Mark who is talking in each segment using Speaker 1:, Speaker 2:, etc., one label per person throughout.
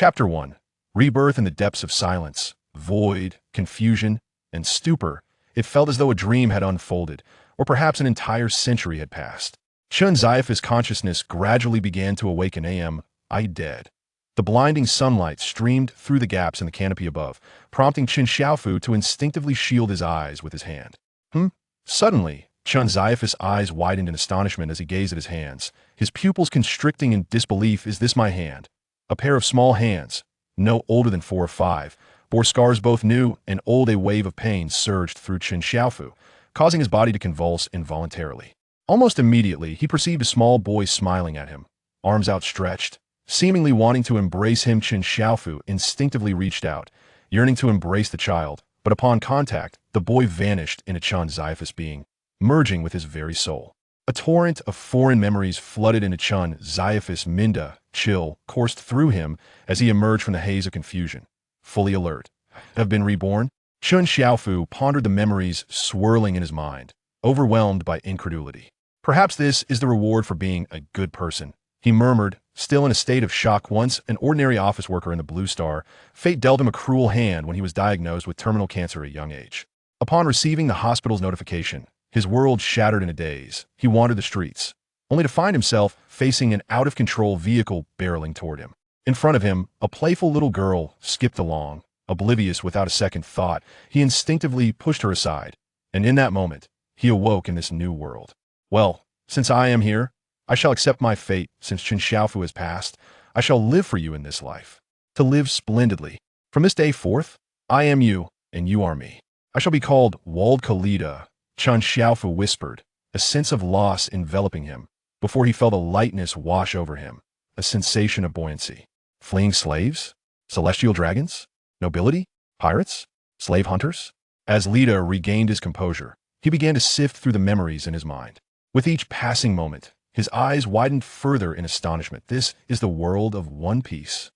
Speaker 1: Chapter 1. Rebirth in the depths of silence, void, confusion, and stupor. It felt as though a dream had unfolded, or perhaps an entire century had passed. Chen Xiaofu's consciousness gradually began to awaken. I dead. The blinding sunlight streamed through the gaps in the canopy above, prompting Chen Xiaofu to instinctively shield his eyes with his hand. Suddenly, Chen Xiaofu's eyes widened in astonishment as he gazed at his hands, his pupils constricting in disbelief. Is this my hand? A pair of small hands, no older than 4 or 5, bore scars both new and old. A wave of pain surged through Chen Xiaofu, causing his body to convulse involuntarily. Almost immediately, he perceived a small boy smiling at him, arms outstretched, seemingly wanting to embrace him. Chen Xiaofu instinctively reached out, yearning to embrace the child, but upon contact, the boy vanished into Chen Xiaofu's being, merging with his very soul. A torrent of foreign memories flooded into Chen Xiaofu's minda. Chill coursed through him as he emerged from the haze of confusion, fully alert. Have been reborn? Chen Xiaofu pondered the memories swirling in his mind, overwhelmed by incredulity. Perhaps this is the reward for being a good person, he murmured, still in a state of shock. Once an ordinary office worker in the Blue Star, fate dealt him a cruel hand when he was diagnosed with terminal cancer at a young age. Upon receiving the hospital's notification, his world shattered in a daze. He wandered the streets, only to find himself facing an out-of-control vehicle barreling toward him. In front of him, a playful little girl skipped along, oblivious without a second thought. He instinctively pushed her aside, and in that moment, he awoke in this new world. Well, since I am here, I shall accept my fate. Since Chen Xiaofu has passed, I shall live for you in this life, to live splendidly. From this day forth, I am you, and you are me. I shall be called Voldka Litai, Chen Xiaofu whispered, a sense of loss enveloping him, before he felt a lightness wash over him, a sensation of buoyancy. Fleeing slaves? Celestial dragons? Nobility? Pirates? Slave hunters? As Litai regained his composure, he began to sift through the memories in his mind. With each passing moment, his eyes widened further in astonishment. This is the world of One Piece.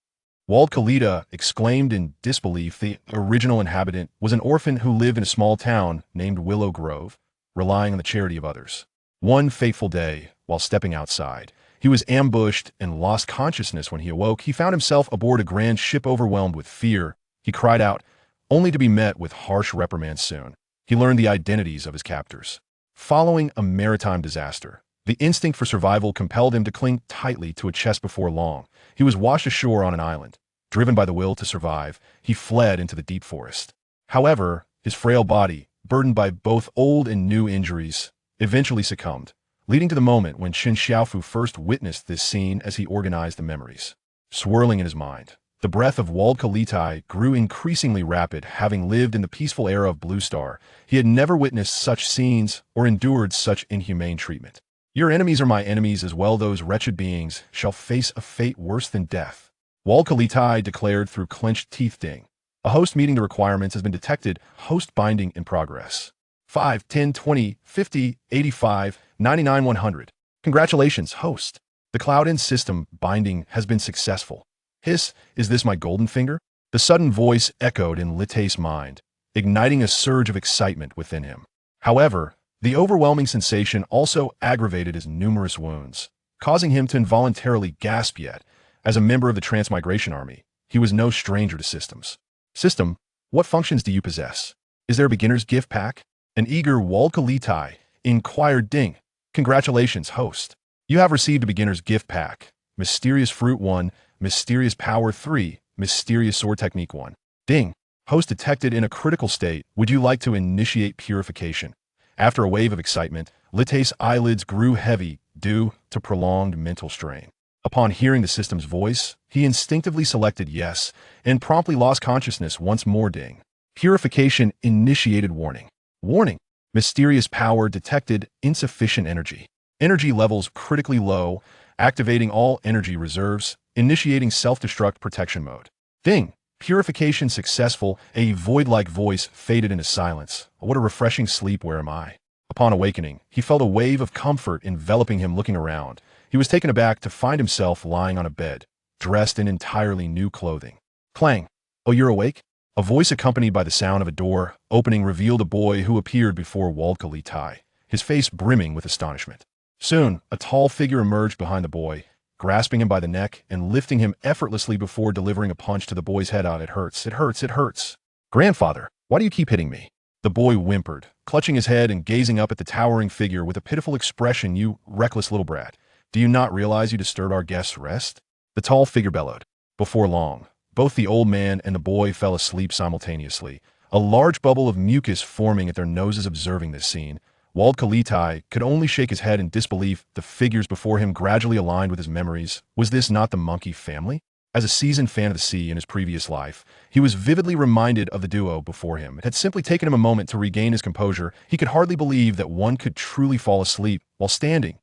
Speaker 1: Voldka Litai exclaimed in disbelief. The original inhabitant was an orphan who lived in a small town named Willow Grove, relying on the charity of others. One fateful day, while stepping outside, he was ambushed and lost consciousness. When he awoke, he found himself aboard a grand ship. Overwhelmed with fear, he cried out, only to be met with harsh reprimands. Soon, he learned the identities of his captors. Following a maritime disaster, the instinct for survival compelled him to cling tightly to a chest. Before long, he was washed ashore on an island. Driven by the will to survive, he fled into the deep forest. However, his frail body, burdened by both old and new injuries, eventually succumbed, leading to the moment when Chen Xiaofu first witnessed this scene. As he organized the memories swirling in his mind, the breath of Voldka Litai grew increasingly rapid. Having lived in the peaceful era of Blue Star, he had never witnessed such scenes or endured such inhumane treatment. Your enemies are my enemies as well. Those wretched beings shall face a fate worse than death, Voldka Litai declared through clenched teeth. Ding. A host meeting the requirements has been detected. Host binding in progress. 5, 10, 20, 50, 85, 99, 100. Congratulations, host. The cloud-in system binding has been successful. Hiss, is this my golden finger? The sudden voice echoed in Litai's mind, igniting a surge of excitement within him. However, the overwhelming sensation also aggravated his numerous wounds, causing him to involuntarily gasp. Yet, as a member of the Transmigration Army, he was no stranger to systems. System, what functions do you possess? Is there a beginner's gift pack? An eager Voldka Litai inquired. Ding. Congratulations, host. You have received a beginner's gift pack. Mysterious Fruit 1, Mysterious Power 3, Mysterious Sword Technique 1. Ding. Host detected in a critical state. Would you like to initiate purification? After a wave of excitement, Litai's eyelids grew heavy due to prolonged mental strain. Upon hearing the system's voice, he instinctively selected yes and promptly lost consciousness once more. Ding. Purification initiated. Warning. Warning. Mysterious power detected. Insufficient energy. Energy levels critically low. Activating all energy reserves. Initiating self-destruct protection mode. Ding. Purification successful. A void-like voice faded into silence. What a refreshing sleep. Where am I? Upon awakening, he felt a wave of comfort enveloping him. Looking around, he was taken aback to find himself lying on a bed, dressed in entirely new clothing. Clang. Oh, you're awake? A voice accompanied by the sound of a door opening revealed a boy who appeared before Voldka Litai, his face brimming with astonishment. Soon, a tall figure emerged behind the boy, grasping him by the neck and lifting him effortlessly before delivering a punch to the boy's head out. It hurts, it hurts, it hurts. Grandfather, why do you keep hitting me? The boy whimpered, clutching his head and gazing up at the towering figure with a pitiful expression. You reckless little brat. Do you not realize you disturbed our guest's rest? The tall figure bellowed. Before long, both the old man and the boy fell asleep simultaneously, a large bubble of mucus forming at their noses. Observing this scene, Voldka Litai could only shake his head in disbelief. The figures before him gradually aligned with his memories. Was this not the monkey family? As a seasoned fan of the sea in his previous life, he was vividly reminded of the duo before him. It had simply taken him a moment to regain his composure. He could hardly believe that one could truly fall asleep while standing.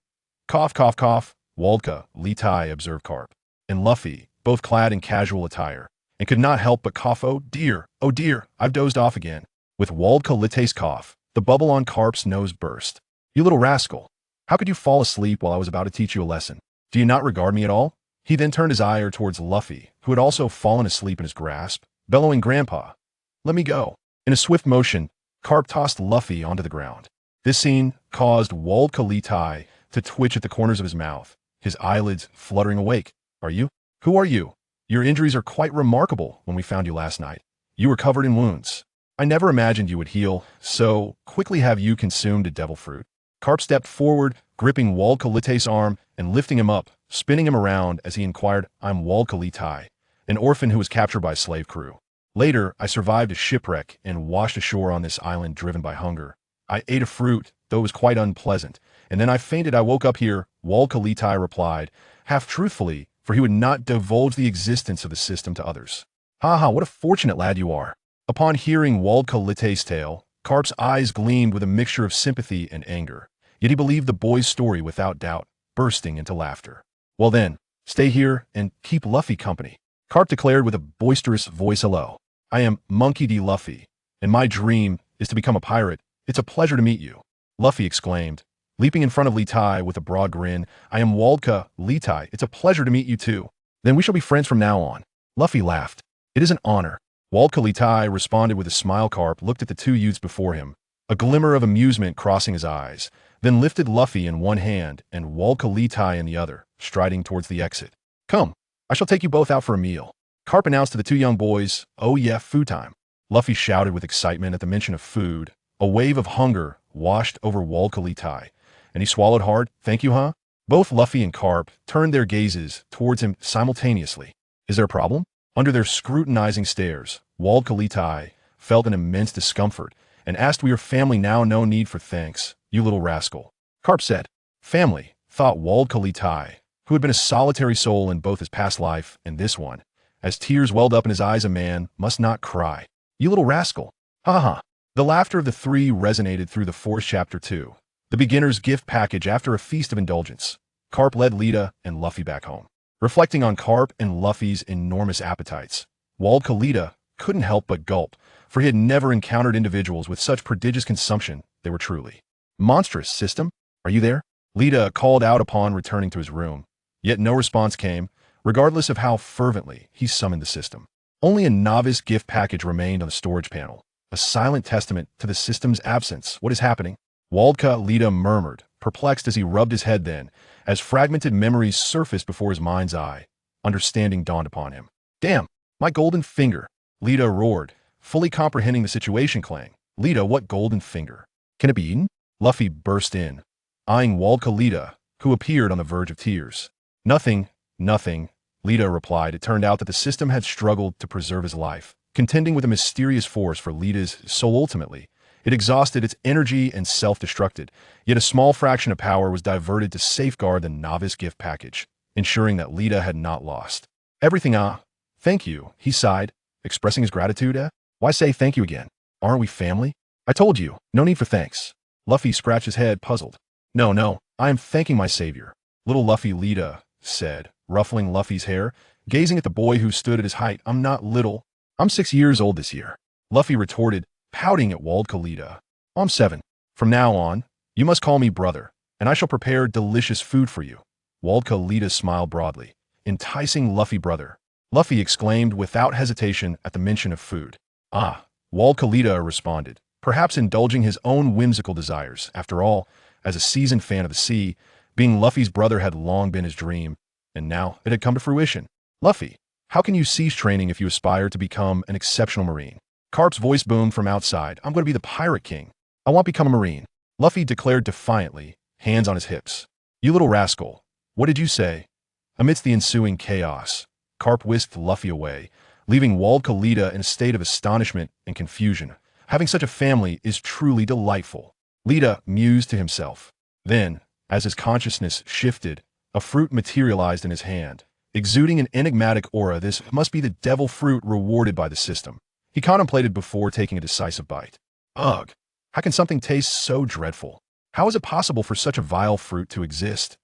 Speaker 1: Cough, cough, cough. Voldka Litai observed Carp and Luffy, both clad in casual attire, and could not help but cough. Oh dear, I've dozed off again. With Voldka Litai's cough, the bubble on Carp's nose burst. You little rascal. How could you fall asleep while I was about to teach you a lesson? Do you not regard me at all? He then turned his ire towards Luffy, who had also fallen asleep in his grasp, bellowing, Grandpa, let me go. In a swift motion, Carp tossed Luffy onto the ground. This scene caused Voldka Litai to twitch at the corners of his mouth, his eyelids fluttering awake. Who are you? Your injuries are quite remarkable. When we found you last night, you were covered in wounds. I never imagined you would heal so quickly. Have you consumed a devil fruit? Carp stepped forward, gripping Voldka Litai's arm and lifting him up, spinning him around as he inquired, I'm Voldka Litai, an orphan who was captured by a slave crew. Later, I survived a shipwreck and washed ashore on this island driven by hunger. I ate a fruit, though it was quite unpleasant, and then I fainted. I woke up here, Voldka Litai replied, half truthfully, for he would not divulge the existence of the system to others. Ha, what a fortunate lad you are. Upon hearing Voldka Litai's tale, Carp's eyes gleamed with a mixture of sympathy and anger, yet he believed the boy's story without doubt, bursting into laughter. Well then, stay here and keep Luffy company, Carp declared with a boisterous voice. Hello, I am Monkey D. Luffy, and my dream is to become a pirate. It's a pleasure to meet you, Luffy exclaimed, leaping in front of Litai with a broad grin. I am Voldka Litai. It's a pleasure to meet you too. Then we shall be friends from now on. Luffy laughed. It is an honor. Voldka Litai responded with a smile. Carp looked at the two youths before him, a glimmer of amusement crossing his eyes, then lifted Luffy in one hand and Voldka Litai in the other, striding towards the exit. Come, I shall take you both out for a meal, Carp announced to the two young boys. Oh yeah, food time. Luffy shouted with excitement at the mention of food. A wave of hunger washed over Voldka Litai, and he swallowed hard. Thank you, huh? Both Luffy and Carp turned their gazes towards him simultaneously. Is there a problem? Under their scrutinizing stares, Voldka Litai felt an immense discomfort and asked, We are family now, no need for thanks, you little rascal. Carp said. Family, thought Voldka Litai, who had been a solitary soul in both his past life and this one. As tears welled up in his eyes, a man must not cry. You little rascal. Ha. The laughter of the three resonated through the fourth chapter 2. The beginner's gift package. After a feast of indulgence, Carp led Lita and Luffy back home. Reflecting on Carp and Luffy's enormous appetites, Voldka Litai couldn't help but gulp, for he had never encountered individuals with such prodigious consumption. They were truly monstrous. System, are you there? Lita called out upon returning to his room, yet no response came, regardless of how fervently he summoned the system. Only a novice gift package remained on the storage panel, a silent testament to the system's absence. What is happening? Voldka Litai murmured, perplexed as he rubbed his head. Then, as fragmented memories surfaced before his mind's eye, understanding dawned upon him. Damn, my golden finger, Litai roared, fully comprehending the situation. Clang. Litai, what golden finger? Can it be eaten? Luffy burst in, eyeing Voldka Litai, who appeared on the verge of tears. Nothing, Litai replied. It turned out that the system had struggled to preserve his life, contending with a mysterious force for Litai's soul. Ultimately, it exhausted its energy and self-destructed, yet a small fraction of power was diverted to safeguard the novice gift package, ensuring that Litai had not lost everything. Thank you, he sighed, expressing his gratitude. Why say thank you again? Aren't we family? I told you, no need for thanks. Luffy scratched his head, puzzled. No, I am thanking my savior, little Luffy, Litai said, ruffling Luffy's hair, gazing at the boy who stood at his height. I'm not little. I'm 6 years old this year, Luffy retorted, pouting at Voldka Litai. I'm 7. From now on, you must call me brother, and I shall prepare delicious food for you. Voldka Litai smiled broadly, enticing Luffy. Brother, Luffy exclaimed without hesitation at the mention of food. Voldka Litai responded, perhaps indulging his own whimsical desires. After all, as a seasoned fan of the sea, being Luffy's brother had long been his dream. And now it had come to fruition. Luffy, how can you cease training if you aspire to become an exceptional Marine? Carp's voice boomed from outside. I'm going to be the Pirate King. I won't become a Marine. Luffy declared defiantly, hands on his hips. You little rascal. What did you say? Amidst the ensuing chaos, Carp whisked Luffy away, leaving Voldka Litai in a state of astonishment and confusion. Having such a family is truly delightful. Litai mused to himself. Then, as his consciousness shifted, a fruit materialized in his hand. Exuding an enigmatic aura, this must be the devil fruit rewarded by the system. He contemplated before taking a decisive bite. Ugh! How can something taste so dreadful? How is it possible for such a vile fruit to exist?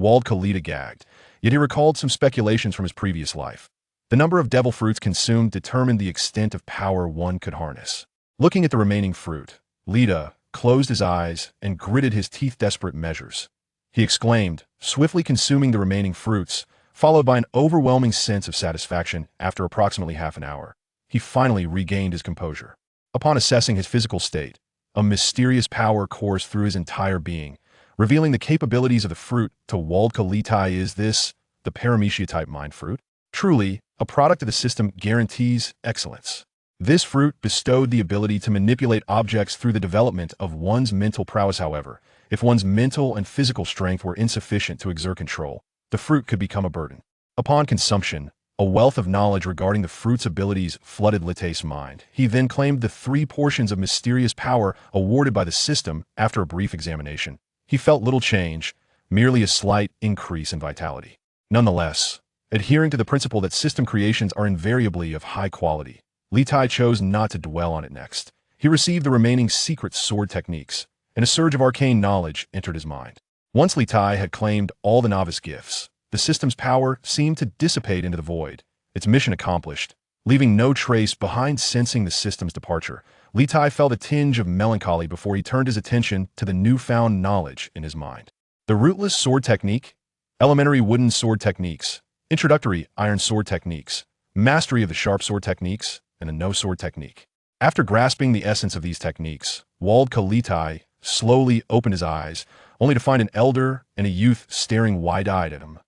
Speaker 1: Voldka Litai gagged, yet he recalled some speculations from his previous life. The number of devil fruits consumed determined the extent of power one could harness. Looking at the remaining fruit, Litai closed his eyes and gritted his teeth desperate measures. He exclaimed, swiftly consuming the remaining fruits, followed by an overwhelming sense of satisfaction after approximately half an hour. He finally regained his composure. Upon assessing his physical state, a mysterious power coursed through his entire being, revealing the capabilities of the fruit to Voldka Litai. Is this the paramecia-type mind fruit? Truly, a product of the system guarantees excellence. This fruit bestowed the ability to manipulate objects through the development of one's mental prowess. However, if one's mental and physical strength were insufficient to exert control, the fruit could become a burden. Upon consumption, a wealth of knowledge regarding the fruit's abilities flooded Litai's mind. He then claimed the 3 portions of mysterious power awarded by the system. After a brief examination, he felt little change, merely a slight increase in vitality. Nonetheless, adhering to the principle that system creations are invariably of high quality, Litai chose not to dwell on it next. He received the remaining secret sword techniques, and a surge of arcane knowledge entered his mind. Once Litai had claimed all the novice gifts, the system's power seemed to dissipate into the void, its mission accomplished, leaving no trace behind. Sensing the system's departure, Litai felt a tinge of melancholy before he turned his attention to the newfound knowledge in his mind. The rootless sword technique, elementary wooden sword techniques, introductory iron sword techniques, mastery of the sharp sword techniques, and the no-sword technique. After grasping the essence of these techniques, Voldka Litai slowly opened his eyes, only to find an elder and a youth staring wide-eyed at him.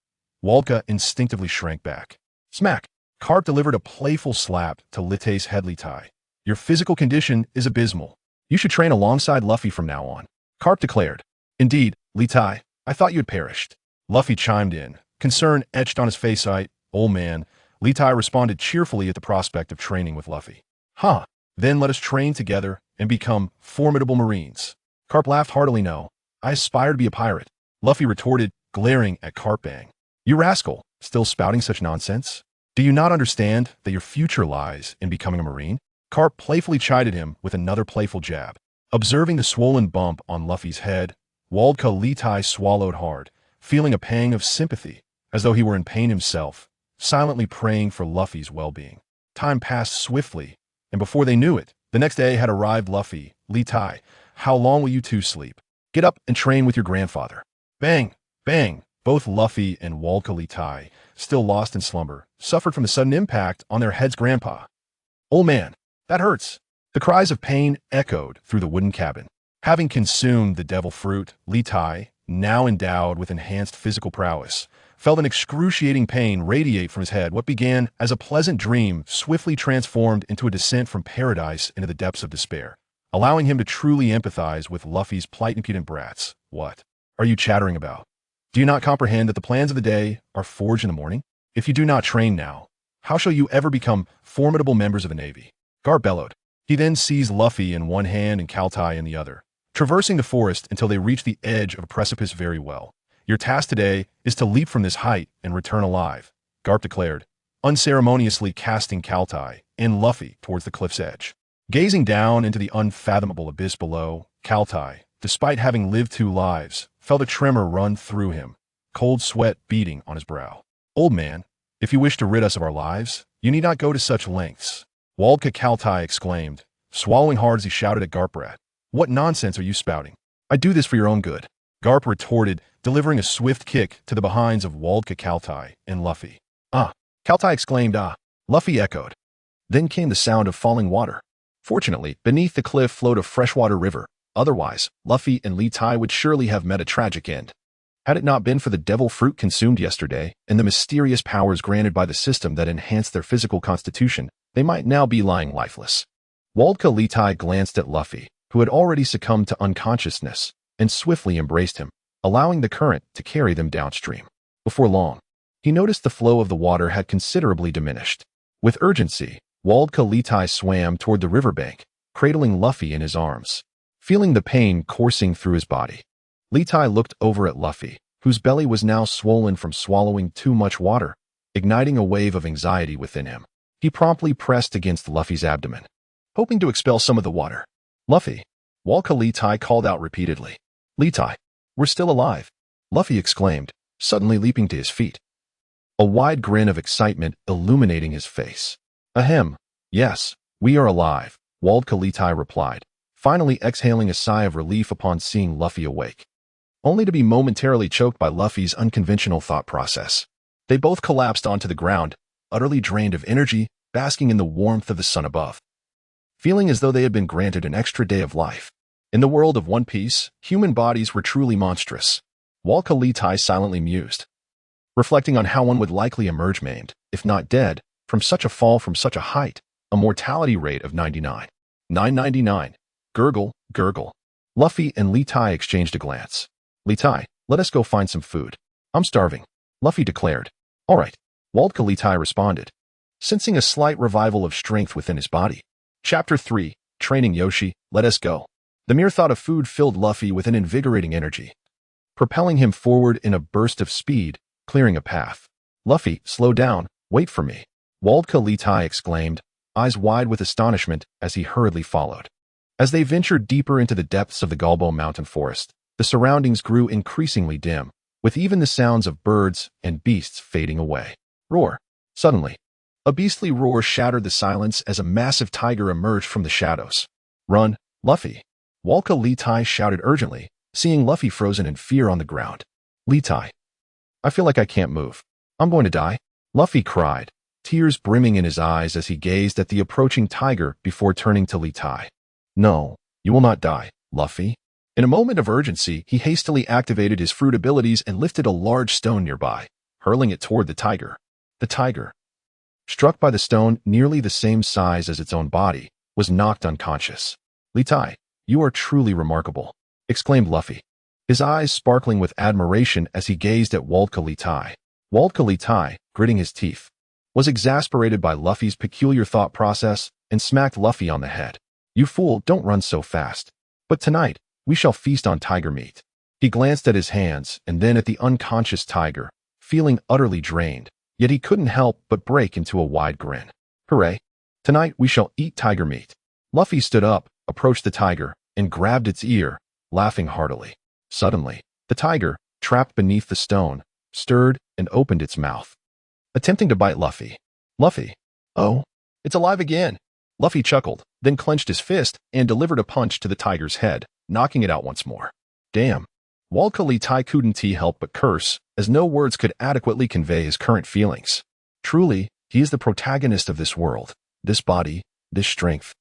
Speaker 1: Voldka instinctively shrank back. Smack! Carp delivered a playful slap to Litai's head. Litai, your physical condition is abysmal. You should train alongside Luffy from now on. Carp declared. Indeed, Litai, I thought you had perished. Luffy chimed in, concern etched on his face. Old man. Litai responded cheerfully at the prospect of training with Luffy. Huh, then let us train together and become formidable Marines. Carp laughed heartily. No, I aspire to be a pirate. Luffy retorted, glaring at Carp. Bang. You rascal, still spouting such nonsense? Do you not understand that your future lies in becoming a Marine? Carp playfully chided him with another playful jab. Observing the swollen bump on Luffy's head, Voldka Litai swallowed hard, feeling a pang of sympathy, as though he were in pain himself, silently praying for Luffy's well-being. Time passed swiftly, and before they knew it, the next day had arrived. Luffy, Litai, how long will you two sleep? Get up and train with your grandfather. Bang! Bang! Both Luffy and Voldka Litai, still lost in slumber, suffered from the sudden impact on their heads. Grandpa. Old man, that hurts. The cries of pain echoed through the wooden cabin. Having consumed the devil fruit, Litai, now endowed with enhanced physical prowess, felt an excruciating pain radiate from his head. What began as a pleasant dream swiftly transformed into a descent from paradise into the depths of despair, allowing him to truly empathize with Luffy's plight. Impudent brats, what are you chattering about? Do you not comprehend that the plans of the day are forged in the morning? If you do not train now, how shall you ever become formidable members of the Navy? Garp bellowed. He then seized Luffy in one hand and Litai in the other, traversing the forest until they reached the edge of a precipice. Very well. Your task today is to leap from this height and return alive, Garp declared, unceremoniously casting Litai and Luffy towards the cliff's edge. Gazing down into the unfathomable abyss below, Litai, despite having lived 2 lives, felt a tremor run through him, cold sweat beading on his brow. Old man, if you wish to rid us of our lives, you need not go to such lengths, Voldka Litai exclaimed, swallowing hard as he shouted at Garp. Rat, what nonsense are you spouting? I do this for your own good. Garp retorted, delivering a swift kick to the behinds of Voldka Litai and Luffy. Ah! Litai exclaimed. Ah! Luffy echoed. Then came the sound of falling water. Fortunately, beneath the cliff flowed a freshwater river. Otherwise, Luffy and Litai would surely have met a tragic end. Had it not been for the devil fruit consumed yesterday and the mysterious powers granted by the system that enhanced their physical constitution, they might now be lying lifeless. Voldka Litai glanced at Luffy, who had already succumbed to unconsciousness, and swiftly embraced him, allowing the current to carry them downstream. Before long, he noticed the flow of the water had considerably diminished. With urgency, Voldka Litai swam toward the riverbank, cradling Luffy in his arms. Feeling the pain coursing through his body, Litai looked over at Luffy, whose belly was now swollen from swallowing too much water, igniting a wave of anxiety within him. He promptly pressed against Luffy's abdomen, hoping to expel some of the water. Luffy, Voldka Litai called out repeatedly. Litai, we're still alive, Luffy exclaimed, suddenly leaping to his feet, a wide grin of excitement illuminating his face. Ahem, yes, we are alive, Voldka Litai replied, finally exhaling a sigh of relief upon seeing Luffy awake, only to be momentarily choked by Luffy's unconventional thought process. They both collapsed onto the ground, utterly drained of energy, basking in the warmth of the sun above, feeling as though they had been granted an extra day of life. In the world of One Piece, human bodies were truly monstrous. Voldka Litai silently mused, reflecting on how one would likely emerge maimed, if not dead, from such a fall from such a height, a mortality rate of 99. 999. Gurgle, gurgle. Luffy and Litai exchanged a glance. Litai, let us go find some food. I'm starving, Luffy declared. All right, Voldka Litai responded, sensing a slight revival of strength within his body. Chapter 3, Training Yoshi, let us go. The mere thought of food filled Luffy with an invigorating energy, propelling him forward in a burst of speed, clearing a path. Luffy, slow down, wait for me, Voldka Litai exclaimed, eyes wide with astonishment as he hurriedly followed. As they ventured deeper into the depths of the Galbo mountain forest, the surroundings grew increasingly dim, with even the sounds of birds and beasts fading away. Roar! Suddenly, a beastly roar shattered the silence as a massive tiger emerged from the shadows. Run, Luffy! Voldka Litai shouted urgently, seeing Luffy frozen in fear on the ground. Litai, I feel like I can't move. I'm going to die, Luffy cried, tears brimming in his eyes as he gazed at the approaching tiger before turning to Litai. No, you will not die, Luffy. In a moment of urgency, he hastily activated his fruit abilities and lifted a large stone nearby, hurling it toward the tiger. The tiger, struck by the stone nearly the same size as its own body, was knocked unconscious. Litai, you are truly remarkable, exclaimed Luffy, his eyes sparkling with admiration as he gazed at Voldka Litai. Voldka Litai, gritting his teeth, was exasperated by Luffy's peculiar thought process and smacked Luffy on the head. You fool, don't run so fast. But tonight, we shall feast on tiger meat. He glanced at his hands and then at the unconscious tiger, feeling utterly drained, yet he couldn't help but break into a wide grin. Hooray! Tonight we shall eat tiger meat. Luffy stood up, approached the tiger, and grabbed its ear, laughing heartily. Suddenly, the tiger, trapped beneath the stone, stirred and opened its mouth, attempting to bite Luffy. Luffy! Oh, it's alive again! Luffy chuckled, then clenched his fist and delivered a punch to the tiger's head, knocking it out once more. Damn. Voldka Litai couldn't help but curse, as no words could adequately convey his current feelings. Truly, he is the protagonist of this world, this body, this strength.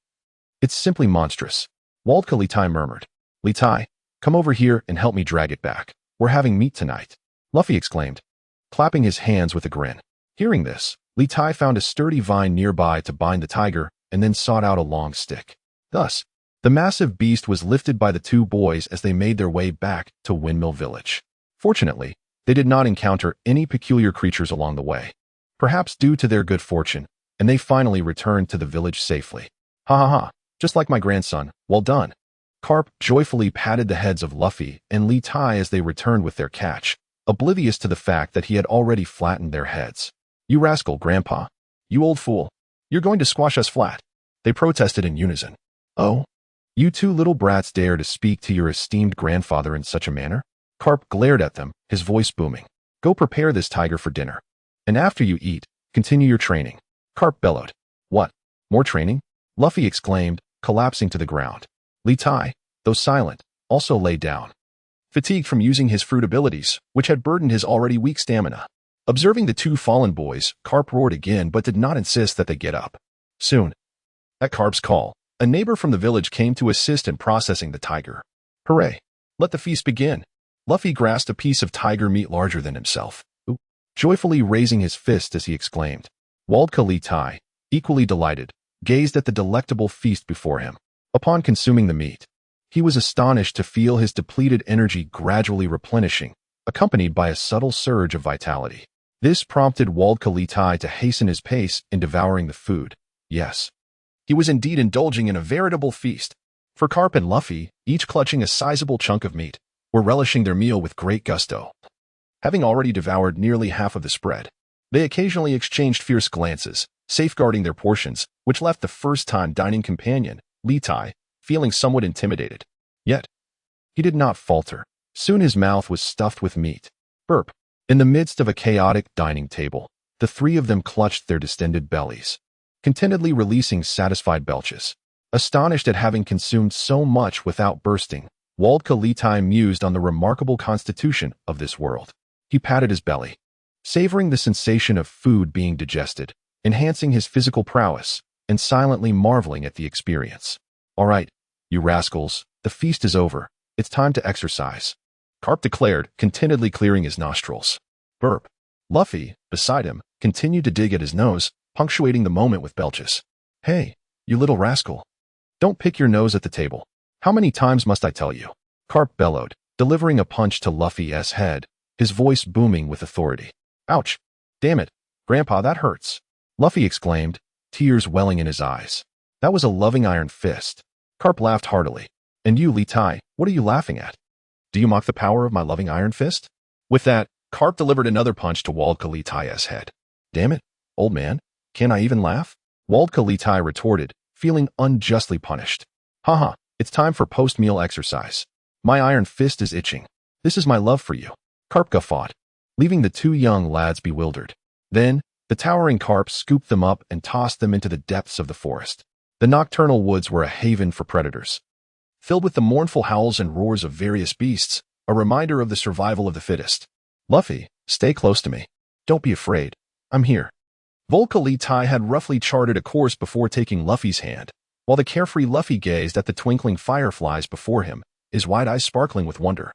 Speaker 1: It's simply monstrous. Voldka Litai murmured. Litai, come over here and help me drag it back. We're having meat tonight, Luffy exclaimed, clapping his hands with a grin. Hearing this, Litai found a sturdy vine nearby to bind the tiger and then sought out a long stick. Thus, the massive beast was lifted by the two boys as they made their way back to Windmill Village. Fortunately, they did not encounter any peculiar creatures along the way, perhaps due to their good fortune, and they finally returned to the village safely. Ha ha ha, just like my grandson, well done. Carp joyfully patted the heads of Luffy and Litai as they returned with their catch, oblivious to the fact that he had already flattened their heads. You rascal, Grandpa. You old fool. You're going to squash us flat, they protested in unison. Oh? You two little brats dare to speak to your esteemed grandfather in such a manner? Carp glared at them, his voice booming. Go prepare this tiger for dinner. And after you eat, continue your training. Carp bellowed. What? More training? Luffy exclaimed, collapsing to the ground. Litai, though silent, also lay down, fatigued from using his fruit abilities, which had burdened his already weak stamina. Observing the two fallen boys, Carp roared again but did not insist that they get up. Soon, at Carp's call, a neighbor from the village came to assist in processing the tiger. Hooray! Let the feast begin. Luffy grasped a piece of tiger meat larger than himself, joyfully raising his fist as he exclaimed. Voldka Litai, equally delighted, gazed at the delectable feast before him. Upon consuming the meat, he was astonished to feel his depleted energy gradually replenishing, accompanied by a subtle surge of vitality. This prompted Voldka Litai to hasten his pace in devouring the food. Yes, he was indeed indulging in a veritable feast. For Carp and Luffy, each clutching a sizable chunk of meat, were relishing their meal with great gusto. Having already devoured nearly half of the spread, they occasionally exchanged fierce glances, safeguarding their portions, which left the first-time dining companion, Litai, feeling somewhat intimidated. Yet, he did not falter. Soon his mouth was stuffed with meat. Burp. In the midst of a chaotic dining table, the three of them clutched their distended bellies, contentedly releasing satisfied belches. Astonished at having consumed so much without bursting, Voldka Litai mused on the remarkable constitution of this world. He patted his belly, savoring the sensation of food being digested, enhancing his physical prowess, and silently marveling at the experience. All right, you rascals, the feast is over. It's time to exercise, Carp declared, contentedly clearing his nostrils. Burp. Luffy, beside him, continued to dig at his nose, punctuating the moment with belches. Hey, you little rascal. Don't pick your nose at the table. How many times must I tell you? Carp bellowed, delivering a punch to Luffy's head, his voice booming with authority. Ouch. Damn it, Grandpa, that hurts. Luffy exclaimed, tears welling in his eyes. That was a loving iron fist. Carp laughed heartily. And you, Litai, what are you laughing at? Do you mock the power of my loving iron fist? With that, Carp delivered another punch to Voldka Litai's head. Damn it, old man, can't I even laugh? Voldka Litai retorted, feeling unjustly punished. Haha, it's time for post-meal exercise. My iron fist is itching. This is my love for you. Carp guffawed, leaving the two young lads bewildered. Then, the towering Carp scooped them up and tossed them into the depths of the forest. The nocturnal woods were a haven for predators, filled with the mournful howls and roars of various beasts, a reminder of the survival of the fittest. Luffy, stay close to me. Don't be afraid. I'm here. Voldka Litai had roughly charted a course before taking Luffy's hand, while the carefree Luffy gazed at the twinkling fireflies before him, his wide eyes sparkling with wonder.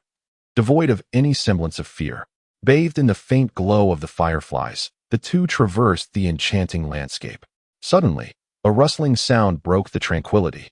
Speaker 1: Devoid of any semblance of fear, bathed in the faint glow of the fireflies, the two traversed the enchanting landscape. Suddenly, a rustling sound broke the tranquility,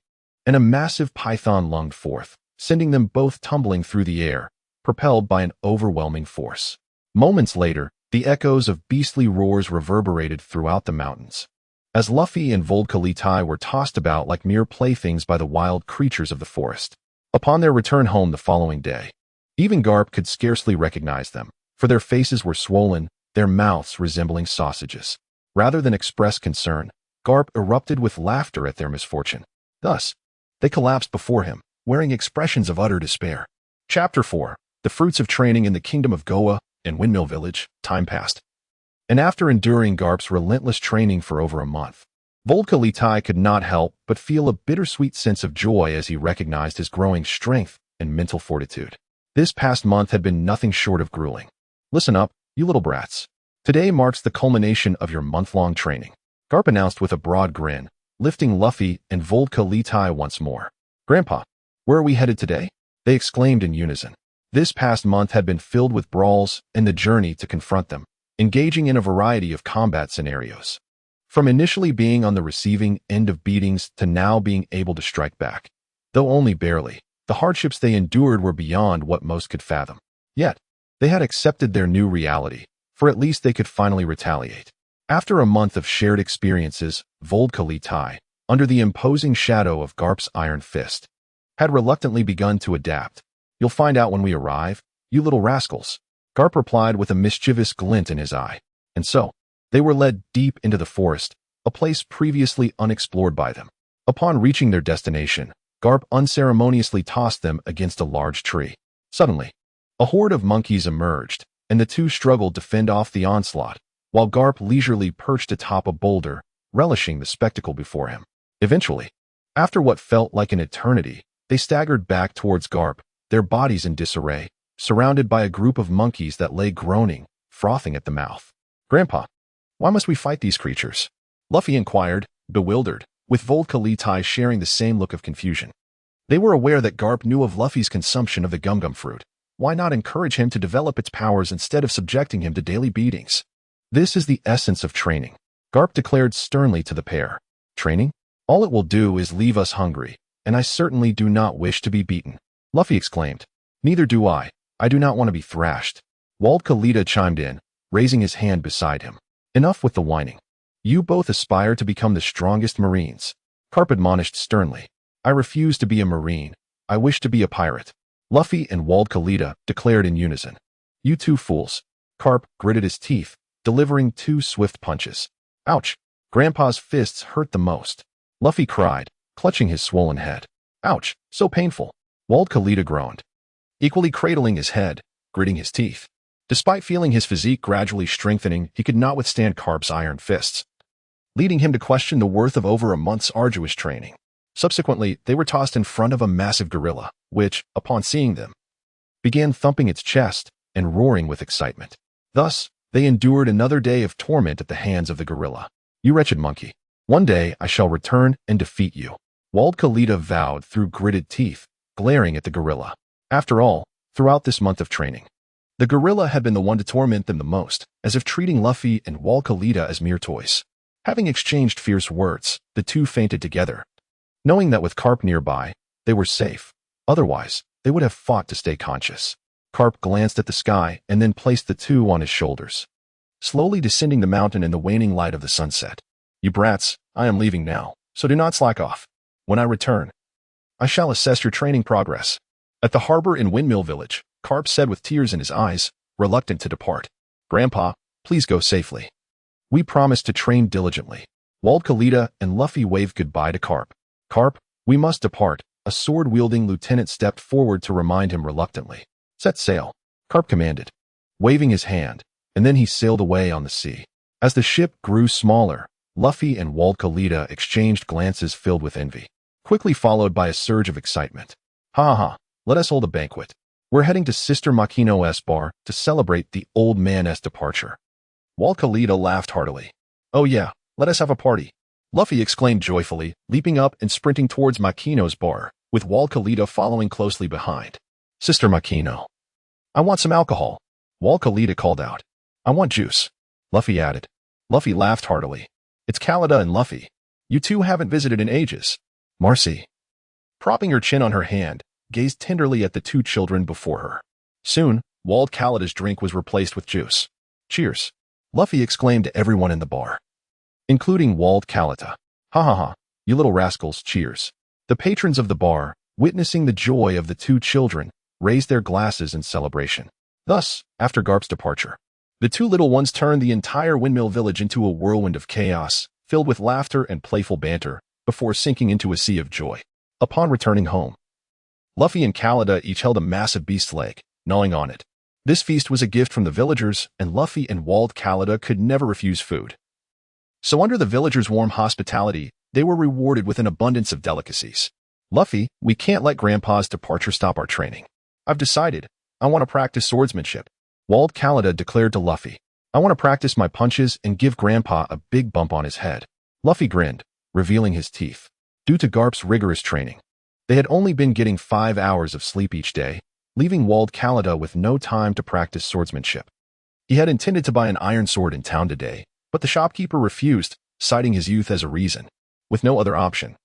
Speaker 1: and a massive python lunged forth, sending them both tumbling through the air, propelled by an overwhelming force. Moments later, the echoes of beastly roars reverberated throughout the mountains, as Luffy and Voldka Litai were tossed about like mere playthings by the wild creatures of the forest. Upon their return home the following day, even Garp could scarcely recognize them, for their faces were swollen, their mouths resembling sausages. Rather than express concern, Garp erupted with laughter at their misfortune. Thus, they collapsed before him, wearing expressions of utter despair. Chapter 4. The Fruits of Training in the Kingdom of Goa and Windmill Village. Time passed, and after enduring Garp's relentless training for over a month, Voldka Litai could not help but feel a bittersweet sense of joy as he recognized his growing strength and mental fortitude. This past month had been nothing short of grueling. Listen up, you little brats. Today marks the culmination of your month-long training, Garp announced with a broad grin, lifting Luffy and Voldka Litai once more. Grandpa, where are we headed today? They exclaimed in unison. This past month had been filled with brawls and the journey to confront them, engaging in a variety of combat scenarios. From initially being on the receiving end of beatings to now being able to strike back, though only barely, the hardships they endured were beyond what most could fathom. Yet, they had accepted their new reality, for at least they could finally retaliate. After a month of shared experiences, Voldka Litai, under the imposing shadow of Garp's iron fist, had reluctantly begun to adapt. You'll find out when we arrive, you little rascals, Garp replied with a mischievous glint in his eye. And so, they were led deep into the forest, a place previously unexplored by them. Upon reaching their destination, Garp unceremoniously tossed them against a large tree. Suddenly, a horde of monkeys emerged, and the two struggled to fend off the onslaught, while Garp leisurely perched atop a boulder, relishing the spectacle before him. Eventually, after what felt like an eternity, they staggered back towards Garp, their bodies in disarray, surrounded by a group of monkeys that lay groaning, frothing at the mouth. Grandpa, why must we fight these creatures? Luffy inquired, bewildered, with Voldka Litai sharing the same look of confusion. They were aware that Garp knew of Luffy's consumption of the gum fruit, why not encourage him to develop its powers instead of subjecting him to daily beatings? This is the essence of training, Garp declared sternly to the pair. Training? All it will do is leave us hungry, and I certainly do not wish to be beaten. Luffy exclaimed. Neither do I. I do not want to be thrashed. Voldka Litai chimed in, raising his hand beside him. Enough with the whining. You both aspire to become the strongest Marines. Garp admonished sternly. I refuse to be a Marine. I wish to be a pirate. Luffy and Voldka Litai declared in unison. You two fools. Garp gritted his teeth, delivering 2 swift punches. Ouch! Grandpa's fists hurt the most. Luffy cried, clutching his swollen head. Ouch, so painful. Voldka Litai groaned, equally cradling his head, gritting his teeth. Despite feeling his physique gradually strengthening, he could not withstand Garp's iron fists, leading him to question the worth of over a month's arduous training. Subsequently, they were tossed in front of a massive gorilla, which, upon seeing them, began thumping its chest and roaring with excitement. Thus, they endured another day of torment at the hands of the gorilla. You wretched monkey. One day I shall return and defeat you. Voldka Litai vowed through gritted teeth, glaring at the gorilla. After all, throughout this month of training, the gorilla had been the one to torment them the most, as if treating Luffy and Voldka Litai as mere toys. Having exchanged fierce words, the two fainted together, knowing that with Garp nearby, they were safe. Otherwise, they would have fought to stay conscious. Garp glanced at the sky and then placed the two on his shoulders, slowly descending the mountain in the waning light of the sunset. You brats, I am leaving now, so do not slack off. When I return, I shall assess your training progress. At the harbor in Windmill village, Garp said with tears in his eyes, reluctant to depart. Grandpa, please go safely. We promise to train diligently. Voldka Litai and Luffy waved goodbye to Garp. Garp, we must depart. A sword-wielding lieutenant stepped forward to remind him reluctantly. Set sail, Garp commanded, waving his hand, and then he sailed away on the sea. As the ship grew smaller, Luffy and Voldka Litai exchanged glances filled with envy, quickly followed by a surge of excitement. Ha ha, let us hold a banquet. We're heading to Sister Makino's bar to celebrate the old man's departure. Voldka Litai laughed heartily. Oh yeah, let us have a party. Luffy exclaimed joyfully, leaping up and sprinting towards Makino's bar, with Voldka Litai following closely behind. Sister Makino, I want some alcohol. Voldka Litai called out. I want juice, Luffy added. Luffy laughed heartily. It's Kalida and Luffy. You two haven't visited in ages. Marcy, propping her chin on her hand, gazed tenderly at the two children before her. Soon, Kalida's drink was replaced with juice. Cheers, Luffy exclaimed to everyone in the bar, including Kalida. Ha ha ha, you little rascals, cheers. The patrons of the bar, witnessing the joy of the two children, raised their glasses in celebration. Thus, after Garp's departure, the two little ones turned the entire Windmill village into a whirlwind of chaos, filled with laughter and playful banter, before sinking into a sea of joy. Upon returning home, Luffy and Kalida each held a massive beast leg, gnawing on it. This feast was a gift from the villagers, and Luffy and Kalida could never refuse food. So under the villagers' warm hospitality, they were rewarded with an abundance of delicacies. Luffy, we can't let Grandpa's departure stop our training. I've decided, I want to practice swordsmanship. Kalida declared to Luffy. I want to practice my punches and give Grandpa a big bump on his head. Luffy grinned, revealing his teeth. Due to Garp's rigorous training, they had only been getting 5 hours of sleep each day, leaving Kalida with no time to practice swordsmanship. He had intended to buy an iron sword in town today, but the shopkeeper refused, citing his youth as a reason. With no other option,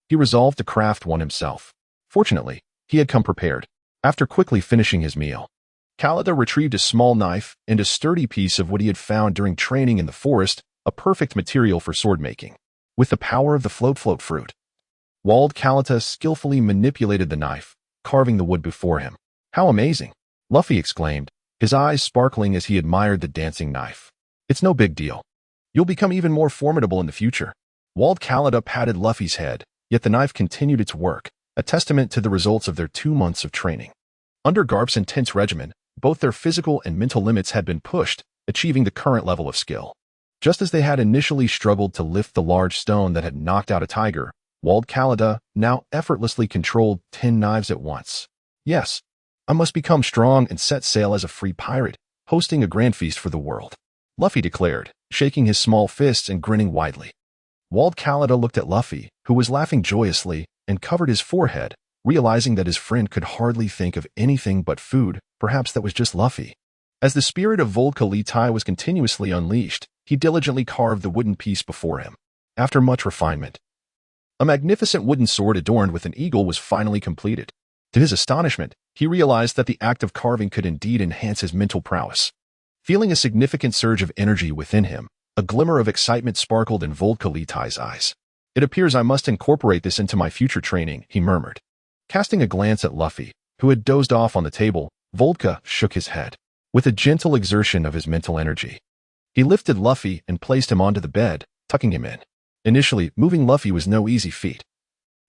Speaker 1: he resolved to craft one himself. Fortunately, he had come prepared. After quickly finishing his meal, Kalida retrieved a small knife and a sturdy piece of what he had found during training in the forest, a perfect material for sword making. With the power of the float fruit, Kalida skillfully manipulated the knife, carving the wood before him. How amazing! Luffy exclaimed, his eyes sparkling as he admired the dancing knife. It's no big deal. You'll become even more formidable in the future. Kalida patted Luffy's head, yet the knife continued its work, a testament to the results of their 2 months of training. Under Garp's intense regimen, both their physical and mental limits had been pushed, achieving the current level of skill. Just as they had initially struggled to lift the large stone that had knocked out a tiger, Kalida now effortlessly controlled 10 knives at once. Yes, I must become strong and set sail as a free pirate, hosting a grand feast for the world, Luffy declared, shaking his small fists and grinning widely. Kalida looked at Luffy, who was laughing joyously, and covered his forehead, realizing that his friend could hardly think of anything but food. Perhaps that was just Luffy. As the spirit of Voldka Litai was continuously unleashed, he diligently carved the wooden piece before him. After much refinement, a magnificent wooden sword adorned with an eagle was finally completed. To his astonishment, he realized that the act of carving could indeed enhance his mental prowess. Feeling a significant surge of energy within him, a glimmer of excitement sparkled in Voldka Litai's eyes. "It appears I must incorporate this into my future training," he murmured. Casting a glance at Luffy, who had dozed off on the table, Voldka shook his head. With a gentle exertion of his mental energy, he lifted Luffy and placed him onto the bed, tucking him in. Initially, moving Luffy was no easy feat.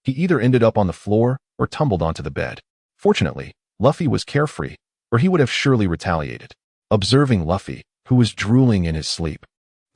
Speaker 1: He either ended up on the floor or tumbled onto the bed. Fortunately, Luffy was carefree, or he would have surely retaliated. Observing Luffy, who was drooling in his sleep,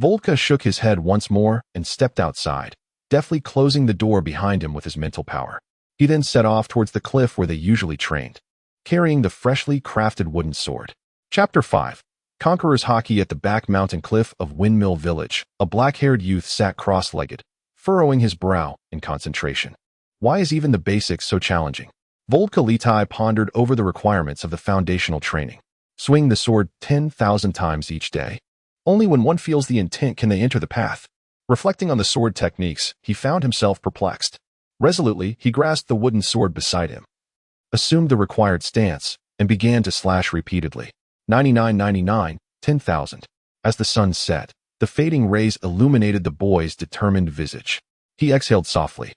Speaker 1: Voldka shook his head once more and stepped outside, deftly closing the door behind him with his mental power. He then set off towards the cliff where they usually trained, carrying the freshly crafted wooden sword. Chapter 5. Conqueror's Haki. At the back mountain cliff of Windmill Village, a black-haired youth sat cross-legged, furrowing his brow in concentration. Why is even the basics so challenging? Voldka Litai pondered over the requirements of the foundational training. Swing the sword 10,000 times each day. Only when one feels the intent can they enter the path. Reflecting on the sword techniques, he found himself perplexed. Resolutely, he grasped the wooden sword beside him, assumed the required stance, and began to slash repeatedly. 99, 10,000. As the sun set, the fading rays illuminated the boy's determined visage. He exhaled softly.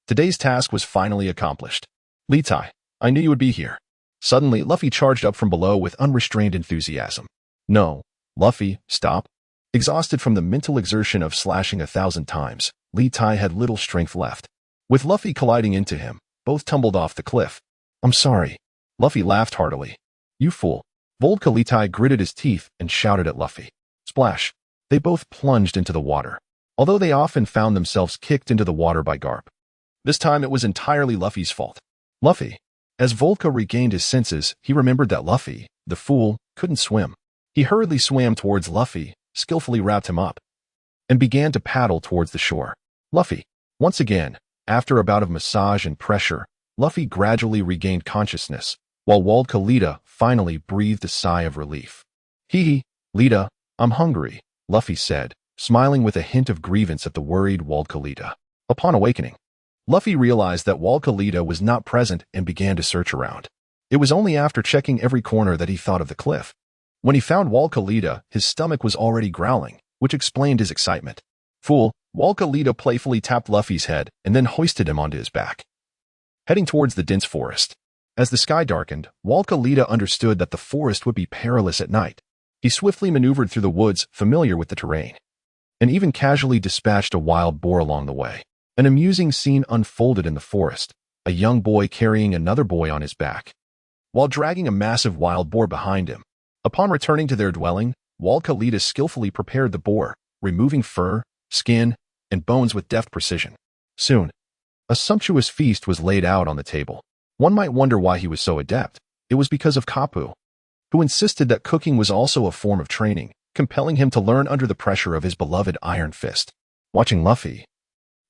Speaker 1: Today's task was finally accomplished. "Litai, I knew you would be here." Suddenly, Luffy charged up from below with unrestrained enthusiasm. "No, Luffy, stop." Exhausted from the mental exertion of slashing 1,000 times, Litai had little strength left. With Luffy colliding into him, both tumbled off the cliff. "I'm sorry." Luffy laughed heartily. "You fool." Voldka Litai gritted his teeth and shouted at Luffy. Splash! They both plunged into the water, although they often found themselves kicked into the water by Garp. This time it was entirely Luffy's fault. Luffy. As Voldka regained his senses, he remembered that Luffy, the fool, couldn't swim. He hurriedly swam towards Luffy, skillfully wrapped him up, and began to paddle towards the shore. Luffy. Once again, after a bout of massage and pressure, Luffy gradually regained consciousness, while Voldka Litai finally breathed a sigh of relief. "Hee, Litai, I'm hungry," Luffy said, smiling with a hint of grievance at the worried Voldka Litai. Upon awakening, Luffy realized that Voldka Litai was not present and began to search around. It was only after checking every corner that he thought of the cliff. When he found Voldka Litai, his stomach was already growling, which explained his excitement. "Fool," Voldka Litai playfully tapped Luffy's head and then hoisted him onto his back. Heading towards the dense forest. As the sky darkened, Voldka Litai understood that the forest would be perilous at night. He swiftly maneuvered through the woods, familiar with the terrain, and even casually dispatched a wild boar along the way. An amusing scene unfolded in the forest, a young boy carrying another boy on his back, while dragging a massive wild boar behind him. Upon returning to their dwelling, Voldka Litai skillfully prepared the boar, removing fur, skin, and bones with deft precision. Soon, a sumptuous feast was laid out on the table. One might wonder why he was so adept. It was because of Kapu, who insisted that cooking was also a form of training, compelling him to learn under the pressure of his beloved Iron Fist. Watching Luffy,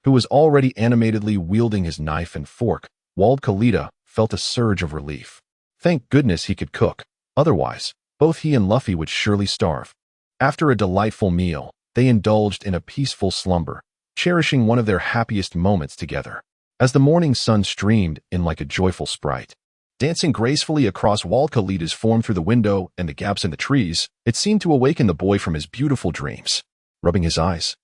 Speaker 1: who was already animatedly wielding his knife and fork, Voldka Litai felt a surge of relief. Thank goodness he could cook. Otherwise, both he and Luffy would surely starve. After a delightful meal, they indulged in a peaceful slumber, cherishing one of their happiest moments together. As the morning sun streamed in like a joyful sprite, dancing gracefully across Voldka Litai's form through the window and the gaps in the trees, it seemed to awaken the boy from his beautiful dreams. Rubbing his eyes,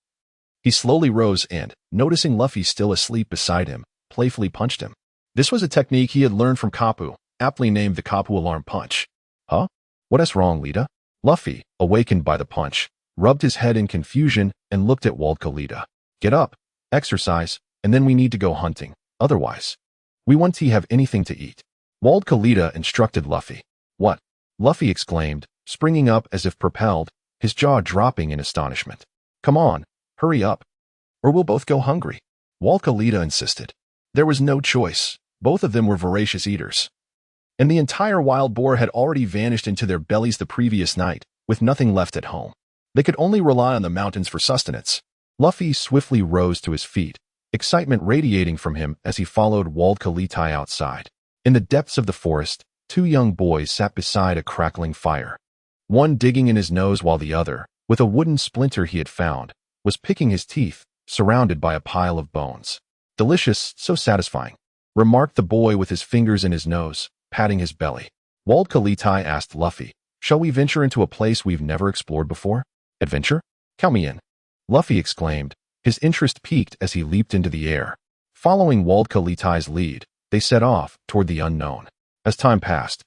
Speaker 1: he slowly rose and, noticing Luffy still asleep beside him, playfully punched him. This was a technique he had learned from Kapu, aptly named the Kapu Alarm Punch. "Huh? What is wrong, Litai?" Luffy, awakened by the punch, rubbed his head in confusion and looked at Voldka Litai. "Get up, exercise, and then we need to go hunting. Otherwise, we won't have anything to eat." Voldka Litai instructed Luffy. "What?" Luffy exclaimed, springing up as if propelled, his jaw dropping in astonishment. "Come on, hurry up, or we'll both go hungry," Voldka Litai insisted. There was no choice. Both of them were voracious eaters, and the entire wild boar had already vanished into their bellies the previous night, with nothing left at home. They could only rely on the mountains for sustenance. Luffy swiftly rose to his feet, excitement radiating from him as he followed Voldka Litai outside. In the depths of the forest, two young boys sat beside a crackling fire. One digging in his nose while the other, with a wooden splinter he had found, was picking his teeth, surrounded by a pile of bones. "Delicious, so satisfying," remarked the boy with his fingers in his nose, patting his belly. Voldka Litai asked Luffy, "Shall we venture into a place we've never explored before?" "Adventure? Count me in," Luffy exclaimed, his interest piqued as he leaped into the air. Following Voldka Litai's lead, they set off toward the unknown. As time passed,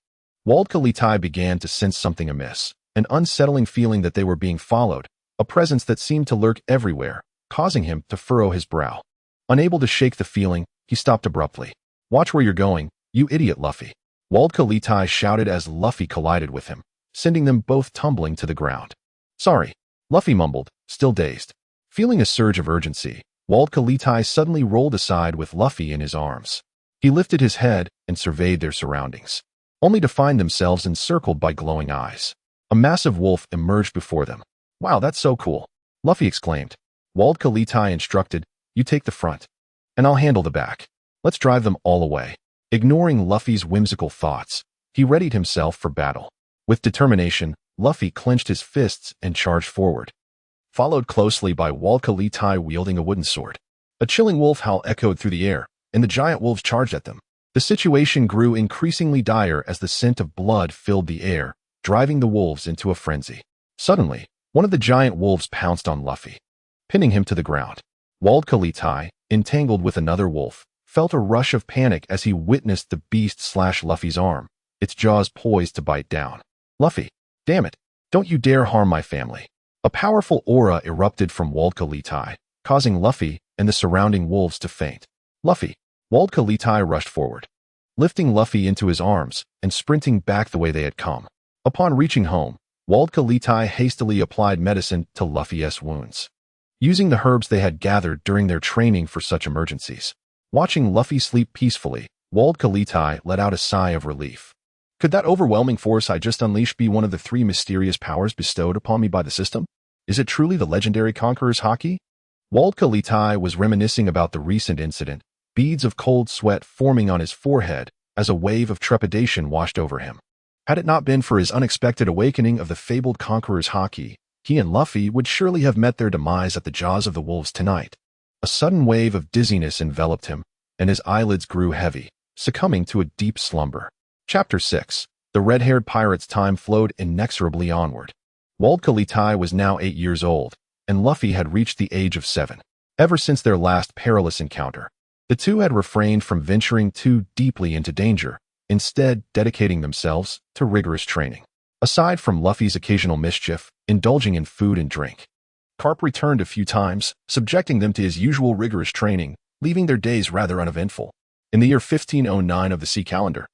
Speaker 1: Voldka Litai began to sense something amiss, an unsettling feeling that they were being followed, a presence that seemed to lurk everywhere, causing him to furrow his brow. Unable to shake the feeling, he stopped abruptly. "Watch where you're going, you idiot, Luffy," Voldka Litai shouted as Luffy collided with him, sending them both tumbling to the ground. "Sorry," Luffy mumbled, still dazed. Feeling a surge of urgency, Voldka Litai suddenly rolled aside with Luffy in his arms. He lifted his head and surveyed their surroundings, only to find themselves encircled by glowing eyes. A massive wolf emerged before them. "Wow, that's so cool," Luffy exclaimed. Voldka Litai instructed, "You take the front, and I'll handle the back. Let's drive them all away." Ignoring Luffy's whimsical thoughts, he readied himself for battle. With determination, Luffy clenched his fists and charged forward, followed closely by Voldka Litai wielding a wooden sword. A chilling wolf howl echoed through the air, and the giant wolves charged at them. The situation grew increasingly dire as the scent of blood filled the air, driving the wolves into a frenzy. Suddenly, one of the giant wolves pounced on Luffy, pinning him to the ground. Voldka Litai, entangled with another wolf, felt a rush of panic as he witnessed the beast slash Luffy's arm, its jaws poised to bite down. "Luffy, damn it, don't you dare harm my family." A powerful aura erupted from Voldka Litai, causing Luffy and the surrounding wolves to faint. "Luffy!" Voldka Litai rushed forward, lifting Luffy into his arms and sprinting back the way they had come. Upon reaching home, Voldka Litai hastily applied medicine to Luffy's wounds, using the herbs they had gathered during their training for such emergencies. Watching Luffy sleep peacefully, Voldka Litai let out a sigh of relief. Could that overwhelming force I just unleashed be one of the three mysterious powers bestowed upon me by the system? Is it truly the legendary conqueror's haki? Voldka Litai was reminiscing about the recent incident, beads of cold sweat forming on his forehead as a wave of trepidation washed over him. Had it not been for his unexpected awakening of the fabled conqueror's haki, he and Luffy would surely have met their demise at the jaws of the wolves tonight. A sudden wave of dizziness enveloped him, and his eyelids grew heavy, succumbing to a deep slumber. Chapter 6. The red-haired pirate's time flowed inexorably onward. Voldka Litai was now 8 years old, and Luffy had reached the age of 7. Ever since their last perilous encounter, the two had refrained from venturing too deeply into danger, instead dedicating themselves to rigorous training. Aside from Luffy's occasional mischief, indulging in food and drink, Carp returned a few times, subjecting them to his usual rigorous training, leaving their days rather uneventful. In the year 1509 of the sea calendar,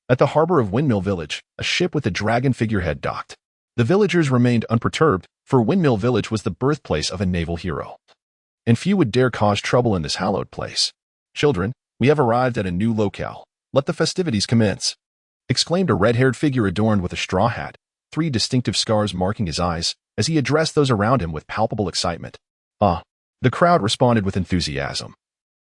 Speaker 1: at the harbor of Windmill Village, a ship with a dragon figurehead docked. The villagers remained unperturbed, for Windmill Village was the birthplace of a naval hero, and few would dare cause trouble in this hallowed place. "Children, we have arrived at a new locale. Let the festivities commence," exclaimed a red-haired figure adorned with a straw hat, 3 distinctive scars marking his eyes, as he addressed those around him with palpable excitement. "Ah!" The crowd responded with enthusiasm,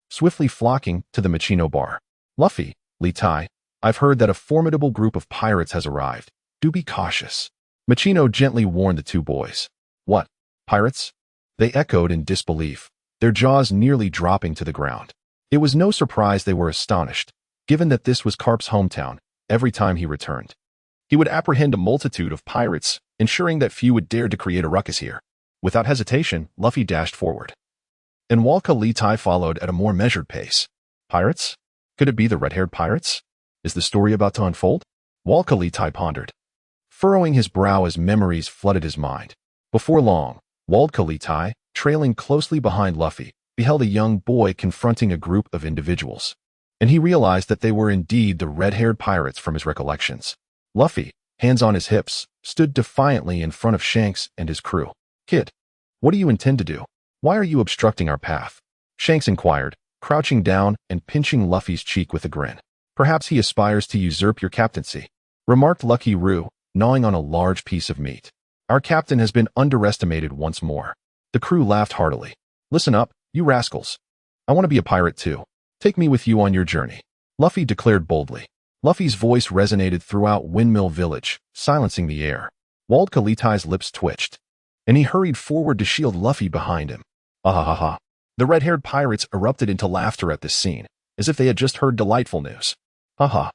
Speaker 1: swiftly flocking to the Machino bar. "Luffy, Litai, I've heard that a formidable group of pirates has arrived. Do be cautious." Machino gently warned the two boys. "What? Pirates?" They echoed in disbelief, their jaws nearly dropping to the ground. It was no surprise they were astonished, given that this was Carp's hometown. Every time he returned, he would apprehend a multitude of pirates, ensuring that few would dare to create a ruckus here. Without hesitation, Luffy dashed forward, and Voldka Litai followed at a more measured pace. Pirates? Could it be the red-haired pirates? Is the story about to unfold? Voldka Litai pondered, furrowing his brow as memories flooded his mind. Before long, Voldka Litai, trailing closely behind Luffy, beheld a young boy confronting a group of individuals, and he realized that they were indeed the red-haired pirates from his recollections. Luffy, hands on his hips, stood defiantly in front of Shanks and his crew. "Kid, what do you intend to do? Why are you obstructing our path?" Shanks inquired, crouching down and pinching Luffy's cheek with a grin. "Perhaps he aspires to usurp your captaincy," remarked Lucky Roo, gnawing on a large piece of meat. "Our captain has been underestimated once more." The crew laughed heartily. "Listen up, you rascals. I want to be a pirate too. Take me with you on your journey, Luffy declared boldly. Luffy's voice resonated throughout Windmill Village, silencing the air. Voldka Litai's lips twitched, and he hurried forward to shield Luffy behind him. Ah. The red-haired pirates erupted into laughter at this scene, as if they had just heard delightful news. Haha.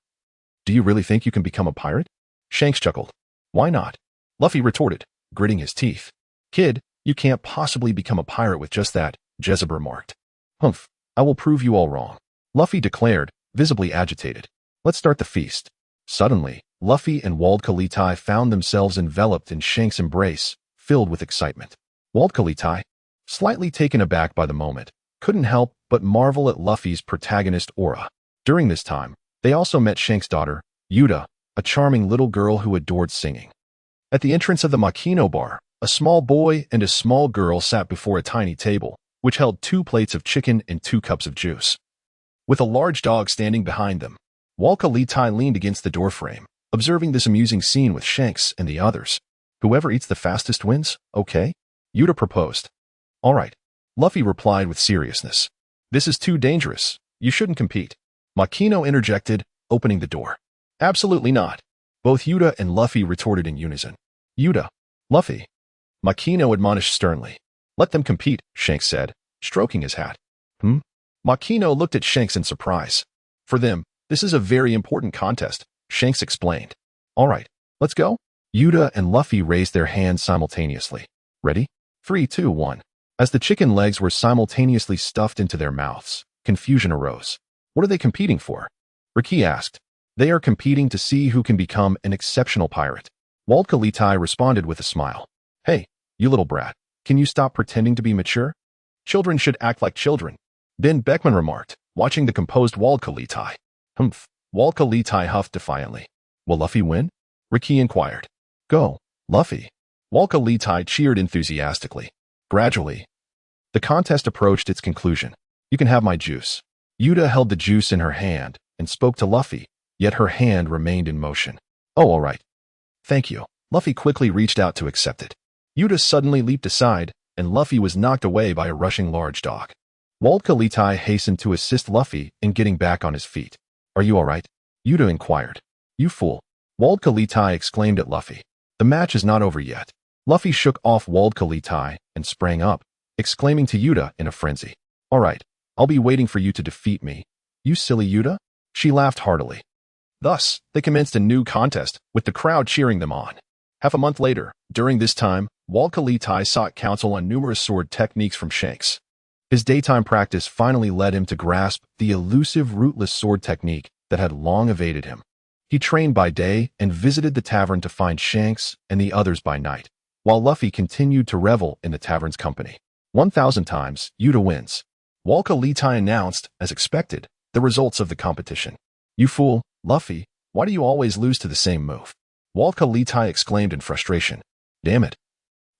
Speaker 1: Do you really think you can become a pirate? Shanks chuckled. Why not? Luffy retorted, gritting his teeth. Kid, you can't possibly become a pirate with just that, Jezebel remarked. Humph, I will prove you all wrong, Luffy declared, visibly agitated. Let's start the feast. Suddenly, Luffy and Voldka Litai found themselves enveloped in Shanks' embrace, filled with excitement. Voldka Litai, slightly taken aback by the moment, couldn't help but marvel at Luffy's protagonist aura. During this time, they also met Shanks' daughter, Yuta, a charming little girl who adored singing. At the entrance of the Makino bar, a small boy and a small girl sat before a tiny table, which held 2 plates of chicken and 2 cups of juice. With a large dog standing behind them, Voldka Litai leaned against the doorframe, observing this amusing scene with Shanks and the others. Whoever eats the fastest wins, okay? Yuta proposed. All right, Luffy replied with seriousness. This is too dangerous. You shouldn't compete. Makino interjected, opening the door. Absolutely not. Both Yuta and Luffy retorted in unison. Yuta. Luffy. Makino admonished sternly. Let them compete, Shanks said, stroking his hat. Makino looked at Shanks in surprise. For them, this is a very important contest, Shanks explained. All right, let's go. Yuta and Luffy raised their hands simultaneously. Ready? 3, 2, 1. As the chicken legs were simultaneously stuffed into their mouths, confusion arose. What are they competing for? Riki asked. They are competing to see who can become an exceptional pirate. Voldka Litai responded with a smile. Hey, you little brat, can you stop pretending to be mature? Children should act like children. Ben Beckman remarked, watching the composed Voldka Litai. Humph. Voldka Litai huffed defiantly. Will Luffy win? Riki inquired. Go, Luffy. Voldka Litai cheered enthusiastically. Gradually, the contest approached its conclusion. You can have my juice. Yuta held the juice in her hand and spoke to Luffy, yet her hand remained in motion. Oh, all right. Thank you. Luffy quickly reached out to accept it. Yuta suddenly leaped aside, and Luffy was knocked away by a rushing large dog. Voldka Litai hastened to assist Luffy in getting back on his feet. Are you all right? Yuta inquired. You fool. Voldka Litai exclaimed at Luffy. The match is not over yet. Luffy shook off Voldka Litai and sprang up, exclaiming to Yuta in a frenzy. All right, I'll be waiting for you to defeat me. You silly Yuta? She laughed heartily. Thus, they commenced a new contest, with the crowd cheering them on. Half a month later, during this time, Voldka Litai sought counsel on numerous sword techniques from Shanks. His daytime practice finally led him to grasp the elusive rootless sword technique that had long evaded him. He trained by day and visited the tavern to find Shanks and the others by night, while Luffy continued to revel in the tavern's company. 1,000 times, Yuta wins. Voldka Litai announced, as expected, the results of the competition. You fool, Luffy, why do you always lose to the same move? Voldka Litai exclaimed in frustration. Damn it.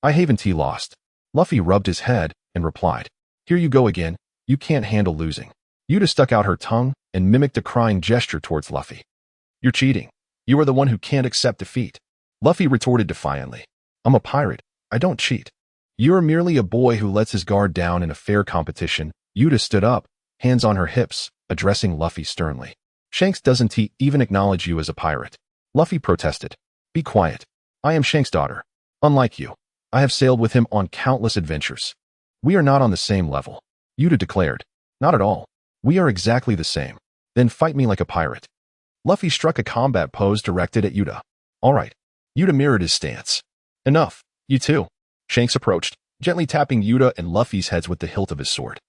Speaker 1: I haven't lost. Luffy rubbed his head and replied. Here you go again, you can't handle losing. Yuta stuck out her tongue and mimicked a crying gesture towards Luffy. You're cheating. You are the one who can't accept defeat. Luffy retorted defiantly. I'm a pirate. I don't cheat. You're merely a boy who lets his guard down in a fair competition. Yuta stood up, hands on her hips, addressing Luffy sternly. Shanks doesn't even acknowledge you as a pirate. Luffy protested. Be quiet. I am Shanks' daughter. Unlike you, I have sailed with him on countless adventures. We are not on the same level. Yuta declared. Not at all. We are exactly the same. Then fight me like a pirate. Luffy struck a combat pose directed at Yuta. All right. Yuta mirrored his stance. Enough. You too. Shanks approached, gently tapping Yuta and Luffy's heads with the hilt of his sword.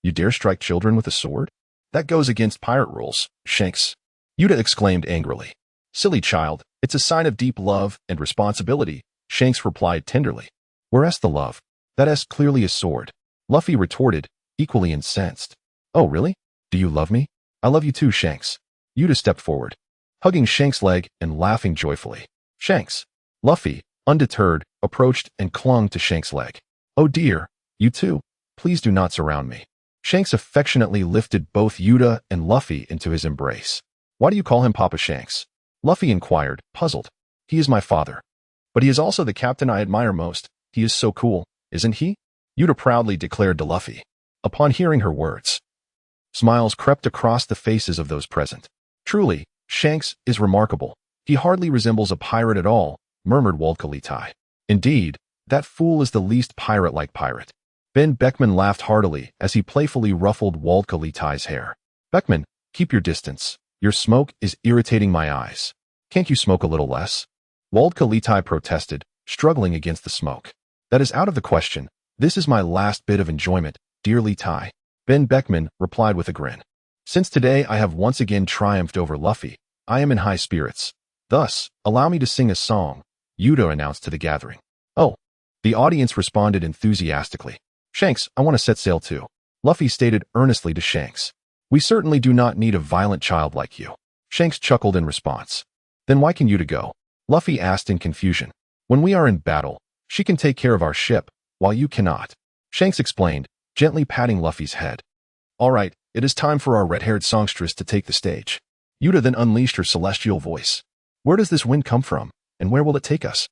Speaker 1: You dare strike children with a sword? That goes against pirate rules, Shanks. Yuta exclaimed angrily. Silly child, it's a sign of deep love and responsibility, Shanks replied tenderly. Where's the love? That is clearly a sword. Luffy retorted, equally incensed. Oh, really? Do you love me? I love you too, Shanks. Yuta stepped forward, hugging Shanks' leg and laughing joyfully. Shanks. Luffy, undeterred, approached and clung to Shanks' leg. Oh dear, you too. Please do not surround me. Shanks affectionately lifted both Yuta and Luffy into his embrace. Why do you call him Papa Shanks? Luffy inquired, puzzled. He is my father. But he is also the captain I admire most. He is so cool, isn't he? Yuta proudly declared to Luffy. Upon hearing her words, Smiles crept across the faces of those present. Truly, Shanks is remarkable. He hardly resembles a pirate at all, murmured Voldka Litai. Indeed, that fool is the least pirate-like pirate. Ben Beckman laughed heartily as he playfully ruffled Voldka Litai's hair. Beckman, keep your distance. Your smoke is irritating my eyes. Can't you smoke a little less? Voldka Litai protested, struggling against the smoke. That is out of the question. This is my last bit of enjoyment, dear Litai. Ben Beckman replied with a grin. Since today I have once again triumphed over Luffy, I am in high spirits. Thus, allow me to sing a song, Yuta announced to the gathering. Oh. The audience responded enthusiastically. Shanks, I want to set sail too. Luffy stated earnestly to Shanks. We certainly do not need a violent child like you. Shanks chuckled in response. Then why can Yuta go? Luffy asked in confusion. When we are in battle, she can take care of our ship, while you cannot. Shanks explained, gently patting Luffy's head. All right, it is time for our red-haired songstress to take the stage. Yuta then unleashed her celestial voice. Where does this wind come from, and where will it take us?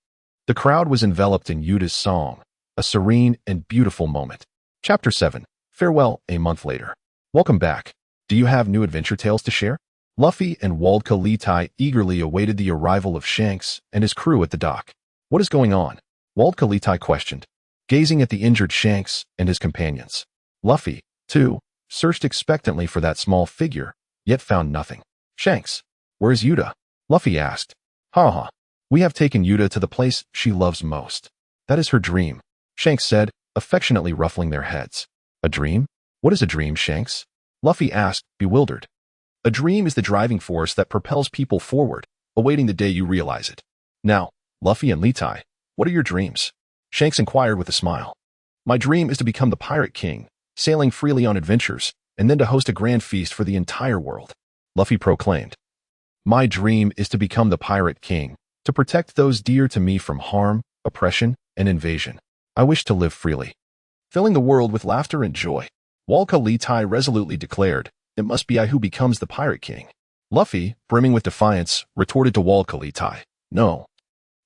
Speaker 1: The crowd was enveloped in Yuta's song, a serene and beautiful moment. Chapter 7. Farewell, a month later. Welcome back. Do you have new adventure tales to share? Luffy and Voldka Litai eagerly awaited the arrival of Shanks and his crew at the dock. What is going on? Voldka Litai questioned, gazing at the injured Shanks and his companions. Luffy, too, searched expectantly for that small figure, yet found nothing. Shanks, where is Yuta? Luffy asked. Ha. We have taken Yuta to the place she loves most. That is her dream, Shanks said, affectionately ruffling their heads. A dream? What is a dream, Shanks? Luffy asked, bewildered. A dream is the driving force that propels people forward, awaiting the day you realize it. Now, Luffy and Litai, what are your dreams? Shanks inquired with a smile. My dream is to become the Pirate King, sailing freely on adventures, and then to host a grand feast for the entire world, Luffy proclaimed. My dream is to become the Pirate King, to protect those dear to me from harm, oppression, and invasion. I wish to live freely, filling the world with laughter and joy. Voldka Litai resolutely declared, it must be I who becomes the Pirate King. Luffy, brimming with defiance, retorted to Voldka Litai, no,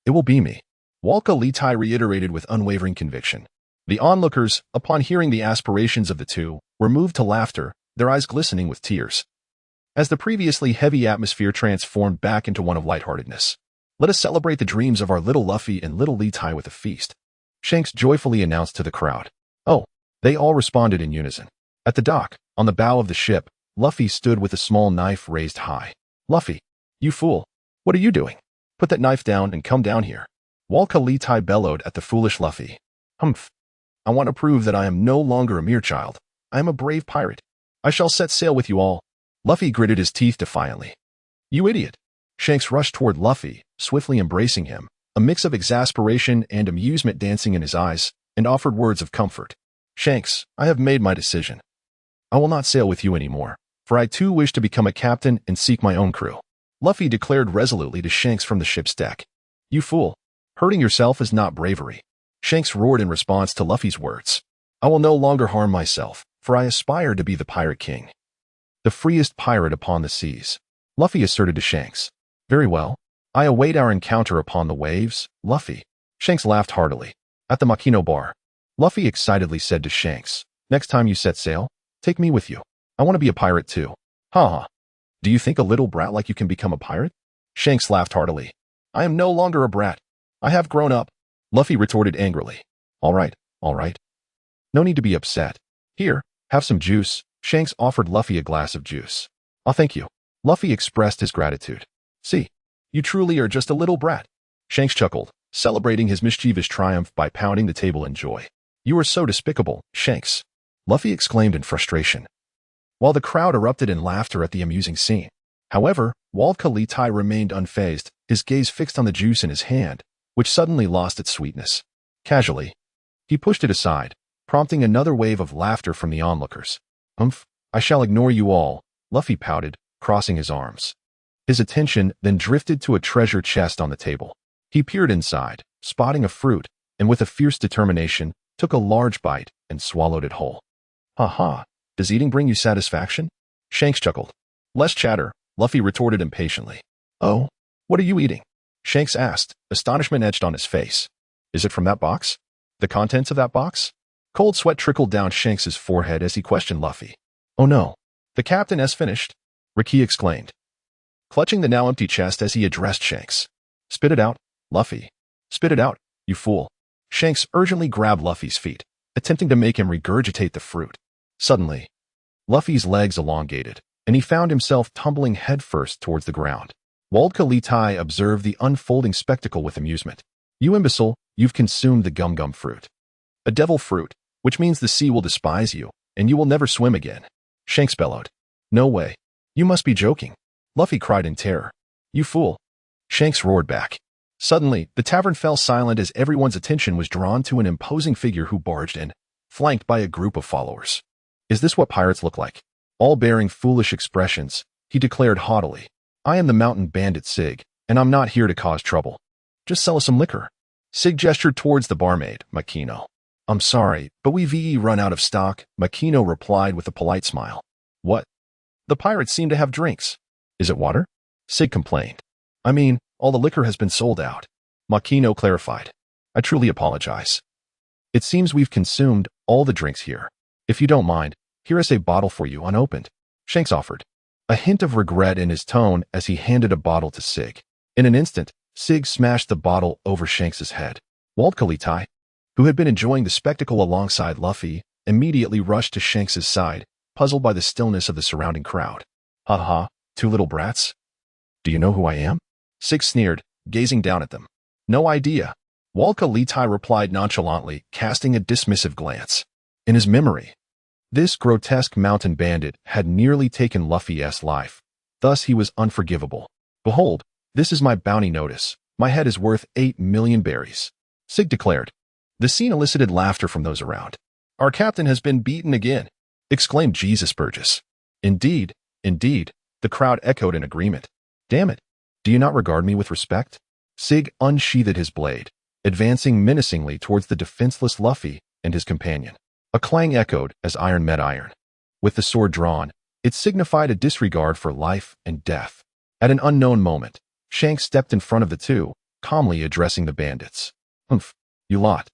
Speaker 1: it will be me. Voldka Litai reiterated with unwavering conviction. The onlookers, upon hearing the aspirations of the two, were moved to laughter, their eyes glistening with tears. As the previously heavy atmosphere transformed back into one of lightheartedness. Let us celebrate the dreams of our little Luffy and little Litai with a feast, Shanks joyfully announced to the crowd. Oh, they all responded in unison. At the dock, on the bow of the ship, Luffy stood with a small knife raised high. Luffy, you fool, what are you doing? Put that knife down and come down here. Voldka Litai bellowed at the foolish Luffy. Humph. I want to prove that I am no longer a mere child. I am a brave pirate. I shall set sail with you all. Luffy gritted his teeth defiantly. You idiot. Shanks rushed toward Luffy, swiftly embracing him, a mix of exasperation and amusement dancing in his eyes, and offered words of comfort. Shanks, I have made my decision. I will not sail with you anymore, for I too wish to become a captain and seek my own crew. Luffy declared resolutely to Shanks from the ship's deck. You fool. Hurting yourself is not bravery. Shanks roared in response to Luffy's words. I will no longer harm myself, for I aspire to be the Pirate King, the freest pirate upon the seas. Luffy asserted to Shanks. Very well. I await our encounter upon the waves, Luffy. Shanks laughed heartily. At the Makino bar, Luffy excitedly said to Shanks, next time you set sail, take me with you. I want to be a pirate too. Ha. Do you think a little brat like you can become a pirate? Shanks laughed heartily. I am no longer a brat. I have grown up. Luffy retorted angrily. All right. No need to be upset. Here, have some juice. Shanks offered Luffy a glass of juice. Oh, thank you. Luffy expressed his gratitude. See, you truly are just a little brat. Shanks chuckled, celebrating his mischievous triumph by pounding the table in joy. You are so despicable, Shanks. Luffy exclaimed in frustration, while the crowd erupted in laughter at the amusing scene. However, Voldka Litai remained unfazed, his gaze fixed on the juice in his hand, which suddenly lost its sweetness. Casually, he pushed it aside, prompting another wave of laughter from the onlookers. I shall ignore you all, Luffy pouted, crossing his arms. His attention then drifted to a treasure chest on the table. He peered inside, spotting a fruit, and with a fierce determination, took a large bite and swallowed it whole. Ha. Does eating bring you satisfaction? Shanks chuckled. Less chatter, Luffy retorted impatiently. Oh, what are you eating? Shanks asked, astonishment etched on his face. Is it from that box? The contents of that box? Cold sweat trickled down Shanks's forehead as he questioned Luffy. Oh no, "The captain has finished," Ricky exclaimed, clutching the now empty chest as he addressed Shanks. "Spit it out, Luffy. Spit it out, you fool." Shanks urgently grabbed Luffy's feet, attempting to make him regurgitate the fruit. Suddenly, Luffy's legs elongated, and he found himself tumbling headfirst towards the ground. Voldka Litai observed the unfolding spectacle with amusement. "You imbecile, you've consumed the gum-gum fruit. A devil fruit, which means the sea will despise you, and you will never swim again," Shanks bellowed. "No way. You must be joking," Luffy cried in terror. "You fool," Shanks roared back. Suddenly, the tavern fell silent as everyone's attention was drawn to an imposing figure who barged in, flanked by a group of followers. "Is this what pirates look like?" All bearing foolish expressions, he declared haughtily, "I am the mountain bandit Sig, and I'm not here to cause trouble. Just sell us some liquor." Sig gestured towards the barmaid, Makino. "I'm sorry, but we've run out of stock," Makino replied with a polite smile. "What? The pirates seem to have drinks. Is it water?" Sig complained. "I mean, all the liquor has been sold out," Makino clarified. "I truly apologize. It seems we've consumed all the drinks here. If you don't mind, here is a bottle for you unopened," Shanks offered, a hint of regret in his tone as he handed a bottle to Sig. In an instant, Sig smashed the bottle over Shanks's head. Voldka Litai, who had been enjoying the spectacle alongside Luffy, immediately rushed to Shanks's side, puzzled by the stillness of the surrounding crowd. "Ha ha, two little brats? Do you know who I am?" Sig sneered, gazing down at them. "No idea," Voldka Litai replied nonchalantly, casting a dismissive glance. In his memory, this grotesque mountain bandit had nearly taken Luffy's life. Thus he was unforgivable. "Behold, this is my bounty notice. My head is worth 8 million berries," Sig declared. The scene elicited laughter from those around. "Our captain has been beaten again," exclaimed Jesus Burgess. Indeed, the crowd echoed in agreement. "Damn it, do you not regard me with respect?" Sig unsheathed his blade, advancing menacingly towards the defenseless Luffy and his companion. A clang echoed as iron met iron. With the sword drawn, it signified a disregard for life and death. At an unknown moment, Shanks stepped in front of the two, calmly addressing the bandits. "Humph, you lot.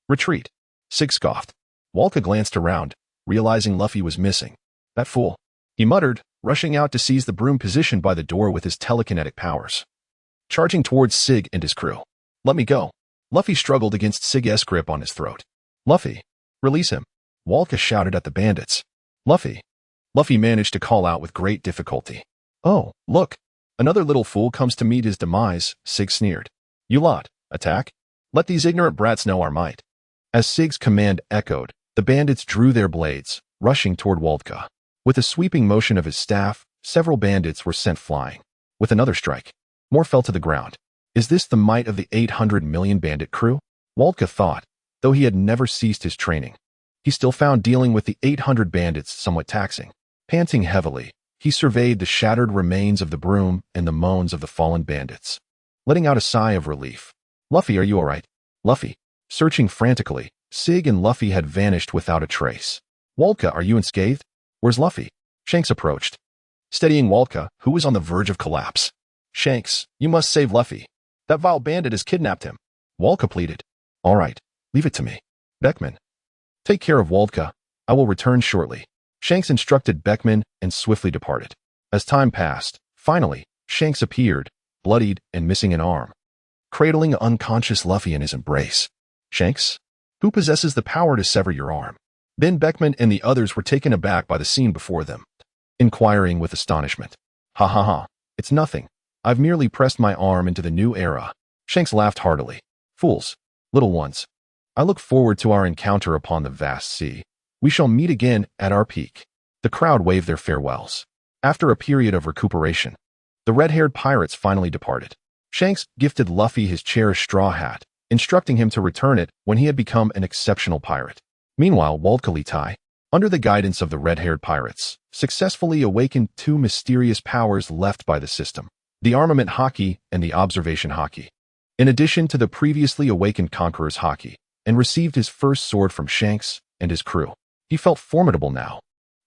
Speaker 1: Retreat," Sig scoffed. Voldka glanced around, realizing Luffy was missing. "That fool," he muttered, rushing out to seize the broom positioned by the door with his telekinetic powers. Charging towards Sig and his crew. "Let me go." Luffy struggled against Sig's grip on his throat. "Luffy, release him," Voldka shouted at the bandits. "Luffy." Luffy managed to call out with great difficulty. "Oh, look. Another little fool comes to meet his demise," Sig sneered. "You lot, attack. Let these ignorant brats know our might." As Sig's command echoed, the bandits drew their blades, rushing toward Voldka. With a sweeping motion of his staff, several bandits were sent flying. With another strike, more fell to the ground. Is this the might of the 800 million bandit crew? Voldka thought, though he had never ceased his training. He still found dealing with the 800 bandits somewhat taxing. Panting heavily, he surveyed the shattered remains of the broom and the moans of the fallen bandits. Letting out a sigh of relief. "Luffy, are you all right?" "Luffy." Searching frantically, Sig and Luffy had vanished without a trace. "Voldka, are you unscathed? Where's Luffy?" Shanks approached, steadying Voldka, who was on the verge of collapse. "Shanks, you must save Luffy. That vile bandit has kidnapped him," Voldka pleaded. "All right, leave it to me. Beckman, take care of Voldka. I will return shortly." Shanks instructed Beckman and swiftly departed. As time passed, finally, Shanks appeared, bloodied and missing an arm, cradling unconscious Luffy in his embrace. "Shanks, who possesses the power to sever your arm?" Ben Beckman and the others were taken aback by the scene before them, inquiring with astonishment. "Ha ha ha, it's nothing. I've merely pressed my arm into the new era." Shanks laughed heartily. "Fools, little ones. I look forward to our encounter upon the vast sea. We shall meet again at our peak." The crowd waved their farewells. After a period of recuperation, the red-haired pirates finally departed. Shanks gifted Luffy his cherished straw hat, instructing him to return it when he had become an exceptional pirate. Meanwhile, Voldka Litai, under the guidance of the red-haired pirates, successfully awakened two mysterious powers left by the system: the armament haki and the observation haki. In addition to the previously awakened conqueror's haki, and received his first sword from Shanks and his crew. He felt formidable now,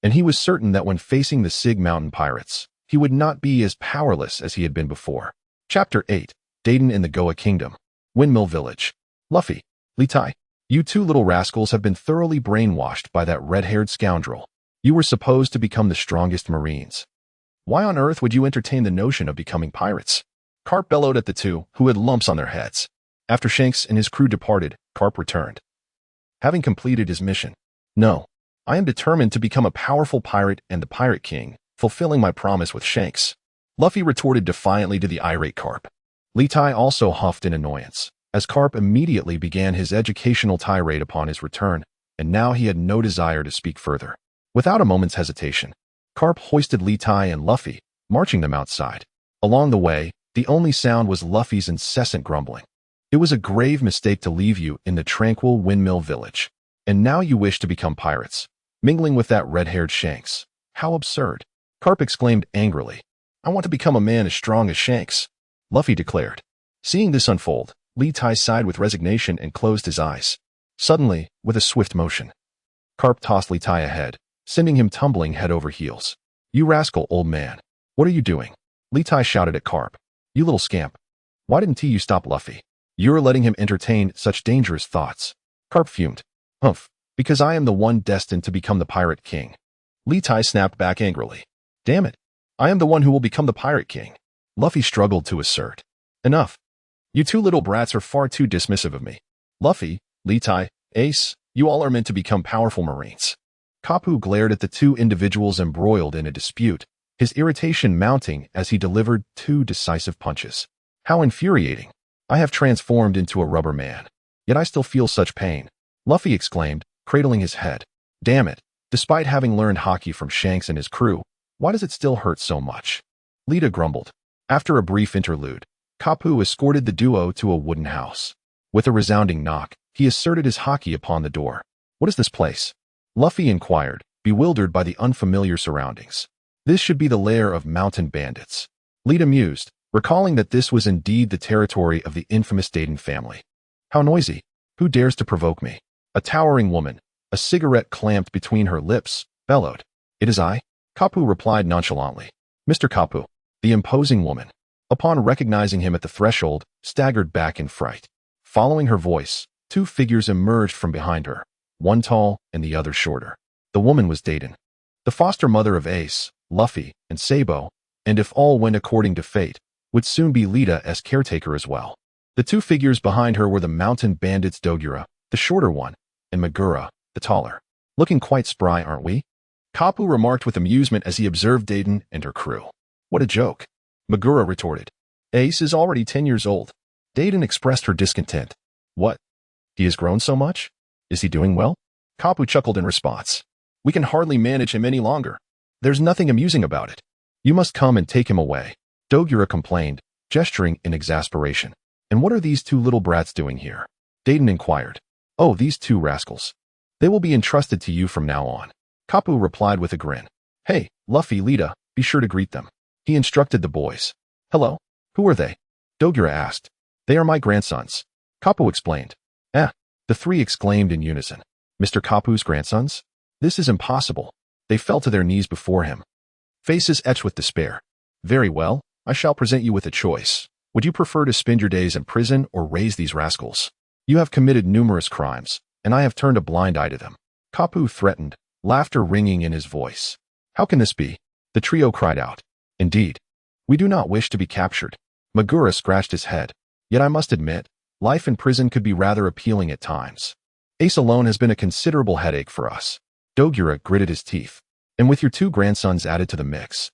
Speaker 1: and he was certain that when facing the Sig Mountain pirates, he would not be as powerless as he had been before. Chapter 8. Dadan in the Goa Kingdom. Windmill Village. "Luffy, Litai, you two little rascals have been thoroughly brainwashed by that red-haired scoundrel. You were supposed to become the strongest Marines. Why on earth would you entertain the notion of becoming pirates? Carp bellowed at the two, who had lumps on their heads. After Shanks and his crew departed, Carp returned, having completed his mission. No, I am determined to become a powerful pirate and the Pirate King, fulfilling my promise with Shanks. Luffy retorted defiantly to the irate Carp. Litai also huffed in annoyance, as Carp immediately began his educational tirade upon his return, and now he had no desire to speak further. Without a moment's hesitation, Carp hoisted Litai and Luffy, marching them outside. Along the way, the only sound was Luffy's incessant grumbling. It was a grave mistake to leave you in the tranquil Windmill village. And now you wish to become pirates, mingling with that red-haired Shanks. How absurd. Carp exclaimed angrily. I want to become a man as strong as Shanks, Luffy declared. Seeing this unfold, Litai sighed with resignation and closed his eyes. Suddenly, with a swift motion, Carp tossed Litai ahead, sending him tumbling head over heels. You rascal, old man. What are you doing? Litai shouted at Carp. You little scamp. Why didn't you stop Luffy? You're letting him entertain such dangerous thoughts. Carp fumed. Humph, because I am the one destined to become the Pirate King. Litai snapped back angrily. Damn it. I am the one who will become the Pirate King. Luffy struggled to assert. Enough. You two little brats are far too dismissive of me. Luffy, Litai, Ace, you all are meant to become powerful Marines. Kapu glared at the two individuals embroiled in a dispute, his irritation mounting as he delivered two decisive punches. How infuriating. I have transformed into a rubber man, yet I still feel such pain, Luffy exclaimed, cradling his head. Damn it, despite having learned haki from Shanks and his crew, why does it still hurt so much? Lita grumbled. After a brief interlude, Kapu escorted the duo to a wooden house. With a resounding knock, he asserted his haki upon the door. What is this place? Luffy inquired, bewildered by the unfamiliar surroundings. This should be the lair of mountain bandits. Lita mused, recalling that this was indeed the territory of the infamous Dadan family. How noisy! Who dares to provoke me? A towering woman, a cigarette clamped between her lips, bellowed. It is I? Kapu replied nonchalantly. Mr. Kapu. The imposing woman, upon recognizing him at the threshold, staggered back in fright. Following her voice, two figures emerged from behind her, one tall and the other shorter. The woman was Dadan, the foster mother of Ace, Luffy, and Sabo, and if all went according to fate, would soon be Lita as caretaker as well. The two figures behind her were the mountain bandits Dogura, the shorter one, and Megura, the taller. Looking quite spry, aren't we? Kapu remarked with amusement as he observed Dadan and her crew. What a joke. Megura retorted. Ace is already 10 years old. Dadan expressed her discontent. What? He has grown so much? Is he doing well? Kapu chuckled in response. We can hardly manage him any longer. There's nothing amusing about it. You must come and take him away, Dogura complained, gesturing in exasperation. And what are these two little brats doing here? Dadan inquired. Oh, these two rascals. They will be entrusted to you from now on. Kapu replied with a grin. Hey, Luffy, Lita, be sure to greet them. He instructed the boys. Hello, who are they? Dogura asked. They are my grandsons. Kapu explained. The three exclaimed in unison. Mr. Kapu's grandsons? This is impossible. They fell to their knees before him, faces etched with despair. Very well, I shall present you with a choice. Would you prefer to spend your days in prison or raise these rascals? You have committed numerous crimes, and I have turned a blind eye to them. Kapu threatened, laughter ringing in his voice. How can this be? The trio cried out. Indeed. We do not wish to be captured. Megura scratched his head. Yet I must admit, life in prison could be rather appealing at times. Ace alone has been a considerable headache for us. Dogura gritted his teeth. And with your two grandsons added to the mix,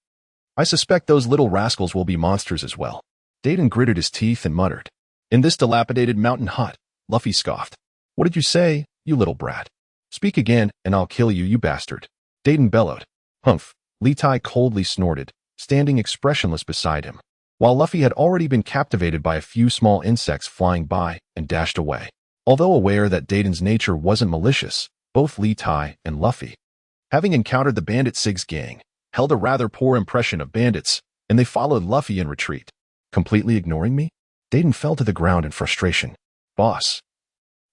Speaker 1: I suspect those little rascals will be monsters as well. Dadan gritted his teeth and muttered. In this dilapidated mountain hut, Luffy scoffed. What did you say, you little brat? Speak again, and I'll kill you, you bastard. Dadan bellowed. Humph. Litai coldly snorted, standing expressionless beside him, while Luffy had already been captivated by a few small insects flying by and dashed away. Although aware that Dadan's nature wasn't malicious, both Litai and Luffy, having encountered the Bandit Sig's gang, held a rather poor impression of bandits, and they followed Luffy in retreat. Completely ignoring me? Dadan fell to the ground in frustration. Boss.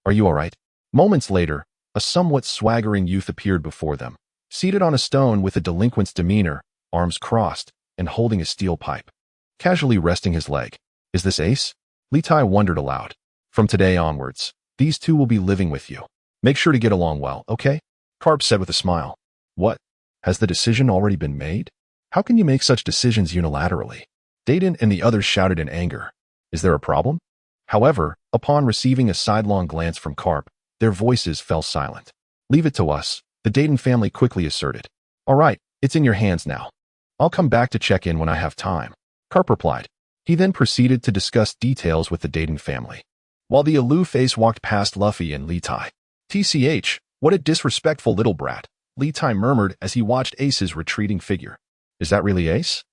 Speaker 1: Are you all right? Moments later, a somewhat swaggering youth appeared before them, seated on a stone with a delinquent's demeanor, arms crossed, and holding a steel pipe, casually resting his leg. Is this Ace? Litai wondered aloud. From today onwards, these two will be living with you. Make sure to get along well, okay? Carp said with a smile. What? Has the decision already been made? How can you make such decisions unilaterally? Dadan and the others shouted in anger. Is there a problem? However, upon receiving a sidelong glance from Carp, their voices fell silent. Leave it to us, the Dadan family quickly asserted. All right, it's in your hands now. I'll come back to check in when I have time, Carp replied. He then proceeded to discuss details with the Dadan family. While the aloof Ace walked past Luffy and Litai. TCH, what a disrespectful little brat, Litai murmured as he watched Ace's retreating figure. Is that really Ace?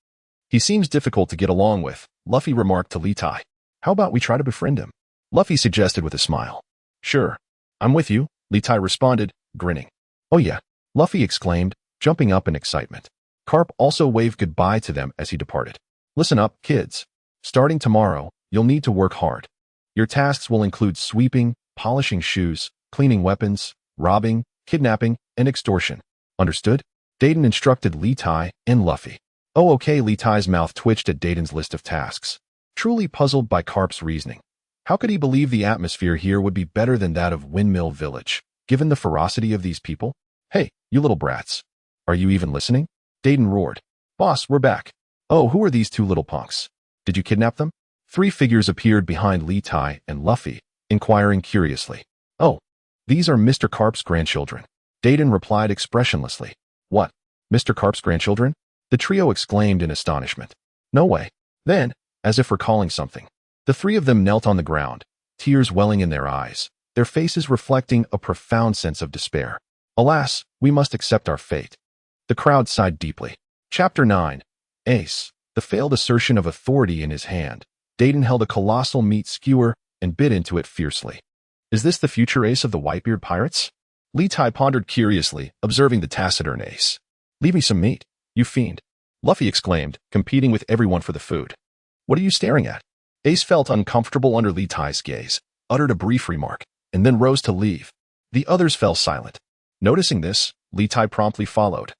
Speaker 1: He seems difficult to get along with, Luffy remarked to Litai. How about we try to befriend him? Luffy suggested with a smile. Sure. I'm with you, Litai responded, grinning. Oh yeah, Luffy exclaimed, jumping up in excitement. Carp also waved goodbye to them as he departed. Listen up, kids. Starting tomorrow, you'll need to work hard. Your tasks will include sweeping, polishing shoes, cleaning weapons, robbing, kidnapping, and extortion. Understood? Dadan instructed Litai and Luffy. Oh okay, Litai's mouth twitched at Dadan's list of tasks. Truly puzzled by Carp's reasoning. How could he believe the atmosphere here would be better than that of Windmill Village, given the ferocity of these people? Hey, you little brats. Are you even listening? Dadan roared. Boss, we're back. Oh, who are these two little punks? Did you kidnap them? Three figures appeared behind Litai and Luffy, inquiring curiously. Oh, these are Mr. Carp's grandchildren. Dadan replied expressionlessly. What? Mr. Carp's grandchildren? The trio exclaimed in astonishment. No way. Then, as if recalling something, the three of them knelt on the ground, tears welling in their eyes, their faces reflecting a profound sense of despair. Alas, we must accept our fate. The crowd sighed deeply. Chapter 9. Ace, the failed assertion of authority in his hand. Dadan held a colossal meat skewer and bit into it fiercely. Is this the future Ace of the Whitebeard pirates? Litai pondered curiously, observing the taciturn Ace. Leave me some meat, you fiend. Luffy exclaimed, competing with everyone for the food. What are you staring at? Ace felt uncomfortable under Litai's gaze, uttered a brief remark, and then rose to leave. The others fell silent. Noticing this, Litai promptly followed,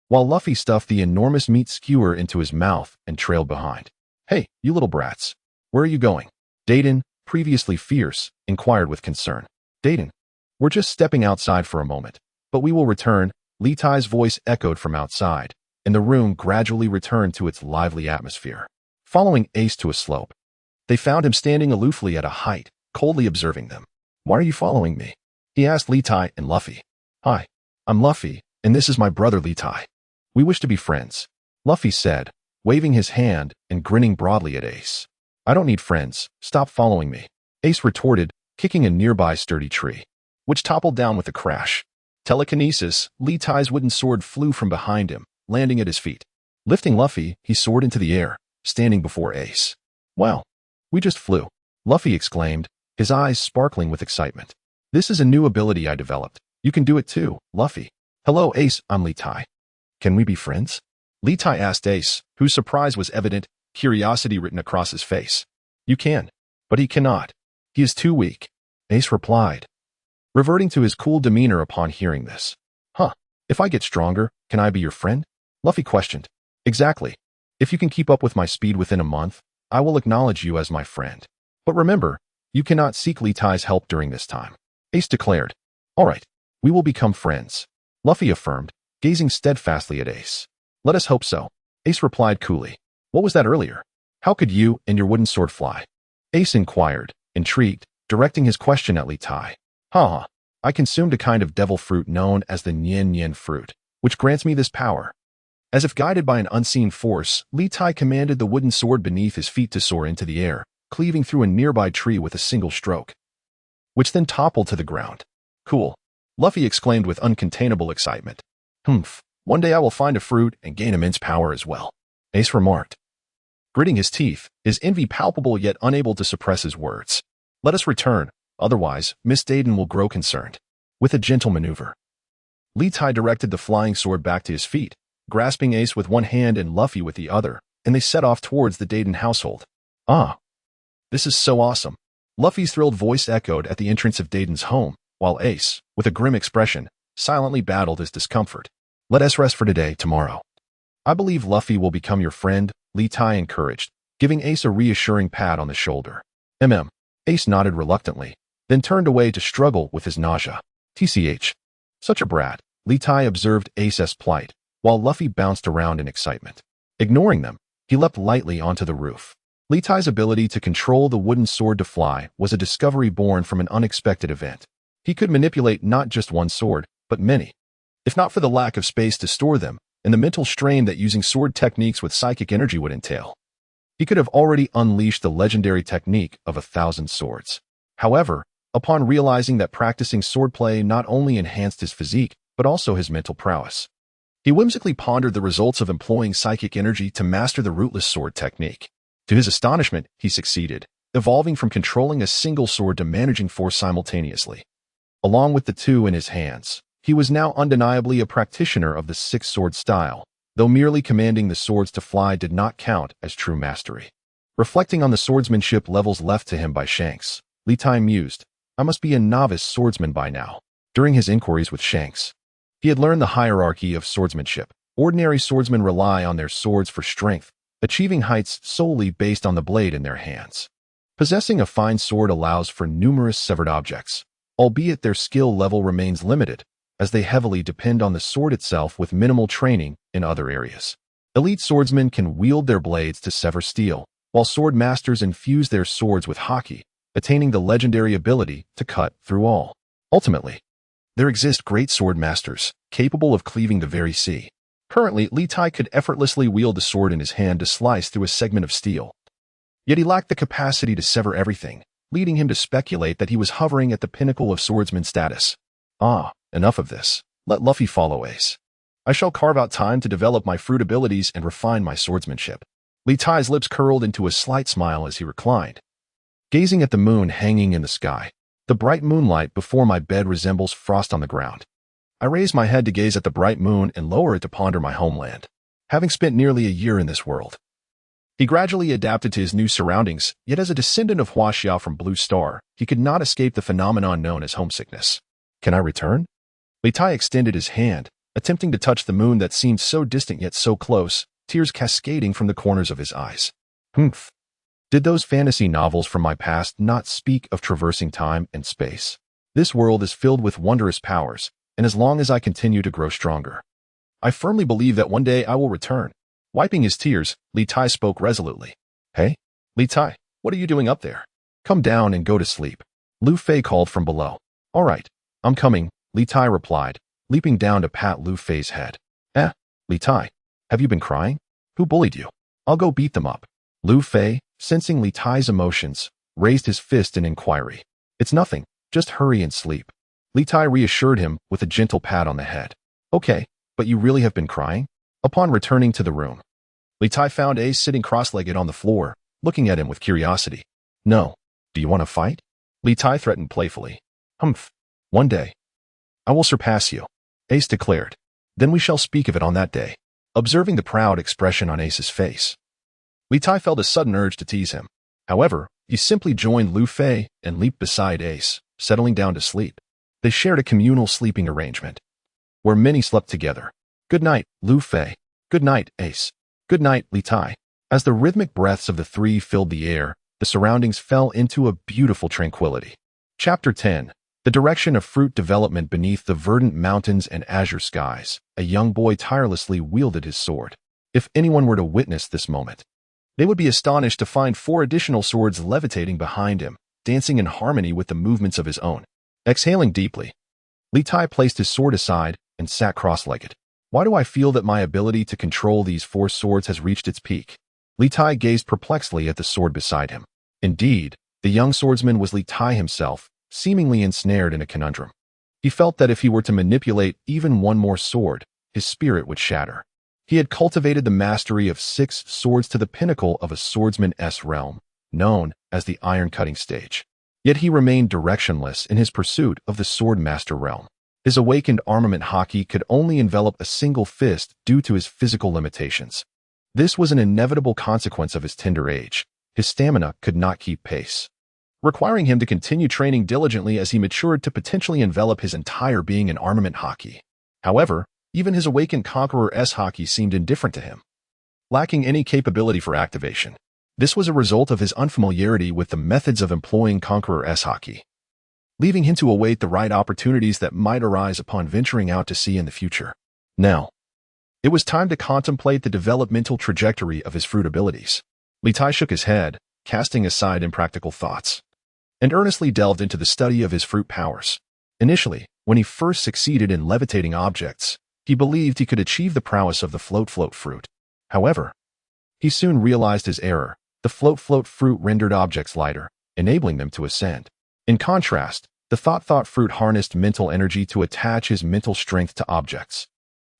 Speaker 1: while Luffy stuffed the enormous meat skewer into his mouth and trailed behind. Hey, you little brats. Where are you going? Dadan, previously fierce, inquired with concern. Dadan, we're just stepping outside for a moment, but we will return. Litai's voice echoed from outside, and the room gradually returned to its lively atmosphere. Following Ace to a slope, they found him standing aloofly at a height, coldly observing them. Why are you following me? He asked Litai and Luffy. Hi, I'm Luffy, and this is my brother Litai. We wish to be friends, Luffy said, waving his hand and grinning broadly at Ace. I don't need friends, stop following me, Ace retorted, kicking a nearby sturdy tree, which toppled down with a crash. Telekinesis, Litai's wooden sword flew from behind him, landing at his feet. Lifting Luffy, he soared into the air, standing before Ace. Wow, we just flew, Luffy exclaimed, his eyes sparkling with excitement. This is a new ability I developed. You can do it too, Luffy. Hello, Ace, I'm Litai. Can we be friends? Litai asked Ace, whose surprise was evident, curiosity written across his face. You can, but he cannot. He is too weak, Ace replied, reverting to his cool demeanor upon hearing this. Huh, if I get stronger, can I be your friend? Luffy questioned. Exactly. If you can keep up with my speed within a month, I will acknowledge you as my friend. But remember, you cannot seek Litai's help during this time, Ace declared. All right, we will become friends, Luffy affirmed, gazing steadfastly at Ace. Let us hope so, Ace replied coolly. What was that earlier? How could you and your wooden sword fly? Ace inquired, intrigued, directing his question at Litai. Ha! I consumed a kind of devil fruit known as the Niannian Fruit, which grants me this power. As if guided by an unseen force, Litai commanded the wooden sword beneath his feet to soar into the air, cleaving through a nearby tree with a single stroke, which then toppled to the ground. Cool, Luffy exclaimed with uncontainable excitement. Humph, one day I will find a fruit and gain immense power as well, Ace remarked, gritting his teeth, his envy palpable yet unable to suppress his words. Let us return, otherwise Miss Dadan will grow concerned. With a gentle maneuver, Litai directed the flying sword back to his feet, grasping Ace with one hand and Luffy with the other, and they set off towards the Dadan household. Ah, this is so awesome. Luffy's thrilled voice echoed at the entrance of Dadan's home, while Ace, with a grim expression, silently battled his discomfort. Let us rest for today, tomorrow. I believe Luffy will become your friend, Litai encouraged, giving Ace a reassuring pat on the shoulder. Ace nodded reluctantly, then turned away to struggle with his nausea. TCH. Such a brat, Litai observed Ace's plight, while Luffy bounced around in excitement. Ignoring them, he leapt lightly onto the roof. Litai's ability to control the wooden sword to fly was a discovery born from an unexpected event. He could manipulate not just one sword, but many. If not for the lack of space to store them, and the mental strain that using sword techniques with psychic energy would entail, he could have already unleashed the legendary technique of 1,000 swords. However, upon realizing that practicing swordplay not only enhanced his physique, but also his mental prowess, he whimsically pondered the results of employing psychic energy to master the rootless sword technique. To his astonishment, he succeeded, evolving from controlling a single sword to managing 4 simultaneously. Along with the 2 in his hands, he was now undeniably a practitioner of the 6-sword style, though merely commanding the swords to fly did not count as true mastery. Reflecting on the swordsmanship levels left to him by Shanks, Litai mused, "I must be a novice swordsman by now." During his inquiries with Shanks, he had learned the hierarchy of swordsmanship. Ordinary swordsmen rely on their swords for strength, achieving heights solely based on the blade in their hands. Possessing a fine sword allows for numerous severed objects, albeit their skill level remains limited, as they heavily depend on the sword itself with minimal training in other areas. Elite swordsmen can wield their blades to sever steel, while sword masters infuse their swords with haki, attaining the legendary ability to cut through all. Ultimately, there exist great sword masters, capable of cleaving the very sea. Currently, Litai could effortlessly wield a sword in his hand to slice through a segment of steel. Yet he lacked the capacity to sever everything, leading him to speculate that he was hovering at the pinnacle of swordsman status. Enough of this. Let Luffy follow Ace. I shall carve out time to develop my fruit abilities and refine my swordsmanship. Litai's lips curled into a slight smile as he reclined, gazing at the moon hanging in the sky. The bright moonlight before my bed resembles frost on the ground. I raise my head to gaze at the bright moon and lower it to ponder my homeland, having spent nearly a year in this world. He gradually adapted to his new surroundings, yet as a descendant of Huaxia from Blue Star, he could not escape the phenomenon known as homesickness. Can I return? Litai extended his hand, attempting to touch the moon that seemed so distant yet so close, tears cascading from the corners of his eyes. Humph. Did those fantasy novels from my past not speak of traversing time and space? This world is filled with wondrous powers, and as long as I continue to grow stronger, I firmly believe that one day I will return. Wiping his tears, Litai spoke resolutely. Hey, Litai, what are you doing up there? Come down and go to sleep. Lu Fei called from below. All right, I'm coming, Litai replied, leaping down to pat Lu Fei's head. Litai, have you been crying? Who bullied you? I'll go beat them up. Lu Fei, sensing Litai's emotions, raised his fist in inquiry. It's nothing, just hurry and sleep. Litai reassured him with a gentle pat on the head. Okay, but you really have been crying? Upon returning to the room, Litai found Ace sitting cross-legged on the floor, looking at him with curiosity. No. Do you want to fight? Litai threatened playfully. Humph. One day, I will surpass you, Ace declared. Then we shall speak of it on that day. Observing the proud expression on Ace's face, Litai felt a sudden urge to tease him. However, he simply joined Lu Fei and leaped beside Ace, settling down to sleep. They shared a communal sleeping arrangement, where many slept together. Good night, Lu Fei. Good night, Ace. Good night, Litai. As the rhythmic breaths of the three filled the air, the surroundings fell into a beautiful tranquility. Chapter 10. The direction of fruit development beneath the verdant mountains and azure skies. A young boy tirelessly wielded his sword. If anyone were to witness this moment, they would be astonished to find 4 additional swords levitating behind him, dancing in harmony with the movements of his own. Exhaling deeply, Litai placed his sword aside and sat cross-legged. Why do I feel that my ability to control these 4 swords has reached its peak? Litai gazed perplexedly at the sword beside him. Indeed, the young swordsman was Litai himself, seemingly ensnared in a conundrum. He felt that if he were to manipulate even one more sword, his spirit would shatter. He had cultivated the mastery of 6 swords to the pinnacle of a swordsman's realm, known as the iron-cutting stage. Yet he remained directionless in his pursuit of the swordmaster realm. His awakened armament haki could only envelop a single fist due to his physical limitations. This was an inevitable consequence of his tender age. His stamina could not keep pace, requiring him to continue training diligently as he matured to potentially envelop his entire being in armament haki. However, even his awakened conqueror's haki seemed indifferent to him, lacking any capability for activation. This was a result of his unfamiliarity with the methods of employing conqueror's haki, leaving him to await the right opportunities that might arise upon venturing out to sea in the future. Now, It was time to contemplate the developmental trajectory of his fruit abilities. Litai shook his head, casting aside impractical thoughts, and earnestly delved into the study of his fruit powers. Initially, when he first succeeded in levitating objects, he believed he could achieve the prowess of the float fruit. However, he soon realized his error. The float fruit rendered objects lighter, enabling them to ascend. In contrast, the thought fruit harnessed mental energy to attach his mental strength to objects.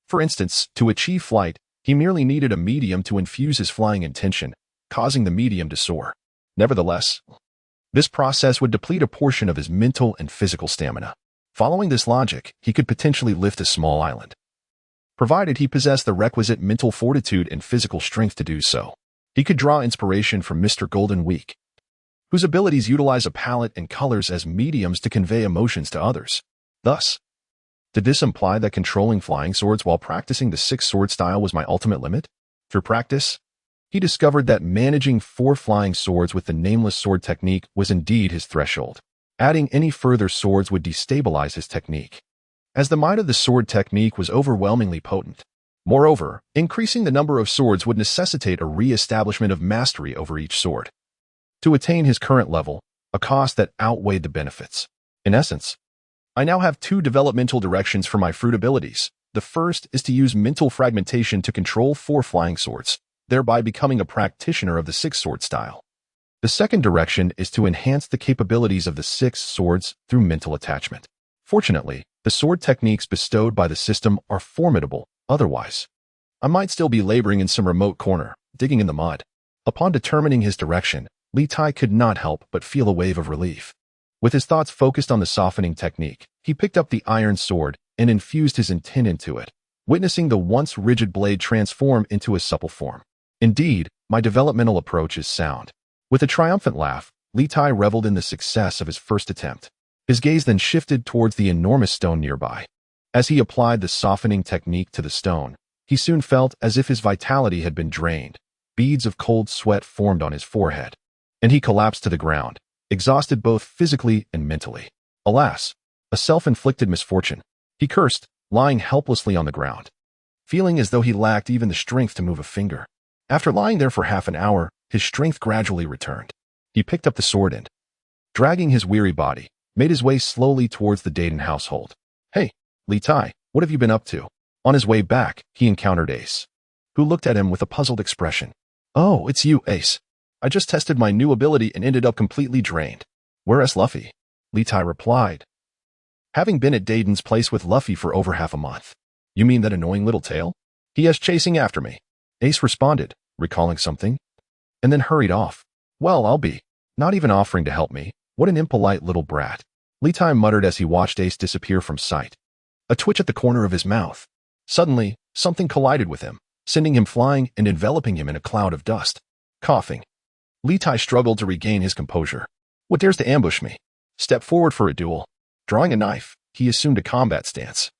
Speaker 1: For instance, to achieve flight, he merely needed a medium to infuse his flying intention, causing the medium to soar. Nevertheless, this process would deplete a portion of his mental and physical stamina. Following this logic, he could potentially lift a small island, provided he possessed the requisite mental fortitude and physical strength to do so. He could draw inspiration from Mr. Golden Week, whose abilities utilize a palette and colors as mediums to convey emotions to others. Thus, did this imply that controlling flying swords while practicing the 6-sword style was my ultimate limit? Through practice, he discovered that managing 4 flying swords with the nameless sword technique was indeed his threshold. Adding any further swords would destabilize his technique, as the might of the sword technique was overwhelmingly potent. Moreover, increasing the number of swords would necessitate a re-establishment of mastery over each sword to attain his current level, a cost that outweighed the benefits. In essence, I now have 2 developmental directions for my fruit abilities. The first is to use mental fragmentation to control 4 flying swords, thereby becoming a practitioner of the 6-sword style. The second direction is to enhance the capabilities of the 6 swords through mental attachment. Fortunately, the sword techniques bestowed by the system are formidable, otherwise I might still be laboring in some remote corner, digging in the mud. Upon determining his direction, Litai could not help but feel a wave of relief. With his thoughts focused on the softening technique, he picked up the iron sword and infused his intent into it, witnessing the once rigid blade transform into a supple form. Indeed, my developmental approach is sound. With a triumphant laugh, Litai reveled in the success of his first attempt. His gaze then shifted towards the enormous stone nearby. As he applied the softening technique to the stone, he soon felt as if his vitality had been drained. Beads of cold sweat formed on his forehead, and he collapsed to the ground, exhausted both physically and mentally. Alas, a self-inflicted misfortune. He cursed, lying helplessly on the ground, feeling as though he lacked even the strength to move a finger. After lying there for half an hour, his strength gradually returned. He picked up the sword and, dragging his weary body, made his way slowly towards the Dadan household. "Hey, Litai, what have you been up to?" On his way back, he encountered Ace, who looked at him with a puzzled expression. "Oh, it's you, Ace. I just tested my new ability and ended up completely drained." "Where's Luffy?" Litai replied, having been at Dadan's place with Luffy for over half a month. "You mean that annoying little tail? He is chasing after me." Ace responded, recalling something, and then hurried off. "Well, I'll be. Not even offering to help me. What an impolite little brat." Litai muttered as he watched Ace disappear from sight. A twitch at the corner of his mouth. Suddenly, something collided with him, sending him flying and enveloping him in a cloud of dust. Coughing, Litai struggled to regain his composure. "What dares to ambush me?" Step forward for a duel. Drawing a knife, he assumed a combat stance.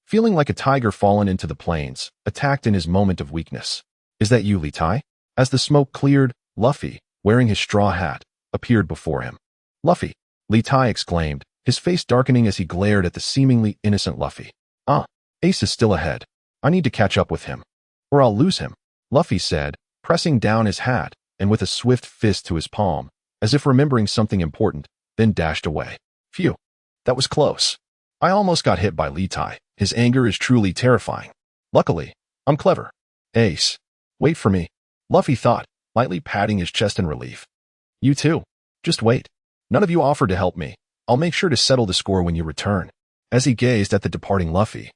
Speaker 1: Feeling like a tiger fallen into the plains, attacked in his moment of weakness. "Is that you, Litai?" As the smoke cleared, Luffy, wearing his straw hat, appeared before him. "Luffy!" Litai exclaimed, his face darkening as he glared at the seemingly innocent Luffy. "Ah, Ace is still ahead. I need to catch up with him, or I'll lose him," Luffy said, pressing down his hat and with a swift fist to his palm, as if remembering something important, then dashed away. "Phew, that was close. I almost got hit by Litai. His anger is truly terrifying. Luckily, I'm clever." "Ace, wait for me," Luffy thought, lightly patting his chest in relief. "You too. Just wait. None of you offered to help me. I'll make sure to settle the score when you return." As he gazed at the departing Luffy,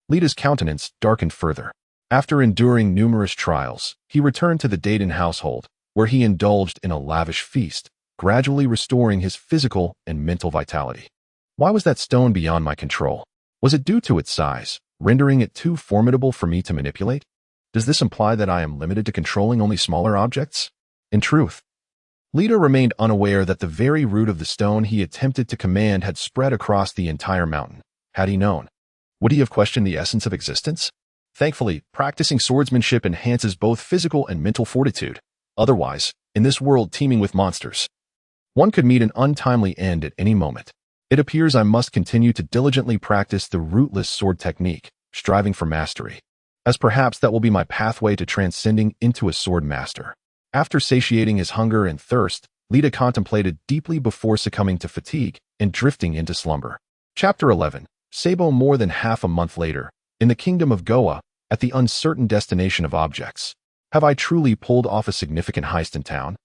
Speaker 1: Lita's countenance darkened further. After enduring numerous trials, he returned to the Dadan household, where he indulged in a lavish feast, gradually restoring his physical and mental vitality. Why was that stone beyond my control? Was it due to its size, rendering it too formidable for me to manipulate? Does this imply that I am limited to controlling only smaller objects? In truth, Lita remained unaware that the very root of the stone he attempted to command had spread across the entire mountain. Had he known, would he have questioned the essence of existence? Thankfully, practicing swordsmanship enhances both physical and mental fortitude. Otherwise, in this world teeming with monsters, one could meet an untimely end at any moment. It appears I must continue to diligently practice the rootless sword technique, striving for mastery. as perhaps that will be my pathway to transcending into a swordmaster. After satiating his hunger and thirst, Litai contemplated deeply before succumbing to fatigue and drifting into slumber. Chapter 11. Sabo. More than half a month later, in the kingdom of Goa, at the uncertain destination of objects. Have I truly pulled off a significant heist in town?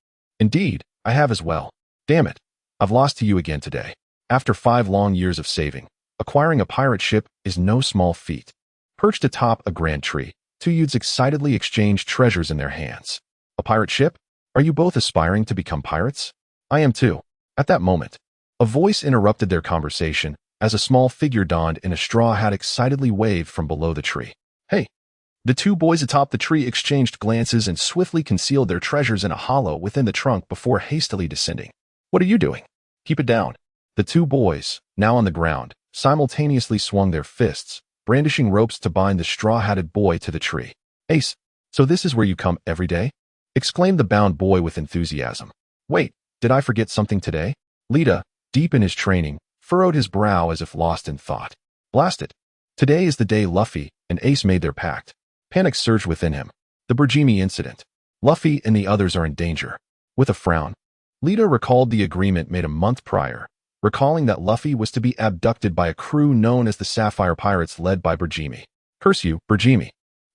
Speaker 1: Indeed, I have as well. Damn it, I've lost to you again today. After 5 long years of saving, acquiring a pirate ship is no small feat. Perched atop a grand tree, 2 youths excitedly exchange treasures in their hands. A pirate ship? Are you both aspiring to become pirates? I am too. At that moment, a voice interrupted their conversation as a small figure donned in a straw hat excitedly waved from below the tree. Hey! The 2 boys atop the tree exchanged glances and swiftly concealed their treasures in a hollow within the trunk before hastily descending. What are you doing? Keep it down. The 2 boys, now on the ground, simultaneously swung their fists, brandishing ropes to bind the straw-hatted boy to the tree. Ace, so this is where you come every day? Exclaimed the bound boy with enthusiasm. Wait, did I forget something today? Litai, deep in his training, furrowed his brow as if lost in thought. Blast it. Today is the day Luffy and Ace made their pact. Panic surged within him. The Burjimi incident. Luffy and the others are in danger. With a frown, Litai recalled the agreement made a month prior, recalling that Luffy was to be abducted by a crew known as the Sapphire Pirates led by Burjimi. Curse you, Burjimi.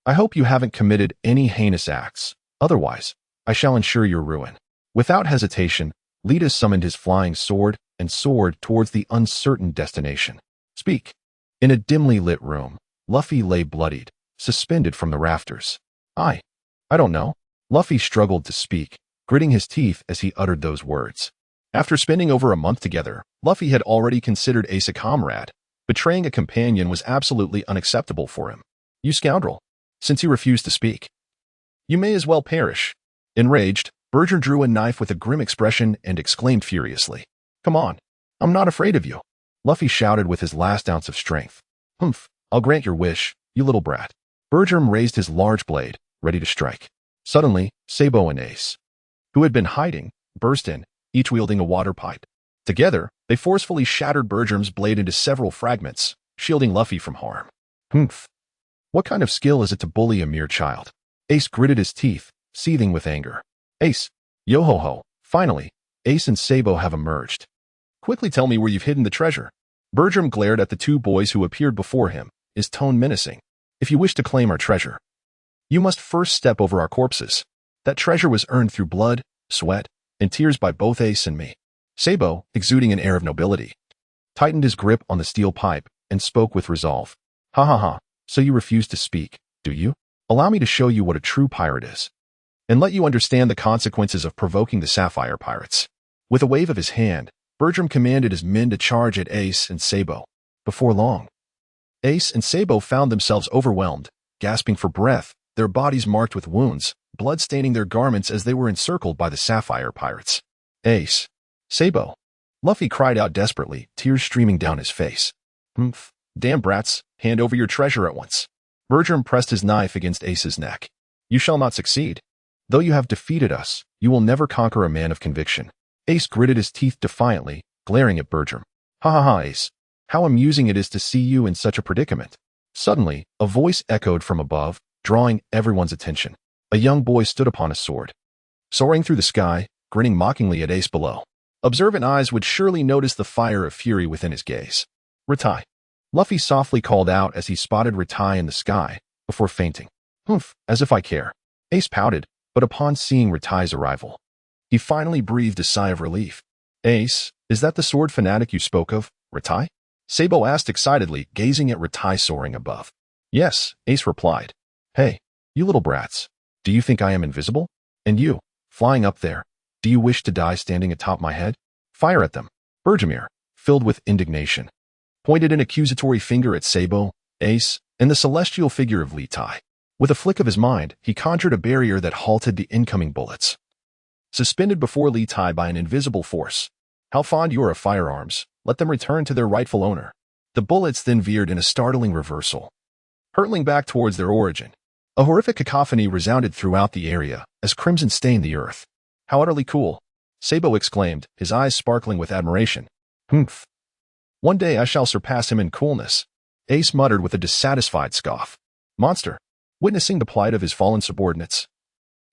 Speaker 1: I hope you haven't committed any heinous acts. Otherwise, I shall ensure your ruin. Without hesitation, Litai summoned his flying sword and soared towards the uncertain destination. Speak. In a dimly lit room, Luffy lay bloodied, suspended from the rafters. I don't know. Luffy struggled to speak, gritting his teeth as he uttered those words. After spending over a month together, Luffy had already considered Ace a comrade. Betraying a companion was absolutely unacceptable for him. You scoundrel. Since you refuse to speak, you may as well perish. Enraged, Berger drew a knife with a grim expression and exclaimed furiously. Come on. I'm not afraid of you. Luffy shouted with his last ounce of strength. Humph, I'll grant your wish, you little brat. Berger raised his large blade, ready to strike. Suddenly, Sabo and Ace, who had been hiding, burst in, each wielding a water pipe. Together, they forcefully shattered Berger's blade into several fragments, shielding Luffy from harm. Humph. What kind of skill is it to bully a mere child? Ace gritted his teeth, seething with anger. Ace, yo-ho-ho, finally, Ace and Sabo have emerged. Quickly tell me where you've hidden the treasure. Berger glared at the 2 boys who appeared before him, his tone menacing. If you wish to claim our treasure, you must first step over our corpses. That treasure was earned through blood, sweat, and tears by both Ace and me. Sabo, exuding an air of nobility, tightened his grip on the steel pipe and spoke with resolve. Ha ha ha, so you refuse to speak, do you? Allow me to show you what a true pirate is, and let you understand the consequences of provoking the Sapphire Pirates. With a wave of his hand, Berger commanded his men to charge at Ace and Sabo. Before long, Ace and Sabo found themselves overwhelmed, gasping for breath, their bodies marked with wounds, blood staining their garments as they were encircled by the Sapphire Pirates. Ace. Sabo. Luffy cried out desperately, tears streaming down his face. Humph. Damn brats, hand over your treasure at once. Berger pressed his knife against Ace's neck. You shall not succeed. Though you have defeated us, you will never conquer a man of conviction. Ace gritted his teeth defiantly, glaring at Berger. Ha ha ha, Ace. How amusing it is to see you in such a predicament. Suddenly, a voice echoed from above, drawing everyone's attention. A young boy stood upon a sword, soaring through the sky, grinning mockingly at Ace below. Observant eyes would surely notice the fire of fury within his gaze. Litai. Luffy softly called out as he spotted Litai in the sky, before fainting. Humph, as if I care. Ace pouted, but upon seeing Ritai's arrival, he finally breathed a sigh of relief. Ace, is that the sword fanatic you spoke of, Litai? Sabo asked excitedly, gazing at Litai soaring above. Yes, Ace replied. Hey, you little brats. Do you think I am invisible? And you, flying up there, do you wish to die standing atop my head? Fire at them. Berger, filled with indignation, pointed an accusatory finger at Sabo, Ace, and the celestial figure of Litai. With a flick of his mind, he conjured a barrier that halted the incoming bullets. Suspended before Litai by an invisible force. How fond you are of firearms, let them return to their rightful owner. The bullets then veered in a startling reversal, hurtling back towards their origin. A horrific cacophony resounded throughout the area as crimson stained the earth. How utterly cool, Sabo exclaimed, his eyes sparkling with admiration. Humph. One day I shall surpass him in coolness, Ace muttered with a dissatisfied scoff. Monster. witnessing the plight of his fallen subordinates.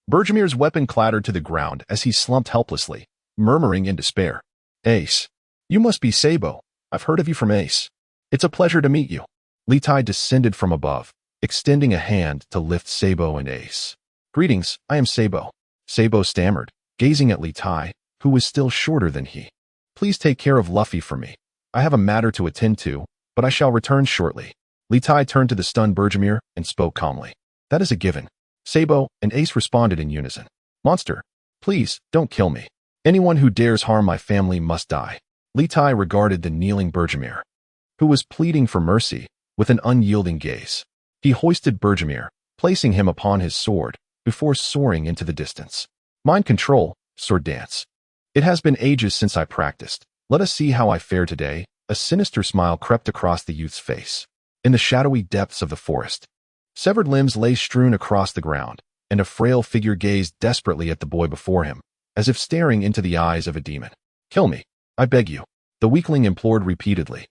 Speaker 1: Bergemir's weapon clattered to the ground as he slumped helplessly, murmuring in despair. Ace. You must be Sabo. I've heard of you from Ace. It's a pleasure to meet you. Litai descended from above, extending a hand to lift Sabo and Ace. Greetings, I am Sabo. Sabo stammered, gazing at Litai, who was still shorter than he. Please take care of Luffy for me. I have a matter to attend to, but I shall return shortly. Litai turned to the stunned Bergemir and spoke calmly. That is a given. Sabo and Ace responded in unison. Monster, please, don't kill me. Anyone who dares harm my family must die. Litai regarded the kneeling Bergemir, who was pleading for mercy, with an unyielding gaze. He hoisted Bergemir, placing him upon his sword, before soaring into the distance. Mind control, sword dance. It has been ages since I practiced. Let us see how I fare today. A sinister smile crept across the youth's face. In the shadowy depths of the forest, severed limbs lay strewn across the ground, and a frail figure gazed desperately at the boy before him, as if staring into the eyes of a demon. Kill me, I beg you, the weakling implored repeatedly.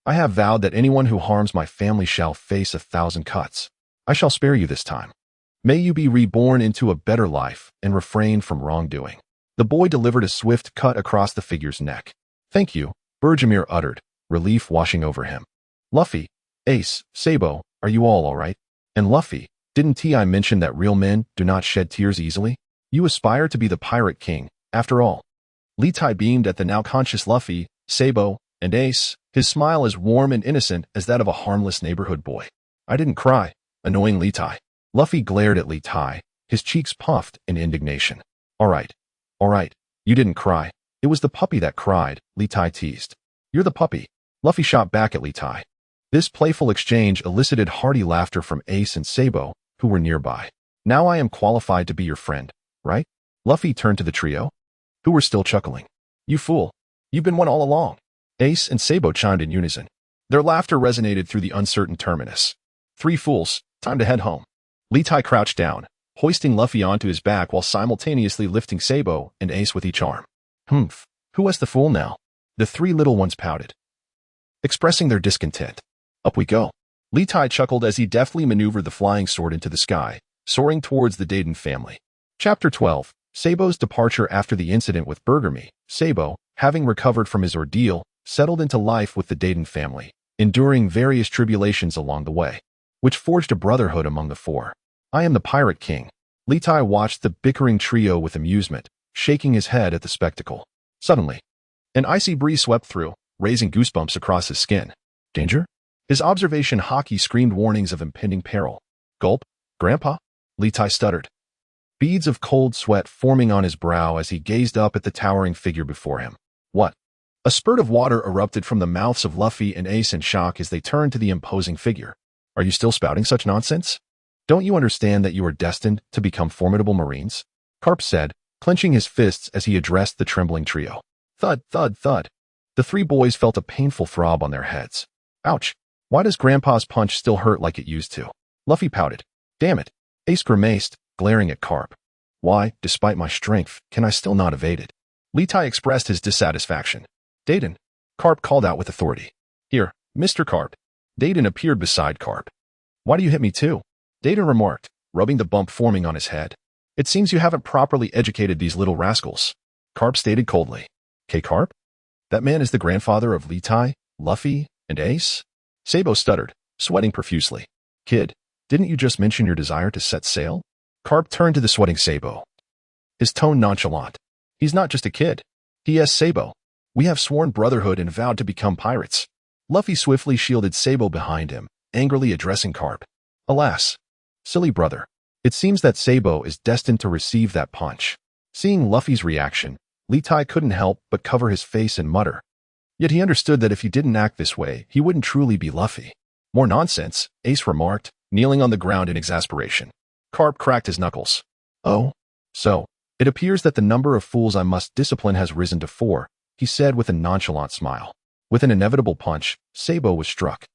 Speaker 1: I have vowed that anyone who harms my family shall face 1,000 cuts. I shall spare you this time. May you be reborn into a better life and refrain from wrongdoing. The boy delivered a swift cut across the figure's neck. Thank you, Bergemir uttered, relief washing over him. Luffy, Ace, Sabo, are you all right? And Luffy, didn't I mention that real men do not shed tears easily? You aspire to be the pirate king, after all. Litai beamed at the now conscious Luffy, Sabo, and Ace, his smile as warm and innocent as that of a harmless neighborhood boy. I didn't cry, annoying Litai. Luffy glared at Litai, his cheeks puffed in indignation. All right, you didn't cry. It was the puppy that cried, Litai teased. You're the puppy. Luffy shot back at Litai. This playful exchange elicited hearty laughter from Ace and Sabo, who were nearby. Now I am qualified to be your friend, right? Luffy turned to the trio, who were still chuckling. You fool. You've been one all along. Ace and Sabo chimed in unison. Their laughter resonated through the uncertain terminus. 3 fools, time to head home. Litai crouched down, hoisting Luffy onto his back while simultaneously lifting Sabo and Ace with each arm. Who was the fool now? The 3 little ones pouted, expressing their discontent. Up we go. Litai chuckled as he deftly maneuvered the flying sword into the sky, soaring towards the Dadan family. Chapter 12. Sabo's departure. After the incident with Bergermi, Sabo, having recovered from his ordeal, settled into life with the Dadan family, enduring various tribulations along the way, which forged a brotherhood among the 4. I am the Pirate King. Litai watched the bickering trio with amusement, shaking his head at the spectacle. Suddenly, an icy breeze swept through, raising goosebumps across his skin. Danger? His observation haki screamed warnings of impending peril. Gulp, Grandpa? Litai stuttered, beads of cold sweat forming on his brow as he gazed up at the towering figure before him. What? A spurt of water erupted from the mouths of Luffy and Ace in shock as they turned to the imposing figure. Are you still spouting such nonsense? Don't you understand that you are destined to become formidable marines? Carp said, clenching his fists as he addressed the trembling trio. Thud, thud, thud. The 3 boys felt a painful throb on their heads. Ouch. Why does Grandpa's punch still hurt like it used to? Luffy pouted. Damn it. Ace grimaced, glaring at Carp. Why, despite my strength, can I still not evade it? Litai expressed his dissatisfaction. Dadan. Carp called out with authority. Here, Mr. Carp. Dadan appeared beside Carp. Why do you hit me too? Dadan remarked, rubbing the bump forming on his head. It seems you haven't properly educated these little rascals. Carp stated coldly. Carp? That man is the grandfather of Litai, Luffy, and Ace? Sabo stuttered, sweating profusely. Kid, didn't you just mention your desire to set sail? Carp turned to the sweating Sabo, his tone nonchalant. He's not just a kid. He is Sabo. We have sworn brotherhood and vowed to become pirates. Luffy swiftly shielded Sabo behind him, angrily addressing Carp. Alas, silly brother. It seems that Sabo is destined to receive that punch. Seeing Luffy's reaction, Litai couldn't help but cover his face and mutter. Yet he understood that if he didn't act this way, he wouldn't truly be Luffy. More nonsense, Ace remarked, kneeling on the ground in exasperation. Carp cracked his knuckles. Oh, so, it appears that the number of fools I must discipline has risen to 4, he said with a nonchalant smile. With an inevitable punch, Sabo was struck.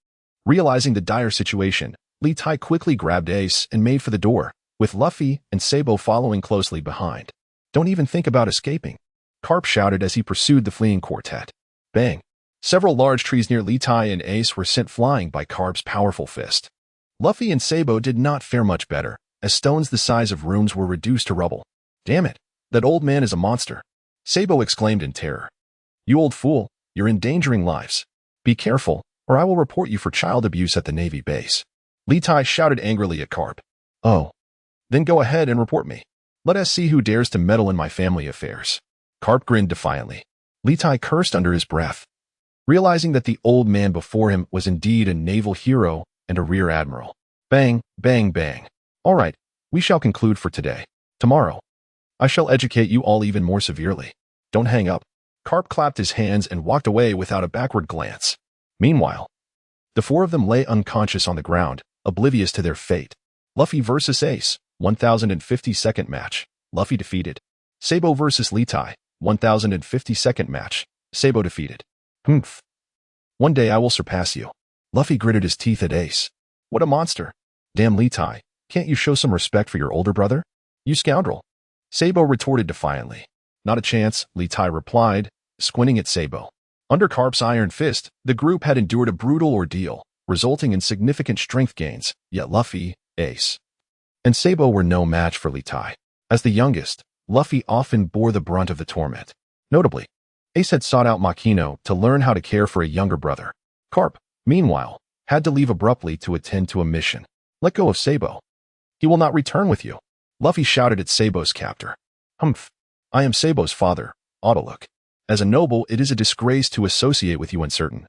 Speaker 1: Realizing the dire situation, Litai quickly grabbed Ace and made for the door, with Luffy and Sabo following closely behind. Don't even think about escaping, Carp shouted as he pursued the fleeing quartet. Bang! Several large trees near Litai and Ace were sent flying by Carp's powerful fist. Luffy and Sabo did not fare much better, as stones the size of rooms were reduced to rubble. Damn it, that old man is a monster. Sabo exclaimed in terror. You old fool, you're endangering lives. Be careful, or I will report you for child abuse at the Navy base. Litai shouted angrily at Carp. Oh. Then go ahead and report me. Let us see who dares to meddle in my family affairs. Carp grinned defiantly. Litai cursed under his breath, realizing that the old man before him was indeed a naval hero and a rear admiral. Bang, bang, bang. All right, we shall conclude for today. Tomorrow, I shall educate you all even more severely. Don't hang up. Carp clapped his hands and walked away without a backward glance. Meanwhile, the four of them lay unconscious on the ground, oblivious to their fate. Luffy versus Ace, 1052nd match. Luffy defeated. Sabo versus Litai, 1052nd match. Sabo defeated. Humph. One day I will surpass you. Luffy gritted his teeth at Ace. What a monster. Damn Litai, can't you show some respect for your older brother? You scoundrel. Sabo retorted defiantly. Not a chance, Litai replied, squinting at Sabo. Under Carp's iron fist, the group had endured a brutal ordeal, resulting in significant strength gains, yet Luffy, Ace, and Sabo were no match for Litai. As the youngest, Luffy often bore the brunt of the torment. Notably, Ace had sought out Makino to learn how to care for a younger brother. Carp, meanwhile, had to leave abruptly to attend to a mission. Let go of Sabo. He will not return with you. Luffy shouted at Sabo's captor. Humph. I am Sabo's father, Autolook. As a noble, it is a disgrace to associate with you uncertain.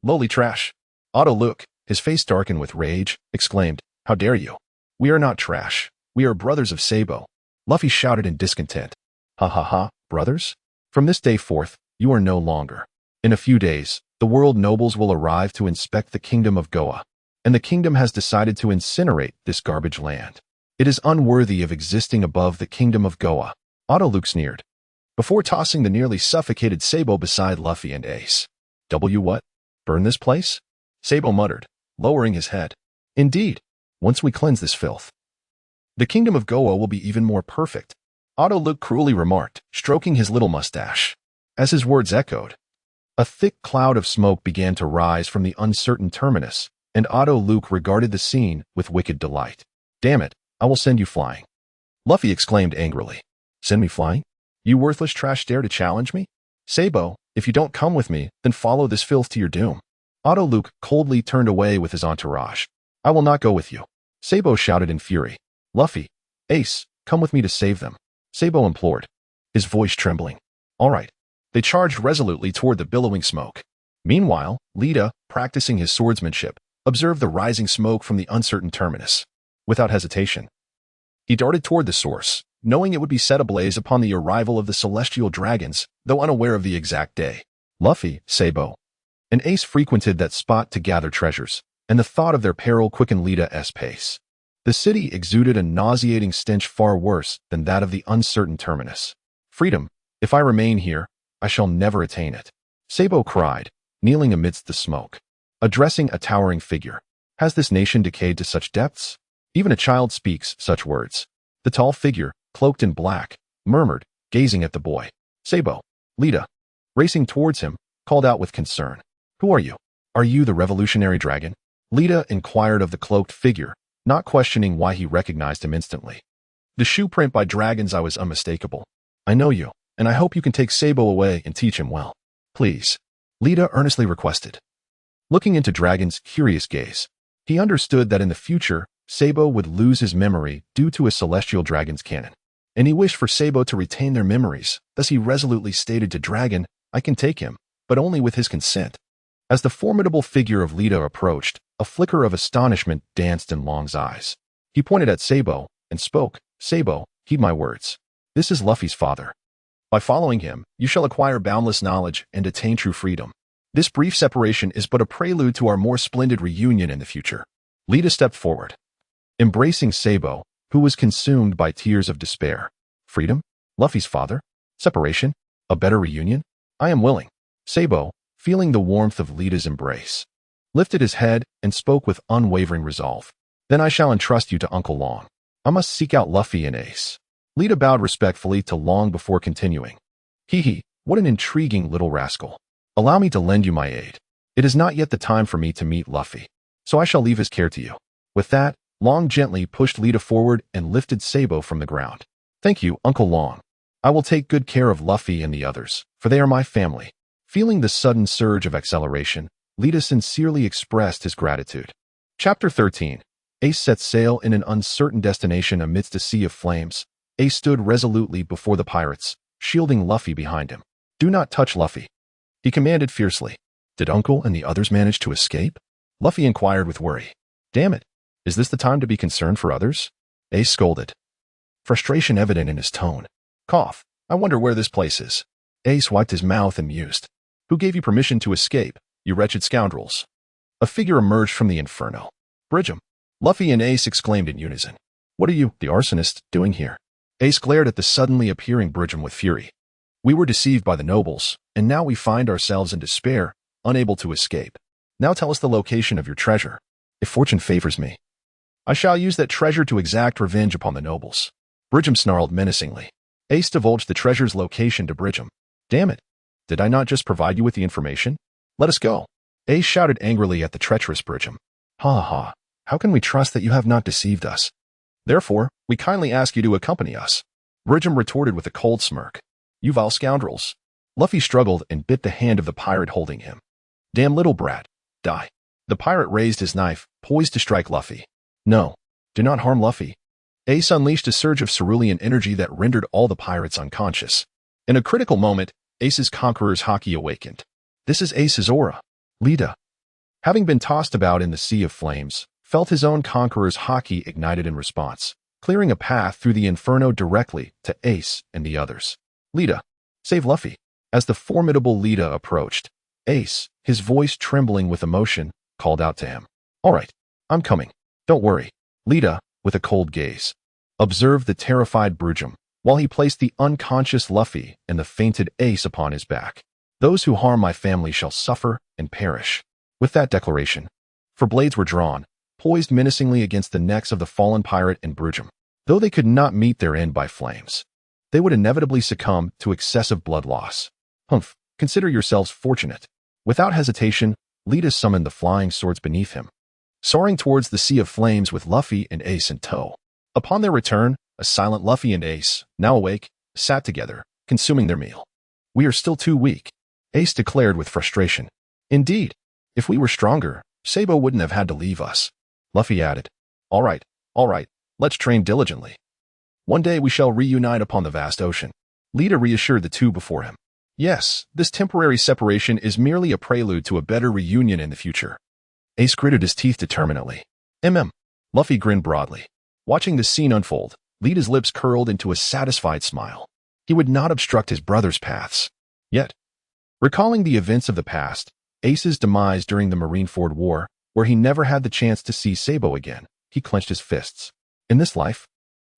Speaker 1: Lowly trash. Autolook, his face darkened with rage, exclaimed, How dare you? We are not trash. We are brothers of Sabo. Luffy shouted in discontent. Ha ha ha, brothers? From this day forth, you are no longer. In a few days, the world nobles will arrive to inspect the kingdom of Goa, and the kingdom has decided to incinerate this garbage land. It is unworthy of existing above the kingdom of Goa. Autolook sneered, before tossing the nearly suffocated Sabo beside Luffy and Ace. What? Burn this place? Sabo muttered, lowering his head. Indeed, once we cleanse this filth, the kingdom of Goa will be even more perfect. Autolook cruelly remarked, stroking his little mustache. As his words echoed, a thick cloud of smoke began to rise from the uncertain terminus, and Autolook regarded the scene with wicked delight. Damn it, I will send you flying. Luffy exclaimed angrily. Send me flying? You worthless trash dare to challenge me? Sabo, if you don't come with me, then follow this filth to your doom. Autolook coldly turned away with his entourage. I will not go with you. Sabo shouted in fury. Luffy, Ace, come with me to save them. Sabo implored, his voice trembling. All right. They charged resolutely toward the billowing smoke. Meanwhile, Lita, practicing his swordsmanship, observed the rising smoke from the uncertain terminus. Without hesitation, he darted toward the source, knowing it would be set ablaze upon the arrival of the celestial dragons, though unaware of the exact day. Luffy, Sabo, and Ace frequented that spot to gather treasures, and the thought of their peril quickened Lita's pace. The city exuded a nauseating stench far worse than that of the uncertain terminus. Freedom, if I remain here, I shall never attain it. Sabo cried, kneeling amidst the smoke, addressing a towering figure. Has this nation decayed to such depths? Even a child speaks such words. The tall figure, cloaked in black, murmured, gazing at the boy. Sabo, Lita, racing towards him, called out with concern. Who are you? Are you the revolutionary dragon? Lita inquired of the cloaked figure, not questioning why he recognized him instantly. The shoe print by Dragon's Eye was unmistakable. I know you, and I hope you can take Sabo away and teach him well. Please, Lita earnestly requested. Looking into Dragon's curious gaze, he understood that in the future, Sabo would lose his memory due to a celestial dragon's cannon, and he wished for Sabo to retain their memories. Thus he resolutely stated to Dragon, I can take him, but only with his consent. As the formidable figure of Lita approached, a flicker of astonishment danced in Long's eyes. He pointed at Sabo and spoke, Sabo, heed my words. This is Luffy's father. By following him, you shall acquire boundless knowledge and attain true freedom. This brief separation is but a prelude to our more splendid reunion in the future. Lita stepped forward, embracing Sabo, who was consumed by tears of despair. Freedom? Luffy's father? Separation? A better reunion? I am willing. Sabo, feeling the warmth of Lita's embrace, lifted his head and spoke with unwavering resolve. Then I shall entrust you to Uncle Long. I must seek out Luffy and Ace. Lita bowed respectfully to Long before continuing. Hee, what an intriguing little rascal. Allow me to lend you my aid. It is not yet the time for me to meet Luffy, so I shall leave his care to you. With that, Long gently pushed Lita forward and lifted Sabo from the ground. Thank you, Uncle Long. I will take good care of Luffy and the others, for they are my family. Feeling the sudden surge of acceleration, Lita sincerely expressed his gratitude. Chapter 13. Ace sets sail in an uncertain destination amidst a sea of flames. Ace stood resolutely before the pirates, shielding Luffy behind him. Do not touch Luffy, he commanded fiercely. Did Uncle and the others manage to escape? Luffy inquired with worry. Damn it, is this the time to be concerned for others? Ace scolded, frustration evident in his tone. Cough, I wonder where this place is. Ace wiped his mouth and mused. Who gave you permission to escape, you wretched scoundrels? A figure emerged from the inferno. Bridgem. Luffy and Ace exclaimed in unison. What are you, the arsonist, doing here? Ace glared at the suddenly appearing Bridgem with fury. We were deceived by the nobles, and now we find ourselves in despair, unable to escape. Now tell us the location of your treasure. If fortune favors me, I shall use that treasure to exact revenge upon the nobles. Bridgem snarled menacingly. Ace divulged the treasure's location to Bridgem. Damn it, did I not just provide you with the information? Let us go. Ace shouted angrily at the treacherous Bridgem. Ha ha, how can we trust that you have not deceived us? Therefore, we kindly ask you to accompany us. Bridgem retorted with a cold smirk. You vile scoundrels. Luffy struggled and bit the hand of the pirate holding him. Damn little brat, die. The pirate raised his knife, poised to strike Luffy. No, do not harm Luffy. Ace unleashed a surge of cerulean energy that rendered all the pirates unconscious. In a critical moment, Ace's conqueror's haki awakened. This is Ace's aura. Lita, having been tossed about in the sea of flames, felt his own conqueror's haki ignited in response, clearing a path through the inferno directly to Ace and the others. Lita, save Luffy. As the formidable Lita approached, Ace, his voice trembling with emotion, called out to him. All right, I'm coming. Don't worry. Lita, with a cold gaze, observed the terrified Bridgem, while he placed the unconscious Luffy and the fainted Ace upon his back. Those who harm my family shall suffer and perish. With that declaration, for blades were drawn, poised menacingly against the necks of the fallen pirate and Bridgem. Though they could not meet their end by flames, they would inevitably succumb to excessive blood loss. Humph, consider yourselves fortunate. Without hesitation, Lita summoned the flying swords beneath him, soaring towards the sea of flames with Luffy and Ace in tow. Upon their return, a silent Luffy and Ace, now awake, sat together, consuming their meal. We are still too weak, Ace declared with frustration. Indeed, if we were stronger, Sabo wouldn't have had to leave us. Luffy added. All right, let's train diligently. One day we shall reunite upon the vast ocean. Lita reassured the two before him. Yes, this temporary separation is merely a prelude to a better reunion in the future. Ace gritted his teeth determinedly. Luffy grinned broadly. Watching the scene unfold, Lita's lips curled into a satisfied smile. He would not obstruct his brother's paths. Yet, recalling the events of the past, Ace's demise during the Marineford War, where he never had the chance to see Sabo again, he clenched his fists. In this life,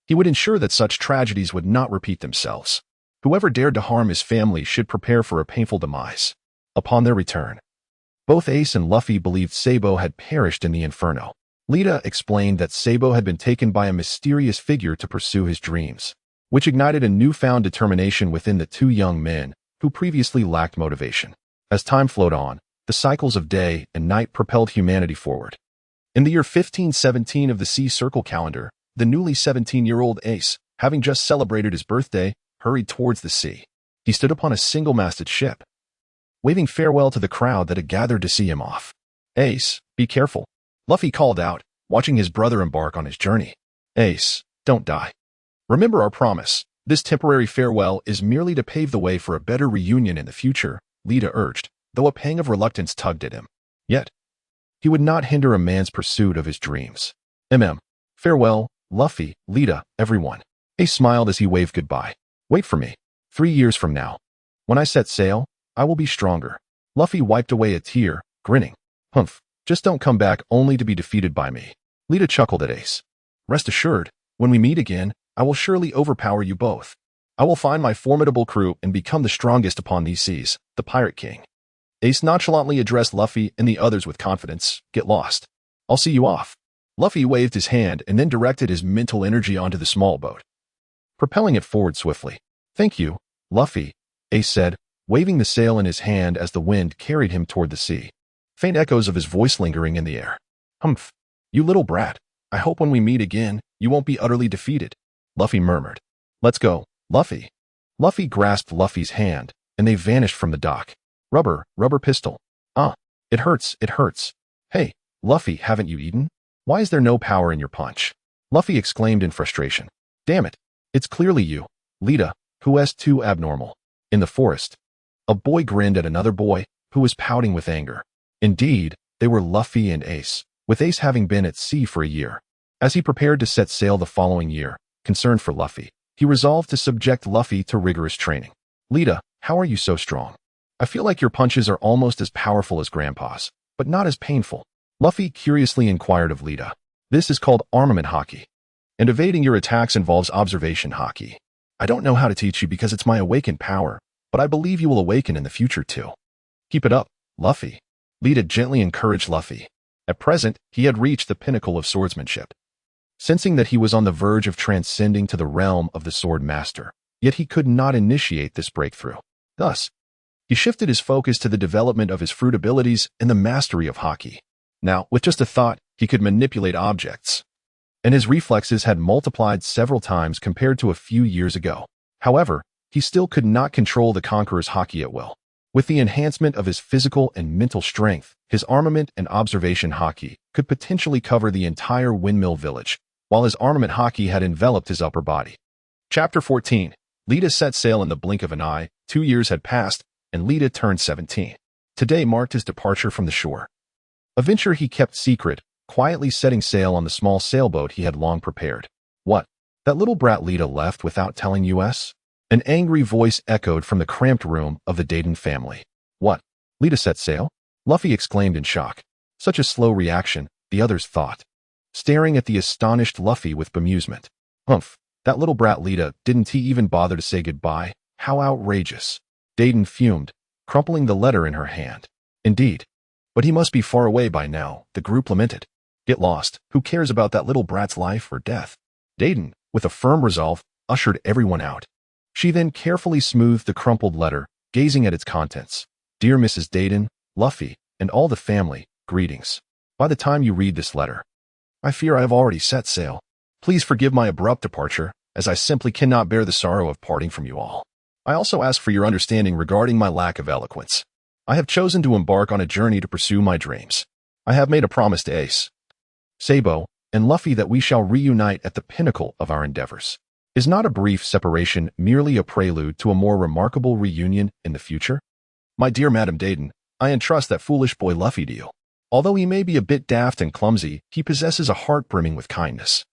Speaker 1: he would ensure that such tragedies would not repeat themselves. Whoever dared to harm his family should prepare for a painful demise. Upon their return, both Ace and Luffy believed Sabo had perished in the inferno. Lita explained that Sabo had been taken by a mysterious figure to pursue his dreams, which ignited a newfound determination within the two young men who previously lacked motivation. As time flowed on, the cycles of day and night propelled humanity forward. In the year 1517 of the Sea Circle calendar, the newly 17-year-old Ace, having just celebrated his birthday, hurried towards the sea. He stood upon a single-masted ship, waving farewell to the crowd that had gathered to see him off. Ace, be careful, Luffy called out, watching his brother embark on his journey. Ace, don't die. Remember our promise. This temporary farewell is merely to pave the way for a better reunion in the future, Lita urged, though a pang of reluctance tugged at him. Yet, he would not hinder a man's pursuit of his dreams. Farewell, Luffy, Lita, everyone. Ace smiled as he waved goodbye. Wait for me. 3 years from now, when I set sail, I will be stronger. Luffy wiped away a tear, grinning. Humph, just don't come back only to be defeated by me. Lita chuckled at Ace. Rest assured, when we meet again, I will surely overpower you both. I will find my formidable crew and become the strongest upon these seas, the Pirate King. Ace nonchalantly addressed Luffy and the others with confidence. Get lost. I'll see you off. Luffy waved his hand and then directed his mental energy onto the small boat, propelling it forward swiftly. Thank you, Luffy, Ace said, waving the sail in his hand as the wind carried him toward the sea. Faint echoes of his voice lingering in the air. Humph. You little brat. I hope when we meet again, you won't be utterly defeated. Luffy murmured. Let's go, Luffy. Luffy grasped Luffy's hand, and they vanished from the dock. Rubber pistol. It hurts. Hey, Luffy, haven't you eaten? Why is there no power in your punch? Luffy exclaimed in frustration. Damn it. It's clearly you, Lita, who is too abnormal. In the forest, a boy grinned at another boy who was pouting with anger. Indeed, they were Luffy and Ace, with Ace having been at sea for a year. As he prepared to set sail the following year, concerned for Luffy, he resolved to subject Luffy to rigorous training. Lita, how are you so strong? I feel like your punches are almost as powerful as Grandpa's, but not as painful. Luffy curiously inquired of Lita. This is called armament haki, and evading your attacks involves observation haki. I don't know how to teach you because it's my awakened power, but I believe you will awaken in the future too. Keep it up, Luffy. Lita gently encouraged Luffy. At present, he had reached the pinnacle of swordsmanship. Sensing that he was on the verge of transcending to the realm of the swordmaster, yet he could not initiate this breakthrough. Thus, he shifted his focus to the development of his fruit abilities and the mastery of haki. Now, with just a thought, he could manipulate objects, and his reflexes had multiplied several times compared to a few years ago. However, he still could not control the conqueror's haki at will. With the enhancement of his physical and mental strength, his armament and observation haki could potentially cover the entire Windmill village, while his armament haki had enveloped his upper body. Chapter 14. Lita set sail in the blink of an eye. 2 years had passed, and Lita turned 17. Today marked his departure from the shore. A venture he kept secret, quietly setting sail on the small sailboat he had long prepared. What? That little brat Lita left without telling us? An angry voice echoed from the cramped room of the Dadan family. What? Lita set sail? Luffy exclaimed in shock. Such a slow reaction, the others thought, staring at the astonished Luffy with bemusement. Humph, that little brat Lita, didn't he even bother to say goodbye? How outrageous. Dadan fumed, crumpling the letter in her hand. Indeed. But he must be far away by now, the group lamented. Get lost, who cares about that little brat's life or death? Dadan, with a firm resolve, ushered everyone out. She then carefully smoothed the crumpled letter, gazing at its contents. Dear Mrs. Dadan, Luffy, and all the family, greetings. By the time you read this letter, I fear I have already set sail. Please forgive my abrupt departure, as I simply cannot bear the sorrow of parting from you all. I also ask for your understanding regarding my lack of eloquence. I have chosen to embark on a journey to pursue my dreams. I have made a promise to Ace, Sabo, and Luffy that we shall reunite at the pinnacle of our endeavors. Is not a brief separation merely a prelude to a more remarkable reunion in the future? My dear Madam Dadan, I entrust that foolish boy Luffy to you. Although he may be a bit daft and clumsy, he possesses a heart brimming with kindness.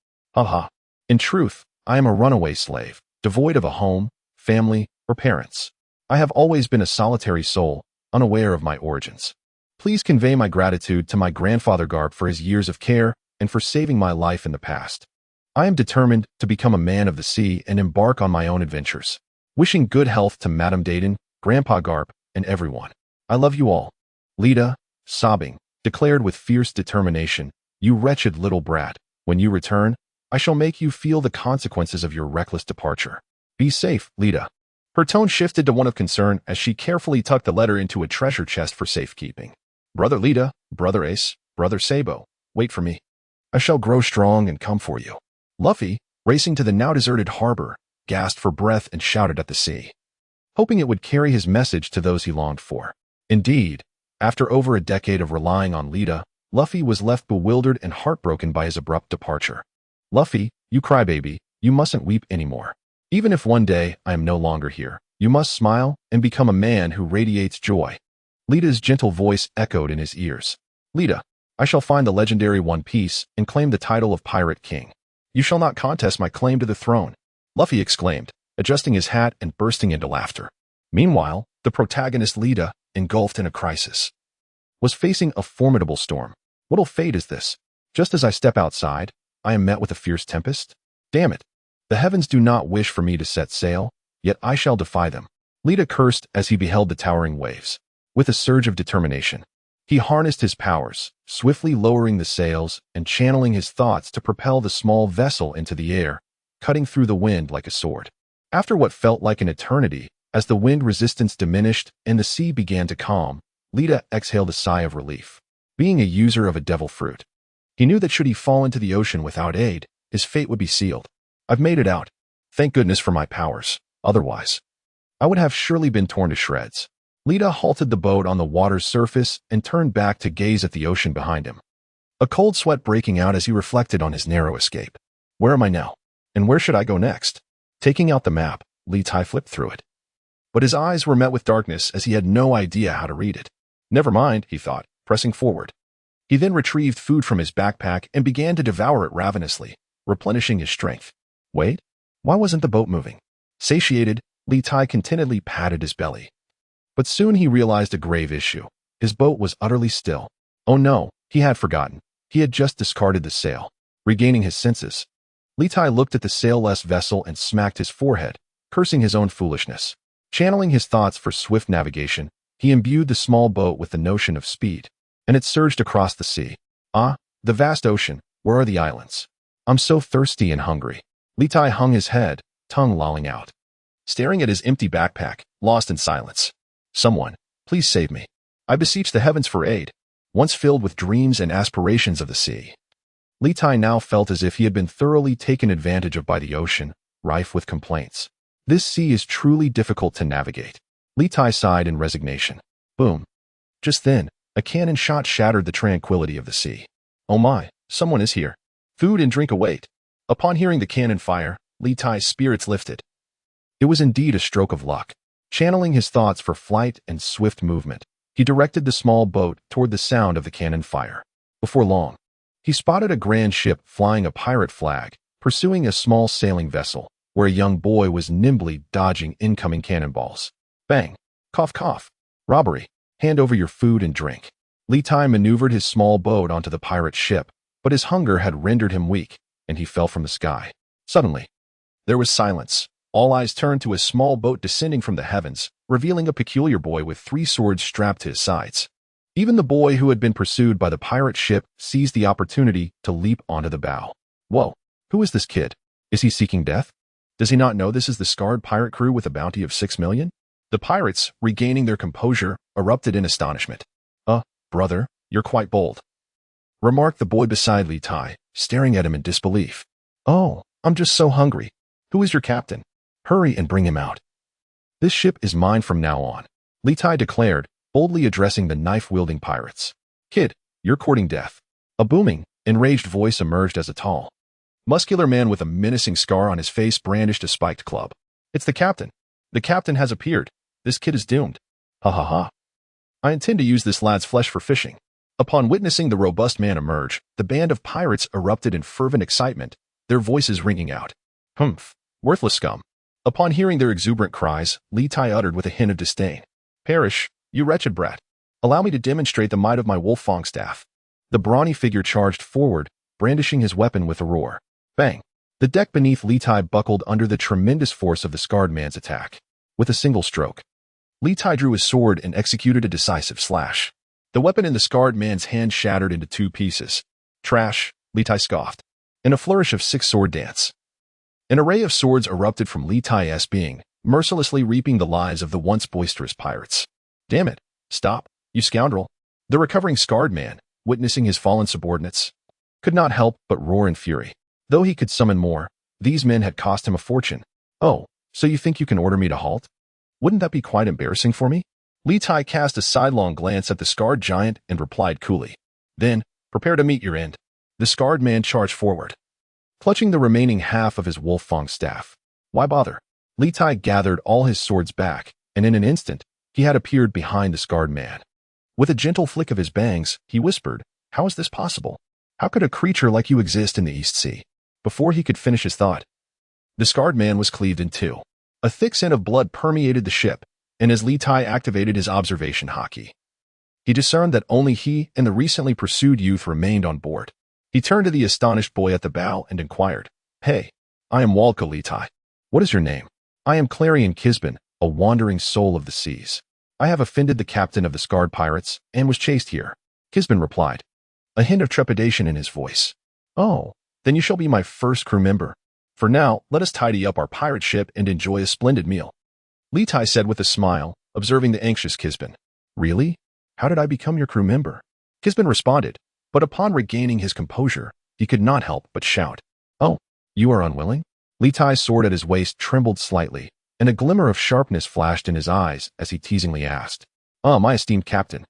Speaker 1: In truth, I am a runaway slave, devoid of a home, family, or parents. I have always been a solitary soul, unaware of my origins. Please convey my gratitude to my grandfather Garp for his years of care and for saving my life in the past. I am determined to become a man of the sea and embark on my own adventures. Wishing good health to Madam Dadan, Grandpa Garp, and everyone. I love you all. Lita, sobbing, declared with fierce determination, You wretched little brat, when you return, I shall make you feel the consequences of your reckless departure. Be safe, Lita. Her tone shifted to one of concern as she carefully tucked the letter into a treasure chest for safekeeping. Brother Lita, Brother Ace, Brother Sabo, wait for me. I shall grow strong and come for you. Luffy, racing to the now deserted harbor, gasped for breath and shouted at the sea, hoping it would carry his message to those he longed for. Indeed, after over a decade of relying on Lita, Luffy was left bewildered and heartbroken by his abrupt departure. Luffy, you crybaby, you mustn't weep anymore. Even if one day I am no longer here, you must smile and become a man who radiates joy. Lita's gentle voice echoed in his ears. Lita, I shall find the legendary One Piece and claim the title of Pirate King. You shall not contest my claim to the throne, Luffy exclaimed, adjusting his hat and bursting into laughter. Meanwhile, the protagonist Lita, engulfed in a crisis, was facing a formidable storm. What fate is this? Just as I step outside, I am met with a fierce tempest? Damn it! The heavens do not wish for me to set sail, yet I shall defy them. Lita cursed as he beheld the towering waves. With a surge of determination, he harnessed his powers, swiftly lowering the sails and channeling his thoughts to propel the small vessel into the air, cutting through the wind like a sword. After what felt like an eternity, as the wind resistance diminished and the sea began to calm, Lita exhaled a sigh of relief. Being a user of a devil fruit, He knew that should he fall into the ocean without aid, his fate would be sealed. I've made it out. Thank goodness for my powers. Otherwise, I would have surely been torn to shreds. Lita halted the boat on the water's surface and turned back to gaze at the ocean behind him. A cold sweat breaking out as he reflected on his narrow escape. Where am I now? And where should I go next? Taking out the map, Litai flipped through it. But his eyes were met with darkness as he had no idea how to read it. Never mind, he thought, pressing forward. He then retrieved food from his backpack and began to devour it ravenously, replenishing his strength. Wait, why wasn't the boat moving? Satiated, Litai contentedly patted his belly. But soon he realized a grave issue. His boat was utterly still. Oh no, he had forgotten. He had just discarded the sail. Regaining his senses, Litai looked at the sailless vessel and smacked his forehead, cursing his own foolishness. Channeling his thoughts for swift navigation, he imbued the small boat with the notion of speed, and it surged across the sea. Ah, the vast ocean, where are the islands? I'm so thirsty and hungry. Litai hung his head, tongue lolling out, staring at his empty backpack, lost in silence. Someone, please save me. I beseech the heavens for aid. Once filled with dreams and aspirations of the sea, Litai now felt as if he had been thoroughly taken advantage of by the ocean, rife with complaints. This sea is truly difficult to navigate. Litai sighed in resignation. Boom. Just then, a cannon shot shattered the tranquility of the sea. Oh my, someone is here. Food and drink await. Upon hearing the cannon fire, Litai's spirits lifted. It was indeed a stroke of luck. Channeling his thoughts for flight and swift movement, he directed the small boat toward the sound of the cannon fire. Before long, he spotted a grand ship flying a pirate flag, pursuing a small sailing vessel, where a young boy was nimbly dodging incoming cannonballs. Bang! Cough cough! Robbery! Hand over your food and drink. Litai maneuvered his small boat onto the pirate ship, but his hunger had rendered him weak, and he fell from the sky. Suddenly, there was silence. All eyes turned to a small boat descending from the heavens, revealing a peculiar boy with 3 swords strapped to his sides. Even the boy who had been pursued by the pirate ship seized the opportunity to leap onto the bow. Whoa, who is this kid? Is he seeking death? Does he not know this is the scarred pirate crew with a bounty of 6 million? The pirates, regaining their composure, erupted in astonishment. Brother, you're quite bold, remarked the boy beside Litai, staring at him in disbelief. Oh, I'm just so hungry. Who is your captain? Hurry and bring him out. This ship is mine from now on, Litai declared, boldly addressing the knife-wielding pirates. Kid, you're courting death. A booming, enraged voice emerged as a tall, muscular man with a menacing scar on his face brandished a spiked club. It's the captain. The captain has appeared. This kid is doomed. Ha ha ha. I intend to use this lad's flesh for fishing. Upon witnessing the robust man emerge, the band of pirates erupted in fervent excitement, their voices ringing out. Humph, worthless scum. Upon hearing their exuberant cries, Litai uttered with a hint of disdain. Perish, you wretched brat. Allow me to demonstrate the might of my wolf-fang staff. The brawny figure charged forward, brandishing his weapon with a roar. Bang! The deck beneath Litai buckled under the tremendous force of the scarred man's attack. With a single stroke, Litai drew his sword and executed a decisive slash. The weapon in the scarred man's hand shattered into 2 pieces. Trash, Litai scoffed. In a flourish of 6 sword dance, an array of swords erupted from Litai's being, mercilessly reaping the lives of the once boisterous pirates. Damn it, stop, you scoundrel. The recovering scarred man, witnessing his fallen subordinates, could not help but roar in fury. Though he could summon more, these men had cost him a fortune. Oh, so you think you can order me to halt? Wouldn't that be quite embarrassing for me? Litai cast a sidelong glance at the scarred giant and replied coolly. Then, prepare to meet your end. The scarred man charged forward, clutching the remaining half of his wolf-fang staff. Why bother? Litai gathered all his swords back, and in an instant, he had appeared behind the scarred man. With a gentle flick of his bangs, he whispered, How is this possible? How could a creature like you exist in the East Sea? Before he could finish his thought, the scarred man was cleaved in 2. A thick scent of blood permeated the ship, and as Litai activated his observation haki, he discerned that only he and the recently pursued youth remained on board. He turned to the astonished boy at the bow and inquired, Hey, I am Voldka Litai. What is your name? I am Clarion Kisben, a wandering soul of the seas. I have offended the captain of the scarred pirates and was chased here. Kisben replied, a hint of trepidation in his voice. Oh, then you shall be my first crew member. For now, let us tidy up our pirate ship and enjoy a splendid meal. Litai said with a smile, observing the anxious Kisben. Really? How did I become your crew member? Kisben responded, But upon regaining his composure, he could not help but shout, "Oh, you are unwilling?" Litai's sword at his waist trembled slightly, and a glimmer of sharpness flashed in his eyes as he teasingly asked, My esteemed captain,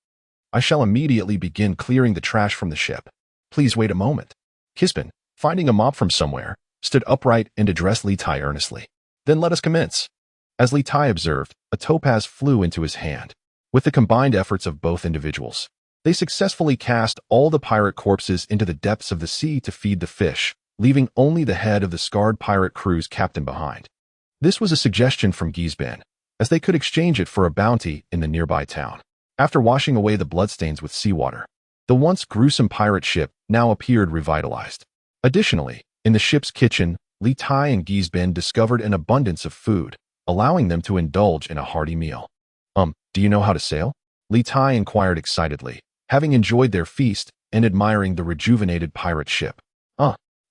Speaker 1: I shall immediately begin clearing the trash from the ship. Please wait a moment." Kisben, finding a mop from somewhere, stood upright and addressed Litai earnestly. "Then let us commence." As Litai observed, a topaz flew into his hand. With the combined efforts of both individuals, they successfully cast all the pirate corpses into the depths of the sea to feed the fish, leaving only the head of the scarred pirate crew's captain behind. This was a suggestion from Gisban, as they could exchange it for a bounty in the nearby town. After washing away the bloodstains with seawater, the once gruesome pirate ship now appeared revitalized. Additionally, in the ship's kitchen, Litai and Gisban discovered an abundance of food, allowing them to indulge in a hearty meal. Do you know how to sail?" Litai inquired excitedly, having enjoyed their feast and admiring the rejuvenated pirate ship.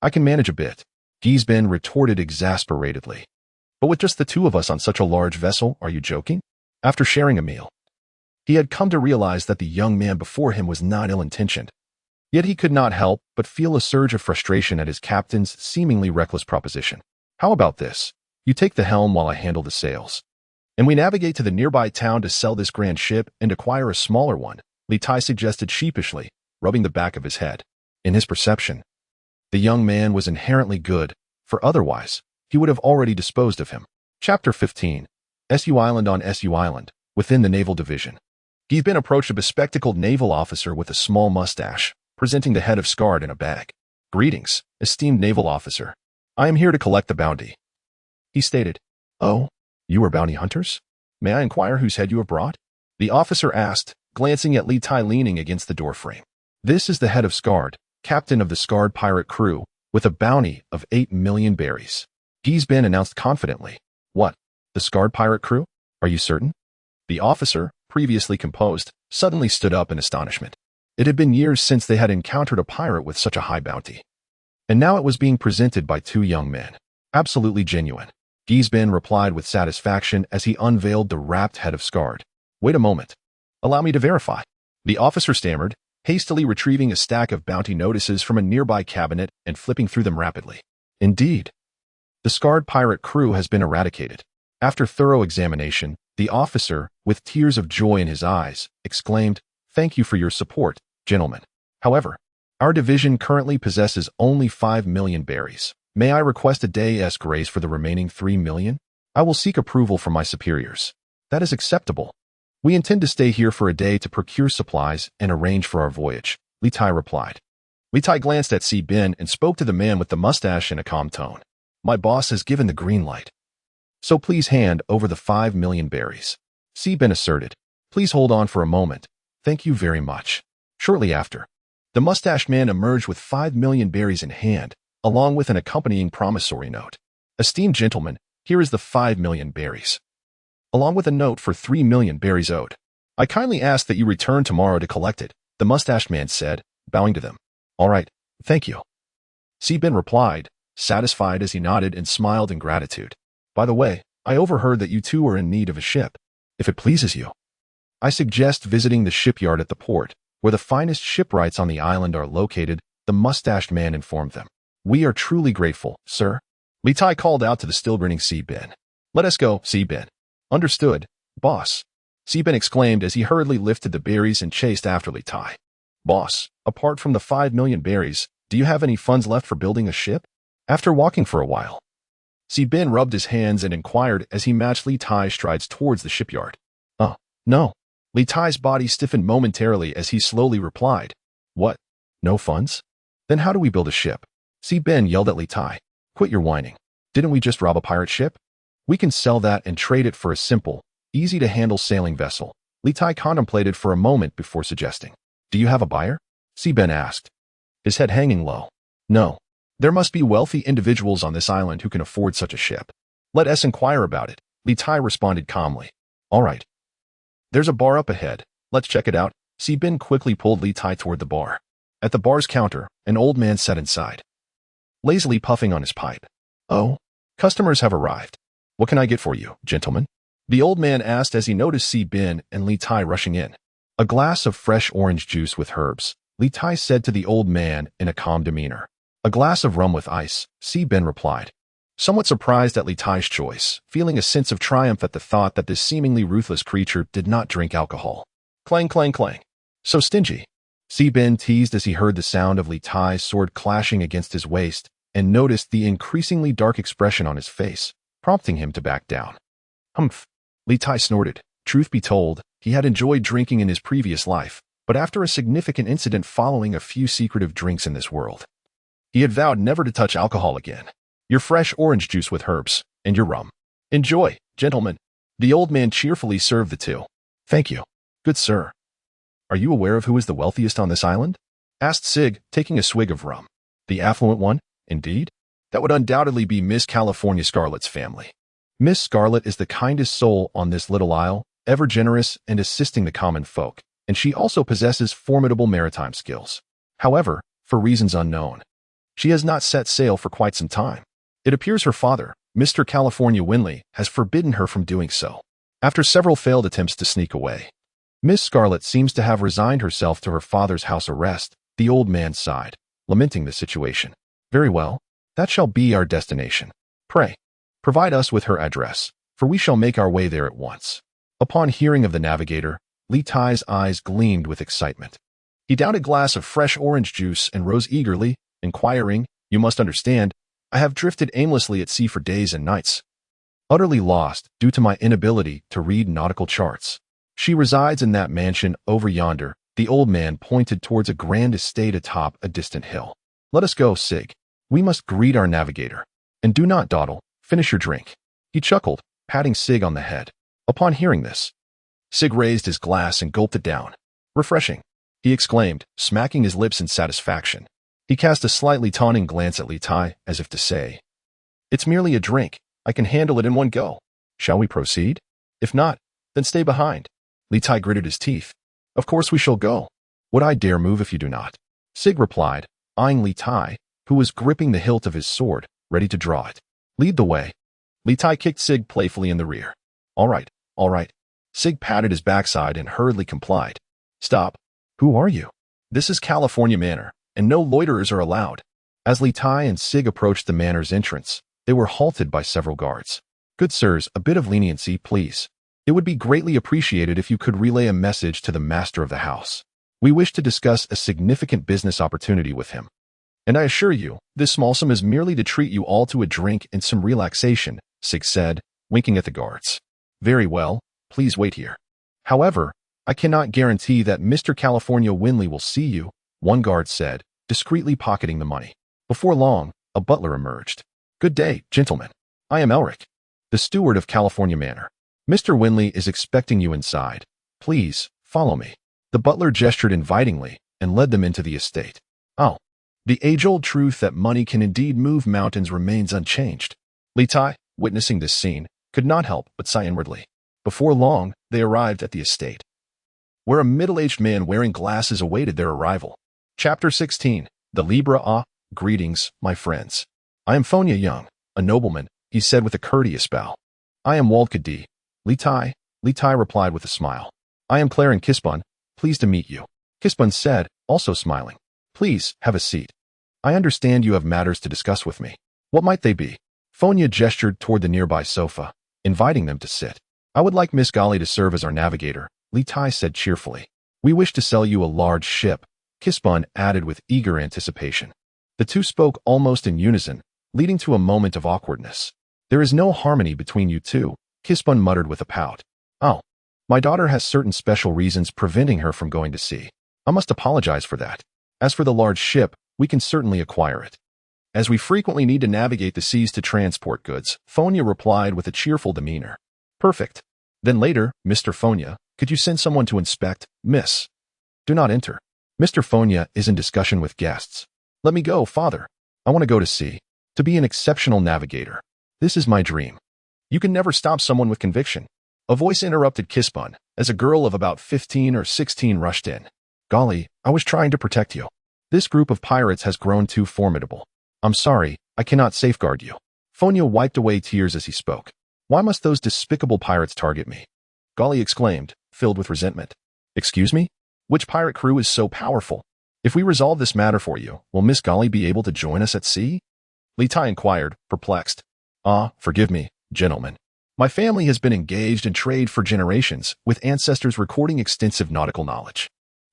Speaker 1: I can manage a bit," Gisban retorted exasperatedly. "But with just the two of us on such a large vessel, are you joking?" After sharing a meal, he had come to realize that the young man before him was not ill-intentioned. Yet he could not help but feel a surge of frustration at his captain's seemingly reckless proposition. "How about this? You take the helm while I handle the sails, and we navigate to the nearby town to sell this grand ship and acquire a smaller one," Litai suggested sheepishly, rubbing the back of his head. In his perception, the young man was inherently good, for otherwise, he would have already disposed of him. Chapter 15. SU Island. On SU Island, within the Naval Division, Gisban approached a bespectacled naval officer with a small mustache, presenting the head of Scarred in a bag. "Greetings, esteemed naval officer. I am here to collect the bounty," he stated. "Oh, you are bounty hunters? May I inquire whose head you have brought?" the officer asked, glancing at Litai leaning against the doorframe. "This is the head of Scarred, captain of the Scarred pirate crew, with a bounty of 8 million berries," Gisban announced confidently. "What? The Scarred pirate crew? Are you certain?" The officer, previously composed, suddenly stood up in astonishment. It had been years since they had encountered a pirate with such a high bounty. And now it was being presented by two young men. Absolutely genuine, Gisban replied with satisfaction as he unveiled the wrapped head of Scarred. "Wait a moment. Allow me to verify," the officer stammered, hastily retrieving a stack of bounty notices from a nearby cabinet and flipping through them rapidly. "Indeed, the Scarred pirate crew has been eradicated." After thorough examination, the officer, with tears of joy in his eyes, exclaimed, "Thank you for your support, gentlemen. However, our division currently possesses only 5 million berries. May I request a day's grace for the remaining 3 million? I will seek approval from my superiors." "That is acceptable. We intend to stay here for a day to procure supplies and arrange for our voyage," Litai replied. Litai glanced at Bin and spoke to the man with the mustache in a calm tone. "My boss has given the green light, so please hand over the 5 million berries," Bin asserted. "Please hold on for a moment. Thank you very much." Shortly after, the mustached man emerged with 5 million berries in hand, along with an accompanying promissory note. "Esteemed gentlemen, here is the 5 million berries, along with a note for 3 million berries owed. I kindly ask that you return tomorrow to collect it," the mustached man said, bowing to them. "All right, thank you," Bin replied, satisfied as he nodded and smiled in gratitude. "By the way, I overheard that you two are in need of a ship. If it pleases you, I suggest visiting the shipyard at the port, where the finest shipwrights on the island are located," the mustached man informed them. "We are truly grateful, sir," Litai called out to the still grinning Bin. "Let us go, Bin." "Understood, boss," Bin exclaimed as he hurriedly lifted the berries and chased after Litai. "Boss, apart from the 5 million berries, do you have any funds left for building a ship?" After walking for a while, Bin rubbed his hands and inquired as he matched Litai's strides towards the shipyard. "Oh, no." Litai's body stiffened momentarily as he slowly replied. "What? No funds? Then how do we build a ship?" Bin yelled at Litai. "Quit your whining. Didn't we just rob a pirate ship? We can sell that and trade it for a simple, easy-to-handle sailing vessel." Litai contemplated for a moment before suggesting. "Do you have a buyer?" Bin asked, his head hanging low. "No. There must be wealthy individuals on this island who can afford such a ship. Let us inquire about it," Litai responded calmly. "All right. There's a bar up ahead. Let's check it out." Bin quickly pulled Litai toward the bar. At the bar's counter, an old man sat inside, lazily puffing on his pipe. "Oh, customers have arrived. What can I get for you, gentlemen?" the old man asked as he noticed Bin and Litai rushing in. "A glass of fresh orange juice with herbs," Litai said to the old man in a calm demeanor. A glass of rum with ice, Ben replied. Somewhat surprised at Litai's choice, feeling a sense of triumph at the thought that this seemingly ruthless creature did not drink alcohol. Clang, clang, clang. So stingy. Ben teased as he heard the sound of Litai's sword clashing against his waist and noticed the increasingly dark expression on his face, prompting him to back down. Humph. Litai snorted. Truth be told, he had enjoyed drinking in his previous life, but after a significant incident following a few secretive drinks in this world, he had vowed never to touch alcohol again. Your fresh orange juice with herbs, and your rum. Enjoy, gentlemen. The old man cheerfully served the two. Thank you. Good sir. Are you aware of who is the wealthiest on this island? Asked Sig, taking a swig of rum. The affluent one? Indeed? That would undoubtedly be Miss California Scarlet's family. Miss Scarlet is the kindest soul on this little isle, ever generous and assisting the common folk, and she also possesses formidable maritime skills. However, for reasons unknown, she has not set sail for quite some time. It appears her father, Mr. California Windmill, has forbidden her from doing so. After several failed attempts to sneak away, Miss Scarlet seems to have resigned herself to her father's house arrest. The old man sighed, lamenting the situation. Very well, that shall be our destination. Pray, provide us with her address, for we shall make our way there at once. Upon hearing of the navigator, Litai's eyes gleamed with excitement. He downed a glass of fresh orange juice and rose eagerly, inquiring, You must understand, I have drifted aimlessly at sea for days and nights, utterly lost due to my inability to read nautical charts. She resides in that mansion over yonder. The old man pointed towards a grand estate atop a distant hill. Let us go, Sig. We must greet our navigator. And do not dawdle. Finish your drink. He chuckled, patting Sig on the head. Upon hearing this, Sig raised his glass and gulped it down. Refreshing, he exclaimed, smacking his lips in satisfaction. He cast a slightly taunting glance at Litai, as if to say, It's merely a drink. I can handle it in one go. Shall we proceed? If not, then stay behind. Litai gritted his teeth. Of course we shall go. Would I dare move if you do not? Sig replied, eyeing Litai, who was gripping the hilt of his sword, ready to draw it. Lead the way. Litai kicked Sig playfully in the rear. All right, all right. Sig patted his backside and hurriedly complied. Stop. Who are you? This is California Manor, and no loiterers are allowed. As Litai and Sig approached the manor's entrance, they were halted by several guards. Good sirs, a bit of leniency, please. It would be greatly appreciated if you could relay a message to the master of the house. We wish to discuss a significant business opportunity with him. And I assure you, this small sum is merely to treat you all to a drink and some relaxation, Sig said, winking at the guards. Very well, please wait here. However, I cannot guarantee that Mr. California Windmill will see you, one guard said, discreetly pocketing the money. Before long, a butler emerged. Good day, gentlemen. I am Elric, the steward of California Manor. Mr. Windmill is expecting you inside. Please, follow me. The butler gestured invitingly and led them into the estate. Oh, the age-old truth that money can indeed move mountains remains unchanged. Litai, witnessing this scene, could not help but sigh inwardly. Before long, they arrived at the estate, where a middle-aged man wearing glasses awaited their arrival. Chapter 16. The Libra. Greetings, my friends. I am Fonya Young, a nobleman, he said with a courteous bow. I am Voldka Litai. Litai replied with a smile. I am Claren Kispun, pleased to meet you. Kispun said, also smiling. Please, have a seat. I understand you have matters to discuss with me. What might they be? Fonya gestured toward the nearby sofa, inviting them to sit. I would like Miss Gali to serve as our navigator, Litai said cheerfully. We wish to sell you a large ship, Kispun added with eager anticipation. The two spoke almost in unison, leading to a moment of awkwardness. There is no harmony between you two, Kispun muttered with a pout. Oh, my daughter has certain special reasons preventing her from going to sea. I must apologize for that. As for the large ship, we can certainly acquire it, as we frequently need to navigate the seas to transport goods, Fonya replied with a cheerful demeanor. Perfect. Then later, Mr. Fonya, could you send someone to inspect, Miss? Do not enter. Mr. Fonya is in discussion with guests. Let me go, father. I want to go to sea, to be an exceptional navigator. This is my dream. You can never stop someone with conviction. A voice interrupted Kispun, as a girl of about 15 or 16 rushed in. Golly, I was trying to protect you. This group of pirates has grown too formidable. I'm sorry, I cannot safeguard you. Fonya wiped away tears as he spoke. Why must those despicable pirates target me? Golly exclaimed, filled with resentment. Excuse me? Which pirate crew is so powerful? If we resolve this matter for you, will Miss Golly be able to join us at sea? Litai inquired, perplexed. Forgive me, gentlemen. My family has been engaged in trade for generations, with ancestors recording extensive nautical knowledge.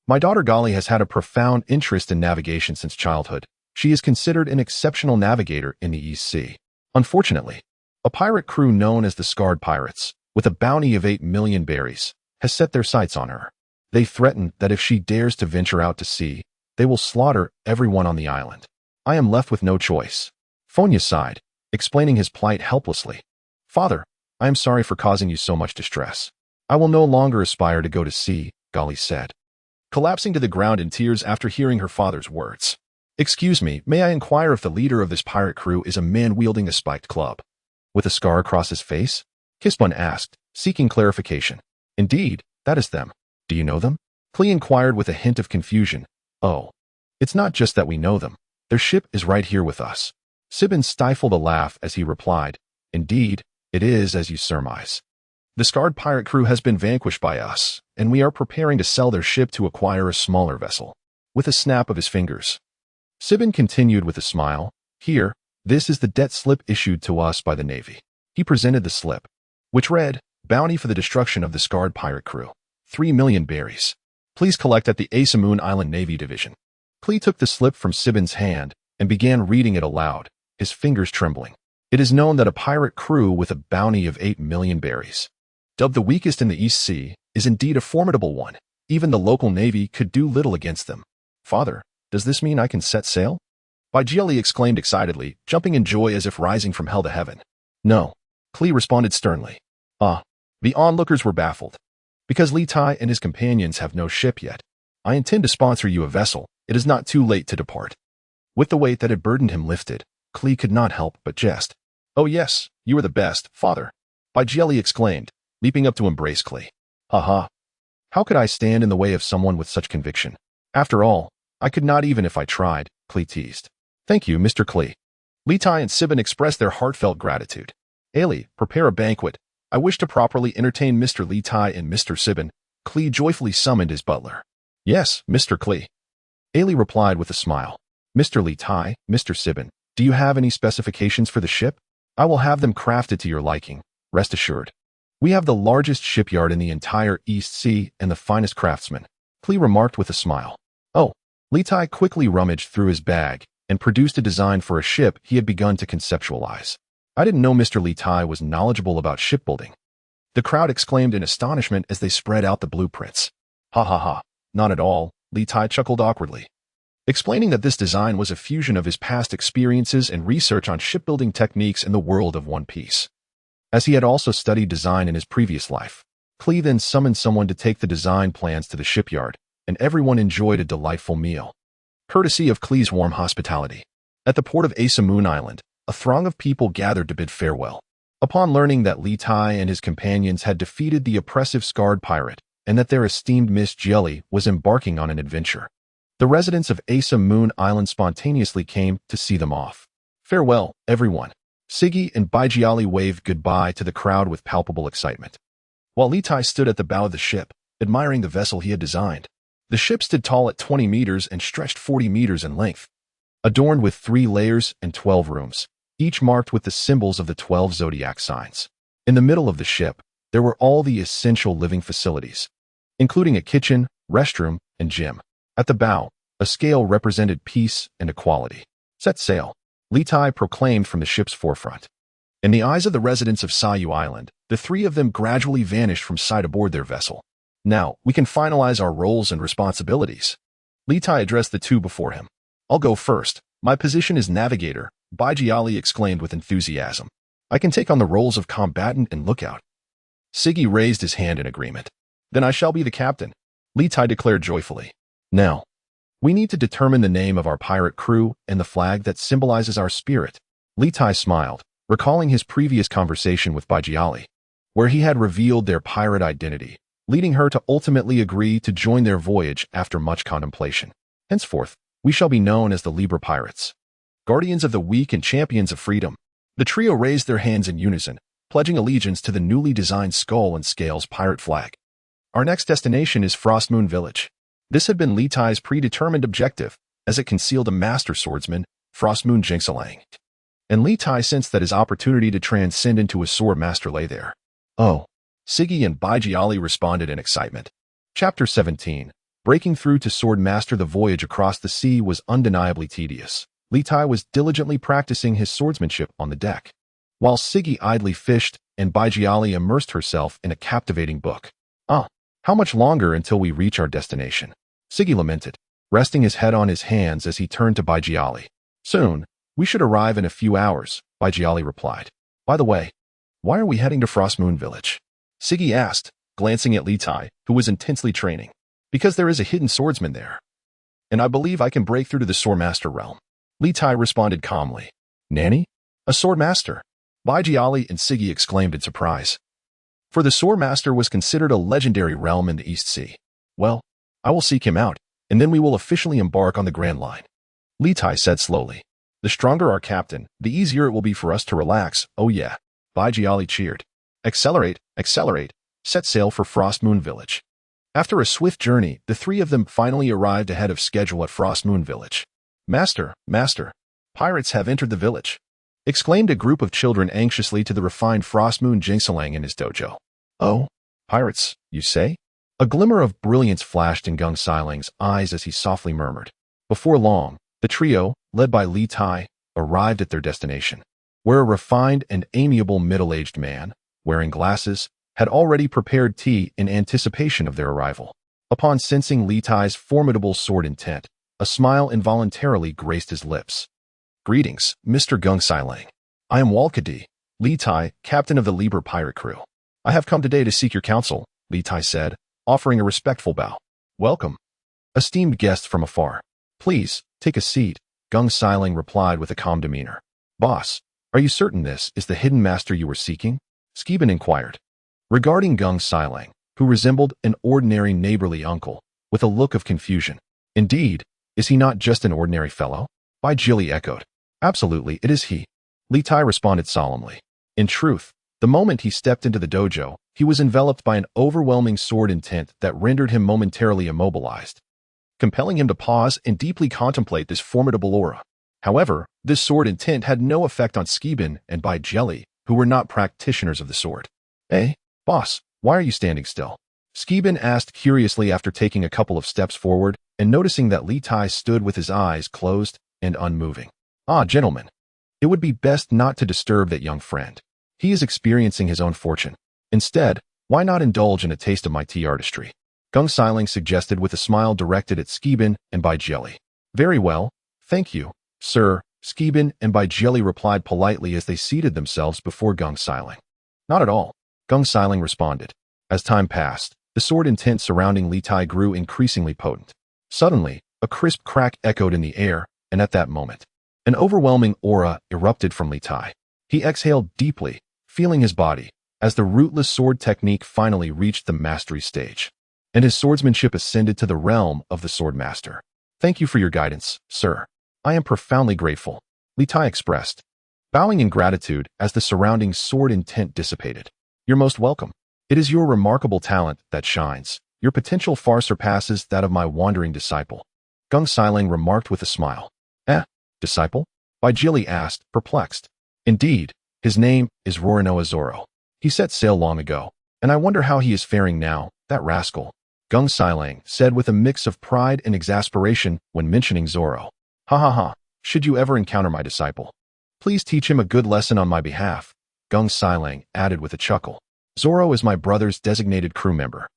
Speaker 1: My daughter Golly has had a profound interest in navigation since childhood. She is considered an exceptional navigator in the East Sea. Unfortunately, a pirate crew known as the Scarred Pirates, with a bounty of 8 million berries, has set their sights on her. They threaten that if she dares to venture out to sea, they will slaughter everyone on the island. I am left with no choice. Fonya sighed, explaining his plight helplessly. Father, I am sorry for causing you so much distress. I will no longer aspire to go to sea, Golly said, collapsing to the ground in tears after hearing her father's words. Excuse me, may I inquire if the leader of this pirate crew is a man wielding a spiked club? With a scar across his face? Kispun asked, seeking clarification. Indeed, that is them. Do you know them? Klee inquired with a hint of confusion. Oh, it's not just that we know them. Their ship is right here with us. Sibin stifled a laugh as he replied, Indeed, it is as you surmise. The Scarred pirate crew has been vanquished by us, and we are preparing to sell their ship to acquire a smaller vessel. With a snap of his fingers, Sibin continued with a smile, Here, this is the debt slip issued to us by the Navy. He presented the slip, which read, Bounty for the destruction of the Scarred pirate crew. 3 million berries. Please collect at the Asamoon Island Navy Division. Klee took the slip from Sibin's hand and began reading it aloud, his fingers trembling. It is known that a pirate crew with a bounty of 8 million berries, dubbed the weakest in the East Sea, is indeed a formidable one. Even the local navy could do little against them. Father, does this mean I can set sail? Baijiali exclaimed excitedly, jumping in joy as if rising from hell to heaven. No, Klee responded sternly. The onlookers were baffled. Because Litai and his companions have no ship yet, I intend to sponsor you a vessel. It is not too late to depart. With the weight that had burdened him lifted, Klee could not help but jest. Oh yes, you are the best, father, Baijiali exclaimed, leaping up to embrace Klee. Ha. How could I stand in the way of someone with such conviction? After all, I could not even if I tried, Klee teased. Thank you, Mr. Klee. Litai and Sibin expressed their heartfelt gratitude. Ailey, prepare a banquet. I wish to properly entertain Mr. Litai and Mr. Sibin. Klee joyfully summoned his butler. Yes, Mr. Klee. Ailey replied with a smile. Mr. Litai, Mr. Sibin, do you have any specifications for the ship? I will have them crafted to your liking, rest assured. We have the largest shipyard in the entire East Sea and the finest craftsmen, Klee remarked with a smile. Oh, Litai quickly rummaged through his bag and produced a design for a ship he had begun to conceptualize. I didn't know Mr. Litai was knowledgeable about shipbuilding. The crowd exclaimed in astonishment as they spread out the blueprints. Ha, not at all, Litai chuckled awkwardly, explaining that this design was a fusion of his past experiences and research on shipbuilding techniques in the world of One Piece. As he had also studied design in his previous life, Klee then summoned someone to take the design plans to the shipyard, and everyone enjoyed a delightful meal, courtesy of Klee's warm hospitality. At the port of Asamoon Island, a throng of people gathered to bid farewell. Upon learning that Litai and his companions had defeated the oppressive Scarred pirate and that their esteemed Miss Jelly was embarking on an adventure, the residents of Asamoon Island spontaneously came to see them off. Farewell, everyone. Siggy and Baijiali waved goodbye to the crowd with palpable excitement, while Litai stood at the bow of the ship, admiring the vessel he had designed. The ship stood tall at 20 meters and stretched 40 meters in length, adorned with 3 layers and 12 rooms, each marked with the symbols of the 12 zodiac signs. In the middle of the ship, there were all the essential living facilities, including a kitchen, restroom, and gym. At the bow, a scale represented peace and equality. Set sail, Litai proclaimed from the ship's forefront. In the eyes of the residents of Sayu Island, the 3 of them gradually vanished from sight aboard their vessel. Now, we can finalize our roles and responsibilities. Litai addressed the 2 before him. I'll go first. My position is navigator, Baijiali exclaimed with enthusiasm. I can take on the roles of combatant and lookout. Siggy raised his hand in agreement. Then I shall be the captain, Litai declared joyfully. Now, we need to determine the name of our pirate crew and the flag that symbolizes our spirit. Litai smiled, recalling his previous conversation with Baijiali, where he had revealed their pirate identity, leading her to ultimately agree to join their voyage after much contemplation. Henceforth, we shall be known as the Libra pirates, guardians of the weak and champions of freedom. The trio raised their hands in unison, pledging allegiance to the newly designed skull and scales pirate flag. Our next destination is Frostmoon Village. This had been Litai's predetermined objective, as it concealed a master swordsman, Frostmoon Jinxalang. And Litai sensed that his opportunity to transcend into a swordmaster lay there. Oh, Siggy and Baijiali responded in excitement. Chapter 17. Breaking through to swordmaster. The voyage across the sea was undeniably tedious. Litai was diligently practicing his swordsmanship on the deck, while Siggy idly fished and Baijiali immersed herself in a captivating book. How much longer until we reach our destination? Siggy lamented, resting his head on his hands as he turned to Baijiali. Soon, we should arrive in a few hours, Baijiali replied. By the way, why are we heading to Frostmoon Village? Siggy asked, glancing at Litai, who was intensely training. Because there is a hidden swordsman there, and I believe I can break through to the swordmaster realm. Litai responded calmly. Nanny? A swordmaster? Baijiali and Siggy exclaimed in surprise. For the swordmaster was considered a legendary realm in the East Sea. Well, I will seek him out, and then we will officially embark on the Grand Line. Litai said slowly. The stronger our captain, the easier it will be for us to relax. Oh yeah. Baijiali cheered. Accelerate, accelerate, set sail for Frostmoon Village. After a swift journey, the three of them finally arrived ahead of schedule at Frostmoon Village. Master, master, pirates have entered the village, exclaimed a group of children anxiously to the refined Frostmoon Jinxalang in his dojo. Oh, pirates, you say? A glimmer of brilliance flashed in Gung Silang's eyes as he softly murmured. Before long, the trio, led by Litai, arrived at their destination, where a refined and amiable middle-aged man, wearing glasses, had already prepared tea in anticipation of their arrival. Upon sensing Litai's formidable sword intent, a smile involuntarily graced his lips. Greetings, Mr. Gung Silang. I am Voldka Litai, captain of the Libra pirate crew. I have come today to seek your counsel, Litai said, offering a respectful bow. Welcome, esteemed guest from afar. Please, take a seat, Gung Silang replied with a calm demeanor. Boss, are you certain this is the hidden master you were seeking? Skiban inquired. Regarding Gung Silang, who resembled an ordinary neighborly uncle, with a look of confusion. Indeed, is he not just an ordinary fellow? Baijiali echoed. Absolutely, it is he. Litai responded solemnly. In truth, the moment he stepped into the dojo, he was enveloped by an overwhelming sword intent that rendered him momentarily immobilized, compelling him to pause and deeply contemplate this formidable aura. However, this sword intent had no effect on Skiban and Baijiali, who were not practitioners of the sword. Hey, boss, why are you standing still? Skiban asked curiously after taking a couple of steps forward and noticing that Litai stood with his eyes closed and unmoving. Gentlemen, it would be best not to disturb that young friend. He is experiencing his own fortune. Instead, why not indulge in a taste of my tea artistry? Gung Silang suggested with a smile directed at Skiban and Baijiali. Very well, thank you, sir, Skiban and Baijiali replied politely as they seated themselves before Gung Silang. Not at all, Gung Silang responded. As time passed, the sword intent surrounding Litai grew increasingly potent. Suddenly, a crisp crack echoed in the air, and at that moment, an overwhelming aura erupted from Litai. He exhaled deeply, feeling his body, as the rootless sword technique finally reached the mastery stage, and his swordsmanship ascended to the realm of the swordmaster. Thank you for your guidance, sir. I am profoundly grateful, Litai expressed, bowing in gratitude as the surrounding sword intent dissipated. You're most welcome. It is your remarkable talent that shines. Your potential far surpasses that of my wandering disciple, Gung Silang remarked with a smile. Disciple? Baijiali asked, perplexed. Indeed, his name is Rorinoa Zoro. He set sail long ago, and I wonder how he is faring now, that rascal, Gung Silang said with a mix of pride and exasperation when mentioning Zoro. Ha ha ha, should you ever encounter my disciple, please teach him a good lesson on my behalf, Gung Silang added with a chuckle. Zoro is my brother's designated crew member.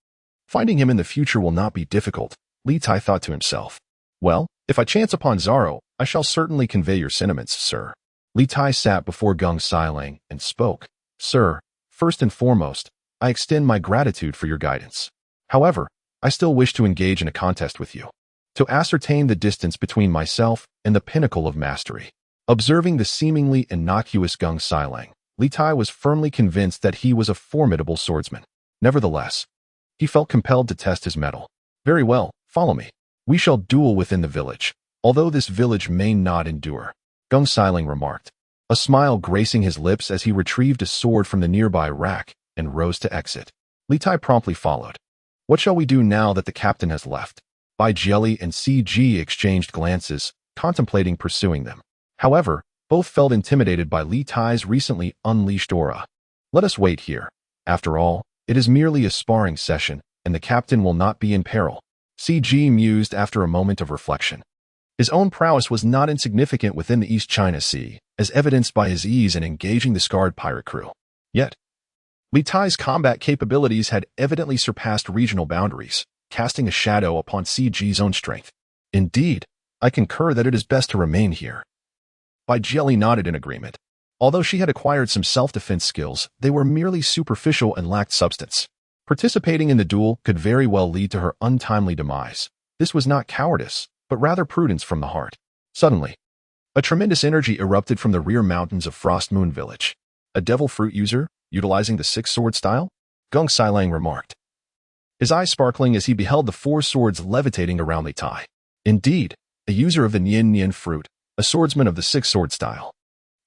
Speaker 1: Finding him in the future will not be difficult, Litai thought to himself. Well, if I chance upon Zoro, I shall certainly convey your sentiments, sir. Litai sat before Gung Silang and spoke. Sir, first and foremost, I extend my gratitude for your guidance. However, I still wish to engage in a contest with you, to ascertain the distance between myself and the pinnacle of mastery. Observing the seemingly innocuous Gung Silang, Litai was firmly convinced that he was a formidable swordsman. Nevertheless, he felt compelled to test his mettle. Very well, follow me. We shall duel within the village, although this village may not endure, Gung Silang remarked, a smile gracing his lips as he retrieved a sword from the nearby rack and rose to exit. Litai promptly followed. What shall we do now that the captain has left? Bai Jieli and CG exchanged glances, contemplating pursuing them. However, both felt intimidated by Li Tai's recently unleashed aura. Let us wait here. After all, it is merely a sparring session, and the captain will not be in peril. CG mused after a moment of reflection. His own prowess was not insignificant within the East China Sea, as evidenced by his ease in engaging the scarred pirate crew. Yet, Li Tai's combat capabilities had evidently surpassed regional boundaries, casting a shadow upon CG's own strength. Indeed, I concur that it is best to remain here. Bai Jieli nodded in agreement. Although she had acquired some self-defense skills, they were merely superficial and lacked substance. Participating in the duel could very well lead to her untimely demise. This was not cowardice, but rather prudence from the heart. Suddenly, a tremendous energy erupted from the rear mountains of Frost Moon Village. A devil fruit user, utilizing the six-sword style? Gung Sailang remarked, his eyes sparkling as he beheld the four swords levitating around Li Tai. Indeed, a user of the Niannian Fruit, a swordsman of the six-sword style.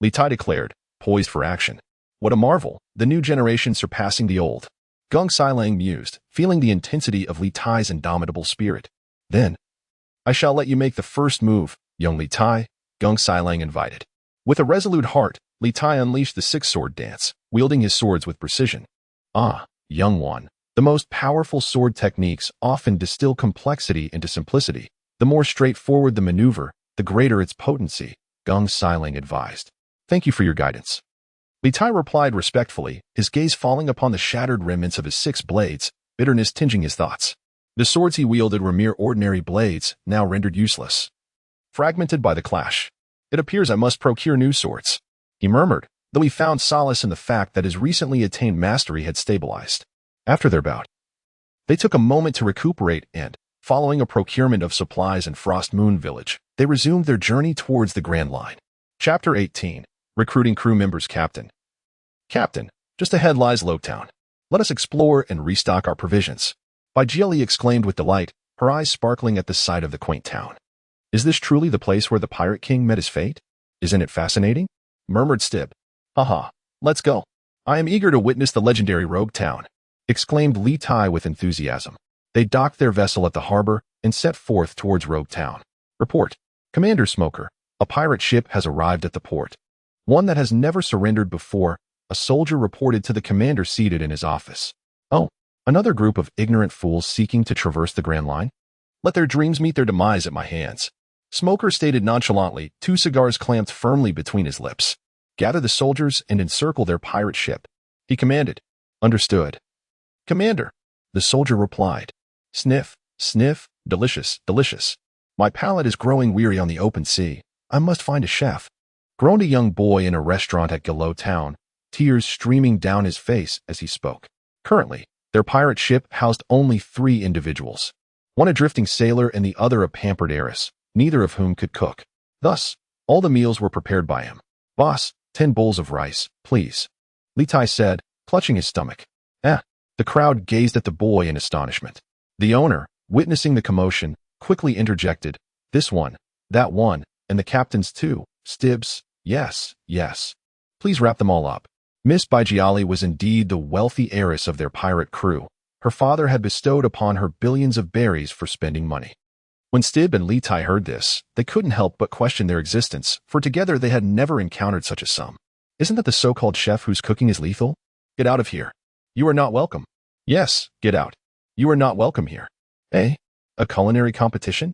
Speaker 1: Li Tai declared, poised for action. What a marvel, the new generation surpassing the old. Gung Sailang mused, feeling the intensity of Li Tai's indomitable spirit. Then, I shall let you make the first move, young Li Tai, Gung Sailang invited. With a resolute heart, Li Tai unleashed the six-sword dance, wielding his swords with precision. Ah, young one, the most powerful sword techniques often distill complexity into simplicity. The more straightforward the maneuver, the greater its potency, Gung Sailang advised. Thank you for your guidance. Li Tai replied respectfully, his gaze falling upon the shattered remnants of his 6 blades, bitterness tinging his thoughts. The swords he wielded were mere ordinary blades, now rendered useless. Fragmented by the clash. It appears I must procure new swords, he murmured, though he found solace in the fact that his recently attained mastery had stabilized. After their bout, they took a moment to recuperate and, following a procurement of supplies in Frost Moon Village, they resumed their journey towards the Grand Line. Chapter 18. Recruiting Crew Members Captain. Captain, just ahead lies Loketown. Let us explore and restock our provisions. Bai Jieli exclaimed with delight, her eyes sparkling at the sight of the quaint town. Is this truly the place where the Pirate King met his fate? Isn't it fascinating? Murmured Stib. Haha, let's go. I am eager to witness the legendary rogue town, exclaimed Li Tai with enthusiasm. They docked their vessel at the harbor and set forth towards Rogue Town. Report. Commander Smoker, a pirate ship has arrived at the port. One that has never surrendered before, a soldier reported to the commander seated in his office. Oh, another group of ignorant fools seeking to traverse the Grand Line? Let their dreams meet their demise at my hands. Smoker stated nonchalantly, 2 cigars clamped firmly between his lips. Gather the soldiers and encircle their pirate ship. He commanded. Understood. Commander, the soldier replied. Sniff, sniff, delicious, delicious. My palate is growing weary on the open sea. I must find a chef. Groaned a young boy in a restaurant at Galo Town, tears streaming down his face as he spoke. Currently, their pirate ship housed only 3 individuals. One a drifting sailor and the other a pampered heiress, neither of whom could cook. Thus, all the meals were prepared by him. Boss, 10 bowls of rice, please. Li Tai said, clutching his stomach. The crowd gazed at the boy in astonishment. The owner, witnessing the commotion, quickly interjected, this one, that one, and the captains too. Stibs, yes, yes. Please wrap them all up. Miss Bai Jieli was indeed the wealthy heiress of their pirate crew. Her father had bestowed upon her billions of berries for spending money. When Stib and Li Tai heard this, they couldn't help but question their existence, for together they had never encountered such a sum. Isn't that the so-called chef whose cooking is lethal? Get out of here. You are not welcome. Yes, get out. You are not welcome here. Eh? A culinary competition?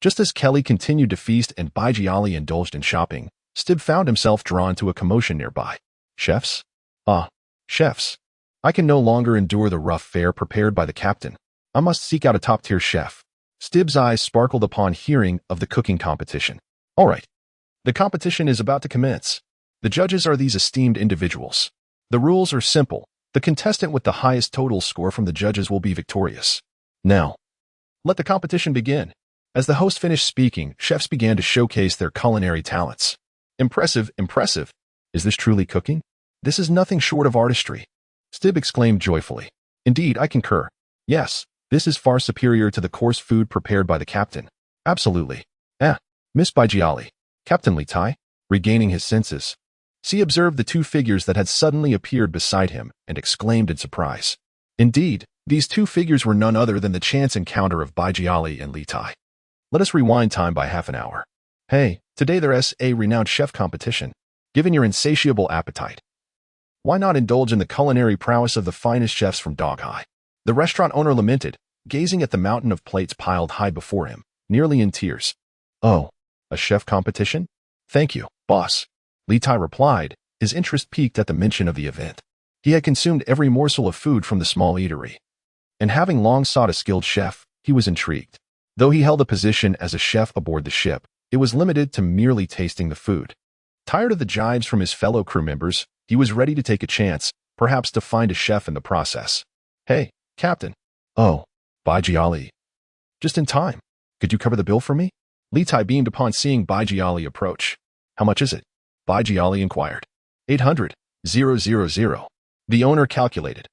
Speaker 1: Just as Kelly continued to feast and Bai Jieli indulged in shopping, Stib found himself drawn to a commotion nearby. Chefs? Ah, chefs. I can no longer endure the rough fare prepared by the captain. I must seek out a top-tier chef. Stib's eyes sparkled upon hearing of the cooking competition. All right. The competition is about to commence. The judges are these esteemed individuals. The rules are simple. The contestant with the highest total score from the judges will be victorious. Now, let the competition begin. As the host finished speaking, chefs began to showcase their culinary talents. Impressive, impressive. Is this truly cooking? This is nothing short of artistry. Stib exclaimed joyfully. Indeed, I concur. Yes, this is far superior to the coarse food prepared by the captain. Absolutely. Miss Bai Jieli. Captain Li Tai, regaining his senses. He observed the 2 figures that had suddenly appeared beside him and exclaimed in surprise. Indeed, These two figures were none other than the chance encounter of Baijiali and Litai. Let us rewind time by half an hour. Hey, today there's a renowned chef competition. Given your insatiable appetite, why not indulge in the culinary prowess of the finest chefs from Doghai? The restaurant owner lamented, gazing at the mountain of plates piled high before him, nearly in tears. Oh, a chef competition? Thank you, boss. Litai replied, his interest piqued at the mention of the event. He had consumed every morsel of food from the small eatery, and having long sought a skilled chef, he was intrigued. Though he held a position as a chef aboard the ship, it was limited to merely tasting the food. Tired of the jibes from his fellow crew members, he was ready to take a chance, perhaps to find a chef in the process. Hey, Captain. Oh, Baijiali. Just in time. Could you cover the bill for me? Litai beamed upon seeing Baijiali approach. How much is it? Baijiali inquired. 800,000. The owner calculated,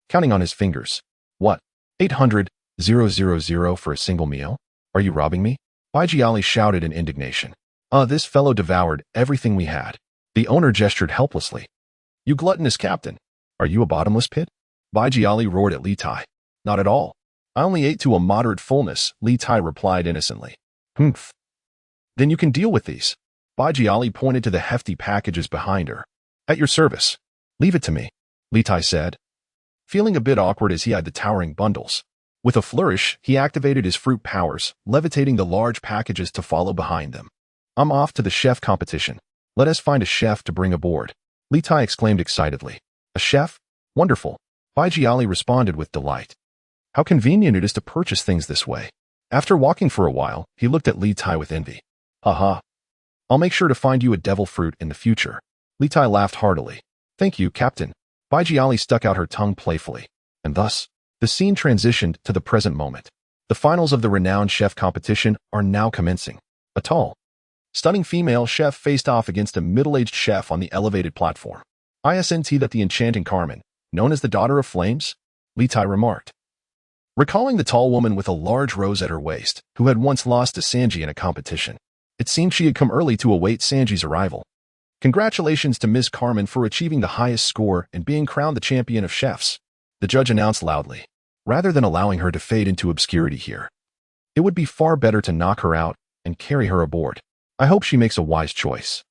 Speaker 1: counting on his fingers. What? 800,000 for a single meal? Are you robbing me? Baijiali shouted in indignation. This fellow devoured everything we had. The owner gestured helplessly. You gluttonous captain. Are you a bottomless pit? Baijiali roared at Litai. Not at all. I only ate to a moderate fullness, Litai replied innocently. Humph. Then you can deal with these. Baijiali pointed to the hefty packages behind her. At your service. Leave it to me, Litai said, feeling a bit awkward as he had the towering bundles. With a flourish, he activated his fruit powers, levitating the large packages to follow behind them. I'm off to the chef competition. Let us find a chef to bring aboard. Litai exclaimed excitedly. A chef? Wonderful. Baijiali responded with delight. How convenient it is to purchase things this way. After walking for a while, he looked at Litai with envy. Haha. I'll make sure to find you a devil fruit in the future. Litai laughed heartily. Thank you, Captain. Baijiali stuck out her tongue playfully. And thus, the scene transitioned to the present moment. The finals of the renowned chef competition are now commencing. A tall, stunning female chef faced off against a middle-aged chef on the elevated platform. Isn't that the enchanting Carmen, known as the Daughter of Flames? Litai remarked, recalling the tall woman with a large rose at her waist, who had once lost to Sanji in a competition. It seemed she had come early to await Sanji's arrival. Congratulations to Miss Carmen for achieving the highest score and being crowned the champion of chefs, the judge announced loudly, rather than allowing her to fade into obscurity here. It would be far better to knock her out and carry her aboard. I hope she makes a wise choice.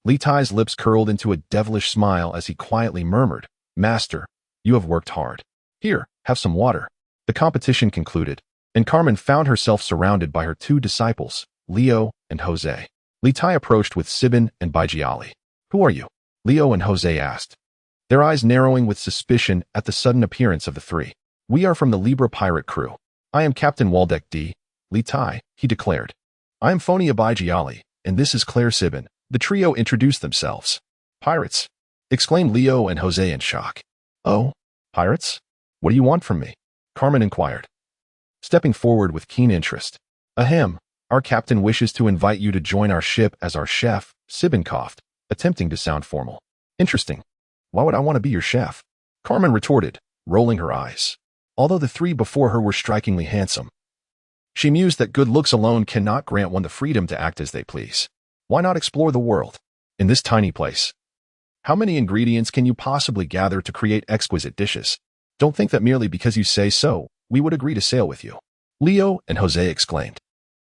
Speaker 1: Litai's lips curled into a devilish smile as he quietly murmured, Master, you have worked hard. Here, have some water. The competition concluded, and Carmen found herself surrounded by her two disciples, Leo and Jose. Litai approached with Sibin and Baijiali. Who are you? Leo and Jose asked, their eyes narrowing with suspicion at the sudden appearance of the three. We are from the Libra pirate crew. I am Captain Waldeck D. Litai, he declared. I am Fonia Baijiali, and this is Claire Sibin. The trio introduced themselves. Pirates, exclaimed Leo and Jose in shock. Oh, pirates? What do you want from me? Carmen inquired, stepping forward with keen interest. Ahem, our captain wishes to invite you to join our ship as our chef, Sibin coughed, attempting to sound formal. Interesting. Why would I want to be your chef? Carmen retorted, rolling her eyes. Although the three before her were strikingly handsome, she mused that good looks alone cannot grant one the freedom to act as they please. Why not explore the world? In this tiny place, how many ingredients can you possibly gather to create exquisite dishes? Don't think that merely because you say so, we would agree to sail with you. Leo and Jose exclaimed.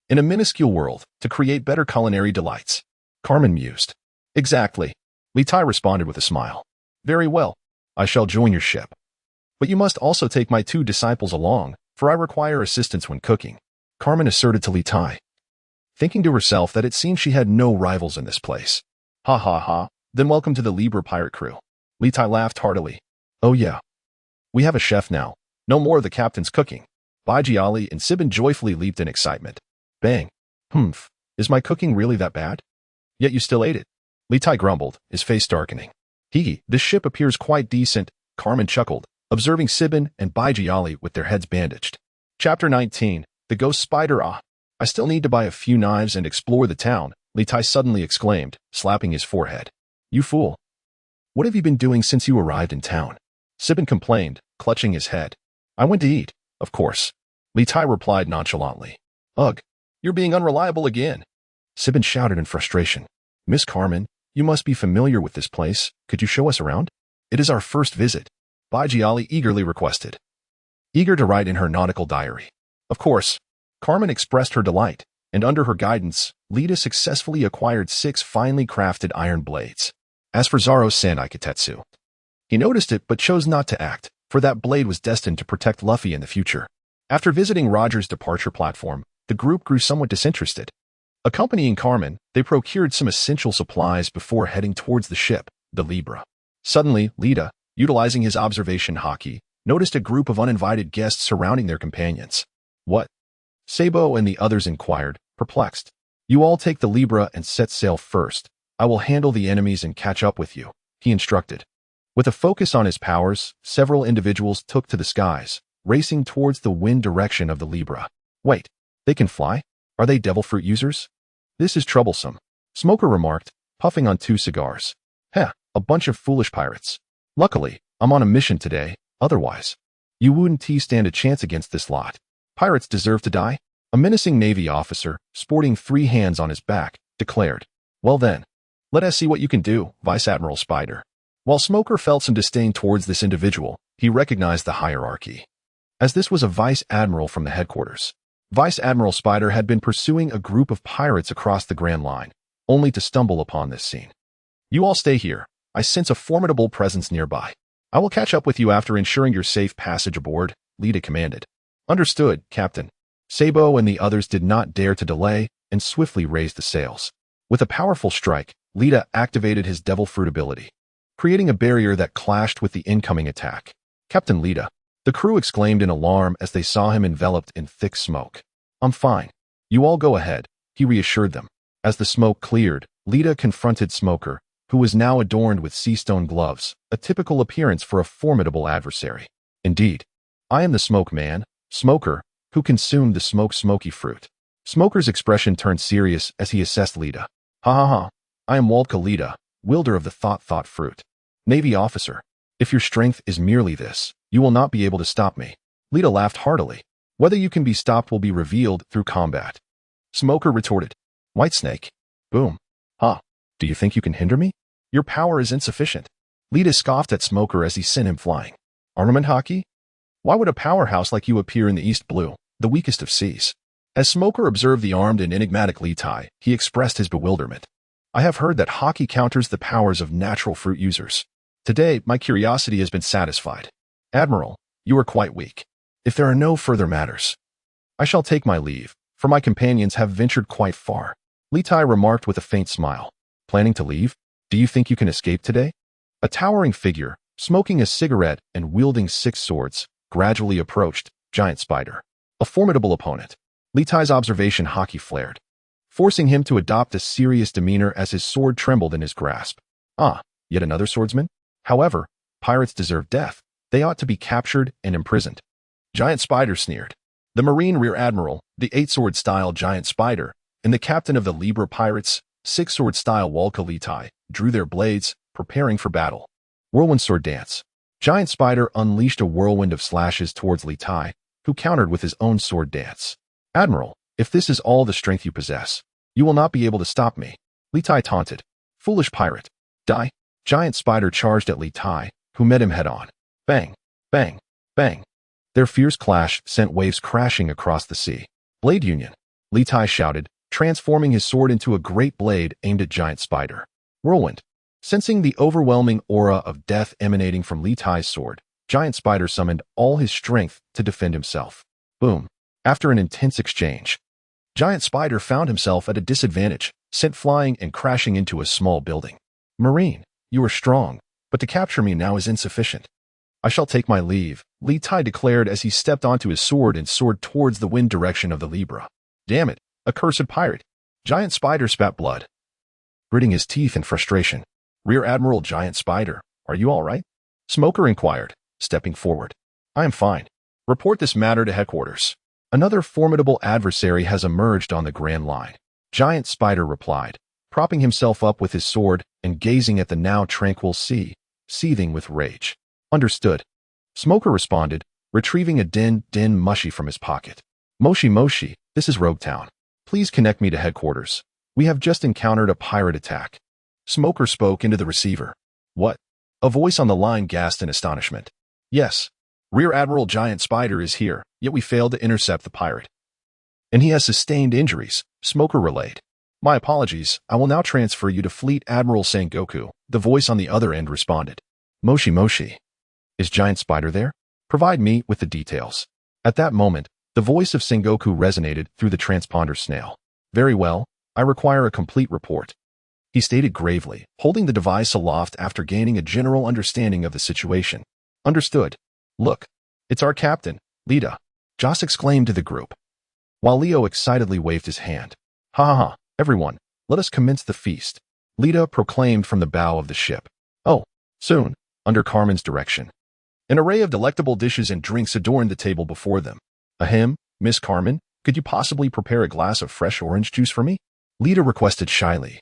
Speaker 1: In a minuscule world, to create better culinary delights. Carmen mused. Exactly. Litai responded with a smile. Very well. I shall join your ship. But you must also take my two disciples along, for I require assistance when cooking. Carmen asserted to Litai, thinking to herself that it seemed she had no rivals in this place. Ha ha ha, then welcome to the Libra pirate crew. Litai laughed heartily. Oh yeah. We have a chef now. No more of the captain's cooking. Baijiali and Sibin joyfully leaped in excitement. Bang. Humph. Is my cooking really that bad? Yet you still ate it. Litai grumbled, his face darkening. This ship appears quite decent, Carmen chuckled, observing Sibin and Baijiali with their heads bandaged. Chapter 19. The Ghost Spider. I still need to buy a few knives and explore the town, Litai suddenly exclaimed, slapping his forehead. You fool. What have you been doing since you arrived in town? Sibin complained, clutching his head. I went to eat, of course. Litai replied nonchalantly. Ugh, you're being unreliable again. Sibin shouted in frustration. Miss Carmen, you must be familiar with this place. Could you show us around? It is our first visit. Baijiali eagerly requested. eager to write in her nautical diary. Of course, Carmen expressed her delight, and under her guidance, Lita successfully acquired 6 finely crafted iron blades. As for Zaro-san Iketetsu, he noticed it but chose not to act, for that blade was destined to protect Luffy in the future. After visiting Roger's departure platform, the group grew somewhat disinterested. Accompanying Carmen, they procured some essential supplies before heading towards the ship, the Libra. Suddenly, Lita, utilizing his observation haki, noticed a group of uninvited guests surrounding their companions. What? Sabo and the others inquired, perplexed. You all take the Libra and set sail first. I will handle the enemies and catch up with you, he instructed. With a focus on his powers, several individuals took to the skies, racing towards the wind direction of the Libra. Wait, they can fly? Are they devil fruit users? This is troublesome, Smoker remarked, puffing on 2 cigars. Heh, a bunch of foolish pirates. Luckily, I'm on a mission today, otherwise, you wouldn't stand a chance against this lot. Pirates deserve to die? A menacing Navy officer, sporting 3 hands on his back, declared. Well then, let us see what you can do, Vice Admiral Spider. While Smoker felt some disdain towards this individual, he recognized the hierarchy. As this was a Vice Admiral from the headquarters, Vice Admiral Spider had been pursuing a group of pirates across the Grand Line, only to stumble upon this scene. You all stay here. I sense a formidable presence nearby. I will catch up with you after ensuring your safe passage aboard, Lita commanded. Understood, Captain. Sabo and the others did not dare to delay and swiftly raised the sails. With a powerful strike, Lita activated his devil fruit ability, creating a barrier that clashed with the incoming attack. Captain Lita, the crew exclaimed in alarm as they saw him enveloped in thick smoke. I'm fine. You all go ahead, he reassured them. As the smoke cleared, Lita confronted Smoker, who was now adorned with seastone gloves, a typical appearance for a formidable adversary. Indeed, I am the smoke man, Smoker, who consumed the smoky fruit. Smoker's expression turned serious as he assessed Lita. Ha ha ha, I am Voldka Litai, wielder of the thought fruit. Navy officer, if your strength is merely this, you will not be able to stop me. Lita laughed heartily. Whether you can be stopped will be revealed through combat. Smoker retorted. Whitesnake. Boom. Ha. Do you think you can hinder me? Your power is insufficient. Lita scoffed at Smoker as he sent him flying. Armament haki? Why would a powerhouse like you appear in the East Blue, the weakest of seas? As Smoker observed the armed and enigmatic Litai, he expressed his bewilderment. I have heard that haki counters the powers of natural fruit users. Today, my curiosity has been satisfied. Admiral, you are quite weak. If there are no further matters, I shall take my leave, for my companions have ventured quite far. Litai remarked with a faint smile. Planning to leave? Do you think you can escape today? A towering figure, smoking a cigarette and wielding 6 swords, gradually approached Giant Spider. A formidable opponent. Litai's observation haki flared, forcing him to adopt a serious demeanor as his sword trembled in his grasp. Ah, yet another swordsman? However, pirates deserve death. They ought to be captured and imprisoned. Giant Spider sneered. The Marine Rear Admiral, the 8-sword-style Giant Spider, and the captain of the Libra pirates, 6-sword-style Voldka Litai, drew their blades, preparing for battle. Whirlwind sword dance. Giant Spider unleashed a whirlwind of slashes towards Litai, who countered with his own sword dance. Admiral, if this is all the strength you possess, you will not be able to stop me. Litai taunted. Foolish pirate. Die. Giant Spider charged at Litai, who met him head-on. Bang, bang, bang. Their fierce clash sent waves crashing across the sea. Blade Union. Litai shouted, transforming his sword into a great blade aimed at Giant Spider. Whirlwind. Sensing the overwhelming aura of death emanating from Litai's sword, Giant Spider summoned all his strength to defend himself. Boom. After an intense exchange, Giant Spider found himself at a disadvantage, sent flying and crashing into a small building. Marine, you are strong, but to capture me now is insufficient. I shall take my leave, Litai declared as he stepped onto his sword and soared towards the wind direction of the Libra. Damn it, accursed pirate. Giant Spider spat blood, gritting his teeth in frustration. Rear Admiral Giant Spider, are you all right? Smoker inquired, stepping forward. I am fine. Report this matter to headquarters. Another formidable adversary has emerged on the Grand Line. Giant Spider replied, propping himself up with his sword and gazing at the now tranquil sea, seething with rage. Understood. Smoker responded, retrieving a din mushy from his pocket. Moshi, this is Rogue Town. Please connect me to headquarters. We have just encountered a pirate attack. Smoker spoke into the receiver. What? A voice on the line gasped in astonishment. Yes. Rear Admiral Giant Spider is here, yet we failed to intercept the pirate. And he has sustained injuries, Smoker relayed. My apologies, I will now transfer you to Fleet Admiral Sengoku, the voice on the other end responded. Moshi Moshi. Is Giant Spider there? Provide me with the details. At that moment, the voice of Sengoku resonated through the transponder snail. Very well, I require a complete report. He stated gravely, holding the device aloft after gaining a general understanding of the situation. Understood. Look, it's our captain, Lita, Joss exclaimed to the group, while Leo excitedly waved his hand. Ha ha ha, everyone, let us commence the feast, Lita proclaimed from the bow of the ship. Oh, soon, under Carmen's direction. An array of delectable dishes and drinks adorned the table before them. Ahem, Miss Carmen, could you possibly prepare a glass of fresh orange juice for me? Lita requested shyly.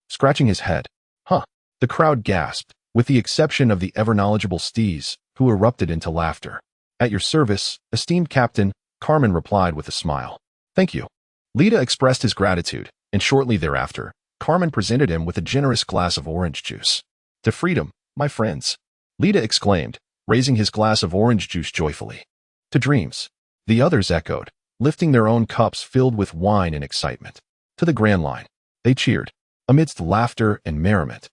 Speaker 1: Scratching his head. Huh. The crowd gasped, with the exception of the ever-knowledgeable Steez, who erupted into laughter. At your service, esteemed captain, Carmen replied with a smile. Thank you. Lita expressed his gratitude, and shortly thereafter, Carmen presented him with a generous glass of orange juice. To freedom, my friends, Lita exclaimed, raising his glass of orange juice joyfully. To dreams, the others echoed, lifting their own cups filled with wine and excitement. To the Grand Line, they cheered, amidst laughter and merriment.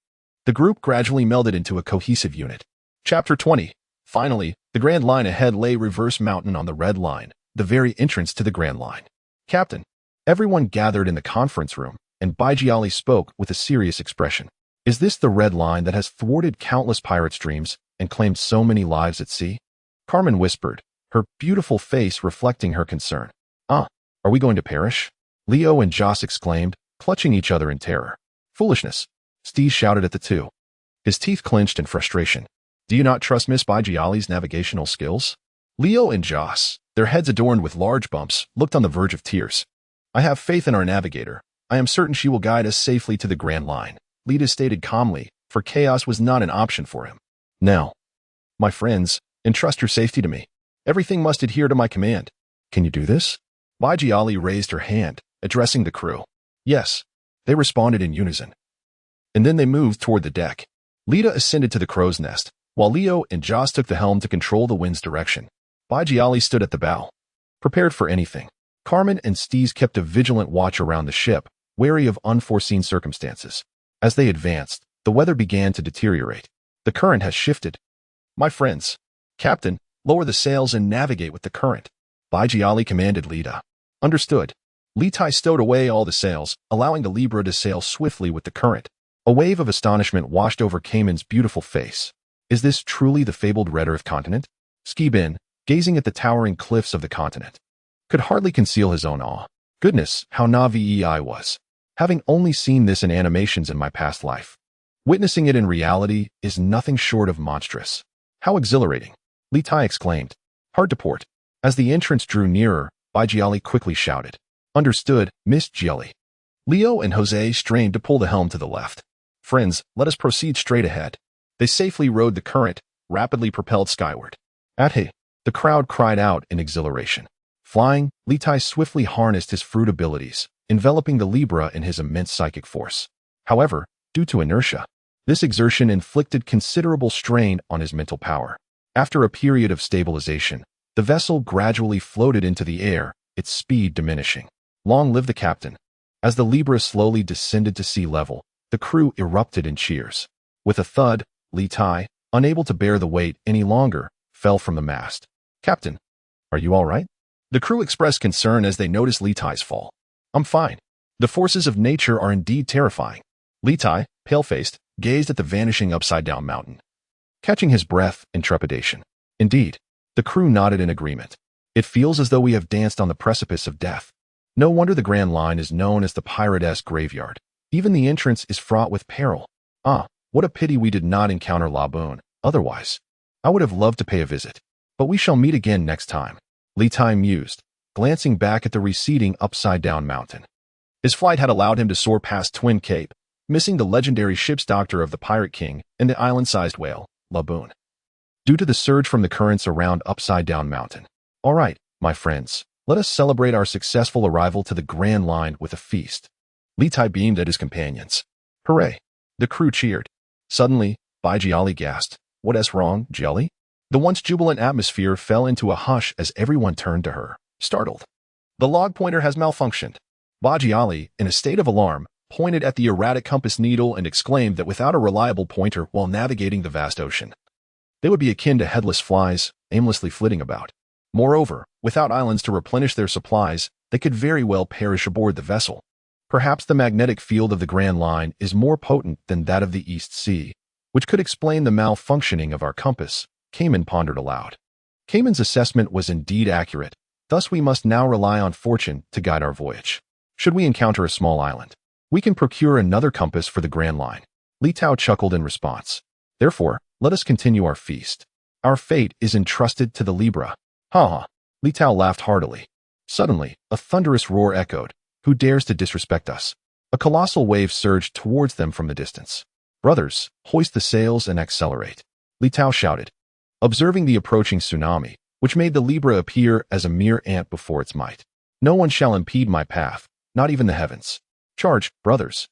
Speaker 1: The group gradually melded into a cohesive unit. Chapter 20. Finally, the Grand Line ahead lay Reverse Mountain on the Red Line, the very entrance to the Grand Line. Captain, everyone gathered in the conference room, and Baijiali spoke with a serious expression. Is this the Red Line that has thwarted countless pirates' dreams and claimed so many lives at sea? Carmen whispered, her beautiful face reflecting her concern. Are we going to perish? Leo and Joss exclaimed, clutching each other in terror. Foolishness, Steve shouted at the two, his teeth clenched in frustration. Do you not trust Miss Baijiali's navigational skills? Leo and Joss, their heads adorned with large bumps, looked on the verge of tears. I have faith in our navigator. I am certain she will guide us safely to the Grand Line, Lita stated calmly, for chaos was not an option for him. Now, my friends, entrust your safety to me. Everything must adhere to my command. Can you do this? Baijiali raised her hand, addressing the crew. Yes, they responded in unison. And then they moved toward the deck. Lita ascended to the crow's nest, while Leo and Joss took the helm to control the wind's direction. Baijiali stood at the bow, prepared for anything. Carmen and Steez kept a vigilant watch around the ship, wary of unforeseen circumstances. As they advanced, the weather began to deteriorate. The current has shifted. My friends, Captain, lower the sails and navigate with the current, Baijiali commanded Lita. Understood. Litai stowed away all the sails, allowing the Libra to sail swiftly with the current. A wave of astonishment washed over Cayman's beautiful face. Is this truly the fabled Red Earth continent? Skibin, gazing at the towering cliffs of the continent, could hardly conceal his own awe. Goodness, how Navi I was, having only seen this in animations in my past life. Witnessing it in reality is nothing short of monstrous. How exhilarating, Litai exclaimed. Hard to port. As the entrance drew nearer, Baijiali quickly shouted. Understood, Miss Gielli. Leo and Jose strained to pull the helm to the left. Friends, let us proceed straight ahead. They safely rode the current, rapidly propelled skyward. Ahe! The crowd cried out in exhilaration. Flying, Litai swiftly harnessed his fruit abilities, enveloping the Libra in his immense psychic force. However, due to inertia, this exertion inflicted considerable strain on his mental power. After a period of stabilization, the vessel gradually floated into the air, its speed diminishing. Long live the captain. As the Libra slowly descended to sea level, the crew erupted in cheers. With a thud, Litai, unable to bear the weight any longer, fell from the mast. Captain, are you all right? The crew expressed concern as they noticed Litai's fall. I'm fine. The forces of nature are indeed terrifying. Litai, pale-faced, gazed at the vanishing upside-down mountain, catching his breath in trepidation. Indeed, the crew nodded in agreement. It feels as though we have danced on the precipice of death. No wonder the Grand Line is known as the Pirate-esque graveyard. Even the entrance is fraught with peril. What a pity we did not encounter Laboon. Otherwise, I would have loved to pay a visit. But we shall meet again next time, Litai mused, glancing back at the receding upside-down mountain. His flight had allowed him to soar past Twin Cape, missing the legendary ship's doctor of the Pirate King and the island-sized whale, Laboon, due to the surge from the currents around upside-down mountain. All right, my friends, let us celebrate our successful arrival to the Grand Line with a feast. Litai beamed at his companions. Hooray! The crew cheered. Suddenly, Baijiali gasped. What's wrong, Jelly? The once jubilant atmosphere fell into a hush as everyone turned to her, startled. The log pointer has malfunctioned. Baji Ali, in a state of alarm, pointed at the erratic compass needle and exclaimed that without a reliable pointer while navigating the vast ocean, they would be akin to headless flies, aimlessly flitting about. Moreover, without islands to replenish their supplies, they could very well perish aboard the vessel. Perhaps the magnetic field of the Grand Line is more potent than that of the East Sea, which could explain the malfunctioning of our compass, Cayman pondered aloud. Cayman's assessment was indeed accurate, thus we must now rely on fortune to guide our voyage. Should we encounter a small island, we can procure another compass for the Grand Line. Litai chuckled in response. Therefore, let us continue our feast. Our fate is entrusted to the Libra. Ha ha. Litai laughed heartily. Suddenly, a thunderous roar echoed. Who dares to disrespect us? A colossal wave surged towards them from the distance. Brothers, hoist the sails and accelerate. Litai shouted, observing the approaching tsunami, which made the Libra appear as a mere ant before its might. No one shall impede my path, not even the heavens. Charge, brothers.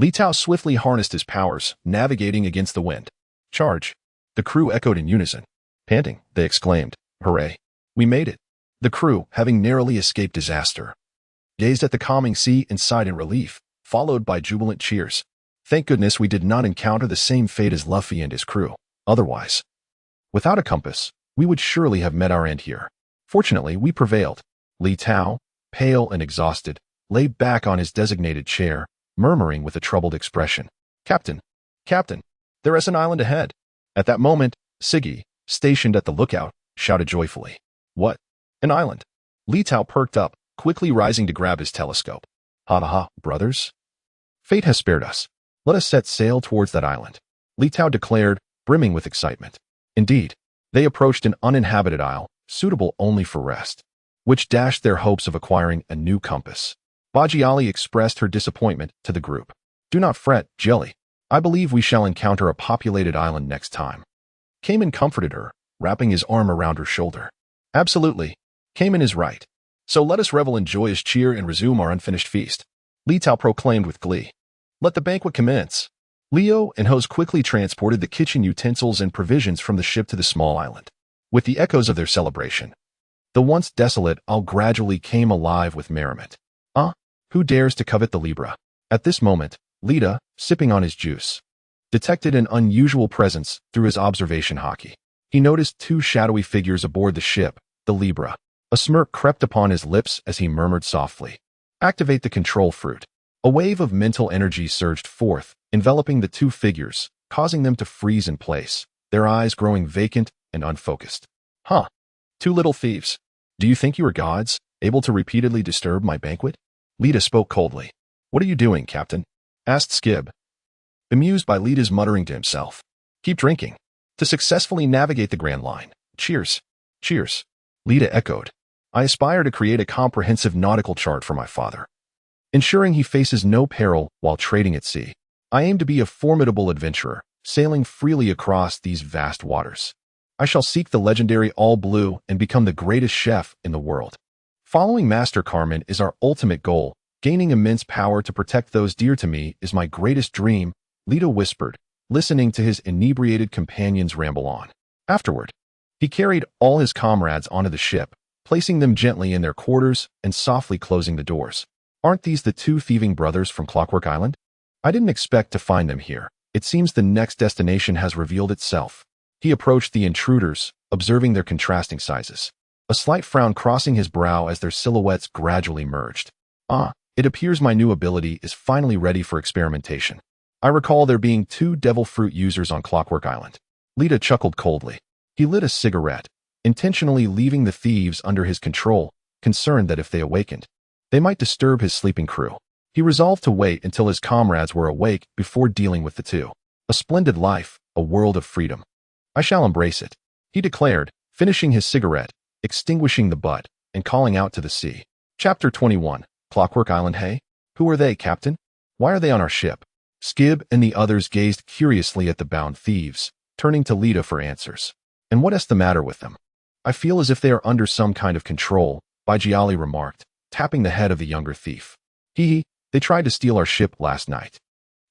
Speaker 1: Litai swiftly harnessed his powers, navigating against the wind. Charge. The crew echoed in unison. Panting, they exclaimed, hooray. We made it. The crew, having narrowly escaped disaster, gazed at the calming sea in silent relief, followed by jubilant cheers. Thank goodness we did not encounter the same fate as Luffy and his crew. Otherwise, without a compass, we would surely have met our end here. Fortunately, we prevailed. Litai, pale and exhausted, lay back on his designated chair, murmuring with a troubled expression, Captain, there is an island ahead. At that moment, Siggy, stationed at the lookout, shouted joyfully, What? An island? Litai perked up, quickly rising to grab his telescope. Ha ha ha, brothers. Fate has spared us. Let us set sail towards that island. Litai declared, brimming with excitement. Indeed, they approached an uninhabited isle, suitable only for rest, which dashed their hopes of acquiring a new compass. Baji Ali expressed her disappointment to the group. Do not fret, Jelly. I believe we shall encounter a populated island next time. Cayman comforted her, wrapping his arm around her shoulder. Absolutely. Cayman is right. So let us revel in joyous cheer and resume our unfinished feast. Litai proclaimed with glee. Let the banquet commence. Leo and Hose quickly transported the kitchen utensils and provisions from the ship to the small island. With the echoes of their celebration, the once desolate isle gradually came alive with merriment. Who dares to covet the Libra? At this moment, Lita, sipping on his juice, detected an unusual presence through his observation haki. He noticed two shadowy figures aboard the ship, the Libra. A smirk crept upon his lips as he murmured softly, Activate the control fruit. A wave of mental energy surged forth, enveloping the two figures, causing them to freeze in place, their eyes growing vacant and unfocused. Two little thieves. Do you think you are gods, able to repeatedly disturb my banquet? Lita spoke coldly. What are you doing, Captain? Asked Skib, bemused by Lita's muttering to himself. Keep drinking. To successfully navigate the Grand Line. Cheers. Cheers. Lita echoed. I aspire to create a comprehensive nautical chart for my father, ensuring he faces no peril while trading at sea. I aim to be a formidable adventurer, sailing freely across these vast waters. I shall seek the legendary All Blue and become the greatest chef in the world. Following Master Carmen is our ultimate goal. Gaining immense power to protect those dear to me is my greatest dream, Lita whispered, listening to his inebriated companions ramble on. Afterward, he carried all his comrades onto the ship, placing them gently in their quarters and softly closing the doors. Aren't these the two thieving brothers from Clockwork Island? I didn't expect to find them here. It seems the next destination has revealed itself. He approached the intruders, observing their contrasting sizes. A slight frown crossing his brow as their silhouettes gradually merged. It appears my new ability is finally ready for experimentation. I recall there being two devil fruit users on Clockwork Island. Lita chuckled coldly. He lit a cigarette, intentionally leaving the thieves under his control, concerned that if they awakened, they might disturb his sleeping crew. He resolved to wait until his comrades were awake before dealing with the two. A splendid life, a world of freedom. I shall embrace it, he declared, finishing his cigarette, extinguishing the butt, and calling out to the sea. Chapter 21. Clockwork Island. Hey? Who are they, Captain? Why are they on our ship? Skib and the others gazed curiously at the bound thieves, turning to Lita for answers. And what is the matter with them? I feel as if they are under some kind of control, Baji Ali remarked, tapping the head of the younger thief. They tried to steal our ship last night,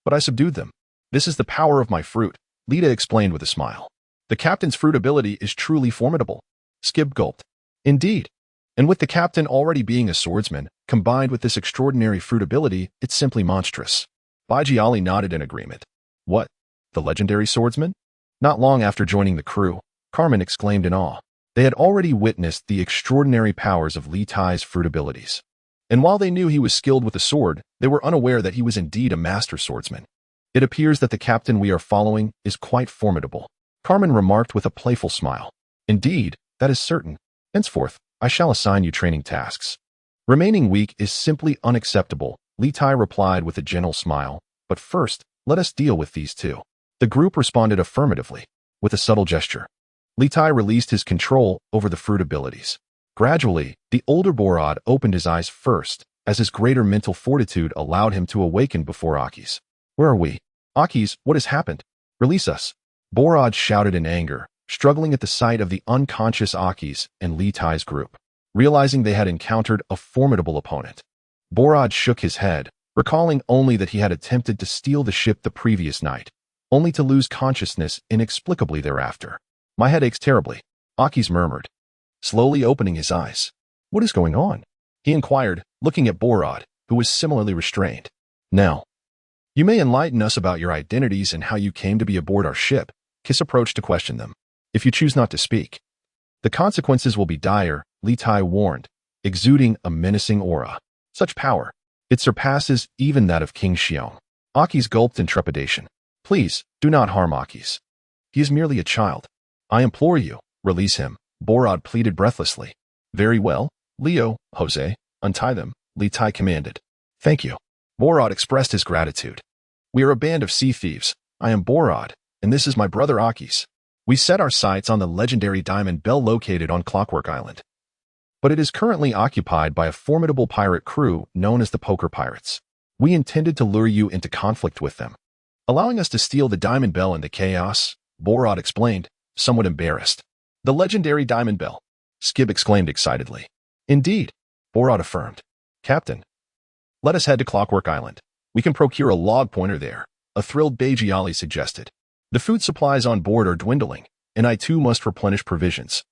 Speaker 1: but I subdued them. This is the power of my fruit, Lita explained with a smile. The captain's fruit ability is truly formidable. Skib gulped. Indeed. And with the captain already being a swordsman, combined with this extraordinary fruit ability, it's simply monstrous. Baijiali nodded in agreement. What? The legendary swordsman? Not long after joining the crew, Carmen exclaimed in awe. They had already witnessed the extraordinary powers of Litai's fruit abilities. And while they knew he was skilled with a sword, they were unaware that he was indeed a master swordsman. It appears that the captain we are following is quite formidable, Carmen remarked with a playful smile. Indeed, that is certain. Henceforth, I shall assign you training tasks. Remaining weak is simply unacceptable, Litai replied with a gentle smile. But first, let us deal with these two. The group responded affirmatively, with a subtle gesture. Litai released his control over the fruit abilities. Gradually, the older Borad opened his eyes first, as his greater mental fortitude allowed him to awaken before Akis. Where are we? Akis, what has happened? Release us. Borad shouted in anger, struggling at the sight of the unconscious Akis and Litai's group. Realizing they had encountered a formidable opponent, Borad shook his head, recalling only that he had attempted to steal the ship the previous night, only to lose consciousness inexplicably thereafter. My head aches terribly, Akis murmured, slowly opening his eyes. What is going on? He inquired, looking at Borad, who was similarly restrained. Now, you may enlighten us about your identities and how you came to be aboard our ship. Kiss approached to question them. If you choose not to speak, the consequences will be dire, Litai warned, exuding a menacing aura. Such power, it surpasses even that of King Xiong. Akis gulped in trepidation. Please, do not harm Akis. He is merely a child. I implore you, release him, Borad pleaded breathlessly. Very well, Leo, Jose, untie them, Litai commanded. Thank you. Borad expressed his gratitude. We are a band of sea thieves. I am Borad, and this is my brother Akis. We set our sights on the legendary diamond bell located on Clockwork Island. But it is currently occupied by a formidable pirate crew known as the Poker Pirates. We intended to lure you into conflict with them, allowing us to steal the diamond bell in the chaos, Borad explained, somewhat embarrassed. The legendary diamond bell, Skib exclaimed excitedly. Indeed, Borad affirmed. Captain, let us head to Clockwork Island. We can procure a log pointer there, a thrilled Baijiali suggested. The food supplies on board are dwindling, and I too must replenish provisions,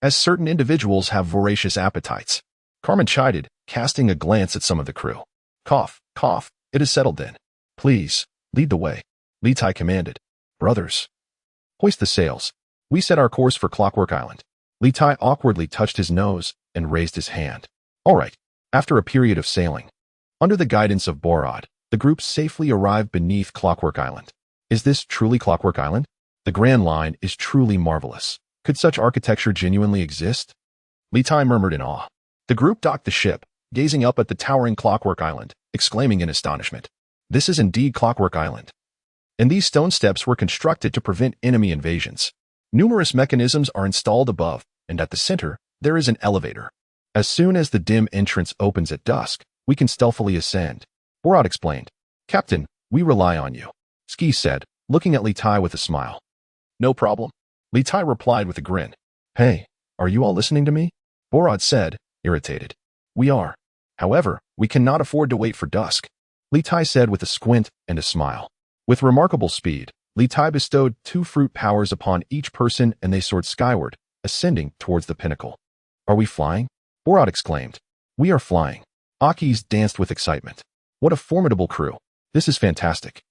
Speaker 1: as certain individuals have voracious appetites. Carmen chided, casting a glance at some of the crew. Cough, cough, it is settled then. Please, lead the way, Litai commanded. Brothers, hoist the sails. We set our course for Clockwork Island. Litai awkwardly touched his nose and raised his hand. All right. After a period of sailing, under the guidance of Borad, the group safely arrived beneath Clockwork Island. Is this truly Clockwork Island? The Grand Line is truly marvelous. Could such architecture genuinely exist? Litai murmured in awe. The group docked the ship, gazing up at the towering Clockwork Island, exclaiming in astonishment. This is indeed Clockwork Island. And these stone steps were constructed to prevent enemy invasions. Numerous mechanisms are installed above, and at the center, there is an elevator. As soon as the dim entrance opens at dusk, we can stealthily ascend. Borad explained. Captain, we rely on you, Ski said, looking at Litai with a smile. No problem, Litai replied with a grin. Hey, are you all listening to me? Borad said, irritated. We are. However, we cannot afford to wait for dusk, Litai said with a squint and a smile. With remarkable speed, Litai bestowed 2 fruit powers upon each person and they soared skyward, ascending towards the pinnacle. Are we flying? Borad exclaimed. We are flying. Akis danced with excitement. What a formidable crew. This is fantastic.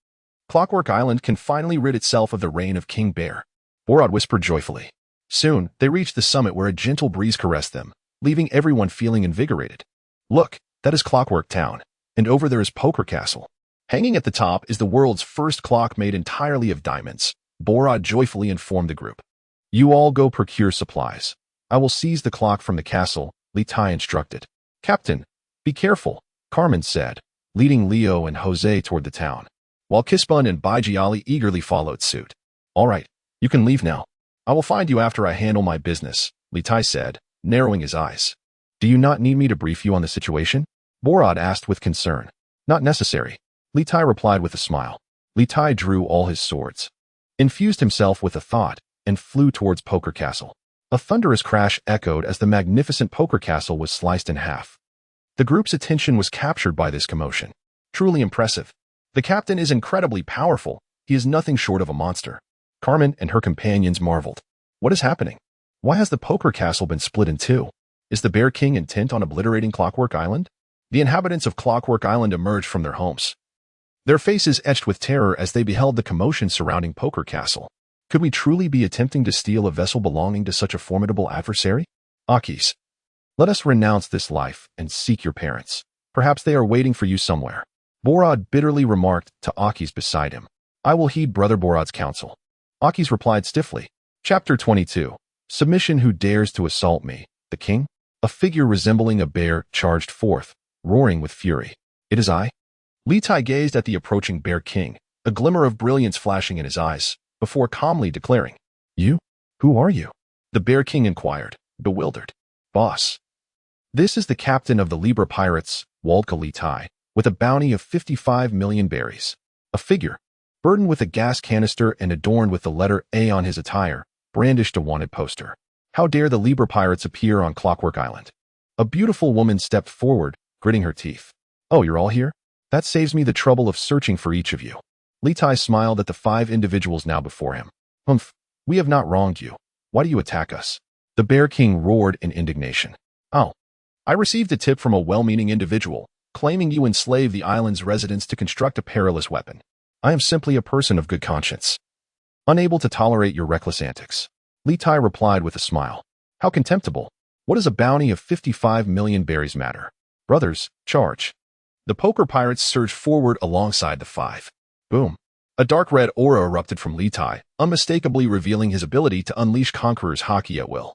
Speaker 1: Clockwork Island can finally rid itself of the reign of King Bear, Borad whispered joyfully. Soon, they reached the summit where a gentle breeze caressed them, leaving everyone feeling invigorated. Look, that is Clockwork Town, and over there is Poker Castle. Hanging at the top is the world's first clock made entirely of diamonds, Borad joyfully informed the group. You all go procure supplies. I will seize the clock from the castle, Litai instructed. Captain, be careful, Carmen said, leading Leo and Jose toward the town, while Kisbun and Baijiali eagerly followed suit. All right, you can leave now. I will find you after I handle my business, Litai said, narrowing his eyes. Do you not need me to brief you on the situation? Borad asked with concern. Not necessary, Litai replied with a smile. Litai drew all his swords, infused himself with a thought, and flew towards Poker Castle. A thunderous crash echoed as the magnificent Poker Castle was sliced in half. The group's attention was captured by this commotion. Truly impressive. The captain is incredibly powerful. He is nothing short of a monster. Carmen and her companions marveled. What is happening? Why has the poker castle been split in two? Is the Bear King intent on obliterating Clockwork Island? The inhabitants of Clockwork Island emerged from their homes, their faces etched with terror as they beheld the commotion surrounding Poker Castle. Could we truly be attempting to steal a vessel belonging to such a formidable adversary? Akis, let us renounce this life and seek your parents. Perhaps they are waiting for you somewhere. Borad bitterly remarked to Akis beside him. I will heed Brother Borad's counsel. Akis replied stiffly. Chapter 22. Submission. Who dares to assault me, the king? A figure resembling a bear charged forth, roaring with fury. It is I. Litai gazed at the approaching Bear King, a glimmer of brilliance flashing in his eyes, before calmly declaring, You? Who are you? The Bear King inquired, bewildered. Boss. This is the captain of the Libra pirates, Voldka Litai, with a bounty of 55 million berries. A figure, burdened with a gas canister and adorned with the letter A on his attire, brandished a wanted poster. How dare the Libra pirates appear on Clockwork Island? A beautiful woman stepped forward, gritting her teeth. Oh, you're all here? That saves me the trouble of searching for each of you. Litai smiled at the 5 individuals now before him. Humph, we have not wronged you. Why do you attack us? The Bear King roared in indignation. Oh, I received a tip from a well-meaning individual, claiming you enslaved the island's residents to construct a perilous weapon. I am simply a person of good conscience, unable to tolerate your reckless antics. Litai replied with a smile. How contemptible. What does a bounty of 55 million berries matter? Brothers, charge. The poker pirates surged forward alongside the 5. Boom. A dark red aura erupted from Litai, unmistakably revealing his ability to unleash Conqueror's haki at will,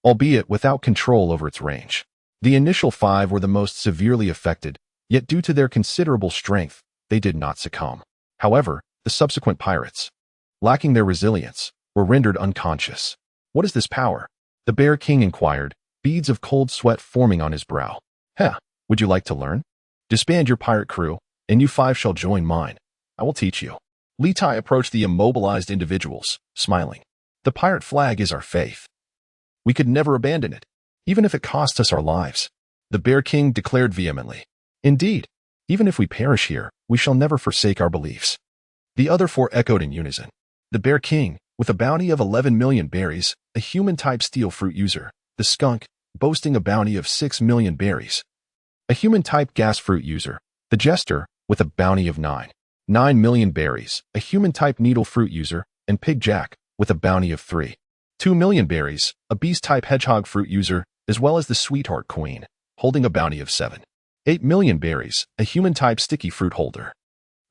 Speaker 1: albeit without control over its range. The initial 5 were the most severely affected, yet due to their considerable strength, they did not succumb. However, the subsequent pirates, lacking their resilience, were rendered unconscious. What is this power? The Bear King inquired, beads of cold sweat forming on his brow. Heh, would you like to learn? Disband your pirate crew, and you 5 shall join mine. I will teach you. Litai approached the immobilized individuals, smiling. The pirate flag is our faith. We could never abandon it, even if it costs us our lives. The Bear King declared vehemently. Indeed, even if we perish here, we shall never forsake our beliefs. The other 4 echoed in unison. The Bear King, with a bounty of 11 million berries, a human-type steel fruit user. The Skunk, boasting a bounty of 6 million berries. A human-type gas fruit user. The Jester, with a bounty of 9 million berries. A human-type needle fruit user. And Pig Jack, with a bounty of 2 million berries. A beast-type hedgehog fruit user, as well as the Sweetheart Queen, holding a bounty of 8 million berries. A human-type sticky fruit holder.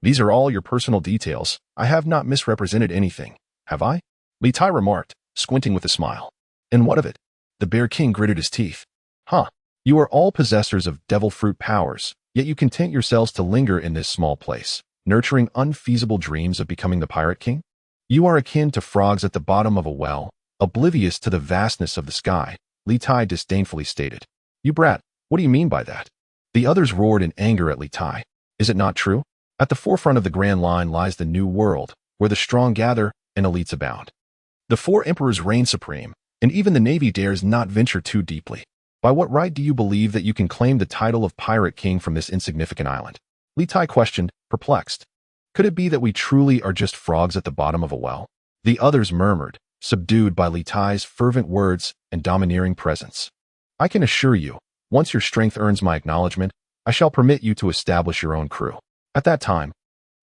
Speaker 1: These are all your personal details. I have not misrepresented anything, have I? Litai remarked, squinting with a smile. And what of it? The Bear King gritted his teeth. Huh. You are all possessors of devil fruit powers, yet you content yourselves to linger in this small place, nurturing unfeasible dreams of becoming the Pirate King? You are akin to frogs at the bottom of a well, oblivious to the vastness of the sky, Litai disdainfully stated. You brat, what do you mean by that? The others roared in anger at Litai. Is it not true? At the forefront of the Grand Line lies the New World, where the strong gather and elites abound. The 4 emperors reign supreme, and even the Navy dares not venture too deeply. By what right do you believe that you can claim the title of Pirate King from this insignificant island? Litai questioned, perplexed. Could it be that we truly are just frogs at the bottom of a well? The others murmured, subdued by Litai's fervent words and domineering presence. I can assure you, once your strength earns my acknowledgement, I shall permit you to establish your own crew. At that time,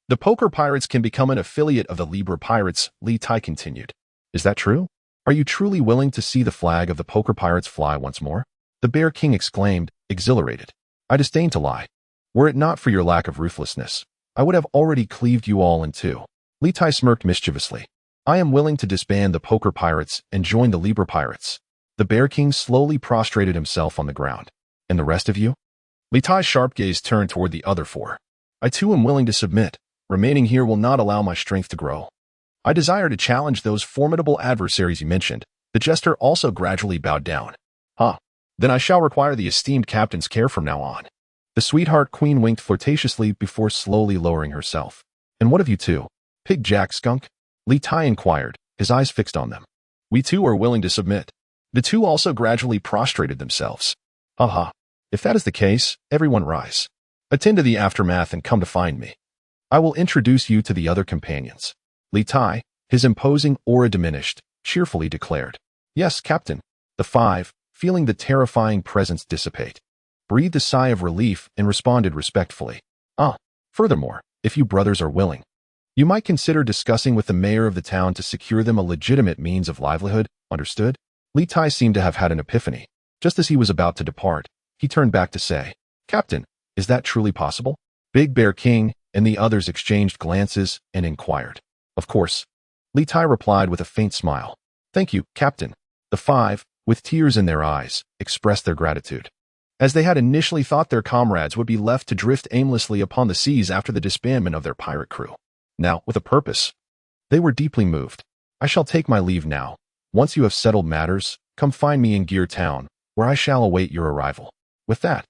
Speaker 1: the poker pirates can become an affiliate of the Libra pirates, Litai continued. Is that true? Are you truly willing to see the flag of the poker pirates fly once more? The Bear King exclaimed, exhilarated. I disdain to lie. Were it not for your lack of ruthlessness, I would have already cleaved you all in two. Litai smirked mischievously. I am willing to disband the poker pirates and join the Libra pirates. The Bear King slowly prostrated himself on the ground. And the rest of you? Litai's sharp gaze turned toward the other 4. I too am willing to submit. Remaining here will not allow my strength to grow. I desire to challenge those formidable adversaries you mentioned. The jester also gradually bowed down. Then I shall require the esteemed captain's care from now on. The Sweetheart Queen winked flirtatiously before slowly lowering herself. And what of you two? Pig Jack Skunk? Litai inquired, his eyes fixed on them. We too are willing to submit. The 2 also gradually prostrated themselves. If that is the case, everyone rise. Attend to the aftermath and come to find me. I will introduce you to the other companions. Litai, His imposing aura diminished, cheerfully declared. Yes, Captain. The five, feeling the terrifying presence dissipate, breathed a sigh of relief and responded respectfully. Furthermore, if you brothers are willing, you might consider discussing with the mayor of the town to secure them a legitimate means of livelihood, understood? Litai seemed to have had an epiphany. Just as he was about to depart, he turned back to say, Captain, is that truly possible? Big Bear King and the others exchanged glances and inquired. Of course. Litai replied with a faint smile. Thank you, Captain. The five, with tears in their eyes, expressed their gratitude. As they had initially thought their comrades would be left to drift aimlessly upon the seas after the disbandment of their pirate crew. Now, with a purpose. They were deeply moved. I shall take my leave now. Once you have settled matters, come find me in Gear Town, where I shall await your arrival. With that,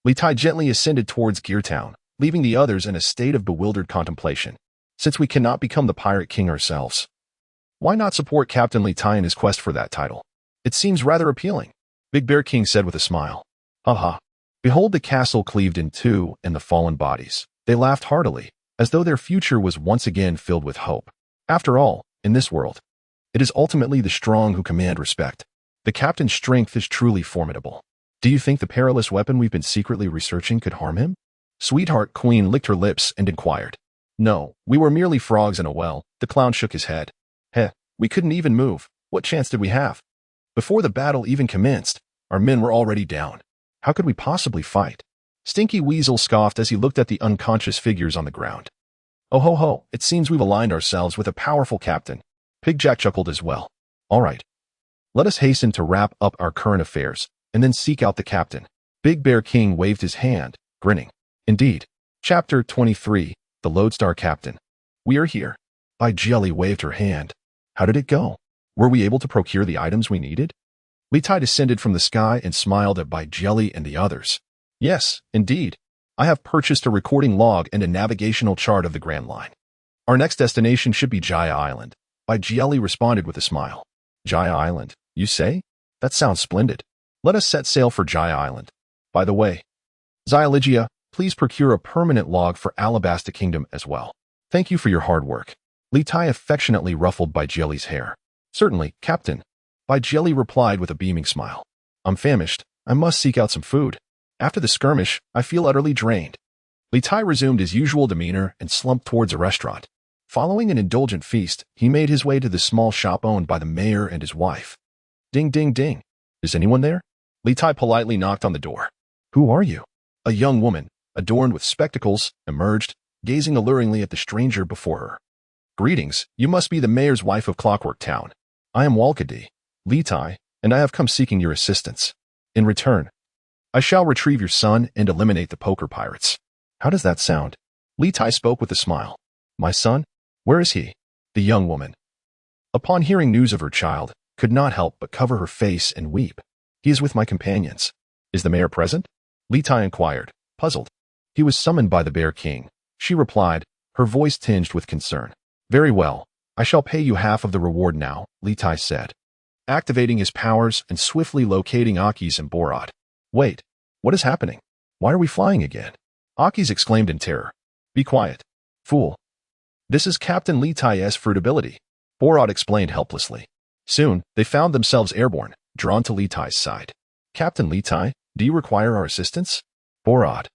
Speaker 1: Litai gently ascended towards Gear Town, leaving the others in a state of bewildered contemplation. Since we cannot become the Pirate King ourselves, why not support Captain Litai in his quest for that title? It seems rather appealing, Big Bear King said with a smile. Haha. Behold the castle cleaved in two and the fallen bodies. They laughed heartily, as though their future was once again filled with hope. After all, in this world, it is ultimately the strong who command respect. The captain's strength is truly formidable. Do you think the perilous weapon we've been secretly researching could harm him? Sweetheart Queen licked her lips and inquired. No, we were merely frogs in a well. The clown shook his head. We couldn't even move. What chance did we have? Before the battle even commenced, our men were already down. How could we possibly fight? Stinky Weasel scoffed as he looked at the unconscious figures on the ground. Oh ho ho, it seems we've aligned ourselves with a powerful captain. Pig Jack chuckled as well. All right. Let us hasten to wrap up our current affairs, and then seek out the captain. Big Bear King waved his hand, grinning. Indeed. Chapter 23, The Lodestar Captain. We are here. Bai Jelly waved her hand. How did it go? Were we able to procure the items we needed? Litai descended from the sky and smiled at Bai Jelly and the others. Yes, indeed. I have purchased a recording log and a navigational chart of the Grand Line. Our next destination should be Jaya Island. Bai Jelly responded with a smile. Jaya Island, you say? That sounds splendid. Let us set sail for Jaya Island. By the way, Zyaligia, please procure a permanent log for Alabasta Kingdom as well. Thank you for your hard work. Litai affectionately ruffled Bai Jelly's hair. Certainly, Captain. Bai Jelly replied with a beaming smile. I'm famished. I must seek out some food. After the skirmish, I feel utterly drained. Litai resumed his usual demeanor and slumped towards a restaurant. Following an indulgent feast, he made his way to the small shop owned by the mayor and his wife. Ding ding ding. Is anyone there? Litai politely knocked on the door. Who are you? A young woman, adorned with spectacles, emerged, gazing alluringly at the stranger before her. Greetings, you must be the mayor's wife of Clockwork Town. I am Voldka Litai, and I have come seeking your assistance. In return, I shall retrieve your son and eliminate the poker pirates. How does that sound? Litai spoke with a smile. My son? Where is he? The young woman, upon hearing news of her child, could not help but cover her face and weep. He is with my companions. Is the mayor present? Litai inquired, puzzled. He was summoned by the Bear King. She replied, her voice tinged with concern. Very well. I shall pay you half of the reward now, Litai said, activating his powers and swiftly locating Akis and Borod. Wait, what is happening? Why are we flying again? Akis exclaimed in terror. Be quiet, fool. This is Captain Litai's fruit ability, Borod explained helplessly. Soon, they found themselves airborne, drawn to Litai's side. Captain Litai, do you require our assistance? Borod,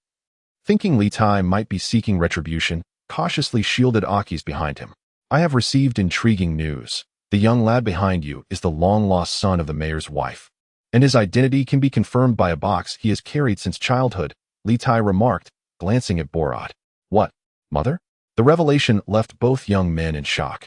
Speaker 1: thinking Litai might be seeking retribution, cautiously shielded Akis behind him. I have received intriguing news. The young lad behind you is the long-lost son of the mayor's wife, and his identity can be confirmed by a box he has carried since childhood, Litai remarked, glancing at Borod. What, mother? The revelation left both young men in shock,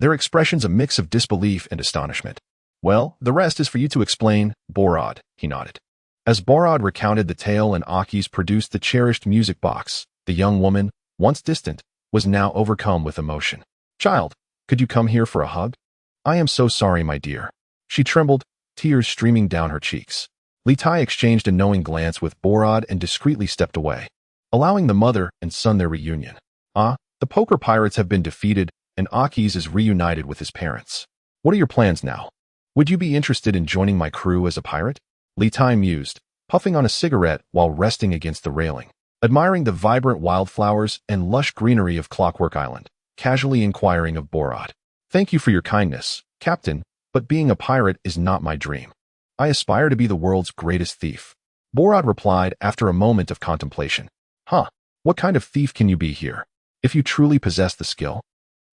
Speaker 1: their expressions a mix of disbelief and astonishment. Well, the rest is for you to explain, Borod, he nodded. As Borod recounted the tale and Akis produced the cherished music box, the young woman, once distant, was now overcome with emotion. Child, could you come here for a hug? I am so sorry, my dear. She trembled, tears streaming down her cheeks. Litai exchanged a knowing glance with Borod and discreetly stepped away, allowing the mother and son their reunion. The poker pirates have been defeated and Akis is reunited with his parents. What are your plans now? Would you be interested in joining my crew as a pirate? Litai mused, puffing on a cigarette while resting against the railing, admiring the vibrant wildflowers and lush greenery of Clockwork Island, casually inquiring of Borod. Thank you for your kindness, Captain, but being a pirate is not my dream. I aspire to be the world's greatest thief. Borad replied after a moment of contemplation. Huh, what kind of thief can you be here? If you truly possess the skill,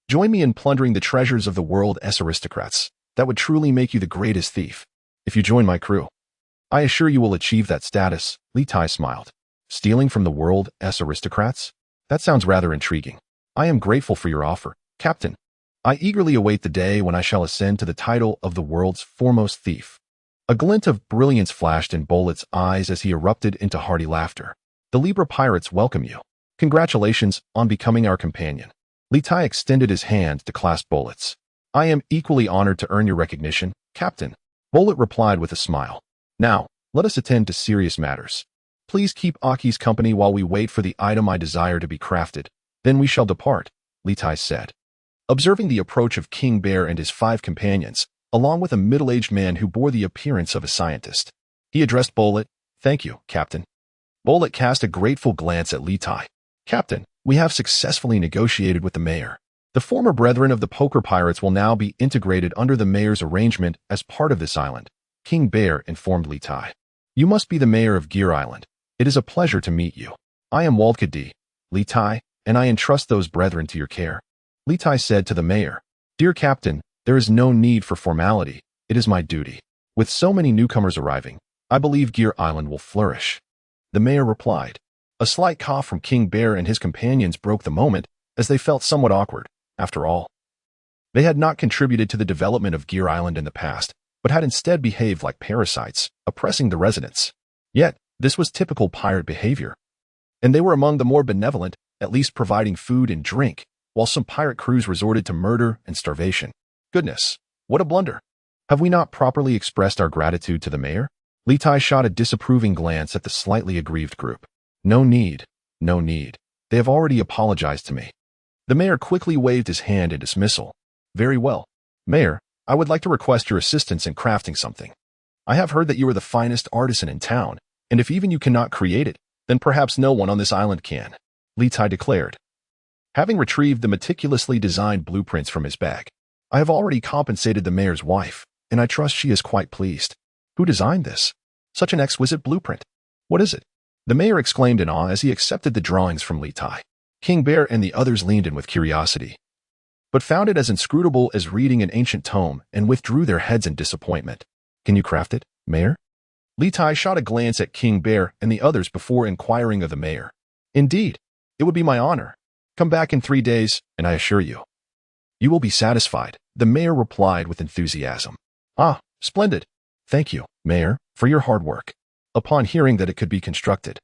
Speaker 1: join me in plundering the treasures of the world's aristocrats. That would truly make you the greatest thief. If you join my crew, I assure you will achieve that status. Litai smiled. Stealing from the world's aristocrats? That sounds rather intriguing. I am grateful for your offer, Captain. I eagerly await the day when I shall ascend to the title of the world's foremost thief. A glint of brilliance flashed in Bolet's eyes as he erupted into hearty laughter. The Libra pirates welcome you. Congratulations on becoming our companion. Litai extended his hand to clasp Bolet's. I am equally honored to earn your recognition, Captain. Bolet replied with a smile. Now, let us attend to serious matters. Please keep Aki's company while we wait for the item I desire to be crafted. Then we shall depart, Litai said. Observing the approach of King Bear and his 5 companions, along with a middle-aged man who bore the appearance of a scientist, he addressed Bolet. Thank you, Captain. Bolet cast a grateful glance at Litai. Captain, we have successfully negotiated with the mayor. The former brethren of the poker pirates will now be integrated under the mayor's arrangement as part of this island, King Bear informed Litai. You must be the mayor of Gear Island. It is a pleasure to meet you. I am Voldka Litai, and I entrust those brethren to your care. Litai said to the mayor, Dear Captain, there is no need for formality. It is my duty. With so many newcomers arriving, I believe Gear Island will flourish. The mayor replied. A slight cough from King Bear and his companions broke the moment, as they felt somewhat awkward. After all, they had not contributed to the development of Gear Island in the past, but had instead behaved like parasites, oppressing the residents. Yet, this was typical pirate behavior. And they were among the more benevolent, at least providing food and drink, while some pirate crews resorted to murder and starvation. Goodness, what a blunder. Have we not properly expressed our gratitude to the mayor? Litai shot a disapproving glance at the slightly aggrieved group. No need, no need. They have already apologized to me. The mayor quickly waved his hand in dismissal. Very well. Mayor, I would like to request your assistance in crafting something. I have heard that you are the finest artisan in town, and if even you cannot create it, then perhaps no one on this island can, Litai declared. Having retrieved the meticulously designed blueprints from his bag, I have already compensated the mayor's wife, and I trust she is quite pleased. Who designed this? Such an exquisite blueprint. What is it? The mayor exclaimed in awe as he accepted the drawings from Litai. King Bear and the others leaned in with curiosity, but found it as inscrutable as reading an ancient tome and withdrew their heads in disappointment. Can you craft it, Mayor? Litai shot a glance at King Bear and the others before inquiring of the mayor. Indeed, it would be my honor. Come back in 3 days, and I assure you, you will be satisfied, the mayor replied with enthusiasm. Ah, splendid. Thank you, Mayor, for your hard work. Upon hearing that it could be constructed,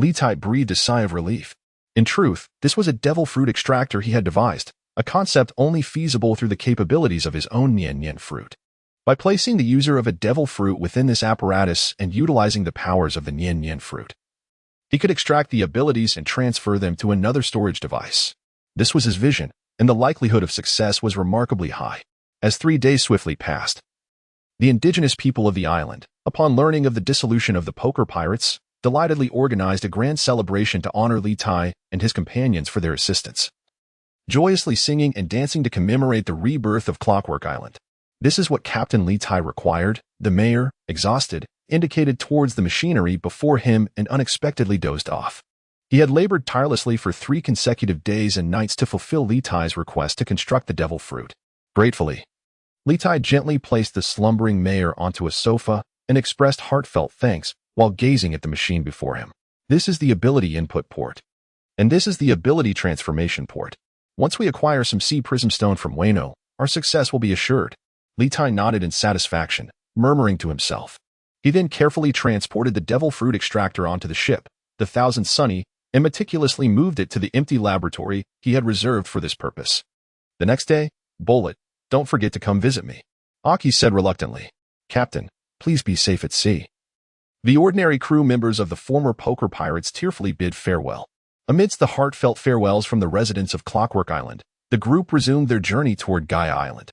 Speaker 1: Litai breathed a sigh of relief. In truth, this was a devil fruit extractor he had devised, a concept only feasible through the capabilities of his own Niannian Fruit. By placing the user of a devil fruit within this apparatus and utilizing the powers of the Niannian Fruit, he could extract the abilities and transfer them to another storage device. This was his vision, and the likelihood of success was remarkably high. As 3 days swiftly passed, the indigenous people of the island, upon learning of the dissolution of the poker pirates, delightedly organized a grand celebration to honor Litai and his companions for their assistance, joyously singing and dancing to commemorate the rebirth of Clockwork Island. This is what Captain Litai required, the mayor, exhausted, indicated towards the machinery before him and unexpectedly dozed off. He had labored tirelessly for 3 consecutive days and nights to fulfill Litai's request to construct the devil fruit. Gratefully, Litai gently placed the slumbering mayor onto a sofa and expressed heartfelt thanks while gazing at the machine before him. This is the ability input port. And this is the ability transformation port. Once we acquire some sea prism stone from Wayno, our success will be assured. Litai nodded in satisfaction, murmuring to himself. He then carefully transported the devil fruit extractor onto the ship, the Thousand Sunny, and meticulously moved it to the empty laboratory he had reserved for this purpose. The next day, Bolet, don't forget to come visit me, Aki said reluctantly. Captain, please be safe at sea. The ordinary crew members of the former poker pirates tearfully bid farewell. Amidst the heartfelt farewells from the residents of Clockwork Island, the group resumed their journey toward Gaia Island.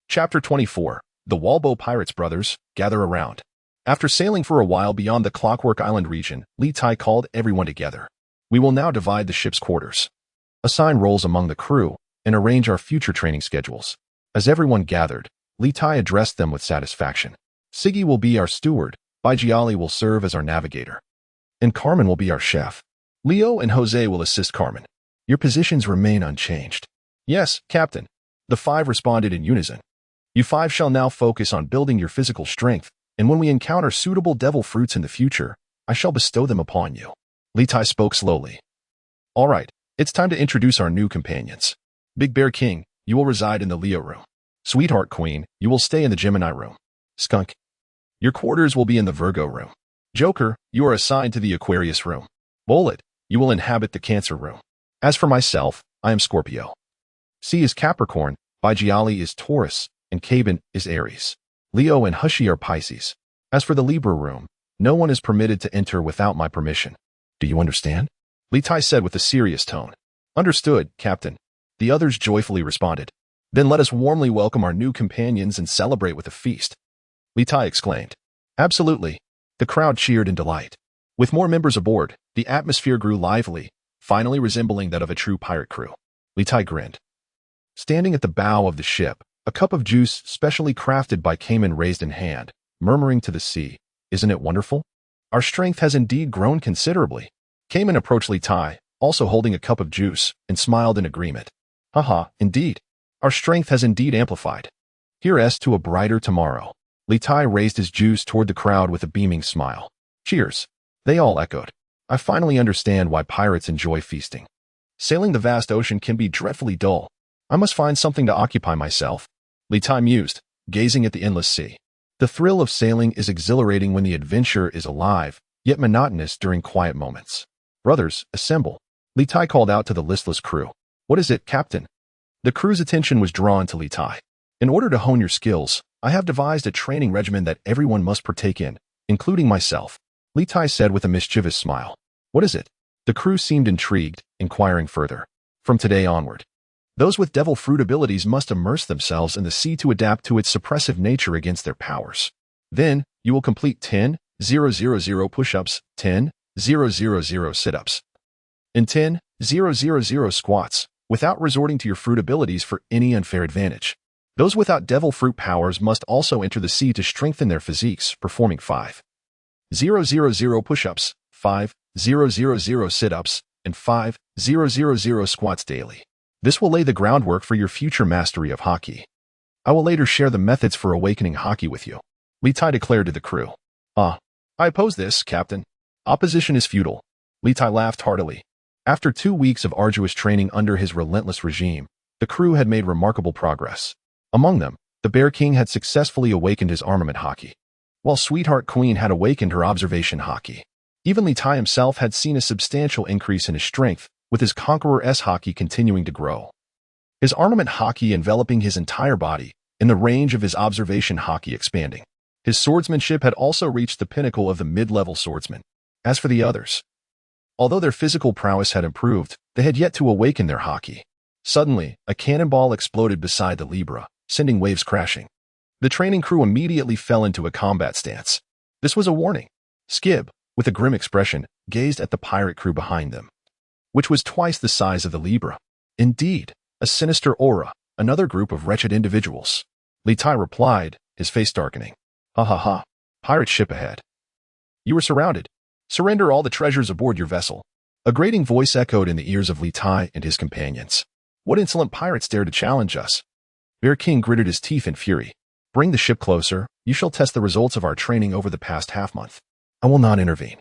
Speaker 1: Chapter 24. The Walbo Pirates Brothers Gather Around. After sailing for a while beyond the Clockwork Island region, Litai called everyone together. We will now divide the ship's quarters, assign roles among the crew, and arrange our future training schedules. As everyone gathered, Litai addressed them with satisfaction. Siggy will be our steward, Baijiali will serve as our navigator, and Carmen will be our chef. Leo and Jose will assist Carmen. Your positions remain unchanged. Yes, Captain. The 5 responded in unison. You 5 shall now focus on building your physical strength, and when we encounter suitable devil fruits in the future, I shall bestow them upon you. Litai spoke slowly. All right, it's time to introduce our new companions. Big Bear King, you will reside in the Leo room. Sweetheart Queen, you will stay in the Gemini room. Skunk, your quarters will be in the Virgo room. Joker, you are assigned to the Aquarius room. Bullet, you will inhabit the Cancer room. As for myself, I am Scorpio. C is Capricorn, Baijiali is Taurus, and Caban is Aries. Leo and Hushi are Pisces. As for the Libra room, no one is permitted to enter without my permission. Do you understand? Litai said with a serious tone. Understood, Captain. The others joyfully responded. Then let us warmly welcome our new companions and celebrate with a feast. Litai exclaimed. Absolutely. The crowd cheered in delight. With more members aboard, the atmosphere grew lively, finally resembling that of a true pirate crew. Litai grinned. Standing at the bow of the ship, a cup of juice specially crafted by Cayman raised in hand, murmuring to the sea, Isn't it wonderful? Our strength has indeed grown considerably. Cayman approached Litai, also holding a cup of juice, and smiled in agreement. Haha, indeed. Our strength has indeed amplified. Here's to a brighter tomorrow. Litai raised his juice toward the crowd with a beaming smile. Cheers. They all echoed. I finally understand why pirates enjoy feasting. Sailing the vast ocean can be dreadfully dull. I must find something to occupy myself. Litai mused, gazing at the endless sea. The thrill of sailing is exhilarating when the adventure is alive, yet monotonous during quiet moments. Brothers, assemble. Litai called out to the listless crew. What is it, Captain? The crew's attention was drawn to Litai. In order to hone your skills, I have devised a training regimen that everyone must partake in, including myself. Litai said with a mischievous smile. What is it? The crew seemed intrigued, inquiring further. From today onward, those with devil fruit abilities must immerse themselves in the sea to adapt to its suppressive nature against their powers. Then, you will complete 10,000 push-ups, 10,000 sit-ups, and 10,000 squats, without resorting to your fruit abilities for any unfair advantage. Those without devil fruit powers must also enter the sea to strengthen their physiques, performing 5,000 push-ups, 5,000 sit-ups, and 5,000 squats daily. This will lay the groundwork for your future mastery of haki. I will later share the methods for awakening haki with you. Litai declared to the crew. I oppose this, Captain. Opposition is futile. Litai laughed heartily. After 2 weeks of arduous training under his relentless regime, the crew had made remarkable progress. Among them, the Bear King had successfully awakened his armament haki, while Sweetheart Queen had awakened her observation haki. Even Litai himself had seen a substantial increase in his strength, with his conqueror's haki continuing to grow. His armament haki enveloping his entire body, and the range of his observation haki expanding. His swordsmanship had also reached the pinnacle of the mid-level swordsman. As for the others, although their physical prowess had improved, they had yet to awaken their haki. Suddenly, a cannonball exploded beside the Libra, sending waves crashing. The training crew immediately fell into a combat stance. This was a warning. Skib, with a grim expression, gazed at the pirate crew behind them, which was twice the size of the Libra. Indeed, a sinister aura, another group of wretched individuals. Litai replied, his face darkening. Ha ha ha, pirate ship ahead. You are surrounded. Surrender all the treasures aboard your vessel. A grating voice echoed in the ears of Litai and his companions. What insolent pirates dare to challenge us? Bear King gritted his teeth in fury. Bring the ship closer. You shall test the results of our training over the past half-month. I will not intervene.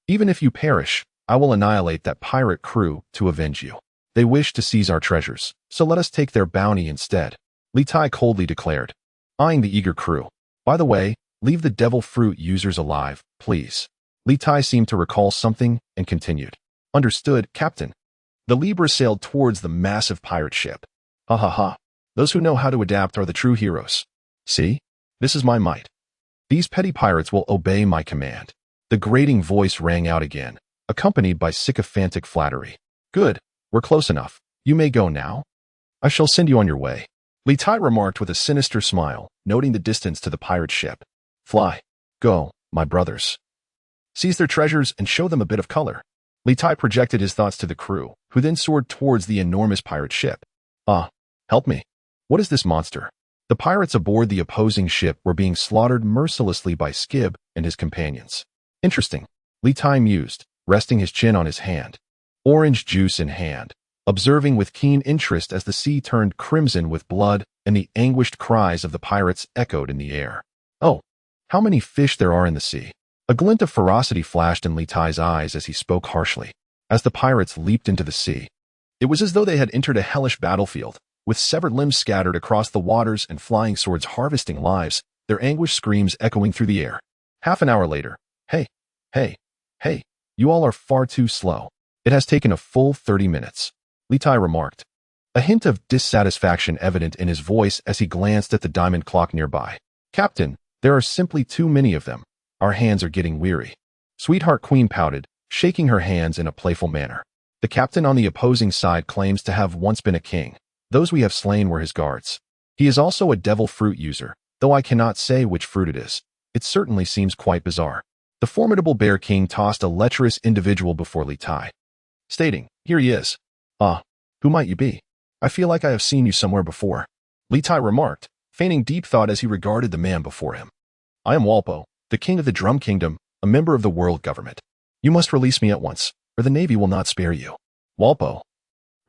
Speaker 1: Even if you perish, I will annihilate that pirate crew to avenge you. They wish to seize our treasures, so let us take their bounty instead. Litai coldly declared, eyeing the eager crew. By the way, leave the devil fruit users alive, please. Litai seemed to recall something and continued. Understood, Captain. The Libra sailed towards the massive pirate ship. Ha ha ha. Those who know how to adapt are the true heroes. See? This is my might. These petty pirates will obey my command. The grating voice rang out again, accompanied by sycophantic flattery. Good. We're close enough. You may go now. I shall send you on your way. Litai remarked with a sinister smile, noting the distance to the pirate ship. Fly. Go, my brothers. Seize their treasures and show them a bit of color. Litai projected his thoughts to the crew, who then soared towards the enormous pirate ship. Help me. What is this monster? The pirates aboard the opposing ship were being slaughtered mercilessly by Skib and his companions. Interesting, Litai mused, resting his chin on his hand, orange juice in hand, observing with keen interest as the sea turned crimson with blood and the anguished cries of the pirates echoed in the air. Oh, how many fish there are in the sea. A glint of ferocity flashed in Litai's eyes as he spoke harshly. As the pirates leaped into the sea, it was as though they had entered a hellish battlefield, with severed limbs scattered across the waters and flying swords harvesting lives, their anguished screams echoing through the air. Half an hour later, hey, you all are far too slow. It has taken a full 30 minutes, Litai remarked, a hint of dissatisfaction evident in his voice as he glanced at the diamond clock nearby. Captain, there are simply too many of them. Our hands are getting weary. Sweetheart Queen pouted, shaking her hands in a playful manner. The captain on the opposing side claims to have once been a king. Those we have slain were his guards. He is also a devil fruit user, though I cannot say which fruit it is. It certainly seems quite bizarre. The formidable Bear King tossed a lecherous individual before Litai, stating, here he is. Who might you be? I feel like I have seen you somewhere before. Litai remarked, feigning deep thought as he regarded the man before him. I am Walpo, the king of the Drum Kingdom, a member of the world government. You must release me at once, or the Navy will not spare you. Walpo,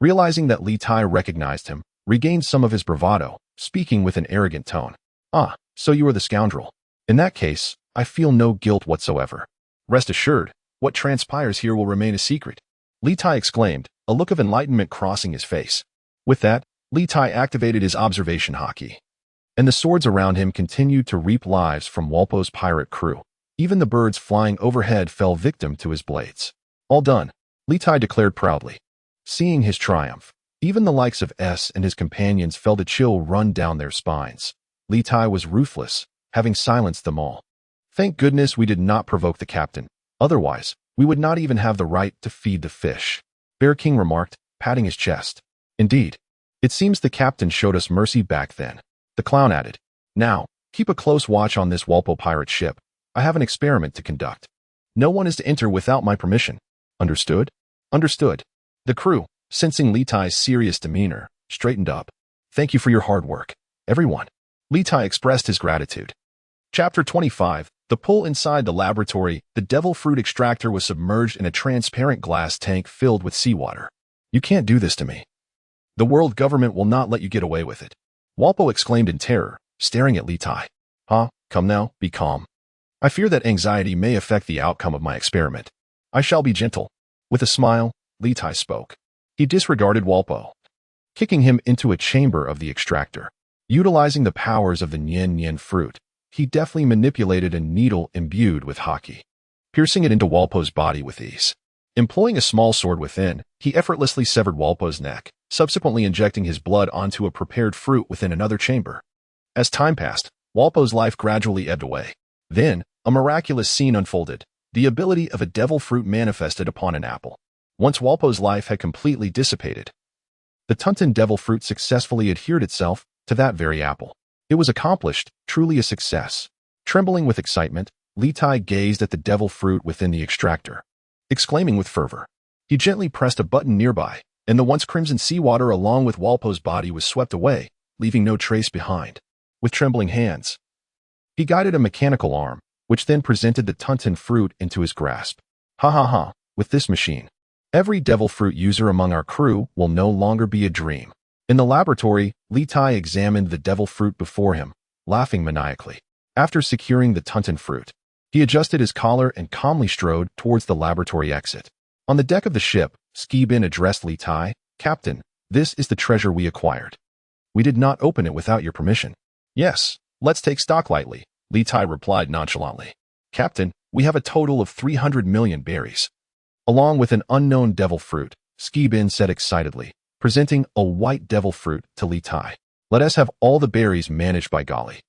Speaker 1: realizing that Litai recognized him, regained some of his bravado, speaking with an arrogant tone. So you are the scoundrel. In that case, I feel no guilt whatsoever. Rest assured, what transpires here will remain a secret. Litai exclaimed, a look of enlightenment crossing his face. With that, Litai activated his observation haki, and the swords around him continued to reap lives from Walpo's pirate crew. Even the birds flying overhead fell victim to his blades. All done, Litai declared proudly. Seeing his triumph, even the likes of S and his companions felt a chill run down their spines. Litai was ruthless, having silenced them all. Thank goodness we did not provoke the captain. Otherwise, we would not even have the right to feed the fish. Bear King remarked, patting his chest. Indeed. It seems the captain showed us mercy back then. The clown added. Now, keep a close watch on this Walpo pirate ship. I have an experiment to conduct. No one is to enter without my permission. Understood? Understood. The crew, sensing Litai's serious demeanor, straightened up. Thank you for your hard work, everyone. Litai expressed his gratitude. Chapter 25. The pull inside the laboratory, the devil fruit extractor was submerged in a transparent glass tank filled with seawater. You can't do this to me. The world government will not let you get away with it. Walpo exclaimed in terror, staring at Litai. Come now, be calm. I fear that anxiety may affect the outcome of my experiment. I shall be gentle. With a smile, Litai spoke. He disregarded Walpo, kicking him into a chamber of the extractor. Utilizing the powers of the Niannian Fruit, he deftly manipulated a needle imbued with haki, piercing it into Walpo's body with ease. Employing a small sword within, he effortlessly severed Walpo's neck, subsequently injecting his blood onto a prepared fruit within another chamber. As time passed, Walpo's life gradually ebbed away. Then, a miraculous scene unfolded. The ability of a devil fruit manifested upon an apple. Once Walpo's life had completely dissipated, the Tunton devil fruit successfully adhered itself to that very apple. It was accomplished, truly a success. Trembling with excitement, Litai gazed at the devil fruit within the extractor, exclaiming with fervor. He gently pressed a button nearby, and the once crimson seawater along with Walpo's body was swept away, leaving no trace behind. With trembling hands, he guided a mechanical arm, which then presented the Tunton fruit into his grasp. With this machine, every devil fruit user among our crew will no longer be a dream. In the laboratory, Litai examined the devil fruit before him, laughing maniacally. After securing the Tunton fruit, he adjusted his collar and calmly strode towards the laboratory exit. On the deck of the ship, Skibin addressed Litai. Captain, this is the treasure we acquired. We did not open it without your permission. Yes, let's take stock lightly, Litai replied nonchalantly. Captain, we have a total of 300 million berries, along with an unknown devil fruit, Skibin said excitedly, presenting a white devil fruit to Litai. Let us have all the berries managed by Golly.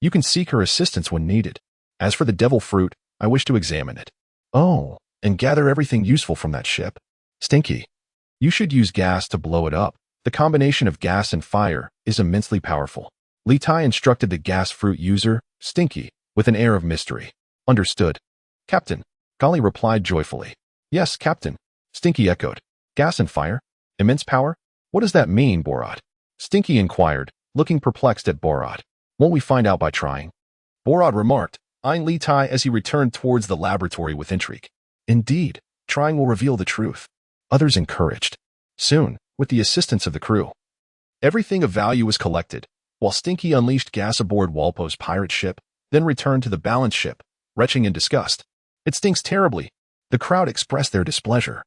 Speaker 1: You can seek her assistance when needed. As for the devil fruit, I wish to examine it. Oh, and gather everything useful from that ship. Stinky. You should use gas to blow it up. The combination of gas and fire is immensely powerful. Litai instructed the gas fruit user, Stinky, with an air of mystery. Understood. Captain, Golly replied joyfully. Yes, Captain. Stinky echoed. Gas and fire? Immense power? What does that mean, Borat? Stinky inquired, looking perplexed at Borod. Won't we find out by trying? Borod remarked, eyeing Litai as he returned towards the laboratory with intrigue. Indeed, trying will reveal the truth. Others encouraged. Soon, with the assistance of the crew, everything of value was collected, while Stinky unleashed gas aboard Walpo's pirate ship, then returned to the balance ship, retching in disgust. It stinks terribly. The crowd expressed their displeasure.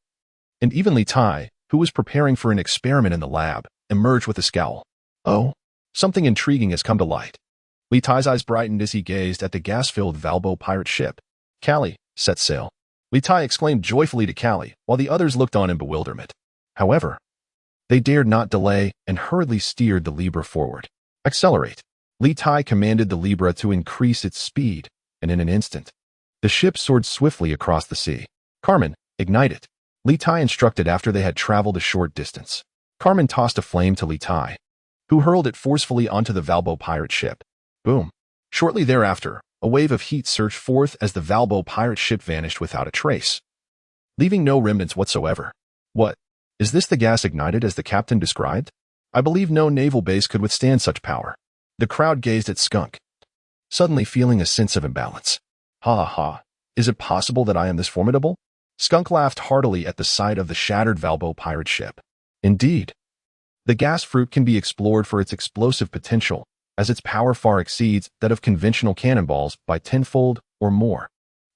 Speaker 1: And even Litai, who was preparing for an experiment in the lab, emerged with a scowl. Oh, something intriguing has come to light. Litai's eyes brightened as he gazed at the gas-filled Valbo pirate ship. Callie, set sail. Litai exclaimed joyfully to Callie, while the others looked on in bewilderment. However, they dared not delay and hurriedly steered the Libra forward. Accelerate. Litai commanded the Libra to increase its speed, and in an instant, the ship soared swiftly across the sea. Carmen, ignite it. Litai instructed after they had traveled a short distance. Carmen tossed a flame to Litai, who hurled it forcefully onto the Valbo pirate ship. Boom. Shortly thereafter, a wave of heat surged forth as the Valbo pirate ship vanished without a trace, leaving no remnants whatsoever. What? Is this the gas ignited as the captain described? I believe no naval base could withstand such power. The crowd gazed at Skunk, suddenly feeling a sense of imbalance. Ha ha ha. Is it possible that I am this formidable? Skunk laughed heartily at the sight of the shattered Valbo pirate ship. Indeed, the gas fruit can be explored for its explosive potential, as its power far exceeds that of conventional cannonballs by tenfold or more.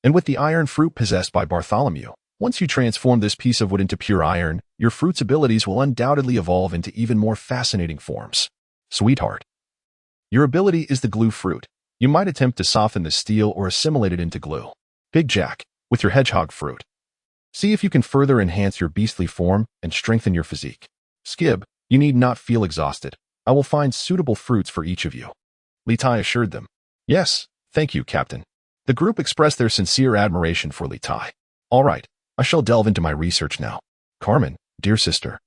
Speaker 1: And with the iron fruit possessed by Bartholomew, once you transform this piece of wood into pure iron, your fruit's abilities will undoubtedly evolve into even more fascinating forms. Sweetheart. Your ability is the glue fruit. You might attempt to soften the steel or assimilate it into glue. Big Jack, with your hedgehog fruit. See if you can further enhance your beastly form and strengthen your physique. Skib, you need not feel exhausted. I will find suitable fruits for each of you. Litai assured them. Yes, thank you, Captain. The group expressed their sincere admiration for Litai. All right, I shall delve into my research now. Carmen, dear sister,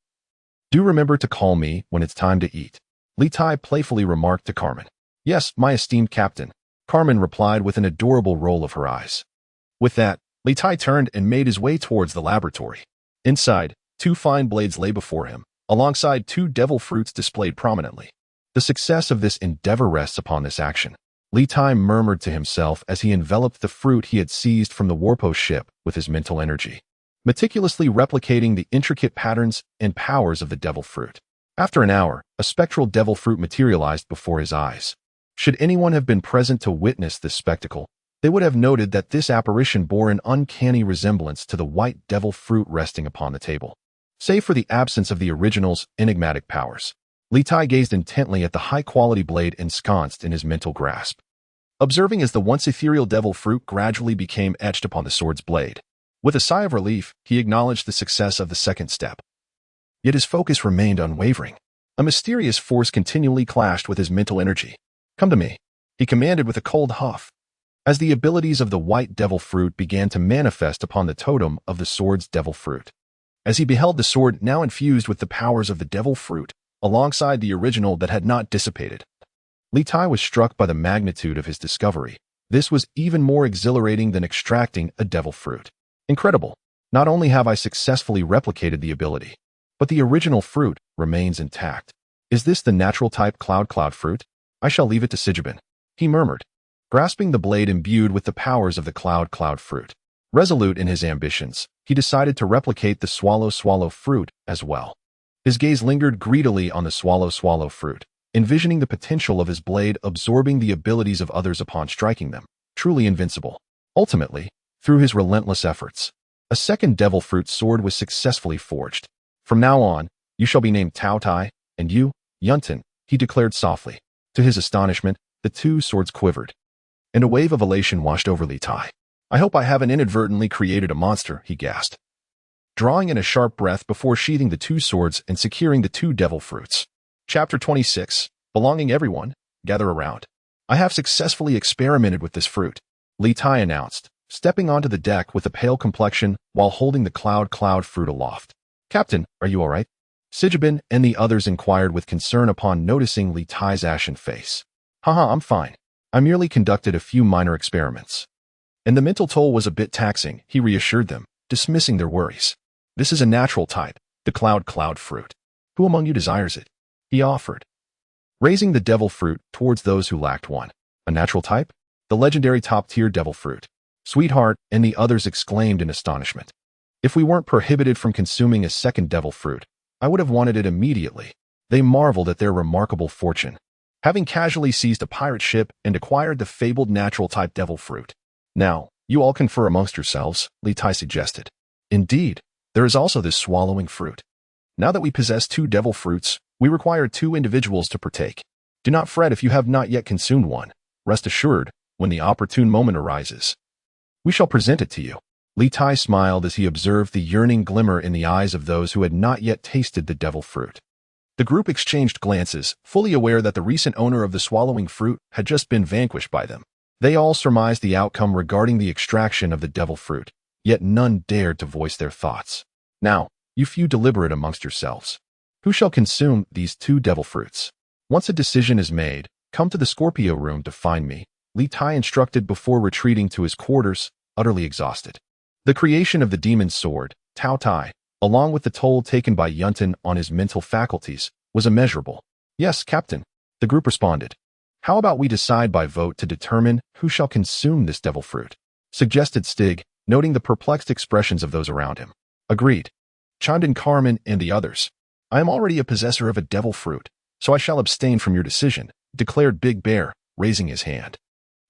Speaker 1: do remember to call me when it's time to eat. Litai playfully remarked to Carmen. Yes, my esteemed captain, Carmen replied with an adorable roll of her eyes. With that, Litai turned and made his way towards the laboratory. Inside, 2 fine blades lay before him, alongside 2 devil fruits displayed prominently. The success of this endeavor rests upon this action. Litai murmured to himself as he enveloped the fruit he had seized from the Warpo ship with his mental energy, meticulously replicating the intricate patterns and powers of the devil fruit. After an hour, a spectral devil fruit materialized before his eyes. Should anyone have been present to witness this spectacle, they would have noted that this apparition bore an uncanny resemblance to the white devil fruit resting upon the table. Save for the absence of the original's enigmatic powers, Litai gazed intently at the high-quality blade ensconced in his mental grasp, observing as the once ethereal devil fruit gradually became etched upon the sword's blade. With a sigh of relief, he acknowledged the success of the second step. Yet his focus remained unwavering. A mysterious force continually clashed with his mental energy. Come to me, he commanded with a cold huff, as the abilities of the white devil fruit began to manifest upon the totem of the sword's devil fruit. As he beheld the sword now infused with the powers of the devil fruit, alongside the original that had not dissipated, Litai was struck by the magnitude of his discovery. This was even more exhilarating than extracting a devil fruit. Incredible! Not only have I successfully replicated the ability, but the original fruit remains intact. Is this the natural type cloud fruit? I shall leave it to Sigibin, he murmured, grasping the blade imbued with the powers of the cloud fruit. Resolute in his ambitions, he decided to replicate the swallow fruit as well. His gaze lingered greedily on the swallow fruit, envisioning the potential of his blade absorbing the abilities of others upon striking them, truly invincible. Ultimately, through his relentless efforts, a second devil fruit sword was successfully forged. From now on, you shall be named Tao Tai, and you, Yuntin, he declared softly. To his astonishment, the 2 swords quivered, and a wave of elation washed over Litai. I hope I haven't inadvertently created a monster, he gasped, drawing in a sharp breath before sheathing the 2 swords and securing the 2 devil fruits. Chapter 26, Belonging Everyone, Gather Around. I have successfully experimented with this fruit, Litai announced, stepping onto the deck with a pale complexion while holding the cloud fruit aloft. Captain, are you all right? Sigibin and the others inquired with concern upon noticing Litai's ashen face. Haha, I'm fine. I merely conducted a few minor experiments. And the mental toll was a bit taxing, he reassured them, dismissing their worries. This is a natural type, the cloud fruit. Who among you desires it? He offered. raising the devil fruit towards those who lacked one. A natural type? The legendary top-tier devil fruit. Sweetheart and the others exclaimed in astonishment. If we weren't prohibited from consuming a second devil fruit, I would have wanted it immediately. They marveled at their remarkable fortune, having casually seized a pirate ship and acquired the fabled natural-type devil fruit. Now, you all confer amongst yourselves, Litai suggested. Indeed, there is also this swallowing fruit. Now that we possess 2 devil fruits, we require 2 individuals to partake. Do not fret if you have not yet consumed one. Rest assured, when the opportune moment arises, we shall present it to you. Litai smiled as he observed the yearning glimmer in the eyes of those who had not yet tasted the devil fruit. The group exchanged glances, fully aware that the recent owner of the swallowing fruit had just been vanquished by them. They all surmised the outcome regarding the extraction of the devil fruit, yet none dared to voice their thoughts. Now, you few deliberate amongst yourselves. Who shall consume these 2 devil fruits? Once a decision is made, come to the Scorpio room to find me, Litai instructed before retreating to his quarters, utterly exhausted. The creation of the demon's sword, Tao Tai, along with the toll taken by Yuntin on his mental faculties, was immeasurable. Yes, Captain, the group responded. How about we decide by vote to determine who shall consume this devil fruit? Suggested Stig, noting the perplexed expressions of those around him. Agreed. Chimed in Carmen and the others. I am already a possessor of a devil fruit, so I shall abstain from your decision, declared Big Bear, raising his hand.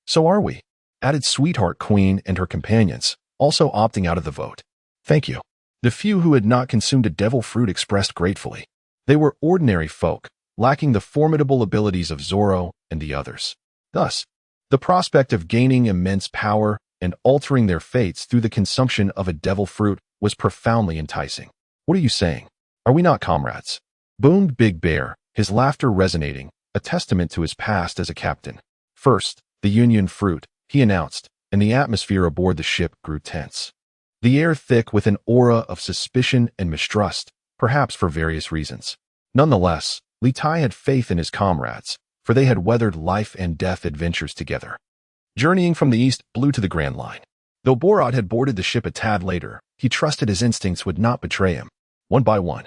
Speaker 1: So are we, added Sweetheart Queen and her companions, also opting out of the vote. Thank you. The few who had not consumed a devil fruit expressed gratefully. They were ordinary folk, lacking the formidable abilities of Zoro and the others. Thus, the prospect of gaining immense power and altering their fates through the consumption of a devil fruit was profoundly enticing. What are you saying? Are we not comrades? Boomed Big Bear, his laughter resonating, a testament to his past as a captain. First, the Niannian Fruit, he announced, and the atmosphere aboard the ship grew tense. The air thick with an aura of suspicion and mistrust, perhaps for various reasons. Nonetheless, Litai had faith in his comrades, for they had weathered life and death adventures together. Journeying from the east blew to the Grand Line. Though Borat had boarded the ship a tad later, he trusted his instincts would not betray him. One by one,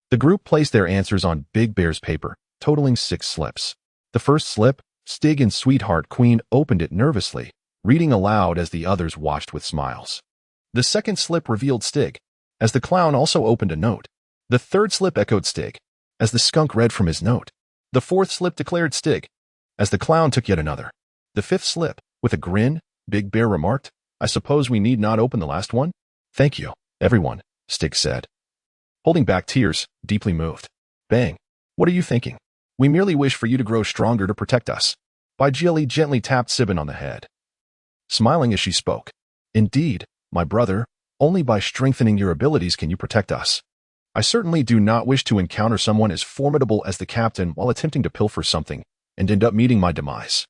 Speaker 1: the group placed their answers on Big Bear's paper, totaling 6 slips. The first slip, Stig and Sweetheart Queen opened it nervously, reading aloud as the others watched with smiles. The second slip revealed Stig, as the clown also opened a note. The third slip echoed Stig, as the skunk read from his note. The fourth slip declared Stig, as the clown took yet another. The fifth slip, with a grin, Big Bear remarked, I suppose we need not open the last one? Thank you, everyone, Stig said, holding back tears, deeply moved. Bang. What are you thinking? We merely wish for you to grow stronger to protect us. Baijieli gently tapped Sibin on the head, smiling as she spoke. Indeed, my brother, only by strengthening your abilities can you protect us. I certainly do not wish to encounter someone as formidable as the captain while attempting to pilfer something and end up meeting my demise.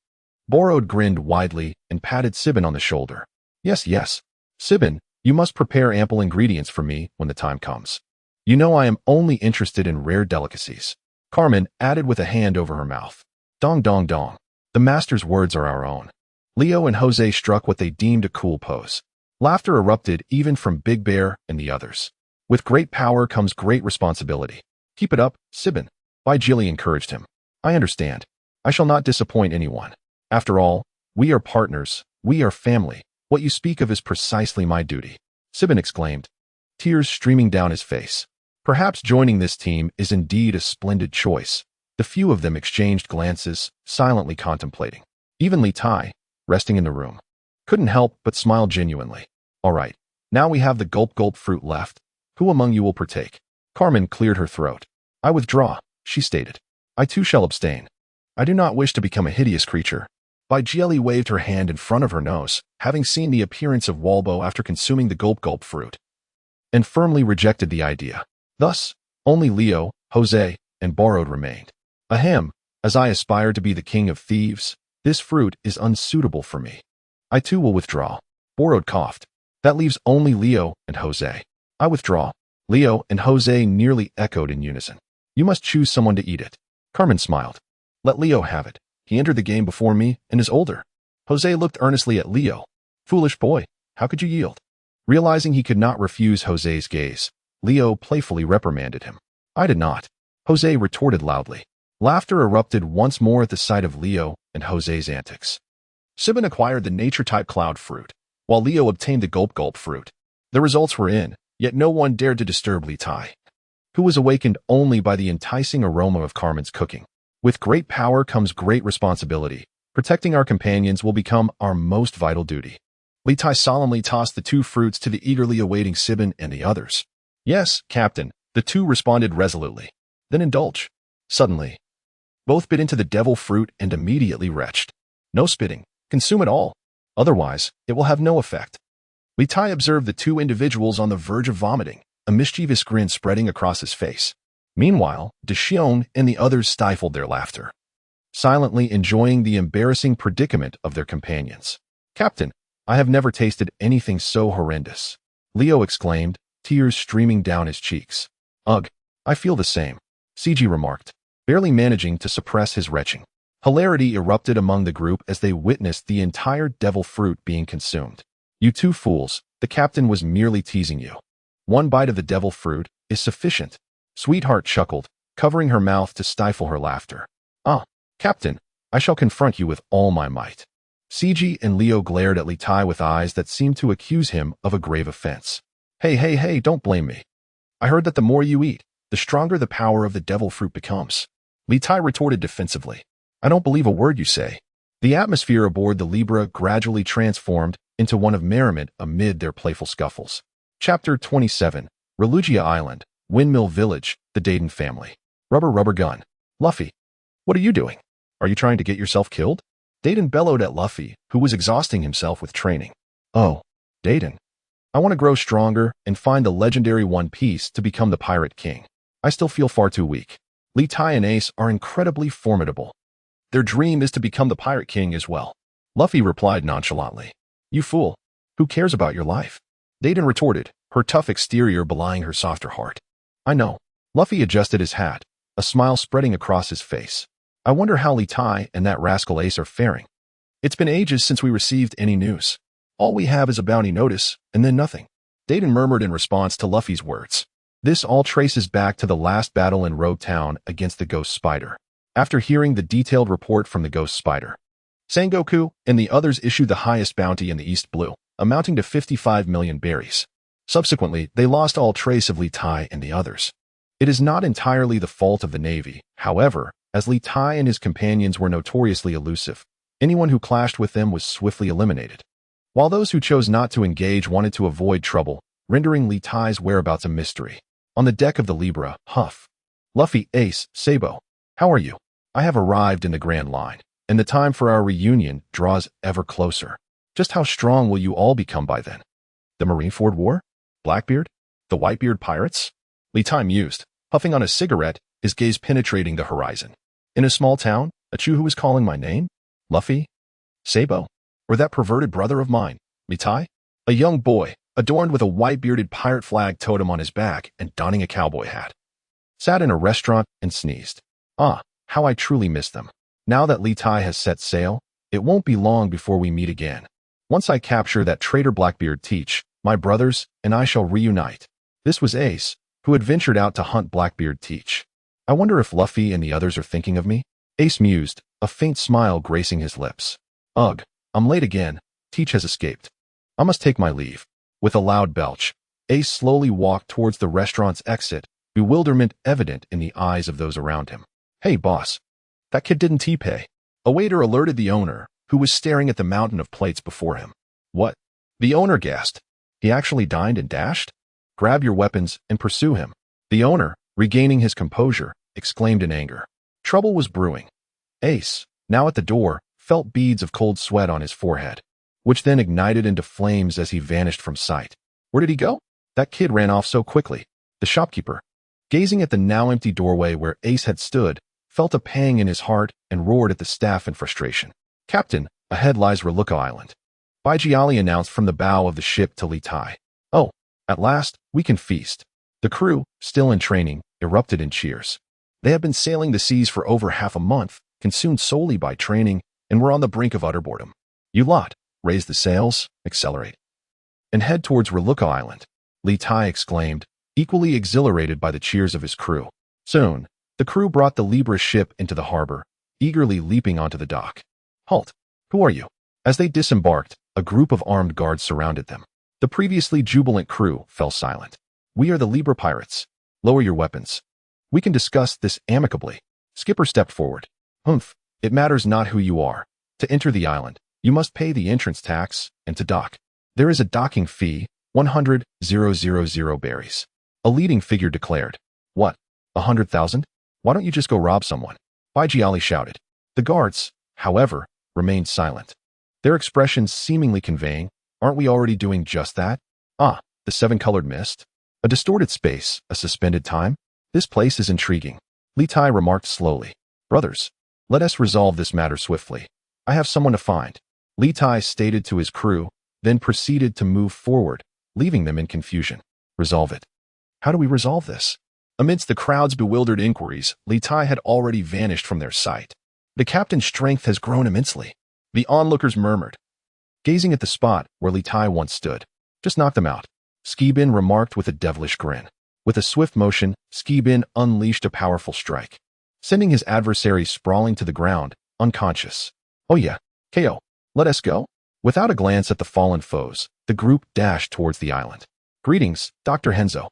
Speaker 1: Borod grinned widely and patted Sibin on the shoulder. Yes, yes. Sibin, you must prepare ample ingredients for me when the time comes. You know I am only interested in rare delicacies. Carmen added with a hand over her mouth. Dong dong dong. The master's words are our own. Leo and Jose struck what they deemed a cool pose. Laughter erupted even from Big Bear and the others. With great power comes great responsibility. Keep it up, Sibin. Baijieli encouraged him. I understand. I shall not disappoint anyone. After all, we are partners, we are family. What you speak of is precisely my duty. Sibin exclaimed, tears streaming down his face. Perhaps joining this team is indeed a splendid choice. The few of them exchanged glances, silently contemplating. Even Litai, resting in the room, couldn't help but smile genuinely. All right, now we have the gulp-gulp fruit left. Who among you will partake? Carmen cleared her throat. I withdraw, she stated. I too shall abstain. I do not wish to become a hideous creature. Baijieli waved her hand in front of her nose, having seen the appearance of Walbo after consuming the gulp-gulp fruit, and firmly rejected the idea. Thus, only Leo, Jose, and Borod remained. Ahem, as I aspire to be the king of thieves, this fruit is unsuitable for me. I too will withdraw. Borod coughed. That leaves only Leo and Jose. I withdraw. Leo and Jose nearly echoed in unison. You must choose someone to eat it. Carmen smiled. Let Leo have it. He entered the game before me and is older. Jose looked earnestly at Leo. Foolish boy, how could you yield? Realizing he could not refuse Jose's gaze, Leo playfully reprimanded him. I did not. Jose retorted loudly. Laughter erupted once more at the sight of Leo and Jose's antics. Sibin acquired the nature-type cloud fruit, while Leo obtained the gulp-gulp fruit. The results were in, yet no one dared to disturb Litai, who was awakened only by the enticing aroma of Carmen's cooking. With great power comes great responsibility. Protecting our companions will become our most vital duty. Litai solemnly tossed the 2 fruits to the eagerly awaiting Sibin and the others. Yes, Captain, the 2 responded resolutely. Then indulge. Suddenly, both bit into the devil fruit and immediately retched. No spitting. Consume it all. Otherwise, it will have no effect. Litai observed the 2 individuals on the verge of vomiting, a mischievous grin spreading across his face. Meanwhile, Deshion and the others stifled their laughter, silently enjoying the embarrassing predicament of their companions. Captain, I have never tasted anything so horrendous, Leo exclaimed, tears streaming down his cheeks. Ugh, I feel the same, CG remarked, barely managing to suppress his retching. Hilarity erupted among the group as they witnessed the entire devil fruit being consumed. You 2 fools, the captain was merely teasing you. 1 bite of the devil fruit is sufficient. Sweetheart chuckled, covering her mouth to stifle her laughter. Ah, Captain, I shall confront you with all my might. CG and Leo glared at Litai with eyes that seemed to accuse him of a grave offense. Hey, don't blame me. I heard that the more you eat, the stronger the power of the devil fruit becomes. Litai retorted defensively. I don't believe a word you say. The atmosphere aboard the Libra gradually transformed into one of merriment amid their playful scuffles. Chapter 27, Reuniting Island, Windmill Village, the Dadan family. Rubber gun. Luffy, what are you doing? Are you trying to get yourself killed? Dadan bellowed at Luffy, who was exhausting himself with training. Oh, Dadan. I want to grow stronger and find the legendary One Piece to become the Pirate King. I still feel far too weak. Litai and Ace are incredibly formidable. Their dream is to become the Pirate King as well. Luffy replied nonchalantly. You fool. Who cares about your life? Dadan retorted, her tough exterior belying her softer heart. I know. Luffy adjusted his hat, a smile spreading across his face. I wonder how Litai and that rascal Ace are faring. It's been ages since we received any news. All we have is a bounty notice, and then nothing. Dadan murmured in response to Luffy's words. This all traces back to the last battle in Rogue Town against the Ghost Spider. After hearing the detailed report from the Ghost Spider, Sengoku and the others issued the highest bounty in the East Blue, amounting to 55 million berries. Subsequently, they lost all trace of Litai and the others. It is not entirely the fault of the Navy, however, as Litai and his companions were notoriously elusive. Anyone who clashed with them was swiftly eliminated, while those who chose not to engage wanted to avoid trouble, rendering Litai's whereabouts a mystery. On the deck of the Libra, Huff. Luffy, Ace, Sabo. How are you? I have arrived in the Grand Line, and the time for our reunion draws ever closer. Just how strong will you all become by then? The Marineford War? Blackbeard? The Whitebeard pirates? Litai mused, puffing on a cigarette, his gaze penetrating the horizon. In a small town, a Chu who was calling my name? Luffy? Sabo? Or that perverted brother of mine, Litai? A young boy, adorned with a white-bearded pirate flag totem on his back and donning a cowboy hat, sat in a restaurant and sneezed. Ah, how I truly miss them. Now that Litai has set sail, it won't be long before we meet again. Once I capture that traitor Blackbeard Teach, my brothers and I shall reunite. This was Ace, who had ventured out to hunt Blackbeard Teach. I wonder if Luffy and the others are thinking of me? Ace mused, a faint smile gracing his lips. Ugh, I'm late again. Teach has escaped. I must take my leave. With a loud belch, Ace slowly walked towards the restaurant's exit, bewilderment evident in the eyes of those around him. Hey, boss. That kid didn't T-pay. A waiter alerted the owner, who was staring at the mountain of plates before him. What? The owner gasped. He actually dined and dashed? Grab your weapons and pursue him. The owner, regaining his composure, exclaimed in anger. Trouble was brewing. Ace, now at the door, felt beads of cold sweat on his forehead, which then ignited into flames as he vanished from sight. Where did he go? That kid ran off so quickly. The shopkeeper, gazing at the now empty doorway where Ace had stood, felt a pang in his heart and roared at the staff in frustration. Captain, ahead lies Reuniting Island. Baijiali announced from the bow of the ship to Litai. Oh, at last, we can feast. The crew, still in training, erupted in cheers. They had been sailing the seas for over half a month, consumed solely by training, and were on the brink of utter boredom. You lot, raise the sails, accelerate, and head towards Reuniting Island, Litai exclaimed, equally exhilarated by the cheers of his crew. Soon, The crew brought the Libra ship into the harbor, eagerly leaping onto the dock. Halt! Who are you? As they disembarked, a group of armed guards surrounded them. The previously jubilant crew fell silent. We are the Libra pirates. Lower your weapons. We can discuss this amicably. Skipper stepped forward. Humph, it matters not who you are. To enter the island, you must pay the entrance tax, and to dock. There is a docking fee, 100,000 berries. A leading figure declared. What? 100,000? Why don't you just go rob someone? Baijiali shouted. The guards, however, remained silent. Their expressions seemingly conveying, aren't we already doing just that? Ah, the seven-colored mist? A distorted space, a suspended time? This place is intriguing. Litai remarked slowly. Brothers, let us resolve this matter swiftly. I have someone to find. Litai stated to his crew, then proceeded to move forward, leaving them in confusion. Resolve it. How do we resolve this? Amidst the crowd's bewildered inquiries, Litai had already vanished from their sight. The captain's strength has grown immensely. The onlookers murmured. Gazing at the spot where Litai once stood. Just knock them out. Skibin remarked with a devilish grin. With a swift motion, Skibin unleashed a powerful strike, sending his adversary sprawling to the ground, unconscious. Oh yeah, KO. Let us go. Without a glance at the fallen foes, the group dashed towards the island. Greetings, Dr. Henzo.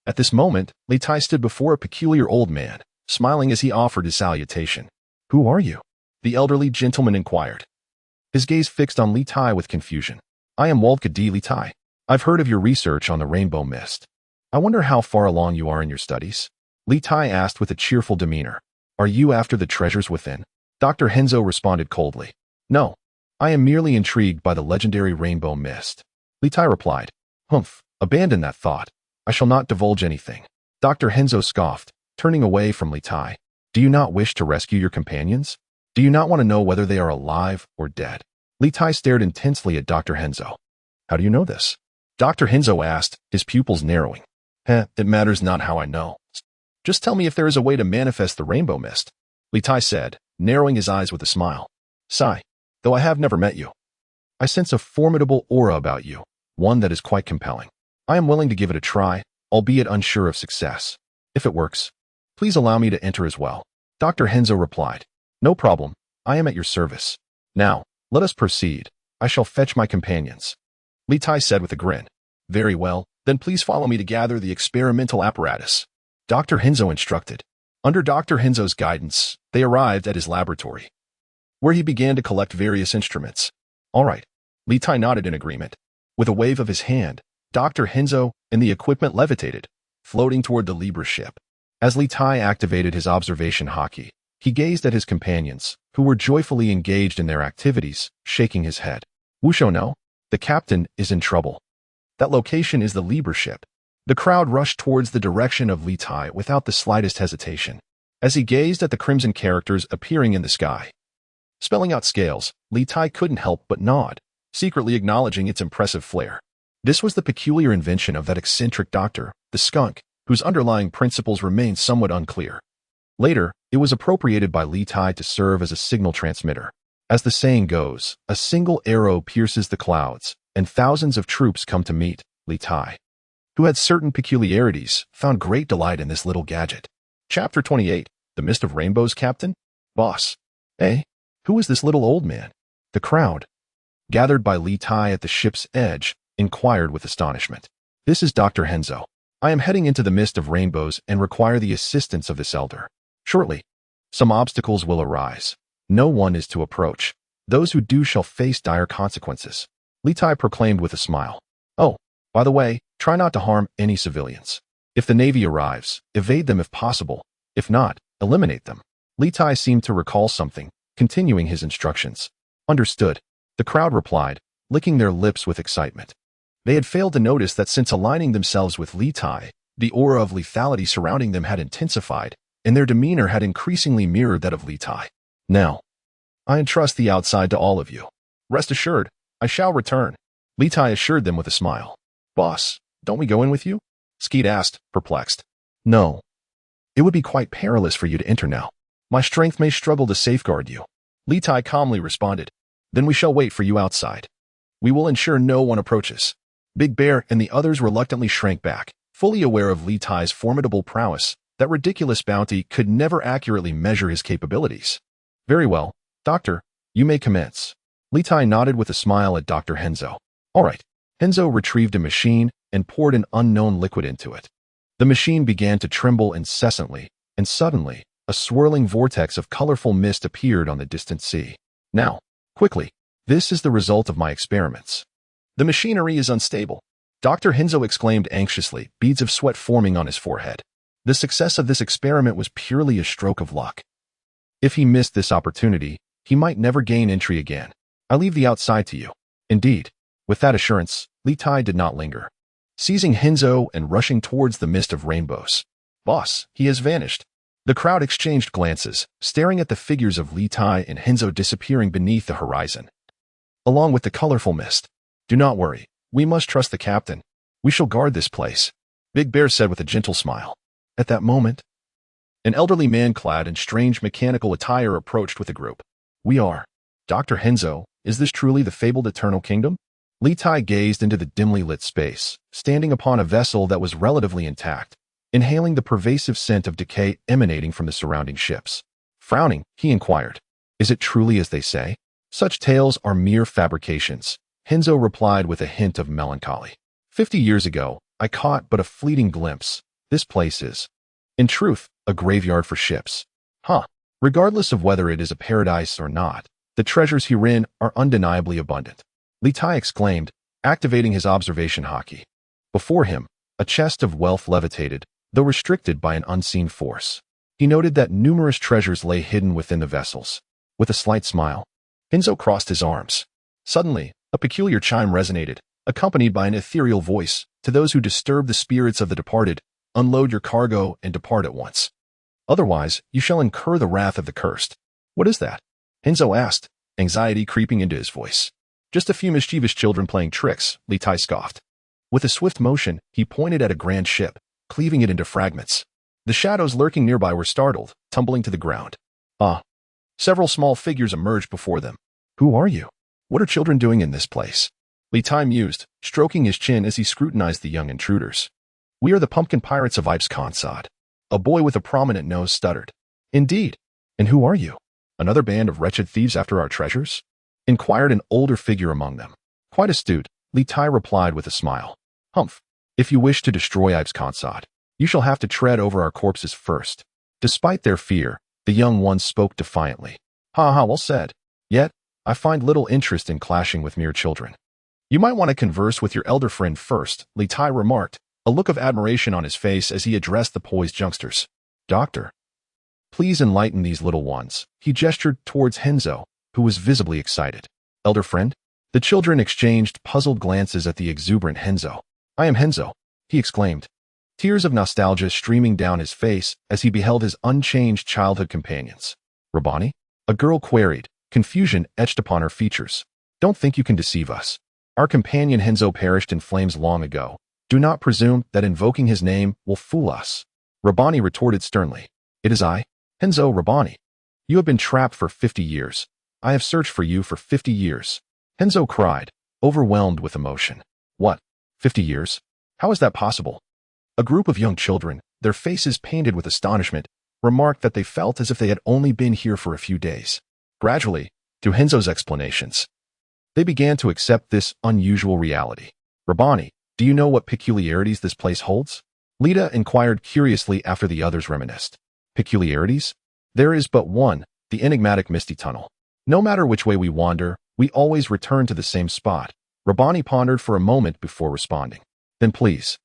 Speaker 1: At this moment, Litai stood before a peculiar old man, smiling as he offered his salutation. Who are you? The elderly gentleman inquired. His gaze fixed on Litai with confusion. I am Voldka Litai. I've heard of your research on the rainbow mist. I wonder how far along you are in your studies? Litai asked with a cheerful demeanor. Are you after the treasures within? Dr. Henzo responded coldly. No, I am merely intrigued by the legendary rainbow mist. Litai replied. Humph, abandon that thought. I shall not divulge anything. Dr. Henzo scoffed, turning away from Litai. Do you not wish to rescue your companions? Do you not want to know whether they are alive or dead? Litai stared intensely at Dr. Henzo. How do you know this? Dr. Henzo asked, his pupils narrowing. It matters not how I know. Just tell me if there is a way to manifest the rainbow mist. Litai said, narrowing his eyes with a smile. Sigh, though I have never met you. I sense a formidable aura about you, one that is quite compelling. I am willing to give it a try, albeit unsure of success. If it works, please allow me to enter as well. Dr. Henzo replied. No problem, I am at your service. Now, let us proceed. I shall fetch my companions. Litai said with a grin. Very well, then please follow me to gather the experimental apparatus. Dr. Henzo instructed. Under Dr. Henzo's guidance, they arrived at his laboratory, where he began to collect various instruments. All right. Litai nodded in agreement. With a wave of his hand, Dr. Henzo and the equipment levitated, floating toward the Libra ship. As Litai activated his observation haki, he gazed at his companions, who were joyfully engaged in their activities, shaking his head. Wusho no, the captain is in trouble. That location is the Libra ship. The crowd rushed towards the direction of Litai without the slightest hesitation, as he gazed at the crimson characters appearing in the sky. Spelling out scales, Litai couldn't help but nod, secretly acknowledging its impressive flair. This was the peculiar invention of that eccentric doctor, the skunk, whose underlying principles remained somewhat unclear. Later, it was appropriated by Litai to serve as a signal transmitter. As the saying goes, a single arrow pierces the clouds, and thousands of troops come to meet. Litai, who had certain peculiarities, found great delight in this little gadget. Chapter 28, The Mist of Rainbows, Captain? Boss. Who is this little old man? The crowd, gathered by Litai at the ship's edge, inquired with astonishment. This is Dr. Henzo. I am heading into the Mist of Rainbows and require the assistance of this elder. Shortly, some obstacles will arise. No one is to approach. Those who do shall face dire consequences. Litai proclaimed with a smile. Oh, by the way, try not to harm any civilians. If the Navy arrives, evade them if possible. If not, eliminate them. Litai seemed to recall something, continuing his instructions. Understood. The crowd replied, licking their lips with excitement. They had failed to notice that since aligning themselves with Litai, the aura of lethality surrounding them had intensified, and their demeanor had increasingly mirrored that of Litai. Now, I entrust the outside to all of you. Rest assured, I shall return. Litai assured them with a smile. Boss, don't we go in with you? Skeet asked, perplexed. No. It would be quite perilous for you to enter now. My strength may struggle to safeguard you. Litai calmly responded. Then we shall wait for you outside. We will ensure no one approaches. Big Bear and the others reluctantly shrank back, fully aware of Litai's formidable prowess That ridiculous bounty could never accurately measure his capabilities. Very well, Doctor, you may commence. Litai nodded with a smile at Dr. Henzo. All right. Henzo retrieved a machine and poured an unknown liquid into it. The machine began to tremble incessantly, and suddenly, a swirling vortex of colorful mist appeared on the distant sea. Now, quickly, this is the result of my experiments. The machinery is unstable. Dr. Henzo exclaimed anxiously, beads of sweat forming on his forehead. The success of this experiment was purely a stroke of luck. If he missed this opportunity, he might never gain entry again. I leave the outside to you. Indeed. With that assurance, Litai did not linger. Seizing Henzo and rushing towards the mist of rainbows. Boss, he has vanished. The crowd exchanged glances, staring at the figures of Litai and Henzo disappearing beneath the horizon, along with the colorful mist. Do not worry. We must trust the captain. We shall guard this place, Big Bear said with a gentle smile. At that moment, an elderly man clad in strange mechanical attire approached with the group. We are. Dr. Henzo, is this truly the fabled Eternal Kingdom? Litai gazed into the dimly lit space, standing upon a vessel that was relatively intact, inhaling the pervasive scent of decay emanating from the surrounding ships. Frowning, he inquired, is it truly as they say? Such tales are mere fabrications, Henzo replied with a hint of melancholy. 50 years ago, I caught but a fleeting glimpse. This place is, in truth, a graveyard for ships. Regardless of whether it is a paradise or not, the treasures herein are undeniably abundant. Litai exclaimed, activating his observation haki. Before him, a chest of wealth levitated, though restricted by an unseen force. He noted that numerous treasures lay hidden within the vessels. With a slight smile, Henzo crossed his arms. Suddenly, a peculiar chime resonated, accompanied by an ethereal voice. To those who disturb the spirits of the departed, unload your cargo and depart at once. Otherwise, you shall incur the wrath of the cursed. What is that? Henzo asked, anxiety creeping into his voice. Just a few mischievous children playing tricks, Litai scoffed. With a swift motion, he pointed at a grand ship, cleaving it into fragments. The shadows lurking nearby were startled, tumbling to the ground. Several small figures emerged before them. Who are you? What are children doing in this place? Litai mused, stroking his chin as he scrutinized the young intruders. We are the pumpkin pirates of Ibs Consod. A boy with a prominent nose stuttered. Indeed. And who are you? Another band of wretched thieves after our treasures? Inquired an older figure among them. Quite astute, Litai replied with a smile. Humph. If you wish to destroy Ibs Consod, you shall have to tread over our corpses first. Despite their fear, the young ones spoke defiantly. Well said. Yet, I find little interest in clashing with mere children. You might want to converse with your elder friend first, Litai remarked, a look of admiration on his face as he addressed the poised youngsters. Doctor, please enlighten these little ones. He gestured towards Henzo, who was visibly excited. Elder friend? The children exchanged puzzled glances at the exuberant Henzo. I am Henzo, he exclaimed, tears of nostalgia streaming down his face as he beheld his unchanged childhood companions. Rabani? A girl queried, confusion etched upon her features. Don't think you can deceive us. Our companion Henzo perished in flames long ago. Do not presume that invoking his name will fool us. Rabani retorted sternly. It is I, Henzo Rabani. You have been trapped for 50 years. I have searched for you for 50 years. Henzo cried, overwhelmed with emotion. What? 50 years? How is that possible? A group of young children, their faces painted with astonishment, remarked that they felt as if they had only been here for a few days. Gradually, through Henzo's explanations, they began to accept this unusual reality. Rabani, do you know what peculiarities this place holds? Lita inquired curiously after the others reminisced. Peculiarities? There is but one, the enigmatic misty tunnel. No matter which way we wander, we always return to the same spot. Rabani pondered for a moment before responding. Then please,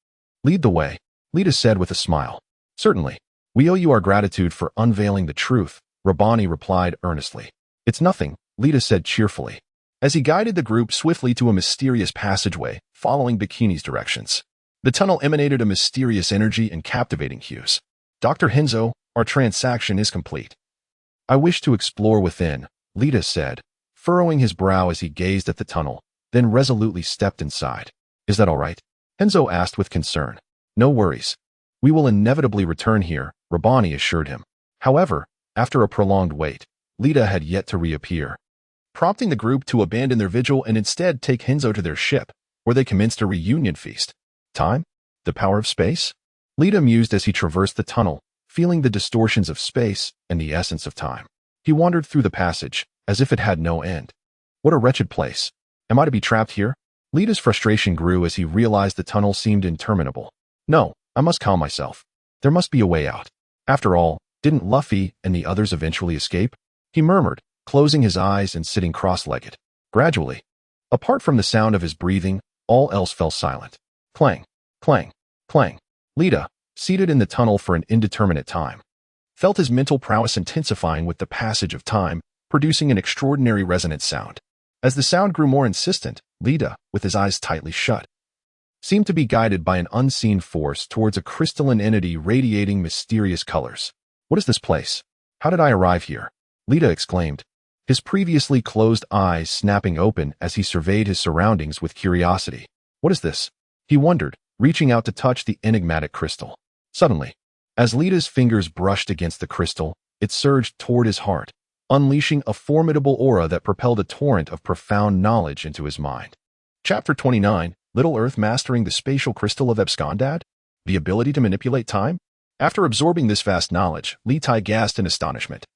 Speaker 1: lead the way, Lita said with a smile. Certainly. We owe you our gratitude for unveiling the truth, Rabani replied earnestly. It's nothing, Lita said cheerfully, as he guided the group swiftly to a mysterious passageway, following Bikini's directions. The tunnel emanated a mysterious energy and captivating hues. Dr. Henzo, our transaction is complete. I wish to explore within, Lita said, furrowing his brow as he gazed at the tunnel, then resolutely stepped inside. Is that all right? Henzo asked with concern. No worries. We will inevitably return here, Rabani assured him. However, after a prolonged wait, Lita had yet to reappear, prompting the group to abandon their vigil and instead take Henzo to their ship, where they commenced a reunion feast. Time? The power of space? Lita mused as he traversed the tunnel, feeling the distortions of space and the essence of time. He wandered through the passage, as if it had no end. What a wretched place. Am I to be trapped here? Lita's frustration grew as he realized the tunnel seemed interminable. No, I must calm myself. There must be a way out. After all, didn't Luffy and the others eventually escape? He murmured, closing his eyes and sitting cross-legged. Gradually, apart from the sound of his breathing, all else fell silent. Clang, clang, clang. Lita, seated in the tunnel for an indeterminate time, felt his mental prowess intensifying with the passage of time, producing an extraordinary resonant sound. As the sound grew more insistent, Lita, with his eyes tightly shut, seemed to be guided by an unseen force towards a crystalline entity radiating mysterious colors. What is this place? How did I arrive here? Lita exclaimed, his previously closed eyes snapping open as he surveyed his surroundings with curiosity. What is this? He wondered, reaching out to touch the enigmatic crystal. Suddenly, as Lita's fingers brushed against the crystal, it surged toward his heart, unleashing a formidable aura that propelled a torrent of profound knowledge into his mind. Chapter 29, Little Earth Mastering the Spatial Crystal of Abscondad? The ability to manipulate time? After absorbing this vast knowledge, Litai gasped in astonishment.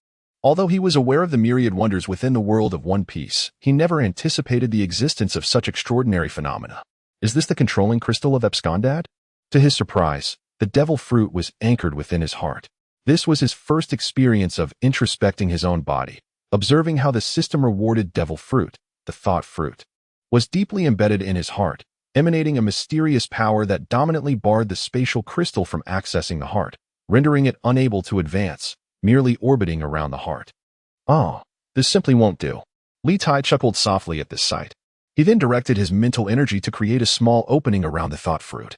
Speaker 1: Although he was aware of the myriad wonders within the world of One Piece, he never anticipated the existence of such extraordinary phenomena. Is this the controlling crystal of Abscondad? To his surprise, the devil fruit was anchored within his heart. This was his first experience of introspecting his own body, observing how the system rewarded devil fruit, the thought fruit, was deeply embedded in his heart, emanating a mysterious power that dominantly barred the spatial crystal from accessing the heart, rendering it unable to advance, merely orbiting around the heart. Oh, this simply won't do. Litai chuckled softly at this sight. He then directed his mental energy to create a small opening around the thought fruit,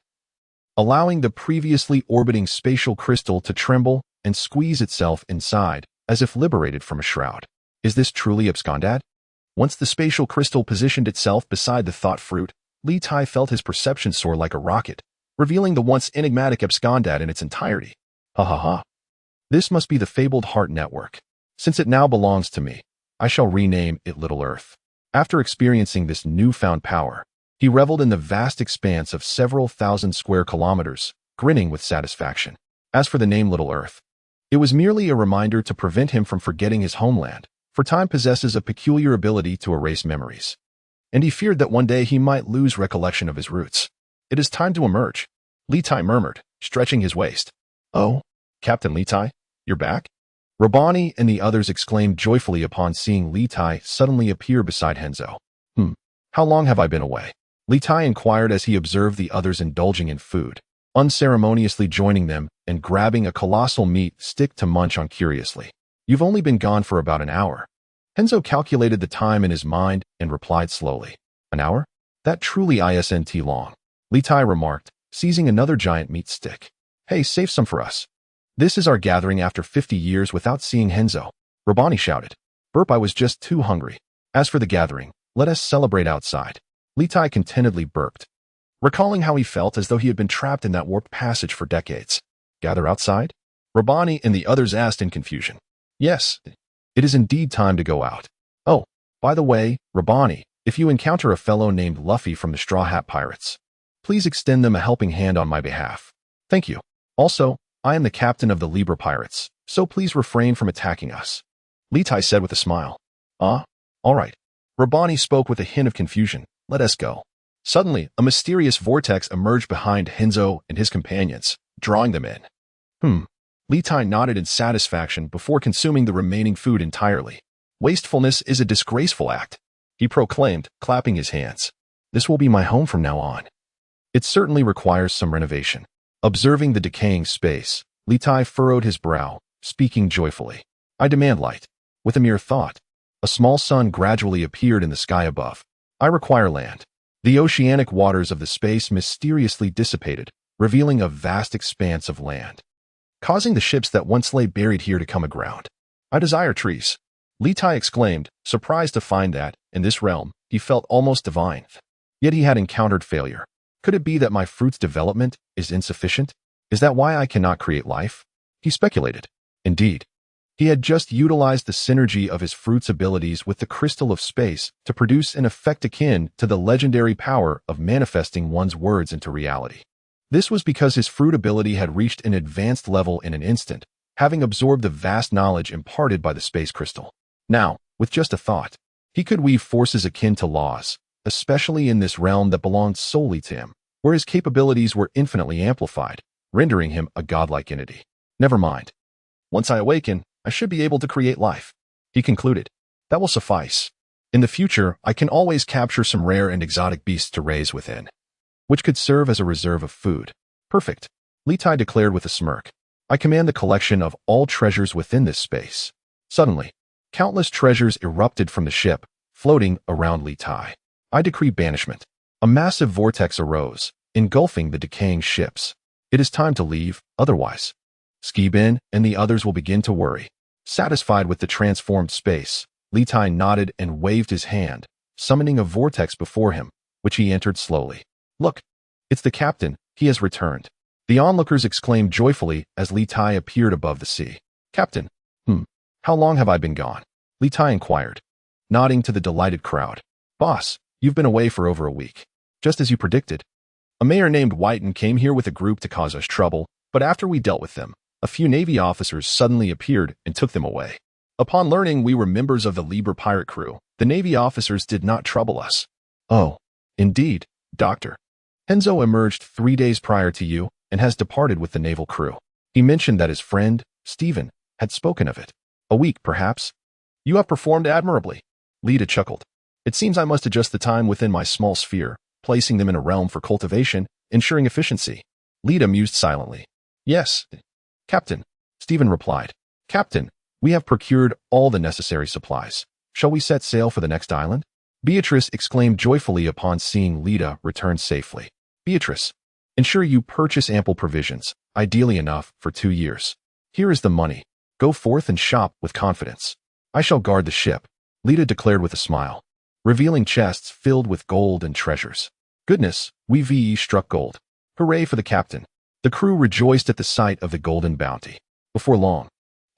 Speaker 1: allowing the previously orbiting spatial crystal to tremble and squeeze itself inside, as if liberated from a shroud. Is this truly Abscondad? Once the spatial crystal positioned itself beside the thought fruit, Litai felt his perception soar like a rocket, revealing the once enigmatic Abscondad in its entirety. Ha ha ha. This must be the fabled heart network. Since it now belongs to me, I shall rename it Little Earth. After experiencing this newfound power, he reveled in the vast expanse of several thousand square kilometers, grinning with satisfaction. As for the name Little Earth, it was merely a reminder to prevent him from forgetting his homeland, for time possesses a peculiar ability to erase memories, and he feared that one day he might lose recollection of his roots. It is time to emerge, Litai murmured, stretching his waist. Oh, Captain Litai, you're back? Rabani and the others exclaimed joyfully upon seeing Litai suddenly appear beside Henzo. How long have I been away? Litai inquired as he observed the others indulging in food, unceremoniously joining them and grabbing a colossal meat stick to munch on curiously. You've only been gone for about an hour. Henzo calculated the time in his mind and replied slowly. An hour? That truly isn't long. Litai remarked, seizing another giant meat stick. Hey, save some for us. This is our gathering after 50 years without seeing Henzo, Rabani shouted. Burp, I was just too hungry. As for the gathering, let us celebrate outside. Litai contentedly burped, recalling how he felt as though he had been trapped in that warped passage for decades. Gather outside? Rabani and the others asked in confusion. Yes, it is indeed time to go out. Oh, by the way, Rabani, if you encounter a fellow named Luffy from the Straw Hat Pirates, please extend them a helping hand on my behalf. Thank you. Also, I am the captain of the Libra pirates, so please refrain from attacking us. Litai said with a smile. All right. Rabani spoke with a hint of confusion. Let us go. Suddenly, a mysterious vortex emerged behind Henzo and his companions, drawing them in. Litai nodded in satisfaction before consuming the remaining food entirely. Wastefulness is a disgraceful act, he proclaimed, clapping his hands. This will be my home from now on. It certainly requires some renovation. Observing the decaying space, Litai furrowed his brow, speaking joyfully. I demand light. With a mere thought, a small sun gradually appeared in the sky above. I require land. The oceanic waters of the space mysteriously dissipated, revealing a vast expanse of land, causing the ships that once lay buried here to come aground. I desire trees. Litai exclaimed, surprised to find that, in this realm, he felt almost divine. Yet he had encountered failure. Could it be that my fruit's development is insufficient? Is that why I cannot create life? He speculated. Indeed, he had just utilized the synergy of his fruit's abilities with the crystal of space to produce an effect akin to the legendary power of manifesting one's words into reality. This was because his fruit ability had reached an advanced level in an instant, having absorbed the vast knowledge imparted by the space crystal. Now, with just a thought, he could weave forces akin to laws, especially in this realm that belonged solely to him, where his capabilities were infinitely amplified, rendering him a godlike entity. Never mind. Once I awaken, I should be able to create life, he concluded. That will suffice. In the future, I can always capture some rare and exotic beasts to raise within, which could serve as a reserve of food. Perfect, Litai declared with a smirk. I command the collection of all treasures within this space. Suddenly, countless treasures erupted from the ship, floating around Litai. I decree banishment. A massive vortex arose, engulfing the decaying ships. It is time to leave, otherwise Skibin and the others will begin to worry. Satisfied with the transformed space, Litai nodded and waved his hand, summoning a vortex before him, which he entered slowly. Look, it's the captain, he has returned. The onlookers exclaimed joyfully as Litai appeared above the sea. Captain, how long have I been gone? Litai inquired, nodding to the delighted crowd. Boss, you've been away for over a week. Just as you predicted. A mayor named Whiten came here with a group to cause us trouble, but after we dealt with them, a few Navy officers suddenly appeared and took them away. Upon learning we were members of the Libra pirate crew, the Navy officers did not trouble us. Oh, indeed, Doctor. Henzo emerged 3 days prior to you and has departed with the naval crew. He mentioned that his friend, Stephen, had spoken of it. A week, perhaps. You have performed admirably. Lita chuckled. It seems I must adjust the time within my small sphere, placing them in a realm for cultivation, ensuring efficiency. Lita mused silently. Yes, Captain, Stephen replied. Captain, we have procured all the necessary supplies. Shall we set sail for the next island? Beatrice exclaimed joyfully upon seeing Lita return safely. Beatrice, ensure you purchase ample provisions, ideally enough for 2 years. Here is the money. Go forth and shop with confidence. I shall guard the ship, Lita declared with a smile, revealing chests filled with gold and treasures. Goodness, we VE struck gold. Hooray for the captain. The crew rejoiced at the sight of the golden bounty. Before long,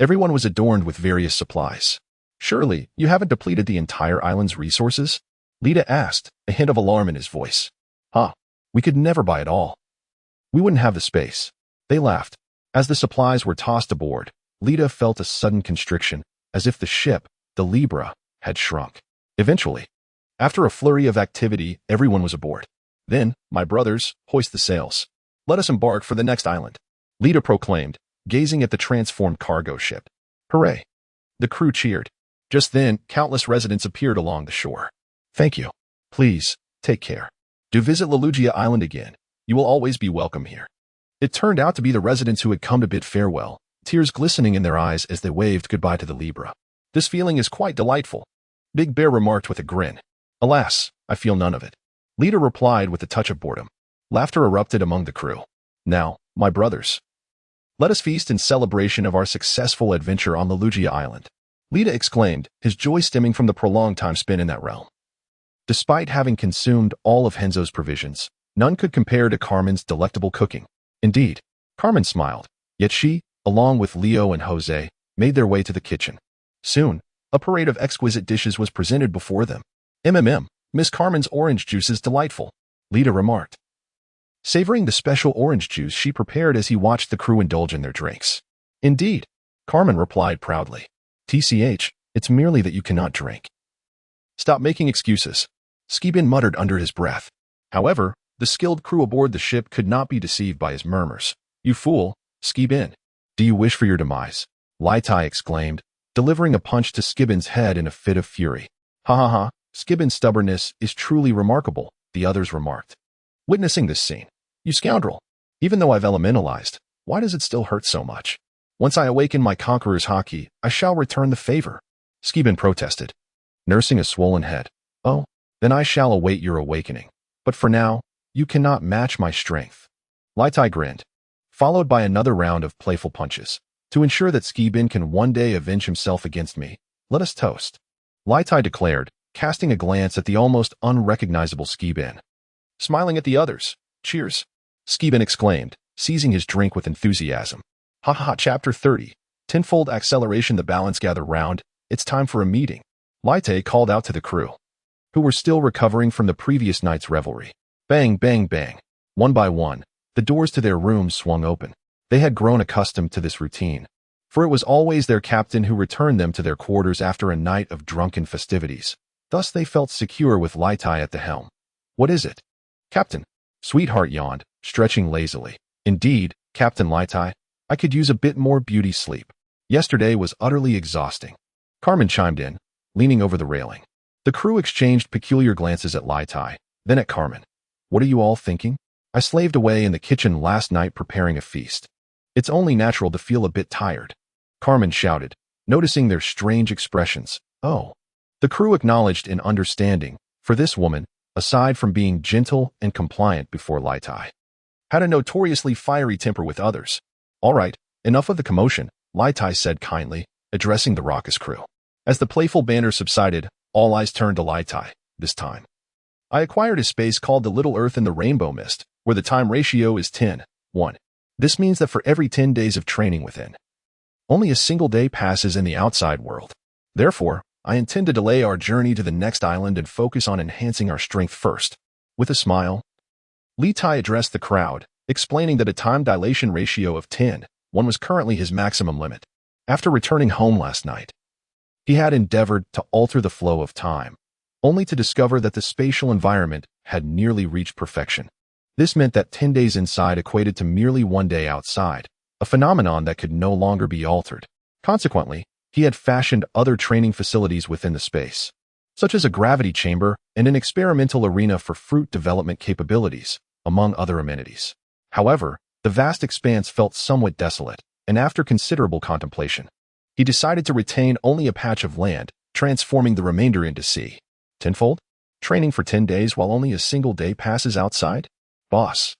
Speaker 1: everyone was adorned with various supplies. Surely, you haven't depleted the entire island's resources? Lita asked, a hint of alarm in his voice. We could never buy it all. We wouldn't have the space. They laughed. As the supplies were tossed aboard, Lita felt a sudden constriction, as if the ship, the Libra, had shrunk. Eventually, after a flurry of activity, everyone was aboard. Then, my brothers, hoist the sails. Let us embark for the next island, Lita proclaimed, gazing at the transformed cargo ship. Hooray! The crew cheered. Just then, countless residents appeared along the shore. Thank you. Please, take care. Do visit Lelugia Island again. You will always be welcome here. It turned out to be the residents who had come to bid farewell, tears glistening in their eyes as they waved goodbye to the Libra. This feeling is quite delightful, Big Bear remarked with a grin. Alas, I feel none of it. Lita replied with a touch of boredom. Laughter erupted among the crew. Now, my brothers, let us feast in celebration of our successful adventure on Lelugia Island, Lita exclaimed, his joy stemming from the prolonged time spent in that realm. Despite having consumed all of Henzo's provisions, none could compare to Carmen's delectable cooking. Indeed, Carmen smiled, yet she, along with Leo and Jose, made their way to the kitchen. Soon, a parade of exquisite dishes was presented before them. Miss Carmen's orange juice is delightful, Lita remarked, savoring the special orange juice she prepared as he watched the crew indulge in their drinks. Indeed, Carmen replied proudly. TCH, it's merely that you cannot drink. Stop making excuses, Skibin muttered under his breath. However, the skilled crew aboard the ship could not be deceived by his murmurs. You fool, Skibin. Do you wish for your demise? Litai exclaimed, delivering a punch to Skibin's head in a fit of fury. Ha ha ha, Skibin's stubbornness is truly remarkable, the others remarked. Witnessing this scene, you scoundrel. Even though I've elementalized, why does it still hurt so much? Once I awaken my conqueror's haki, I shall return the favor, Skibin protested, nursing a swollen head. Oh, then I shall await your awakening. But for now, you cannot match my strength. Litai grinned, followed by another round of playful punches. To ensure that Skibin can one day avenge himself against me, let us toast, Litai declared, casting a glance at the almost unrecognizable Skibin. Smiling at the others, cheers, Skibin exclaimed, seizing his drink with enthusiasm. Ha ha, Chapter 30. Tenfold acceleration. The balance gather round. It's time for a meeting, Litai called out to the crew, who were still recovering from the previous night's revelry. Bang, bang, bang. One by one, the doors to their rooms swung open. They had grown accustomed to this routine, for it was always their captain who returned them to their quarters after a night of drunken festivities. Thus they felt secure with Litai at the helm. What is it? Captain. Sweetheart yawned, stretching lazily. Indeed, Captain Litai, I could use a bit more beauty sleep. Yesterday was utterly exhausting. Carmen chimed in, leaning over the railing. The crew exchanged peculiar glances at Litai, then at Carmen. What are you all thinking? I slaved away in the kitchen last night preparing a feast. It's only natural to feel a bit tired. Carmen shouted, noticing their strange expressions. Oh. The crew acknowledged in understanding, for this woman, aside from being gentle and compliant before Litai, had a notoriously fiery temper with others. All right, enough of the commotion, Litai said kindly, addressing the raucous crew. As the playful banter subsided, all eyes turned to Litai, this time. I acquired a space called the Little Earth in the Rainbow Mist, where the time ratio is 10:1. This means that for every 10 days of training within, only a single day passes in the outside world. Therefore, I intend to delay our journey to the next island and focus on enhancing our strength first. With a smile, Litai addressed the crowd, explaining that a time dilation ratio of 10:1 was currently his maximum limit. After returning home last night, he had endeavored to alter the flow of time, only to discover that the spatial environment had nearly reached perfection. This meant that 10 days inside equated to merely 1 day outside, a phenomenon that could no longer be altered. Consequently, he had fashioned other training facilities within the space, such as a gravity chamber and an experimental arena for fruit development capabilities, among other amenities. However, the vast expanse felt somewhat desolate, and after considerable contemplation, he decided to retain only a patch of land, transforming the remainder into sea. Tenfold? Training for 10 days while only a single day passes outside? Boss,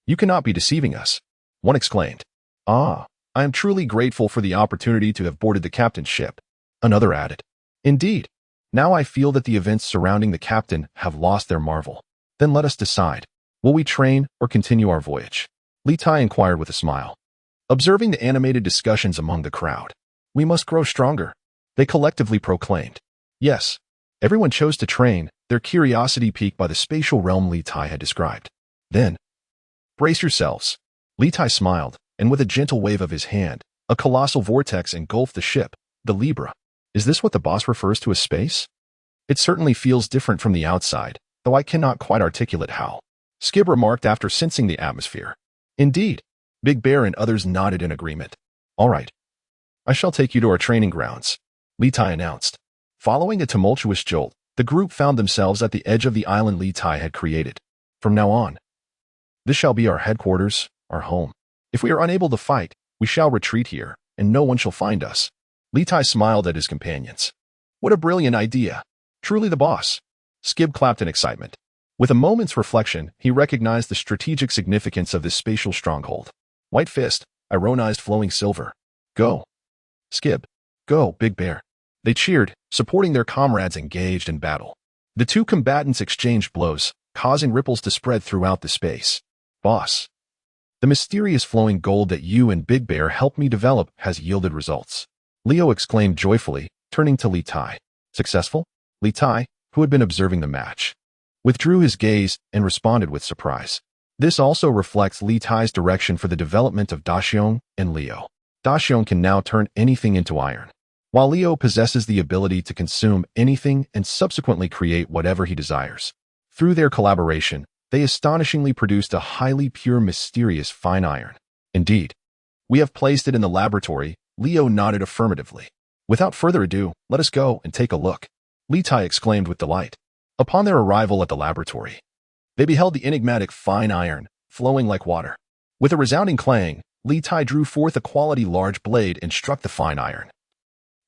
Speaker 1: you cannot be deceiving us, one exclaimed. Ah, I am truly grateful for the opportunity to have boarded the captain's ship, another added. Indeed, now I feel that the events surrounding the captain have lost their marvel. Then let us decide. Will we train or continue our voyage? Litai inquired with a smile. Observing the animated discussions among the crowd, we must grow stronger, they collectively proclaimed. Yes, everyone chose to train, their curiosity piqued by the spatial realm Litai had described. Then, brace yourselves. Litai smiled, and with a gentle wave of his hand, a colossal vortex engulfed the ship, the Libra. Is this what the boss refers to as space? It certainly feels different from the outside, though I cannot quite articulate how. Skib remarked after sensing the atmosphere. Indeed, Big Bear and others nodded in agreement. All right. I shall take you to our training grounds, Litai announced. Following a tumultuous jolt, the group found themselves at the edge of the island Litai had created. From now on, this shall be our headquarters, our home. If we are unable to fight, we shall retreat here, and no one shall find us. Litai smiled at his companions. What a brilliant idea. Truly the boss. Skib clapped in excitement. With a moment's reflection, he recognized the strategic significance of this spatial stronghold. White Fist, ironized flowing silver. Go. Skib. Go, Big Bear. They cheered, supporting their comrades engaged in battle. The two combatants exchanged blows, causing ripples to spread throughout the space. Boss. The mysterious flowing gold that you and Big Bear helped me develop has yielded results. Leo exclaimed joyfully, turning to Litai. Successful? Litai, who had been observing the match, withdrew his gaze and responded with surprise. This also reflects Litai's direction for the development of Daxiong and Leo. Daxiong can now turn anything into iron, while Leo possesses the ability to consume anything and subsequently create whatever he desires. Through their collaboration, they astonishingly produced a highly pure, mysterious fine iron. Indeed, we have placed it in the laboratory. Leo nodded affirmatively. Without further ado, let us go and take a look, Litai exclaimed with delight. Upon their arrival at the laboratory, they beheld the enigmatic fine iron, flowing like water. With a resounding clang, Litai drew forth a quality large blade and struck the fine iron,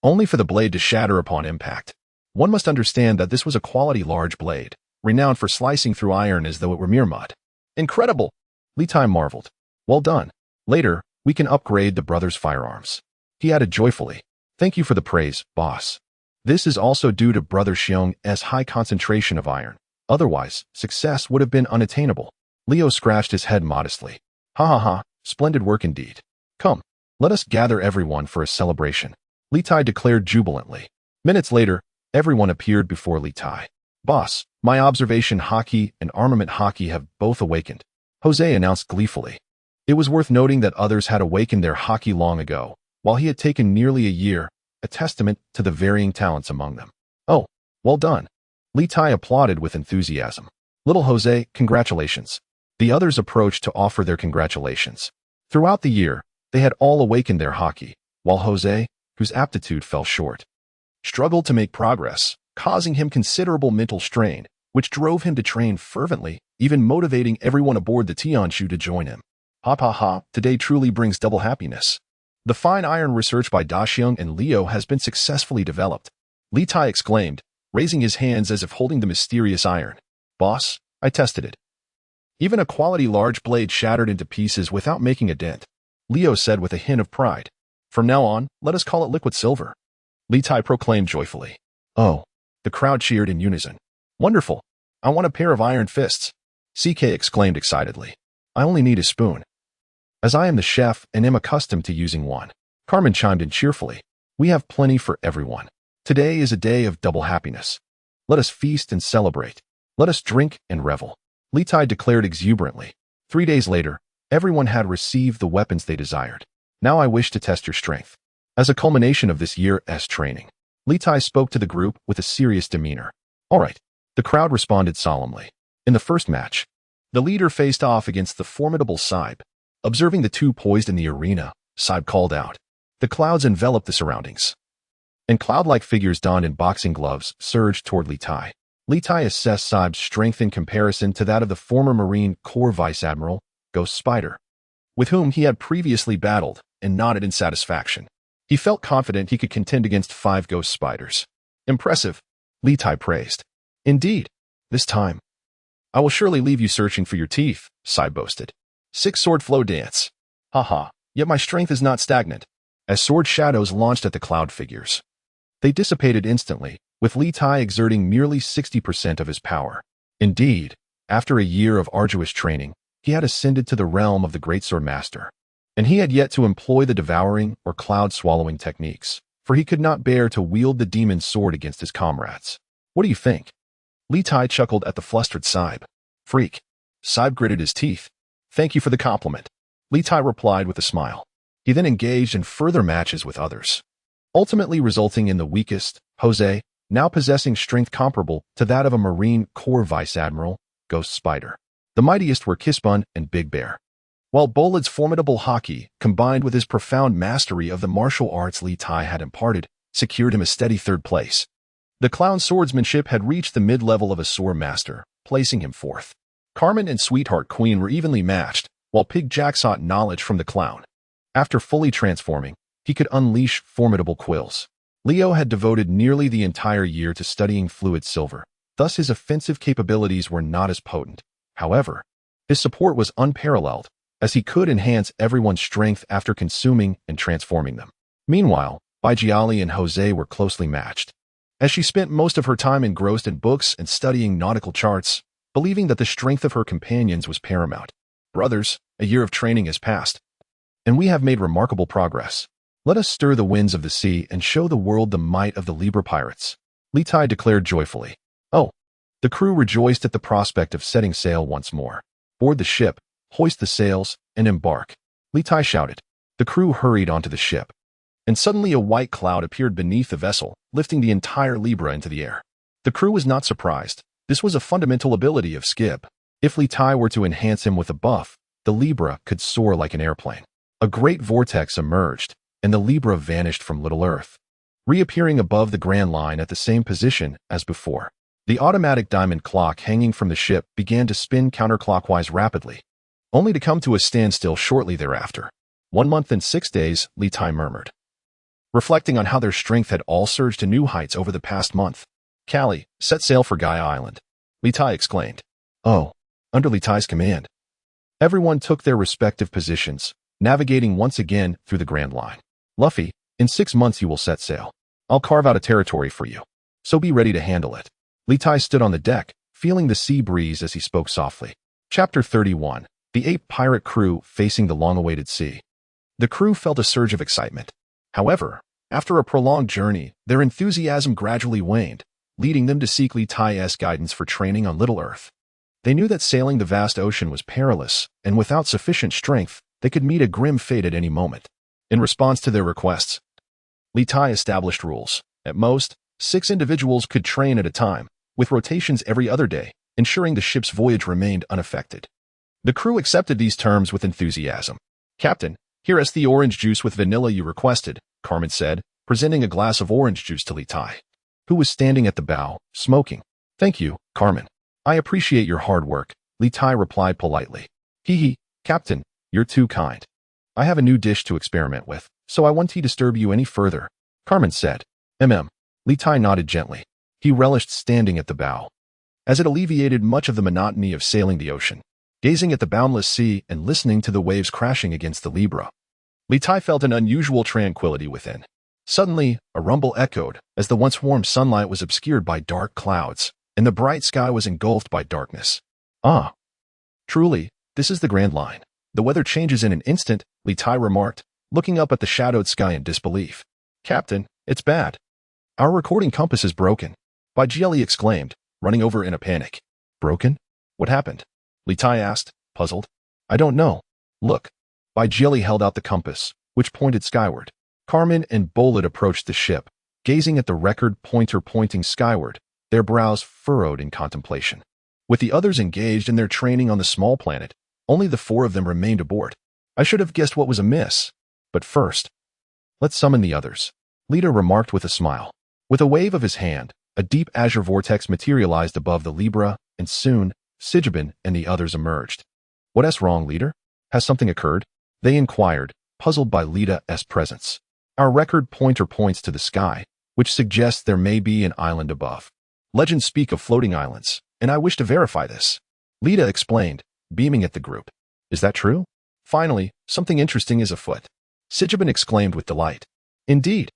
Speaker 1: only for the blade to shatter upon impact. One must understand that this was a quality large blade, renowned for slicing through iron as though it were mere mud. Incredible! Litai marveled. Well done. Later, we can upgrade the brothers' firearms. He added joyfully. Thank you for the praise, boss. This is also due to Brother Xiong's high concentration of iron. Otherwise, success would have been unattainable. Leo scratched his head modestly. Ha ha ha, splendid work indeed. Come, let us gather everyone for a celebration, Litai declared jubilantly. Minutes later, everyone appeared before Litai. Boss, my observation haki and armament haki have both awakened, Jose announced gleefully. It was worth noting that others had awakened their haki long ago, while he had taken nearly a year, a testament to the varying talents among them. "Oh, well done." Litai applauded with enthusiasm. "Little Jose, congratulations." The others approached to offer their congratulations. Throughout the year, they had all awakened their haki, while Jose, whose aptitude fell short, struggled to make progress, causing him considerable mental strain, which drove him to train fervently, even motivating everyone aboard the Tianshu to join him. "Ha ha ha, today truly brings double happiness." The fine iron research by Daxiang and Leo has been successfully developed, Litai exclaimed, raising his hands as if holding the mysterious iron. "Boss, I tested it. Even a quality large blade shattered into pieces without making a dent," Leo said with a hint of pride. "From now on, let us call it liquid silver," Litai proclaimed joyfully. "Oh," the crowd cheered in unison. "Wonderful. I want a pair of iron fists," CK exclaimed excitedly. "I only need a spoon, as I am the chef and am accustomed to using one," Carmen chimed in cheerfully. "We have plenty for everyone. Today is a day of double happiness. Let us feast and celebrate. Let us drink and revel," Litai declared exuberantly. 3 days later, everyone had received the weapons they desired. "Now I wish to test your strength." As a culmination of this year's training, Litai spoke to the group with a serious demeanor. "All right." The crowd responded solemnly. In the first match, the leader faced off against the formidable Sabo. Observing the two poised in the arena, Sabo called out. The clouds enveloped the surroundings, and cloud-like figures donned in boxing gloves surged toward Litai. Litai assessed Sabo's strength in comparison to that of the former Marine Corps Vice Admiral, Ghost Spider, with whom he had previously battled, and nodded in satisfaction. He felt confident he could contend against 5 Ghost Spiders. "Impressive," Litai praised. "Indeed. This time, I will surely leave you searching for your teeth," Sabo boasted. 6 sword flow dance. Haha, yet my strength is not stagnant. As sword shadows launched at the cloud figures, they dissipated instantly, with Litai exerting merely 60% of his power. Indeed, after a year of arduous training, he had ascended to the realm of the great swordmaster, and he had yet to employ the devouring or cloud-swallowing techniques, for he could not bear to wield the demon's sword against his comrades. "What do you think?" Litai chuckled at the flustered Sabo. "Freak." Sabo gritted his teeth. "Thank you for the compliment," Litai replied with a smile. He then engaged in further matches with others, ultimately resulting in the weakest, Jose, now possessing strength comparable to that of a Marine Corps Vice Admiral, Ghost Spider. The mightiest were Kispun and Big Bear, while Bolad's formidable haki, combined with his profound mastery of the martial arts Litai had imparted, secured him a steady 3rd place. The clown swordsmanship had reached the mid-level of a swordmaster, placing him 4th. Carmen and Sweetheart Queen were evenly matched, while Pig Jack sought knowledge from the clown. After fully transforming, he could unleash formidable quills. Leo had devoted nearly the entire year to studying fluid silver, thus his offensive capabilities were not as potent. However, his support was unparalleled, as he could enhance everyone's strength after consuming and transforming them. Meanwhile, Baijiali and Jose were closely matched, as she spent most of her time engrossed in books and studying nautical charts, believing that the strength of her companions was paramount. "Brothers, a year of training has passed, and we have made remarkable progress. Let us stir the winds of the sea and show the world the might of the Libra pirates," Litai declared joyfully. "Oh." The crew rejoiced at the prospect of setting sail once more. "Board the ship, hoist the sails, and embark," Litai shouted. The crew hurried onto the ship, and suddenly a white cloud appeared beneath the vessel, lifting the entire Libra into the air. The crew was not surprised. This was a fundamental ability of Skib. If Litai were to enhance him with a buff, the Libra could soar like an airplane. A great vortex emerged, and the Libra vanished from Little Earth, reappearing above the Grand Line at the same position as before. The automatic diamond clock hanging from the ship began to spin counterclockwise rapidly, only to come to a standstill shortly thereafter. 1 month and 6 days, Litai murmured, reflecting on how their strength had all surged to new heights over the past month. "Callie, set sail for Gaia Island," Litai exclaimed. "Oh." Under Litai's command, everyone took their respective positions, navigating once again through the Grand Line. "Luffy, in 6 months you will set sail. I'll carve out a territory for you, so be ready to handle it." Litai stood on the deck, feeling the sea breeze as he spoke softly. Chapter 31. The 8 pirate crew facing the long-awaited sea. The crew felt a surge of excitement. However, after a prolonged journey, their enthusiasm gradually waned, leading them to seek Litai's guidance for training on Little Earth. They knew that sailing the vast ocean was perilous, and without sufficient strength, they could meet a grim fate at any moment. In response to their requests, Litai established rules. At most, 6 individuals could train at a time, with rotations every other day, ensuring the ship's voyage remained unaffected. The crew accepted these terms with enthusiasm. "Captain, here is the orange juice with vanilla you requested," Carmen said, presenting a glass of orange juice to Litai, who was standing at the bow, smoking. "Thank you, Carmen. I appreciate your hard work," Litai replied politely. "Hee, Captain, you're too kind. I have a new dish to experiment with, so I won't disturb you any further," Carmen said. Litai nodded gently. He relished standing at the bow, as it alleviated much of the monotony of sailing the ocean, gazing at the boundless sea and listening to the waves crashing against the Libra. Litai felt an unusual tranquility within. Suddenly, a rumble echoed as the once warm sunlight was obscured by dark clouds, and the bright sky was engulfed by darkness. "Ah, truly, this is the Grand Line. The weather changes in an instant," Litai remarked, looking up at the shadowed sky in disbelief. "Captain, it's bad. Our recording compass is broken," Bajeli exclaimed, running over in a panic. "Broken? What happened?" Litai asked, puzzled. "I don't know. Look." Bajeli held out the compass, which pointed skyward. Carmen and Bolid approached the ship, gazing at the record pointer pointing skyward, their brows furrowed in contemplation. With the others engaged in their training on the small planet, only the 4 of them remained aboard. "I should have guessed what was amiss. But first, let's summon the others," Lita remarked with a smile. With a wave of his hand, a deep azure vortex materialized above the Libra, and soon, Sigibin and the others emerged. "What's wrong, leader? Has something occurred?" they inquired, puzzled by Lita's presence. "Our record pointer points to the sky, which suggests there may be an island above. Legends speak of floating islands, and I wish to verify this," Lita explained, beaming at the group. "Is that true? Finally, something interesting is afoot," Sigibin exclaimed with delight. "Indeed.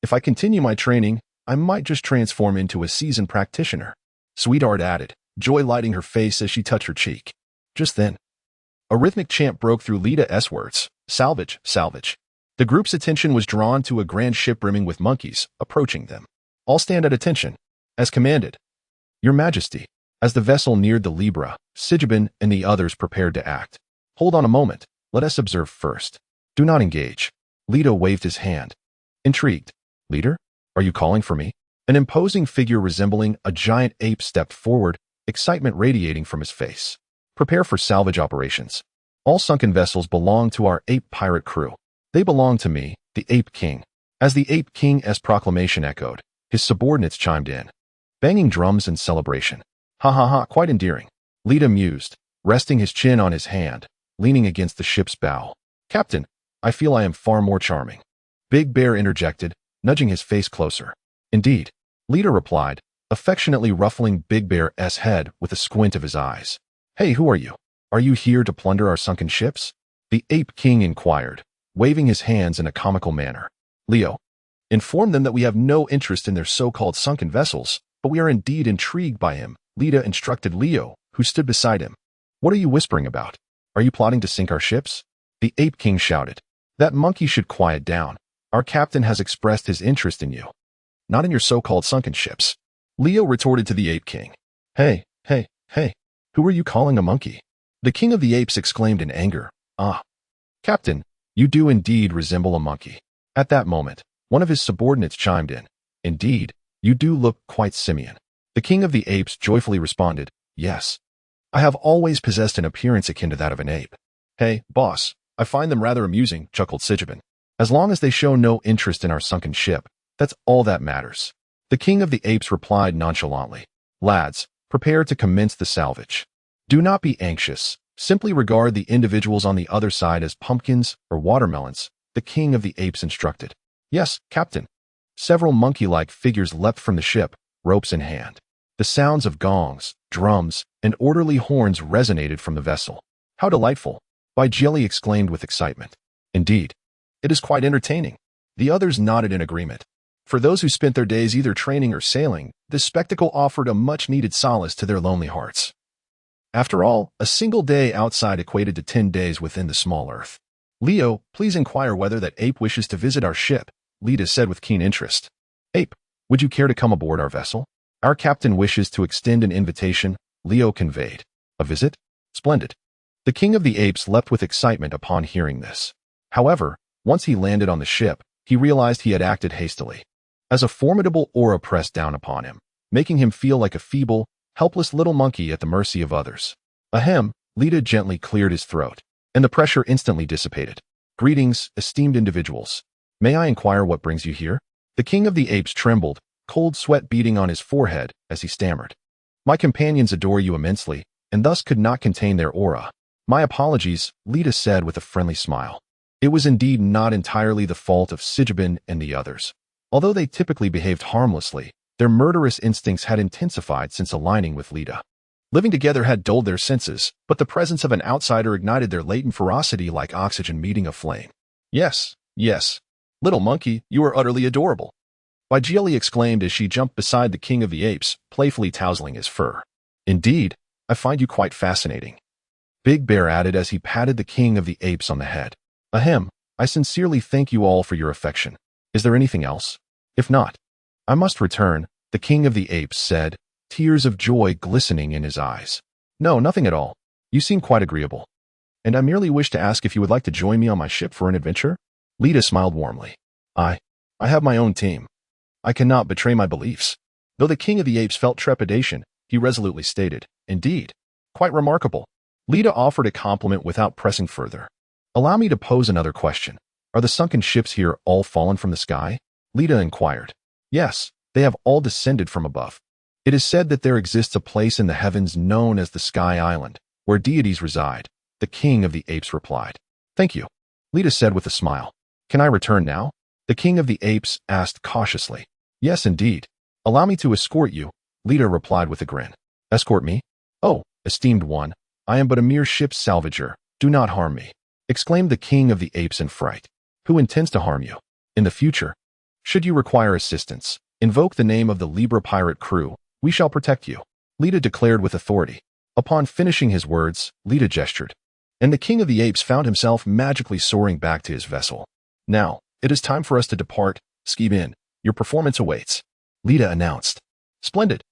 Speaker 1: If I continue my training, I might just transform into a seasoned practitioner," Sweetheart added, joy lighting her face as she touched her cheek. Just then, a rhythmic chant broke through Lita's words. "Salvage, salvage." The group's attention was drawn to a grand ship brimming with monkeys, approaching them. "All stand at attention," as commanded. "Your Majesty." As the vessel neared the Libra, Sigibin and the others prepared to act. "Hold on a moment. Let us observe first. Do not engage." Lita waved his hand. Intrigued. "Leader? Are you calling for me?" An imposing figure resembling a giant ape stepped forward, excitement radiating from his face. "Prepare for salvage operations. All sunken vessels belong to our ape pirate crew. They belong to me, the Ape King." As the Ape King's proclamation echoed, his subordinates chimed in, banging drums in celebration. "Ha ha ha, quite endearing," Lita mused, resting his chin on his hand, leaning against the ship's bow. "Captain, I feel I am far more charming," Big Bear interjected, nudging his face closer. "Indeed," Lita replied, affectionately ruffling Big Bear's head with a squint of his eyes. "Hey, who are you? Are you here to plunder our sunken ships?" the Ape King inquired, waving his hands in a comical manner. "Leo, inform them that we have no interest in their so-called sunken vessels, but we are indeed intrigued by him," Lita instructed Leo, who stood beside him. "What are you whispering about? Are you plotting to sink our ships?" the Ape King shouted. "That monkey should quiet down. Our captain has expressed his interest in you, not in your so-called sunken ships," Leo retorted to the Ape King. Hey, who are you calling a monkey?" the King of the Apes exclaimed in anger. "Ah, Captain, you do indeed resemble a monkey." At that moment, one of his subordinates chimed in. "Indeed, you do look quite simian." The King of the Apes joyfully responded, "Yes. I have always possessed an appearance akin to that of an ape." "Hey, boss, I find them rather amusing," chuckled Sigibin. "As long as they show no interest in our sunken ship, that's all that matters." The King of the Apes replied nonchalantly, "Lads, prepare to commence the salvage. Do not be anxious. Simply regard the individuals on the other side as pumpkins or watermelons," the King of the Apes instructed. "Yes, Captain." Several monkey-like figures leapt from the ship, ropes in hand. The sounds of gongs, drums, and orderly horns resonated from the vessel. "How delightful!" Bajeli exclaimed with excitement. "Indeed. It is quite entertaining." The others nodded in agreement. For those who spent their days either training or sailing, this spectacle offered a much-needed solace to their lonely hearts. After all, a single day outside equated to 10 days within the small Earth. "Leo, please inquire whether that ape wishes to visit our ship," Lita said with keen interest. "Ape, would you care to come aboard our vessel? Our captain wishes to extend an invitation," Leo conveyed. "A visit? Splendid." The King of the Apes leapt with excitement upon hearing this. However, Once he landed on the ship, he realized he had acted hastily, as a formidable aura pressed down upon him, making him feel like a feeble, helpless little monkey at the mercy of others. Ahem, Lita gently cleared his throat, and the pressure instantly dissipated. Greetings, esteemed individuals. May I inquire what brings you here? The king of the apes trembled, cold sweat beading on his forehead as he stammered. My companions adore you immensely, and thus could not contain their aura. My apologies, Lita said with a friendly smile. It was indeed not entirely the fault of Sijabin and the others. Although they typically behaved harmlessly, their murderous instincts had intensified since aligning with Lita. Living together had dulled their senses, but the presence of an outsider ignited their latent ferocity like oxygen meeting a flame. Yes, yes. Little monkey, you are utterly adorable. Baijiali exclaimed as she jumped beside the king of the apes, playfully tousling his fur. Indeed, I find you quite fascinating. Big Bear added as he patted the king of the apes on the head. Ahem, I sincerely thank you all for your affection. Is there anything else? If not, I must return, the king of the apes said, tears of joy glistening in his eyes. No, nothing at all. You seem quite agreeable. And I merely wish to ask if you would like to join me on my ship for an adventure? Lita smiled warmly. I have my own team. I cannot betray my beliefs. Though the king of the apes felt trepidation, he resolutely stated, indeed. Quite remarkable. Lita offered a compliment without pressing further. Allow me to pose another question. Are the sunken ships here all fallen from the sky? Lita inquired. Yes, they have all descended from above. It is said that there exists a place in the heavens known as the Sky Island, where deities reside. The king of the apes replied. Thank you, Lita said with a smile. Can I return now? The king of the apes asked cautiously. Yes, indeed. Allow me to escort you, Lita replied with a grin. Escort me? Oh, esteemed one, I am but a mere ship's salvager. Do not harm me, exclaimed the king of the apes in fright. Who intends to harm you? In the future, should you require assistance, invoke the name of the Libra pirate crew. We shall protect you, Lita declared with authority. Upon finishing his words, Lita gestured, and the king of the apes found himself magically soaring back to his vessel. Now, it is time for us to depart. Skibin, your performance awaits, Lita announced. Splendid,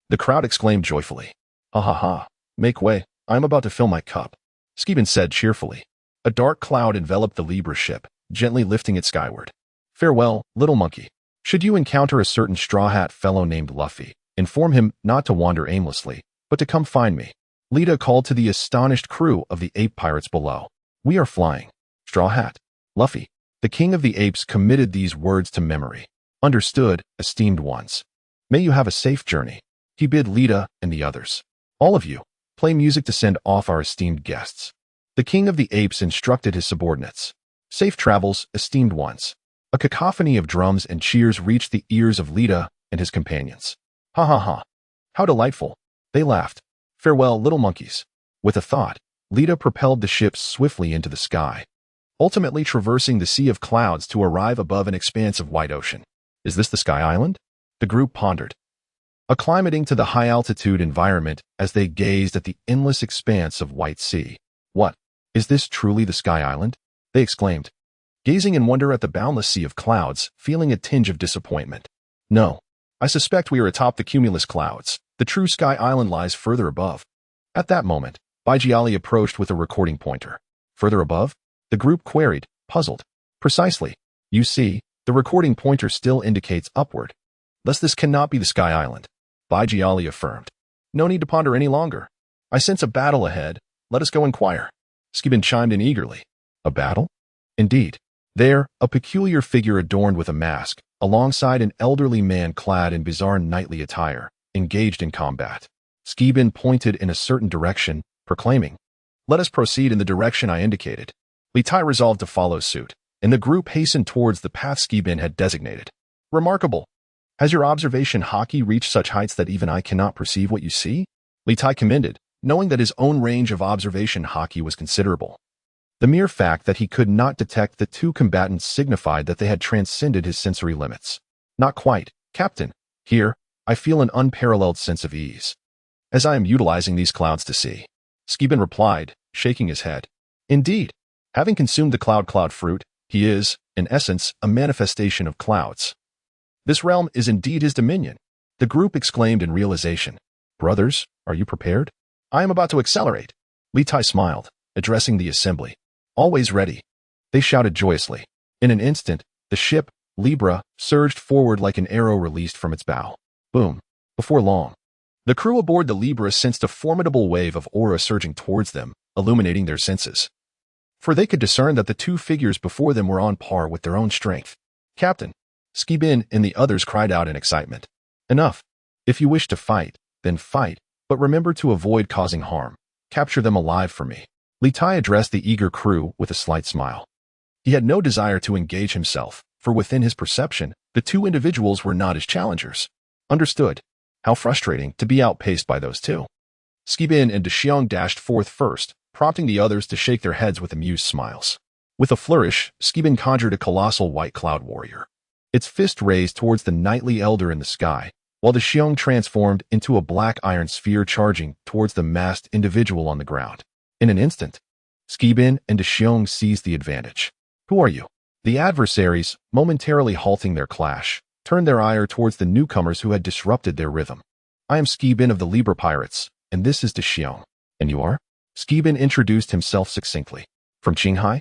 Speaker 1: the crowd exclaimed joyfully. Ha ha ha, make way, I am about to fill my cup, Skibin said cheerfully. A dark cloud enveloped the Libra ship, gently lifting it skyward. Farewell, little monkey. Should you encounter a certain straw hat fellow named Luffy, inform him not to wander aimlessly, but to come find me. Lita called to the astonished crew of the ape pirates below. We are flying. Straw Hat. Luffy. The king of the apes committed these words to memory. Understood, esteemed ones. May you have a safe journey. He bid Lita and the others. All of you, play music to send off our esteemed guests. The king of the apes instructed his subordinates. Safe travels, esteemed ones. A cacophony of drums and cheers reached the ears of Lita and his companions. Ha ha ha. How delightful. They laughed. Farewell, little monkeys. With a thought, Lita propelled the ship swiftly into the sky, ultimately traversing the sea of clouds to arrive above an expanse of white ocean. Is this the Sky Island? The group pondered, acclimating to the high-altitude environment as they gazed at the endless expanse of white sea. What? Is this truly the Sky Island? They exclaimed, gazing in wonder at the boundless sea of clouds, feeling a tinge of disappointment. No, I suspect we are atop the cumulus clouds. The true Sky Island lies further above. At that moment, Baijiali approached with a recording pointer. Further above? The group queried, puzzled. Precisely. You see, the recording pointer still indicates upward. Thus this cannot be the Sky Island, Baijiali affirmed. No need to ponder any longer. I sense a battle ahead. Let us go inquire. Skibin chimed in eagerly. A battle? Indeed. There, a peculiar figure adorned with a mask, alongside an elderly man clad in bizarre knightly attire, engaged in combat. Skibin pointed in a certain direction, proclaiming, Let us proceed in the direction I indicated. Litai resolved to follow suit, and the group hastened towards the path Skibin had designated. Remarkable. Has your observation haki reached such heights that even I cannot perceive what you see? Litai commended, knowing that his own range of observation haki was considerable. The mere fact that he could not detect the two combatants signified that they had transcended his sensory limits. Not quite, Captain. Here, I feel an unparalleled sense of ease, as I am utilizing these clouds to see. Skibin replied, shaking his head. Indeed, having consumed the cloud fruit, he is, in essence, a manifestation of clouds. This realm is indeed his dominion. The group exclaimed in realization. Brothers, are you prepared? I am about to accelerate. Litai smiled, addressing the assembly. Always ready. They shouted joyously. In an instant, the ship, Libra, surged forward like an arrow released from its bow. Boom. Before long, the crew aboard the Libra sensed a formidable wave of aura surging towards them, illuminating their senses. For they could discern that the two figures before them were on par with their own strength. Captain, Skibin and the others cried out in excitement. Enough. If you wish to fight, then fight, but remember to avoid causing harm. Capture them alive for me. Litai addressed the eager crew with a slight smile. He had no desire to engage himself, for within his perception, the two individuals were not his challengers. Understood. How frustrating to be outpaced by those two. Skibin and Dexiong dashed forth first, prompting the others to shake their heads with amused smiles. With a flourish, Skibin conjured a colossal white cloud warrior. Its fist raised towards the knightly elder in the sky, while Dexiong transformed into a black iron sphere charging towards the masked individual on the ground. In an instant, Skibin and Dexiong seized the advantage. Who are you? The adversaries, momentarily halting their clash, turned their ire towards the newcomers who had disrupted their rhythm. I am Skibin of the Libra Pirates, and this is Dexiong. And you are? Skibin introduced himself succinctly. From Qinghai?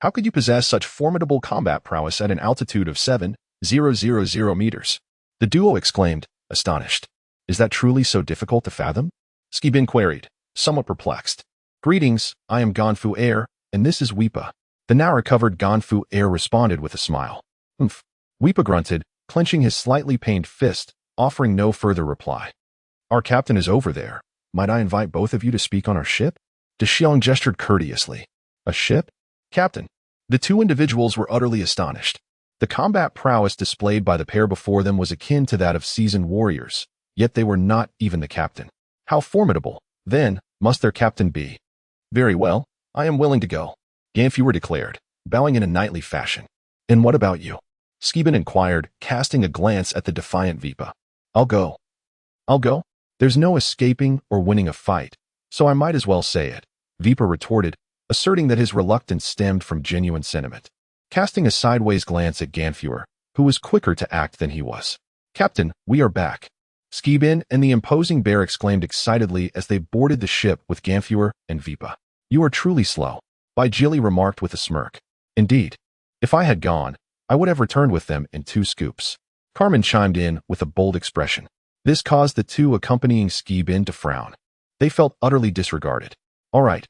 Speaker 1: How could you possess such formidable combat prowess at an altitude of 7,000 meters? The duo exclaimed, astonished. Is that truly so difficult to fathom? Skibin queried, somewhat perplexed. Greetings, I am Ganfu Air, and this is Weepa. The now recovered Ganfu Air responded with a smile. Humph. Weepa grunted, clenching his slightly pained fist, offering no further reply. Our captain is over there. Might I invite both of you to speak on our ship? Dexiong gestured courteously. A ship? Captain. The two individuals were utterly astonished. The combat prowess displayed by the pair before them was akin to that of seasoned warriors, yet they were not even the captain. How formidable, then, must their captain be? Very well, I am willing to go, Ganfu declared, bowing in a knightly fashion. And what about you? Skibin inquired, casting a glance at the defiant Weepa. I'll go. I'll go? There's no escaping or winning a fight, so I might as well say it, Weepa retorted, asserting that his reluctance stemmed from genuine sentiment. Casting a sideways glance at Ganfu, who was quicker to act than he was. Captain, we are back. Skibin and the imposing bear exclaimed excitedly as they boarded the ship with Ganfu and Weepa. You are truly slow, Baijili remarked with a smirk. Indeed. If I had gone, I would have returned with them in 2 scoops. Carmen chimed in with a bold expression. This caused the two accompanying Skibin to frown. They felt utterly disregarded. All right.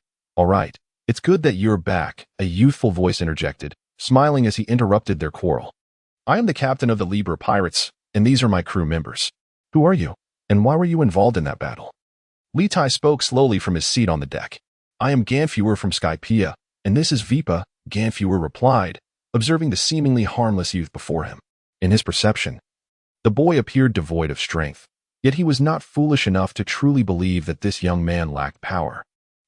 Speaker 1: It's good that you're back, a youthful voice interjected, smiling as he interrupted their quarrel. I am the captain of the Libra Pirates, and these are my crew members. Who are you, and why were you involved in that battle? Litai spoke slowly from his seat on the deck. I am Ganfu from Skypea, and this is Weepa, Ganfu replied, observing the seemingly harmless youth before him. In his perception, the boy appeared devoid of strength, yet he was not foolish enough to truly believe that this young man lacked power,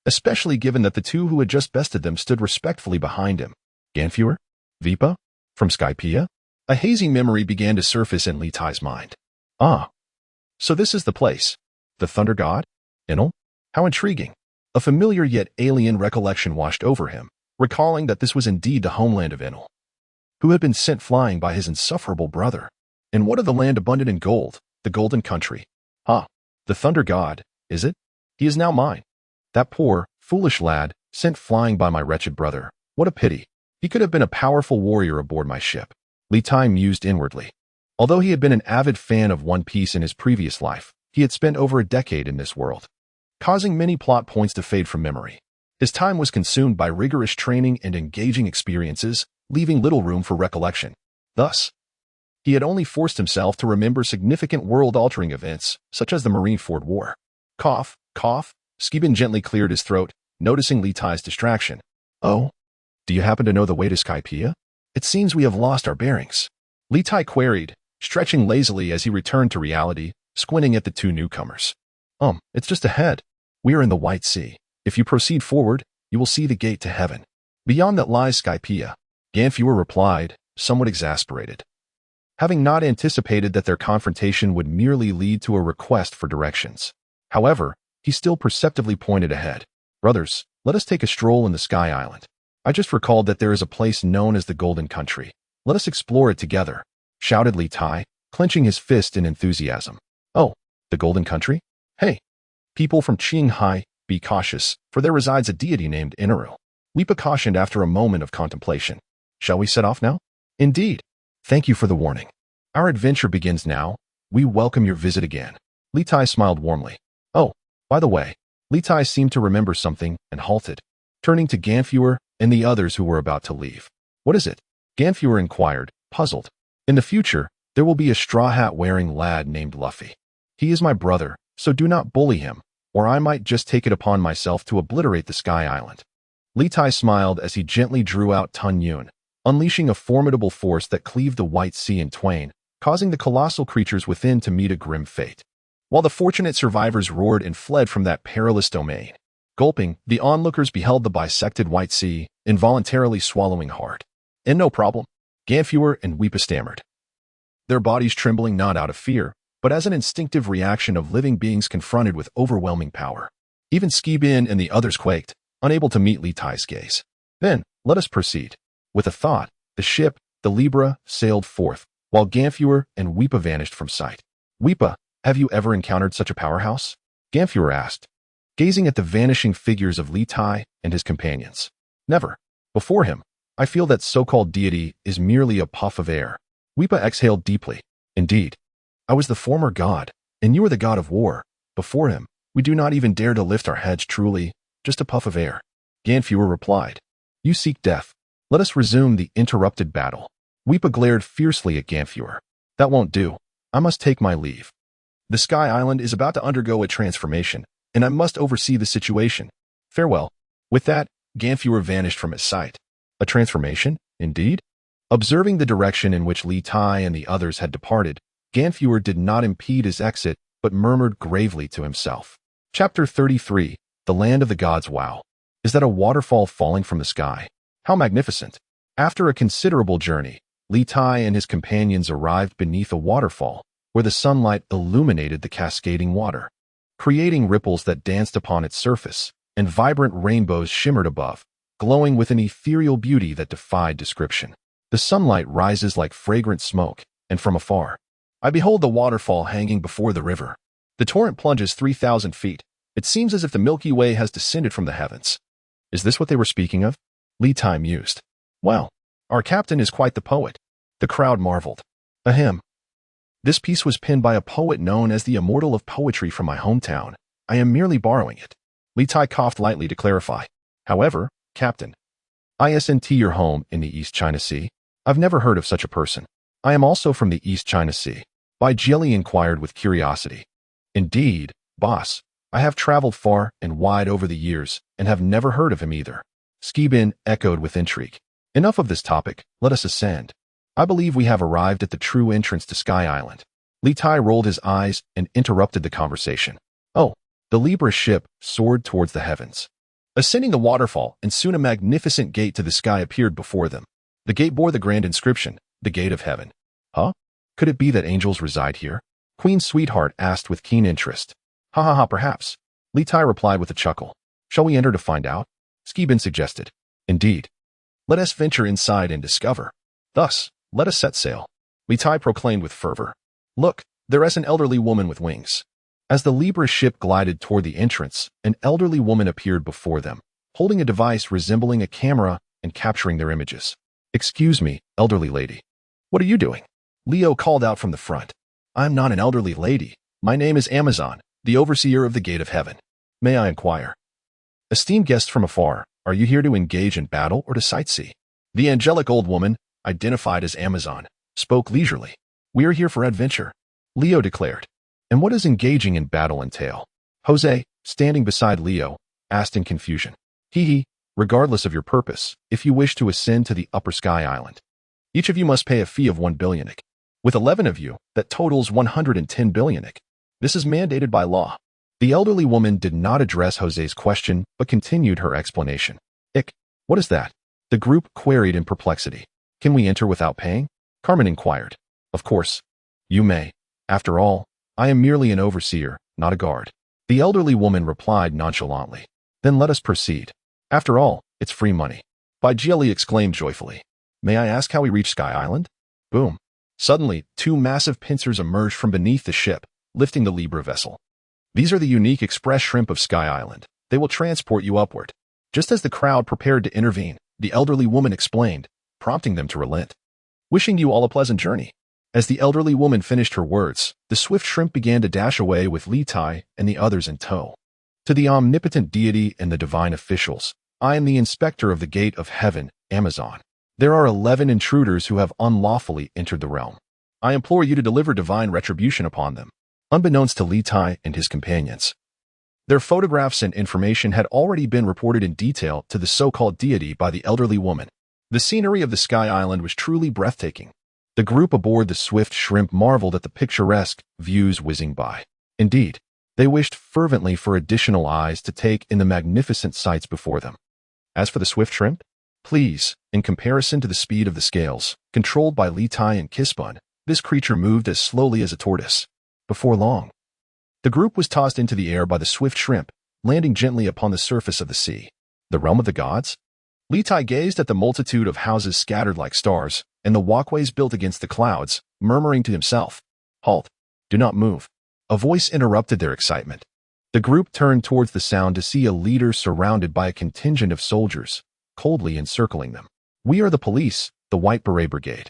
Speaker 1: especially given that the two who had just bested them stood respectfully behind him. Ganfu? Weepa? From Skypea? A hazy memory began to surface in Litai's mind. Ah. So this is the place. The Thunder God? Enel? How intriguing. A familiar yet alien recollection washed over him, recalling that this was indeed the homeland of Enel, who had been sent flying by his insufferable brother. And what of the land abundant in gold, the Golden Country? The Thunder God, is it? He is now mine. That poor, foolish lad, sent flying by my wretched brother. What a pity. He could have been a powerful warrior aboard my ship. Litai mused inwardly. Although he had been an avid fan of One Piece in his previous life, he had spent over a decade in this world, causing many plot points to fade from memory. His time was consumed by rigorous training and engaging experiences, leaving little room for recollection. Thus, he had only forced himself to remember significant world-altering events, such as the Marineford War. Cough. Skibin gently cleared his throat, noticing Litai's distraction. Oh? Do you happen to know the way to Skypea? It seems we have lost our bearings. Litai queried, stretching lazily as he returned to reality, squinting at the two newcomers. It's just ahead. We are in the White Sea. If you proceed forward, you will see the gate to heaven. Beyond that lies Skypea, Ganfu replied, somewhat exasperated, having not anticipated that their confrontation would merely lead to a request for directions. However, he still perceptively pointed ahead. Brothers, let us take a stroll in the Sky Island. I just recalled that there is a place known as the Golden Country. Let us explore it together, shouted Litai, clenching his fist in enthusiasm. Oh, the Golden Country? Hey, people from Qinghai, be cautious, for there resides a deity named Inaru. Weepa cautioned after a moment of contemplation. Shall we set off now? Indeed. Thank you for the warning. Our adventure begins now. We welcome your visit again. Litai smiled warmly. Oh, by the way, Litai seemed to remember something and halted, turning to Ganfuer and the others who were about to leave. What is it? Ganfuer inquired, puzzled. In the future, there will be a straw hat wearing lad named Luffy. He is my brother, so do not bully him, or I might just take it upon myself to obliterate the Sky Island. Litai smiled as he gently drew out Tun Yun, unleashing a formidable force that cleaved the White Sea in twain, causing the colossal creatures within to meet a grim fate. While the fortunate survivors roared and fled from that perilous domain, gulping, the onlookers beheld the bisected White Sea, involuntarily swallowing hard. And no problem, Ganfuer and Weepa stammered, their bodies trembling not out of fear, but as an instinctive reaction of living beings confronted with overwhelming power. Even Skibin and the others quaked, unable to meet Litai's gaze. Then, let us proceed. With a thought, the ship, the Libra, sailed forth, while Ganfuer and Weepa vanished from sight. Weepa, have you ever encountered such a powerhouse? Ganfuer asked, gazing at the vanishing figures of Litai and his companions. Never. Before him, I feel that so-called deity is merely a puff of air. Weepa exhaled deeply. Indeed. I was the former god, and you are the god of war. Before him, we do not even dare to lift our heads truly, just a puff of air. Ganfuer replied. You seek death. Let us resume the interrupted battle. Weepa glared fiercely at Ganfuer. That won't do. I must take my leave. The Sky Island is about to undergo a transformation, and I must oversee the situation. Farewell. With that, Ganfuer vanished from his sight. A transformation, indeed? Observing the direction in which Litai and the others had departed, Ganfuer did not impede his exit, but murmured gravely to himself. Chapter 33, The Land of the Gods. Wow. Is that a waterfall falling from the sky? How magnificent. After a considerable journey, Litai and his companions arrived beneath a waterfall, where the sunlight illuminated the cascading water, creating ripples that danced upon its surface, and vibrant rainbows shimmered above, glowing with an ethereal beauty that defied description. The sunlight rises like fragrant smoke, and from afar, I behold the waterfall hanging before the river. The torrent plunges 3,000 feet. It seems as if the Milky Way has descended from the heavens. Is this what they were speaking of? Litai mused. Well, our captain is quite the poet. The crowd marveled. Ahem. This piece was penned by a poet known as the Immortal of Poetry from my hometown. I am merely borrowing it. Litai coughed lightly to clarify. However, Captain, isn't your home in the East China Sea? I've never heard of such a person. I am also from the East China Sea. Bai Jieli inquired with curiosity. Indeed, boss. I have traveled far and wide over the years and have never heard of him either. Skibin echoed with intrigue. Enough of this topic, let us ascend. I believe we have arrived at the true entrance to Sky Island. Litai rolled his eyes and interrupted the conversation. Oh, the Libra ship soared towards the heavens. Ascending the waterfall, and soon a magnificent gate to the sky appeared before them. The gate bore the grand inscription, the Gate of Heaven. Huh? Could it be that angels reside here? Queen Sweetheart asked with keen interest. Ha ha ha, perhaps. Litai replied with a chuckle. Shall we enter to find out? Skibin suggested. Indeed. Let us venture inside and discover. Thus, let us set sail. Litai proclaimed with fervor. Look, there is an elderly woman with wings. As the Libra ship glided toward the entrance, an elderly woman appeared before them, holding a device resembling a camera and capturing their images. Excuse me, elderly lady. What are you doing? Leo called out from the front. I'm not an elderly lady. My name is Amazon, the overseer of the Gate of Heaven. May I inquire? Esteemed guests from afar, are you here to engage in battle or to sightsee? The angelic old woman, identified as Amazon, spoke leisurely. We are here for adventure, Leo declared. And what does engaging in battle entail? Jose, standing beside Leo, asked in confusion. Hee, regardless of your purpose, if you wish to ascend to the upper Sky Island, each of you must pay a fee of 1 billionic. With 11 of you, that totals 110 billionic. This is mandated by law. The elderly woman did not address Jose's question, but continued her explanation. What is that? The group queried in perplexity. Can we enter without paying? Carmen inquired. Of course. You may. After all, I am merely an overseer, not a guard. The elderly woman replied nonchalantly. Then let us proceed. After all, it's free money. Bai Jieli exclaimed joyfully. May I ask how we reach Sky Island? Boom. Suddenly, 2 massive pincers emerged from beneath the ship, lifting the Libra vessel. These are the unique express shrimp of Sky Island. They will transport you upward. Just as the crowd prepared to intervene, the elderly woman explained, prompting them to relent. Wishing you all a pleasant journey. As the elderly woman finished her words, the swift shrimp began to dash away with Litai and the others in tow. To the omnipotent deity and the divine officials, I am the inspector of the gate of heaven, Amazon. There are 11 intruders who have unlawfully entered the realm. I implore you to deliver divine retribution upon them. Unbeknownst to Litai and his companions, their photographs and information had already been reported in detail to the so-called deity by the elderly woman. The scenery of the Sky Island was truly breathtaking. The group aboard the swift shrimp marveled at the picturesque views whizzing by. Indeed, they wished fervently for additional eyes to take in the magnificent sights before them. As for the swift shrimp, please, in comparison to the speed of the scales, controlled by Litai and Kispun, this creature moved as slowly as a tortoise. Before long, the group was tossed into the air by the swift shrimp, landing gently upon the surface of the sea. The realm of the gods? Litai gazed at the multitude of houses scattered like stars, and the walkways built against the clouds, murmuring to himself, "Halt! Do not move." A voice interrupted their excitement. The group turned towards the sound to see a leader surrounded by a contingent of soldiers, coldly encircling them. "We are the police, the White Beret Brigade.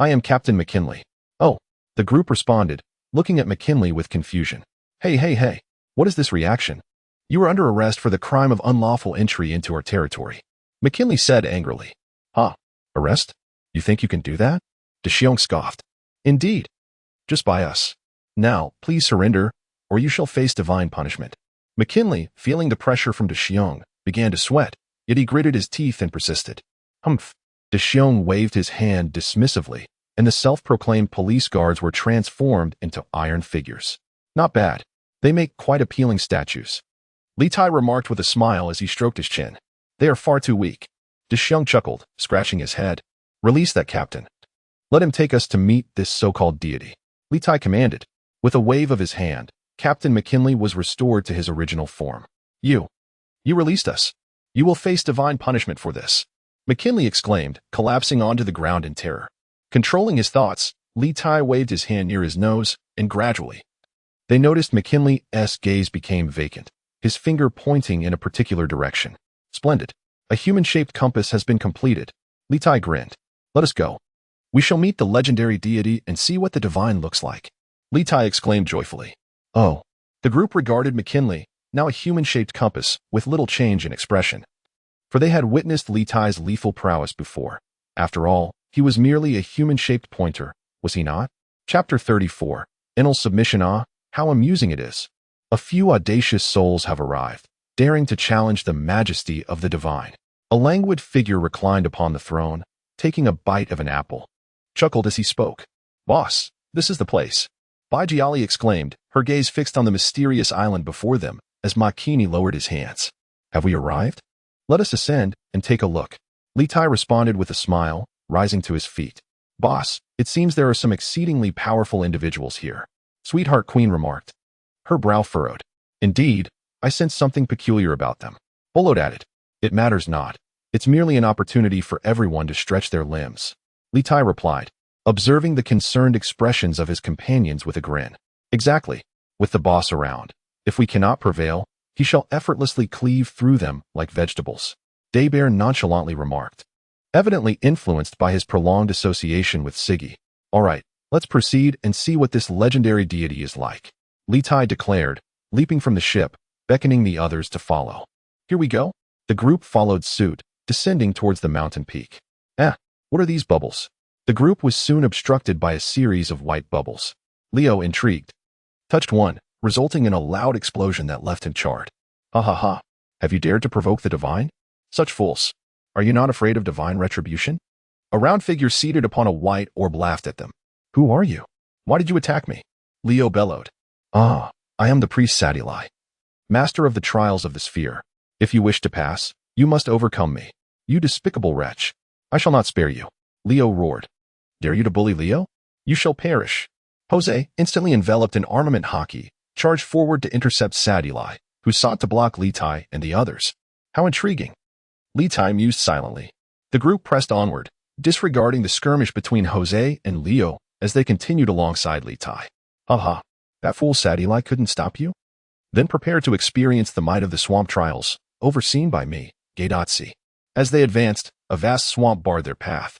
Speaker 1: I am Captain McKinley." "Oh," the group responded, looking at McKinley with confusion. Hey, what is this reaction? You are under arrest for the crime of unlawful entry into our territory," McKinley said angrily. "Huh? Arrest? You think you can do that?" DeXiong scoffed. "Indeed. Just by us. Now, please surrender, or you shall face divine punishment." McKinley, feeling the pressure from DeXiong, began to sweat, yet he gritted his teeth and persisted. "Humph." DeXiong waved his hand dismissively, and the self-proclaimed police guards were transformed into iron figures. "Not bad. They make quite appealing statues," Litai remarked with a smile as he stroked his chin. "They are far too weak." DeXiong chuckled, scratching his head. "Release that captain. Let him take us to meet this so-called deity," Litai commanded. With a wave of his hand, Captain McKinley was restored to his original form. You released us. You will face divine punishment for this," McKinley exclaimed, collapsing onto the ground in terror. Controlling his thoughts, Litai waved his hand near his nose, and gradually, they noticed McKinley's gaze became vacant, his finger pointing in a particular direction. "Splendid. A human-shaped compass has been completed," Litai grinned. "Let us go. We shall meet the legendary deity and see what the divine looks like," Litai exclaimed joyfully. "Oh." The group regarded McKinley, now a human-shaped compass, with little change in expression. For they had witnessed Litai's lethal prowess before. After all, he was merely a human-shaped pointer, was he not? Chapter 34. Enel Submission. How amusing it is. A few audacious souls have arrived, daring to challenge the majesty of the divine. A languid figure reclined upon the throne, taking a bite of an apple. Chuckled as he spoke. "Boss, this is the place," Baijiali exclaimed, her gaze fixed on the mysterious island before them, as Makini lowered his hands. "Have we arrived? Let us ascend and take a look," Litai responded with a smile, rising to his feet. "Boss, it seems there are some exceedingly powerful individuals here," Sweetheart Queen remarked. Her brow furrowed. "Indeed, I sense something peculiar about them," Bolot added. "It matters not. It's merely an opportunity for everyone to stretch their limbs," Litai replied, observing the concerned expressions of his companions with a grin. "Exactly. With the boss around, if we cannot prevail, he shall effortlessly cleave through them like vegetables," Daybear nonchalantly remarked, evidently influenced by his prolonged association with Siggy. "All right, let's proceed and see what this legendary deity is like," Litai declared, leaping from the ship, beckoning the others to follow. "Here we go." The group followed suit, descending towards the mountain peak. What are these bubbles?" The group was soon obstructed by a series of white bubbles. Leo, intrigued, touched one, resulting in a loud explosion that left him charred. "Ha ha ha. Have you dared to provoke the divine? Such fools. Are you not afraid of divine retribution?" A round figure seated upon a white orb laughed at them. "Who are you? Why did you attack me?" Leo bellowed. "I am the priest Sadilai, master of the trials of the sphere. If you wish to pass, you must overcome me. You despicable wretch. I shall not spare you," Leo roared. "Dare you to bully Leo? You shall perish." Jose, instantly enveloped in armament haki, charged forward to intercept Sadilai, who sought to block Litai and the others. How intriguing. Litai mused silently. The group pressed onward, disregarding the skirmish between Jose and Leo as they continued alongside Litai. "Ha, that fool Sadilai couldn't stop you? Then prepare to experience the might of the swamp trials, overseen by me, Gadatsi." As they advanced, a vast swamp barred their path.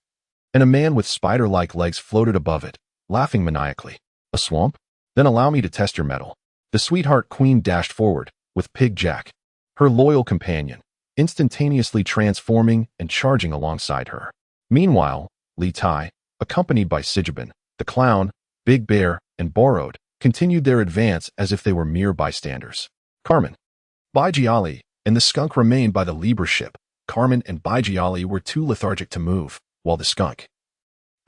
Speaker 1: and a man with spider-like legs floated above it, laughing maniacally. A swamp? Then allow me to test your mettle. The sweetheart queen dashed forward, with Pig Jack, her loyal companion, instantaneously transforming and charging alongside her. Meanwhile, Litai, accompanied by Sijabin, the clown, Big Bear, and Borrowed, continued their advance as if they were mere bystanders. Carmen, Baijiali, and the skunk remained by the Libra ship. Carmen and Baijiali were too lethargic to move, while the skunk,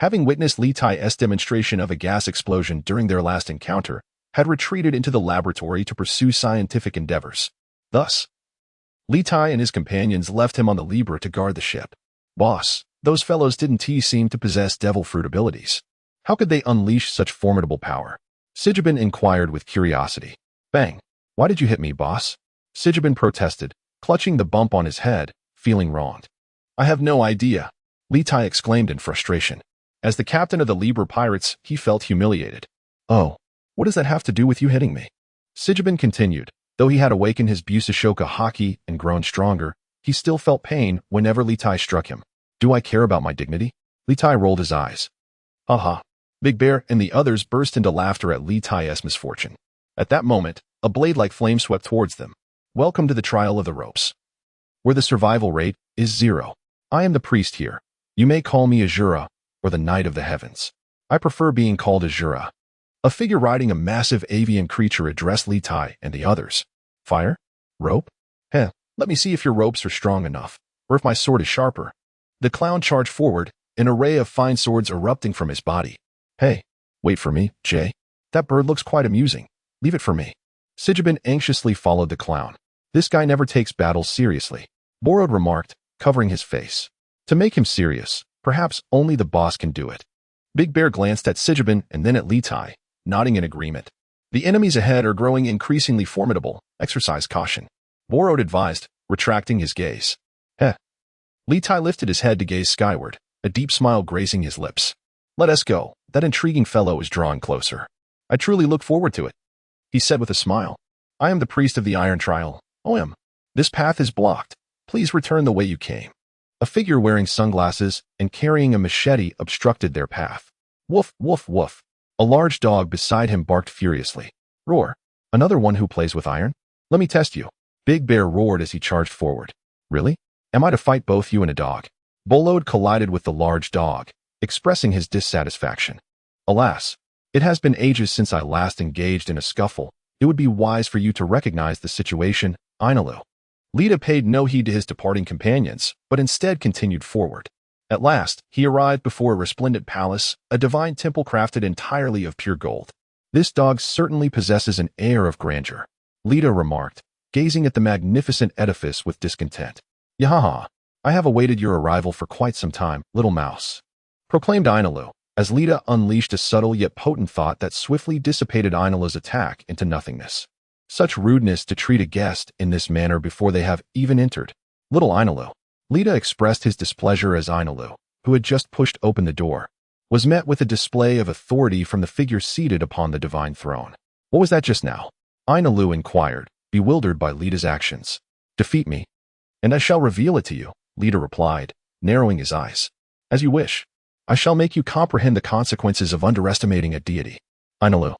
Speaker 1: having witnessed Litai's demonstration of a gas explosion during their last encounter, had retreated into the laboratory to pursue scientific endeavors. Thus, Litai and his companions left him on the Libra to guard the ship. Boss, those fellows didn't seem to possess devil fruit abilities. How could they unleash such formidable power? Sijabin inquired with curiosity. Bang! Why did you hit me, boss? Sijabin protested, clutching the bump on his head, feeling wronged. I have no idea, Litai exclaimed in frustration. As the captain of the Libra pirates, he felt humiliated. Oh, what does that have to do with you hitting me? Sijabin continued. Though he had awakened his Busashoka haki and grown stronger, he still felt pain whenever Litai struck him. Do I care about my dignity? Litai rolled his eyes. Haha. Big Bear and the others burst into laughter at Litai's misfortune. At that moment, a blade-like flame swept towards them. Welcome to the trial of the ropes, where the survival rate is 0. I am the priest here. You may call me Azura, or the Knight of the Heavens. I prefer being called Azura. A figure riding a massive avian creature addressed Litai and the others. Fire? Rope? Heh, let me see if your ropes are strong enough, or if my sword is sharper. The clown charged forward, an array of fine swords erupting from his body. Hey, wait for me, Jay. That bird looks quite amusing. Leave it for me. Sijabin anxiously followed the clown. This guy never takes battles seriously, Borrowed remarked, covering his face. To make him serious, perhaps only the boss can do it. Big Bear glanced at Sijabin and then at Litai, nodding in agreement. The enemies ahead are growing increasingly formidable. Exercise caution, Borrowed advised, retracting his gaze. Heh. Litai lifted his head to gaze skyward, a deep smile gracing his lips. Let us go. That intriguing fellow is drawing closer. I truly look forward to it, he said with a smile. I am the priest of the Iron Trial. OM. This path is blocked. Please return the way you came. A figure wearing sunglasses and carrying a machete obstructed their path. Woof, woof, woof. A large dog beside him barked furiously. Roar. Another one who plays with iron? Let me test you. Big Bear roared as he charged forward. Really? Am I to fight both you and a dog? Bolode collided with the large dog, expressing his dissatisfaction. Alas, it has been ages since I last engaged in a scuffle. It would be wise for you to recognize the situation, Ainalu. Lita paid no heed to his departing companions, but instead continued forward. At last, he arrived before a resplendent palace, a divine temple crafted entirely of pure gold. This dog certainly possesses an air of grandeur, Lita remarked, gazing at the magnificent edifice with discontent. Yahaha, I have awaited your arrival for quite some time, little mouse, proclaimed Ainalu, as Lita unleashed a subtle yet potent thought that swiftly dissipated Ainalu's attack into nothingness. Such rudeness to treat a guest in this manner before they have even entered. Little Ainalu. Lita expressed his displeasure as Ainalu, who had just pushed open the door, was met with a display of authority from the figure seated upon the divine throne. What was that just now? Ainalu inquired, bewildered by Lita's actions. Defeat me, and I shall reveal it to you, Lita replied, narrowing his eyes. As you wish. I shall make you comprehend the consequences of underestimating a deity. Ainalu,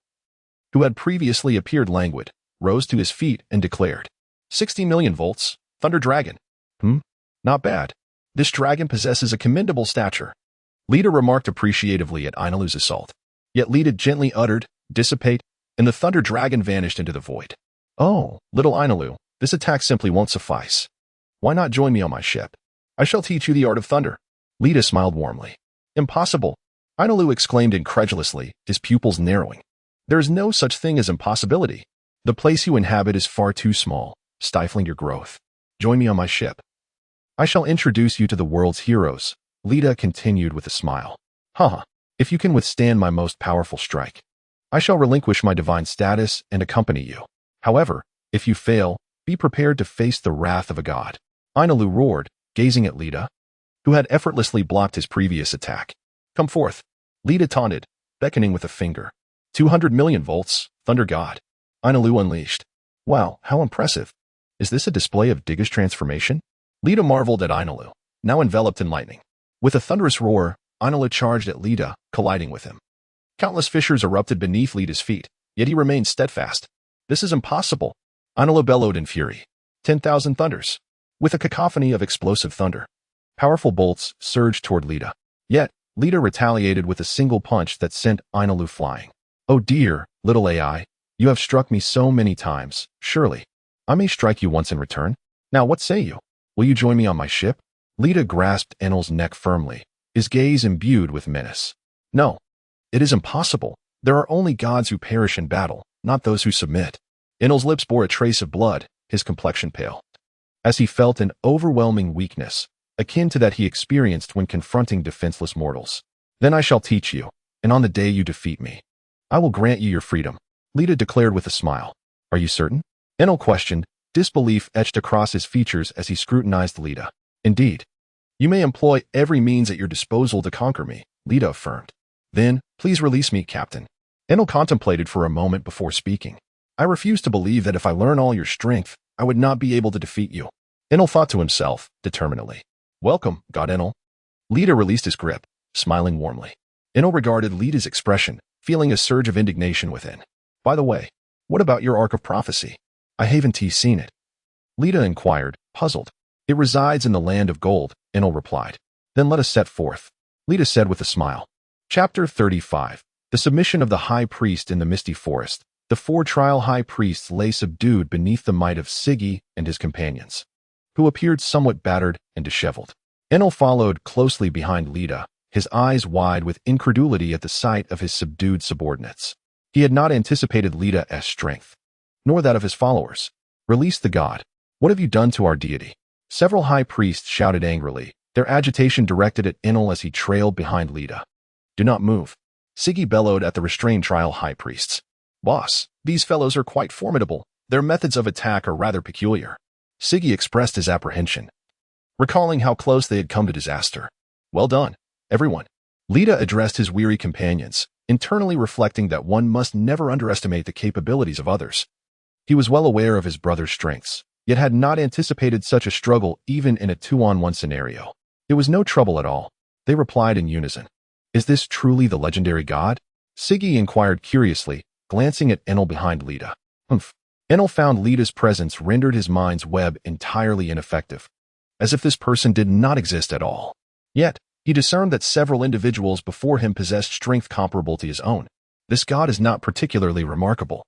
Speaker 1: who had previously appeared languid, rose to his feet and declared, 60 million volts, Thunder Dragon. Not bad. This dragon possesses a commendable stature. Lita remarked appreciatively at Ainalu's assault. Yet Lita gently uttered, dissipate, and the Thunder Dragon vanished into the void. Oh, little Ainalu, this attack simply won't suffice. Why not join me on my ship? I shall teach you the art of thunder. Lita smiled warmly. Impossible, Ainalu exclaimed incredulously, his pupils narrowing. There is no such thing as impossibility. The place you inhabit is far too small, stifling your growth. Join me on my ship. I shall introduce you to the world's heroes, Lita continued with a smile. Haha, if you can withstand my most powerful strike, I shall relinquish my divine status and accompany you. However, if you fail, be prepared to face the wrath of a god. Ainalu roared, gazing at Lita, who had effortlessly blocked his previous attack. Come forth, Lita taunted, beckoning with a finger. 200 million volts, Thunder God. Ainalu unleashed. Wow, how impressive. Is this a display of Digga's transformation? Lita marveled at Ainalu, now enveloped in lightning. With a thunderous roar, Ainula charged at Lita, colliding with him. Countless fissures erupted beneath Lita's feet, yet he remained steadfast. This is impossible. Ainula bellowed in fury. 10,000 thunders. With a cacophony of explosive thunder, powerful bolts surged toward Lita. Yet, Lita retaliated with a single punch that sent Ainula flying. Oh dear, little AI, you have struck me so many times. Surely, I may strike you once in return. Now what say you? Will you join me on my ship? Lita grasped Ainula's neck firmly, his gaze imbued with menace. No, it is impossible. There are only gods who perish in battle, not those who submit. Ainula's lips bore a trace of blood, his complexion pale, as he felt an overwhelming weakness, akin to that he experienced when confronting defenseless mortals. Then I shall teach you, and on the day you defeat me, I will grant you your freedom, Lita declared with a smile. Are you certain? Ainula questioned, disbelief etched across his features as he scrutinized Lita. Indeed. You may employ every means at your disposal to conquer me, Lita affirmed. Then, please release me, Captain. Ainula contemplated for a moment before speaking. I refuse to believe that if I learn all your strength, I would not be able to defeat you. Ainula thought to himself, determinedly. Welcome, God Ainula. Lita released his grip, smiling warmly. Ainula regarded Lita's expression, feeling a surge of indignation within. By the way, what about your Ark of Prophecy? I haven't seen it. Lita inquired, puzzled. It resides in the land of gold, Ainula replied. Then let us set forth, Lita said with a smile. Chapter 35. The submission of the high priest in the misty forest. The 4 trial high priests lay subdued beneath the might of Siggy and his companions, who appeared somewhat battered and disheveled. Ainula followed closely behind Lita, his eyes wide with incredulity at the sight of his subdued subordinates. He had not anticipated Lita's strength, nor that of his followers. Release the god. What have you done to our deity? Several high priests shouted angrily, their agitation directed at Ainula as he trailed behind Lita. Do not move. Siggy bellowed at the restrained trial high priests. Boss, these fellows are quite formidable. Their methods of attack are rather peculiar. Siggy expressed his apprehension, recalling how close they had come to disaster. Well done, everyone. Lita addressed his weary companions, internally reflecting that one must never underestimate the capabilities of others. He was well aware of his brother's strengths, yet had not anticipated such a struggle even in a 2-on-1 scenario. It was no trouble at all. They replied in unison. Is this truly the legendary god? Siggy inquired curiously, glancing at Ainula behind Lita. Humph. Ainula found Lita's presence rendered his mind's web entirely ineffective, as if this person did not exist at all. Yet, he discerned that several individuals before him possessed strength comparable to his own. This god is not particularly remarkable.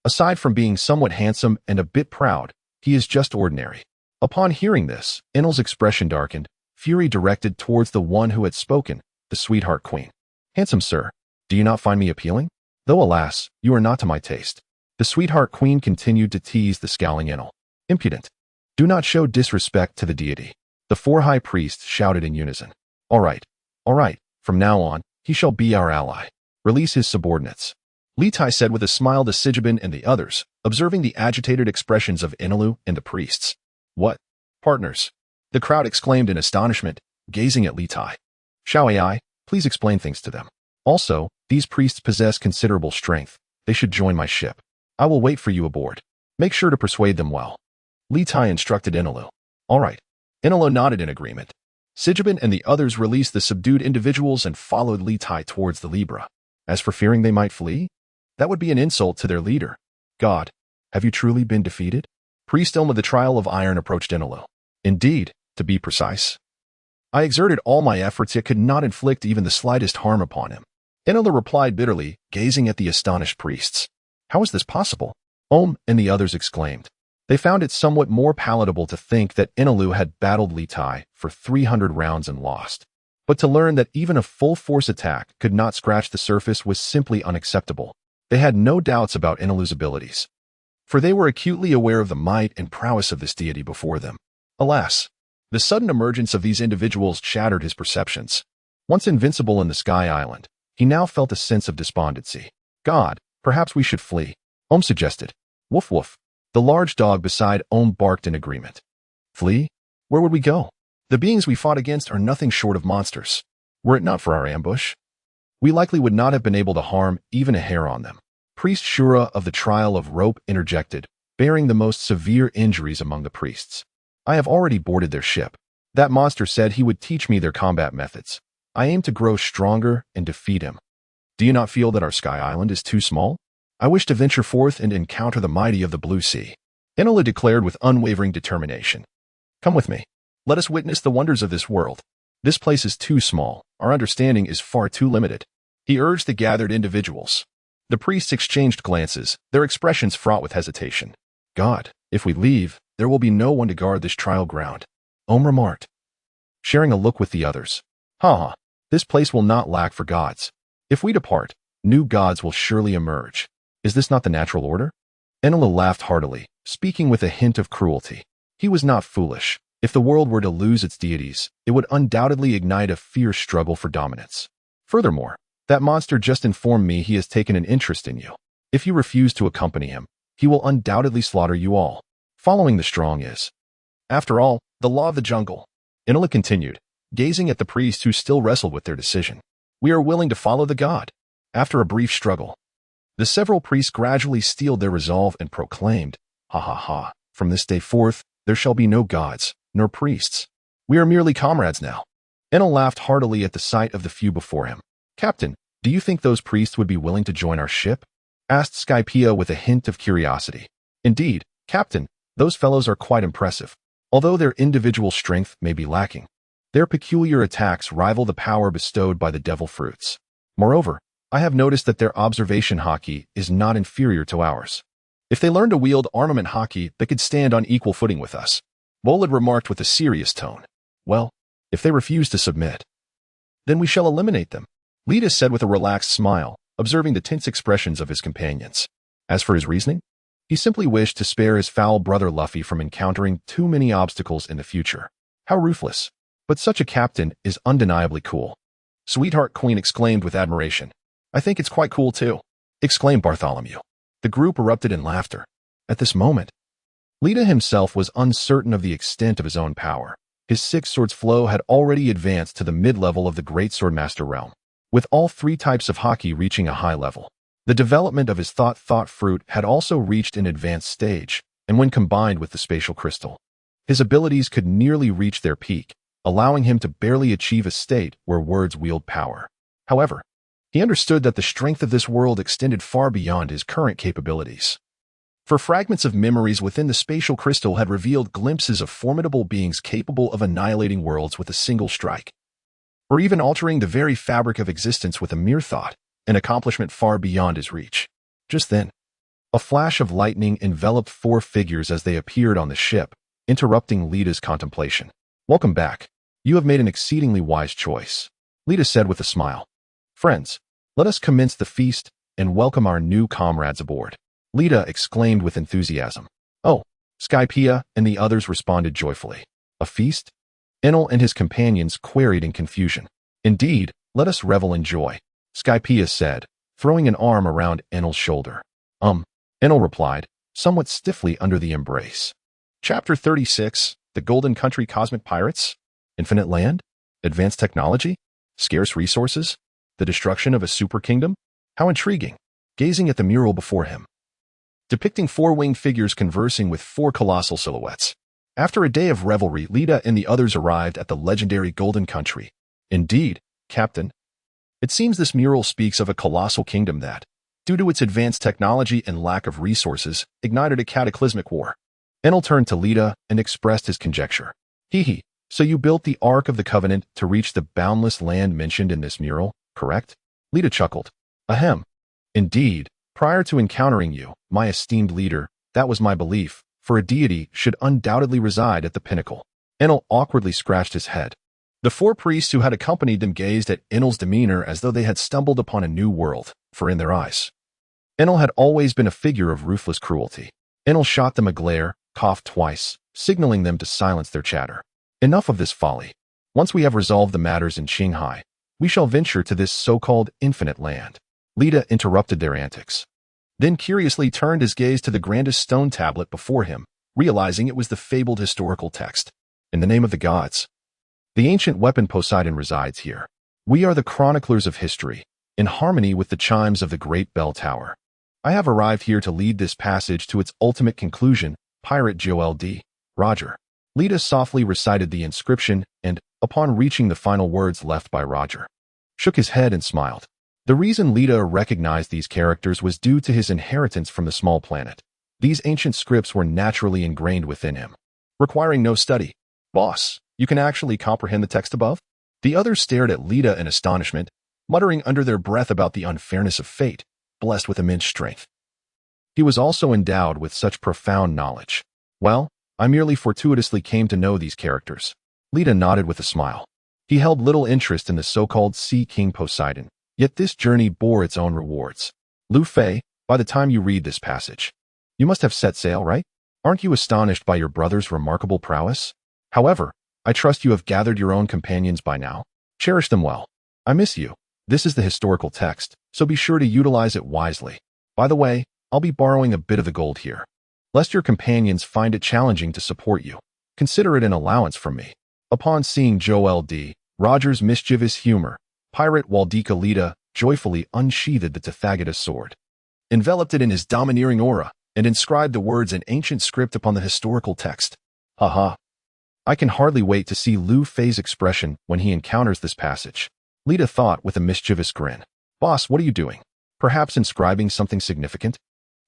Speaker 1: Aside from being somewhat handsome and a bit proud, he is just ordinary. Upon hearing this, Ainula's expression darkened, fury directed towards the one who had spoken, the sweetheart queen. Handsome sir, do you not find me appealing? Though alas, you are not to my taste. The sweetheart queen continued to tease the scowling Ainula. Impudent. Do not show disrespect to the deity. The 4 high priests shouted in unison. All right, from now on, he shall be our ally. Release his subordinates. Litai said with a smile to Sigibin and the others, observing the agitated expressions of Ainula and the priests. What? Partners? The crowd exclaimed in astonishment, gazing at Litai. Xiao AI, please explain things to them. Also, these priests possess considerable strength. They should join my ship. I will wait for you aboard. Make sure to persuade them well. Litai instructed Ainula. All right. Ainula nodded in agreement. Sigibin and the others released the subdued individuals and followed Litai towards the Libra. As for fearing they might flee, that would be an insult to their leader. God, have you truly been defeated? Priest Ilma the Trial of Iron approached Ainula. Indeed, to be precise. I exerted all my efforts yet could not inflict even the slightest harm upon him. Ainula replied bitterly, gazing at the astonished priests. How is this possible? And the others exclaimed. They found it somewhat more palatable to think that Ainula had battled Litai for 300 rounds and lost. But to learn that even a full-force attack could not scratch the surface was simply unacceptable. They had no doubts about Ainula's abilities, for they were acutely aware of the might and prowess of this deity before them. Alas, the sudden emergence of these individuals shattered his perceptions. Once invincible in the Sky Island, he now felt a sense of despondency. God, perhaps we should flee, suggested. Woof woof. The large dog beside barked in agreement. Flee? Where would we go? The beings we fought against are nothing short of monsters. Were it not for our ambush, we likely would not have been able to harm even a hair on them. Priest Shura of the Trial of Rope interjected, bearing the most severe injuries among the priests. I have already boarded their ship. That monster said he would teach me their combat methods. I aim to grow stronger and defeat him. Do you not feel that our sky island is too small? I wish to venture forth and encounter the mighty of the blue sea. Inola declared with unwavering determination. Come with me. Let us witness the wonders of this world. This place is too small. Our understanding is far too limited. He urged the gathered individuals. The priests exchanged glances, their expressions fraught with hesitation. God, if we leave, there will be no one to guard this trial ground. Ohm remarked, sharing a look with the others. Ha! This place will not lack for gods. If we depart, new gods will surely emerge. Is this not the natural order? Inola laughed heartily, speaking with a hint of cruelty. He was not foolish. If the world were to lose its deities, it would undoubtedly ignite a fierce struggle for dominance. Furthermore, that monster just informed me he has taken an interest in you. If you refuse to accompany him, he will undoubtedly slaughter you all. Following the strong is, after all, the law of the jungle. Inola continued, gazing at the priests who still wrestled with their decision. We are willing to follow the god. After a brief struggle, the several priests gradually steeled their resolve and proclaimed, Ha ha ha, from this day forth, there shall be no gods, nor priests. We are merely comrades now. Enel laughed heartily at the sight of the few before him. Captain, do you think those priests would be willing to join our ship? Asked Skypea with a hint of curiosity. Indeed, Captain, those fellows are quite impressive. Although their individual strength may be lacking, their peculiar attacks rival the power bestowed by the devil fruits. Moreover, I have noticed that their observation haki is not inferior to ours. If they learn to wield armament haki, they could stand on equal footing with us. Bolid remarked with a serious tone. Well, if they refuse to submit, then we shall eliminate them. Lita said with a relaxed smile, observing the tense expressions of his companions. As for his reasoning, he simply wished to spare his foul brother Luffy from encountering too many obstacles in the future. How ruthless. But such a captain is undeniably cool. Sweetheart Queen exclaimed with admiration. I think it's quite cool too, exclaimed Bartholomew. The group erupted in laughter. At this moment, Lita himself was uncertain of the extent of his own power. His six swords flow had already advanced to the mid-level of the great swordmaster realm, with all three types of haki reaching a high level. The development of his thought fruit had also reached an advanced stage, and when combined with the spatial crystal, his abilities could nearly reach their peak, allowing him to barely achieve a state where words wield power. However, he understood that the strength of this world extended far beyond his current capabilities. For fragments of memories within the spatial crystal had revealed glimpses of formidable beings capable of annihilating worlds with a single strike, or even altering the very fabric of existence with a mere thought, an accomplishment far beyond his reach. Just then, a flash of lightning enveloped four figures as they appeared on the ship, interrupting Lita's contemplation. Welcome back. You have made an exceedingly wise choice, Lita said with a smile. Friends, let us commence the feast and welcome our new comrades aboard. Lita exclaimed with enthusiasm. Oh, Skypea and the others responded joyfully. A feast? Enel and his companions queried in confusion. Indeed, let us revel in joy, Skypea said, throwing an arm around Enel's shoulder. Enel replied, somewhat stiffly under the embrace. Chapter 36, The Golden Country Cosmic Pirates? Infinite land? Advanced technology? Scarce resources? The destruction of a super kingdom? How intriguing, gazing at the mural before him, depicting four winged figures conversing with four colossal silhouettes. After a day of revelry, Lita and the others arrived at the legendary Golden Country. Indeed, Captain, it seems this mural speaks of a colossal kingdom that, due to its advanced technology and lack of resources, ignited a cataclysmic war. Enel turned to Lita and expressed his conjecture. So you built the Ark of the Covenant to reach the boundless land mentioned in this mural, correct? Lita chuckled. Ahem. Indeed, prior to encountering you, my esteemed leader, that was my belief, for a deity should undoubtedly reside at the pinnacle. Enel awkwardly scratched his head. The four priests who had accompanied them gazed at Enel's demeanor as though they had stumbled upon a new world, for in their eyes, Enel had always been a figure of ruthless cruelty. Enel shot them a glare, coughed twice, signaling them to silence their chatter. Enough of this folly. Once we have resolved the matters in Qinghai, we shall venture to this so-called infinite land. Lita interrupted their antics, then curiously turned his gaze to the grandest stone tablet before him, realizing it was the fabled historical text. In the name of the gods, the ancient weapon Poseidon resides here. We are the chroniclers of history, in harmony with the chimes of the great bell tower. I have arrived here to lead this passage to its ultimate conclusion, Pirate Joel D. Roger. Lita softly recited the inscription, and, upon reaching the final words left by Roger. Shook his head and smiled. The reason Lita recognized these characters was due to his inheritance from the small planet. These ancient scripts were naturally ingrained within him, requiring no study. Boss, you can actually comprehend the text above? The others stared at Lita in astonishment, muttering under their breath about the unfairness of fate, blessed with immense strength. He was also endowed with such profound knowledge. Well, I merely fortuitously came to know these characters. Lita nodded with a smile. He held little interest in the so-called Sea King Poseidon, yet this journey bore its own rewards. Lu Fei, by the time you read this passage, you must have set sail, right? Aren't you astonished by your brother's remarkable prowess? However, I trust you have gathered your own companions by now. Cherish them well. I miss you. This is the historical text, so be sure to utilize it wisely. By the way, I'll be borrowing a bit of the gold here. Lest your companions find it challenging to support you, consider it an allowance from me. Upon seeing Joel D. Roger's mischievous humor, pirate Voldka Litai joyfully unsheathed the Tathagata sword, enveloped it in his domineering aura, and inscribed the words in ancient script upon the historical text. Haha. I can hardly wait to see Lu Fei's expression when he encounters this passage. Lita thought with a mischievous grin. Boss, what are you doing? Perhaps inscribing something significant?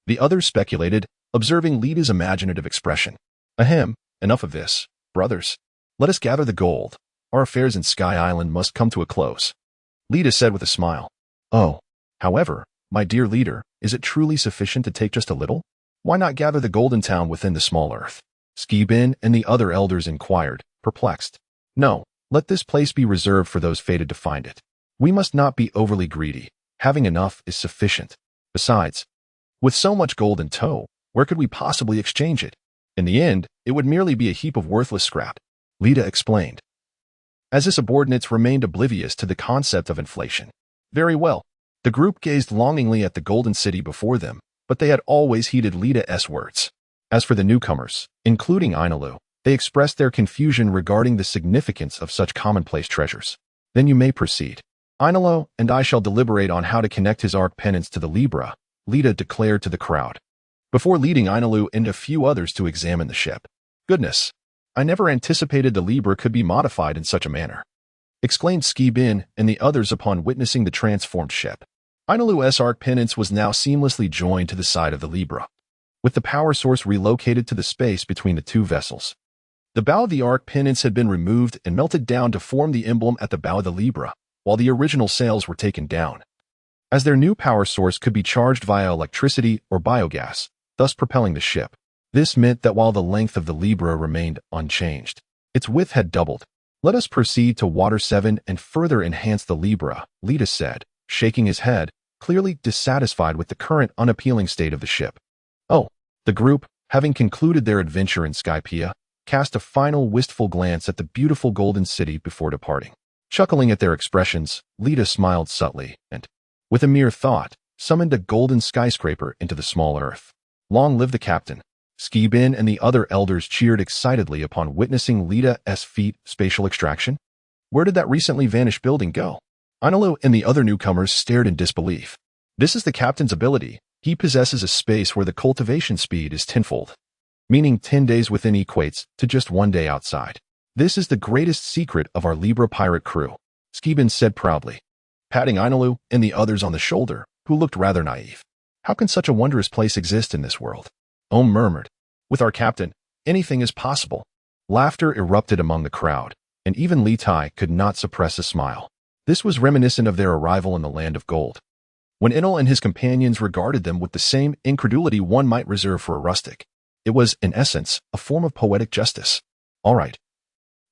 Speaker 1: The others speculated, observing Lita's imaginative expression. Ahem, enough of this, brothers. Let us gather the gold. Our affairs in Sky Island must come to a close. Lita said with a smile. Oh, however, my dear leader, is it truly sufficient to take just a little? Why not gather the golden town within the small earth? Skibin and the other elders inquired, perplexed. No, let this place be reserved for those fated to find it. We must not be overly greedy. Having enough is sufficient. Besides, with so much gold in tow, where could we possibly exchange it? In the end, it would merely be a heap of worthless scrap. Lita explained, as his subordinates remained oblivious to the concept of inflation. Very well. The group gazed longingly at the golden city before them, but they had always heeded Lita's words. As for the newcomers, including Ainalu, they expressed their confusion regarding the significance of such commonplace treasures. Then you may proceed. Ainalu and I shall deliberate on how to connect his arc penance to the Libra, Lita declared to the crowd, before leading Ainalu and a few others to examine the ship. Goodness, I never anticipated the Libra could be modified in such a manner, exclaimed Skibin and the others upon witnessing the transformed ship. Ainalu's arc penance was now seamlessly joined to the side of the Libra, with the power source relocated to the space between the two vessels. The bow of the arc penance had been removed and melted down to form the emblem at the bow of the Libra, while the original sails were taken down, as their new power source could be charged via electricity or biogas, thus propelling the ship. This meant that while the length of the Libra remained unchanged, its width had doubled. Let us proceed to Water 7 and further enhance the Libra, Lita said, shaking his head, clearly dissatisfied with the current unappealing state of the ship. Oh, the group, having concluded their adventure in Skypea, cast a final wistful glance at the beautiful golden city before departing. Chuckling at their expressions, Lita smiled subtly and, with a mere thought, summoned a golden skyscraper into the small earth. Long live the captain! Skibin and the other elders cheered excitedly upon witnessing Lita's feat spatial extraction. Where did that recently vanished building go? Ainalu and the other newcomers stared in disbelief. This is the captain's ability. He possesses a space where the cultivation speed is tenfold, meaning 10 days within equates to just 1 day outside. This is the greatest secret of our Libra pirate crew, Skibin said proudly, patting Ainalu and the others on the shoulder, who looked rather naive. How can such a wondrous place exist in this world? Ohm murmured. With our captain, anything is possible. Laughter erupted among the crowd, and even Litai could not suppress a smile. This was reminiscent of their arrival in the land of gold, when Enel and his companions regarded them with the same incredulity one might reserve for a rustic. It was, in essence, a form of poetic justice. All right.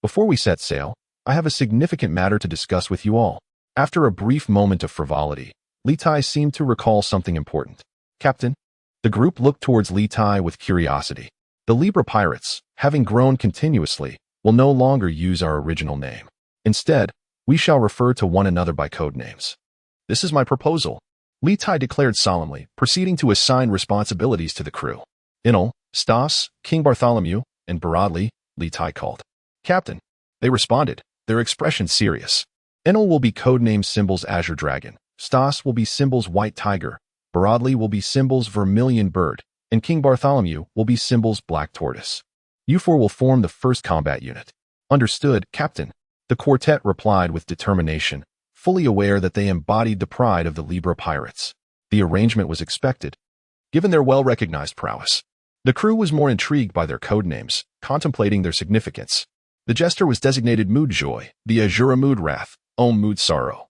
Speaker 1: Before we set sail, I have a significant matter to discuss with you all. After a brief moment of frivolity, Litai seemed to recall something important. Captain, the group looked towards Litai with curiosity. The Libra pirates, having grown continuously, will no longer use our original name. Instead, we shall refer to one another by code names. This is my proposal, Litai declared solemnly, proceeding to assign responsibilities to the crew. Enel, Stas, King Bartholomew, and Baradli, Litai called. Captain, they responded, their expression serious. Enel will be codenamed Symbol's Azure Dragon, Stas will be Symbol's White Tiger, Baradli will be Symbol's Vermilion Bird, and King Bartholomew will be Symbol's Black Tortoise. You four will form the first combat unit. Understood, Captain. The quartet replied with determination, fully aware that they embodied the pride of the Libra pirates. The arrangement was expected, given their well-recognized prowess. The crew was more intrigued by their code names, contemplating their significance. The jester was designated Mood Joy, the Azura Mood Wrath, Om Mood Sorrow,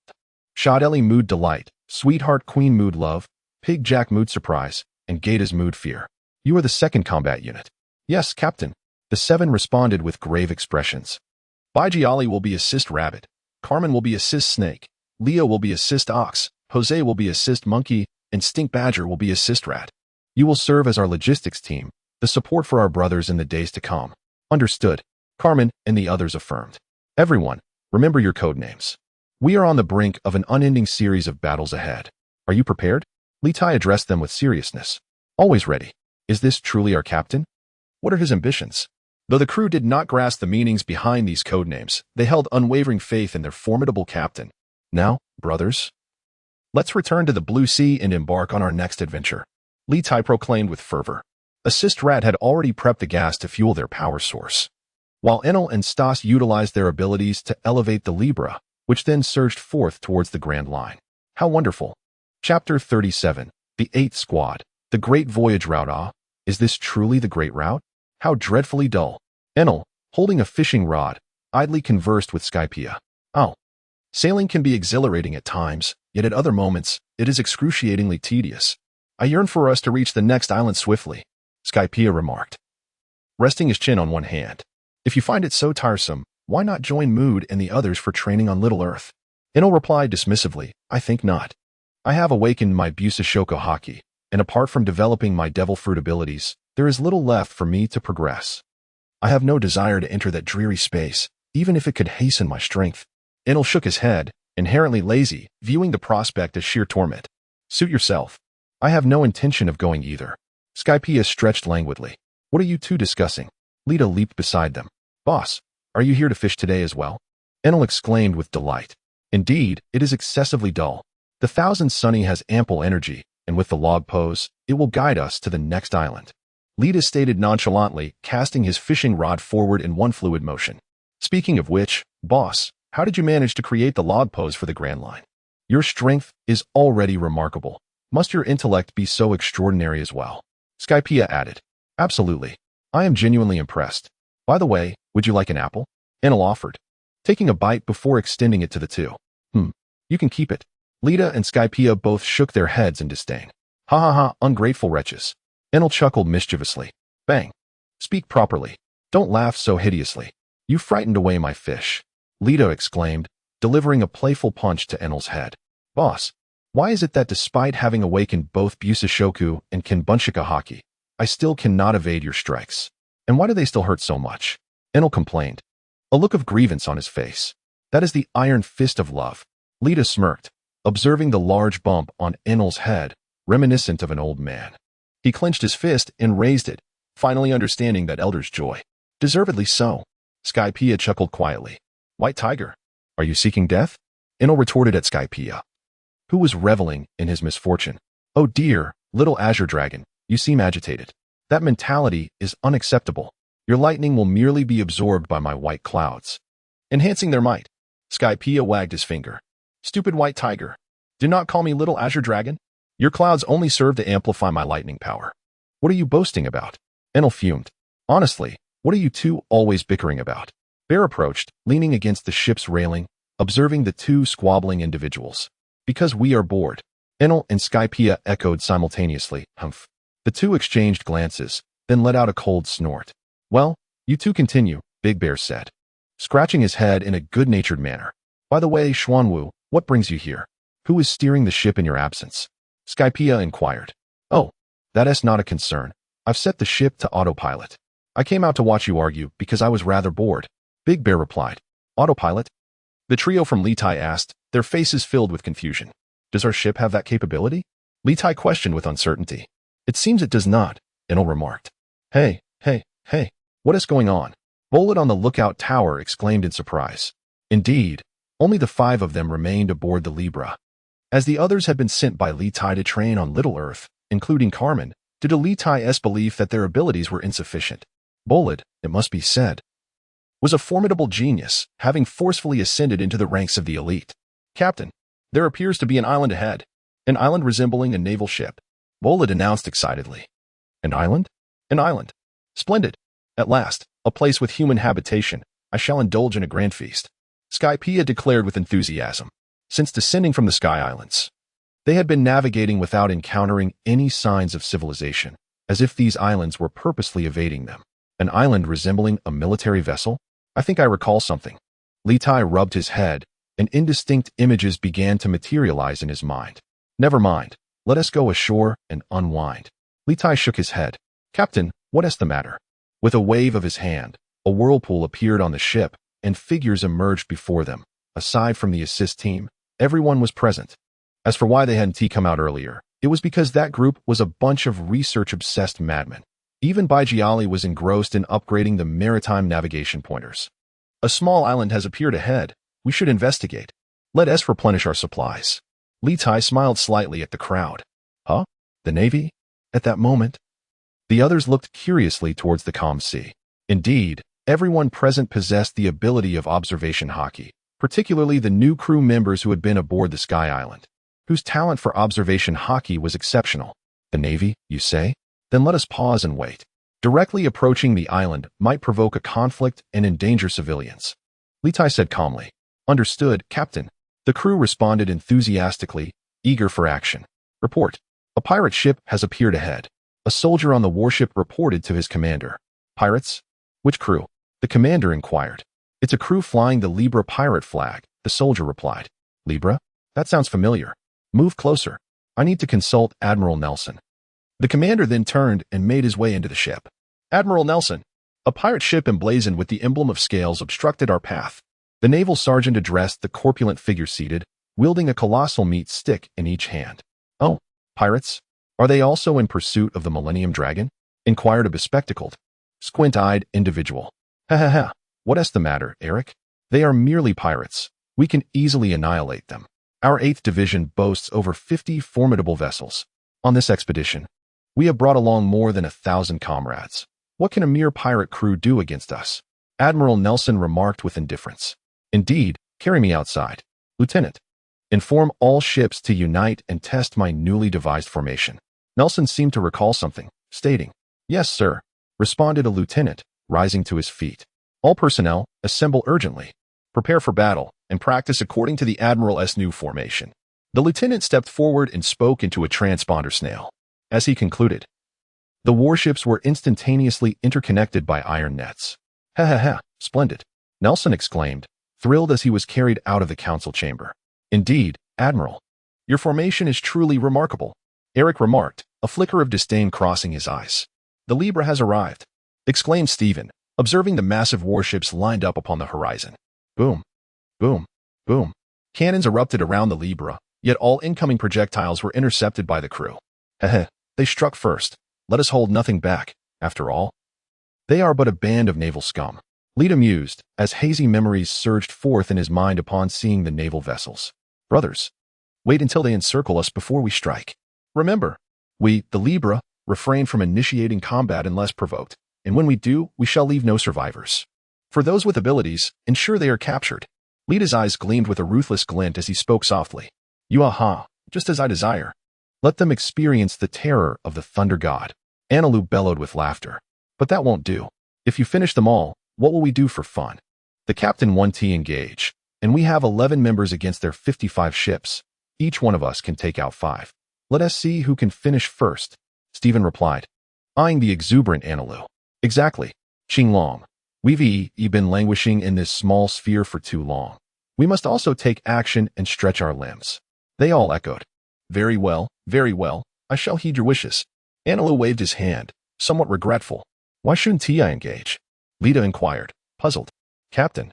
Speaker 1: Shadeli Mood Delight, Sweetheart Queen Mood Love, Pig Jack Mood Surprise, and Gata's Mood Fear. You are the second combat unit. Yes, Captain. The 7 responded with grave expressions. Baiji Ali will be assist Rabbit, Carmen will be assist Snake, Leo will be assist Ox, Jose will be assist Monkey, and Stink Badger will be assist Rat. You will serve as our logistics team, the support for our brothers in the days to come. Understood. Carmen and the others affirmed. Everyone, remember your code names. We are on the brink of an unending series of battles ahead. Are you prepared? Litai addressed them with seriousness. Always ready. Is this truly our captain? What are his ambitions? Though the crew did not grasp the meanings behind these code names, they held unwavering faith in their formidable captain. Now, brothers, let's return to the Blue Sea and embark on our next adventure. Litai proclaimed with fervor. Assist Rat had already prepped the gas to fuel their power source, while Enel and Stas utilized their abilities to elevate the Libra, which then surged forth towards the Grand Line. How wonderful! Chapter 37, The 8th Squad, The Great Voyage Route. Ah, is this truly the Great Route? How dreadfully dull. Enel, holding a fishing rod, idly conversed with Skypea. Oh, sailing can be exhilarating at times, yet at other moments, it is excruciatingly tedious. I yearn for us to reach the next island swiftly, Skypea remarked, resting his chin on one hand. If you find it so tiresome, why not join Mood and the others for training on Little Earth? Enel replied dismissively, I think not. I have awakened my Busashoko haki, and apart from developing my devil fruit abilities, there is little left for me to progress. I have no desire to enter that dreary space, even if it could hasten my strength. Enel shook his head, inherently lazy, viewing the prospect as sheer torment. Suit yourself. I have no intention of going either. Skypea stretched languidly. What are you two discussing? Lita leaped beside them. Boss, are you here to fish today as well? Enel exclaimed with delight. Indeed, it is excessively dull. The Thousand Sunny has ample energy, and with the log pose, it will guide us to the next island. Lita stated nonchalantly, casting his fishing rod forward in one fluid motion. Speaking of which, boss, how did you manage to create the log pose for the Grand Line? Your strength is already remarkable. Must your intellect be so extraordinary as well? Skypea added. Absolutely. I am genuinely impressed. By the way, would you like an apple? Enel offered, taking a bite before extending it to the two. You can keep it. Lita and Skypea both shook their heads in disdain. Ha ha ha, ungrateful wretches. Enel chuckled mischievously. Bang. Speak properly. Don't laugh so hideously. You frightened away my fish. Lita exclaimed, delivering a playful punch to Enel's head. Boss, why is it that despite having awakened both Busashoku and Kenbunshika haki, I still cannot evade your strikes? And why do they still hurt so much? Enel complained, a look of grievance on his face. That is the iron fist of love. Lita smirked, observing the large bump on Enel's head, reminiscent of an old man. He clenched his fist and raised it, finally understanding that elder's joy. Deservedly so. Skypea chuckled quietly. White Tiger, are you seeking death? Enel retorted at Skypea, who was reveling in his misfortune. Oh dear, little Azure Dragon, you seem agitated. That mentality is unacceptable. Your lightning will merely be absorbed by my white clouds, enhancing their might. Skypea wagged his finger. Stupid White Tiger, do not call me little Azure Dragon. Your clouds only serve to amplify my lightning power. What are you boasting about? Enel fumed. Honestly, what are you two always bickering about? Bear approached, leaning against the ship's railing, observing the two squabbling individuals. Because we are bored. Enel and Skypea echoed simultaneously. Humph. The two exchanged glances, then let out a cold snort. Well, you two continue, Big Bear said, scratching his head in a good-natured manner. By the way, Xuanwu, what brings you here? Who is steering the ship in your absence? Skypea inquired. Oh, that is not a concern. I've set the ship to autopilot. I came out to watch you argue because I was rather bored. Big Bear replied. Autopilot? The trio from Litai asked, their faces filled with confusion. Does our ship have that capability? Litai questioned with uncertainty. It seems it does not, Enel remarked. Hey, what is going on? Bullet on the lookout tower exclaimed in surprise. Indeed, only the 5 of them remained aboard the Libra, as the others had been sent by Litai to train on Little Earth, including Carmen, due to Litai's belief that their abilities were insufficient. Bullet, it must be said, was a formidable genius, having forcefully ascended into the ranks of the elite. Captain, there appears to be an island ahead. An island resembling a naval ship, Bolid announced excitedly. An island? An island. Splendid. At last, a place with human habitation. I shall indulge in a grand feast. Skypea declared with enthusiasm. Since descending from the Sky Islands, they had been navigating without encountering any signs of civilization, as if these islands were purposely evading them. An island resembling a military vessel? I think I recall something. Litai rubbed his head, and indistinct images began to materialize in his mind. Never mind. Let us go ashore and unwind. Litai shook his head. Captain, what is the matter? With a wave of his hand, a whirlpool appeared on the ship, and figures emerged before them. Aside from the assist team, everyone was present. As for why they hadn't come out earlier, it was because that group was a bunch of research-obsessed madmen. Even Baijiali was engrossed in upgrading the maritime navigation pointers. A small island has appeared ahead. We should investigate. Let us replenish our supplies. Litai smiled slightly at the crowd. Huh? The Navy? At that moment, the others looked curiously towards the calm sea. Indeed, everyone present possessed the ability of observation haki, particularly the new crew members who had been aboard the Sky Island, whose talent for observation haki was exceptional. The Navy, you say? Then let us pause and wait. Directly approaching the island might provoke a conflict and endanger civilians. Litai said calmly. Understood, Captain. The crew responded enthusiastically, eager for action. Report. A pirate ship has appeared ahead. A soldier on the warship reported to his commander. Pirates? Which crew? The commander inquired. It's a crew flying the Libra pirate flag, the soldier replied. Libra? That sounds familiar. Move closer. I need to consult Admiral Nelson. The commander then turned and made his way into the ship. Admiral Nelson. A pirate ship emblazoned with the emblem of scales obstructed our path. The naval sergeant addressed the corpulent figure seated, wielding a colossal meat stick in each hand. Oh, pirates? Are they also in pursuit of the Millennium Dragon? Inquired a bespectacled, squint-eyed individual. Ha ha ha. What is the matter, Eric? They are merely pirates. We can easily annihilate them. Our 8th Division boasts over 50 formidable vessels. On this expedition, we have brought along more than 1,000 comrades. What can a mere pirate crew do against us? Admiral Nelson remarked with indifference. Indeed, carry me outside. Lieutenant, inform all ships to unite and test my newly devised formation. Nelson seemed to recall something, stating, Yes, sir, responded a lieutenant, rising to his feet. All personnel, assemble urgently. Prepare for battle, and practice according to the Admiral's new formation. The lieutenant stepped forward and spoke into a transponder snail. As he concluded, the warships were instantaneously interconnected by iron nets. Ha ha ha, splendid, Nelson exclaimed, thrilled as he was carried out of the council chamber. Indeed, Admiral, your formation is truly remarkable, Eric remarked, a flicker of disdain crossing his eyes. The Libra has arrived, exclaimed Stephen, observing the massive warships lined up upon the horizon. Boom, boom, boom. Cannons erupted around the Libra, yet all incoming projectiles were intercepted by the crew. Heh, they struck first. Let us hold nothing back, after all. They are but a band of naval scum. Lita mused, as hazy memories surged forth in his mind upon seeing the naval vessels. Brothers, wait until they encircle us before we strike. Remember, we, the Libra, refrain from initiating combat unless provoked, and when we do, we shall leave no survivors. For those with abilities, ensure they are captured. Lita's eyes gleamed with a ruthless glint as he spoke softly. You just as I desire. Let them experience the terror of the thunder god. Anilu bellowed with laughter. But that won't do. If you finish them all, what will we do for fun? The captain 1T engage, and we have 11 members against their 55 ships. Each one of us can take out 5. Let us see who can finish first, Stephen replied, eyeing the exuberant Anilu. Exactly, Qinglong. We've been languishing in this small sphere for too long. We must also take action and stretch our limbs. They all echoed. Very well, I shall heed your wishes. Anilu waved his hand, somewhat regretful. Why shouldn't I engage? Lita inquired, puzzled. Captain,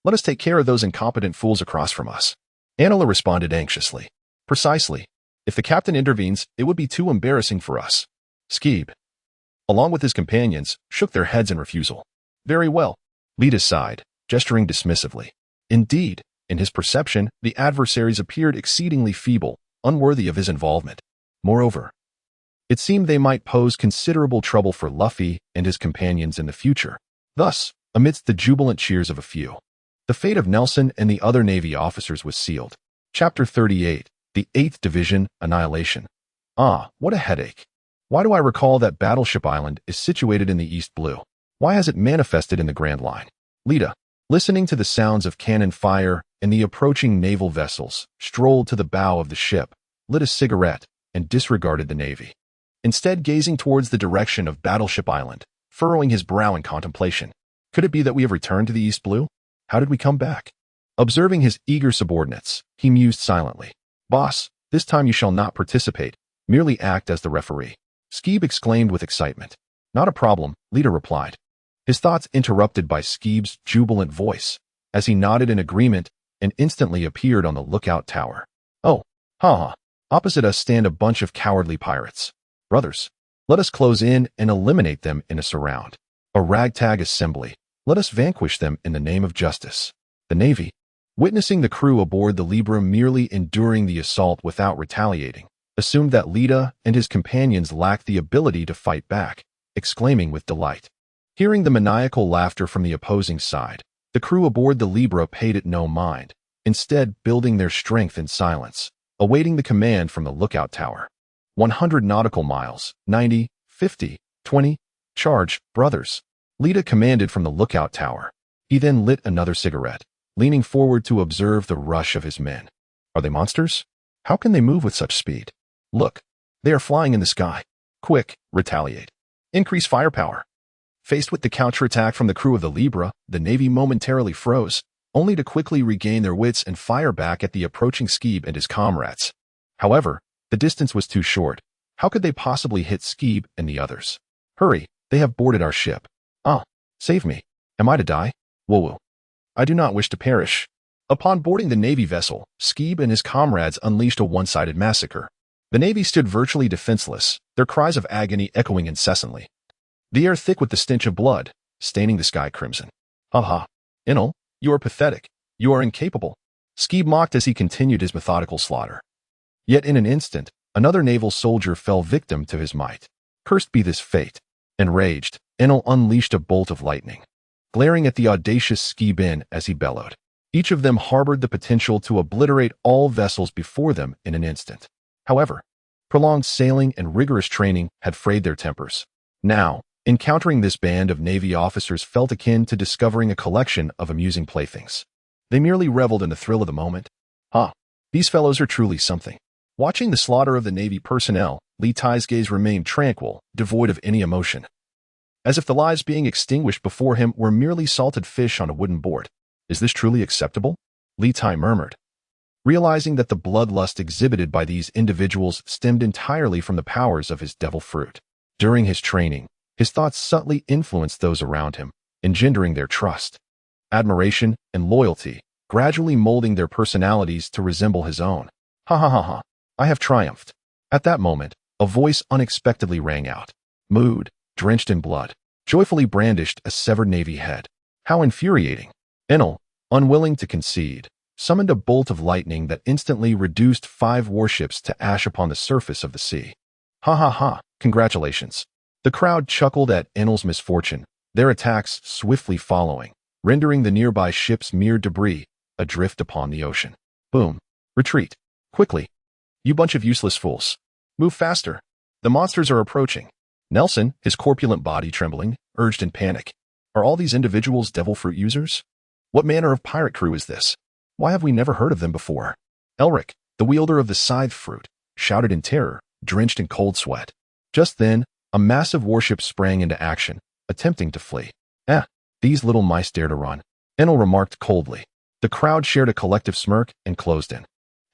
Speaker 1: let us take care of those incompetent fools across from us. Anilu responded anxiously. Precisely. If the captain intervenes, it would be too embarrassing for us. Skeeb, along with his companions, shook their heads in refusal. Very well. Lita sighed, gesturing dismissively. Indeed, in his perception, the adversaries appeared exceedingly feeble, unworthy of his involvement. Moreover, it seemed they might pose considerable trouble for Luffy and his companions in the future. Thus, amidst the jubilant cheers of a few. The fate of Nelson and the other Navy officers was sealed. Chapter 38, the 8th Division, Annihilation. Ah, what a headache. Why do I recall that Battleship Island is situated in the East Blue? Why has it manifested in the Grand Line? Lita, listening to the sounds of cannon fire and the approaching naval vessels, strolled to the bow of the ship, lit a cigarette, and disregarded the Navy. Instead, gazing towards the direction of Battleship Island, furrowing his brow in contemplation. Could it be that we have returned to the East Blue? How did we come back? Observing his eager subordinates, he mused silently. Boss, this time you shall not participate, merely act as the referee. Skeeb exclaimed with excitement. Not a problem, Lita replied. His thoughts interrupted by Skeeb's jubilant voice, as he nodded in agreement and instantly appeared on the lookout tower. Oh, haha. Opposite us stand a bunch of cowardly pirates. Brothers, let us close in and eliminate them in a surround. A ragtag assembly. Let us vanquish them in the name of justice. The Navy, witnessing the crew aboard the Libra merely enduring the assault without retaliating, assumed that Lita and his companions lacked the ability to fight back, exclaiming with delight. Hearing the maniacal laughter from the opposing side, the crew aboard the Libra paid it no mind, instead building their strength in silence, awaiting the command from the lookout tower. 100 nautical miles, 90, 50, 20, charge, brothers. Lita commanded from the lookout tower. He then lit another cigarette, leaning forward to observe the rush of his men. Are they monsters? How can they move with such speed? Look, they are flying in the sky. Quick, retaliate. Increase firepower. Faced with the counterattack from the crew of the Libra, the Navy momentarily froze, only to quickly regain their wits and fire back at the approaching Skeeb and his comrades. However, the distance was too short. How could they possibly hit Skeeb and the others? Hurry, they have boarded our ship. Ah, save me. Am I to die? Woo-woo. I do not wish to perish. Upon boarding the Navy vessel, Skeeb and his comrades unleashed a one-sided massacre. The Navy stood virtually defenseless, their cries of agony echoing incessantly. The air thick with the stench of blood, staining the sky crimson. Ha! Enel, you are pathetic. You are incapable. Skeeb mocked as he continued his methodical slaughter. Yet in an instant, another naval soldier fell victim to his might. Cursed be this fate. Enraged, Enel unleashed a bolt of lightning, glaring at the audacious Skeeb as he bellowed. Each of them harbored the potential to obliterate all vessels before them in an instant. However, prolonged sailing and rigorous training had frayed their tempers. Now, encountering this band of Navy officers felt akin to discovering a collection of amusing playthings. They merely reveled in the thrill of the moment. These fellows are truly something. Watching the slaughter of the Navy personnel, Litai's gaze remained tranquil, devoid of any emotion. As if the lives being extinguished before him were merely salted fish on a wooden board. Is this truly acceptable? Litai murmured, realizing that the bloodlust exhibited by these individuals stemmed entirely from the powers of his devil fruit. During his training, his thoughts subtly influenced those around him, engendering their trust, admiration, and loyalty, gradually molding their personalities to resemble his own. Ha! I have triumphed. At that moment, a voice unexpectedly rang out. Mood, drenched in blood, joyfully brandished a severed Navy head. How infuriating! Enel, unwilling to concede, summoned a bolt of lightning that instantly reduced 5 warships to ash upon the surface of the sea. Ha! Congratulations. The crowd chuckled at Enel's misfortune, their attacks swiftly following, rendering the nearby ships mere debris, adrift upon the ocean. Boom. Retreat. Quickly. You bunch of useless fools. Move faster. The monsters are approaching. Nelson, his corpulent body trembling, urged in panic. Are all these individuals devil fruit users? What manner of pirate crew is this? Why have we never heard of them before? Elric, the wielder of the scythe fruit, shouted in terror, drenched in cold sweat. Just then, a massive warship sprang into action, attempting to flee. These little mice dare to run, Enel remarked coldly. The crowd shared a collective smirk and closed in.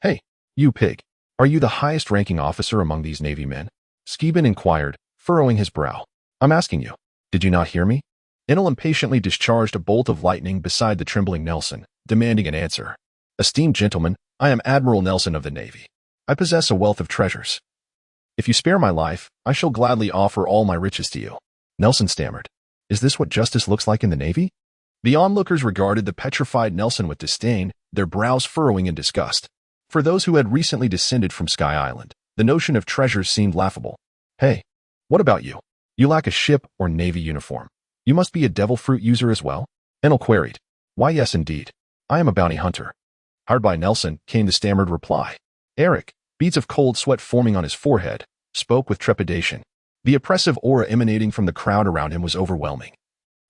Speaker 1: Hey, you pig, are you the highest-ranking officer among these Navy men? Skeeb inquired, furrowing his brow. I'm asking you, did you not hear me? Enel impatiently discharged a bolt of lightning beside the trembling Nelson, demanding an answer. Esteemed gentlemen, I am Admiral Nelson of the Navy. I possess a wealth of treasures. If you spare my life, I shall gladly offer all my riches to you. Nelson stammered. Is this what justice looks like in the Navy? The onlookers regarded the petrified Nelson with disdain, their brows furrowing in disgust. For those who had recently descended from Sky Island, the notion of treasures seemed laughable. Hey, what about you? You lack a ship or Navy uniform. You must be a devil fruit user as well? Enel queried. Why, yes, indeed. I am a bounty hunter. Hired by Nelson, came the stammered reply. Eric, beads of cold sweat forming on his forehead, spoke with trepidation. The oppressive aura emanating from the crowd around him was overwhelming,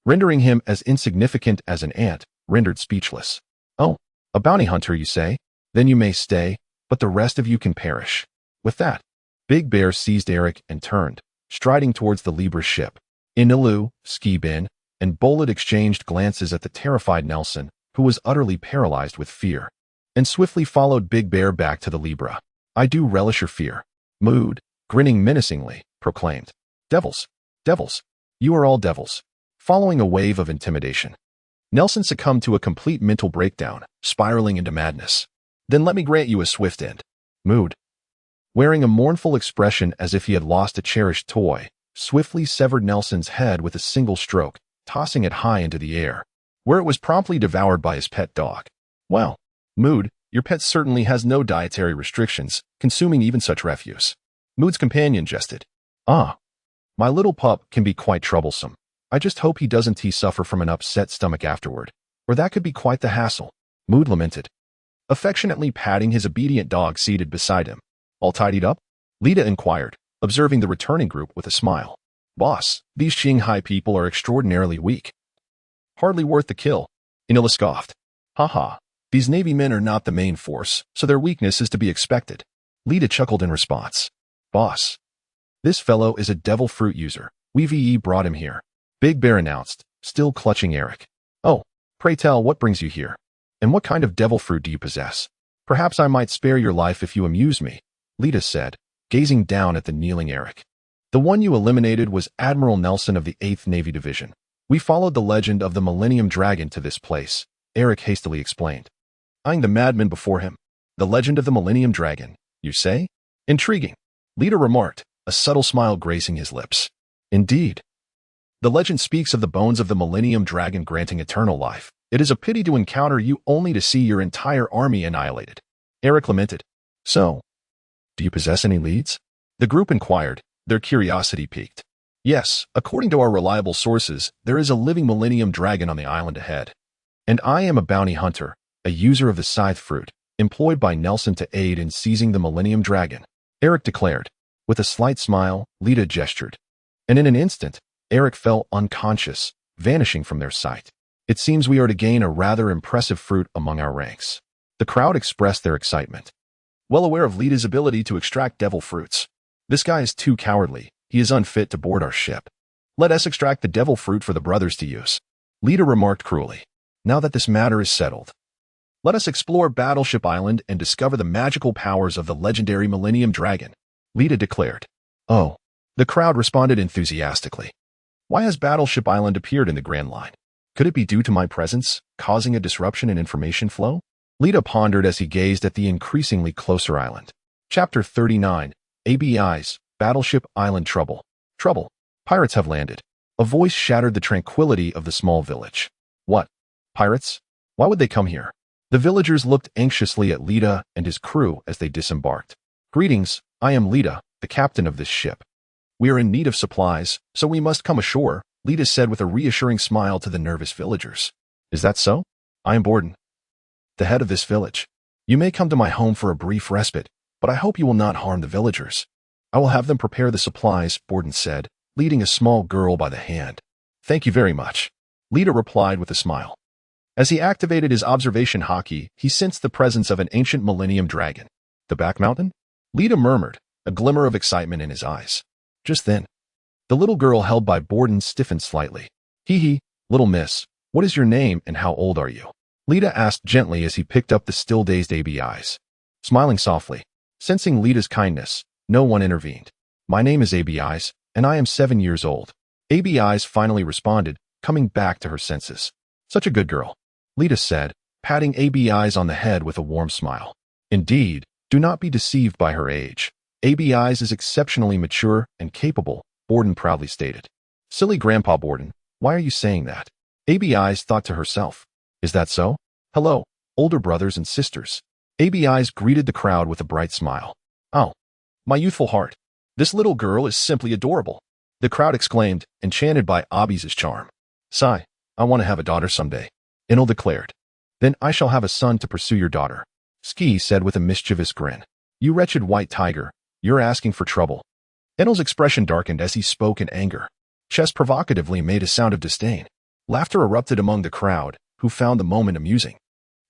Speaker 1: rendering him as insignificant as an ant, rendered speechless. Oh, a bounty hunter, you say? Then you may stay, but the rest of you can perish. With that, Big Bear seized Eric and turned, striding towards the Libra ship. Inilu, Skibin, and Bolid exchanged glances at the terrified Nelson, who was utterly paralyzed with fear, and swiftly followed Big Bear back to the Libra. I do relish your fear. Mood, grinning menacingly, proclaimed. Devils! Devils! You are all devils. Following a wave of intimidation, Nelson succumbed to a complete mental breakdown, spiraling into madness. Then let me grant you a swift end. Mood, wearing a mournful expression as if he had lost a cherished toy, swiftly severed Nelson's head with a single stroke, tossing it high into the air, where it was promptly devoured by his pet dog. Well, Mood, your pet certainly has no dietary restrictions, consuming even such refuse. Mood's companion jested. Ah, my little pup can be quite troublesome. I just hope he doesn't suffer from an upset stomach afterward, or that could be quite the hassle. Mood lamented, affectionately patting his obedient dog seated beside him. All tidied up? Lita inquired, observing the returning group with a smile. Boss, these Shanghai people are extraordinarily weak. Hardly worth the kill. Inila scoffed. Haha, these Navy men are not the main force, so their weakness is to be expected. Lita chuckled in response. Boss, this fellow is a devil fruit user. We brought him here. Big Bear announced, still clutching Eric. Oh, pray tell, what brings you here? And what kind of devil fruit do you possess? Perhaps I might spare your life if you amuse me, Lita said, gazing down at the kneeling Eric. The one you eliminated was Admiral Nelson of the 8th Navy Division. We followed the legend of the Millennium Dragon to this place, Eric hastily explained, eyeing the madman before him. The legend of the Millennium Dragon, you say? Intriguing, Lita remarked, a subtle smile gracing his lips. Indeed. The legend speaks of the bones of the Millennium Dragon granting eternal life. It is a pity to encounter you only to see your entire army annihilated. Eric lamented. So, do you possess any leads? The group inquired, their curiosity piqued. Yes, according to our reliable sources, there is a living Millennium Dragon on the island ahead. And I am a bounty hunter, a user of the scythe fruit, employed by Nelson to aid in seizing the Millennium Dragon, Eric declared. With a slight smile, Lita gestured. And in an instant, Eric fell unconscious, vanishing from their sight. It seems we are to gain a rather impressive fruit among our ranks. The crowd expressed their excitement, well aware of Lita's ability to extract devil fruits. This guy is too cowardly. He is unfit to board our ship. Let us extract the devil fruit for the brothers to use, Lita remarked cruelly. Now that this matter is settled, let us explore Battleship Island and discover the magical powers of the legendary Millennium Dragon, Lita declared. Oh, the crowd responded enthusiastically. Why has Battleship Island appeared in the Grand Line? Could it be due to my presence, causing a disruption in information flow? Lita pondered as he gazed at the increasingly closer island. Chapter 39, Abis, Battleship Island Trouble. Trouble. Pirates have landed. A voice shattered the tranquility of the small village. What? Pirates? Why would they come here? The villagers looked anxiously at Lita and his crew as they disembarked. Greetings, I am Lita, the captain of this ship. We are in need of supplies, so we must come ashore, Lita said with a reassuring smile to the nervous villagers. Is that so? I am Borden, the head of this village. You may come to my home for a brief respite, but I hope you will not harm the villagers. I will have them prepare the supplies, Borden said, leading a small girl by the hand. Thank you very much, Lita replied with a smile. As he activated his observation haki, he sensed the presence of an ancient Millennium Dragon. The back mountain? Lita murmured, a glimmer of excitement in his eyes. Just then, the little girl held by Borden stiffened slightly. Hee, little miss, what is your name and how old are you? Lita asked gently as he picked up the still-dazed Abis. Smiling softly, sensing Lita's kindness, no one intervened. My name is Abis, and I am 7 years old. Abis finally responded, coming back to her senses. Such a good girl, Lita said, patting Abis on the head with a warm smile. Indeed, do not be deceived by her age. Abis is exceptionally mature and capable, Borden proudly stated. Silly Grandpa Borden, why are you saying that? Abis thought to herself. Is that so? Hello, older brothers and sisters. Abis greeted the crowd with a bright smile. Oh, my youthful heart. This little girl is simply adorable, the crowd exclaimed, enchanted by Abis's charm. Sigh, I want to have a daughter someday, Enel declared. Then I shall have a son to pursue your daughter, Ski said with a mischievous grin. You wretched white tiger, you're asking for trouble. Enel's expression darkened as he spoke in anger. Chess provocatively made a sound of disdain. Laughter erupted among the crowd, who found the moment amusing.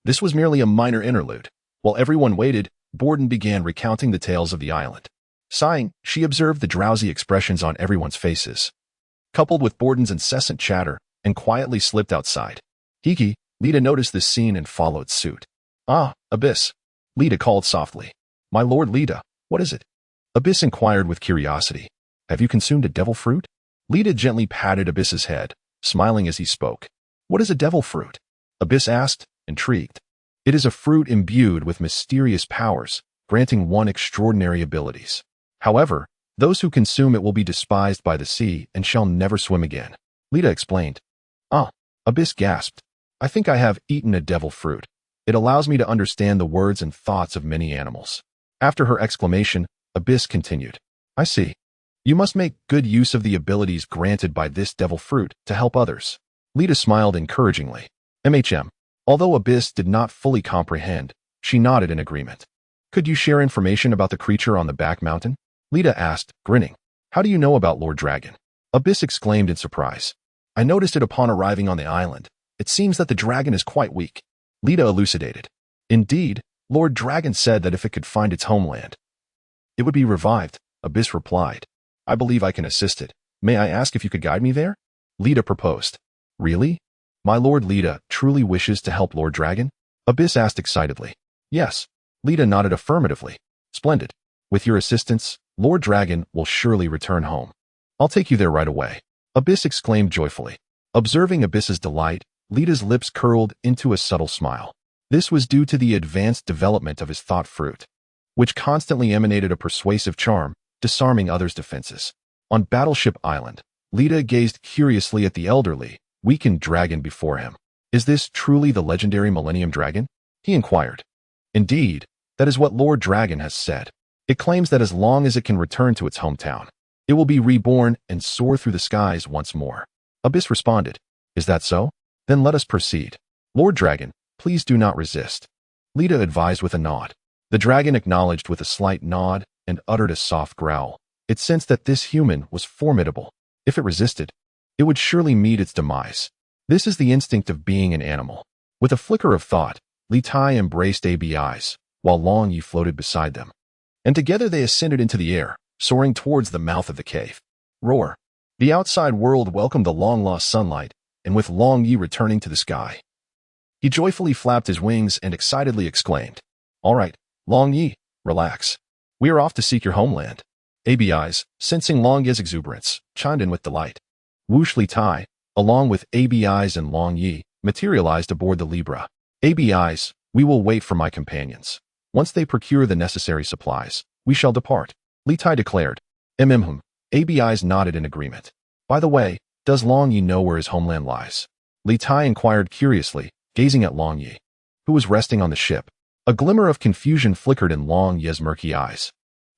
Speaker 1: This was merely a minor interlude. While everyone waited, Borden began recounting the tales of the island. Sighing, she observed the drowsy expressions on everyone's faces, coupled with Borden's incessant chatter, and quietly slipped outside. Hiki, Lita noticed this scene and followed suit. Ah, Abis, Lita called softly. My lord Lita, what is it? Abis inquired with curiosity. Have you consumed a devil fruit? Lita gently patted Abis's head, smiling as he spoke. What is a devil fruit? Abis asked, intrigued. It is a fruit imbued with mysterious powers, granting one extraordinary abilities. However, those who consume it will be despised by the sea and shall never swim again. Lita explained. Ah, Abis gasped. I think I have eaten a devil fruit. It allows me to understand the words and thoughts of many animals. After her exclamation, Abis continued. I see. You must make good use of the abilities granted by this devil fruit to help others. Lita smiled encouragingly. Although Abis did not fully comprehend, she nodded in agreement. Could you share information about the creature on the back mountain? Lita asked, grinning. How do you know about Lord Dragon? Abis exclaimed in surprise. I noticed it upon arriving on the island. It seems that the dragon is quite weak. Lita elucidated. Indeed, Lord Dragon said that if it could find its homeland, it would be revived, Abis replied. I believe I can assist it. May I ask if you could guide me there? Lita proposed. Really? My Lord Lita truly wishes to help Lord Dragon? Abis asked excitedly. Yes. Lita nodded affirmatively. Splendid. With your assistance, Lord Dragon will surely return home. I'll take you there right away. Abis exclaimed joyfully. Observing Abis's delight, Lita's lips curled into a subtle smile. This was due to the advanced development of his thought fruit, which constantly emanated a persuasive charm, disarming others' defenses. On Battleship Island, Lita gazed curiously at the elderly, weakened dragon before him. Is this truly the legendary Millennium Dragon? He inquired. Indeed, that is what Lord Dragon has said. It claims that as long as it can return to its hometown, it will be reborn and soar through the skies once more. Abis responded. Is that so? Then let us proceed. Lord Dragon, please do not resist. Lita advised with a nod. The dragon acknowledged with a slight nod and uttered a soft growl. It sensed that this human was formidable. If it resisted, it would surely meet its demise. This is the instinct of being an animal. With a flicker of thought, Litai embraced Abis, while Long Yi floated beside them. And together they ascended into the air, soaring towards the mouth of the cave. Roar. The outside world welcomed the long-lost sunlight, and with Long Yi returning to the sky, he joyfully flapped his wings and excitedly exclaimed, All right, Long Yi, relax. We are off to seek your homeland. Abis, sensing Long Yi's exuberance, chimed in with delight. Wush Litai, along with Abis and Long Yi, materialized aboard the Libra. Abis, we will wait for my companions. Once they procure the necessary supplies, we shall depart. Litai declared. Abis nodded in agreement. By the way, does Long Yi know where his homeland lies? Litai inquired curiously, gazing at Long Yi, who was resting on the ship. A glimmer of confusion flickered in Long Yi's murky eyes.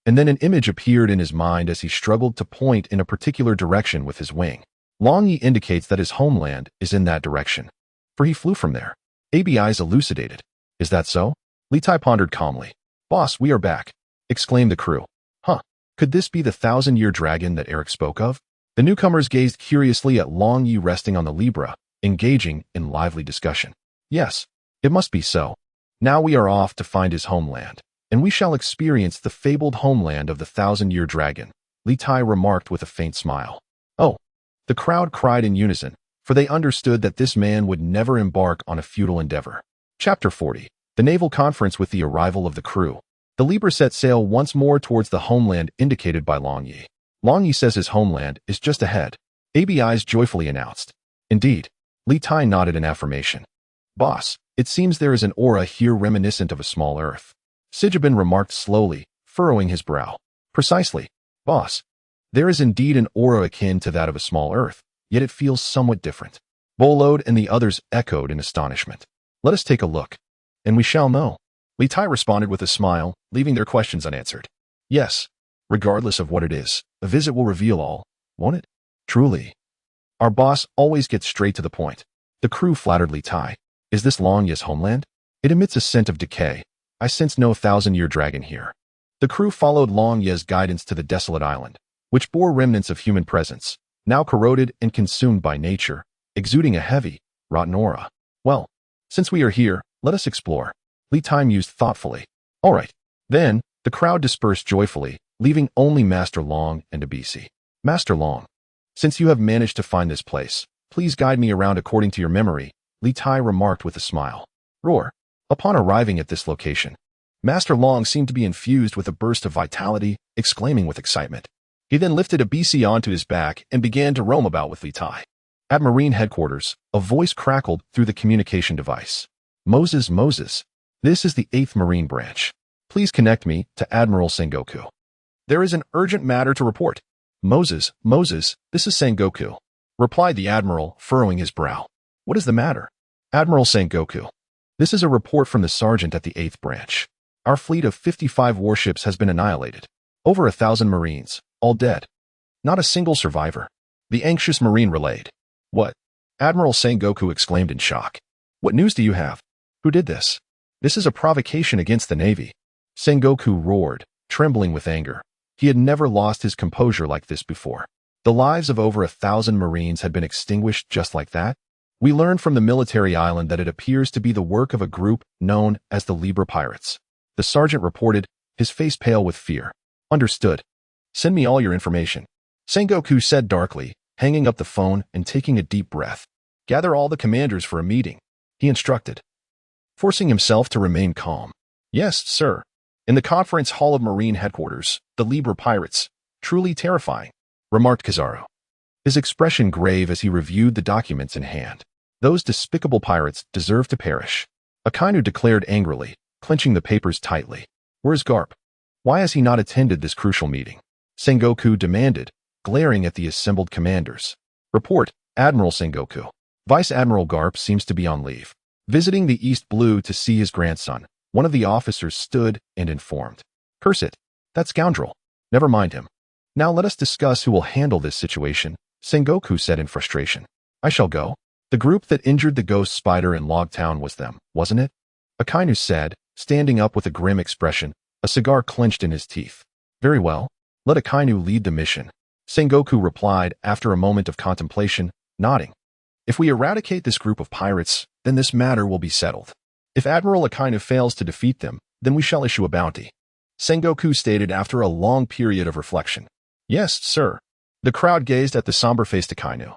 Speaker 1: And then an image appeared in his mind as he struggled to point in a particular direction with his wing. Long Yi indicates that his homeland is in that direction, for he flew from there. Abis elucidated. Is that so? Litai pondered calmly. Boss, we are back, exclaimed the crew. Huh, could this be the 1,000-year dragon that Eric spoke of? The newcomers gazed curiously at Long Yi resting on the Libra, engaging in lively discussion. Yes, it must be so. Now we are off to find his homeland, and we shall experience the fabled homeland of the 1,000-year dragon, Litai remarked with a faint smile. Oh, the crowd cried in unison, for they understood that this man would never embark on a futile endeavor. Chapter 40. The Naval Conference. With the arrival of the crew, the Libra set sail once more towards the homeland indicated by Long Yi. Long Yi says his homeland is just ahead, Abis joyfully announced. Indeed, Litai nodded in affirmation. Boss, it seems there is an aura here reminiscent of a small Earth. Sijabin remarked slowly, furrowing his brow. Precisely, boss. There is indeed an aura akin to that of a small Earth, yet it feels somewhat different. Bolode and the others echoed in astonishment. Let us take a look, and we shall know. Litai responded with a smile, leaving their questions unanswered. Yes, regardless of what it is, a visit will reveal all, won't it? Truly. Our boss always gets straight to the point. The crew flattered Litai. Is this Long Ye's homeland? It emits a scent of decay. I sense no thousand-year dragon here. The crew followed Long Ye's guidance to the desolate island, which bore remnants of human presence, now corroded and consumed by nature, exuding a heavy, rotten aura. Well, since we are here, let us explore. Litai mused thoughtfully. All right. Then, the crowd dispersed joyfully, leaving only Master Long and Abisi. Master Long, since you have managed to find this place, please guide me around according to your memory, Litai remarked with a smile. Roar. Upon arriving at this location, Master Long seemed to be infused with a burst of vitality, exclaiming with excitement. He then lifted Abisi onto his back and began to roam about with Litai. At Marine headquarters, a voice crackled through the communication device. Moses, this is the 8th Marine Branch. Please connect me to Admiral Sengoku. There is an urgent matter to report. Moses, this is Sengoku, replied the Admiral, furrowing his brow. What is the matter? Admiral Sengoku. This is a report from the Sergeant at the 8th Branch. Our fleet of 55 warships has been annihilated. Over 1,000 Marines, all dead. Not a single survivor. The anxious Marine relayed. What? Admiral Sengoku exclaimed in shock. What news do you have? Who did this? This is a provocation against the Navy. Sengoku roared, trembling with anger. He had never lost his composure like this before. The lives of over 1,000 Marines had been extinguished just like that. We learned from the military island that it appears to be the work of a group known as the Libra pirates. The sergeant reported, his face pale with fear. Understood. Send me all your information. Sengoku said darkly, hanging up the phone and taking a deep breath. Gather all the commanders for a meeting, he instructed, forcing himself to remain calm. Yes, sir. In the conference hall of Marine headquarters, the Libra pirates, truly terrifying, remarked Kizaru, his expression grave as he reviewed the documents in hand. Those despicable pirates deserve to perish. Akainu declared angrily, clenching the papers tightly. Where's Garp? Why has he not attended this crucial meeting? Sengoku demanded, glaring at the assembled commanders. Report, Admiral Sengoku. Vice Admiral Garp seems to be on leave, visiting the East Blue to see his grandson. One of the officers stood and informed. Curse it. That scoundrel. Never mind him. Now let us discuss who will handle this situation, Sengoku said in frustration. I shall go. The group that injured the ghost spider in Logtown was them, wasn't it? Akainu said, standing up with a grim expression, a cigar clenched in his teeth. Very well. Let Akainu lead the mission. Sengoku replied after a moment of contemplation, nodding. If we eradicate this group of pirates, then this matter will be settled. If Admiral Akainu fails to defeat them, then we shall issue a bounty. Sengoku stated after a long period of reflection. Yes, sir. The crowd gazed at the somber-faced Akainu,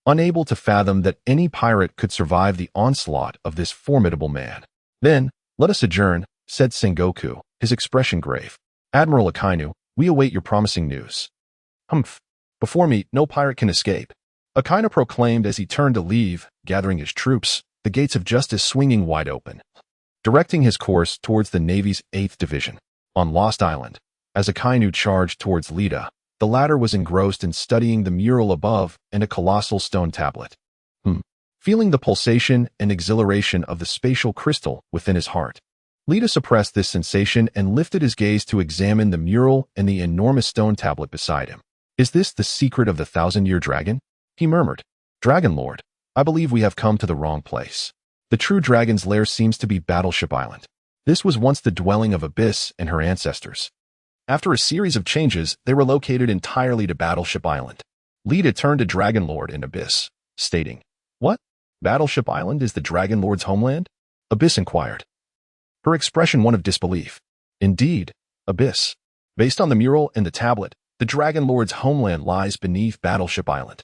Speaker 1: unable to fathom that any pirate could survive the onslaught of this formidable man. Then, let us adjourn, said Sengoku, his expression grave. Admiral Akainu, we await your promising news. Humph. Before me, no pirate can escape. Akainu proclaimed as he turned to leave, gathering his troops, the gates of justice swinging wide open, directing his course towards the Navy's 8th Division. On Lost Island, as Akainu charged towards Lita, the latter was engrossed in studying the mural above and a colossal stone tablet. Feeling the pulsation and exhilaration of the spatial crystal within his heart, Lita suppressed this sensation and lifted his gaze to examine the mural and the enormous stone tablet beside him. Is this the secret of the 1,000-year dragon? He murmured. Dragon Lord, I believe we have come to the wrong place. The true dragon's lair seems to be Battleship Island. This was once the dwelling of Abis and her ancestors. After a series of changes, they relocated entirely to Battleship Island. Lita turned to Dragon Lord and Abis, stating, What? Battleship Island is the Dragon Lord's homeland? Abis inquired, her expression one of disbelief. Indeed, Abis. Based on the mural and the tablet, the Dragon Lord's homeland lies beneath Battleship Island,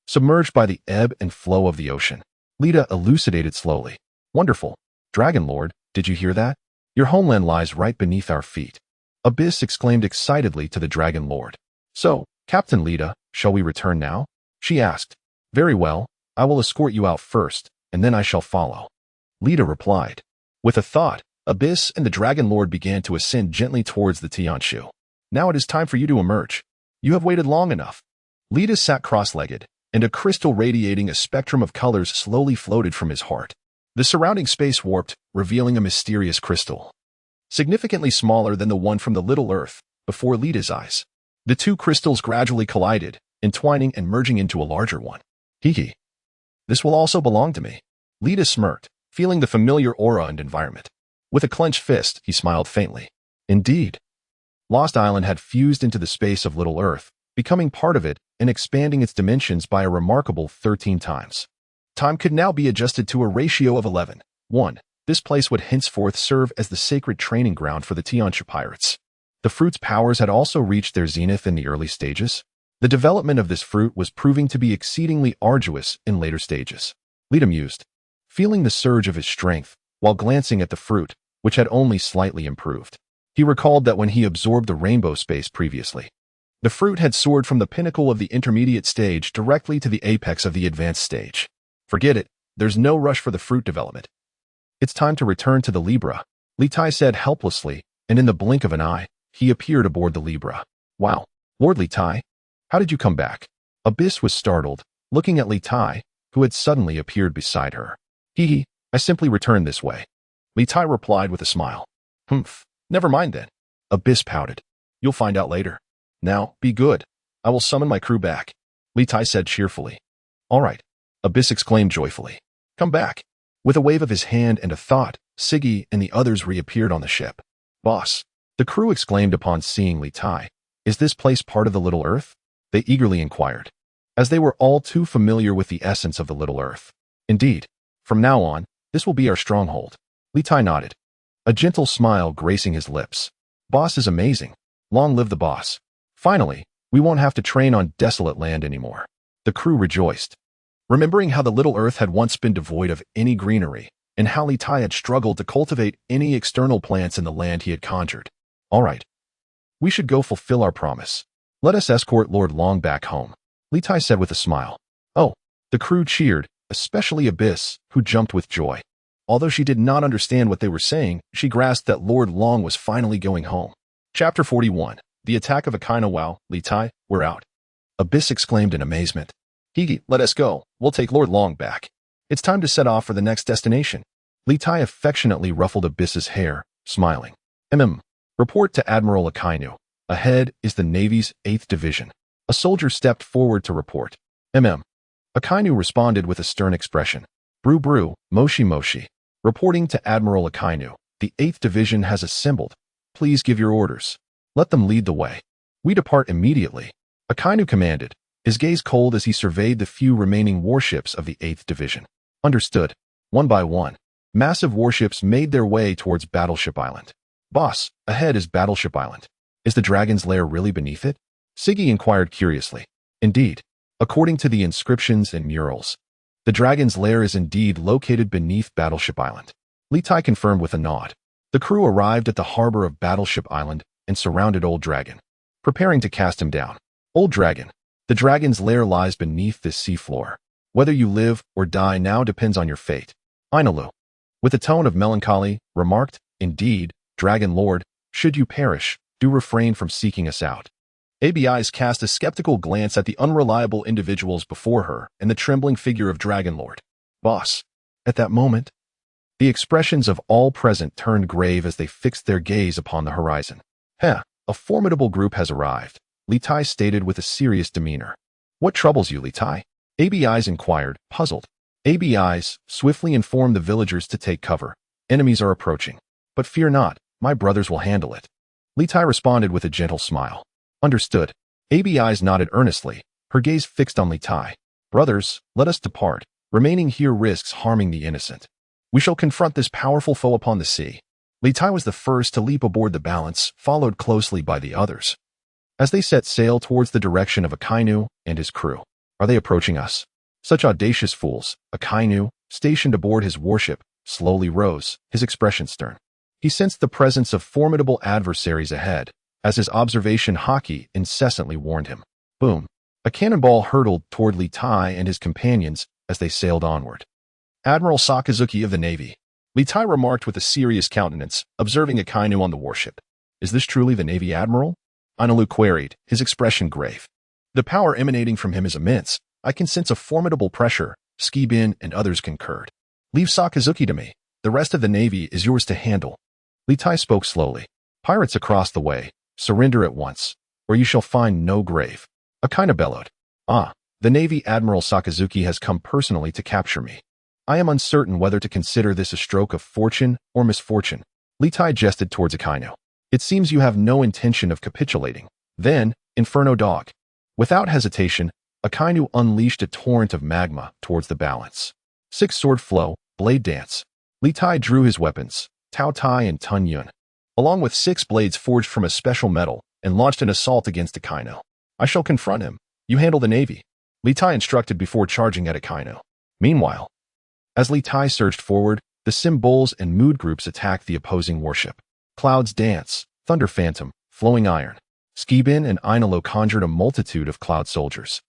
Speaker 1: submerged by the ebb and flow of the ocean. Lita elucidated slowly. Wonderful. Dragon Lord, did you hear that? Your homeland lies right beneath our feet. Abis exclaimed excitedly to the Dragon Lord. So, Captain Lita, shall we return now? She asked. Very well, I will escort you out first, and then I shall follow. Lita replied. With a thought, Abis and the Dragon Lord began to ascend gently towards the Tianshu. Now it is time for you to emerge. You have waited long enough. Lita sat cross-legged, and a crystal radiating a spectrum of colors slowly floated from his heart. The surrounding space warped, revealing a mysterious crystal, significantly smaller than the one from the Little Earth, before Lita's eyes. The two crystals gradually collided, entwining and merging into a larger one. Hee. This will also belong to me. Lita smirked, feeling the familiar aura and environment. With a clenched fist, he smiled faintly. Indeed. Lost Island had fused into the space of Little Earth, becoming part of it and expanding its dimensions by a remarkable 13 times. Time could now be adjusted to a ratio of 11:1. This place would henceforth serve as the sacred training ground for the Tianxia pirates. The fruit's powers had also reached their zenith in the early stages. The development of this fruit was proving to be exceedingly arduous in later stages. Lita mused, feeling the surge of his strength while glancing at the fruit, which had only slightly improved. He recalled that when he absorbed the rainbow space previously, the fruit had soared from the pinnacle of the intermediate stage directly to the apex of the advanced stage. Forget it, there's no rush for the fruit development. It's time to return to the Libra, Litai said helplessly, and in the blink of an eye, he appeared aboard the Libra. Wow, Lord Litai, how did you come back? Abis was startled, looking at Litai, who had suddenly appeared beside her. Hee, I simply returned this way. Litai replied with a smile. Humph, never mind then. Abis pouted. You'll find out later. Now, be good. I will summon my crew back. Litai said cheerfully. All right. Abis exclaimed joyfully. Come back. With a wave of his hand and a thought, Siggy and the others reappeared on the ship. Boss, the crew exclaimed upon seeing Litai. Is this place part of the Little Earth? They eagerly inquired, as they were all too familiar with the essence of the Little Earth. Indeed, from now on, this will be our stronghold. Litai nodded, a gentle smile gracing his lips. Boss is amazing. Long live the boss. Finally, we won't have to train on desolate land anymore. The crew rejoiced, remembering how the Little Earth had once been devoid of any greenery, and how Litai had struggled to cultivate any external plants in the land he had conjured. All right. We should go fulfill our promise. Let us escort Lord Long back home, Litai said with a smile. Oh, the crew cheered, especially Abis, who jumped with joy. Although she did not understand what they were saying, she grasped that Lord Long was finally going home. Chapter 41. The Attack of Akaino. Wow, Litai, we're out. Abis exclaimed in amazement. Higi, let us go. We'll take Lord Long back. It's time to set off for the next destination. Litai affectionately ruffled Abis's hair, smiling. Report to Admiral Akainu. Ahead is the Navy's 8th Division. A soldier stepped forward to report. Akainu responded with a stern expression. Brew, moshi moshi. Reporting to Admiral Akainu. The 8th Division has assembled. Please give your orders. Let them lead the way. We depart immediately. Akainu commanded, his gaze cold as he surveyed the few remaining warships of the 8th Division. Understood. One by one, massive warships made their way towards Battleship Island. Boss, ahead is Battleship Island. Is the dragon's lair really beneath it? Siggy inquired curiously. Indeed, according to the inscriptions and murals, the dragon's lair is indeed located beneath Battleship Island. Litai confirmed with a nod. The crew arrived at the harbor of Battleship Island and surrounded Old Dragon, preparing to cast him down. Old Dragon, the dragon's lair lies beneath this seafloor. Whether you live or die now depends on your fate. Ainalu, with a tone of melancholy, remarked, Indeed, Dragon Lord, should you perish, do refrain from seeking us out. Abis cast a skeptical glance at the unreliable individuals before her and the trembling figure of Dragon Lord. Boss. At that moment, the expressions of all present turned grave as they fixed their gaze upon the horizon. A formidable group has arrived, Litai stated with a serious demeanor. What troubles you, Litai? Abis inquired, puzzled. Abis swiftly informed the villagers to take cover. Enemies are approaching. But fear not, my brothers will handle it. Litai responded with a gentle smile. Understood. Abis nodded earnestly, her gaze fixed on Litai. Brothers, let us depart. Remaining here risks harming the innocent. We shall confront this powerful foe upon the sea. Litai was the first to leap aboard the Balance, followed closely by the others. As they set sail towards the direction of Akainu and his crew. Are they approaching us? Such audacious fools. Akainu, stationed aboard his warship, slowly rose, his expression stern. He sensed the presence of formidable adversaries ahead, as his observation haki incessantly warned him. Boom. A cannonball hurtled toward Litai and his companions as they sailed onward. Admiral Sakazuki of the Navy. Litai remarked with a serious countenance, observing Akainu on the warship. Is this truly the Navy Admiral? Ainalu queried, his expression grave. The power emanating from him is immense. I can sense a formidable pressure, Skibin and others concurred. Leave Sakazuki to me. The rest of the Navy is yours to handle. Litai spoke slowly. Pirates across the way, surrender at once, or you shall find no grave. Akainu bellowed. The Navy Admiral Sakazuki has come personally to capture me. I am uncertain whether to consider this a stroke of fortune or misfortune. Litai gestured towards Akainu. It seems you have no intention of capitulating. Then, Inferno Dog. Without hesitation, Akainu unleashed a torrent of magma towards the balance. Six-sword flow, blade dance. Litai drew his weapons, Tao Tai and Tun Yun, along with 6 blades forged from a special metal, and launched an assault against Akainu. I shall confront him. You handle the Navy. Litai instructed before charging at Akainu. Meanwhile, as Litai surged forward, the symbols and mood groups attacked the opposing warship. Clouds Dance, Thunder Phantom, Flowing Iron. Skibin and Ainalo conjured a multitude of cloud soldiers,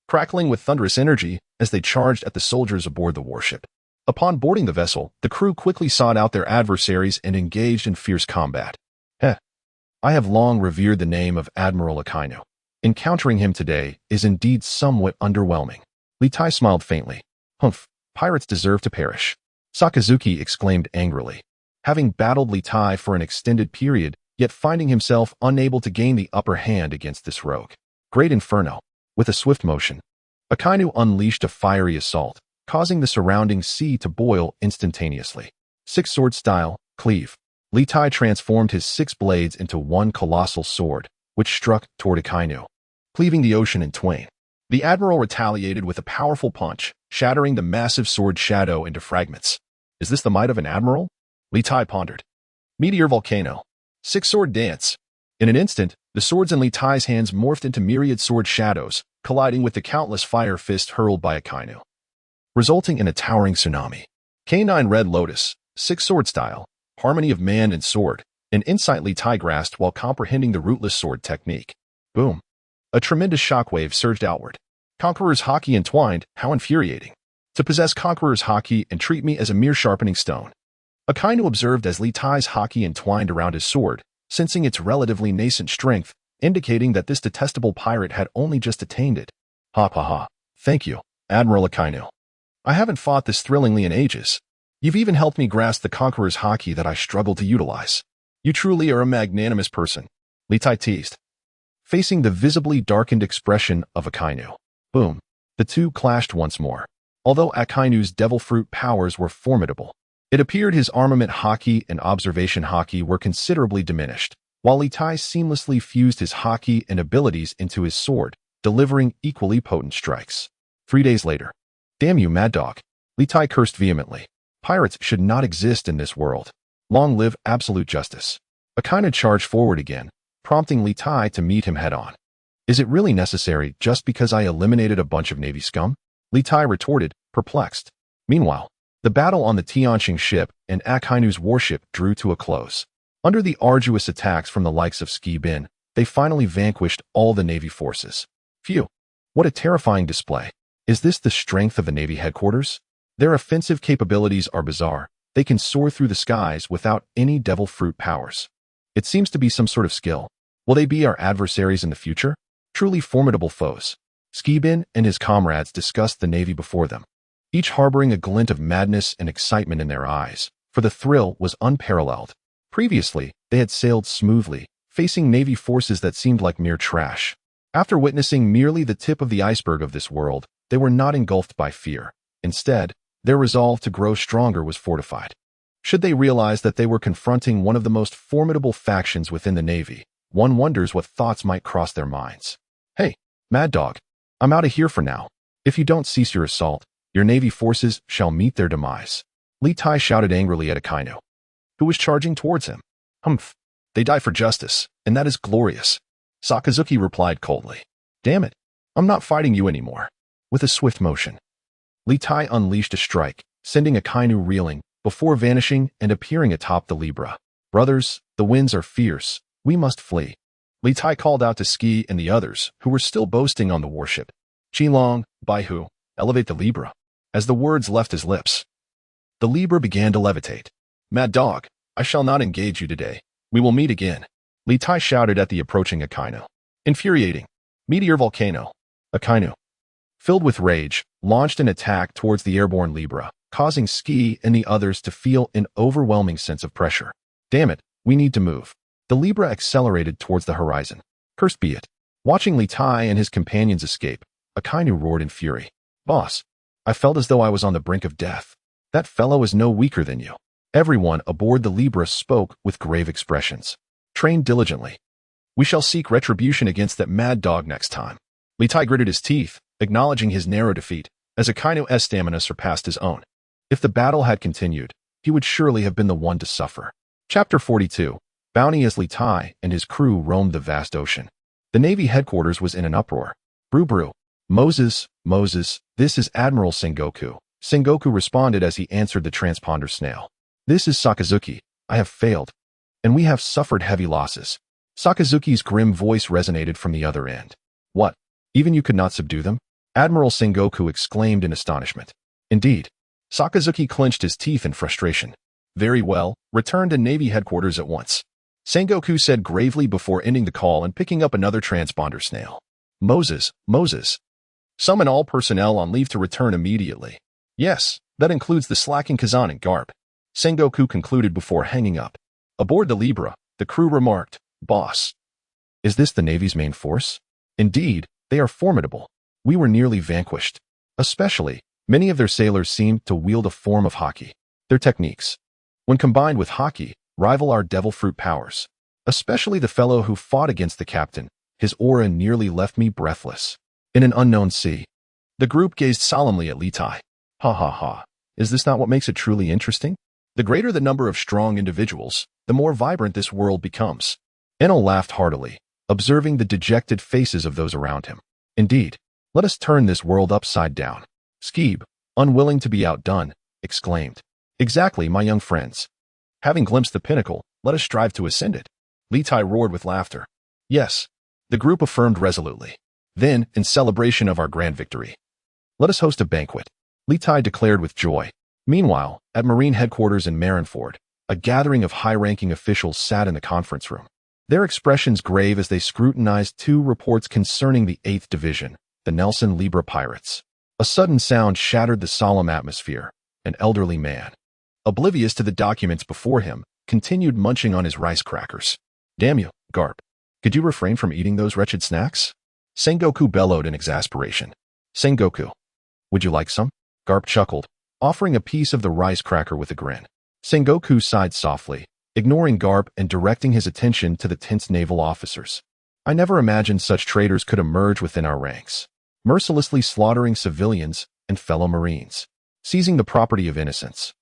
Speaker 1: crackling with thunderous energy as they charged at the soldiers aboard the warship. Upon boarding the vessel, the crew quickly sought out their adversaries and engaged in fierce combat. I have long revered the name of Admiral Akainu. Encountering him today is indeed somewhat underwhelming. Litai smiled faintly. Humph, pirates deserve to perish. Sakazuki exclaimed angrily. Having battled Litai for an extended period, yet finding himself unable to gain the upper hand against this rogue. Great Inferno. With a swift motion, Akainu unleashed a fiery assault, causing the surrounding sea to boil instantaneously. Six-sword style, cleave. Litai transformed his 6 blades into one colossal sword, which struck toward Akainu, cleaving the ocean in twain. The Admiral retaliated with a powerful punch, shattering the massive sword shadow into fragments. Is this the might of an admiral? Litai pondered. Meteor Volcano. 6-sword dance. In an instant, the swords in Litai's hands morphed into myriad sword shadows, colliding with the countless fire fists hurled by Akainu, resulting in a towering tsunami. Canine Red Lotus, 6-sword style, harmony of man and sword, an insight Litai grasped while comprehending the rootless sword technique. Boom. A tremendous shockwave surged outward. Conqueror's haki entwined, how infuriating. To possess Conqueror's haki and treat me as a mere sharpening stone. Akainu observed as Litai's haki entwined around his sword, sensing its relatively nascent strength, indicating that this detestable pirate had only just attained it. Ha ha ha. Thank you, Admiral Akainu. I haven't fought this thrillingly in ages. You've even helped me grasp the Conqueror's haki that I struggled to utilize. You truly are a magnanimous person. Litai teased, facing the visibly darkened expression of Akainu. Boom. The two clashed once more. Although Akainu's devil fruit powers were formidable, it appeared his armament haki and observation haki were considerably diminished, while Litai seamlessly fused his haki and abilities into his sword, delivering equally potent strikes. 3 days later. Damn you, mad dog. Litai cursed vehemently. Pirates should not exist in this world. Long live absolute justice. Akainu charged forward again, prompting Litai to meet him head-on. Is it really necessary just because I eliminated a bunch of Navy scum? Litai retorted, perplexed. Meanwhile, the battle on the Tianqing ship and Akainu's warship drew to a close. Under the arduous attacks from the likes of Skibin, they finally vanquished all the Navy forces. Phew. What a terrifying display. Is this the strength of the Navy headquarters? Their offensive capabilities are bizarre. They can soar through the skies without any devil fruit powers. It seems to be some sort of skill. Will they be our adversaries in the future? Truly formidable foes. Skibin and his comrades discussed the Navy before them, each harboring a glint of madness and excitement in their eyes, for the thrill was unparalleled. Previously, they had sailed smoothly, facing Navy forces that seemed like mere trash. After witnessing merely the tip of the iceberg of this world, they were not engulfed by fear. Instead, their resolve to grow stronger was fortified. Should they realize that they were confronting one of the most formidable factions within the Navy, one wonders what thoughts might cross their minds. Hey, Mad Dog, I'm out of here for now. If you don't cease your assault, your Navy forces shall meet their demise. Litai shouted angrily at Akainu, who was charging towards him. Humph, they die for justice, and that is glorious. Sakazuki replied coldly. Damn it, I'm not fighting you anymore. With a swift motion, Litai unleashed a strike, sending Akainu reeling, before vanishing and appearing atop the Libra. Brothers, the winds are fierce. We must flee. Litai called out to Ski and the others, who were still boasting on the warship. Qilong, Baihu, elevate the Libra. As the words left his lips, the Libra began to levitate. Mad Dog, I shall not engage you today. We will meet again. Litai shouted at the approaching Akainu. Infuriating. Meteor Volcano. Akainu, filled with rage, launched an attack towards the airborne Libra, causing Ski and the others to feel an overwhelming sense of pressure. Damn it, we need to move. The Libra accelerated towards the horizon. Cursed be it. Watching Litai and his companions escape, Akainu roared in fury. Boss, I felt as though I was on the brink of death. That fellow is no weaker than you. Everyone aboard the Libra spoke with grave expressions. Train diligently. We shall seek retribution against that mad dog next time. Litai gritted his teeth, acknowledging his narrow defeat, as Akainu's stamina surpassed his own. If the battle had continued, he would surely have been the one to suffer. Chapter 42. Bounty as Litai and his crew roamed the vast ocean. The Navy headquarters was in an uproar. Brew. Moses, this is Admiral Sengoku. Sengoku responded as he answered the transponder snail. This is Sakazuki. I have failed. And we have suffered heavy losses. Sakazuki's grim voice resonated from the other end. What? Even you could not subdue them? Admiral Sengoku exclaimed in astonishment. Indeed. Sakazuki clenched his teeth in frustration. Very well, return to Navy headquarters at once. Sengoku said gravely before ending the call and picking up another transponder snail. Moses. Summon all personnel on leave to return immediately. Yes, that includes the slacking Kazan and Garp. Sengoku concluded before hanging up. Aboard the Libra, the crew remarked, Boss. Is this the Navy's main force? Indeed, they are formidable. We were nearly vanquished. Especially, many of their sailors seemed to wield a form of haki. Their techniques, when combined with haki, rival our devil fruit powers. Especially the fellow who fought against the captain. His aura nearly left me breathless. In an unknown sea. The group gazed solemnly at Litai. Ha. Is this not what makes it truly interesting? The greater the number of strong individuals, the more vibrant this world becomes. Enel laughed heartily, observing the dejected faces of those around him. Indeed, let us turn this world upside down. Skeeb, unwilling to be outdone, exclaimed. Exactly, my young friends. Having glimpsed the pinnacle, let us strive to ascend it. Litai roared with laughter. Yes, the group affirmed resolutely. Then, in celebration of our grand victory, let us host a banquet. Litai declared with joy. Meanwhile, at Marine headquarters in Marineford, a gathering of high-ranking officials sat in the conference room. Their expressions grave as they scrutinized two reports concerning the 8th Division, the Nelson Libra pirates. A sudden sound shattered the solemn atmosphere. An elderly man, oblivious to the documents before him, continued munching on his rice crackers. Damn you, Garp. Could you refrain from eating those wretched snacks? Sengoku bellowed in exasperation. Sengoku, would you like some? Garp chuckled, offering a piece of the rice cracker with a grin. Sengoku sighed softly, ignoring Garp and directing his attention to the tense naval officers. I never imagined such traitors could emerge within our ranks, mercilessly slaughtering civilians and fellow Marines, seizing the property of innocents,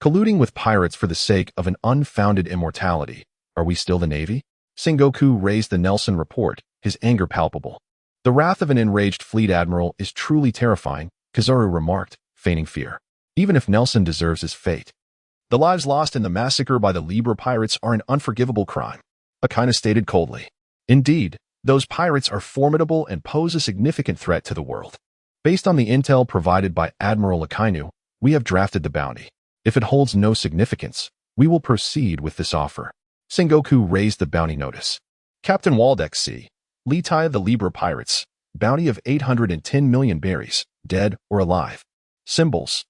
Speaker 1: colluding with pirates for the sake of an unfounded immortality. Are we still the Navy? Sengoku raised the Nelson report, his anger palpable. The wrath of an enraged fleet admiral is truly terrifying, Kizaru remarked, feigning fear. Even if Nelson deserves his fate. The lives lost in the massacre by the Libra pirates are an unforgivable crime, Akainu stated coldly. Indeed, those pirates are formidable and pose a significant threat to the world. Based on the intel provided by Admiral Akainu, we have drafted the bounty. If it holds no significance, we will proceed with this offer. Sengoku raised the bounty notice. Captain Waldeck C. Litai the Libra pirates, bounty of 810 million berries, dead or alive. Symbols.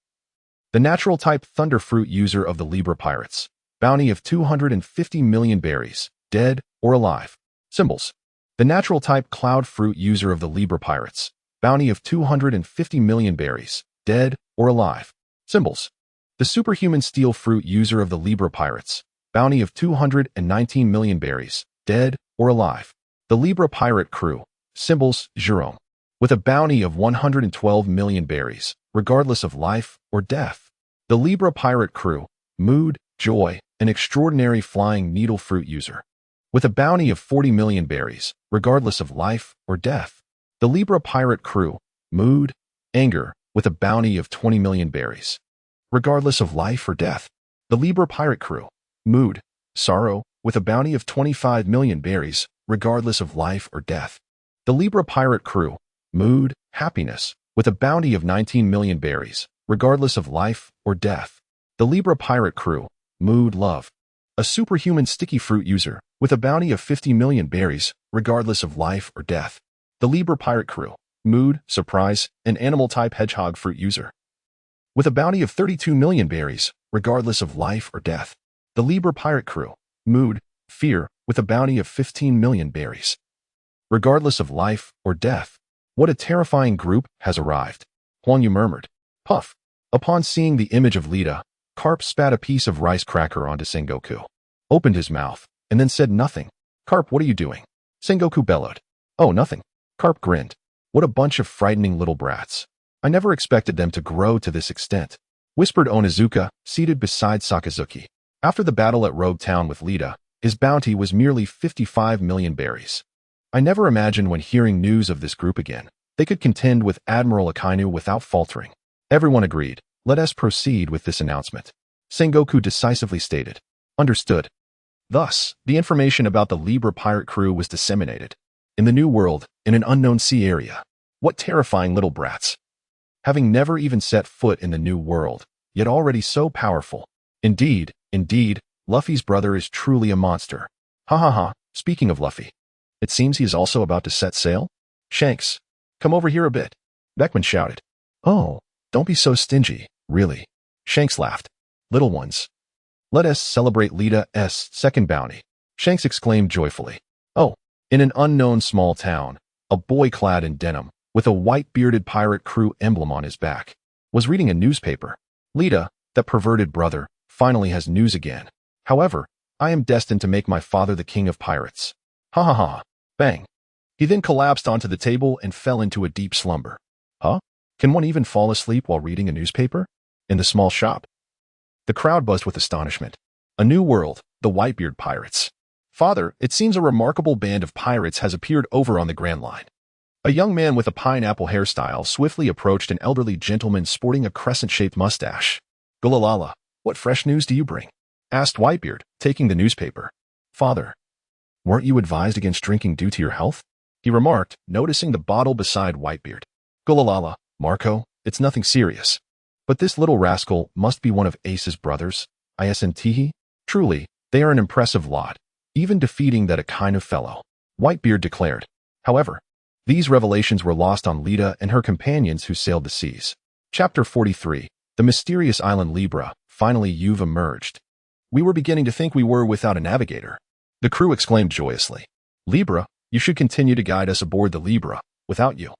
Speaker 1: The natural type thunder fruit user of the Libra pirates, bounty of 250 million berries, dead or alive. Symbols. The natural type cloud fruit user of the Libra pirates, bounty of 250 million berries, dead or alive. Symbols. The superhuman steel fruit user of the Libra pirates, bounty of 219 million berries, dead or alive. The Libra pirate crew, symbols, Jerome, with a bounty of 112 million berries, regardless of life or death. The Libra pirate crew, mood, joy, an extraordinary flying needle fruit user, with a bounty of 40 million berries, regardless of life or death. The Libra pirate crew, mood, anger, with a bounty of 20 million berries, regardless of life or death. The Libra pirate crew, mood, sorrow, with a bounty of 25 million berries, regardless of life or death. The Libra pirate crew, mood, happiness, with a bounty of 19 million berries, regardless of life or death. The Libra pirate crew, mood, love, a superhuman sticky fruit user, with a bounty of 50 million berries, regardless of life or death. The Libra pirate crew, mood, surprise, an animal-type hedgehog fruit user, with a bounty of 32 million berries, regardless of life or death. The Libra pirate crew, mood, fear, with a bounty of 15 million berries, regardless of life or death. What a terrifying group has arrived. Huang Yu murmured. Puff. Upon seeing the image of Lita, Carp spat a piece of rice cracker onto Sengoku, opened his mouth, and then said nothing. Carp, what are you doing? Sengoku bellowed. Oh, nothing. Carp grinned. What a bunch of frightening little brats. I never expected them to grow to this extent, whispered Onizuka, seated beside Sakazuki. After the battle at Rogue Town with Lita, his bounty was merely 55 million berries. I never imagined when hearing news of this group again, they could contend with Admiral Akainu without faltering. Everyone agreed. Let us proceed with this announcement. Sengoku decisively stated. Understood. Thus, the information about the Libra pirate crew was disseminated. In the New World, in an unknown sea area. What terrifying little brats. Having never even set foot in the New World, yet already so powerful. Indeed, Luffy's brother is truly a monster. Ha ha ha, speaking of Luffy. It seems he is also about to set sail? Shanks, come over here a bit. Beckman shouted. Oh, don't be so stingy, really. Shanks laughed. Little ones. Let us celebrate Lita's second bounty. Shanks exclaimed joyfully. Oh, in an unknown small town, a boy clad in denim, with a white-bearded pirate crew emblem on his back, was reading a newspaper. Lita, that perverted brother, finally has news again. However, I am destined to make my father the king of pirates. Ha ha ha. Bang. He then collapsed onto the table and fell into a deep slumber. Huh? Can one even fall asleep while reading a newspaper? In the small shop. The crowd buzzed with astonishment. A new world, the Whitebeard pirates. Father, it seems a remarkable band of pirates has appeared over on the Grand Line. A young man with a pineapple hairstyle swiftly approached an elderly gentleman sporting a crescent-shaped mustache. Gulalala, what fresh news do you bring? Asked Whitebeard, taking the newspaper. Father, weren't you advised against drinking due to your health? He remarked, noticing the bottle beside Whitebeard. Gulalala, Marco, it's nothing serious. But this little rascal must be one of Ace's brothers, Isn't? Truly, they are an impressive lot, even defeating that kind of fellow, Whitebeard declared. However, these revelations were lost on Lita and her companions who sailed the seas. Chapter 43. The mysterious island Libra. Finally, you've emerged. We were beginning to think we were without a navigator. The crew exclaimed joyously. Libra, you should continue to guide us aboard the Libra. Without you,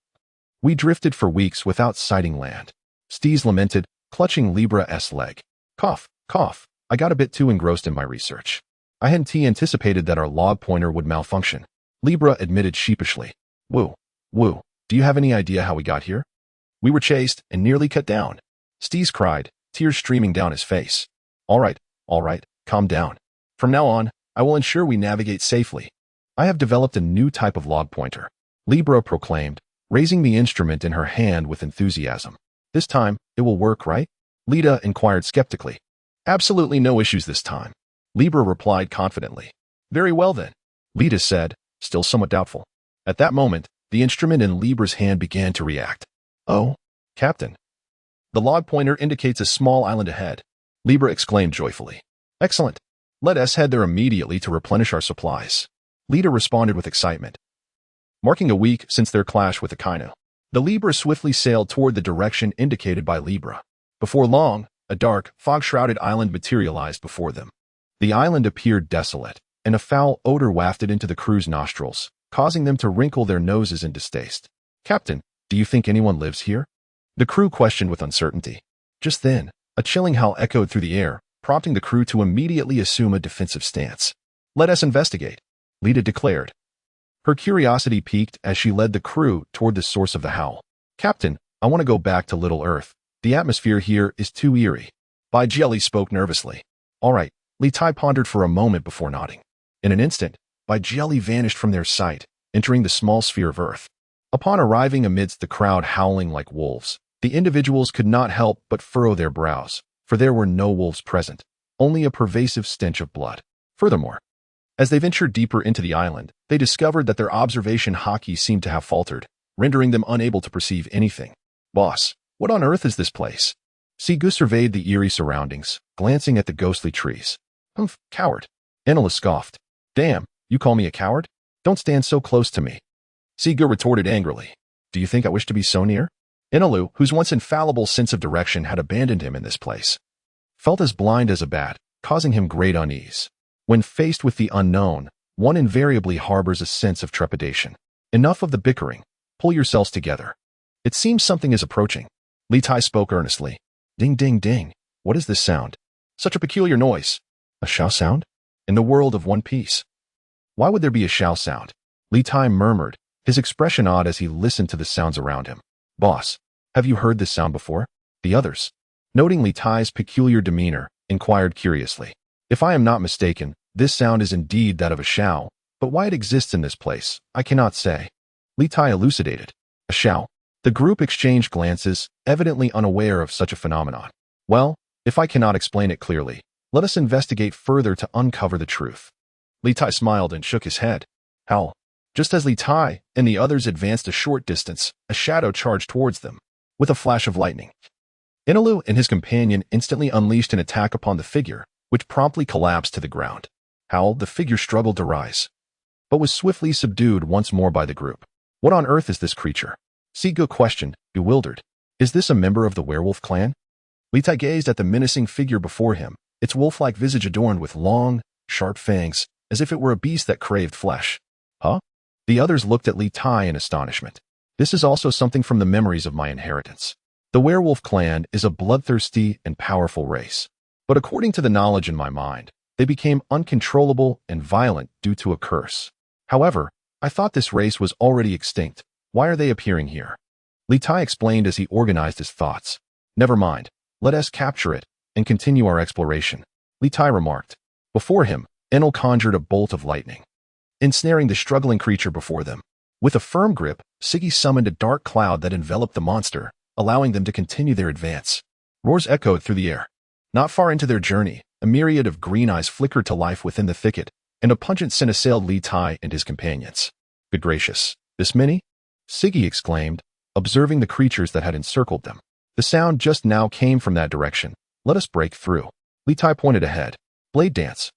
Speaker 1: we drifted for weeks without sighting land. Steez lamented, clutching Libra's leg. Cough, cough. I got a bit too engrossed in my research. I hadn't anticipated that our log pointer would malfunction. Libra admitted sheepishly. Woo, woo. Do you have any idea how we got here? We were chased and nearly cut down. Steez cried, tears streaming down his face. All right, calm down. From now on, I will ensure we navigate safely. I have developed a new type of log pointer, Libra proclaimed, raising the instrument in her hand with enthusiasm. This time, it will work, right? Lita inquired skeptically. Absolutely no issues this time. Libra replied confidently. Very well then, Lita said, still somewhat doubtful. At that moment, the instrument in Libra's hand began to react. Oh, Captain. The log pointer indicates a small island ahead, Libra exclaimed joyfully. Excellent. Let us head there immediately to replenish our supplies. Lita responded with excitement. Marking a week since their clash with Akainu, the Libra swiftly sailed toward the direction indicated by Libra. Before long, a dark, fog-shrouded island materialized before them. The island appeared desolate, and a foul odor wafted into the crew's nostrils, causing them to wrinkle their noses in distaste. Captain, do you think anyone lives here? The crew questioned with uncertainty. Just then, a chilling howl echoed through the air, prompting the crew to immediately assume a defensive stance. Let us investigate, Lita declared. Her curiosity piqued as she led the crew toward the source of the howl. Captain, I want to go back to Little Earth. The atmosphere here is too eerie. Bai Jelly spoke nervously. All right, Litai pondered for a moment before nodding. In an instant, Bai Jelly vanished from their sight, entering the small sphere of Earth. Upon arriving amidst the crowd howling like wolves, the individuals could not help but furrow their brows, for there were no wolves present, only a pervasive stench of blood. Furthermore, as they ventured deeper into the island, they discovered that their observation haki seemed to have faltered, rendering them unable to perceive anything. Boss, what on earth is this place? Sigu surveyed the eerie surroundings, glancing at the ghostly trees. Humph, coward. Enela scoffed. Damn, you call me a coward? Don't stand so close to me. Sigu retorted angrily. Do you think I wish to be so near? Enelu, whose once infallible sense of direction had abandoned him in this place, felt as blind as a bat, causing him great unease. When faced with the unknown, one invariably harbors a sense of trepidation. Enough of the bickering. Pull yourselves together. It seems something is approaching. Litai spoke earnestly. Ding, ding, ding. What is this sound? Such a peculiar noise. A Xiao sound? In the world of One Piece. Why would there be a Xiao sound? Litai murmured, his expression odd as he listened to the sounds around him. Boss, have you heard this sound before? The others, noting Litai's peculiar demeanor, inquired curiously. If I am not mistaken, this sound is indeed that of a Xiao, but why it exists in this place, I cannot say. Litai elucidated. A Xiao. The group exchanged glances, evidently unaware of such a phenomenon. Well, if I cannot explain it clearly, let us investigate further to uncover the truth. Litai smiled and shook his head. How? Just as Litai and the others advanced a short distance, a shadow charged towards them, with a flash of lightning. Enelu and his companion instantly unleashed an attack upon the figure, which promptly collapsed to the ground. How the figure struggled to rise, but was swiftly subdued once more by the group. What on earth is this creature? Sigu questioned, bewildered. Is this a member of the werewolf clan? Litai gazed at the menacing figure before him, its wolf-like visage adorned with long, sharp fangs, as if it were a beast that craved flesh. Huh? The others looked at Litai in astonishment. This is also something from the memories of my inheritance. The werewolf clan is a bloodthirsty and powerful race. But according to the knowledge in my mind, they became uncontrollable and violent due to a curse. However, I thought this race was already extinct. Why are they appearing here? Litai explained as he organized his thoughts. Never mind. Let us capture it and continue our exploration. Litai remarked. Before him, Enel conjured a bolt of lightning, ensnaring the struggling creature before them. With a firm grip, Siggy summoned a dark cloud that enveloped the monster, allowing them to continue their advance. Roars echoed through the air. Not far into their journey, a myriad of green eyes flickered to life within the thicket, and a pungent scent assailed Litai and his companions. Good gracious, this many? Siggy exclaimed, observing the creatures that had encircled them. The sound just now came from that direction. Let us break through. Litai pointed ahead. Blade dance.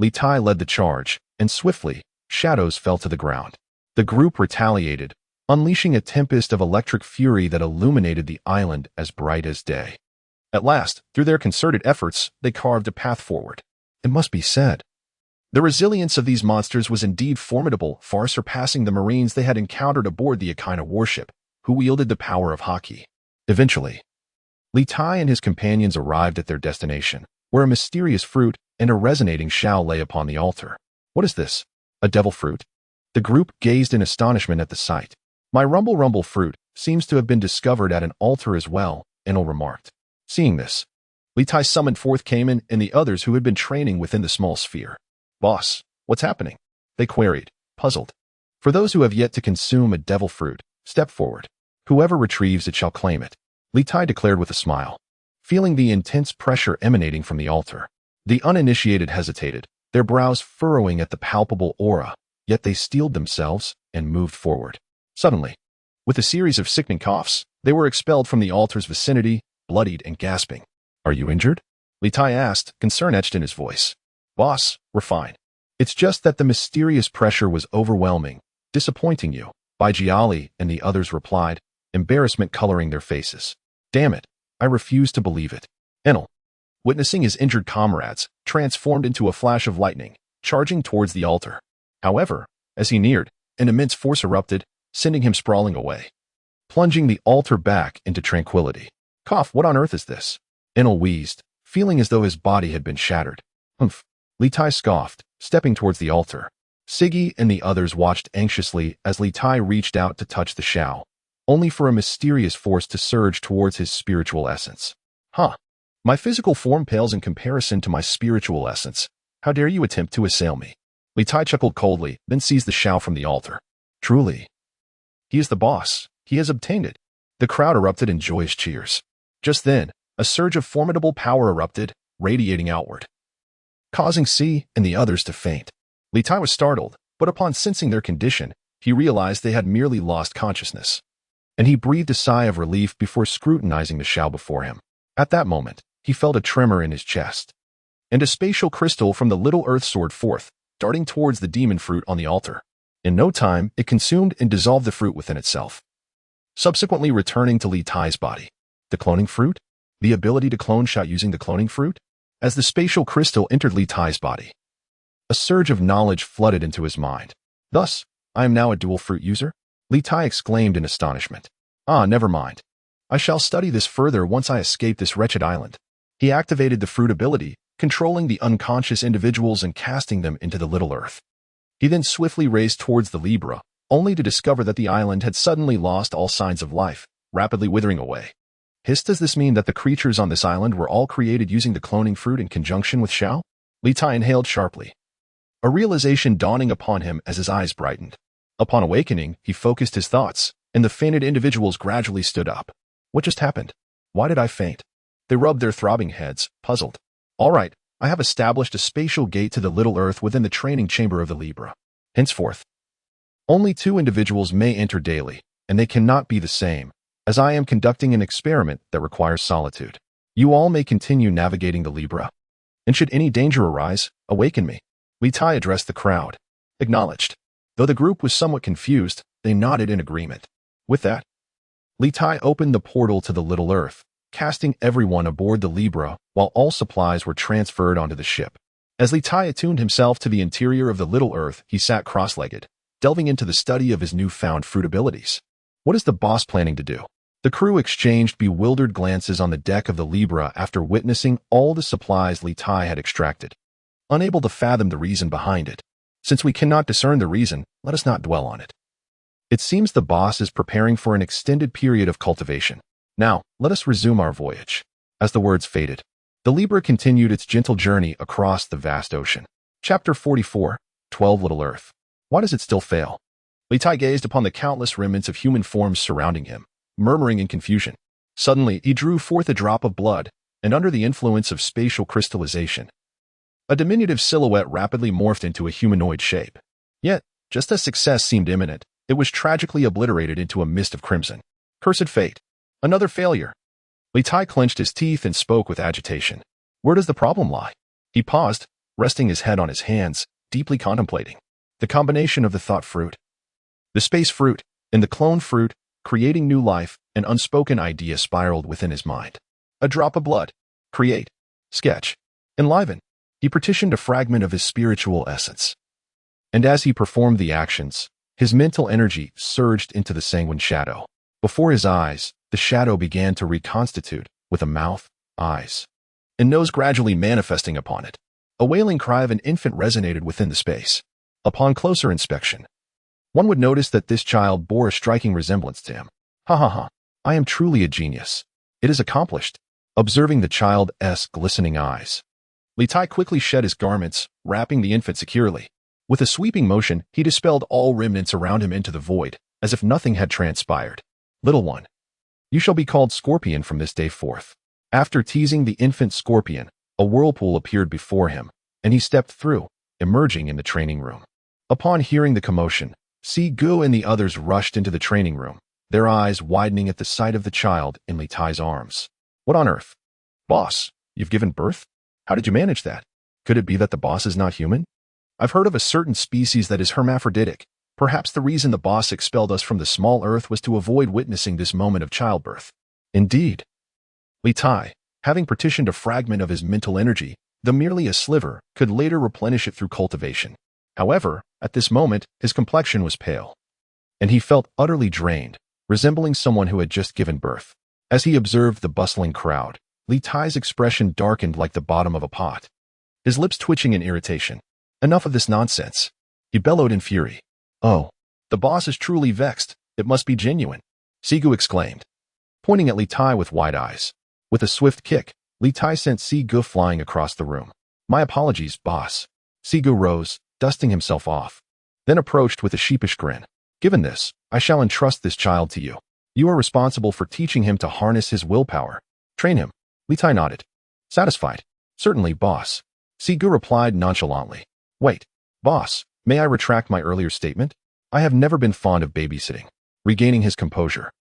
Speaker 1: Litai led the charge, and swiftly, shadows fell to the ground. The group retaliated, unleashing a tempest of electric fury that illuminated the island as bright as day. At last, through their concerted efforts, they carved a path forward. It must be said, the resilience of these monsters was indeed formidable, far surpassing the Marines they had encountered aboard the Akaina warship, who wielded the power of haki. Eventually, Litai and his companions arrived at their destination, where a mysterious fruit and a resonating Xiao lay upon the altar. What is this? A devil fruit? The group gazed in astonishment at the sight. My rumble fruit seems to have been discovered at an altar as well, Enel remarked. Seeing this, Litai summoned forth Cayman and the others who had been training within the small sphere. Boss, what's happening? They queried, puzzled. For those who have yet to consume a devil fruit, step forward. Whoever retrieves it shall claim it, Litai declared with a smile. Feeling the intense pressure emanating from the altar, the uninitiated hesitated, their brows furrowing at the palpable aura, yet they steeled themselves and moved forward. Suddenly, with a series of sickening coughs, they were expelled from the altar's vicinity, bloodied and gasping. Are you injured? Litai asked, concern etched in his voice. Boss, we're fine. It's just that the mysterious pressure was overwhelming, disappointing you, Baijiali and the others replied, embarrassment coloring their faces. Damn it, I refuse to believe it. Enel, witnessing his injured comrades, transformed into a flash of lightning, charging towards the altar. However, as he neared, an immense force erupted, sending him sprawling away, plunging the altar back into tranquility. Cough, what on earth is this? Enel wheezed, feeling as though his body had been shattered. Humph. Litai scoffed, stepping towards the altar. Siggy and the others watched anxiously as Litai reached out to touch the Xiao, only for a mysterious force to surge towards his spiritual essence. Huh. My physical form pales in comparison to my spiritual essence. How dare you attempt to assail me? Litai chuckled coldly, then seized the Xiao from the altar. Truly. He is the boss. He has obtained it. The crowd erupted in joyous cheers. Just then, a surge of formidable power erupted, radiating outward, causing C and the others to faint. Litai was startled, but upon sensing their condition, he realized they had merely lost consciousness, and he breathed a sigh of relief before scrutinizing the Xiao before him. At that moment, he felt a tremor in his chest, and a spatial crystal from the little earth soared forth, darting towards the demon fruit on the altar. In no time, it consumed and dissolved the fruit within itself, subsequently returning to Litai's body. The cloning fruit? The ability to clone Xiao using the cloning fruit? As the spatial crystal entered Litai's body, a surge of knowledge flooded into his mind. Thus, I am now a dual fruit user? Litai exclaimed in astonishment. Ah, never mind. I shall study this further once I escape this wretched island. He activated the fruit ability, controlling the unconscious individuals and casting them into the Little Earth. He then swiftly raced towards the Libra, only to discover that the island had suddenly lost all signs of life, rapidly withering away. Does this mean that the creatures on this island were all created using the cloning fruit in conjunction with Xiao? Litai inhaled sharply, a realization dawning upon him as his eyes brightened. Upon awakening, he focused his thoughts, and the fainted individuals gradually stood up. What just happened? Why did I faint? They rubbed their throbbing heads, puzzled. All right, I have established a spatial gate to the Little Earth within the training chamber of the Libra. Henceforth, only 2 individuals may enter daily, and they cannot be the same, as I am conducting an experiment that requires solitude. You all may continue navigating the Libra, and should any danger arise, awaken me. Litai addressed the crowd. Acknowledged. Though the group was somewhat confused, they nodded in agreement. With that, Litai opened the portal to the Little Earth, casting everyone aboard the Libra while all supplies were transferred onto the ship. As Litai attuned himself to the interior of the Little Earth, he sat cross-legged, delving into the study of his newfound fruit abilities. What is the boss planning to do? The crew exchanged bewildered glances on the deck of the Libra after witnessing all the supplies Litai had extracted, unable to fathom the reason behind it. Since we cannot discern the reason, let us not dwell on it. It seems the boss is preparing for an extended period of cultivation. Now, let us resume our voyage. As the words faded, the Libra continued its gentle journey across the vast ocean. Chapter 44, 12 Little Earth. Why does it still fail? Litai gazed upon the countless remnants of human forms surrounding him, murmuring in confusion. Suddenly, he drew forth a drop of blood, and under the influence of spatial crystallization, a diminutive silhouette rapidly morphed into a humanoid shape. Yet, just as success seemed imminent, it was tragically obliterated into a mist of crimson. Cursed fate. Another failure. Litai clenched his teeth and spoke with agitation. Where does the problem lie? He paused, resting his head on his hands, deeply contemplating the combination of the thought fruit, the space fruit, and the clone fruit, creating new life. An unspoken idea spiraled within his mind. A drop of blood. Create. Sketch. Enliven. He partitioned a fragment of his spiritual essence. And as he performed the actions, his mental energy surged into the sanguine shadow. Before his eyes, the shadow began to reconstitute, with a mouth, eyes, and nose gradually manifesting upon it. A wailing cry of an infant resonated within the space. Upon closer inspection, one would notice that this child bore a striking resemblance to him. Ha ha ha, I am truly a genius. It is accomplished. Observing the child's glistening eyes, Litai quickly shed his garments, wrapping the infant securely. With a sweeping motion, he dispelled all remnants around him into the void, as if nothing had transpired. Little one, you shall be called Scorpion from this day forth. After teasing the infant Scorpion, a whirlpool appeared before him, and he stepped through, emerging in the training room. Upon hearing the commotion, Gu and the others rushed into the training room, their eyes widening at the sight of the child in Litai's arms. What on earth? Boss, you've given birth? How did you manage that? Could it be that the boss is not human? I've heard of a certain species that is hermaphroditic. Perhaps the reason the boss expelled us from the small earth was to avoid witnessing this moment of childbirth. Indeed. Litai, having partitioned a fragment of his mental energy, though merely a sliver, could later replenish it through cultivation. However, at this moment, his complexion was pale, and he felt utterly drained, resembling someone who had just given birth. As he observed the bustling crowd, Litai's expression darkened like the bottom of a pot, his lips twitching in irritation. Enough of this nonsense. He bellowed in fury. Oh, the boss is truly vexed. It must be genuine, Gu exclaimed, pointing at Litai with wide eyes. With a swift kick, Litai sent Gu flying across the room. My apologies, boss. Gu rose, dusting himself off, then approached with a sheepish grin. Given this, I shall entrust this child to you. You are responsible for teaching him to harness his willpower. Train him. Litai nodded. Satisfied. Certainly, boss. Gu replied nonchalantly. Wait, boss, may I retract my earlier statement? I have never been fond of babysitting. Regaining his composure,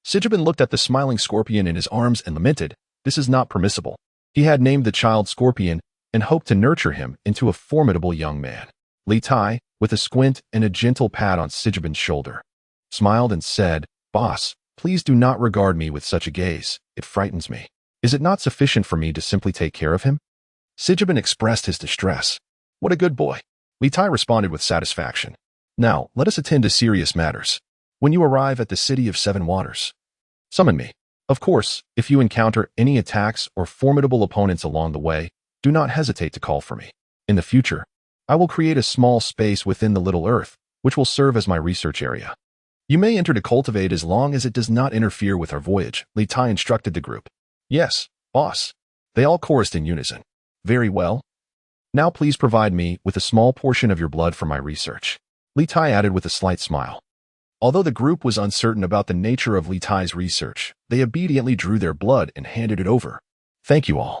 Speaker 1: Sigibin looked at the smiling Scorpion in his arms and lamented, this is not permissible. He had named the child Scorpion and hoped to nurture him into a formidable young man. Litai, with a squint and a gentle pat on Sigibin's shoulder, smiled and said, Boss, please do not regard me with such a gaze. It frightens me. Is it not sufficient for me to simply take care of him? Sigibin expressed his distress. What a good boy. Litai responded with satisfaction. Now, let us attend to serious matters. When you arrive at the City of Seven Waters, summon me. Of course, if you encounter any attacks or formidable opponents along the way, do not hesitate to call for me. In the future, I will create a small space within the Little Earth, which will serve as my research area. You may enter to cultivate as long as it does not interfere with our voyage, Litai instructed the group. Yes, boss. They all chorused in unison. Very well. Now please provide me with a small portion of your blood for my research. Litai added with a slight smile. Although the group was uncertain about the nature of Litai's research, they obediently drew their blood and handed it over. Thank you all.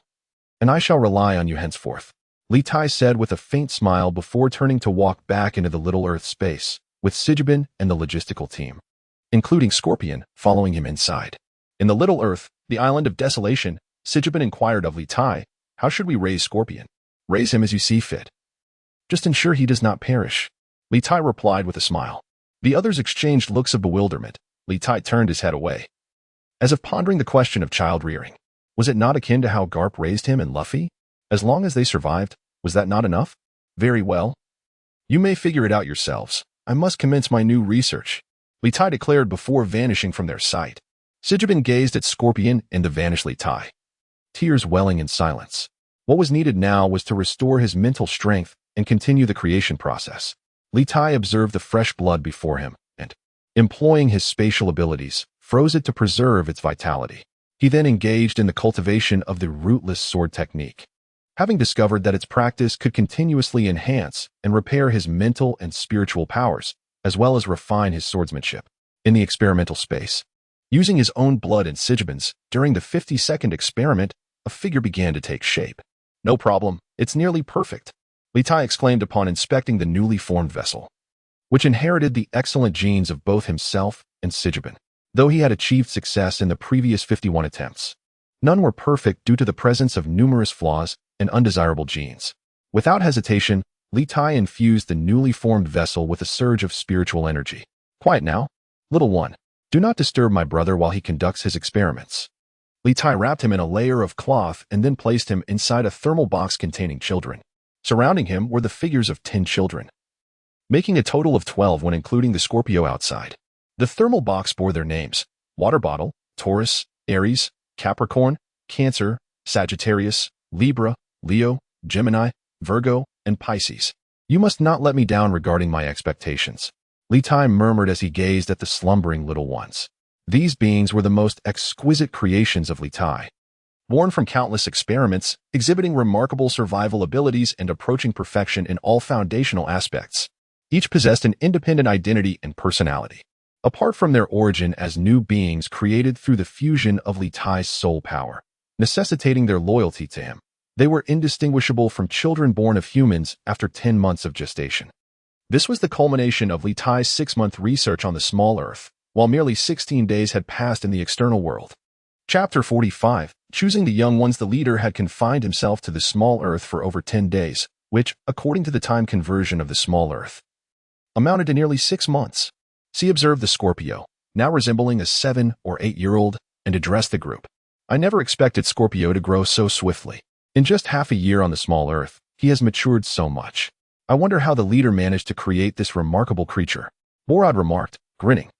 Speaker 1: And I shall rely on you henceforth, Litai said with a faint smile before turning to walk back into the Little Earth space, with Sijibin and the logistical team, including Scorpion, following him inside. In the Little Earth, the island of desolation, Sijibin inquired of Litai, how should we raise Scorpion? Raise him as you see fit. Just ensure he does not perish. Litai replied with a smile. The others exchanged looks of bewilderment. Litai turned his head away, as if pondering the question of child rearing. Was it not akin to how Garp raised him and Luffy? As long as they survived, was that not enough? Very well. You may figure it out yourselves. I must commence my new research, Litai declared before vanishing from their sight. Sijibin gazed at Scorpion and the vanished Litai, tears welling in silence. What was needed now was to restore his mental strength and continue the creation process. Litai observed the fresh blood before him and, employing his spatial abilities, froze it to preserve its vitality. He then engaged in the cultivation of the rootless sword technique, having discovered that its practice could continuously enhance and repair his mental and spiritual powers, as well as refine his swordsmanship. In the experimental space, using his own blood and Sijibin's, during the 50-second experiment, a figure began to take shape. No problem, it's nearly perfect, Litai exclaimed upon inspecting the newly formed vessel, which inherited the excellent genes of both himself and Sijibin. Though he had achieved success in the previous 51 attempts, none were perfect due to the presence of numerous flaws and undesirable genes. Without hesitation, Litai infused the newly formed vessel with a surge of spiritual energy. Quiet now, little one. Do not disturb my brother while he conducts his experiments. Litai wrapped him in a layer of cloth and then placed him inside a thermal box containing children. Surrounding him were the figures of 10 children, making a total of 12 when including the Scorpio outside. The thermal box bore their names: Water Bottle, Taurus, Aries, Capricorn, Cancer, Sagittarius, Libra, Leo, Gemini, Virgo, and Pisces. You must not let me down regarding my expectations, Litai murmured as he gazed at the slumbering little ones. These beings were the most exquisite creations of Litai, born from countless experiments, exhibiting remarkable survival abilities and approaching perfection in all foundational aspects. Each possessed an independent identity and personality, apart from their origin as new beings created through the fusion of Litai's soul power, necessitating their loyalty to him. They were indistinguishable from children born of humans after 10 months of gestation. This was the culmination of Litai's 6-month research on the small Earth, while merely 16 days had passed in the external world. Chapter 45. Choosing the young ones. The leader had confined himself to the small Earth for over 10 days, which, according to the time conversion of the small Earth, amounted to nearly 6 months. He observed the Scorpio, now resembling a 7 or 8-year-old, and addressed the group. I never expected Scorpio to grow so swiftly. In just half a year on the small Earth, he has matured so much. I wonder how the leader managed to create this remarkable creature, Borad remarked, grinning.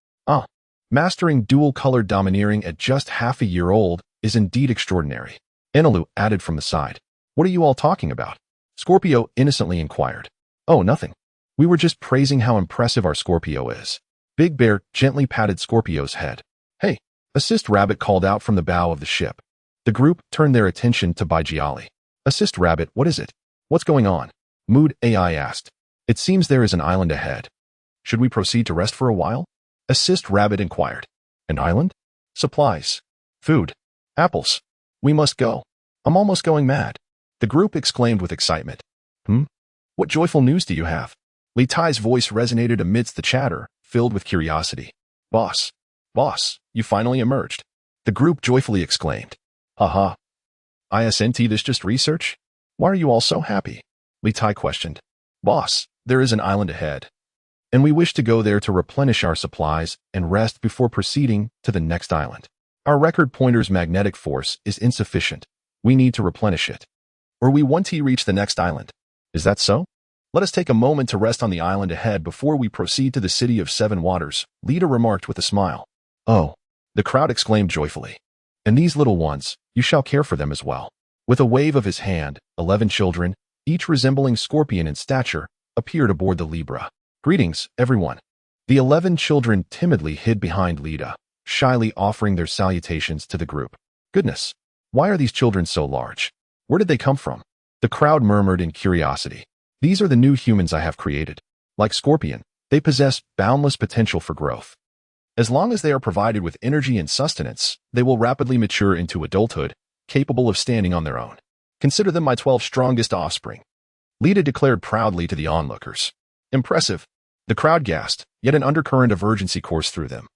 Speaker 1: Mastering dual-colored domineering at just half a year old is indeed extraordinary. Enelu added from the side. What are you all talking about? Scorpio innocently inquired. Oh, nothing. We were just praising how impressive our Scorpio is. Big Bear gently patted Scorpio's head. Hey, Assist Rabbit called out from the bow of the ship. The group turned their attention to Baijiali. Assist Rabbit, what is it? What's going on? Mood AI asked. It seems there is an island ahead. Should we proceed to rest for a while? Assist Rabbit inquired. An island? Supplies. Food. Apples. We must go. I'm almost going mad. The group exclaimed with excitement. What joyful news do you have? Litai's voice resonated amidst the chatter, filled with curiosity. Boss, you finally emerged. The group joyfully exclaimed. Haha. Isn't this just research? Why are you all so happy? Litai questioned. Boss, there is an island ahead, and we wish to go there to replenish our supplies and rest before proceeding to the next island. Our record pointer's magnetic force is insufficient. We need to replenish it, or we want to reach the next island. Is that so? Let us take a moment to rest on the island ahead before we proceed to the city of Seven Waters, Lita remarked with a smile. Oh, the crowd exclaimed joyfully. And these little ones, you shall care for them as well. With a wave of his hand, 11 children, each resembling Scorpion in stature, appeared aboard the Libra. Greetings, everyone. The 11 children timidly hid behind Lita, shyly offering their salutations to the group. Goodness, why are these children so large? Where did they come from? The crowd murmured in curiosity. These are the new humans I have created. Like Scorpion, they possess boundless potential for growth. As long as they are provided with energy and sustenance, they will rapidly mature into adulthood, capable of standing on their own. Consider them my 12 strongest offspring. Lita declared proudly to the onlookers. Impressive. The crowd gasped, yet an undercurrent of urgency coursed through them.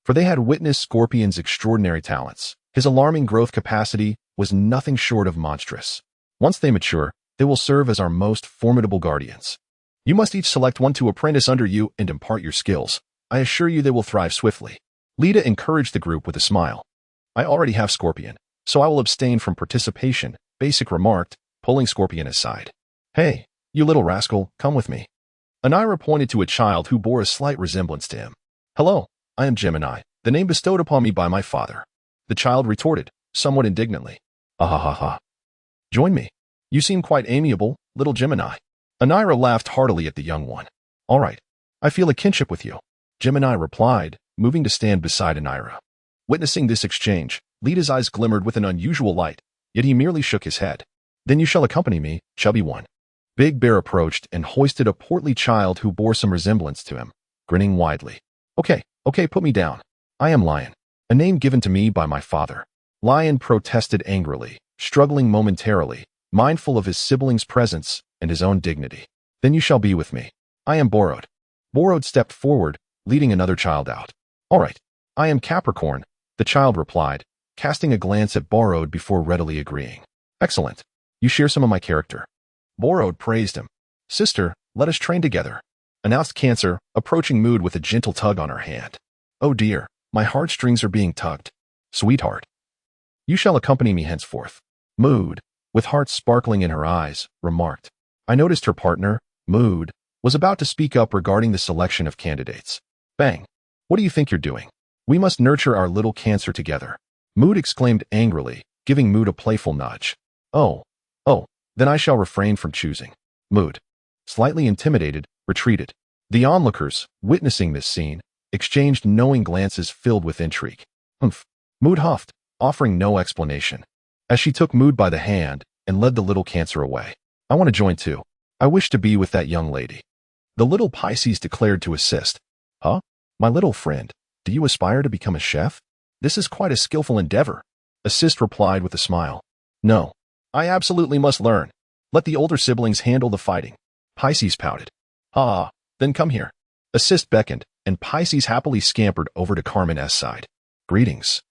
Speaker 1: For they had witnessed Scorpion's extraordinary talents. His alarming growth capacity was nothing short of monstrous. Once they mature, they will serve as our most formidable guardians. You must each select one to apprentice under you and impart your skills. I assure you they will thrive swiftly. Lita encouraged the group with a smile. I already have Scorpion, so I will abstain from participation, Basic remarked, pulling Scorpion aside. Hey, you little rascal, come with me. Anira pointed to a child who bore a slight resemblance to him. Hello, I am Gemini, the name bestowed upon me by my father. The child retorted, somewhat indignantly. Ha. Join me. You seem quite amiable, little Gemini. Anira laughed heartily at the young one. All right, I feel a kinship with you, Gemini replied, moving to stand beside Anira. Witnessing this exchange, Lita's eyes glimmered with an unusual light, yet he merely shook his head. Then you shall accompany me, chubby one. Big Bear approached and hoisted a portly child who bore some resemblance to him, grinning widely. Okay, put me down. I am Lion, a name given to me by my father. Lion protested angrily, struggling momentarily, mindful of his siblings' presence and his own dignity. Then you shall be with me. I am Borrowed. Borrowed stepped forward, leading another child out. All right, I am Capricorn, the child replied, casting a glance at Borrowed before readily agreeing. Excellent. You share some of my character. Borrowed praised him. Sister, let us train together, announced Cancer, approaching Mood with a gentle tug on her hand. Oh dear, my heartstrings are being tugged. Sweetheart. You shall accompany me henceforth. Mood, with heart sparkling in her eyes, remarked. I noticed her partner, Mood, was about to speak up regarding the selection of candidates. Bang. What do you think you're doing? We must nurture our little Cancer together. Mood exclaimed angrily, giving Mood a playful nudge. Oh, then I shall refrain from choosing. Mood, slightly intimidated, retreated. The onlookers, witnessing this scene, exchanged knowing glances filled with intrigue. Humph. Mood huffed, offering no explanation. As she took Mood by the hand and led the little Cancer away. I want to join too. I wish to be with that young lady. The little Pisces declared to assist. Huh? My little friend, do you aspire to become a chef? This is quite a skillful endeavor. Assist replied with a smile. No. I absolutely must learn. Let the older siblings handle the fighting. Pisces pouted. Then come here. Assist beckoned, and Pisces happily scampered over to Carmen's side. Greetings.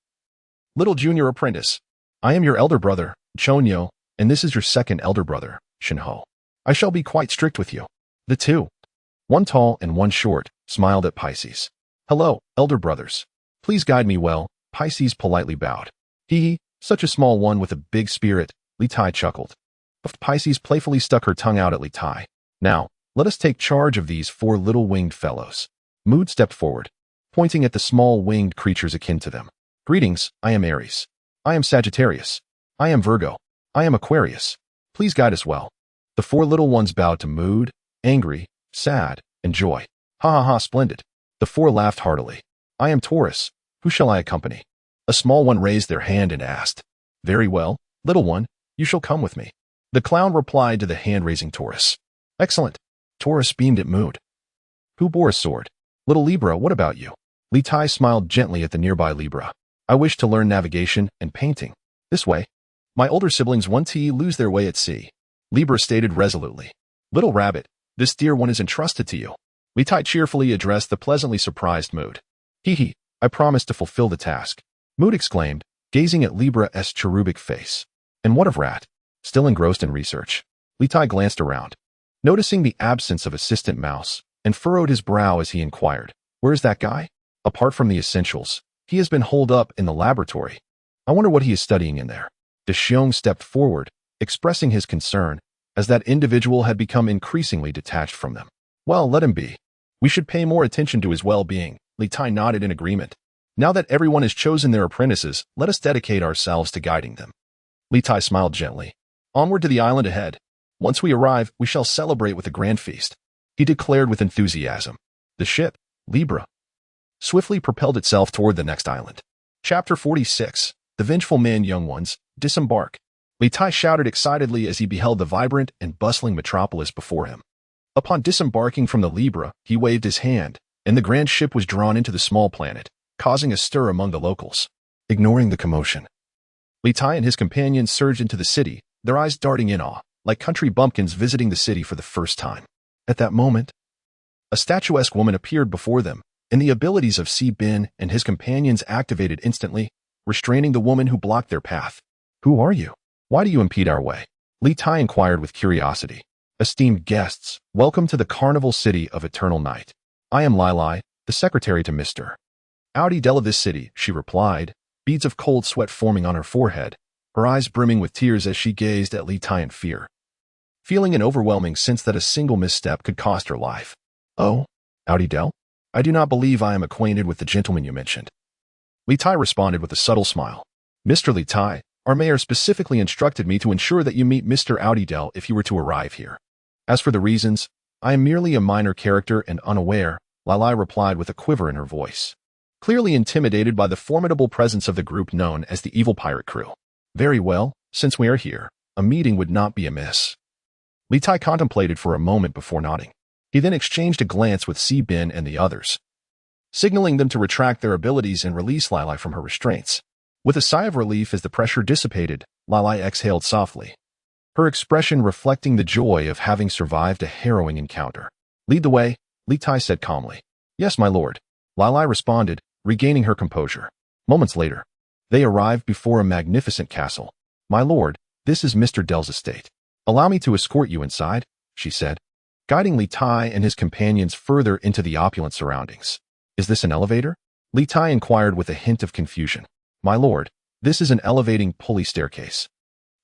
Speaker 1: Little junior apprentice. I am your elder brother, Chonyo, and this is your second elder brother, Shinho. I shall be quite strict with you. The two, one tall and one short, smiled at Pisces. Hello, elder brothers. Please guide me well, Pisces politely bowed. Hee, such a small one with a big spirit, Litai chuckled. Pisces playfully stuck her tongue out at Litai. Now, let us take charge of these 4 little winged fellows. Mood stepped forward, pointing at the small winged creatures akin to them. Greetings, I am Aries. I am Sagittarius. I am Virgo. I am Aquarius. Please guide us well. The 4 little ones bowed to Mood, angry, sad, and joy. Ha, splendid. The 4 laughed heartily. I am Taurus. Who shall I accompany? A small one raised their hand and asked. Very well, little one, you shall come with me. The clown replied to the hand-raising Taurus. Excellent. Taurus beamed at Mood. Who bore a sword? Little Libra, what about you? Litai smiled gently at the nearby Libra. I wish to learn navigation and painting. This way. My older siblings want to lose their way at sea. Libra stated resolutely. Little Rabbit, this dear one is entrusted to you. Litai cheerfully addressed the pleasantly surprised Mood. Hee, I promise to fulfill the task. Mood exclaimed, gazing at Libra's cherubic face. And what of Rat? Still engrossed in research. Litai glanced around, noticing the absence of Assistant Mouse, and furrowed his brow as he inquired, where's that guy? Apart from the essentials, he has been holed up in the laboratory. I wonder what he is studying in there. De Xiong stepped forward, expressing his concern, as that individual had become increasingly detached from them. Well, let him be. We should pay more attention to his well-being. Litai nodded in agreement. Now that everyone has chosen their apprentices, let us dedicate ourselves to guiding them. Litai smiled gently. Onward to the island ahead. Once we arrive, we shall celebrate with a grand feast, he declared with enthusiasm. The ship, Libra, swiftly propelled itself toward the next island. Chapter 46. The Vengeful Man. Young ones, disembark. Litai shouted excitedly as he beheld the vibrant and bustling metropolis before him. Upon disembarking from the Libra, he waved his hand, and the grand ship was drawn into the small planet, causing a stir among the locals. Ignoring the commotion, Litai and his companions surged into the city, their eyes darting in awe, like country bumpkins visiting the city for the first time. At that moment, a statuesque woman appeared before them, and the abilities of Si-Bin and his companions activated instantly, restraining the woman who blocked their path. Who are you? Why do you impede our way? Litai inquired with curiosity. Esteemed guests, welcome to the carnival city of eternal night. I am Litai, the secretary to Mr. Audi-Del of this city, she replied, beads of cold sweat forming on her forehead, her eyes brimming with tears as she gazed at Litai in fear, feeling an overwhelming sense that a single misstep could cost her life. Oh, Audi-Del? I do not believe I am acquainted with the gentleman you mentioned. Litai responded with a subtle smile. Mr. Litai, our mayor specifically instructed me to ensure that you meet Mr. Audi-Del if you were to arrive here. As for the reasons, I am merely a minor character and unaware, Litai replied with a quiver in her voice, clearly intimidated by the formidable presence of the group known as the Evil Pirate Crew. Very well, since we are here, a meeting would not be amiss. Litai contemplated for a moment before nodding. He then exchanged a glance with Si-Bin and the others, signaling them to retract their abilities and release Litai from her restraints. With a sigh of relief as the pressure dissipated, Litai exhaled softly, her expression reflecting the joy of having survived a harrowing encounter. Lead the way, Litai said calmly. Yes, my lord, Litai responded, regaining her composure. Moments later, they arrived before a magnificent castle. My lord, this is Mr. Del's estate. Allow me to escort you inside, she said, guiding Litai and his companions further into the opulent surroundings. Is this an elevator? Litai inquired with a hint of confusion. My lord, this is an elevating pulley staircase,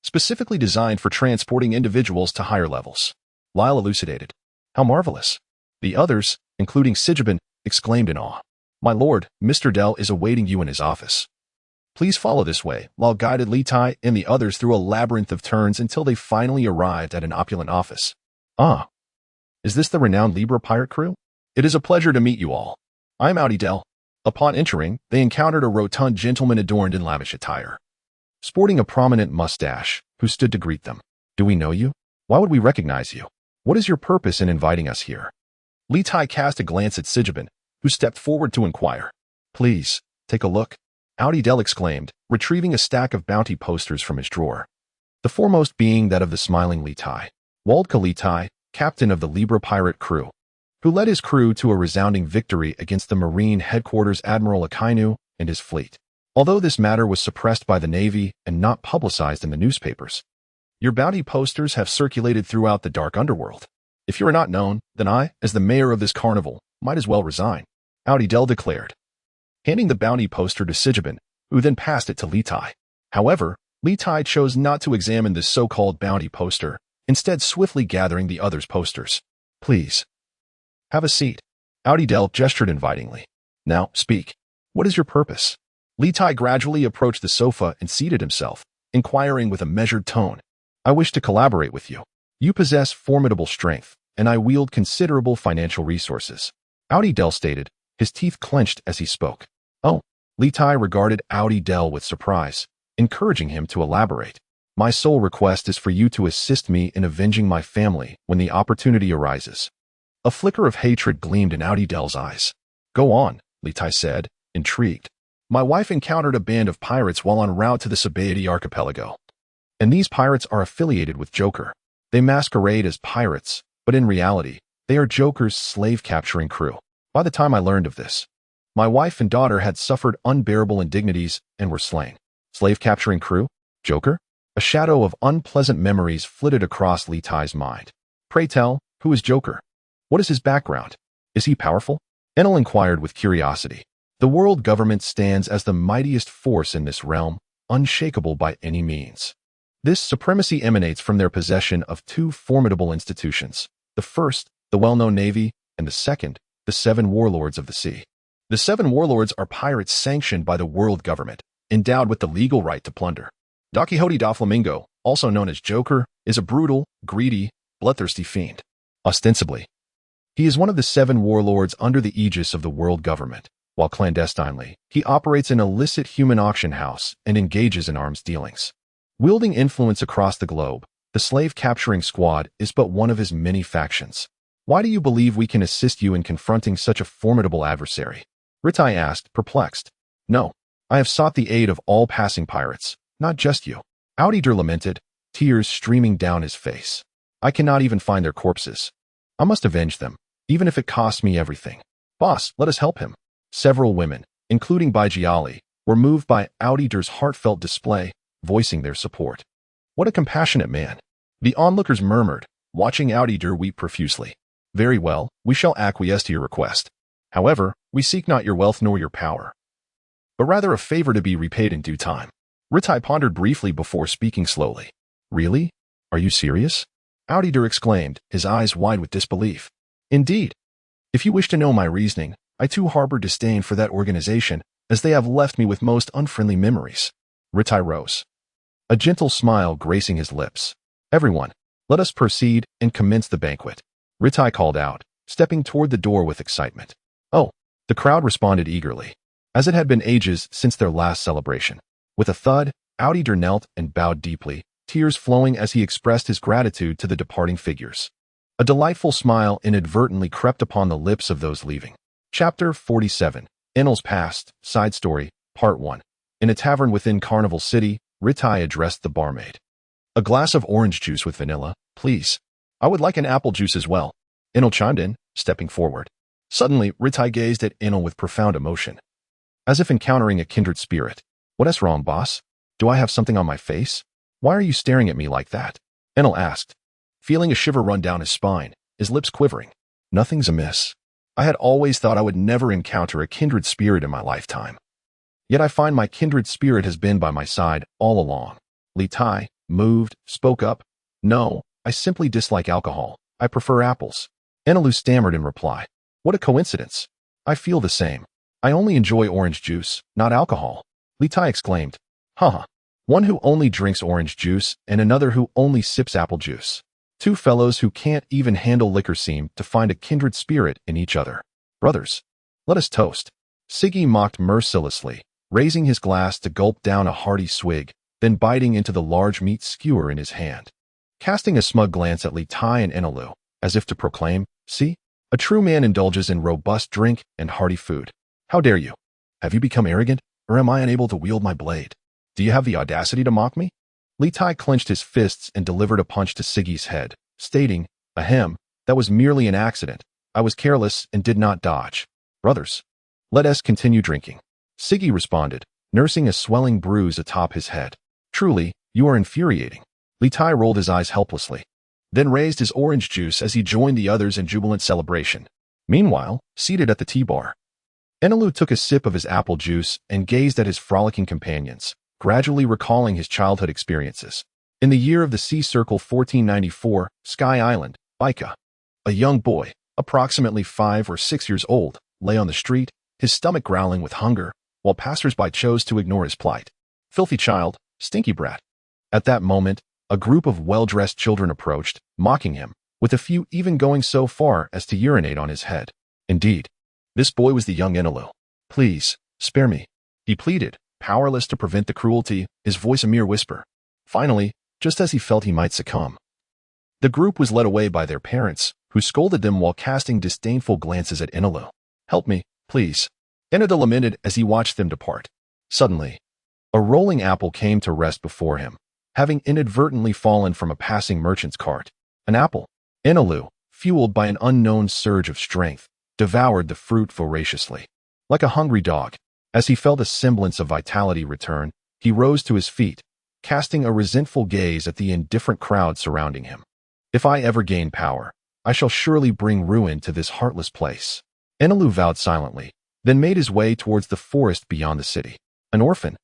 Speaker 1: specifically designed for transporting individuals to higher levels. Lyle elucidated. How marvelous. The others, including Si-Bin, exclaimed in awe. My lord, Mr. Del is awaiting you in his office. Please follow this way, Lyle guided Litai and the others through a labyrinth of turns until they finally arrived at an opulent office. Ah, is this the renowned Libra pirate crew? It is a pleasure to meet you all. I'm Audi-Del. Upon entering, they encountered a rotund gentleman adorned in lavish attire, sporting a prominent mustache, who stood to greet them. Do we know you? Why would we recognize you? What is your purpose in inviting us here? Litai cast a glance at Si-Bin, who stepped forward to inquire. Please, take a look, Audi-Del exclaimed, retrieving a stack of bounty posters from his drawer. The foremost being that of the smiling Litai, Voldka Litai, captain of the Libra pirate crew, who led his crew to a resounding victory against the Marine Headquarters Admiral Akainu and his fleet. Although this matter was suppressed by the Navy and not publicized in the newspapers, your bounty posters have circulated throughout the dark underworld. If you are not known, then I, as the mayor of this carnival, might as well resign, Audi-Del declared, handing the bounty poster to Si-Bin, who then passed it to Litai. However, Litai chose not to examine this so-called bounty poster, instead swiftly gathering the others' posters. Please, have a seat. Audi-Del gestured invitingly. Now, speak. What is your purpose? Litai gradually approached the sofa and seated himself, inquiring with a measured tone. I wish to collaborate with you. You possess formidable strength, and I wield considerable financial resources. Audi-Del stated, his teeth clenched as he spoke. Oh, Litai regarded Audi-Del with surprise, encouraging him to elaborate. My sole request is for you to assist me in avenging my family when the opportunity arises. A flicker of hatred gleamed in Audi-Del's eyes. Go on, Litai said, intrigued. My wife encountered a band of pirates while en route to the Sabay Archipelago. And these pirates are affiliated with Joker. They masquerade as pirates, but in reality, they are Joker's slave-capturing crew. By the time I learned of this, my wife and daughter had suffered unbearable indignities and were slain. Slave-capturing crew? Joker? A shadow of unpleasant memories flitted across Litai's mind. Pray tell, who is Joker? What is his background? Is he powerful? Enel inquired with curiosity. The world government stands as the mightiest force in this realm, unshakable by any means. This supremacy emanates from their possession of two formidable institutions. The first, the well-known Navy, and the second, the Seven Warlords of the Sea. The Seven Warlords are pirates sanctioned by the world government, endowed with the legal right to plunder. Don Quixote da Flamingo, also known as Joker, is a brutal, greedy, bloodthirsty fiend. Ostensibly, he is one of the seven warlords under the aegis of the world government, while clandestinely, he operates an illicit human auction house and engages in arms dealings. Wielding influence across the globe, the slave-capturing squad is but one of his many factions. Why do you believe we can assist you in confronting such a formidable adversary? Litai asked, perplexed. No, I have sought the aid of all passing pirates, not just you. Outrider lamented, tears streaming down his face. I cannot even find their corpses. I must avenge them, even if it costs me everything. Boss, let us help him. Several women, including Baijiali, were moved by Outrider's heartfelt display, voicing their support. What a compassionate man. The onlookers murmured, watching Outrider weep profusely. Very well, we shall acquiesce to your request. However, we seek not your wealth nor your power, but rather a favor to be repaid in due time. Litai pondered briefly before speaking slowly. Really? Are you serious? Outrider exclaimed, his eyes wide with disbelief. Indeed. If you wish to know my reasoning, I too harbor disdain for that organization, as they have left me with most unfriendly memories. Litai rose, a gentle smile gracing his lips. Everyone, let us proceed and commence the banquet. Litai called out, stepping toward the door with excitement. Oh, the crowd responded eagerly, as it had been ages since their last celebration. With a thud, Outrider knelt and bowed deeply, tears flowing as he expressed his gratitude to the departing figures. A delightful smile inadvertently crept upon the lips of those leaving. Chapter 47, Enel's Past, Side Story, Part 1. In a tavern within Carnival City, Litai addressed the barmaid. A glass of orange juice with vanilla, please. I would like an apple juice as well. Enel chimed in, stepping forward. Suddenly, Litai gazed at Enel with profound emotion, as if encountering a kindred spirit. What's wrong, boss? Do I have something on my face? Why are you staring at me like that? Enel asked, feeling a shiver run down his spine, his lips quivering. Nothing's amiss. I had always thought I would never encounter a kindred spirit in my lifetime. Yet I find my kindred spirit has been by my side all along. Litai, moved, spoke up. No, I simply dislike alcohol. I prefer apples. Enelu stammered in reply. What a coincidence. I feel the same. I only enjoy orange juice, not alcohol. Litai exclaimed. Haha. One who only drinks orange juice and another who only sips apple juice. Two fellows who can't even handle liquor seem to find a kindred spirit in each other. Brothers, let us toast. Siggy mocked mercilessly, raising his glass to gulp down a hearty swig, then biting into the large meat skewer in his hand. Casting a smug glance at Litai and Enelu, as if to proclaim, see, a true man indulges in robust drink and hearty food. How dare you? Have you become arrogant, or am I unable to wield my blade? Do you have the audacity to mock me? Litai clenched his fists and delivered a punch to Siggy's head, stating, ahem, that was merely an accident. I was careless and did not dodge. Brothers, let us continue drinking. Siggy responded, nursing a swelling bruise atop his head. Truly, you are infuriating. Litai rolled his eyes helplessly, then raised his orange juice as he joined the others in jubilant celebration. Meanwhile, seated at the tea bar, Enelu took a sip of his apple juice and gazed at his frolicking companions, gradually recalling his childhood experiences. In the year of the Sea Circle 1494, Sky Island, Baika, a young boy, approximately 5 or 6 years old, lay on the street, his stomach growling with hunger, while passers-by chose to ignore his plight. Filthy child, stinky brat. At that moment, a group of well-dressed children approached, mocking him, with a few even going so far as to urinate on his head. Indeed, this boy was the young Enelu. Please, spare me, he pleaded, powerless to prevent the cruelty, his voice a mere whisper. Finally, just as he felt he might succumb, the group was led away by their parents, who scolded them while casting disdainful glances at Enelu. Help me, please. Enelu lamented as he watched them depart. Suddenly, a rolling apple came to rest before him, having inadvertently fallen from a passing merchant's cart. An apple. Enelu, fueled by an unknown surge of strength, devoured the fruit voraciously. Like a hungry dog, as he felt a semblance of vitality return, he rose to his feet, casting a resentful gaze at the indifferent crowd surrounding him. If I ever gain power, I shall surely bring ruin to this heartless place. Enelu vowed silently, then made his way towards the forest beyond the city. An orphan,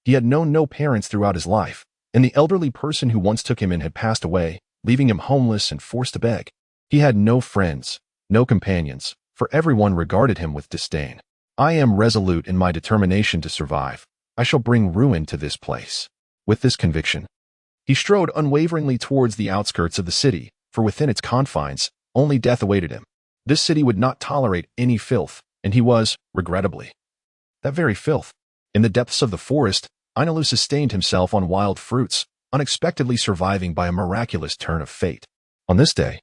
Speaker 1: he had known no parents throughout his life, and the elderly person who once took him in had passed away, leaving him homeless and forced to beg. He had no friends, no companions, for everyone regarded him with disdain. I am resolute in my determination to survive. I shall bring ruin to this place. With this conviction, he strode unwaveringly towards the outskirts of the city, for within its confines, only death awaited him. This city would not tolerate any filth, and he was, regrettably, that very filth. In the depths of the forest, Ainalu sustained himself on wild fruits, unexpectedly surviving by a miraculous turn of fate. On this day,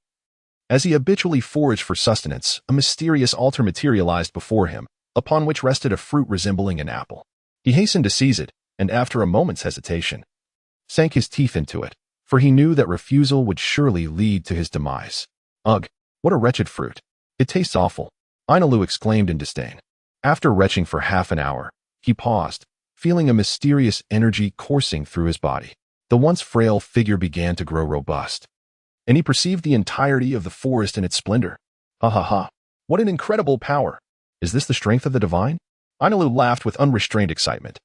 Speaker 1: as he habitually foraged for sustenance, a mysterious altar materialized before him, upon which rested a fruit resembling an apple. He hastened to seize it, and after a moment's hesitation, sank his teeth into it, for he knew that refusal would surely lead to his demise. Ugh, what a wretched fruit. It tastes awful, Ainalu exclaimed in disdain. After retching for half an hour, he paused, feeling a mysterious energy coursing through his body. The once frail figure began to grow robust, and he perceived the entirety of the forest in its splendor. Ha ha ha, what an incredible power! Is this the strength of the divine? Ainalu laughed with unrestrained excitement.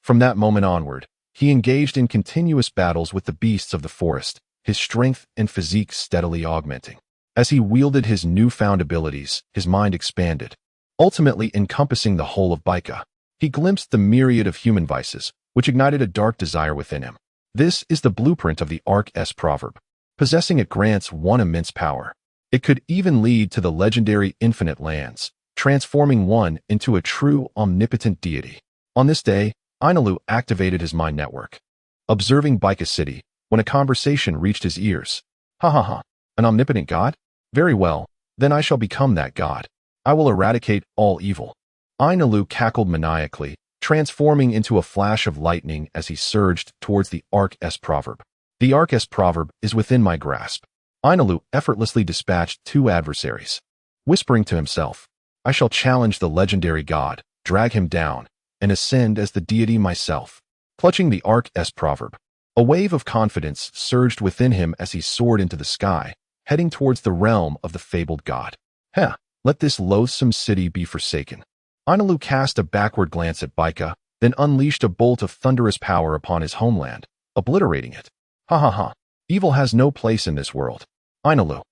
Speaker 1: From that moment onward, he engaged in continuous battles with the beasts of the forest, his strength and physique steadily augmenting. As he wielded his newfound abilities, his mind expanded, ultimately encompassing the whole of Baika. He glimpsed the myriad of human vices, which ignited a dark desire within him. This is the blueprint of the Arch proverb. Possessing it grants one immense power. It could even lead to the legendary infinite lands, transforming one into a true omnipotent deity. On this day, Ainalu activated his mind network, observing Baika City, when a conversation reached his ears. Ha ha ha, an omnipotent god? Very well, then I shall become that god. I will eradicate all evil. Ainalu cackled maniacally, transforming into a flash of lightning as he surged towards the Arch proverb. The Arch proverb is within my grasp. Ainalu effortlessly dispatched two adversaries. Whispering to himself, I shall challenge the legendary god, drag him down, and ascend as the deity myself. Clutching the Arch proverb, a wave of confidence surged within him as he soared into the sky, heading towards the realm of the fabled god. Heh, let this loathsome city be forsaken. Ainalu cast a backward glance at Baika, then unleashed a bolt of thunderous power upon his homeland, obliterating it. Ha ha ha, evil has no place in this world. Ainalu,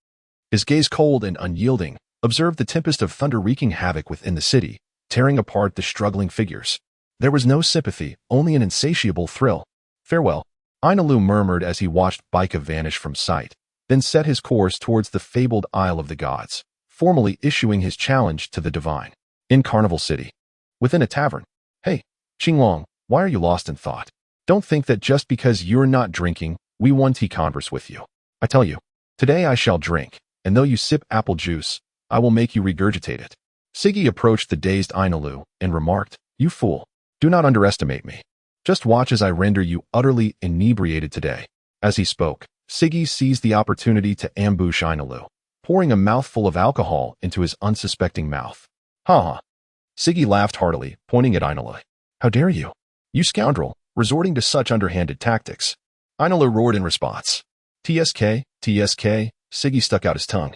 Speaker 1: his gaze cold and unyielding, observed the tempest of thunder wreaking havoc within the city, tearing apart the struggling figures. There was no sympathy, only an insatiable thrill. Farewell, Ainalu murmured as he watched Baika vanish from sight, then set his course towards the fabled Isle of the Gods, formally issuing his challenge to the divine. In Carnival City, within a tavern. Hey, Qinglong, why are you lost in thought? Don't think that just because you're not drinking, we want to converse with you. I tell you, today I shall drink, and though you sip apple juice, I will make you regurgitate it. Siggy approached the dazed Ainalu and remarked, You fool, do not underestimate me. Just watch as I render you utterly inebriated today. As he spoke, Siggy seized the opportunity to ambush Ainalu, pouring a mouthful of alcohol into his unsuspecting mouth. Ha ha. Siggy laughed heartily, pointing at Ainalu. How dare you? You scoundrel, resorting to such underhanded tactics. Ainalu roared in response. TSK, TSK, Siggy stuck out his tongue,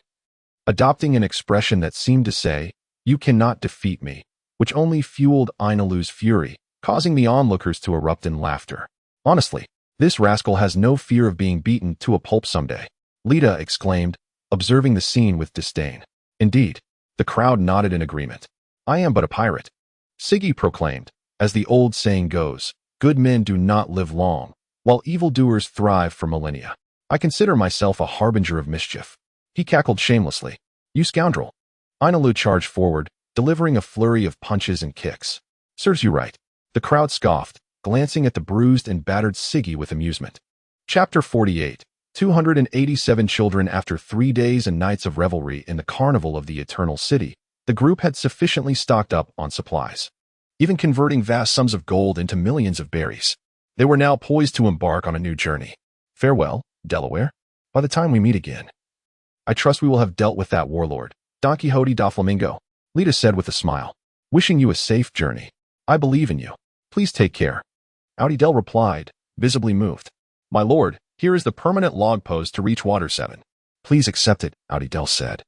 Speaker 1: adopting an expression that seemed to say, You cannot defeat me, which only fueled Ainalu's fury, causing the onlookers to erupt in laughter. Honestly, this rascal has no fear of being beaten to a pulp someday, Lita exclaimed, observing the scene with disdain. Indeed, the crowd nodded in agreement. I am but a pirate, Siggy proclaimed. As the old saying goes, good men do not live long, while evildoers thrive for millennia. I consider myself a harbinger of mischief. He cackled shamelessly. You scoundrel. Ainalu charged forward, delivering a flurry of punches and kicks. Serves you right. The crowd scoffed, glancing at the bruised and battered Siggy with amusement. Chapter 48. 287 children. After 3 days and nights of revelry in the carnival of the Eternal City, the group had sufficiently stocked up on supplies, even converting vast sums of gold into millions of berries. They were now poised to embark on a new journey. Farewell, Delaware. By the time we meet again, I trust we will have dealt with that warlord, Don Quixote da Flamingo, Lita said with a smile. Wishing you a safe journey. I believe in you. Please take care. Audidel replied, visibly moved. My lord, here is the permanent log post to reach Water 7. Please accept it, Audidel said,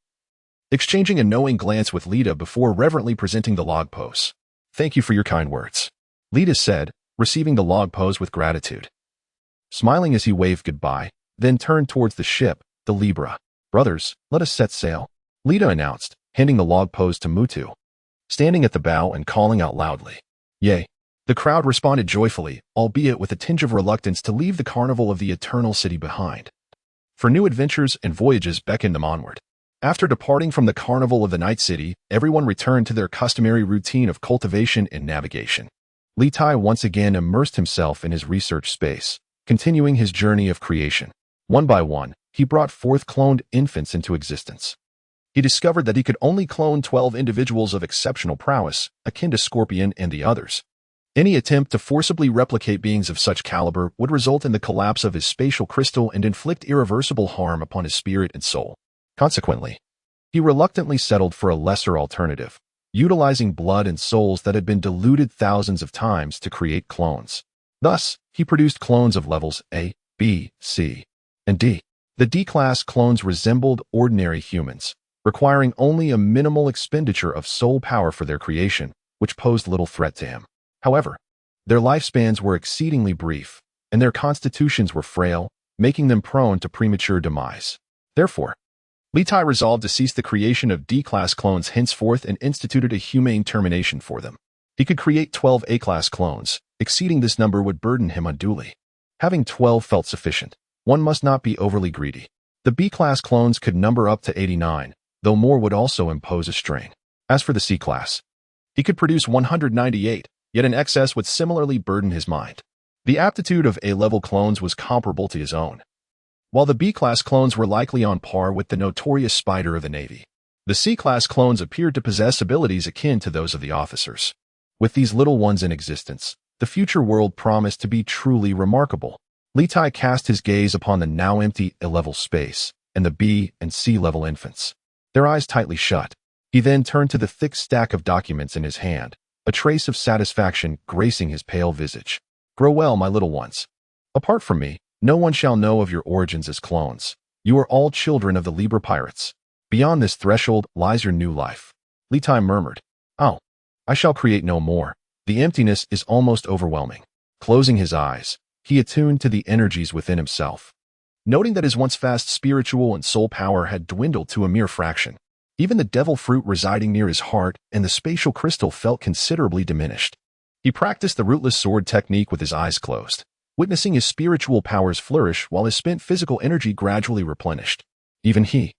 Speaker 1: exchanging a knowing glance with Lita before reverently presenting the log post. Thank you for your kind words, Lita said, receiving the log post with gratitude. smiling as he waved goodbye, then turned towards the ship, the Libra. "Brothers, let us set sail," Lita announced, handing the log post to Mutu, standing at the bow and calling out loudly. "Yay!" The crowd responded joyfully, albeit with a tinge of reluctance to leave the carnival of the Eternal City behind. For new adventures and voyages beckoned them onward. After departing from the carnival of the Night City, everyone returned to their customary routine of cultivation and navigation. Litai once again immersed himself in his research space, continuing his journey of creation. One by one, he brought forth cloned infants into existence. He discovered that he could only clone 12 individuals of exceptional prowess, akin to Scorpion and the others. Any attempt to forcibly replicate beings of such caliber would result in the collapse of his spatial crystal and inflict irreversible harm upon his spirit and soul. Consequently, he reluctantly settled for a lesser alternative, utilizing blood and souls that had been diluted thousands of times to create clones. Thus, he produced clones of levels A, B, C, and D. The D-class clones resembled ordinary humans, requiring only a minimal expenditure of soul power for their creation, which posed little threat to him. However, their lifespans were exceedingly brief, and their constitutions were frail, making them prone to premature demise. Therefore, Litai resolved to cease the creation of D-class clones henceforth and instituted a humane termination for them. He could create 12 A-class clones. Exceeding this number would burden him unduly. Having 12 felt sufficient. One must not be overly greedy. The B-class clones could number up to 89, though more would also impose a strain. As for the C-class, he could produce 198, yet an excess would similarly burden his mind. The aptitude of A-level clones was comparable to his own, while the B-class clones were likely on par with the notorious Spider of the Navy. The C-class clones appeared to possess abilities akin to those of the officers. With these little ones in existence, the future world promised to be truly remarkable. Litai cast his gaze upon the now empty A-level space and the B and C-level infants. Their eyes tightly shut. He then turned to the thick stack of documents in his hand, a trace of satisfaction gracing his pale visage. "Grow well, my little ones. Apart from me, no one shall know of your origins as clones. You are all children of the Libra pirates. Beyond this threshold lies your new life." Litai murmured, "Oh, I shall create no more. The emptiness is almost overwhelming." Closing his eyes, he attuned to the energies within himself. Noting that his once vast spiritual and soul power had dwindled to a mere fraction, even the devil fruit residing near his heart and the spatial crystal felt considerably diminished. He practiced the rootless sword technique with his eyes closed, witnessing his spiritual powers flourish while his spent physical energy gradually replenished. Even he,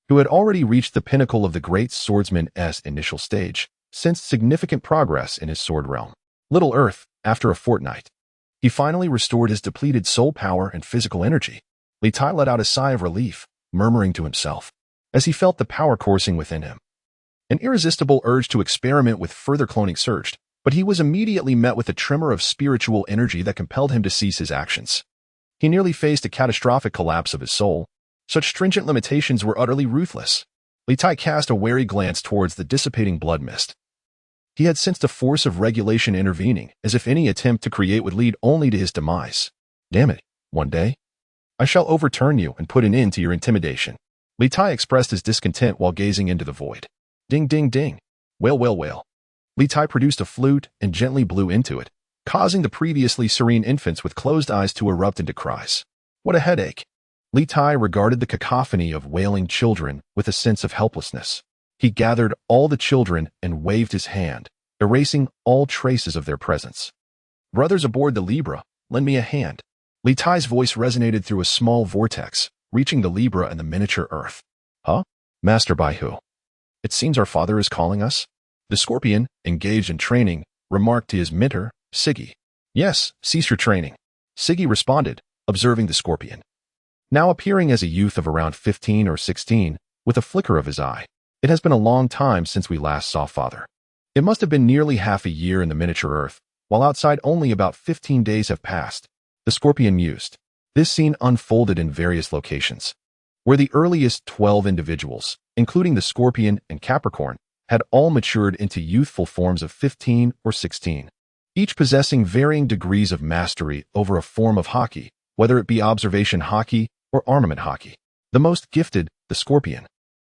Speaker 1: who had already reached the pinnacle of the great swordsman's initial stage, sensed significant progress in his sword realm. Little Earth, after a fortnight, he finally restored his depleted soul power and physical energy. Litai let out a sigh of relief, murmuring to himself, as he felt the power coursing within him. An irresistible urge to experiment with further cloning surged, but he was immediately met with a tremor of spiritual energy that compelled him to cease his actions. He nearly faced a catastrophic collapse of his soul. Such stringent limitations were utterly ruthless. Litai cast a wary glance towards the dissipating blood mist. He had sensed a force of regulation intervening, as if any attempt to create would lead only to his demise. "Damn it, one day, I shall overturn you and put an end to your intimidation." Litai expressed his discontent while gazing into the void. Ding, ding, ding. Wail, wail, wail. Litai produced a flute and gently blew into it, causing the previously serene infants with closed eyes to erupt into cries. What a headache. Litai regarded the cacophony of wailing children with a sense of helplessness. He gathered all the children and waved his hand, erasing all traces of their presence. "Brothers aboard the Libra, lend me a hand." Litai's voice resonated through a small vortex, reaching the Libra and the miniature Earth. "Huh? Master by who? It seems our father is calling us." The Scorpion, engaged in training, remarked to his mentor, Siggy. "Yes, cease your training," Siggy responded, observing the Scorpion, now appearing as a youth of around 15 or 16, with a flicker of his eye. "It has been a long time since we last saw father. It must have been nearly half a year in the miniature Earth, while outside only about 15 days have passed," the Scorpion mused. This scene unfolded in various locations, where the earliest 12 individuals, including the Scorpion and Capricorn, had all matured into youthful forms of 15 or 16, each possessing varying degrees of mastery over a form of haki, whether it be observation haki or armament haki. The most gifted, the Scorpion,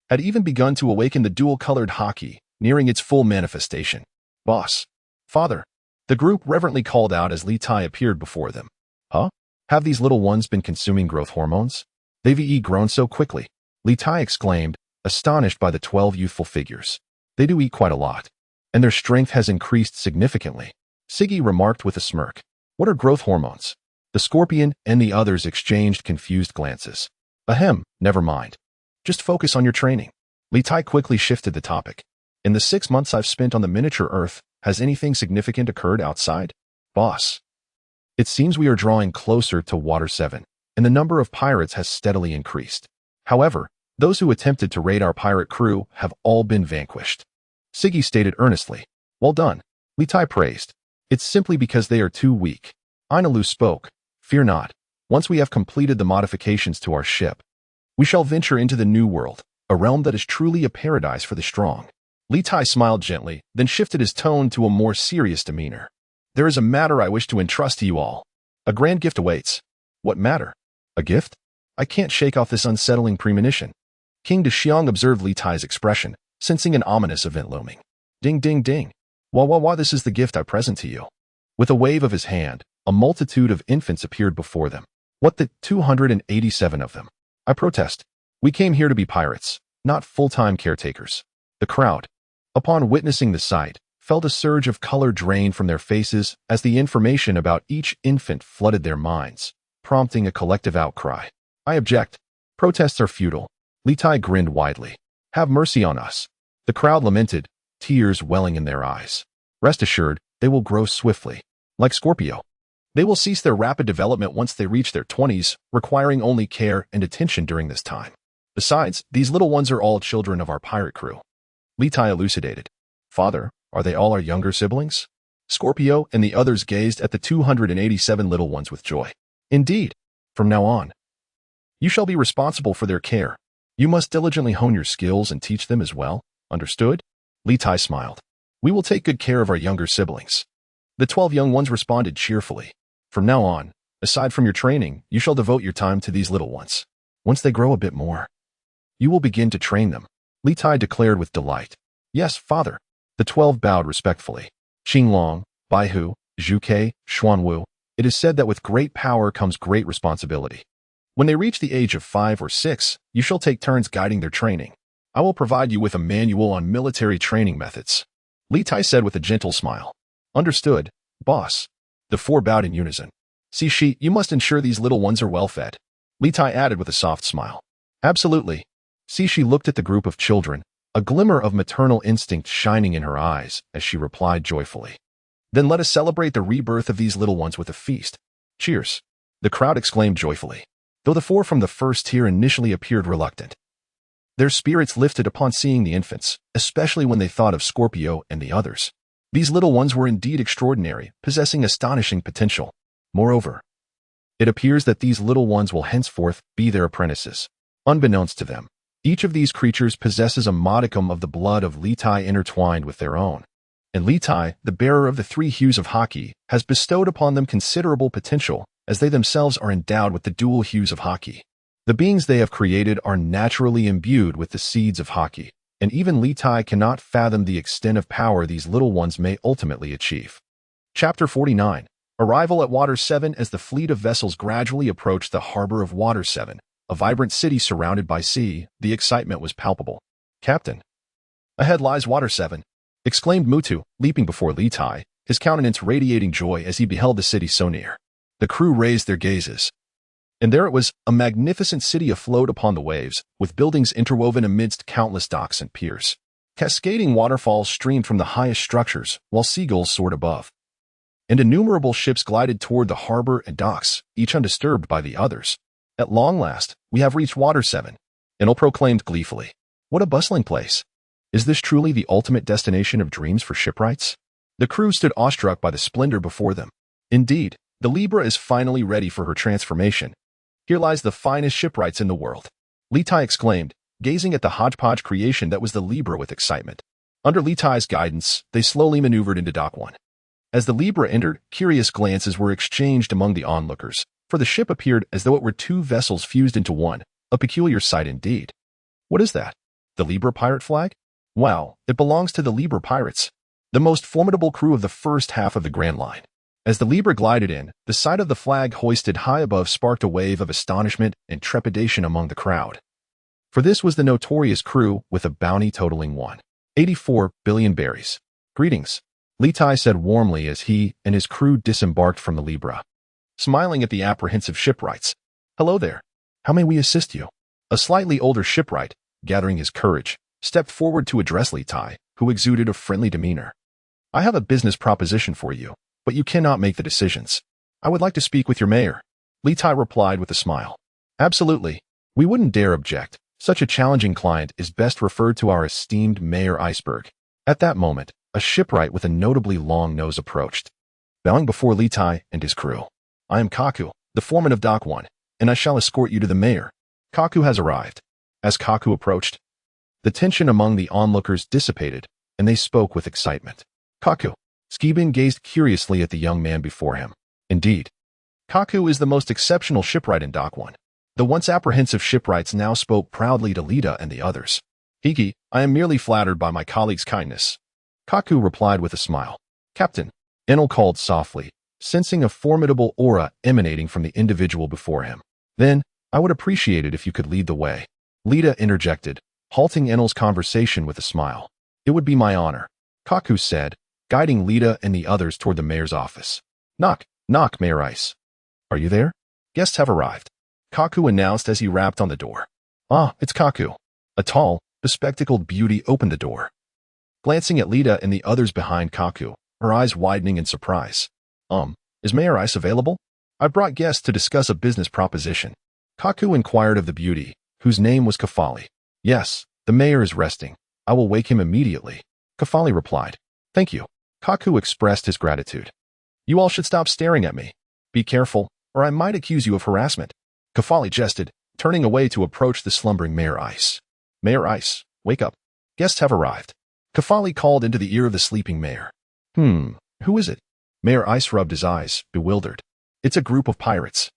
Speaker 1: had even begun to awaken the dual-colored haki, nearing its full manifestation. "Boss. Father," the group reverently called out as Litai appeared before them. "Huh? Have these little ones been consuming growth hormones? They've grown so quickly, Litai exclaimed, astonished by the 12 youthful figures. They do eat quite a lot, and their strength has increased significantly. Siggy remarked with a smirk. What are growth hormones? The scorpion and the others exchanged confused glances. Ahem, never mind. Just focus on your training. Litai quickly shifted the topic. In the 6 months I've spent on the miniature Earth, has anything significant occurred outside? Boss. It seems we are drawing closer to Water 7, and the number of pirates has steadily increased. However, those who attempted to raid our pirate crew have all been vanquished. Siggy stated earnestly. Well done, Litai praised. It's simply because they are too weak. Ainalu spoke. Fear not. Once we have completed the modifications to our ship, we shall venture into the new world, a realm that is truly a paradise for the strong. Litai smiled gently, then shifted his tone to a more serious demeanor. There is a matter I wish to entrust to you all. A grand gift awaits. What matter? A gift? I can't shake off this unsettling premonition. King Dexiang observed Litai's expression, sensing an ominous event looming. Ding ding ding. Wah, this is the gift I present to you. With a wave of his hand, a multitude of infants appeared before them. What the 287 of them? I protest. We came here to be pirates, not full-time caretakers. The crowd, upon witnessing the sight, felt a surge of color drain from their faces as the information about each infant flooded their minds, prompting a collective outcry. I object. Protests are futile. Litai grinned widely. Have mercy on us. The crowd lamented, tears welling in their eyes. Rest assured, they will grow swiftly. Like Scorpio. They will cease their rapid development once they reach their 20s, requiring only care and attention during this time. Besides, these little ones are all children of our pirate crew. Litai elucidated. Father, are they all our younger siblings? Scorpio and the others gazed at the 287 little ones with joy. Indeed. From now on, you shall be responsible for their care. You must diligently hone your skills and teach them as well. Understood? Litai smiled. We will take good care of our younger siblings. The 12 young ones responded cheerfully. From now on, aside from your training, you shall devote your time to these little ones. Once they grow a bit more, you will begin to train them. Litai declared with delight. Yes, father. The 12 bowed respectfully. Qinglong, Baihu, Zhuke, Xuanwu. It is said that with great power comes great responsibility. When they reach the age of 5 or 6, you shall take turns guiding their training. I will provide you with a manual on military training methods. Litai said with a gentle smile. Understood, boss. The 4 bowed in unison. Sishi, you must ensure these little ones are well fed. Litai added with a soft smile. Absolutely. Sishi looked at the group of children, a glimmer of maternal instinct shining in her eyes as she replied joyfully. Then let us celebrate the rebirth of these little ones with a feast. Cheers. The crowd exclaimed joyfully, though the 4 from the first tier initially appeared reluctant. Their spirits lifted upon seeing the infants, especially when they thought of Scorpio and the others. These little ones were indeed extraordinary, possessing astonishing potential. Moreover, it appears that these little ones will henceforth be their apprentices. Unbeknownst to them, each of these creatures possesses a modicum of the blood of Litai intertwined with their own. And Litai, the bearer of the 3 hues of haki, has bestowed upon them considerable potential, as they themselves are endowed with the dual hues of haki. The beings they have created are naturally imbued with the seeds of haki, and even Litai cannot fathom the extent of power these little ones may ultimately achieve. Chapter 49. Arrival at Water 7. As the fleet of vessels gradually approached the harbor of Water 7, a vibrant city surrounded by sea, the excitement was palpable. Captain. Ahead lies Water 7, exclaimed Mutu, leaping before Litai, his countenance radiating joy as he beheld the city so near. The crew raised their gazes. And there it was, a magnificent city afloat upon the waves, with buildings interwoven amidst countless docks and piers. Cascading waterfalls streamed from the highest structures, while seagulls soared above. And innumerable ships glided toward the harbor and docks, each undisturbed by the others. At long last, we have reached Water 7, Enel proclaimed gleefully. What a bustling place. Is this truly the ultimate destination of dreams for shipwrights? The crew stood awestruck by the splendor before them. Indeed, the Libra is finally ready for her transformation. Here lies the finest shipwrights in the world. Litai exclaimed, gazing at the hodgepodge creation that was the Libra with excitement. Under Litai's guidance, they slowly maneuvered into Dock 1. As the Libra entered, curious glances were exchanged among the onlookers, for the ship appeared as though it were 2 vessels fused into one, a peculiar sight indeed. What is that? The Libra pirate flag? Wow, it belongs to the Libra pirates, the most formidable crew of the first half of the Grand Line. As the Libra glided in, the sight of the flag hoisted high above sparked a wave of astonishment and trepidation among the crowd. For this was the notorious crew with a bounty totaling 184 billion berries. "Greetings," Litai said warmly as he and his crew disembarked from the Libra. Smiling at the apprehensive shipwrights. "Hello there. How may we assist you?" A slightly older shipwright, gathering his courage, stepped forward to address Litai, who exuded a friendly demeanor. "I have a business proposition for you, but you cannot make the decisions. I would like to speak with your mayor," Litai replied with a smile. "Absolutely. We wouldn't dare object. Such a challenging client is best referred to our esteemed Mayor Iceberg." At that moment, a shipwright with a notably long nose approached, bowing before Litai and his crew. "I am Kaku, the foreman of Dock 1, and I shall escort you to the mayor." Kaku has arrived. As Kaku approached, the tension among the onlookers dissipated, and they spoke with excitement. "Kaku." Skibin gazed curiously at the young man before him. Indeed, Kaku is the most exceptional shipwright in Dock 1. The once apprehensive shipwrights now spoke proudly to Lita and the others. "Hiki, I am merely flattered by my colleague's kindness," Kaku replied with a smile. "Captain," Enel called softly, sensing a formidable aura emanating from the individual before him. "Then, I would appreciate it if you could lead the way," Lita interjected, halting Enel's conversation with a smile. "It would be my honor," Kaku said, guiding Lita and the others toward the mayor's office. "Knock, knock, Mayor Ice. Are you there? Guests have arrived," Kaku announced as he rapped on the door. "Ah, it's Kaku." A tall, bespectacled beauty opened the door. Glancing at Lita and the others behind Kaku, her eyes widening in surprise. Is Mayor Ice available? I brought guests to discuss a business proposition." Kaku inquired of the beauty, whose name was Kafali. "Yes, the mayor is resting. I will wake him immediately," Kafali replied. "Thank you." Kaku expressed his gratitude. "You all should stop staring at me. Be careful, or I might accuse you of harassment," Kafali jested, turning away to approach the slumbering Mayor Ice. "Mayor Ice, wake up. Guests have arrived," Kafali called into the ear of the sleeping mayor. Who is it?" Mayor Ice rubbed his eyes, bewildered. "It's a group of pirates.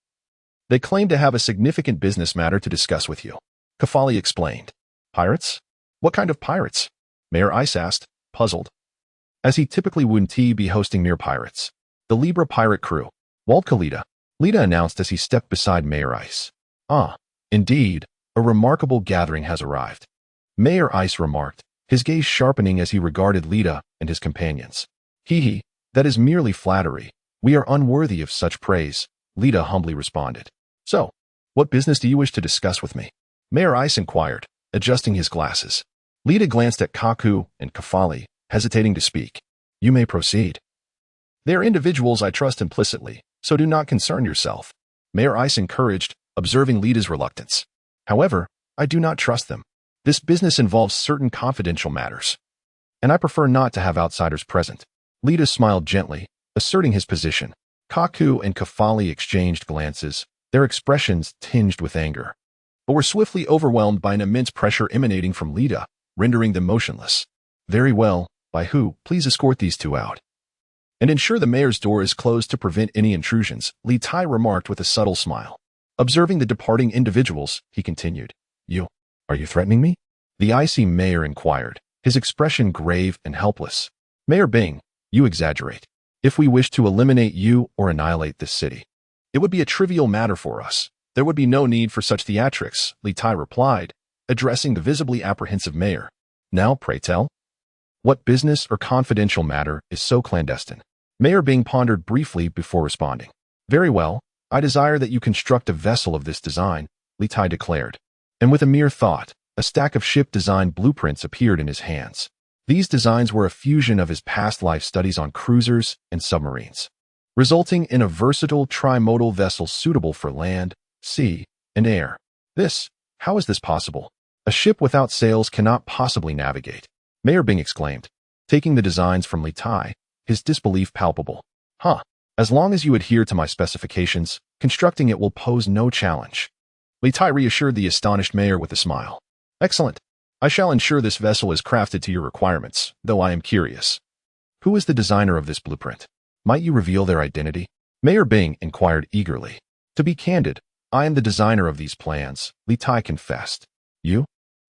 Speaker 1: They claim to have a significant business matter to discuss with you," Kafali explained. "Pirates? What kind of pirates?" Mayor Ice asked, puzzled, as he typically wouldn't be hosting mere pirates. "The Libra pirate crew, Voldka Litai," Lita announced as he stepped beside Mayor Ice. "Ah, indeed, a remarkable gathering has arrived," Mayor Ice remarked, his gaze sharpening as he regarded Lita and his companions. "Hee, that is merely flattery. We are unworthy of such praise," Lita humbly responded. "So, what business do you wish to discuss with me?" Mayor Ice inquired, adjusting his glasses. Lita glanced at Kaku and Kafali, hesitating to speak. "You may proceed." "They are individuals I trust implicitly, so do not concern yourself," Mayor Ice encouraged, observing Lita's reluctance. "However, I do not trust them. This business involves certain confidential matters, and I prefer not to have outsiders present." Lita smiled gently, asserting his position. Kaku and Kafali exchanged glances, their expressions tinged with anger, but were swiftly overwhelmed by an immense pressure emanating from Lita, rendering them motionless. "Very well, by who? Please escort these two out, and ensure the mayor's door is closed to prevent any intrusions," Litai remarked with a subtle smile. Observing the departing individuals, he continued. Are you threatening me?" the icy mayor inquired, his expression grave and helpless. "Mayor Bing, you exaggerate. If we wish to eliminate you or annihilate this city, it would be a trivial matter for us. There would be no need for such theatrics," Litai replied, addressing the visibly apprehensive mayor. "Now, pray tell, what business or confidential matter is so clandestine?" Mayor Bing pondered briefly before responding. "Very well, I desire that you construct a vessel of this design," Litai declared. And with a mere thought, a stack of ship design blueprints appeared in his hands. These designs were a fusion of his past life studies on cruisers and submarines, resulting in a versatile trimodal vessel suitable for land, sea, and air. How is this possible? A ship without sails cannot possibly navigate," Mayor Bing exclaimed, taking the designs from Litai, his disbelief palpable. As long as you adhere to my specifications, constructing it will pose no challenge," Litai reassured the astonished mayor with a smile. "Excellent. I shall ensure this vessel is crafted to your requirements, though I am curious. Who is the designer of this blueprint? Might you reveal their identity?" Mayor Bing inquired eagerly. "To be candid, I am the designer of these plans," Litai confessed. "You?"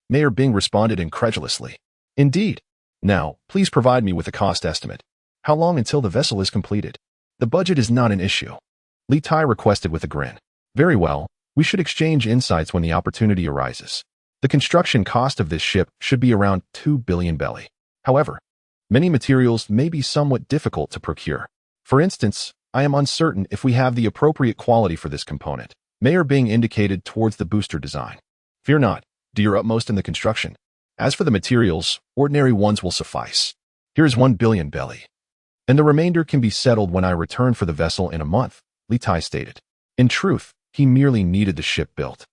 Speaker 1: Mayor Bing responded incredulously. "Indeed. Now, please provide me with a cost estimate. How long until the vessel is completed?" The budget is not an issue. Litai requested with a grin. Very well, we should exchange insights when the opportunity arises. The construction cost of this ship should be around 2 billion belly. However, many materials may be somewhat difficult to procure. For instance, I am uncertain if we have the appropriate quality for this component. Mayor being indicated towards the booster design. Fear not, do your utmost in the construction. As for the materials, ordinary ones will suffice. Here's 1 billion belly. And the remainder can be settled when I return for the vessel in a month, Litai stated. In truth, he merely needed the ship built.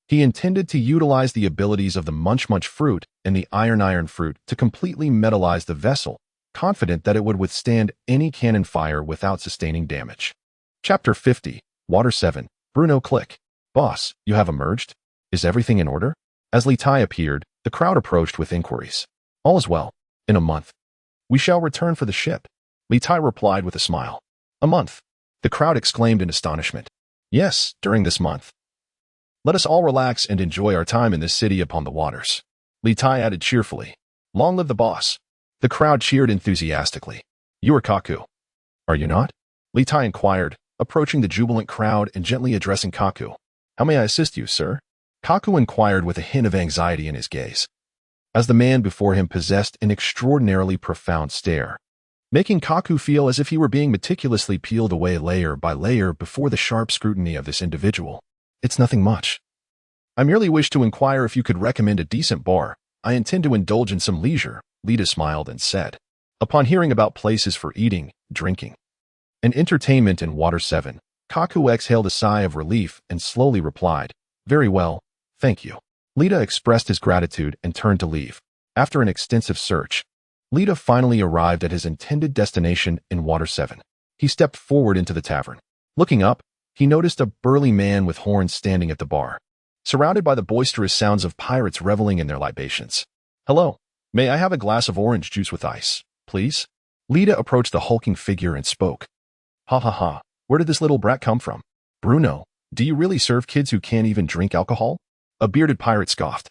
Speaker 1: He intended to utilize the abilities of the Munch Fruit and the Iron Fruit to completely metallize the vessel, confident that it would withstand any cannon fire without sustaining damage. Chapter 50, Water 7, Bruno Click. Boss, you have emerged? Is everything in order? As Litai appeared, the crowd approached with inquiries. All is well. In a month. We shall return for the ship. Litai replied with a smile. A month. The crowd exclaimed in astonishment. Yes, during this month. Let us all relax and enjoy our time in this city upon the waters. Litai added cheerfully. Long live the boss. The crowd cheered enthusiastically. You are Kaku. Are you not? Litai inquired, approaching the jubilant crowd and gently addressing Kaku. How may I assist you, sir? Kaku inquired with a hint of anxiety in his gaze, as the man before him possessed an extraordinarily profound stare, making Kaku feel as if he were being meticulously peeled away layer by layer before the sharp scrutiny of this individual. It's nothing much. I merely wish to inquire if you could recommend a decent bar. I intend to indulge in some leisure, Lita smiled and said. Upon hearing about places for eating, drinking, and entertainment in Water 7, Kaku exhaled a sigh of relief and slowly replied, Very well, thank you. Lita expressed his gratitude and turned to leave. After an extensive search, Lita finally arrived at his intended destination in Water 7. He stepped forward into the tavern. Looking up, he noticed a burly man with horns standing at the bar, surrounded by the boisterous sounds of pirates reveling in their libations. Hello, may I have a glass of orange juice with ice, please? Lita approached the hulking figure and spoke. Ha ha ha, where did this little brat come from? Bruno, do you really serve kids who can't even drink alcohol? A bearded pirate scoffed,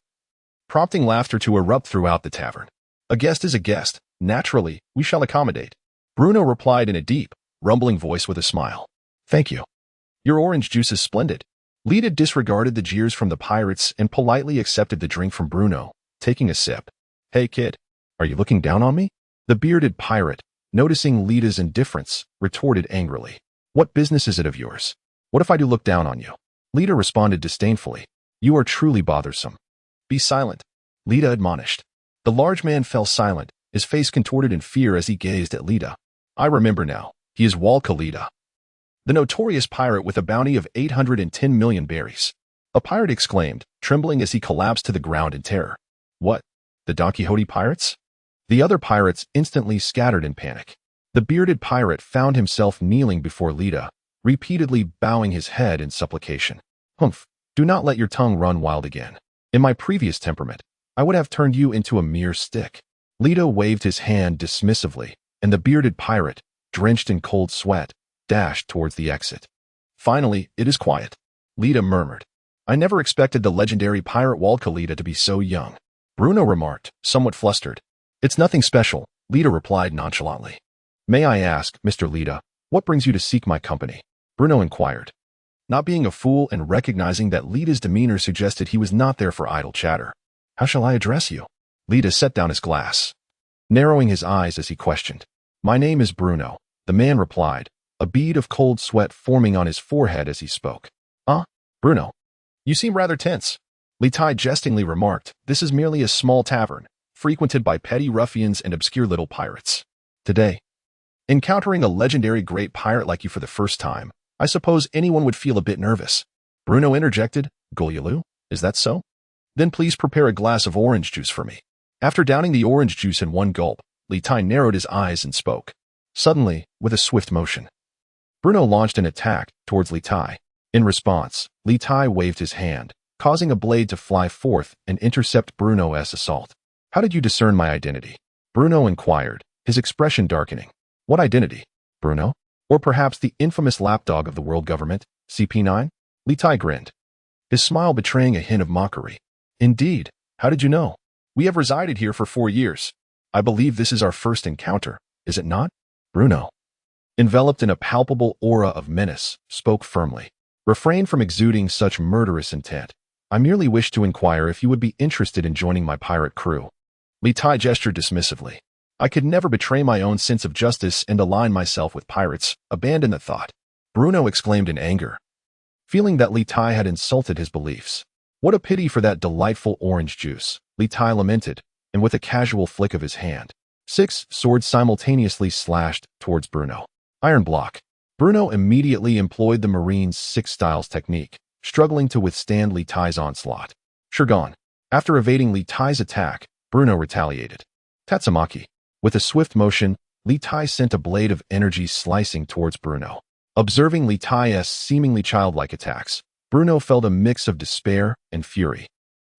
Speaker 1: prompting laughter to erupt throughout the tavern. A guest is a guest. Naturally, we shall accommodate. Bruno replied in a deep, rumbling voice with a smile. Thank you. Your orange juice is splendid. Lita disregarded the jeers from the pirates and politely accepted the drink from Bruno, taking a sip. Hey kid, are you looking down on me? The bearded pirate, noticing Lita's indifference, retorted angrily. What business is it of yours? What if I do look down on you? Lita responded disdainfully. You are truly bothersome. Be silent, Lita admonished. The large man fell silent, his face contorted in fear as he gazed at Lita. I remember now, he is Voldka Litai, the notorious pirate with a bounty of 810 million berries. A pirate exclaimed, trembling as he collapsed to the ground in terror. What? The Don Quixote pirates? The other pirates instantly scattered in panic. The bearded pirate found himself kneeling before Lita, repeatedly bowing his head in supplication. Humph. Do not let your tongue run wild again. In my previous temperament, I would have turned you into a mere stick. Lita waved his hand dismissively, and the bearded pirate, drenched in cold sweat, dashed towards the exit. Finally, it is quiet, Lita murmured. I never expected the legendary pirate Voldka Litai to be so young. Bruno remarked, somewhat flustered. It's nothing special, Lita replied nonchalantly. May I ask, Mr. Lita, what brings you to seek my company? Bruno inquired, not being a fool and recognizing that Lita's demeanor suggested he was not there for idle chatter. How shall I address you? Lita set down his glass, narrowing his eyes as he questioned. My name is Bruno, the man replied, a bead of cold sweat forming on his forehead as he spoke. Bruno, you seem rather tense. Litai jestingly remarked, this is merely a small tavern, frequented by petty ruffians and obscure little pirates. Today, encountering a legendary great pirate like you for the first time, I suppose anyone would feel a bit nervous. Bruno interjected, Gulyalu, is that so? Then please prepare a glass of orange juice for me. After downing the orange juice in one gulp, Litai narrowed his eyes and spoke. Suddenly, with a swift motion, Bruno launched an attack towards Litai. In response, Litai waved his hand, causing a blade to fly forth and intercept Bruno's assault. How did you discern my identity? Bruno inquired, his expression darkening. What identity, Bruno? Or perhaps the infamous lapdog of the world government, CP9? Litai grinned, his smile betraying a hint of mockery. Indeed, how did you know? We have resided here for 4 years. I believe this is our first encounter, is it not? Bruno. enveloped in a palpable aura of menace, spoke firmly. Refrain from exuding such murderous intent. I merely wish to inquire if you would be interested in joining my pirate crew. Litai gestured dismissively. I could never betray my own sense of justice and align myself with pirates. Abandon the thought. Bruno exclaimed in anger, feeling that Litai had insulted his beliefs. What a pity for that delightful orange juice, Litai lamented, and with a casual flick of his hand, 6 swords simultaneously slashed towards Bruno. Iron block. Bruno immediately employed the Marine's 6 styles technique, struggling to withstand Litai's onslaught. Shurgon. After evading Litai's attack, Bruno retaliated. Tatsumaki. With a swift motion, Litai sent a blade of energy slicing towards Bruno. Observing Litai's seemingly childlike attacks, Bruno felt a mix of despair and fury.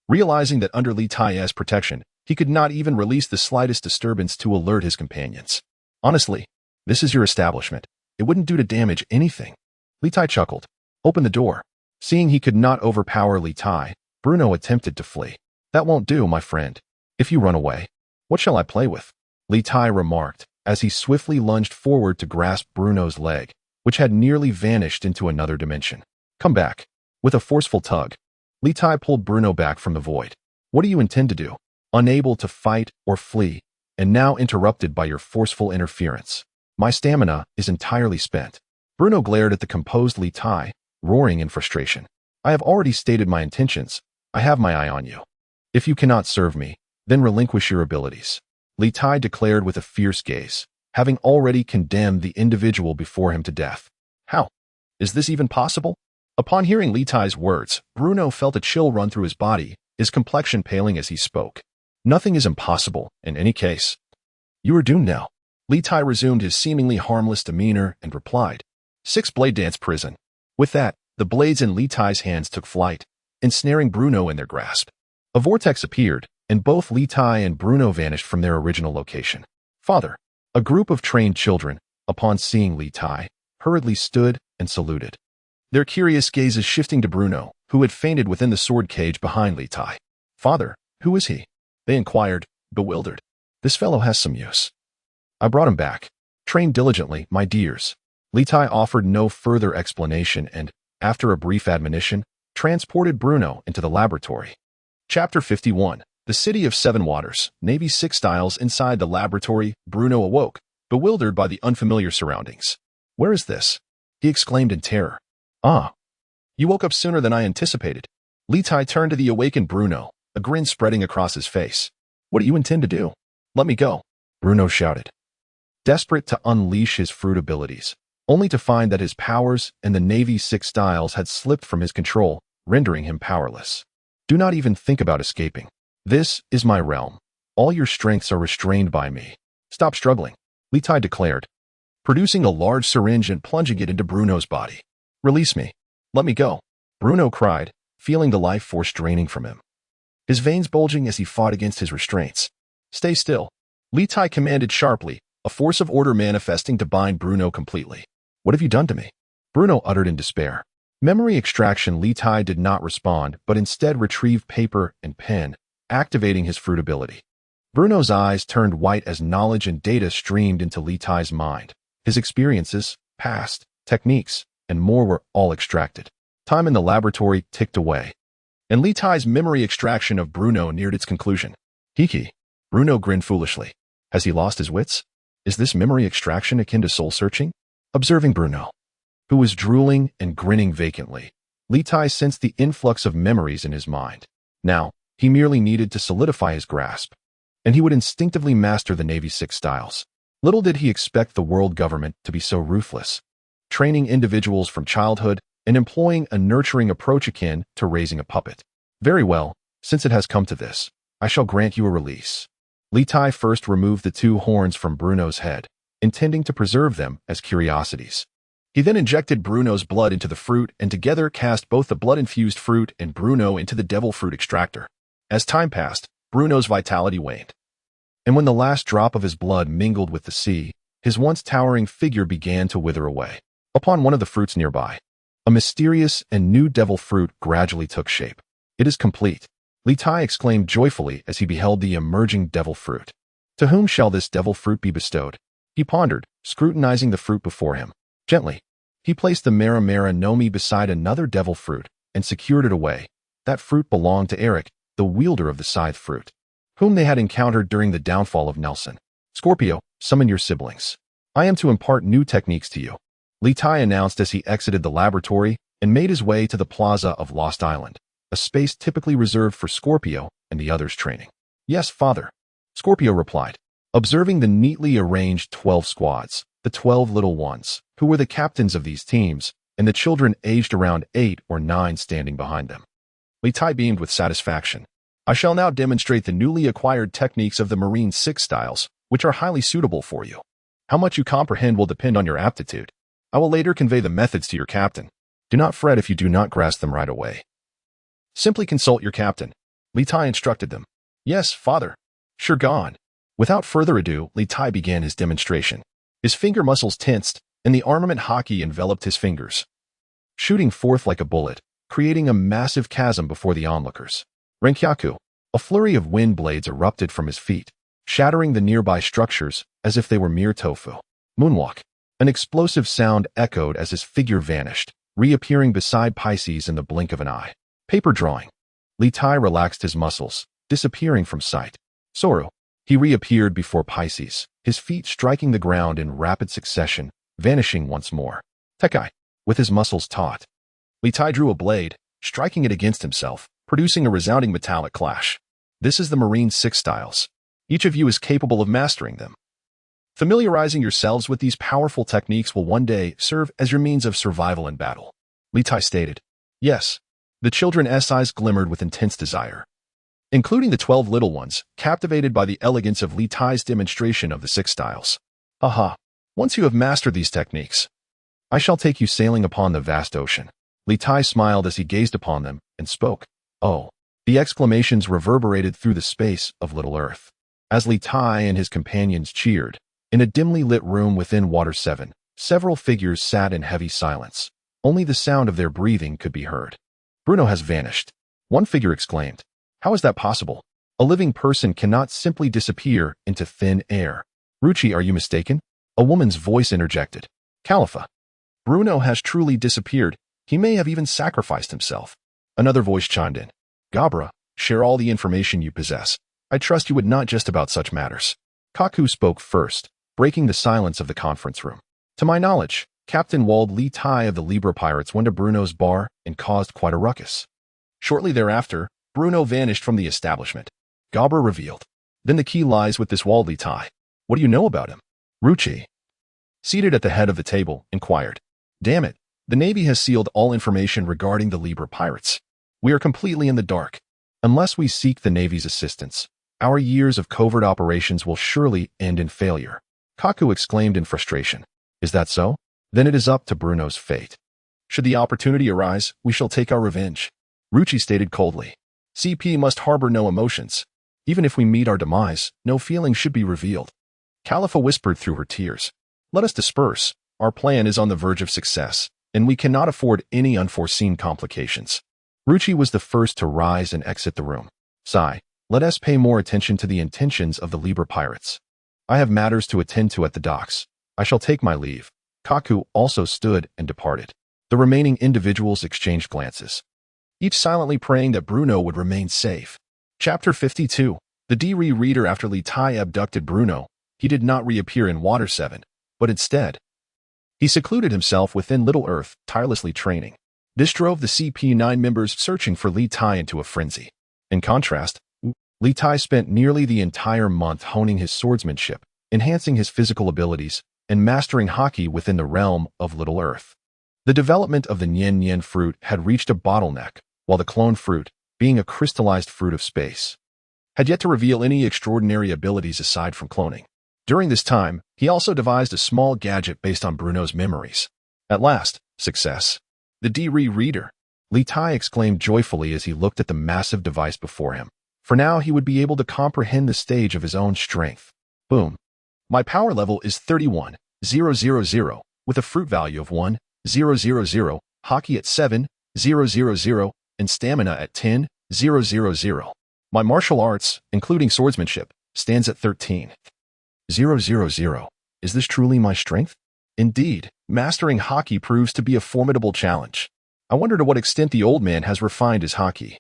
Speaker 1: Realizing that under Litai's protection, he could not even release the slightest disturbance to alert his companions. Honestly, this is your establishment. It wouldn't do to damage anything. Litai chuckled. Open the door. Seeing he could not overpower Litai, Bruno attempted to flee. That won't do, my friend. If you run away, what shall I play with? Litai remarked, as he swiftly lunged forward to grasp Bruno's leg, which had nearly vanished into another dimension. Come back. With a forceful tug, Litai pulled Bruno back from the void. What do you intend to do? Unable to fight or flee, and now interrupted by your forceful interference. My stamina is entirely spent. Bruno glared at the composed Litai, roaring in frustration. I have already stated my intentions. I have my eye on you. If you cannot serve me, then relinquish your abilities. Litai declared with a fierce gaze, having already condemned the individual before him to death. How? Is this even possible? Upon hearing Litai's words, Bruno felt a chill run through his body, his complexion paling as he spoke. Nothing is impossible, in any case. You are doomed now. Litai resumed his seemingly harmless demeanor and replied, 6 blade dance prison. With that, the blades in Litai's hands took flight, ensnaring Bruno in their grasp. A vortex appeared, and both Litai and Bruno vanished from their original location. Father. A group of trained children, upon seeing Litai, hurriedly stood and saluted, their curious gazes shifting to Bruno, who had fainted within the sword cage behind Litai. Father, who is he? They inquired, bewildered. This fellow has some use. I brought him back. Train diligently, my dears. Litai offered no further explanation and, after a brief admonition, transported Bruno into the laboratory. Chapter 51. The City of Seven Waters, Navy 6 styles. Inside the laboratory, Bruno awoke, bewildered by the unfamiliar surroundings. Where is this? He exclaimed in terror. Ah, you woke up sooner than I anticipated. Litai turned to the awakened Bruno, a grin spreading across his face. What do you intend to do? Let me go, Bruno shouted, desperate to unleash his fruit abilities, only to find that his powers and the Navy 6 styles had slipped from his control, rendering him powerless. Do not even think about escaping. This is my realm. All your strengths are restrained by me. Stop struggling, Litai declared, producing a large syringe and plunging it into Bruno's body. Release me. Let me go, Bruno cried, feeling the life force draining from him, his veins bulging as he fought against his restraints. Stay still, Litai commanded sharply, a force of order manifesting to bind Bruno completely. What have you done to me? Bruno uttered in despair. Memory extraction. Litai did not respond, but instead retrieved paper and pen, activating his fruit ability. Bruno's eyes turned white as knowledge and data streamed into Litai's mind. His experiences, past, techniques, and more were all extracted. Time in the laboratory ticked away, and Litai's memory extraction of Bruno neared its conclusion. Hiki. Bruno grinned foolishly. Has he lost his wits? Is this memory extraction akin to soul-searching? Observing Bruno, who was drooling and grinning vacantly, Litai sensed the influx of memories in his mind. Now, he merely needed to solidify his grasp, and he would instinctively master the Navy 6 styles. Little did he expect the world government to be so ruthless, training individuals from childhood and employing a nurturing approach akin to raising a puppet. Very well, since it has come to this, I shall grant you a release. Litai first removed the 2 horns from Bruno's head, intending to preserve them as curiosities. He then injected Bruno's blood into the fruit and together cast both the blood-infused fruit and Bruno into the devil fruit extractor. As time passed, Bruno's vitality waned, and when the last drop of his blood mingled with the sea, his once towering figure began to wither away. Upon one of the fruits nearby, a mysterious and new devil fruit gradually took shape. It is complete, Litai exclaimed joyfully as he beheld the emerging devil fruit. To whom shall this devil fruit be bestowed? He pondered, scrutinizing the fruit before him. Gently, he placed the Mara Mara Nomi beside another devil fruit and secured it away. That fruit belonged to Eric, the wielder of the scythe fruit, whom they had encountered during the downfall of Nelson. Scorpio, summon your siblings. I am to impart new techniques to you, Litai announced as he exited the laboratory and made his way to the plaza of Lost Island, a space typically reserved for Scorpio and the others' training. Yes, father, Scorpio replied, observing the neatly arranged 12 squads, the 12 little ones, who were the captains of these teams, and the children aged around 8 or 9 standing behind them. Litai beamed with satisfaction. I shall now demonstrate the newly acquired techniques of the Marine 6 styles, which are highly suitable for you. How much you comprehend will depend on your aptitude. I will later convey the methods to your captain. Do not fret if you do not grasp them right away. Simply consult your captain, Litai instructed them. Yes, father. Sure, gone. Without further ado, Litai began his demonstration. His finger muscles tensed, and the armament haki enveloped his fingers, shooting forth like a bullet, creating a massive chasm before the onlookers. Renkyaku, a flurry of wind blades erupted from his feet, shattering the nearby structures as if they were mere tofu. Moonwalk. An explosive sound echoed as his figure vanished, reappearing beside Pisces in the blink of an eye. Paper drawing. Litai relaxed his muscles, disappearing from sight. Soru. He reappeared before Pisces, his feet striking the ground in rapid succession, vanishing once more. Tekai. With his muscles taut, Litai drew a blade, striking it against himself, producing a resounding metallic clash. This is the Marine 6 styles. Each of you is capable of mastering them. Familiarizing yourselves with these powerful techniques will one day serve as your means of survival in battle, Litai stated. Yes. The children's eyes glimmered with intense desire, including the 12 little ones, captivated by the elegance of Litai's demonstration of the 6 styles. Aha! Once you have mastered these techniques, I shall take you sailing upon the vast ocean. Litai smiled as he gazed upon them and spoke. Oh! The exclamations reverberated through the space of Little Earth. As Litai and his companions cheered, in a dimly lit room within Water 7, several figures sat in heavy silence. Only the sound of their breathing could be heard. Bruno has vanished, one figure exclaimed. How is that possible? A living person cannot simply disappear into thin air. Ruchi, are you mistaken? A woman's voice interjected. Khalifa. Bruno has truly disappeared. He may have even sacrificed himself. Another voice chimed in. Gabra, share all the information you possess. I trust you would not just about such matters. Kaku spoke first, breaking the silence of the conference room. To my knowledge, Captain Wald Litai of the Libra pirates went to Bruno's bar and caused quite a ruckus. Shortly thereafter, Bruno vanished from the establishment. Gabra revealed. Then the key lies with this Wald Litai. What do you know about him? Ruchi, seated at the head of the table, inquired. Damn it, the Navy has sealed all information regarding the Libra pirates. We are completely in the dark. Unless we seek the Navy's assistance, our years of covert operations will surely end in failure. Kaku exclaimed in frustration. Is that so? Then it is up to Bruno's fate. Should the opportunity arise, we shall take our revenge. Ruchi stated coldly. CP must harbor no emotions. Even if we meet our demise, no feeling should be revealed. Khalifa whispered through her tears. Let us disperse. Our plan is on the verge of success, and we cannot afford any unforeseen complications. Ruchi was the first to rise and exit the room. Sigh. Let us pay more attention to the intentions of the Libra pirates. I have matters to attend to at the docks. I shall take my leave. Kaku also stood and departed. The remaining individuals exchanged glances, each silently praying that Bruno would remain safe. Chapter 52. The D-Re reader. After Litai abducted Bruno, he did not reappear in Water 7, but instead, he secluded himself within Little Earth, tirelessly training. This drove the CP9 members searching for Litai into a frenzy. In contrast, Litai spent nearly the entire month honing his swordsmanship, enhancing his physical abilities, and mastering haki within the realm of Little Earth. The development of the Niannian Fruit had reached a bottleneck, while the clone fruit, being a crystallized fruit of space, had yet to reveal any extraordinary abilities aside from cloning. During this time, he also devised a small gadget based on Bruno's memories. At last, success. The D-Re reader, Litai exclaimed joyfully as he looked at the massive device before him. For now, he would be able to comprehend the stage of his own strength. Boom. My power level is 31,000, with a fruit value of 1,000, haki at 7,000, and stamina at 10,000. My martial arts, including swordsmanship, stands at 13,000. Is this truly my strength? Indeed, mastering haki proves to be a formidable challenge. I wonder to what extent the old man has refined his haki.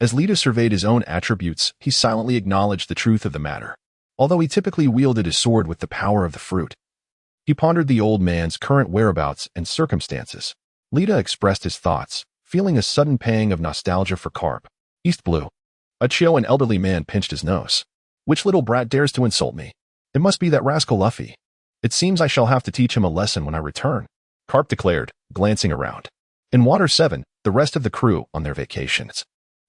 Speaker 1: As Lita surveyed his own attributes, he silently acknowledged the truth of the matter. Although he typically wielded his sword with the power of the fruit, he pondered the old man's current whereabouts and circumstances. Lita expressed his thoughts, feeling a sudden pang of nostalgia for Carp. East Blue. A Chio, an elderly man, pinched his nose. Which little brat dares to insult me? It must be that rascal Luffy. It seems I shall have to teach him a lesson when I return, Carp declared, glancing around. In Water 7, the rest of the crew, on their vacations,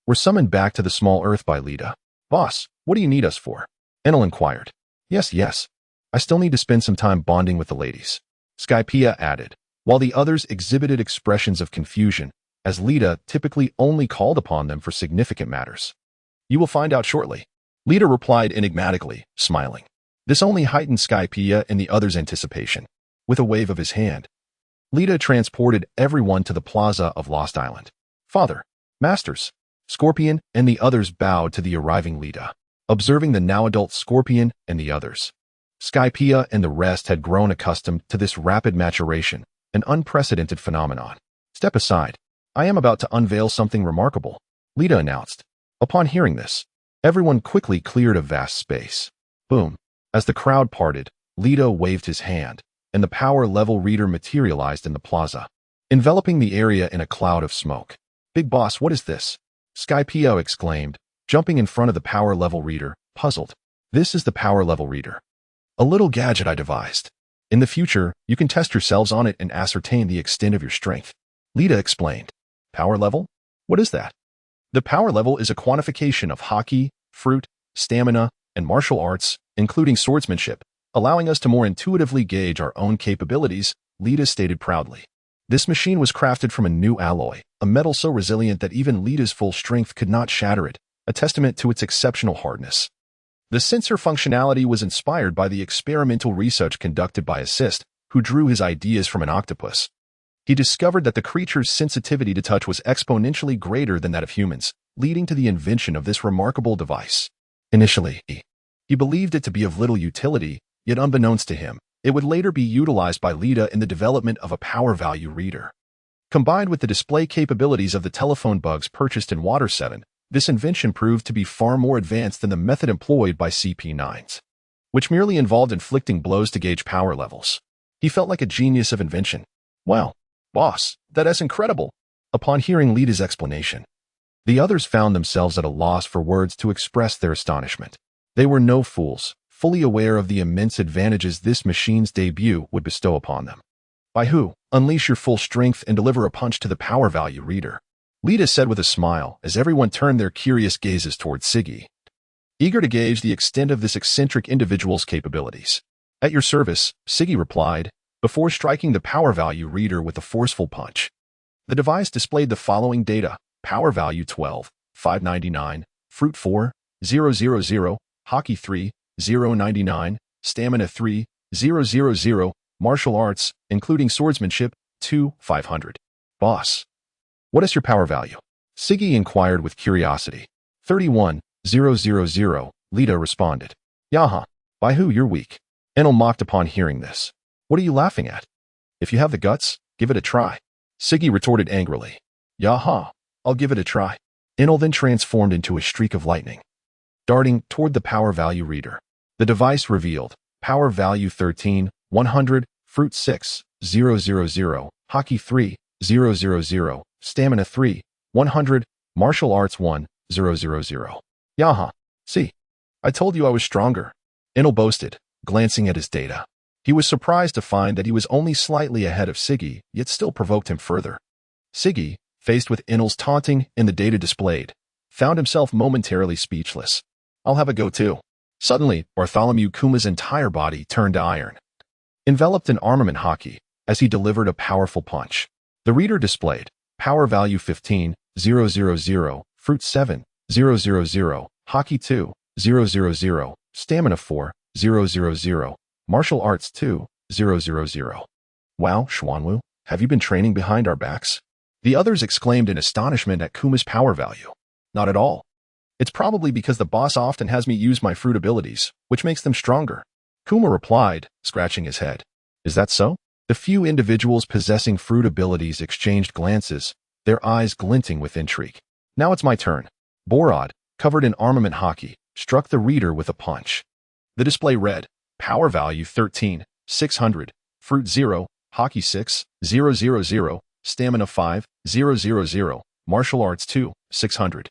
Speaker 1: were summoned back to the small Earth by Lita. Boss, what do you need us for? Enel inquired. Yes. I still need to spend some time bonding with the ladies, Skypiea added, while the others exhibited expressions of confusion, as Lita typically only called upon them for significant matters. You will find out shortly, Lita replied enigmatically, smiling. This only heightened Skypiea and the others' anticipation. With a wave of his hand, Lita transported everyone to the plaza of Lost Island. Father, Masters, Scorpion, and the others bowed to the arriving Lita, observing the now-adult Scorpion and the others. Skypiea and the rest had grown accustomed to this rapid maturation, an unprecedented phenomenon. Step aside. I am about to unveil something remarkable, Lita announced. Upon hearing this, everyone quickly cleared a vast space. Boom. As the crowd parted, Lita waved his hand, and the power-level reader materialized in the plaza, enveloping the area in a cloud of smoke. Big boss, what is this? Skypiea exclaimed, jumping in front of the power-level reader, puzzled. This is the power-level reader. A little gadget I devised. In the future, you can test yourselves on it and ascertain the extent of your strength, Lita explained. Power level? What is that? The power level is a quantification of haki, fruit, stamina, and martial arts, including swordsmanship, allowing us to more intuitively gauge our own capabilities, Lita stated proudly. This machine was crafted from a new alloy, a metal so resilient that even Lita's full strength could not shatter it, a testament to its exceptional hardness. The sensor functionality was inspired by the experimental research conducted by Assist, who drew his ideas from an octopus. He discovered that the creature's sensitivity to touch was exponentially greater than that of humans, leading to the invention of this remarkable device. Initially, he believed it to be of little utility, yet unbeknownst to him, it would later be utilized by Lita in the development of a power value reader. Combined with the display capabilities of the telephone bugs purchased in Water 7, this invention proved to be far more advanced than the method employed by CP9s, which merely involved inflicting blows to gauge power levels. He felt like a genius of invention. Wow, boss, that's incredible. Upon hearing Lita's explanation, the others found themselves at a loss for words to express their astonishment. They were no fools, fully aware of the immense advantages this machine's debut would bestow upon them. By who? Unleash your full strength and deliver a punch to the power value reader, Lita said with a smile as everyone turned their curious gazes toward Siggy, eager to gauge the extent of this eccentric individual's capabilities. At your service, Siggy replied, before striking the power value reader with a forceful punch. The device displayed the following data: power value 12, 599, fruit 4, 000, haki 3, 099, stamina 3, 000, martial arts, including swordsmanship, 2, 500. Boss, what is your power value? Siggy inquired with curiosity. 31,000, Lita responded. Yaha, by who you're weak. Enel mocked upon hearing this. What are you laughing at? If you have the guts, give it a try. Siggy retorted angrily. Yaha, I'll give it a try. Enel then transformed into a streak of lightning, darting toward the power value reader. The device revealed power value 13, 100, fruit 6, 000, haki 3, 000, stamina 3, 100, martial arts 1, 000. Yaha, see, I told you I was stronger, Enel boasted, glancing at his data. He was surprised to find that he was only slightly ahead of Siggy, yet still provoked him further. Siggy, faced with Enel's taunting and the data displayed, found himself momentarily speechless. I'll have a go too. Suddenly, Bartholomew Kuma's entire body turned to iron, enveloped in armament haki, as he delivered a powerful punch. The reader displayed power value 15, 000, fruit 7, 000, haki 2, 000, stamina 4, 000, martial arts 2, 000. Wow, Xuanwu, have you been training behind our backs? The others exclaimed in astonishment at Kuma's power value. Not at all. It's probably because the boss often has me use my fruit abilities, which makes them stronger, Kuma replied, scratching his head. Is that so? The few individuals possessing fruit abilities exchanged glances, their eyes glinting with intrigue. Now it's my turn. Borod, covered in armament haki, struck the reader with a punch. The display read, Power value 13, 600, Fruit 0, Haki 6, 000, Stamina 5, 000, Martial Arts 2, 600.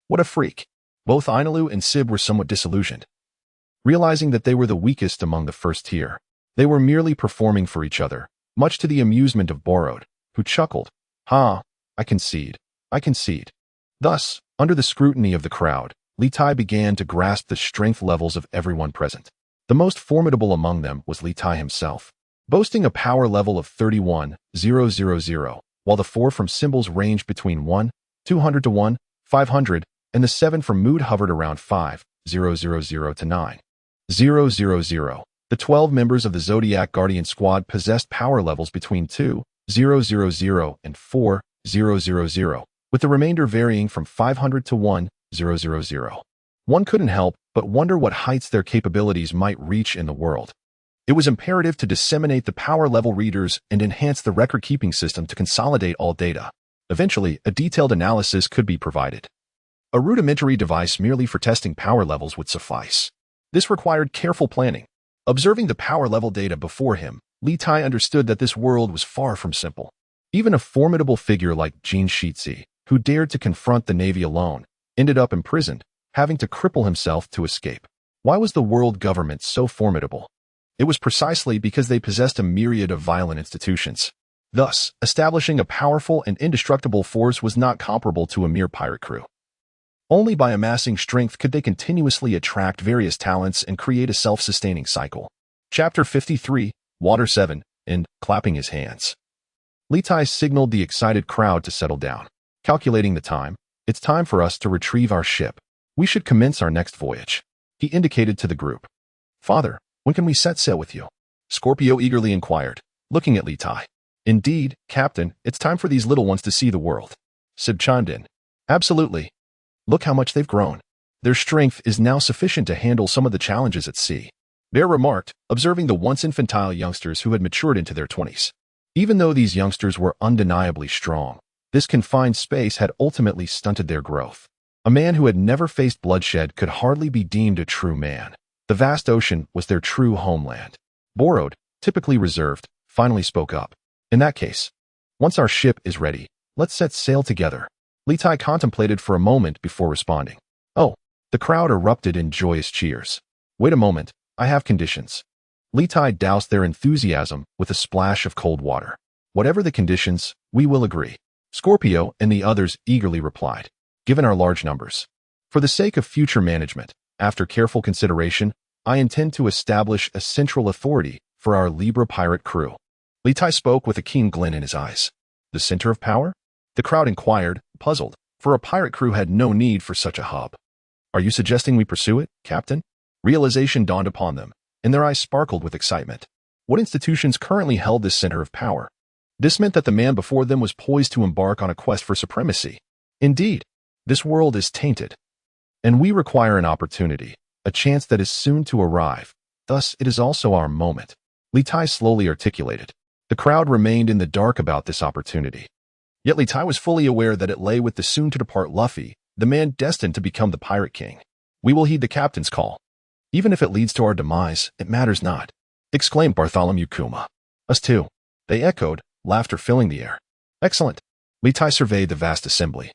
Speaker 1: What a freak. Both Ainalu and Sib were somewhat disillusioned. Realizing that they were the weakest among the first tier, they were merely performing for each other, much to the amusement of Borod, who chuckled, I concede. Thus, under the scrutiny of the crowd, Litai began to grasp the strength levels of everyone present. The most formidable among them was Litai himself, boasting a power level of 31,000, while the 4 from symbols ranged between 1, 200 to 1, 500, and the 7 from mood hovered around 5,000 to 9,000. The 12 members of the Zodiac Guardian Squad possessed power levels between 2,000 and 4,000, with the remainder varying from 500 to 1,000. One couldn't help but wonder what heights their capabilities might reach in the world. It was imperative to disseminate the power level readers and enhance the record-keeping system to consolidate all data. Eventually, a detailed analysis could be provided. A rudimentary device merely for testing power levels would suffice. This required careful planning. Observing the power level data before him, Litai understood that this world was far from simple. Even a formidable figure like Jin Shitzi, who dared to confront the Navy alone, ended up imprisoned, having to cripple himself to escape. Why was the world government so formidable? It was precisely because they possessed a myriad of violent institutions. Thus, establishing a powerful and indestructible force was not comparable to a mere pirate crew. Only by amassing strength could they continuously attract various talents and create a self-sustaining cycle. Chapter 53, Water 7, and clapping his hands. Litai signaled the excited crowd to settle down. Calculating the time, it's time for us to retrieve our ship. We should commence our next voyage. He indicated to the group. Father, when can we set sail with you? Scorpio eagerly inquired, looking at Litai. Indeed, Captain, it's time for these little ones to see the world. Sib chimed in. Absolutely. Look how much they've grown. Their strength is now sufficient to handle some of the challenges at sea. Bear remarked, observing the once infantile youngsters who had matured into their 20s. Even though these youngsters were undeniably strong, this confined space had ultimately stunted their growth. A man who had never faced bloodshed could hardly be deemed a true man. The vast ocean was their true homeland. Borod, typically reserved, finally spoke up. In that case, once our ship is ready, let's set sail together. Litai contemplated for a moment before responding. Oh, the crowd erupted in joyous cheers. Wait a moment, I have conditions. Litai doused their enthusiasm with a splash of cold water. Whatever the conditions, we will agree. Scorpio and the others eagerly replied. Given our large numbers. For the sake of future management, after careful consideration, I intend to establish a central authority for our Libra pirate crew. Litai spoke with a keen glint in his eyes. The center of power? The crowd inquired, puzzled, for a pirate crew had no need for such a hub. Are you suggesting we pursue it, Captain? Realization dawned upon them, and their eyes sparkled with excitement. What institutions currently held this center of power? This meant that the man before them was poised to embark on a quest for supremacy. Indeed, this world is tainted, and we require an opportunity, a chance that is soon to arrive. Thus, it is also our moment. Litai slowly articulated. The crowd remained in the dark about this opportunity. Yet Litai was fully aware that it lay with the soon-to-depart Luffy, the man destined to become the Pirate King. We will heed the captain's call. Even if it leads to our demise, it matters not, exclaimed Bartholomew Kuma. Us too. They echoed, laughter filling the air. Excellent. Litai surveyed the vast assembly,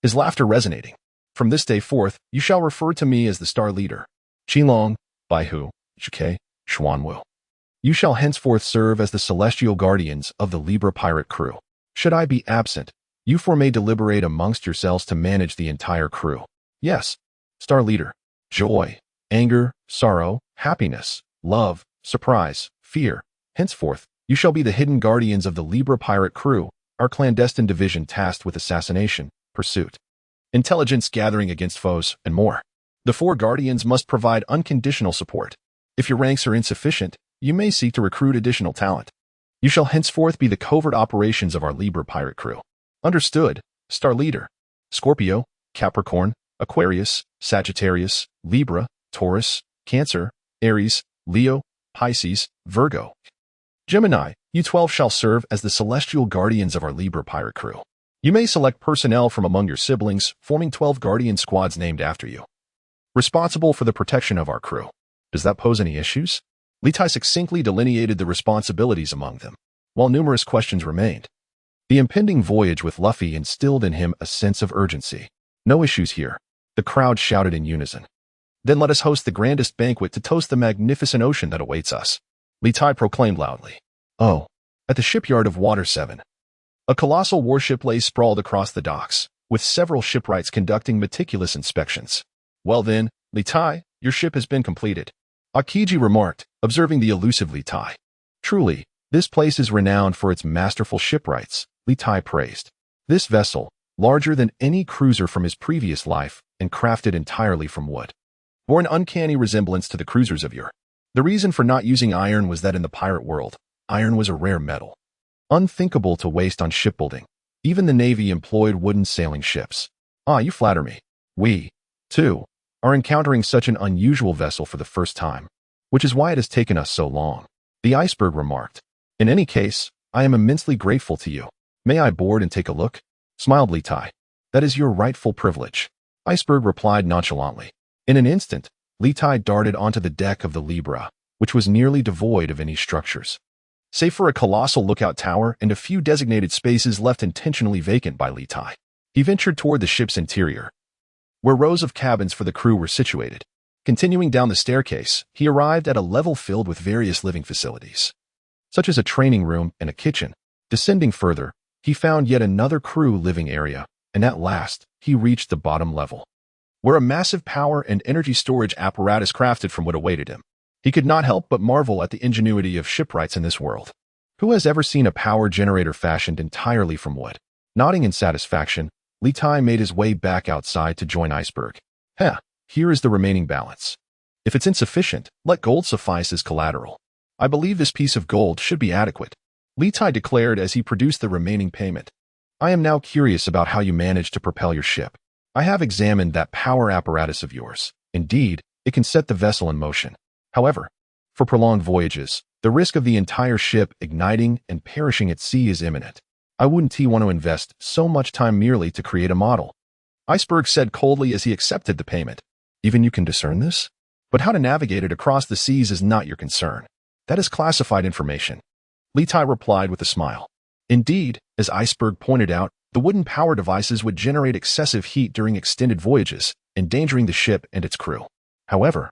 Speaker 1: his laughter resonating. From this day forth, you shall refer to me as the Star Leader. Qilong, Baihu, Shike, Xuanwu. You shall henceforth serve as the celestial guardians of the Libra pirate crew. Should I be absent, you four may deliberate amongst yourselves to manage the entire crew. Yes, Star Leader. Joy, anger, sorrow, happiness, love, surprise, fear. Henceforth, you shall be the hidden guardians of the Libra pirate crew, our clandestine division tasked with assassination, pursuit, intelligence gathering against foes, and more. The four guardians must provide unconditional support. If your ranks are insufficient, you may seek to recruit additional talent. You shall henceforth be the covert operations of our Libra pirate crew. Understood, Star Leader. Scorpio, Capricorn, Aquarius, Sagittarius, Libra, Taurus, Cancer, Aries, Leo, Pisces, Virgo. Gemini, you 12 shall serve as the celestial guardians of our Libra pirate crew. You may select personnel from among your siblings, forming 12 guardian squads named after you, responsible for the protection of our crew. Does that pose any issues? Litai succinctly delineated the responsibilities among them, while numerous questions remained. The impending voyage with Luffy instilled in him a sense of urgency. No issues here, the crowd shouted in unison. Then let us host the grandest banquet to toast the magnificent ocean that awaits us, Litai proclaimed loudly. Oh, at the shipyard of Water 7. A colossal warship lay sprawled across the docks, with several shipwrights conducting meticulous inspections. Well then, Litai, your ship has been completed, Akiji remarked, observing the elusive Litai. Truly, this place is renowned for its masterful shipwrights, Litai praised. This vessel, larger than any cruiser from his previous life and crafted entirely from wood, bore an uncanny resemblance to the cruisers of yore. The reason for not using iron was that in the pirate world, iron was a rare metal, unthinkable to waste on shipbuilding. Even the Navy employed wooden sailing ships. Ah, you flatter me. We, too, are encountering such an unusual vessel for the first time, which is why it has taken us so long, the iceberg remarked. In any case, I am immensely grateful to you. May I board and take a look? Smiled Litai. That is your rightful privilege, Iceberg replied nonchalantly. In an instant, Litai darted onto the deck of the Libra, which was nearly devoid of any structures, save for a colossal lookout tower and a few designated spaces left intentionally vacant by Litai. He ventured toward the ship's interior, where rows of cabins for the crew were situated. Continuing down the staircase, he arrived at a level filled with various living facilities, such as a training room and a kitchen. Descending further, he found yet another crew living area, and at last, he reached the bottom level, where a massive power and energy storage apparatus crafted from wood awaited him. He could not help but marvel at the ingenuity of shipwrights in this world. Who has ever seen a power generator fashioned entirely from wood? Nodding in satisfaction, Litai made his way back outside to join Iceberg. Here is the remaining balance. If it's insufficient, let gold suffice as collateral. I believe this piece of gold should be adequate, Litai declared as he produced the remaining payment. I am now curious about how you managed to propel your ship. I have examined that power apparatus of yours. Indeed, it can set the vessel in motion. However, for prolonged voyages, the risk of the entire ship igniting and perishing at sea is imminent. I wouldn't want to invest so much time merely to create a model, Iceberg said coldly as he accepted the payment. Even you can discern this? But how to navigate it across the seas is not your concern. That is classified information, Litai replied with a smile. Indeed, as Iceberg pointed out, the wooden power devices would generate excessive heat during extended voyages, endangering the ship and its crew. However,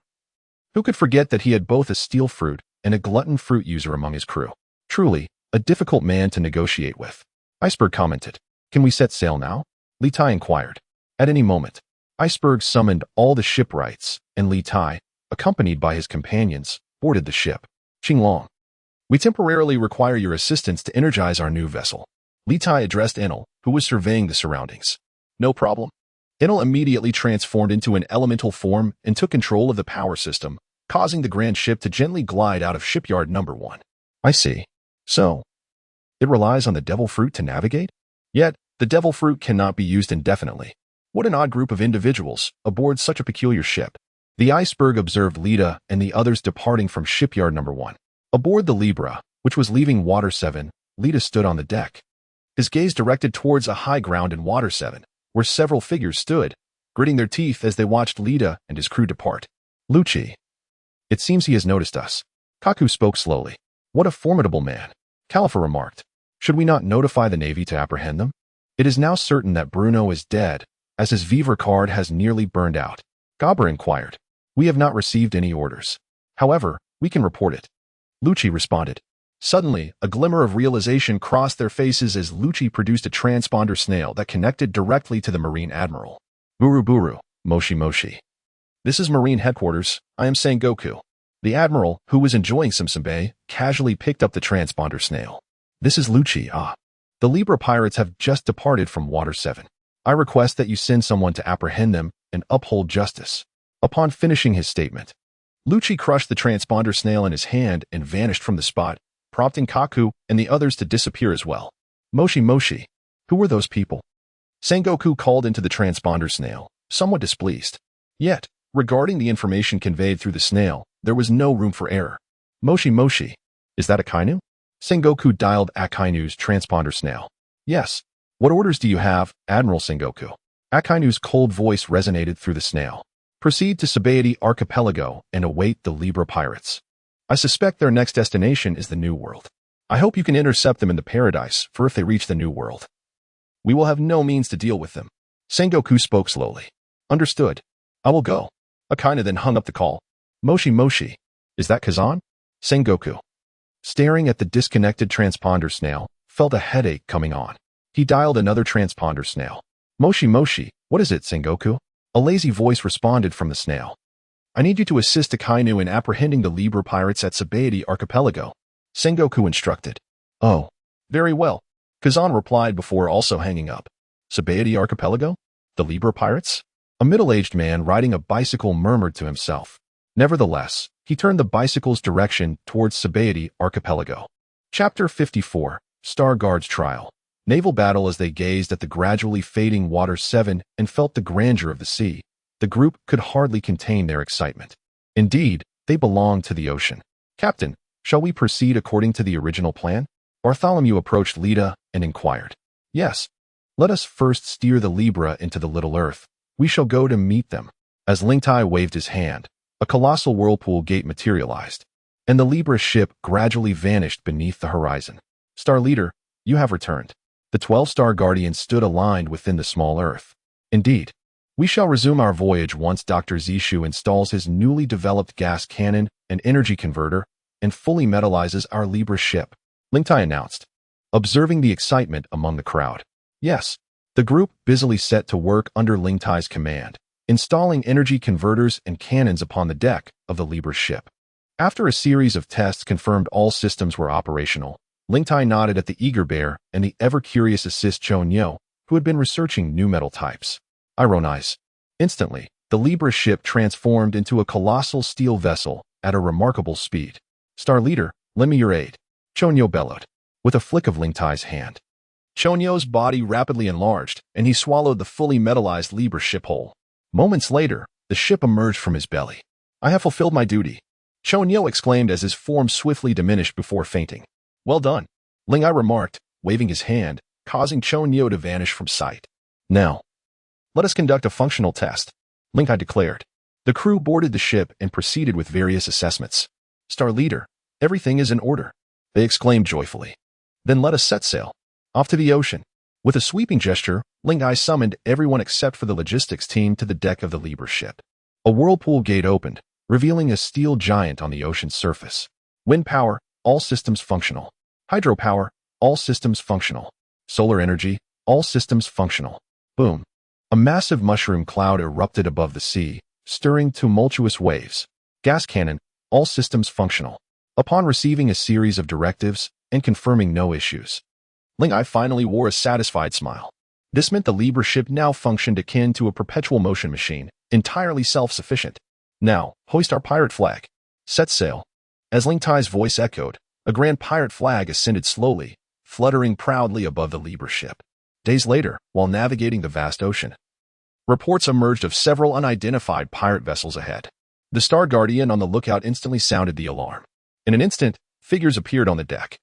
Speaker 1: who could forget that he had both a steel fruit and a glutton fruit user among his crew? Truly, a difficult man to negotiate with, Iceberg commented. Can we set sail now? Litai inquired. At any moment, Iceberg summoned all the shipwrights, and Litai, accompanied by his companions, boarded the ship. Qinglong. We temporarily require your assistance to energize our new vessel, Litai addressed Enel, who was surveying the surroundings. No problem. Enel immediately transformed into an elemental form and took control of the power system, causing the grand ship to gently glide out of shipyard number 1. I see. So, it relies on the devil fruit to navigate? Yet, the devil fruit cannot be used indefinitely. What an odd group of individuals aboard such a peculiar ship. The Iceberg observed Lita and the others departing from shipyard number 1. Aboard the Libra, which was leaving Water 7, Lita stood on the deck, his gaze directed towards a high ground in Water 7, where several figures stood, gritting their teeth as they watched Lita and his crew depart. Lucci. It seems he has noticed us. Kaku spoke slowly. What a formidable man, Califa remarked. Should we not notify the Navy to apprehend them? It is now certain that Bruno is dead, as his Viver card has nearly burned out. Gabra inquired. We have not received any orders. However, we can report it, Lucci responded. Suddenly, a glimmer of realization crossed their faces as Lucci produced a transponder snail that connected directly to the Marine Admiral. Buru Buru, Moshi Moshi. This is Marine Headquarters. I am Sengoku. The Admiral, who was enjoying some Sabay, casually picked up the transponder snail. This is Lucci. The Libra pirates have just departed from Water 7. I request that you send someone to apprehend them and uphold justice. Upon finishing his statement, Lucci crushed the transponder snail in his hand and vanished from the spot, prompting Kaku and the others to disappear as well. Moshi Moshi. Who were those people? Sengoku called into the transponder snail, somewhat displeased. Yet, regarding the information conveyed through the snail, There was no room for error. Moshi Moshi. Is that Akainu? Sengoku dialed Akainu's transponder snail. Yes. What orders do you have, Admiral Sengoku? Akainu's cold voice resonated through the snail. Proceed to Sabay Archipelago and await the Libra pirates. I suspect their next destination is the New World. I hope you can intercept them in the paradise, for if they reach the New World, we will have no means to deal with them. Sengoku spoke slowly. Understood. I will go. Akainu then hung up the call. Moshi Moshi. Is that Kazan? Sengoku, staring at the disconnected transponder snail, felt a headache coming on. He dialed another transponder snail. Moshi Moshi. What is it, Sengoku? A lazy voice responded from the snail. I need you to assist Akainu in apprehending the Libra pirates at Sabay Archipelago. Sengoku instructed. Oh, very well. Kazan replied before also hanging up. Sabay Archipelago? The Libra pirates? A middle-aged man riding a bicycle murmured to himself. Nevertheless, he turned the bicycle's direction towards Sabay Archipelago. Chapter 54, Star Guard's Trial. Naval battle. As they gazed at the gradually fading Water 7 and felt the grandeur of the sea, the group could hardly contain their excitement. Indeed, they belonged to the ocean. Captain, shall we proceed according to the original plan? Bartholomew approached Lita and inquired. Yes. Let us first steer the Libra into the Little Earth. We shall go to meet them. As Lingtai waved his hand, a colossal whirlpool gate materialized, and the Libra ship gradually vanished beneath the horizon. Star Leader, you have returned. The 12 Star Guardians stood aligned within the small Earth. Indeed. We shall resume our voyage once Dr. Zishu installs his newly developed gas cannon and energy converter and fully metallizes our Libra ship, Lingtai announced, observing the excitement among the crowd. Yes, the group busily set to work under Lingtai's command, installing energy converters and cannons upon the deck of the Libra ship. After a series of tests confirmed all systems were operational, Lingtai nodded at the eager bear and the ever-curious assist Chonyo, who had been researching new metal types. Ironize. Instantly, the Libra ship transformed into a colossal steel vessel at a remarkable speed. Star Leader, lend me your aid. Chonyo bellowed, with a flick of Lingtai's hand. Chonyo's body rapidly enlarged, and he swallowed the fully metallized Libra ship whole. Moments later, the ship emerged from his belly. I have fulfilled my duty, Chonyo exclaimed as his form swiftly diminished before fainting. Well done, Lingtai remarked, waving his hand, causing Chonyo to vanish from sight. Now, let us conduct a functional test, Lingtai declared. The crew boarded the ship and proceeded with various assessments. Star Leader, everything is in order, they exclaimed joyfully. Then let us set sail. Off to the ocean. With a sweeping gesture, Lingtai summoned everyone except for the logistics team to the deck of the Libra ship. A whirlpool gate opened, revealing a steel giant on the ocean's surface. Wind power, all systems functional. Hydropower, all systems functional. Solar energy, all systems functional. Boom. A massive mushroom cloud erupted above the sea, stirring tumultuous waves. Gas cannon, all systems functional. Upon receiving a series of directives and confirming no issues, Lingtai finally wore a satisfied smile. This meant the Libra ship now functioned akin to a perpetual motion machine, entirely self-sufficient. Now, hoist our pirate flag. Set sail. As Lingtai's voice echoed, a grand pirate flag ascended slowly, fluttering proudly above the Libra ship. Days later, while navigating the vast ocean, reports emerged of several unidentified pirate vessels ahead. The Star Guardian on the lookout instantly sounded the alarm. In an instant, figures appeared on the deck,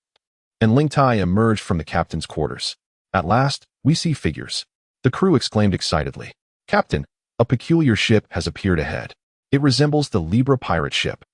Speaker 1: and Lingtai emerged from the captain's quarters. At last, we see figures, the crew exclaimed excitedly. Captain, a peculiar ship has appeared ahead. It resembles the Libra pirate ship.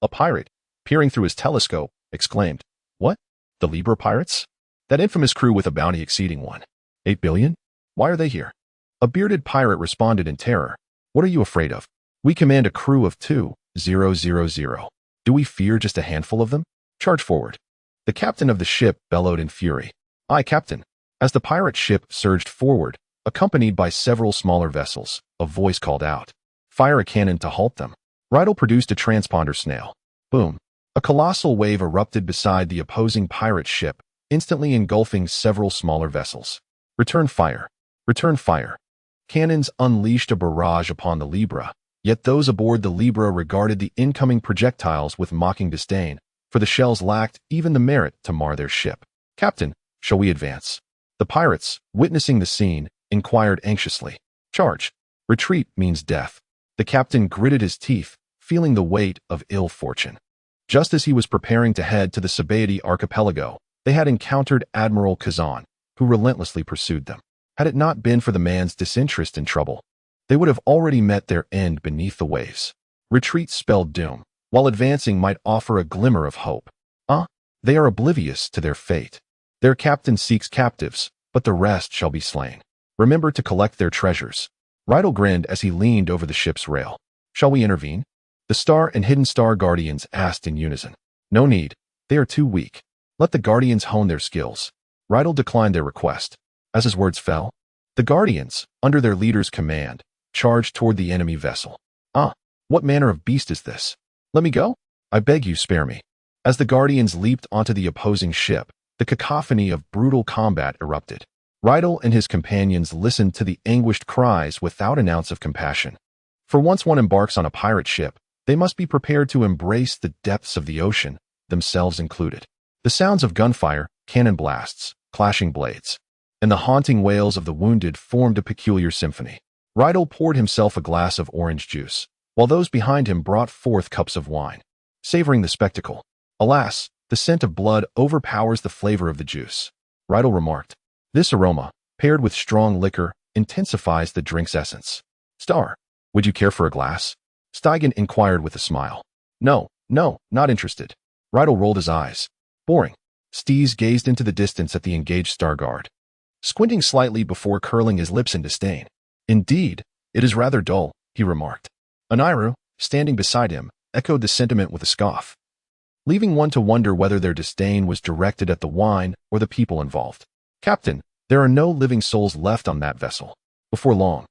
Speaker 1: A pirate, peering through his telescope, exclaimed, What? The Libra pirates? That infamous crew with a bounty exceeding 1.8 billion? Why are they here? A bearded pirate responded in terror. What are you afraid of? We command a crew of 2,000. Do we fear just a handful of them? Charge forward. The captain of the ship bellowed in fury. Aye, Captain. As the pirate ship surged forward, accompanied by several smaller vessels, a voice called out, Fire a cannon to halt them. Rydell produced a transponder snail. Boom. A colossal wave erupted beside the opposing pirate ship, instantly engulfing several smaller vessels. Return fire. Return fire. Cannons unleashed a barrage upon the Libra, yet those aboard the Libra regarded the incoming projectiles with mocking disdain, for the shells lacked even the merit to mar their ship. Captain, shall we advance? The pirates, witnessing the scene, inquired anxiously. Charge. Retreat means death. The captain gritted his teeth, feeling the weight of ill fortune. Just as he was preparing to head to the Sabay Archipelago, they had encountered Admiral Kazan, who relentlessly pursued them. Had it not been for the man's disinterest in trouble, they would have already met their end beneath the waves. Retreat spelled doom, while advancing might offer a glimmer of hope. They are oblivious to their fate. Their captain seeks captives, but the rest shall be slain. Remember to collect their treasures. Rydell grinned as he leaned over the ship's rail. Shall we intervene? The Star and Hidden Star Guardians asked in unison. No need. They are too weak. Let the Guardians hone their skills. Rydell declined their request. As his words fell, the Guardians, under their leader's command, charged toward the enemy vessel. What manner of beast is this? Let me go? I beg you, spare me. As the Guardians leaped onto the opposing ship, the cacophony of brutal combat erupted. Rydell and his companions listened to the anguished cries without an ounce of compassion. For once one embarks on a pirate ship, they must be prepared to embrace the depths of the ocean, themselves included. The sounds of gunfire, cannon blasts, clashing blades, and the haunting wails of the wounded formed a peculiar symphony. Rydell poured himself a glass of orange juice, while those behind him brought forth cups of wine. Savoring the spectacle, alas, the scent of blood overpowers the flavor of the juice. Rydell remarked. This aroma, paired with strong liquor, intensifies the drink's essence. Star, would you care for a glass? Steigen inquired with a smile. No, not interested. Rydell rolled his eyes. Boring. Steez gazed into the distance at the engaged Star Guard, squinting slightly before curling his lips in disdain. Indeed, it is rather dull, he remarked. Aniru, standing beside him, echoed the sentiment with a scoff, leaving one to wonder whether their disdain was directed at the wine or the people involved. Captain, there are no living souls left on that vessel. Before long,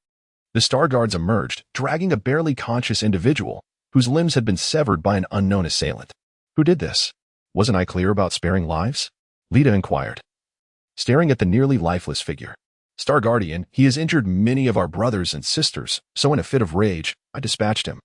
Speaker 1: the Star Guards emerged, dragging a barely conscious individual whose limbs had been severed by an unknown assailant. Who did this? Wasn't I clear about sparing lives? Lita inquired, staring at the nearly lifeless figure. Star Guardian, he has injured many of our brothers and sisters, so in a fit of rage, I dispatched him.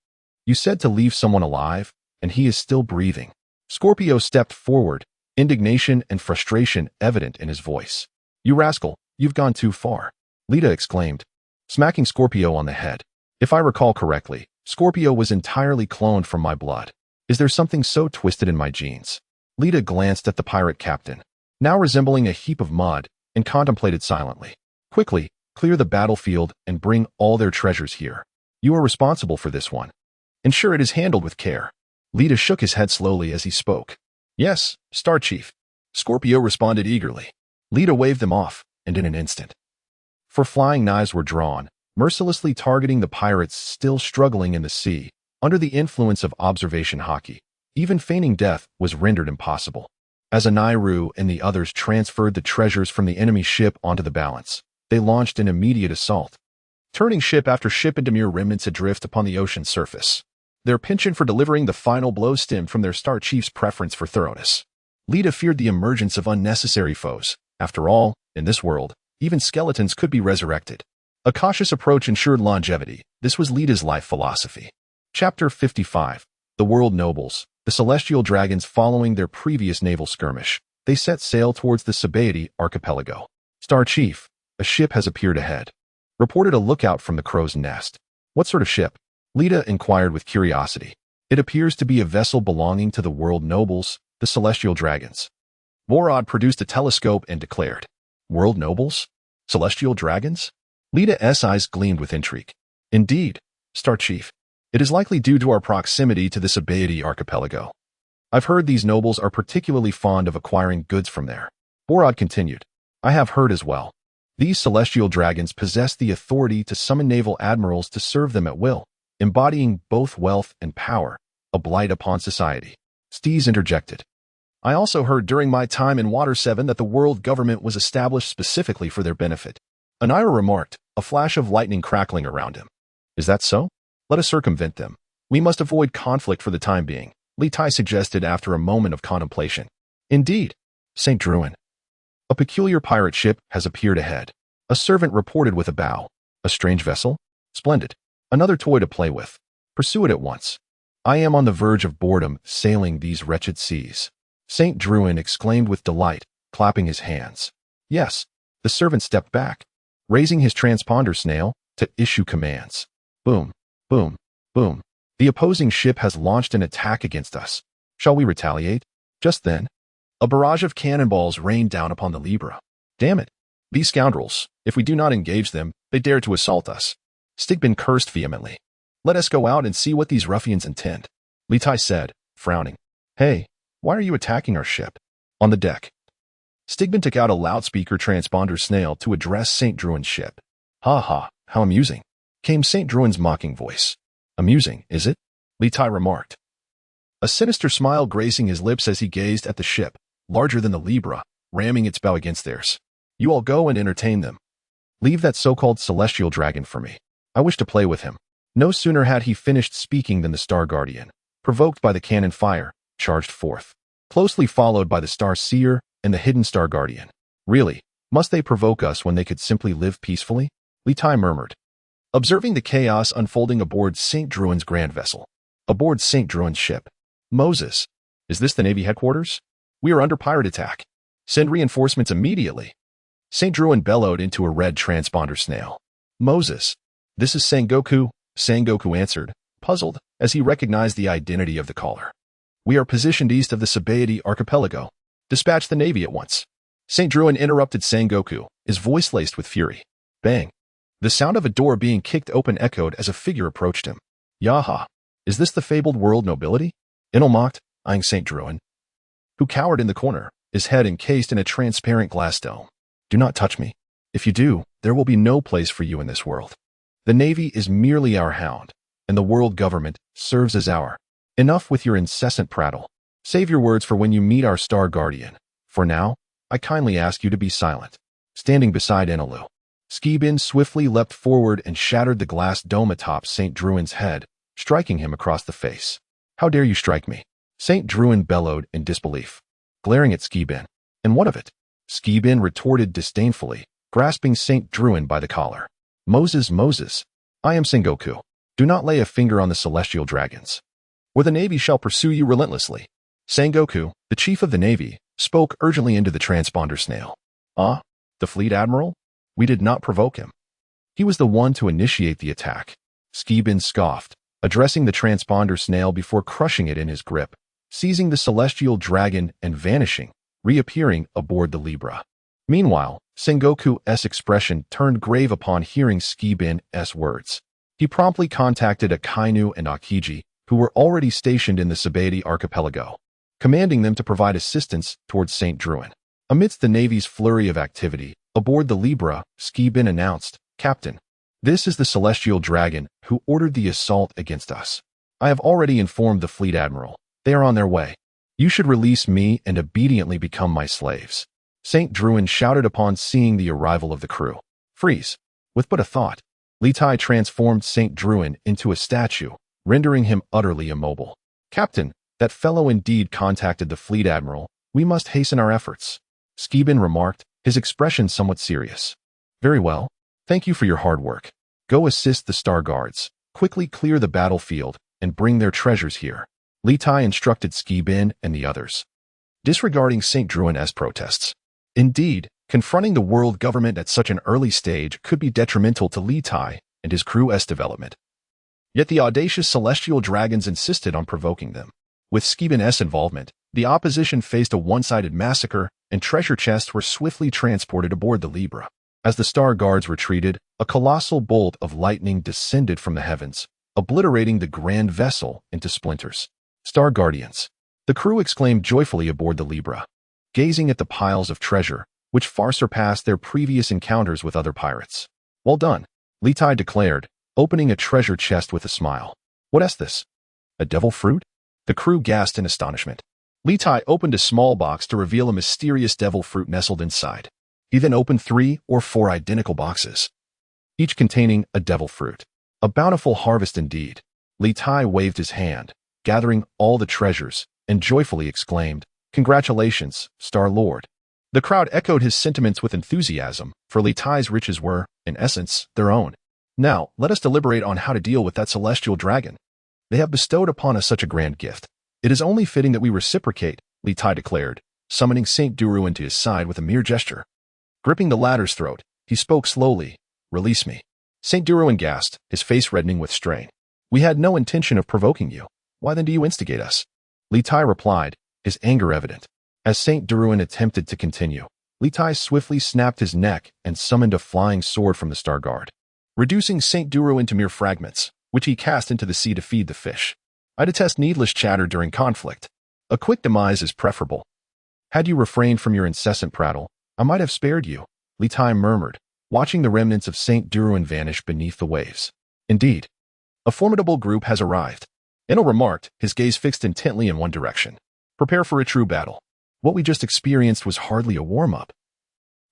Speaker 1: You said to leave someone alive, and he is still breathing. Scorpio stepped forward, indignation and frustration evident in his voice. You rascal, you've gone too far, Lita exclaimed, smacking Scorpio on the head. If I recall correctly, Scorpio was entirely cloned from my blood. Is there something so twisted in my genes? Lita glanced at the pirate captain, now resembling a heap of mud, and contemplated silently. Quickly, clear the battlefield and bring all their treasures here. You are responsible for this one. Ensure it is handled with care. Lita shook his head slowly as he spoke. Yes, Star Chief. Scorpio responded eagerly. Lita waved them off, and in an instant, for flying knives were drawn, mercilessly targeting the pirates still struggling in the sea. Under the influence of observation haki, even feigning death was rendered impossible. As Aniru and the others transferred the treasures from the enemy ship onto the balance, they launched an immediate assault, turning ship after ship into mere remnants adrift upon the ocean surface. Their penchant for delivering the final blow stemmed from their Star Chief's preference for thoroughness. Lita feared the emergence of unnecessary foes. After all, in this world, even skeletons could be resurrected. A cautious approach ensured longevity. This was Lita's life philosophy. Chapter 55. The World Nobles. The Celestial Dragons following their previous naval skirmish, they set sail towards the Sabay Archipelago. Star Chief, a ship has appeared ahead, reported a lookout from the crow's nest. What sort of ship? Lita inquired with curiosity. It appears to be a vessel belonging to the World Nobles, the Celestial Dragons. Vorod produced a telescope and declared, World Nobles? Celestial Dragons? Lita's eyes gleamed with intrigue. Indeed, Star Chief. It is likely due to our proximity to the Sabay Archipelago. I've heard these nobles are particularly fond of acquiring goods from there. Vorod continued. I have heard as well. These celestial dragons possess the authority to summon naval admirals to serve them at will, embodying both wealth and power, a blight upon society. Steez interjected. I also heard during my time in Water 7 that the world government was established specifically for their benefit. Anira remarked, a flash of lightning crackling around him. Is that so? Let us circumvent them. We must avoid conflict for the time being, Litai suggested after a moment of contemplation. Indeed, St. Druin. A peculiar pirate ship has appeared ahead. A servant reported with a bow. A strange vessel? Splendid. Another toy to play with. Pursue it at once. I am on the verge of boredom sailing these wretched seas. St. Druin exclaimed with delight, clapping his hands. Yes, the servant stepped back, raising his transponder snail to issue commands. Boom, boom, boom. The opposing ship has launched an attack against us. Shall we retaliate? Just then, a barrage of cannonballs rained down upon the Libra. Damn it! These scoundrels, if we do not engage them, they dare to assault us. Stigbin cursed vehemently. Let us go out and see what these ruffians intend, Litai said, frowning. Hey, why are you attacking our ship? On the deck. Stigbin took out a loudspeaker transponder snail to address St. Druin's ship. Ha ha, how amusing, came St. Druin's mocking voice. Amusing, is it? Litai remarked. A sinister smile gracing his lips as he gazed at the ship, larger than the Libra, ramming its bow against theirs. You all go and entertain them. Leave that so-called celestial dragon for me. I wish to play with him. No sooner had he finished speaking than the Star Guardian, provoked by the cannon fire, charged forth, closely followed by the Star Seer and the hidden Star Guardian. Really, must they provoke us when they could simply live peacefully? Litai murmured, observing the chaos unfolding aboard St. Druin's grand vessel. Aboard St. Druin's ship. Moses, is this the Navy headquarters? We are under pirate attack. Send reinforcements immediately. St. Druin bellowed into a red transponder snail. Moses, this is Sangoku, Sangoku answered, puzzled, as he recognized the identity of the caller. We are positioned east of the Sabay Archipelago. Dispatch the Navy at once. St. Druin interrupted Sangoku, his voice laced with fury. Bang. The sound of a door being kicked open echoed as a figure approached him. Yaha, is this the fabled world nobility? Enel mocked, eyeing St. Druin, who cowered in the corner, his head encased in a transparent glass dome. Do not touch me. If you do, there will be no place for you in this world. The Navy is merely our hound, and the world government serves as our. Enough with your incessant prattle. Save your words for when you meet our Star Guardian. For now, I kindly ask you to be silent. Standing beside Enelu, Skibin swiftly leapt forward and shattered the glass dome atop St. Druin's head, striking him across the face. How dare you strike me? St. Druin bellowed in disbelief, glaring at Skibin. And what of it? Skibin retorted disdainfully, grasping St. Druin by the collar. Moses, I am Sengoku. Do not lay a finger on the celestial dragons, or the Navy shall pursue you relentlessly. Sangoku, the chief of the Navy, spoke urgently into the transponder snail. Ah, the fleet admiral? We did not provoke him. He was the one to initiate the attack. Skibin scoffed, addressing the transponder snail before crushing it in his grip, seizing the celestial dragon and vanishing, reappearing aboard the Libra. Meanwhile, Sengoku's expression turned grave upon hearing Skibin's words. He promptly contacted Akainu and Akiji, who were already stationed in the Sabay Archipelago, commanding them to provide assistance towards St. Druin. Amidst the Navy's flurry of activity, aboard the Libra, Skibin announced, Captain, this is the celestial dragon who ordered the assault against us. I have already informed the fleet admiral. They are on their way. You should release me and obediently become my slaves. St. Druin shouted upon seeing the arrival of the crew. Freeze. With but a thought, Litai transformed St. Druin into a statue, rendering him utterly immobile. Captain, that fellow indeed contacted the fleet admiral. We must hasten our efforts. Skibin remarked, his expression somewhat serious. Very well. Thank you for your hard work. Go assist the Star Guards. Quickly clear the battlefield and bring their treasures here. Litai instructed Skibin and the others, disregarding St. Druin's protests. Indeed, confronting the world government at such an early stage could be detrimental to Litai and his crew's development. Yet the audacious celestial dragons insisted on provoking them. With Skibin's involvement, the opposition faced a one-sided massacre, and treasure chests were swiftly transported aboard the Libra. As the Star Guards retreated, a colossal bolt of lightning descended from the heavens, obliterating the grand vessel into splinters. Star Guardians, the crew exclaimed joyfully aboard the Libra, gazing at the piles of treasure, which far surpassed their previous encounters with other pirates. Well done, Litai declared, opening a treasure chest with a smile. What is this? A devil fruit? The crew gasped in astonishment. Litai opened a small box to reveal a mysterious devil fruit nestled inside. He then opened 3 or 4 identical boxes, each containing a devil fruit. A bountiful harvest indeed. Litai waved his hand, gathering all the treasures, and joyfully exclaimed, Congratulations, Star Lord. The crowd echoed his sentiments with enthusiasm, for Litai's riches were, in essence, their own. Now, let us deliberate on how to deal with that celestial dragon. They have bestowed upon us such a grand gift. It is only fitting that we reciprocate, Litai declared, summoning St. Druin to his side with a mere gesture. Gripping the latter's throat, he spoke slowly, Release me. St. Druin gasped, his face reddening with strain. We had no intention of provoking you. Why then do you instigate us? Litai replied, his anger evident. As Saint Duruin attempted to continue, Litai swiftly snapped his neck and summoned a flying sword from the Star Guard, reducing Saint Duruin to mere fragments, which he cast into the sea to feed the fish. I detest needless chatter during conflict. A quick demise is preferable. Had you refrained from your incessant prattle, I might have spared you, Litai murmured, watching the remnants of Saint Duruin vanish beneath the waves. Indeed, a formidable group has arrived. Enel remarked, his gaze fixed intently in one direction. Prepare for a true battle. What we just experienced was hardly a warm-up.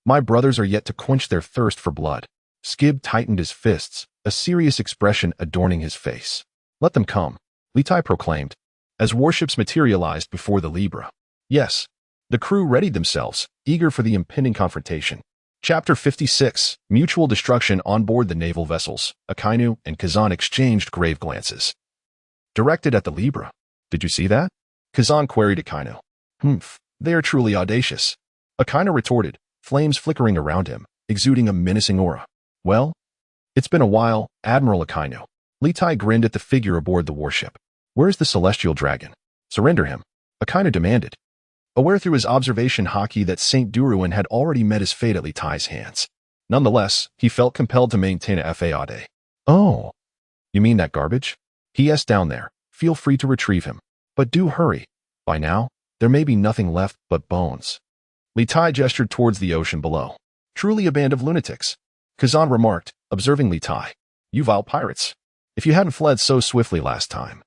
Speaker 1: My brothers are yet to quench their thirst for blood. Skib tightened his fists, a serious expression adorning his face. Let them come, Litai proclaimed, as warships materialized before the Libra. Yes, the crew readied themselves, eager for the impending confrontation. Chapter 56, Mutual Destruction on board the naval vessels. Akainu and Kazan exchanged grave glances. Directed at the Libra. Did you see that? Kazan queried Akainu. They are truly audacious. Akainu retorted, flames flickering around him, exuding a menacing aura. Well, it's been a while, Admiral Akainu. Litai grinned at the figure aboard the warship. Where's the celestial dragon? Surrender him, Akainu demanded, aware through his observation haki that Saint Duruin had already met his fate at Litai's hands. Nonetheless, he felt compelled to maintain a faade. Oh, you mean that garbage? He.S. down there. Feel free to retrieve him. But do hurry. By now, there may be nothing left but bones. Litai gestured towards the ocean below. Truly a band of lunatics. Kazan remarked, observing Litai. You vile pirates. If you hadn't fled so swiftly last time,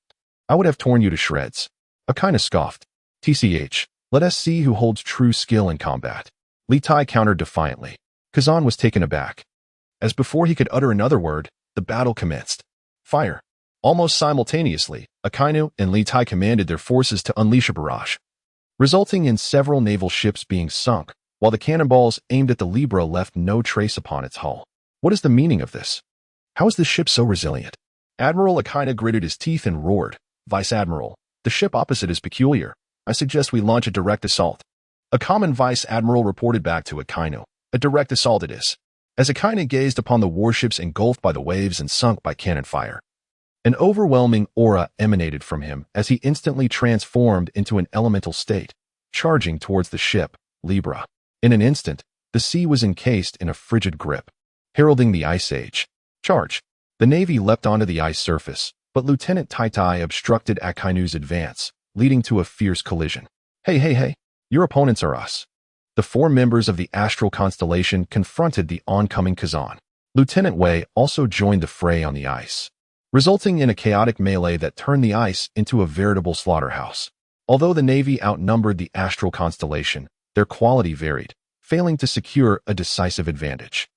Speaker 1: I would have torn you to shreds. Akainu scoffed. TCH, let us see who holds true skill in combat. Litai countered defiantly. Kazan was taken aback. As before he could utter another word, the battle commenced. Fire. Almost simultaneously, Akainu and Litai commanded their forces to unleash a barrage, resulting in several naval ships being sunk, while the cannonballs aimed at the Libra left no trace upon its hull. What is the meaning of this? How is this ship so resilient? Admiral Akainu gritted his teeth and roared, Vice Admiral, the ship opposite is peculiar. I suggest we launch a direct assault. A common Vice Admiral reported back to Akainu. A direct assault it is. As Akainu gazed upon the warships engulfed by the waves and sunk by cannon fire, an overwhelming aura emanated from him as he instantly transformed into an elemental state, charging towards the ship, Libra. In an instant, the sea was encased in a frigid grip, heralding the Ice Age. Charge! The Navy leapt onto the ice surface, but Lieutenant Taitai obstructed Akainu's advance, leading to a fierce collision. Hey, your opponents are us. The 4 members of the astral constellation confronted the oncoming Kazan. Lieutenant Wei also joined the fray on the ice, resulting in a chaotic melee that turned the ice into a veritable slaughterhouse. Although the Navy outnumbered the astral constellation, their quality varied, failing to secure a decisive advantage.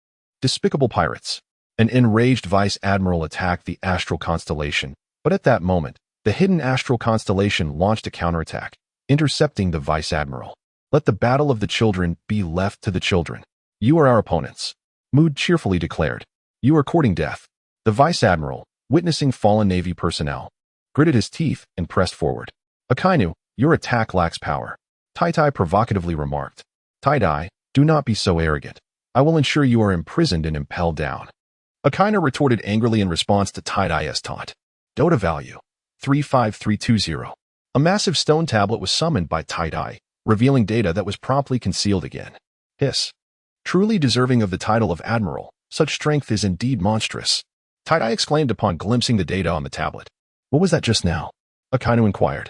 Speaker 1: Despicable pirates. An enraged Vice Admiral attacked the astral constellation, but at that moment, the hidden astral constellation launched a counterattack, intercepting the Vice Admiral. Let the battle of the children be left to the children. You are our opponents, Mood cheerfully declared. You are courting death. The Vice Admiral, witnessing fallen Navy personnel, gritted his teeth and pressed forward. Akainu, your attack lacks power, Taitai provocatively remarked. Taitai, do not be so arrogant. I will ensure you are imprisoned and impelled down. Akainu retorted angrily in response to Taidai's taunt. Dota value, 35320. A massive stone tablet was summoned by Taidai, revealing data that was promptly concealed again. Hiss. Truly deserving of the title of Admiral, such strength is indeed monstrous, Taidai exclaimed upon glimpsing the data on the tablet. What was that just now? Akainu inquired.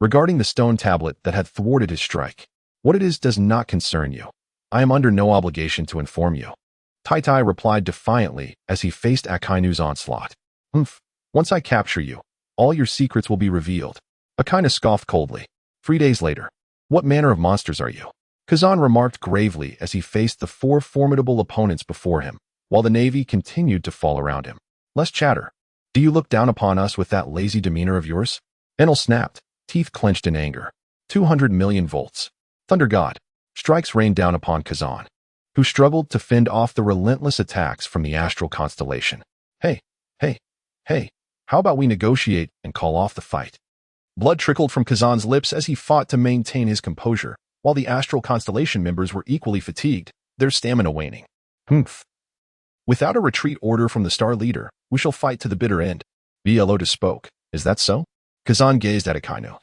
Speaker 1: Regarding the stone tablet that had thwarted his strike. What it is does not concern you. I am under no obligation to inform you. Taitai replied defiantly as he faced Akainu's onslaught. Once I capture you, all your secrets will be revealed. Akainu scoffed coldly. 3 days later. What manner of monsters are you? Kazan remarked gravely as he faced the 4 formidable opponents before him, while the Navy continued to fall around him. Less chatter. Do you look down upon us with that lazy demeanor of yours? Enel snapped, teeth clenched in anger. 200 million volts. Thunder God. Strikes rained down upon Kazan, who struggled to fend off the relentless attacks from the astral constellation. Hey, how about we negotiate and call off the fight? Blood trickled from Kazan's lips as he fought to maintain his composure, while the astral constellation members were equally fatigued, their stamina waning. Without a retreat order from the Star Leader, we shall fight to the bitter end. Blo spoke. Is that so? Kazan gazed at Akainu,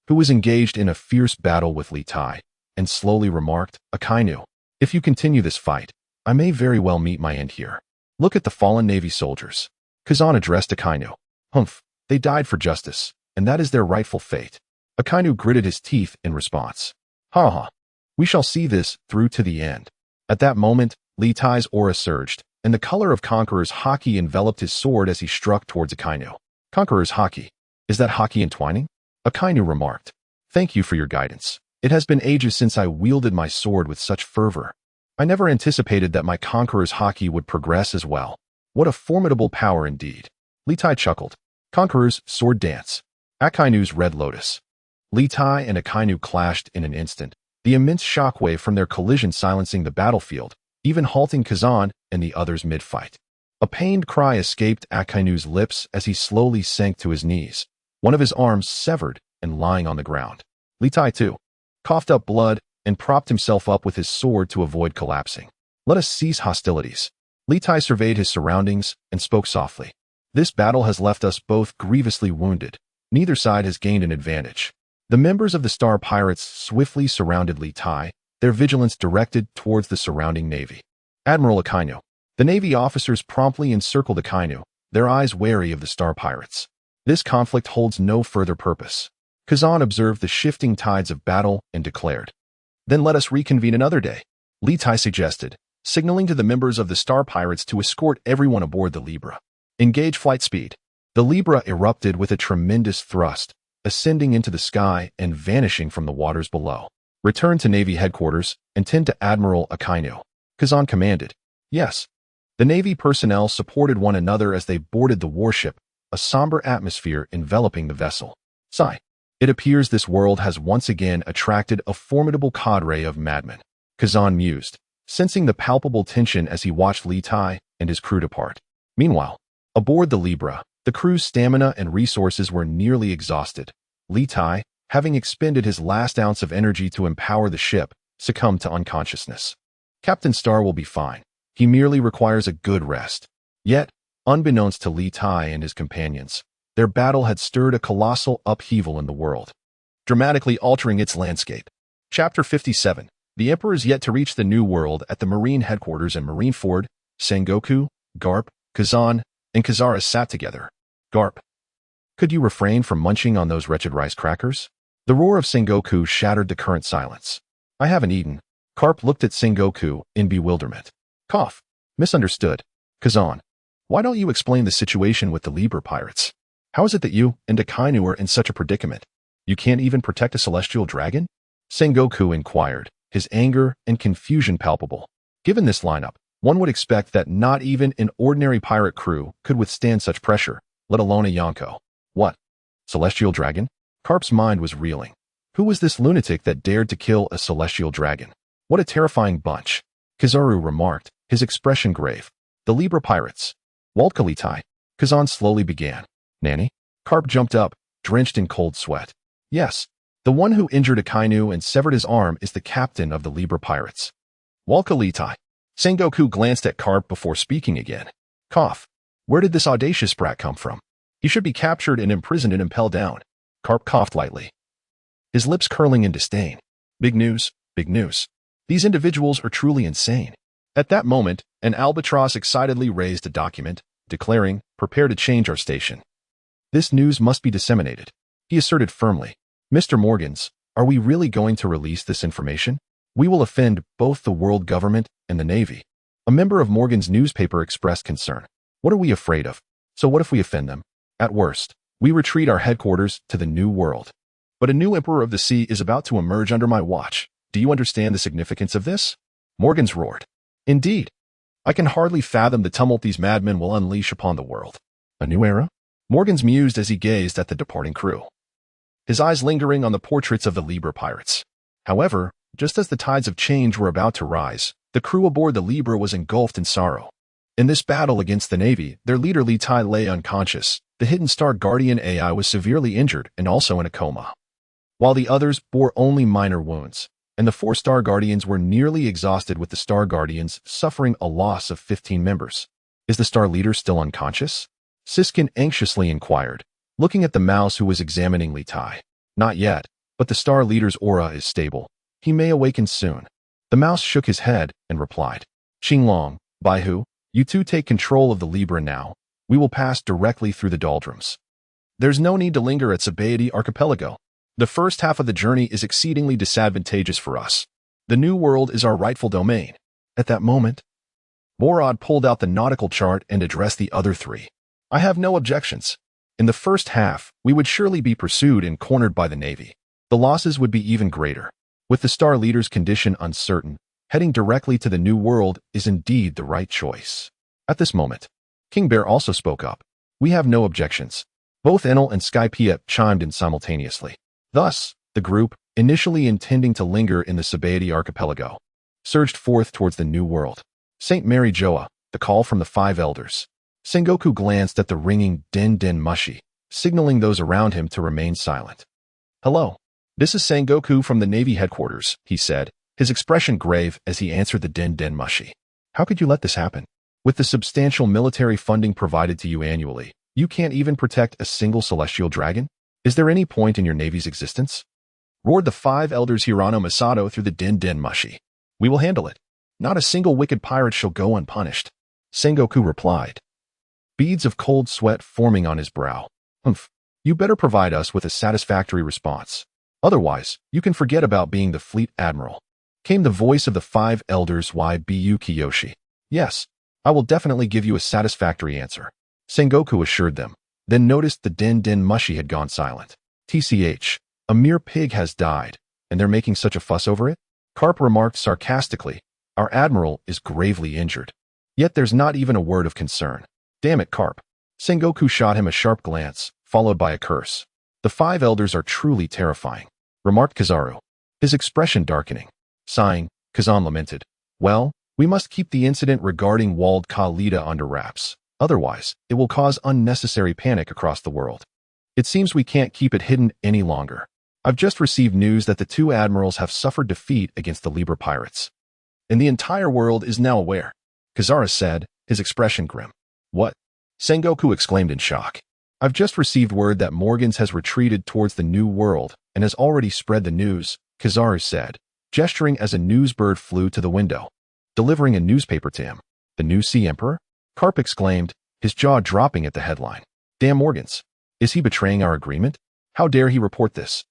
Speaker 1: who was engaged in a fierce battle with Litai, and slowly remarked, Akainu, if you continue this fight, I may very well meet my end here. Look at the fallen Navy soldiers. Kazan addressed Akainu. Humph, they died for justice, and that is their rightful fate. Akainu gritted his teeth in response. Ha ha. We shall see this through to the end. At that moment, Litai's aura surged, and the color of Conqueror's haki enveloped his sword as he struck towards Akainu. Conqueror's haki. Is that haki entwining? Akainu remarked. Thank you for your guidance. It has been ages since I wielded my sword with such fervor. I never anticipated that my Conqueror's haki would progress as well. What a formidable power indeed. Litai chuckled. Conqueror's sword dance. Akainu's red lotus. Litai and Akainu clashed in an instant, the immense shockwave from their collision silencing the battlefield, even halting Kazan and the others mid-fight. A pained cry escaped Akainu's lips as he slowly sank to his knees, one of his arms severed and lying on the ground. Litai, too, coughed up blood and propped himself up with his sword to avoid collapsing. Let us cease hostilities. Litai surveyed his surroundings and spoke softly. This battle has left us both grievously wounded. Neither side has gained an advantage. The members of the Star Pirates swiftly surrounded Litai, their vigilance directed towards the surrounding navy. Admiral Akainu. The Navy officers promptly encircled Akainu, their eyes wary of the Star Pirates. This conflict holds no further purpose. Kazan observed the shifting tides of battle and declared. Then let us reconvene another day, Litai suggested, signaling to the members of the Star Pirates to escort everyone aboard the Libra. Engage flight speed. The Libra erupted with a tremendous thrust, ascending into the sky and vanishing from the waters below. Return to Navy headquarters and tend to Admiral Akainu. Kazan commanded. Yes. The Navy personnel supported one another as they boarded the warship, a somber atmosphere enveloping the vessel. Sigh. It appears this world has once again attracted a formidable cadre of madmen. Kazan mused, sensing the palpable tension as he watched Litai and his crew depart. Meanwhile, aboard the Libra, the crew's stamina and resources were nearly exhausted. Litai, having expended his last ounce of energy to empower the ship, succumbed to unconsciousness. Captain Star will be fine. He merely requires a good rest. Yet, unbeknownst to Litai and his companions, their battle had stirred a colossal upheaval in the world, dramatically altering its landscape. Chapter 57. The Emperor is yet to reach the New World at the Marine headquarters in Marineford. Sengoku, Garp, Kazan, and Kazara sat together. Garp. Could you refrain from munching on those wretched rice crackers? The roar of Sengoku shattered the current silence. I haven't eaten. Garp looked at Sengoku in bewilderment. Cough. Misunderstood. Kazan. Why don't you explain the situation with the Libra pirates? How is it that you and Akainu are in such a predicament? You can't even protect a celestial dragon? Sengoku inquired, his anger and confusion palpable. Given this lineup, one would expect that not even an ordinary pirate crew could withstand such pressure, let alone a Yonko. What? Celestial dragon? Garp's mind was reeling. Who was this lunatic that dared to kill a celestial dragon? What a terrifying bunch. Kizaru remarked, his expression grave. The Libra pirates. Voldka Litai. Kazan slowly began. Nanny? Garp jumped up, drenched in cold sweat. Yes. The one who injured Akainu and severed his arm is the captain of the Libra pirates. Voldka Litai. Sengoku glanced at Garp before speaking again. Cough. Where did this audacious brat come from? He should be captured and imprisoned and impelled down. Garp coughed lightly, his lips curling in disdain. Big news, big news. These individuals are truly insane. At that moment, an albatross excitedly raised a document, declaring, prepare to change our station. This news must be disseminated. He asserted firmly. Mr. Morgans, are we really going to release this information? We will offend both the world government and the Navy. A member of Morgan's newspaper expressed concern. What are we afraid of? So what if we offend them? At worst, we retreat our headquarters to the New World. But a new Emperor of the Sea is about to emerge under my watch. Do you understand the significance of this? Morgans roared. Indeed. I can hardly fathom the tumult these madmen will unleash upon the world. A new era? Morgans mused as he gazed at the departing crew, his eyes lingering on the portraits of the Libra pirates. However, just as the tides of change were about to rise, the crew aboard the Libra was engulfed in sorrow. In this battle against the Navy, their leader Litai lay unconscious. The hidden Star Guardian AI was severely injured and also in a coma, while the others bore only minor wounds, and the 4 Star Guardians were nearly exhausted, with the Star Guardians suffering a loss of 15 members. Is the Star Leader still unconscious? Siskin anxiously inquired, looking at the mouse who was examining Litai. Not yet, but the star leader's aura is stable. He may awaken soon. The mouse shook his head and replied, Xinglong, Baihu, you two take control of the Libra now. We will pass directly through the doldrums. There's no need to linger at Sabay Archipelago. The first half of the journey is exceedingly disadvantageous for us. The new world is our rightful domain. At that moment, Borod pulled out the nautical chart and addressed the other three. I have no objections. In the first half, we would surely be pursued and cornered by the Navy. The losses would be even greater. With the star leader's condition uncertain, heading directly to the new world is indeed the right choice. At this moment, King Bear also spoke up. We have no objections. Both Enel and Skypiea chimed in simultaneously. Thus, the group, initially intending to linger in the Sabay archipelago, surged forth towards the new world. St. Mary Joa, the call from the five elders. Sengoku glanced at the ringing den mushi, signaling those around him to remain silent. Hello. This is Sengoku from the Navy headquarters, he said, his expression grave as he answered the den mushi. How could you let this happen? With the substantial military funding provided to you annually, you can't even protect a single celestial dragon? Is there any point in your Navy's existence? Roared the five elders Hirano Masato through the den mushi. We will handle it. Not a single wicked pirate shall go unpunished. Sengoku replied. Beads of cold sweat forming on his brow. Humph. You better provide us with a satisfactory response. Otherwise, you can forget about being the fleet admiral. Came the voice of the five elders Ybu Kiyoshi. Yes, I will definitely give you a satisfactory answer. Sengoku assured them, then noticed the den mushi had gone silent. TCH, a mere pig has died, and they're making such a fuss over it? Carp remarked sarcastically, our admiral is gravely injured. Yet there's not even a word of concern. Damn it, Carp. Sengoku shot him a sharp glance, followed by a curse. The five elders are truly terrifying, remarked Kizaru, his expression darkening. Sighing, Kazan lamented, well, we must keep the incident regarding Voldka Litai under wraps. Otherwise, it will cause unnecessary panic across the world. It seems we can't keep it hidden any longer. I've just received news that the two admirals have suffered defeat against the Libra pirates. And the entire world is now aware, Kazara said, his expression grim. What? Sengoku exclaimed in shock. I've just received word that Morgans has retreated towards the new world and has already spread the news, Kizaru said, gesturing as a news bird flew to the window, delivering a newspaper to him. The new Sea Emperor? Carp exclaimed, his jaw dropping at the headline. Damn Morgans. Is he betraying our agreement? How dare he report this?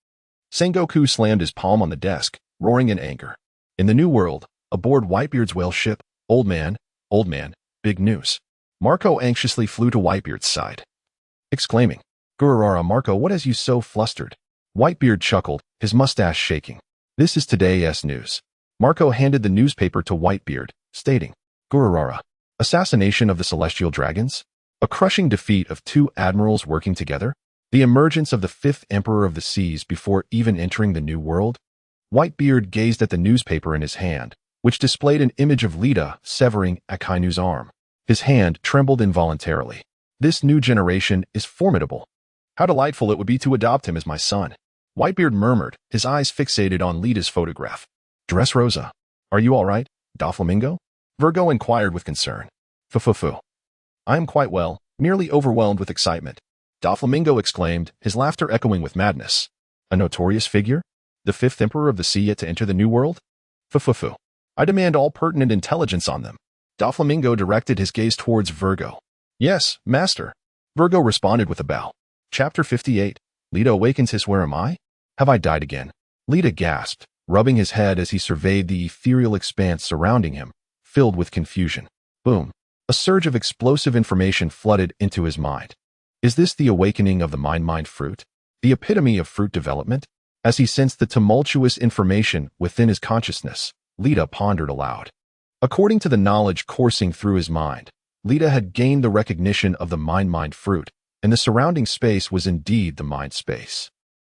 Speaker 1: Sengoku slammed his palm on the desk, roaring in anger. In the new world, aboard Whitebeard's whale ship, old man, big news. Marco anxiously flew to Whitebeard's side, exclaiming, Gururara Marco, what has you so flustered? Whitebeard chuckled, his mustache shaking. This is today's news. Marco handed the newspaper to Whitebeard, stating, Gururara, assassination of the celestial dragons? A crushing defeat of two admirals working together? The emergence of the fifth emperor of the seas before even entering the new world? Whitebeard gazed at the newspaper in his hand, which displayed an image of Lita severing Akainu's arm. His hand trembled involuntarily. This new generation is formidable. How delightful it would be to adopt him as my son. Whitebeard murmured, his eyes fixated on Lita's photograph. Dressrosa, are you all right, Doflamingo? Virgo inquired with concern. Fu. I am quite well, merely overwhelmed with excitement. Doflamingo exclaimed, his laughter echoing with madness. A notorious figure? The fifth emperor of the sea yet to enter the new world? Fu. I demand all pertinent intelligence on them. Doflamingo directed his gaze towards Virgo. Yes, master. Virgo responded with a bow. Chapter 58. Lita awakens his where am I? Have I died again? Lita gasped, rubbing his head as he surveyed the ethereal expanse surrounding him, filled with confusion. Boom. A surge of explosive information flooded into his mind. Is this the awakening of the mind fruit? The epitome of fruit development? As he sensed the tumultuous information within his consciousness, Lita pondered aloud. According to the knowledge coursing through his mind, Lita had gained the recognition of the mind fruit, and the surrounding space was indeed the mind space,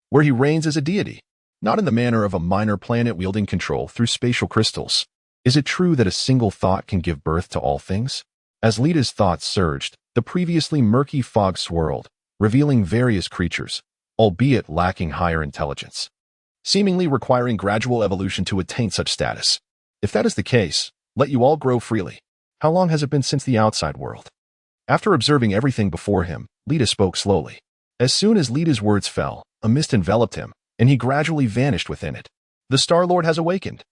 Speaker 1: where he reigns as a deity, not in the manner of a minor planet wielding control through spatial crystals. Is it true that a single thought can give birth to all things? As Lita's thoughts surged, the previously murky fog swirled, revealing various creatures, albeit lacking higher intelligence, seemingly requiring gradual evolution to attain such status. If that is the case, let you all grow freely. How long has it been since the outside world? After observing everything before him, Lita spoke slowly. As soon as Lita's words fell, a mist enveloped him, and he gradually vanished within it. The Star-Lord has awakened.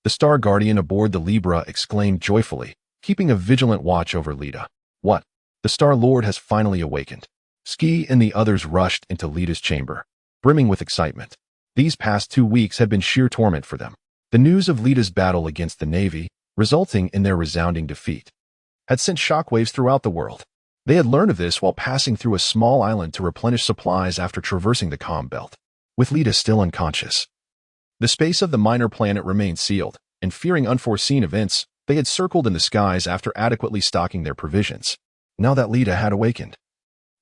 Speaker 1: The Star Guardian aboard the Libra exclaimed joyfully, keeping a vigilant watch over Lita. What? The Star-Lord has finally awakened. Ski and the others rushed into Lita's chamber, brimming with excitement. These past 2 weeks had been sheer torment for them. The news of Lita's battle against the Navy, resulting in their resounding defeat, had sent shockwaves throughout the world. They had learned of this while passing through a small island to replenish supplies after traversing the calm belt. With Lita still unconscious, the space of the minor planet remained sealed, and fearing unforeseen events, they had circled in the skies after adequately stocking their provisions. Now that Lita had awakened,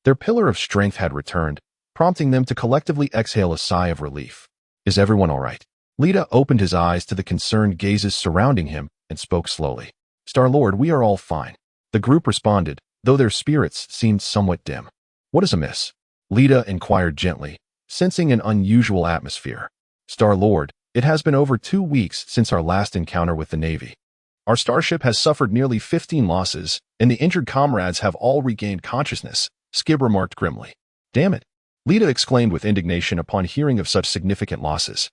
Speaker 1: their pillar of strength had returned, prompting them to collectively exhale a sigh of relief. Is everyone all right? Lita opened his eyes to the concerned gazes surrounding him and spoke slowly. Star-Lord, we are all fine. The group responded, though their spirits seemed somewhat dim. What is amiss? Lita inquired gently, sensing an unusual atmosphere. Star-Lord, it has been over 2 weeks since our last encounter with the Navy. Our starship has suffered nearly 15 losses, and the injured comrades have all regained consciousness, Skib remarked grimly. Damn it! Lita exclaimed with indignation upon hearing of such significant losses.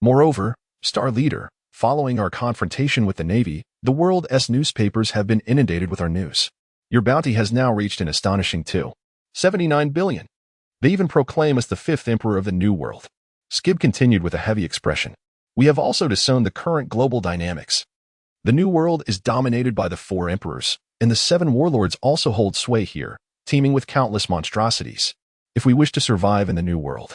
Speaker 1: Moreover, Star Leader, following our confrontation with the Navy, the world's newspapers have been inundated with our news. Your bounty has now reached an astonishing 2.79 billion. They even proclaim us the 5th Emperor of the New World. Skib continued with a heavy expression. We have also discerned the current global dynamics. The New World is dominated by the 4 emperors, and the 7 warlords also hold sway here, teeming with countless monstrosities. If we wish to survive in the New World,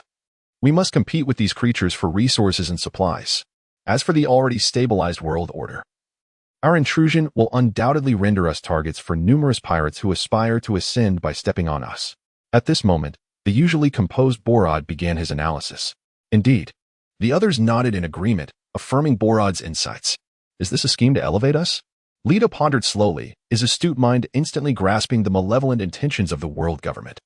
Speaker 1: we must compete with these creatures for resources and supplies. As for the already stabilized world order, our intrusion will undoubtedly render us targets for numerous pirates who aspire to ascend by stepping on us. At this moment, the usually composed Borod began his analysis. Indeed, the others nodded in agreement, affirming Borod's insights. Is this a scheme to elevate us? Lita pondered slowly, his astute mind instantly grasping the malevolent intentions of the world government.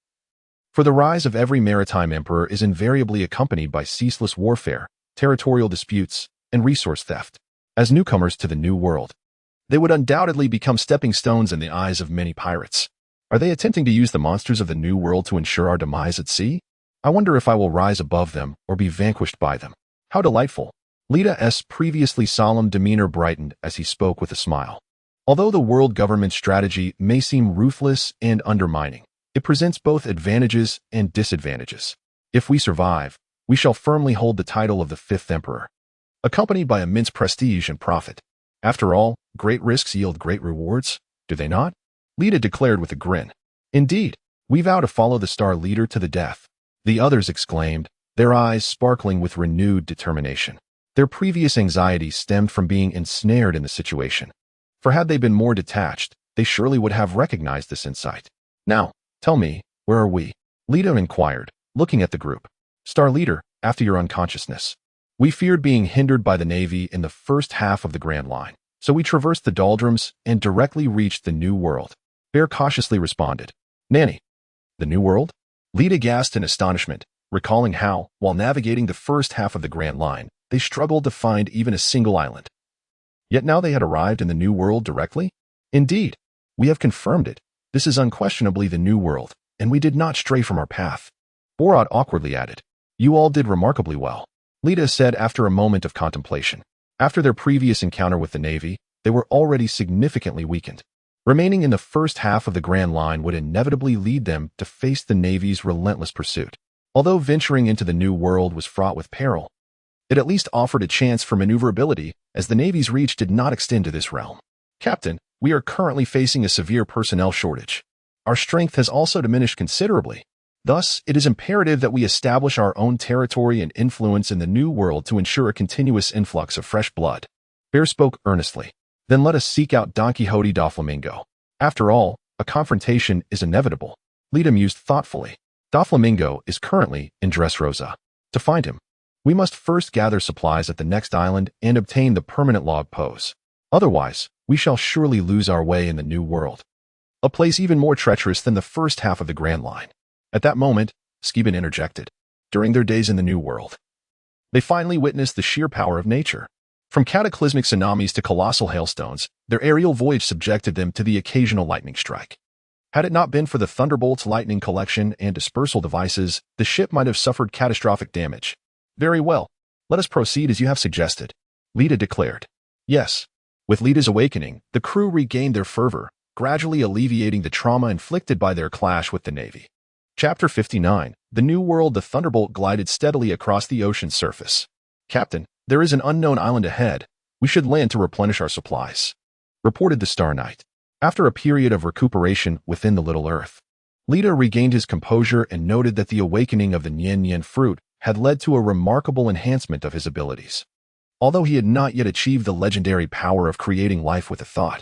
Speaker 1: For the rise of every maritime emperor is invariably accompanied by ceaseless warfare, territorial disputes, and resource theft. As newcomers to the New World, they would undoubtedly become stepping stones in the eyes of many pirates. Are they attempting to use the monsters of the New World to ensure our demise at sea? I wonder if I will rise above them or be vanquished by them. How delightful! Lita's previously solemn demeanor brightened as he spoke with a smile. Although the world government's strategy may seem ruthless and undermining, it presents both advantages and disadvantages. If we survive, we shall firmly hold the title of the 5th Emperor, accompanied by immense prestige and profit. After all, great risks yield great rewards, do they not? Lita declared with a grin. Indeed, we vow to follow the Star Leader to the death. The others exclaimed, their eyes sparkling with renewed determination. Their previous anxiety stemmed from being ensnared in the situation. For had they been more detached, they surely would have recognized this insight. Now, tell me, where are we? Lita inquired, looking at the group. Star Leader, after your unconsciousness, we feared being hindered by the Navy in the first half of the Grand Line, so we traversed the doldrums and directly reached the New World. Bear cautiously responded. Nanny, the New World? Lita gasped in astonishment, recalling how, while navigating the first half of the Grand Line, they struggled to find even a single island. Yet now they had arrived in the New World directly? Indeed, we have confirmed it. This is unquestionably the New World, and we did not stray from our path. Borod awkwardly added. You all did remarkably well, Lita said after a moment of contemplation. After their previous encounter with the Navy, they were already significantly weakened. Remaining in the first half of the Grand Line would inevitably lead them to face the Navy's relentless pursuit. Although venturing into the New World was fraught with peril, it at least offered a chance for maneuverability, as the Navy's reach did not extend to this realm. Captain, we are currently facing a severe personnel shortage. Our strength has also diminished considerably. Thus, it is imperative that we establish our own territory and influence in the New World to ensure a continuous influx of fresh blood. Bear spoke earnestly. Then let us seek out Don Quixote Doflamingo. After all, a confrontation is inevitable. Lita mused thoughtfully. Doflamingo is currently in Dressrosa. To find him, we must first gather supplies at the next island and obtain the permanent log pose. Otherwise, we shall surely lose our way in the New World, a place even more treacherous than the first half of the Grand Line. At that moment, Skiban interjected. During their days in the New World, they finally witnessed the sheer power of nature. From cataclysmic tsunamis to colossal hailstones, their aerial voyage subjected them to the occasional lightning strike. Had it not been for the Thunderbolt's lightning collection and dispersal devices, the ship might have suffered catastrophic damage. Very well. Let us proceed as you have suggested, Lita declared. Yes. With Lita's awakening, the crew regained their fervor, gradually alleviating the trauma inflicted by their clash with the Navy. Chapter 59. The New World. The Thunderbolt glided steadily across the ocean's surface. Captain, there is an unknown island ahead. We should land to replenish our supplies, reported the Star Knight. After a period of recuperation within the Little Earth, Lita regained his composure and noted that the awakening of the Niannian Fruit had led to a remarkable enhancement of his abilities. Although he had not yet achieved the legendary power of creating life with a thought,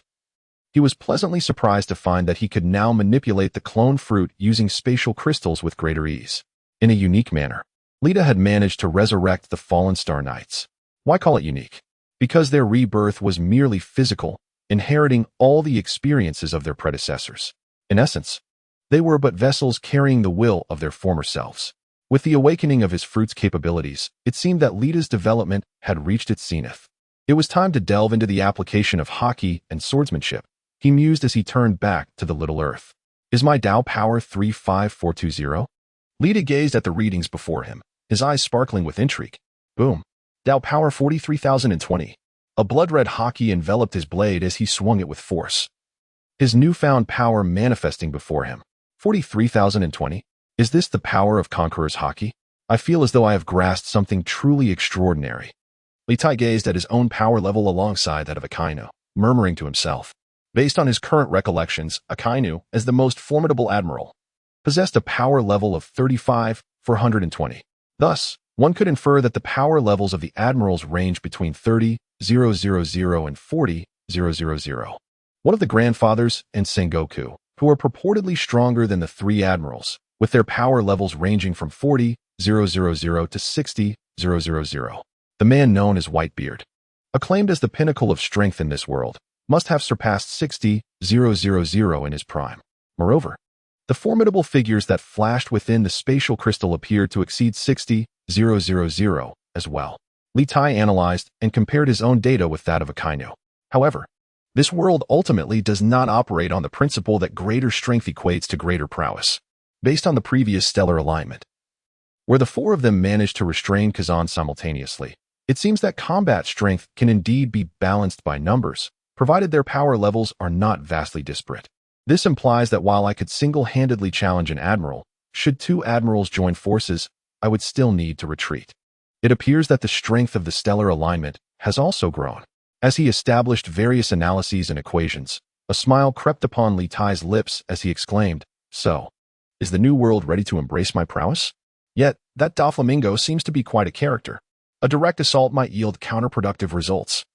Speaker 1: he was pleasantly surprised to find that he could now manipulate the clone fruit using spatial crystals with greater ease. In a unique manner, Lita had managed to resurrect the fallen Star Knights. Why call it unique? Because their rebirth was merely physical, inheriting all the experiences of their predecessors. In essence, they were but vessels carrying the will of their former selves. With the awakening of his fruit's capabilities, it seemed that Lita's development had reached its zenith. It was time to delve into the application of haki and swordsmanship, he mused as he turned back to the Little Earth. Is my Dao power 35420? Lita gazed at the readings before him, his eyes sparkling with intrigue. Boom. Dao power 43,020. A blood-red haki enveloped his blade as he swung it with force, his newfound power manifesting before him. 43,020? Is this the power of Conqueror's haki? I feel as though I have grasped something truly extraordinary. Litai gazed at his own power level alongside that of Akainu, murmuring to himself. Based on his current recollections, Akainu, as the most formidable admiral, possessed a power level of 35,420. Thus, one could infer that the power levels of the admirals range between 30,000 and 40,000. One of the grandfathers and Sengoku, who are purportedly stronger than the three admirals, with their power levels ranging from 40,000 to 60,000. The man known as Whitebeard, acclaimed as the pinnacle of strength in this world, must have surpassed 60,000 in his prime. Moreover, the formidable figures that flashed within the spatial crystal appeared to exceed 60,000 as well. Litai analyzed and compared his own data with that of Akainu. However, this world ultimately does not operate on the principle that greater strength equates to greater prowess. Based on the previous stellar alignment, where the four of them managed to restrain Kazan simultaneously, it seems that combat strength can indeed be balanced by numbers, provided their power levels are not vastly disparate. This implies that while I could single-handedly challenge an admiral, should two admirals join forces, I would still need to retreat. It appears that the strength of the stellar alignment has also grown. As he established various analyses and equations, a smile crept upon Litai's lips as he exclaimed, "So, is the new world ready to embrace my prowess? Yet, that Doflamingo seems to be quite a character. A direct assault might yield counterproductive results."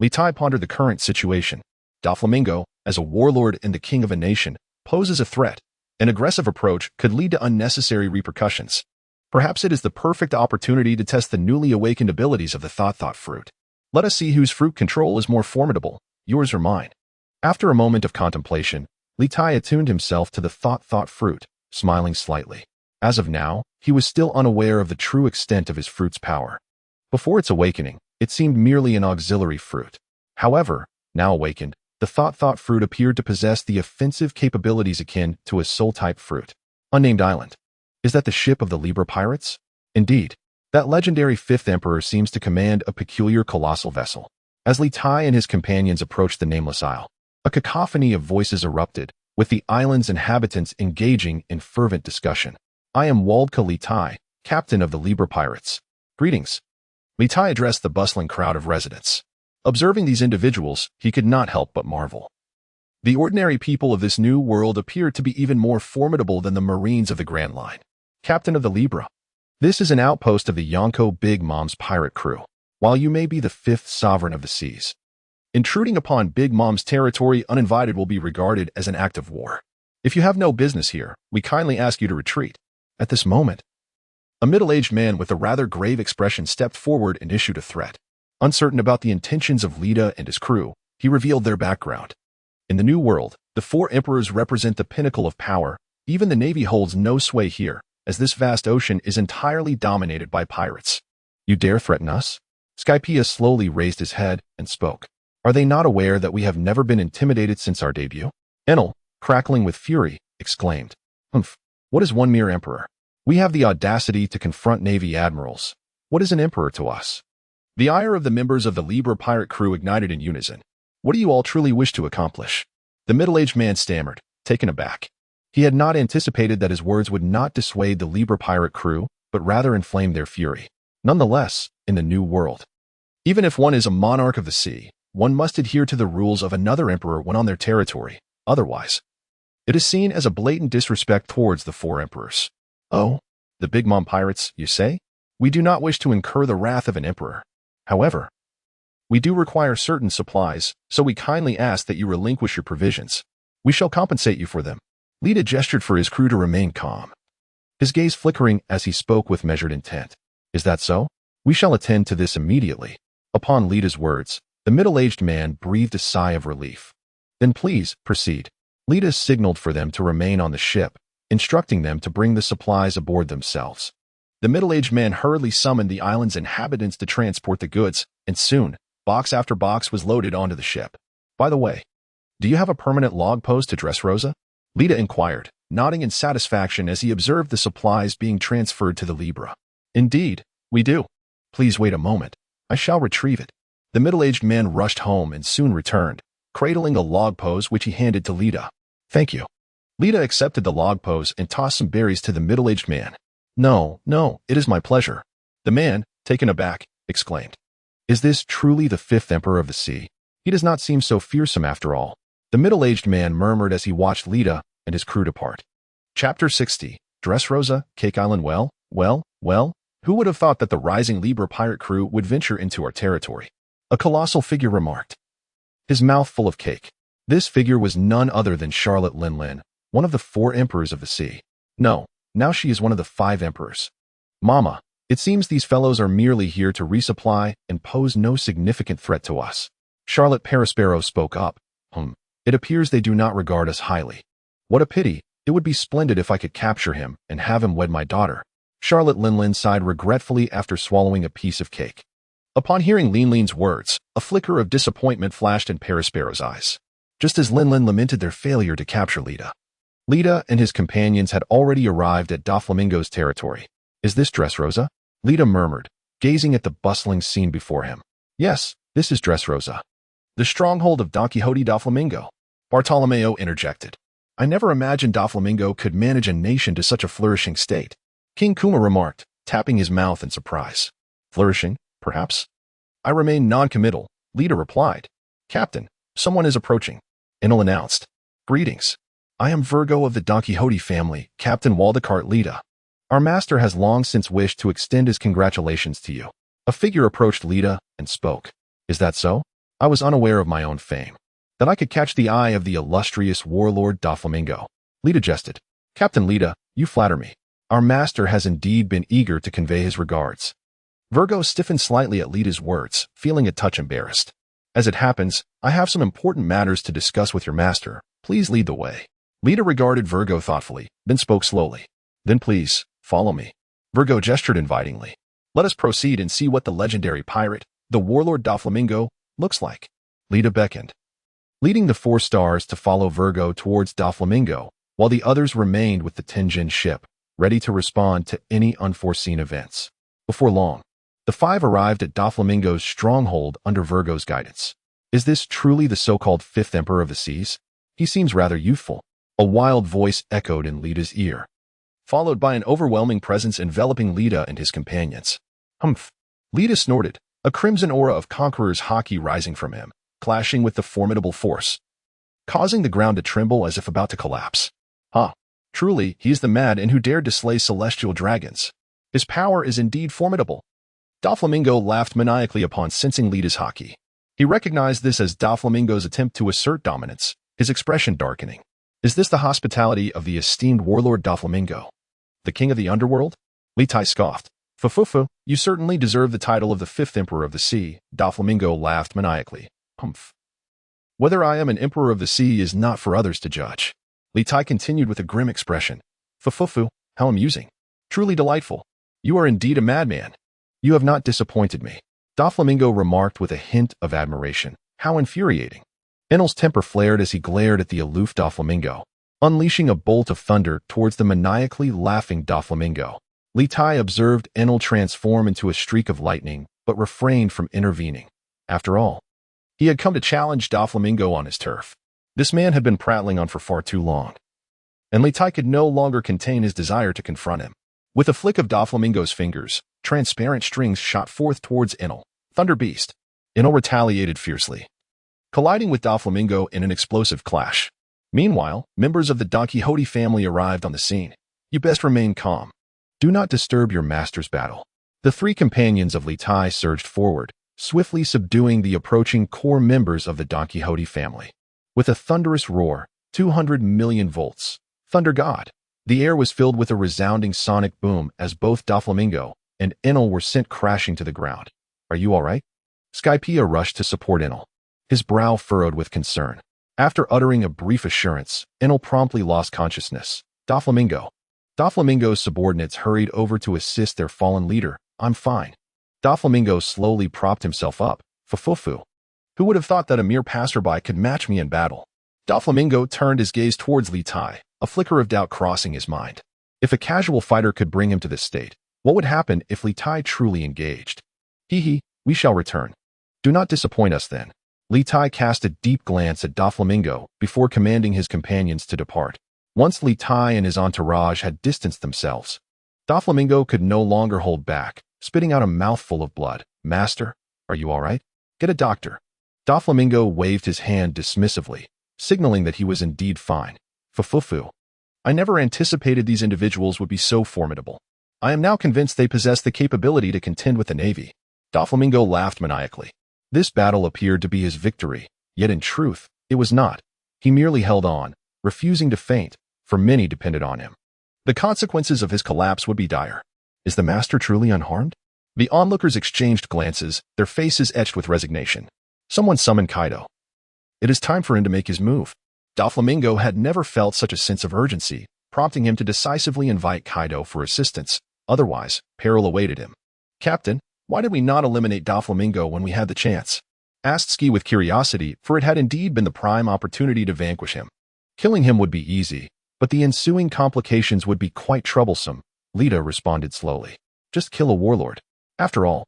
Speaker 1: Litai pondered the current situation. Doflamingo, as a warlord and the king of a nation, poses a threat. An aggressive approach could lead to unnecessary repercussions. Perhaps it is the perfect opportunity to test the newly awakened abilities of the Thought Fruit. Let us see whose fruit control is more formidable, yours or mine. After a moment of contemplation, Litai attuned himself to the Thought Fruit, smiling slightly. As of now, he was still unaware of the true extent of his fruit's power. Before its awakening, it seemed merely an auxiliary fruit. However, now awakened, the Thought Fruit appeared to possess the offensive capabilities akin to a soul-type fruit. Unnamed Island. Is that the ship of the Libra pirates? Indeed, that legendary fifth emperor seems to command a peculiar colossal vessel. As Litai and his companions approached the nameless isle, a cacophony of voices erupted, with the island's inhabitants engaging in fervent discussion. I am Voldka Litai, captain of the Libra pirates. Greetings. Litai addressed the bustling crowd of residents. Observing these individuals, he could not help but marvel. The ordinary people of this new world appeared to be even more formidable than the Marines of the Grand Line. Captain of the Libra. This is an outpost of the Yonko Big Mom's pirate crew, while you may be the fifth sovereign of the seas. Intruding upon Big Mom's territory uninvited will be regarded as an act of war. If you have no business here, we kindly ask you to retreat. At this moment, a middle-aged man with a rather grave expression stepped forward and issued a threat. Uncertain about the intentions of Lita and his crew, he revealed their background. In the New World, the four emperors represent the pinnacle of power. Even the Navy holds no sway here, as this vast ocean is entirely dominated by pirates. You dare threaten us? Skypea slowly raised his head and spoke. Are they not aware that we have never been intimidated since our debut? Enel, crackling with fury, exclaimed, "Humph! What is one mere emperor? We have the audacity to confront Navy admirals. What is an emperor to us?" The ire of the members of the Libra pirate crew ignited in unison. "What do you all truly wish to accomplish?" The middle-aged man stammered, taken aback. He had not anticipated that his words would not dissuade the Libra pirate crew, but rather inflame their fury. Nonetheless, in the New World, even if one is a monarch of the sea, one must adhere to the rules of another emperor when on their territory. Otherwise, it is seen as a blatant disrespect towards the four emperors. "Oh, the Big Mom pirates, you say? We do not wish to incur the wrath of an emperor. However, we do require certain supplies, so we kindly ask that you relinquish your provisions. We shall compensate you for them." Lita gestured for his crew to remain calm, his gaze flickering as he spoke with measured intent. "Is that so? We shall attend to this immediately." Upon Lita's words, the middle-aged man breathed a sigh of relief. "Then please, proceed." Lita signaled for them to remain on the ship, instructing them to bring the supplies aboard themselves. The middle-aged man hurriedly summoned the island's inhabitants to transport the goods, and soon, box after box was loaded onto the ship. "By the way, do you have a permanent log post to Dressrosa?" Lita inquired, nodding in satisfaction as he observed the supplies being transferred to the Libra. "Indeed, we do. Please wait a moment. I shall retrieve it." The middle-aged man rushed home and soon returned, cradling a log pose which he handed to Lita. "Thank you." Lita accepted the log pose and tossed some berries to the middle-aged man. No, it is my pleasure." The man, taken aback, exclaimed, "Is this truly the fifth emperor of the sea? He does not seem so fearsome after all." The middle-aged man murmured as he watched Lita and his crew depart. Chapter 60. Dressrosa, Cake Island. Well, who would have thought that the rising Libra pirate crew would venture into our territory? A colossal figure remarked, his mouth full of cake. This figure was none other than Charlotte Linlin, one of the four emperors of the sea. No, now she is one of the five emperors. "Mama, it seems these fellows are merely here to resupply and pose no significant threat to us." Charlotte Perispero spoke up. It appears they do not regard us highly. What a pity. It would be splendid if I could capture him and have him wed my daughter." Charlotte Linlin sighed regretfully after swallowing a piece of cake. Upon hearing Linlin's words, a flicker of disappointment flashed in Perispero's eyes, just as Linlin lamented their failure to capture Lita. Lita and his companions had already arrived at Doflamingo's territory. "Is this Dressrosa?" Lita murmured, gazing at the bustling scene before him. "Yes, this is Dressrosa, the stronghold of Don Quixote Doflamingo." Bartolomeo interjected, "I never imagined Doflamingo could manage a nation to such a flourishing state." King Kuma remarked, tapping his mouth in surprise. "Flourishing, perhaps?" "I remain non-committal," Lita replied. "Captain, someone is approaching," Enel announced. "Greetings. I am Virgo of the Don Quixote family, Captain Waldecart Lita. Our master has long since wished to extend his congratulations to you." A figure approached Lita and spoke. "Is that so? I was unaware of my own fame, that I could catch the eye of the illustrious warlord Doflamingo." Lita jested. "Captain Lita, you flatter me. Our master has indeed been eager to convey his regards." Virgo stiffened slightly at Lita's words, feeling a touch embarrassed. "As it happens, I have some important matters to discuss with your master. Please lead the way." Lita regarded Virgo thoughtfully, then spoke slowly. "Then please, follow me." Virgo gestured invitingly. "Let us proceed and see what the legendary pirate, the warlord Doflamingo, looks like." Lita beckoned, leading the 4 stars to follow Virgo towards Doflamingo, while the others remained with the Tenjin ship, ready to respond to any unforeseen events. Before long, the 5 arrived at Doflamingo's stronghold under Virgo's guidance. "Is this truly the so-called fifth emperor of the seas? He seems rather youthful," a wild voice echoed in Lita's ear, followed by an overwhelming presence enveloping Lita and his companions. "Humph." Lita snorted, a crimson aura of conqueror's haki rising from him, clashing with the formidable force, causing the ground to tremble as if about to collapse. Truly, he is the madman who dared to slay celestial dragons. His power is indeed formidable." Doflamingo laughed maniacally upon sensing Lita's haki. He recognized this as Doflamingo's attempt to assert dominance, his expression darkening. "Is this the hospitality of the esteemed warlord Doflamingo, the king of the underworld?" Litai scoffed. "Fufufu, you certainly deserve the title of the fifth emperor of the sea." Doflamingo laughed maniacally. "Humph. Whether I am an emperor of the sea is not for others to judge." Litai continued with a grim expression. "Fufufu, how amusing. Truly delightful. You are indeed a madman. You have not disappointed me." Doflamingo remarked with a hint of admiration. "How infuriating." Enel's temper flared as he glared at the aloof Doflamingo. unleashing a bolt of thunder towards the maniacally laughing Doflamingo. Litai observed Enel transform into a streak of lightning, but refrained from intervening. After all, he had come to challenge Doflamingo on his turf. This man had been prattling on for far too long, and Litai could no longer contain his desire to confront him. With a flick of Doflamingo's fingers, transparent strings shot forth towards Enel. Thunder Beast. Enel retaliated fiercely, colliding with Doflamingo in an explosive clash. Meanwhile, members of the Don Quixote family arrived on the scene. You best remain calm. Do not disturb your master's battle. The three companions of Litai surged forward, swiftly subduing the approaching core members of the Don Quixote family. With a thunderous roar, 200 million volts, Thunder God, the air was filled with a resounding sonic boom as both Doflamingo and Enel were sent crashing to the ground. Are you all right? Skypea rushed to support Enel, his brow furrowed with concern. After uttering a brief assurance, Enel promptly lost consciousness. Doflamingo's subordinates hurried over to assist their fallen leader. I'm fine. Doflamingo slowly propped himself up. Fufufu. Who would have thought that a mere passerby could match me in battle? Doflamingo turned his gaze towards Litai, a flicker of doubt crossing his mind. If a casual fighter could bring him to this state, what would happen if Litai truly engaged? We shall return. Do not disappoint us then. Litai cast a deep glance at Doflamingo before commanding his companions to depart. Once Litai and his entourage had distanced themselves, Doflamingo could no longer hold back, spitting out a mouthful of blood. Master, are you all right? Get a doctor. Doflamingo waved his hand dismissively, signaling that he was indeed fine. Fufufu. I never anticipated these individuals would be so formidable. I am now convinced they possess the capability to contend with the Navy. Doflamingo laughed maniacally. This battle appeared to be his victory, yet in truth, it was not. He merely held on, refusing to faint, for many depended on him. The consequences of his collapse would be dire. Is the master truly unharmed? The onlookers exchanged glances, their faces etched with resignation. Someone summoned Kaido. It is time for him to make his move. Doflamingo had never felt such a sense of urgency, prompting him to decisively invite Kaido for assistance. Otherwise, peril awaited him. Captain, why did we not eliminate Doflamingo when we had the chance? Asked Ski with curiosity, for it had indeed been the prime opportunity to vanquish him. Killing him would be easy, but the ensuing complications would be quite troublesome, Lita responded slowly. Just kill a warlord. After all,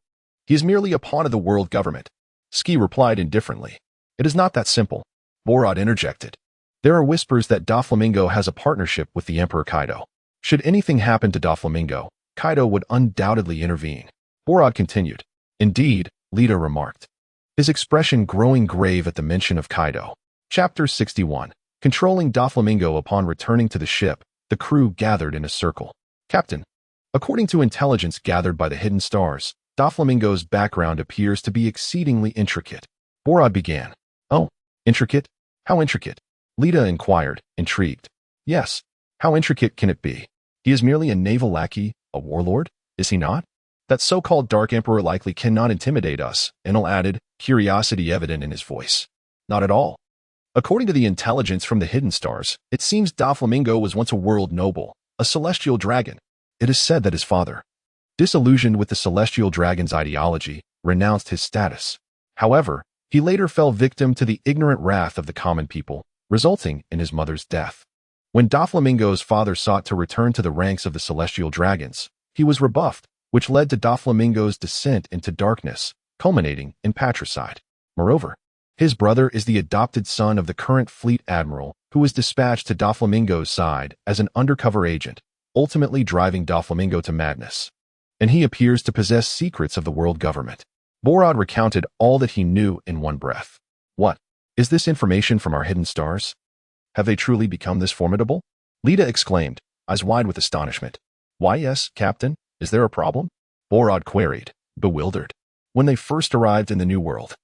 Speaker 1: he is merely a pawn of the world government. Ski replied indifferently. It is not that simple. Borod interjected. There are whispers that Doflamingo has a partnership with the Emperor Kaido. Should anything happen to Doflamingo, Kaido would undoubtedly intervene. Borod continued. Indeed, Lita remarked, his expression growing grave at the mention of Kaido. Chapter 61. Controlling Doflamingo. Upon returning to the ship, the crew gathered in a circle. Captain, according to intelligence gathered by the Hidden Stars, Doflamingo's background appears to be exceedingly intricate. Borod began. Oh, intricate? How intricate? Lita inquired, intrigued. Yes, how intricate can it be? He is merely a naval lackey, a warlord, is he not? That so-called Dark Emperor likely cannot intimidate us, Enel added, curiosity evident in his voice. Not at all. According to the intelligence from the Hidden Stars, it seems Doflamingo was once a world noble, a celestial dragon. It is said that his father, disillusioned with the celestial dragon's ideology, renounced his status. However, he later fell victim to the ignorant wrath of the common people, resulting in his mother's death. When Doflamingo's father sought to return to the ranks of the celestial dragons, he was rebuffed, which led to Doflamingo's descent into darkness, culminating in patricide. Moreover, his brother is the adopted son of the current fleet admiral, who was dispatched to Doflamingo's side as an undercover agent, ultimately driving Doflamingo to madness. And he appears to possess secrets of the world government. Borod recounted all that he knew in one breath. What? Is this information from our Hidden Stars? Have they truly become this formidable? Lita exclaimed, eyes wide with astonishment. Why yes, Captain, is there a problem? Borod queried, bewildered. When they first arrived in the New World,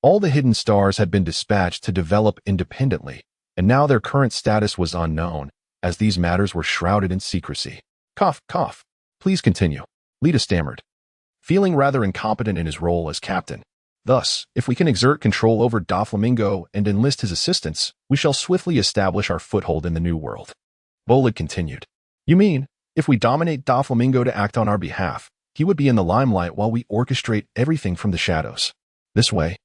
Speaker 1: all the Hidden Stars had been dispatched to develop independently, and now their current status was unknown, as these matters were shrouded in secrecy. Cough, cough. Please continue. Lita stammered, feeling rather incompetent in his role as captain. Thus, if we can exert control over Doflamingo and enlist his assistance, we shall swiftly establish our foothold in the New World. Bolid continued. You mean, if we dominate Doflamingo to act on our behalf, he would be in the limelight while we orchestrate everything from the shadows. This way,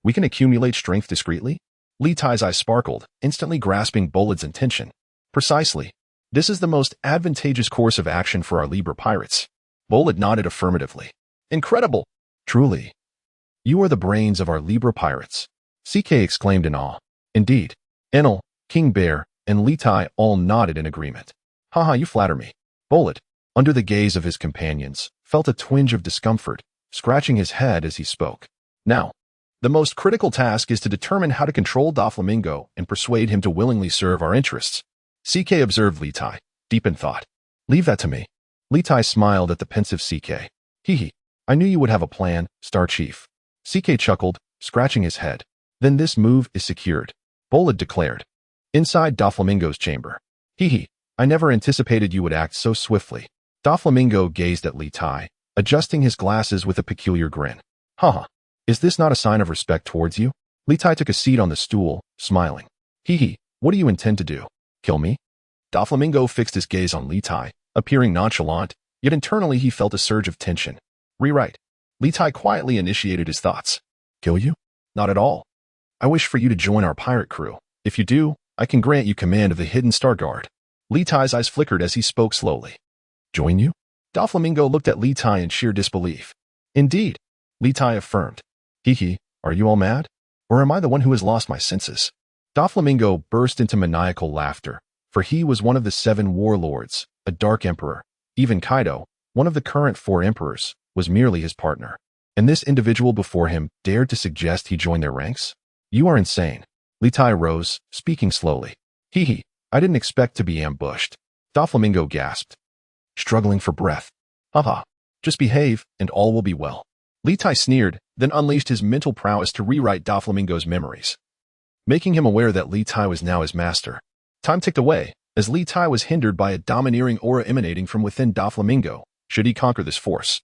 Speaker 1: we can accumulate strength discreetly? Litai's eyes sparkled, instantly grasping Bolid's intention. Precisely. This is the most advantageous course of action for our Libra pirates. Bolid nodded affirmatively. Incredible! Truly. You are the brains of our Libra pirates. CK exclaimed in awe. Indeed. Enel, King Bear, and Litai all nodded in agreement. Haha, you flatter me. Bolid, under the gaze of his companions, felt a twinge of discomfort, scratching his head as he spoke. Now, the most critical task is to determine how to control Doflamingo and persuade him to willingly serve our interests. CK observed Litai, deep in thought. Leave that to me. Litai smiled at the pensive CK. Hee, I knew you would have a plan, Star Chief. CK chuckled, scratching his head. Then this move is secured, Bolid declared. Inside Doflamingo's chamber. Hee, I never anticipated you would act so swiftly. Doflamingo gazed at Litai, adjusting his glasses with a peculiar grin. Haha, is this not a sign of respect towards you? Litai took a seat on the stool, smiling. Hee, what do you intend to do? Kill me? Doflamingo fixed his gaze on Litai, appearing nonchalant, yet internally he felt a surge of tension. Rewrite. Litai quietly initiated his thoughts. Kill you? Not at all. I wish for you to join our pirate crew. If you do, I can grant you command of the hidden Star Guard. Litai's eyes flickered as he spoke slowly. Join you? Doflamingo looked at Litai in sheer disbelief. Indeed, Litai affirmed. Hee, are you all mad? Or am I the one who has lost my senses? Doflamingo burst into maniacal laughter, for he was one of the 7 warlords, a dark emperor. Even Kaido, one of the current 4 emperors, was merely his partner. And this individual before him dared to suggest he join their ranks? You are insane. Litai rose, speaking slowly. Hee, I didn't expect to be ambushed. Doflamingo gasped, struggling for breath. Haha, just behave, and all will be well. Litai sneered, then unleashed his mental prowess to rewrite Doflamingo's memories, making him aware that Litai was now his master. Time ticked away, as Litai was hindered by a domineering aura emanating from within Doflamingo. Should he conquer this force,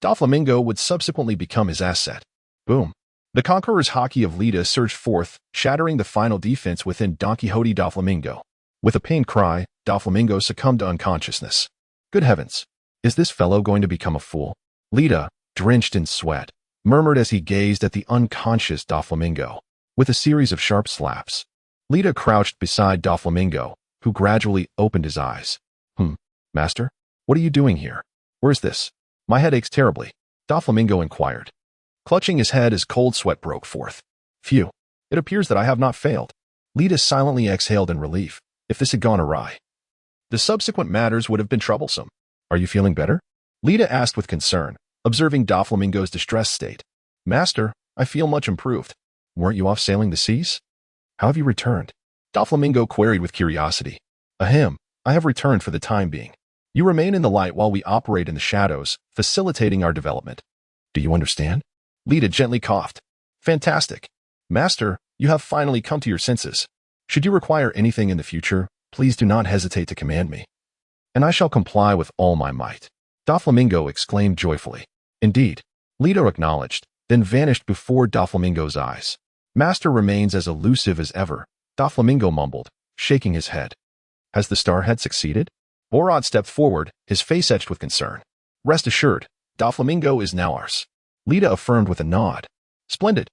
Speaker 1: Doflamingo would subsequently become his asset. Boom. The conqueror's haki of Lita surged forth, shattering the final defense within Don Quixote Doflamingo. With a pained cry, Doflamingo succumbed to unconsciousness. Good heavens! Is this fellow going to become a fool? Lita, drenched in sweat, murmured as he gazed at the unconscious Doflamingo. With a series of sharp slaps, Lita crouched beside Doflamingo, who gradually opened his eyes. Master? What are you doing here? Where's this? My head aches terribly, Doflamingo inquired, clutching his head as cold sweat broke forth. Phew, it appears that I have not failed. Lita silently exhaled in relief. If this had gone awry, the subsequent matters would have been troublesome. Are you feeling better? Lita asked with concern, observing Doflamingo's distressed state. Master, I feel much improved. Weren't you off sailing the seas? How have you returned? Doflamingo queried with curiosity. Ahem, I have returned for the time being. You remain in the light while we operate in the shadows, facilitating our development. Do you understand? Lita gently coughed. Fantastic. Master, you have finally come to your senses. Should you require anything in the future, please do not hesitate to command me. And I shall comply with all my might. Doflamingo exclaimed joyfully. Indeed. Lita acknowledged, then vanished before Doflamingo's eyes. Master remains as elusive as ever, Doflamingo mumbled, shaking his head. Has the Starhead succeeded? Borod stepped forward, his face etched with concern. Rest assured, Doflamingo is now ours. Lita affirmed with a nod. Splendid!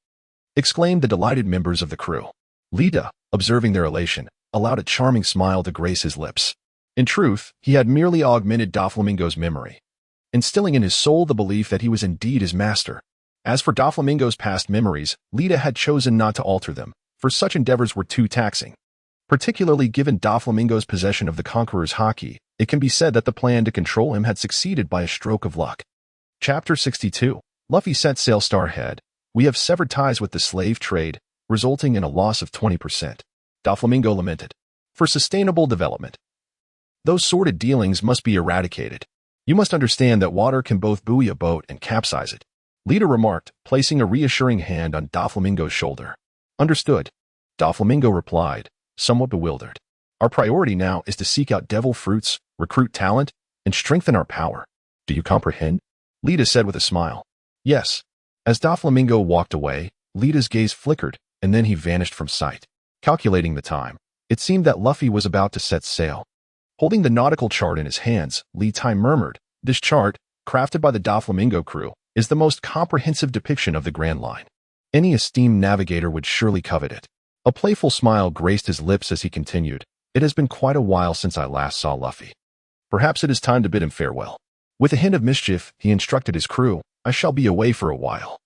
Speaker 1: Exclaimed the delighted members of the crew. Lita, observing their elation, allowed a charming smile to grace his lips. In truth, he had merely augmented Doflamingo's memory, instilling in his soul the belief that he was indeed his master. As for Doflamingo's past memories, Lita had chosen not to alter them, for such endeavors were too taxing. Particularly given Doflamingo's possession of the conqueror's haki, it can be said that the plan to control him had succeeded by a stroke of luck. Chapter 62. Luffy set sail. Starhead. We have severed ties with the slave trade, resulting in a loss of 20%. Doflamingo lamented. For sustainable development, those sordid dealings must be eradicated. You must understand that water can both buoy a boat and capsize it. Lita remarked, placing a reassuring hand on Doflamingo's shoulder. Understood. Doflamingo replied, somewhat bewildered. Our priority now is to seek out devil fruits, recruit talent, and strengthen our power. Do you comprehend? Lita said with a smile. Yes. As Doflamingo walked away, Lita's gaze flickered, and then he vanished from sight. Calculating the time, it seemed that Luffy was about to set sail. Holding the nautical chart in his hands, Litai murmured, this chart, crafted by the Doflamingo crew, is the most comprehensive depiction of the Grand Line. Any esteemed navigator would surely covet it. A playful smile graced his lips as he continued. It has been quite a while since I last saw Luffy. Perhaps it is time to bid him farewell. With a hint of mischief, he instructed his crew, I shall be away for a while.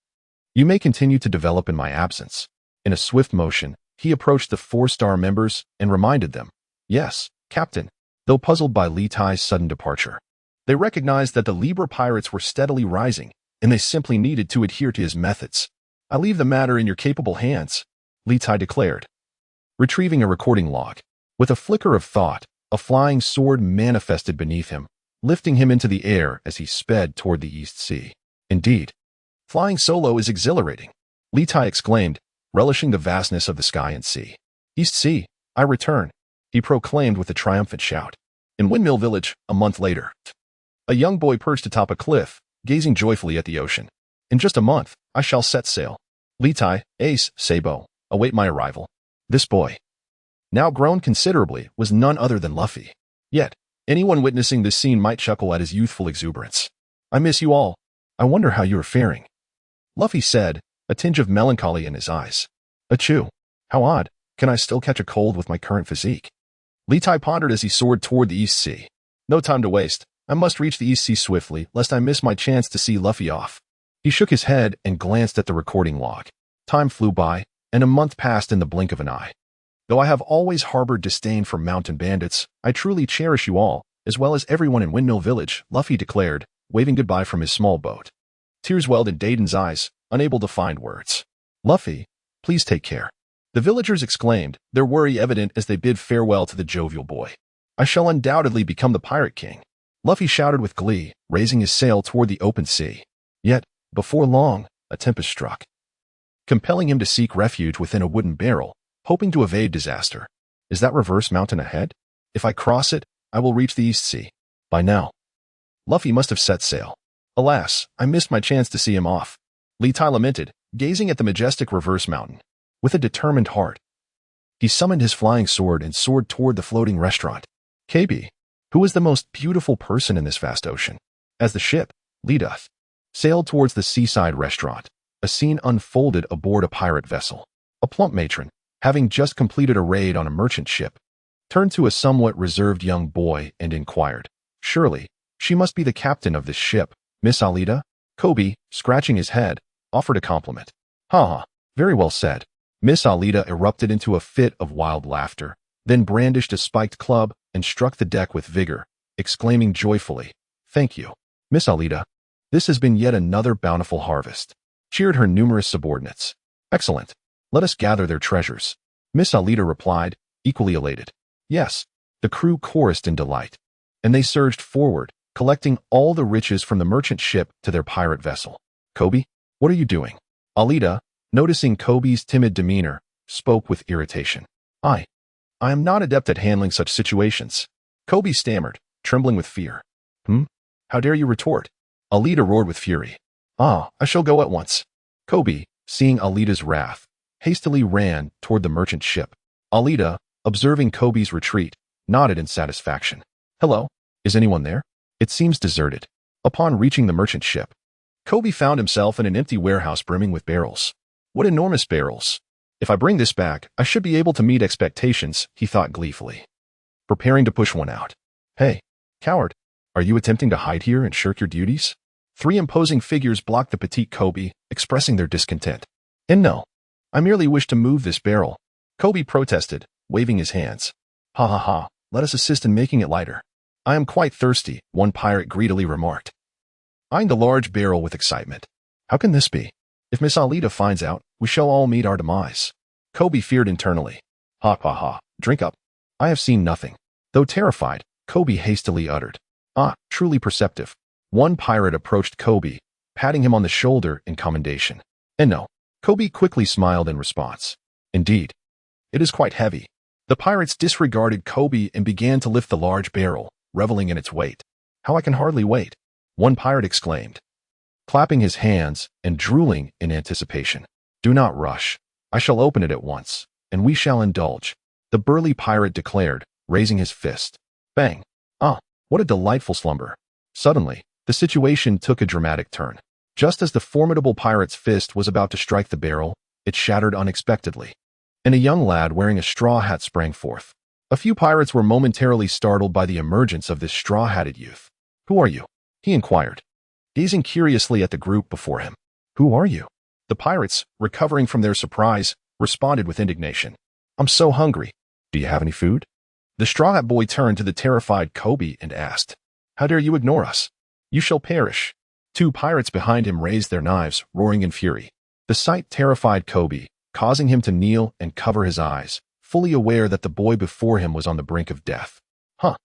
Speaker 1: You may continue to develop in my absence. In a swift motion, he approached the 4-star members and reminded them, yes, Captain, though puzzled by Litai's sudden departure. They recognized that the Libra pirates were steadily rising, and they simply needed to adhere to his methods. I leave the matter in your capable hands, Litai declared. Retrieving a recording log. With a flicker of thought, a flying sword manifested beneath him, lifting him into the air as he sped toward the East Sea. Indeed, flying solo is exhilarating, Litai exclaimed, relishing the vastness of the sky and sea. East Sea, I return, he proclaimed with a triumphant shout. In Windmill Village, a month later, a young boy perched atop a cliff, gazing joyfully at the ocean. In just a month, I shall set sail. Litai, Ace, Sabo, await my arrival. This boy, now grown considerably, was none other than Luffy. Yet, anyone witnessing this scene might chuckle at his youthful exuberance. I miss you all. I wonder how you are faring. Luffy said, a tinge of melancholy in his eyes. Achoo. How odd. Can I still catch a cold with my current physique? Litai pondered as he soared toward the East Sea. No time to waste. I must reach the East Sea swiftly, lest I miss my chance to see Luffy off. He shook his head and glanced at the recording log. Time flew by, and a month passed in the blink of an eye. Though I have always harbored disdain for mountain bandits, I truly cherish you all, as well as everyone in Windmill Village, Luffy declared, waving goodbye from his small boat. Tears welled in Dadan's eyes, unable to find words. Luffy, please take care. The villagers exclaimed, their worry evident as they bid farewell to the jovial boy. I shall undoubtedly become the Pirate King, Luffy shouted with glee, raising his sail toward the open sea. Yet, before long, a tempest struck, compelling him to seek refuge within a wooden barrel, hoping to evade disaster. Is that reverse mountain ahead? If I cross it, I will reach the East Sea. By now, Luffy must have set sail. Alas, I missed my chance to see him off. Litai lamented, gazing at the majestic reverse mountain. With a determined heart, he summoned his flying sword and soared toward the floating restaurant. KB, who was the most beautiful person in this vast ocean? As the ship, Lidith, sailed towards the seaside restaurant, a scene unfolded aboard a pirate vessel. A plump matron, having just completed a raid on a merchant ship, turned to a somewhat reserved young boy and inquired, surely, she must be the captain of this ship, Miss Alida? Kobe, scratching his head, offered a compliment. Ha! Very well said. Miss Alida erupted into a fit of wild laughter, then brandished a spiked club and struck the deck with vigor, exclaiming joyfully, Thank you, Miss Alida. This has been yet another bountiful harvest. Cheered her numerous subordinates. Excellent. Let us gather their treasures. Miss Alida replied, equally elated. Yes, the crew chorused in delight, and they surged forward, collecting all the riches from the merchant ship to their pirate vessel. Kobe, what are you doing? Alida, noticing Kobe's timid demeanor, spoke with irritation. I am not adept at handling such situations. Kobe stammered, trembling with fear. How dare you retort? Alida roared with fury. I shall go at once. Kobe, seeing Alida's wrath, hastily ran toward the merchant ship. Alida, observing Kobe's retreat, nodded in satisfaction. Hello, is anyone there? It seems deserted. Upon reaching the merchant ship, Kobe found himself in an empty warehouse brimming with barrels. What enormous barrels! If I bring this back, I should be able to meet expectations, he thought gleefully, preparing to push one out. Hey, coward, are you attempting to hide here and shirk your duties? 3 imposing figures blocked the petite Kobe, expressing their discontent. And no, I merely wish to move this barrel, Kobe protested, waving his hands. Ha ha ha, let us assist in making it lighter. I am quite thirsty, one pirate greedily remarked, eyeing the large barrel with excitement. How can this be? If Miss Alida finds out, we shall all meet our demise. Kobe feared internally. Ha ha ha, drink up. I have seen nothing. Though terrified, Kobe hastily uttered. Truly perceptive. One pirate approached Kobe, patting him on the shoulder in commendation. And no, Kobe quickly smiled in response. Indeed, it is quite heavy. The pirates disregarded Kobe and began to lift the large barrel, reveling in its weight. How I can hardly wait, one pirate exclaimed, clapping his hands and drooling in anticipation. Do not rush. I shall open it at once, and we shall indulge, the burly pirate declared, raising his fist. Bang! What a delightful slumber. Suddenly, the situation took a dramatic turn. Just as the formidable pirate's fist was about to strike the barrel, it shattered unexpectedly, and a young lad wearing a straw hat sprang forth. A few pirates were momentarily startled by the emergence of this straw-hatted youth. "Who are you?" he inquired, gazing curiously at the group before him. "Who are you?" The pirates, recovering from their surprise, responded with indignation. "I'm so hungry. Do you have any food?" The straw hat boy turned to the terrified Kobe and asked, "How dare you ignore us? You shall perish." Two pirates behind him raised their knives, roaring in fury. The sight terrified Kobe, causing him to kneel and cover his eyes, fully aware that the boy before him was on the brink of death. "Huh?"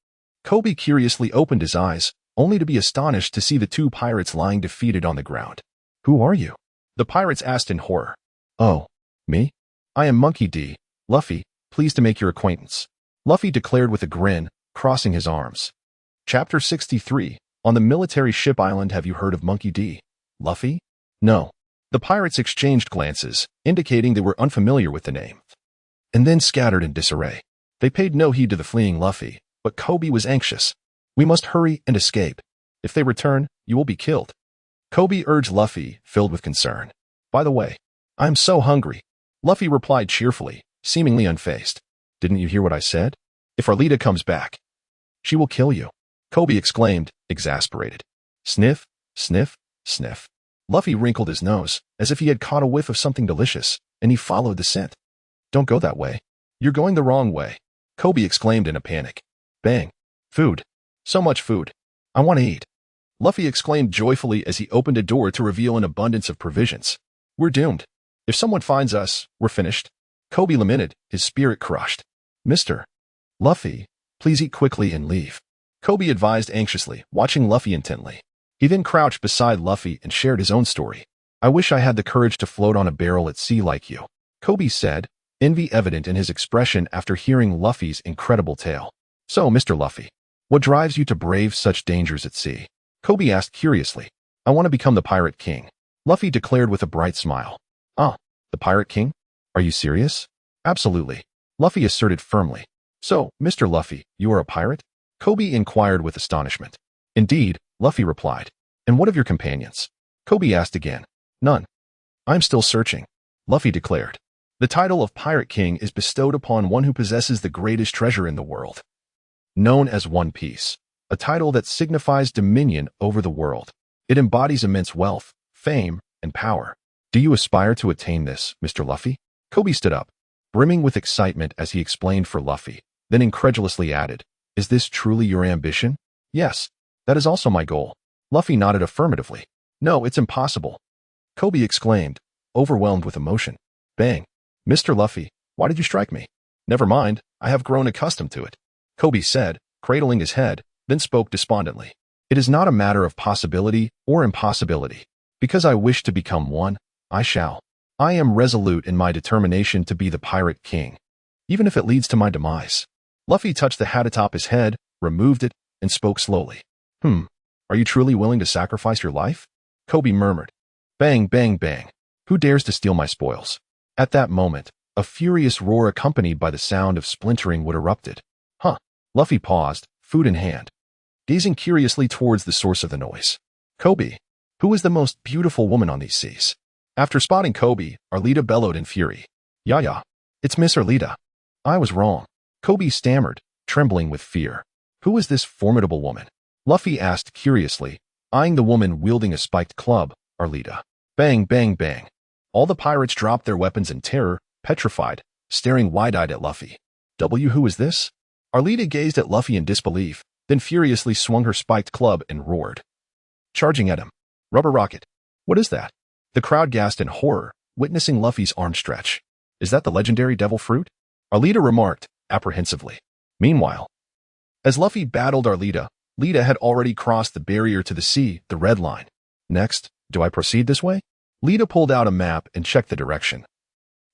Speaker 1: Kobe curiously opened his eyes, only to be astonished to see the two pirates lying defeated on the ground. "Who are you?" the pirates asked in horror. "Oh, me? I am Monkey D. Luffy, pleased to make your acquaintance," Luffy declared with a grin, crossing his arms. Chapter 63. On the military ship island, have you heard of Monkey D. Luffy? No. The pirates exchanged glances, indicating they were unfamiliar with the name, and then scattered in disarray. They paid no heed to the fleeing Luffy, but Kobe was anxious. "We must hurry and escape. If they return, you will be killed," Kobe urged Luffy, filled with concern. "By the way, I am so hungry," Luffy replied cheerfully, seemingly unfazed. "Didn't you hear what I said? If Arlita comes back, she will kill you," Kobe exclaimed, exasperated. Sniff, sniff, sniff. Luffy wrinkled his nose, as if he had caught a whiff of something delicious, and he followed the scent. "Don't go that way. You're going the wrong way," Kobe exclaimed in a panic. Bang. "Food. So much food. I want to eat," Luffy exclaimed joyfully as he opened a door to reveal an abundance of provisions. "We're doomed. If someone finds us, we're finished," Kobe lamented, his spirit crushed. "Mr. Luffy, please eat quickly and leave," Kobe advised anxiously, watching Luffy intently. He then crouched beside Luffy and shared his own story. "I wish I had the courage to float on a barrel at sea like you," Kobe said, envy evident in his expression after hearing Luffy's incredible tale. "So, Mr. Luffy, what drives you to brave such dangers at sea?" Kobe asked curiously. "I want to become the Pirate King," Luffy declared with a bright smile. "Ah, the Pirate King? Are you serious?" "Absolutely," Luffy asserted firmly. "So, Mr. Luffy, you are a pirate?" Kobe inquired with astonishment. "Indeed," Luffy replied. "And what of your companions?" Kobe asked again. "None. I'm still searching," Luffy declared. "The title of Pirate King is bestowed upon one who possesses the greatest treasure in the world, known as One Piece, a title that signifies dominion over the world. It embodies immense wealth, fame, and power. Do you aspire to attain this, Mr. Luffy?" Kobe stood up, brimming with excitement as he explained for Luffy, then incredulously added, "Is this truly your ambition?" "Yes, that is also my goal." Luffy nodded affirmatively. "No, it's impossible," Kobe exclaimed, overwhelmed with emotion. Bang. "Mr. Luffy, why did you strike me?" "Never mind, I have grown accustomed to it," Kobe said, cradling his head, then spoke despondently. "It is not a matter of possibility or impossibility. Because I wish to become one, I shall. I am resolute in my determination to be the Pirate King, even if it leads to my demise." Luffy touched the hat atop his head, removed it, and spoke slowly. Are you truly willing to sacrifice your life?" Kobe murmured. Bang, bang, bang. "Who dares to steal my spoils?" At that moment, a furious roar accompanied by the sound of splintering wood erupted. "Huh." Luffy paused, food in hand, gazing curiously towards the source of the noise. "Kobe, who is the most beautiful woman on these seas?" After spotting Kobe, Arlita bellowed in fury. "Yeah, it's Miss Arlita. I was wrong," Kobe stammered, trembling with fear. "Who is this formidable woman?" Luffy asked curiously, eyeing the woman wielding a spiked club, Arlita. Bang, bang, bang. All the pirates dropped their weapons in terror, petrified, staring wide-eyed at Luffy. Who is this?" Arlita gazed at Luffy in disbelief, then furiously swung her spiked club and roared, charging at him. "Rubber rocket. What is that?" The crowd gasped in horror, witnessing Luffy's arm stretch. "Is that the legendary devil fruit?" Arlita remarked, apprehensively. Meanwhile, as Luffy battled Arlita, Lita had already crossed the barrier to the sea, the red line. "Next, do I proceed this way?" Lita pulled out a map and checked the direction,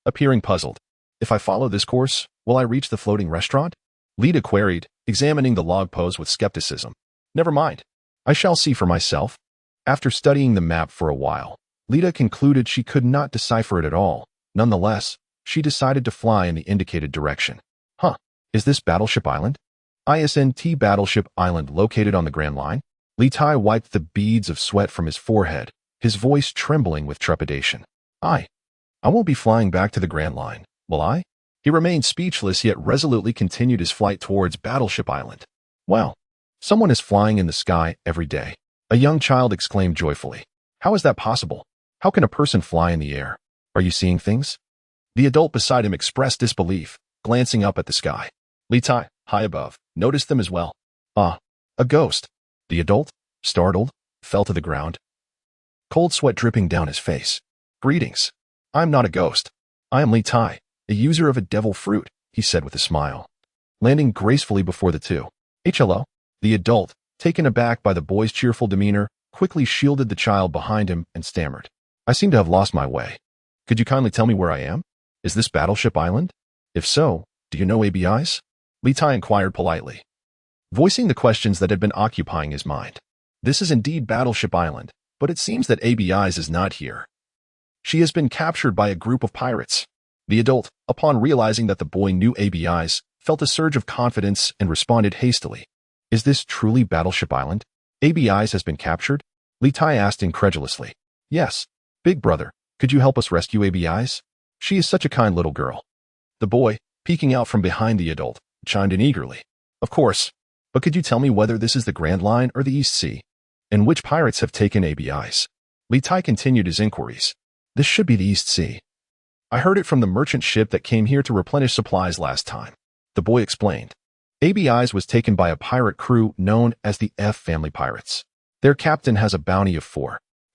Speaker 1: appearing puzzled. "If I follow this course, will I reach the floating restaurant?" Lita queried, examining the log post with skepticism. "Never mind. I shall see for myself." After studying the map for a while, Lita concluded she could not decipher it at all. Nonetheless, she decided to fly in the indicated direction. Is this Battleship Island? ISNT Battleship Island located on the Grand Line? Litai wiped the beads of sweat from his forehead, his voice trembling with trepidation. I won't be flying back to the Grand Line, will I?" He remained speechless yet resolutely continued his flight towards Battleship Island. Wow! Someone is flying in the sky every day. A young child exclaimed joyfully. How is that possible? How can a person fly in the air? Are you seeing things? The adult beside him expressed disbelief, glancing up at the sky. Litai, high above, noticed them as well. Ah, a ghost. The adult, startled, fell to the ground. Cold sweat dripping down his face. Greetings. I'm not a ghost. I am Litai, a user of a devil fruit, he said with a smile. Landing gracefully before the two. Hello. The adult, taken aback by the boy's cheerful demeanor, quickly shielded the child behind him and stammered. I seem to have lost my way. Could you kindly tell me where I am? Is this Battleship Island? If so, do you know Abis? Litai inquired politely, voicing the questions that had been occupying his mind. This is indeed Battleship Island, but it seems that Abis is not here. She has been captured by a group of pirates. The adult, upon realizing that the boy knew Abis, felt a surge of confidence and responded hastily. Is this truly Battleship Island? Abis has been captured? Litai asked incredulously. Yes. Big brother, could you help us rescue Abis? She is such a kind little girl. The boy, peeking out from behind the adult, chimed in eagerly. Of course. But could you tell me whether this is the Grand Line or the East Sea? And which pirates have taken Abis? Litai continued his inquiries. This should be the East Sea. I heard it from the merchant ship that came here to replenish supplies last time. The boy explained. Abis was taken by a pirate crew known as the F Family Pirates. Their captain has a bounty of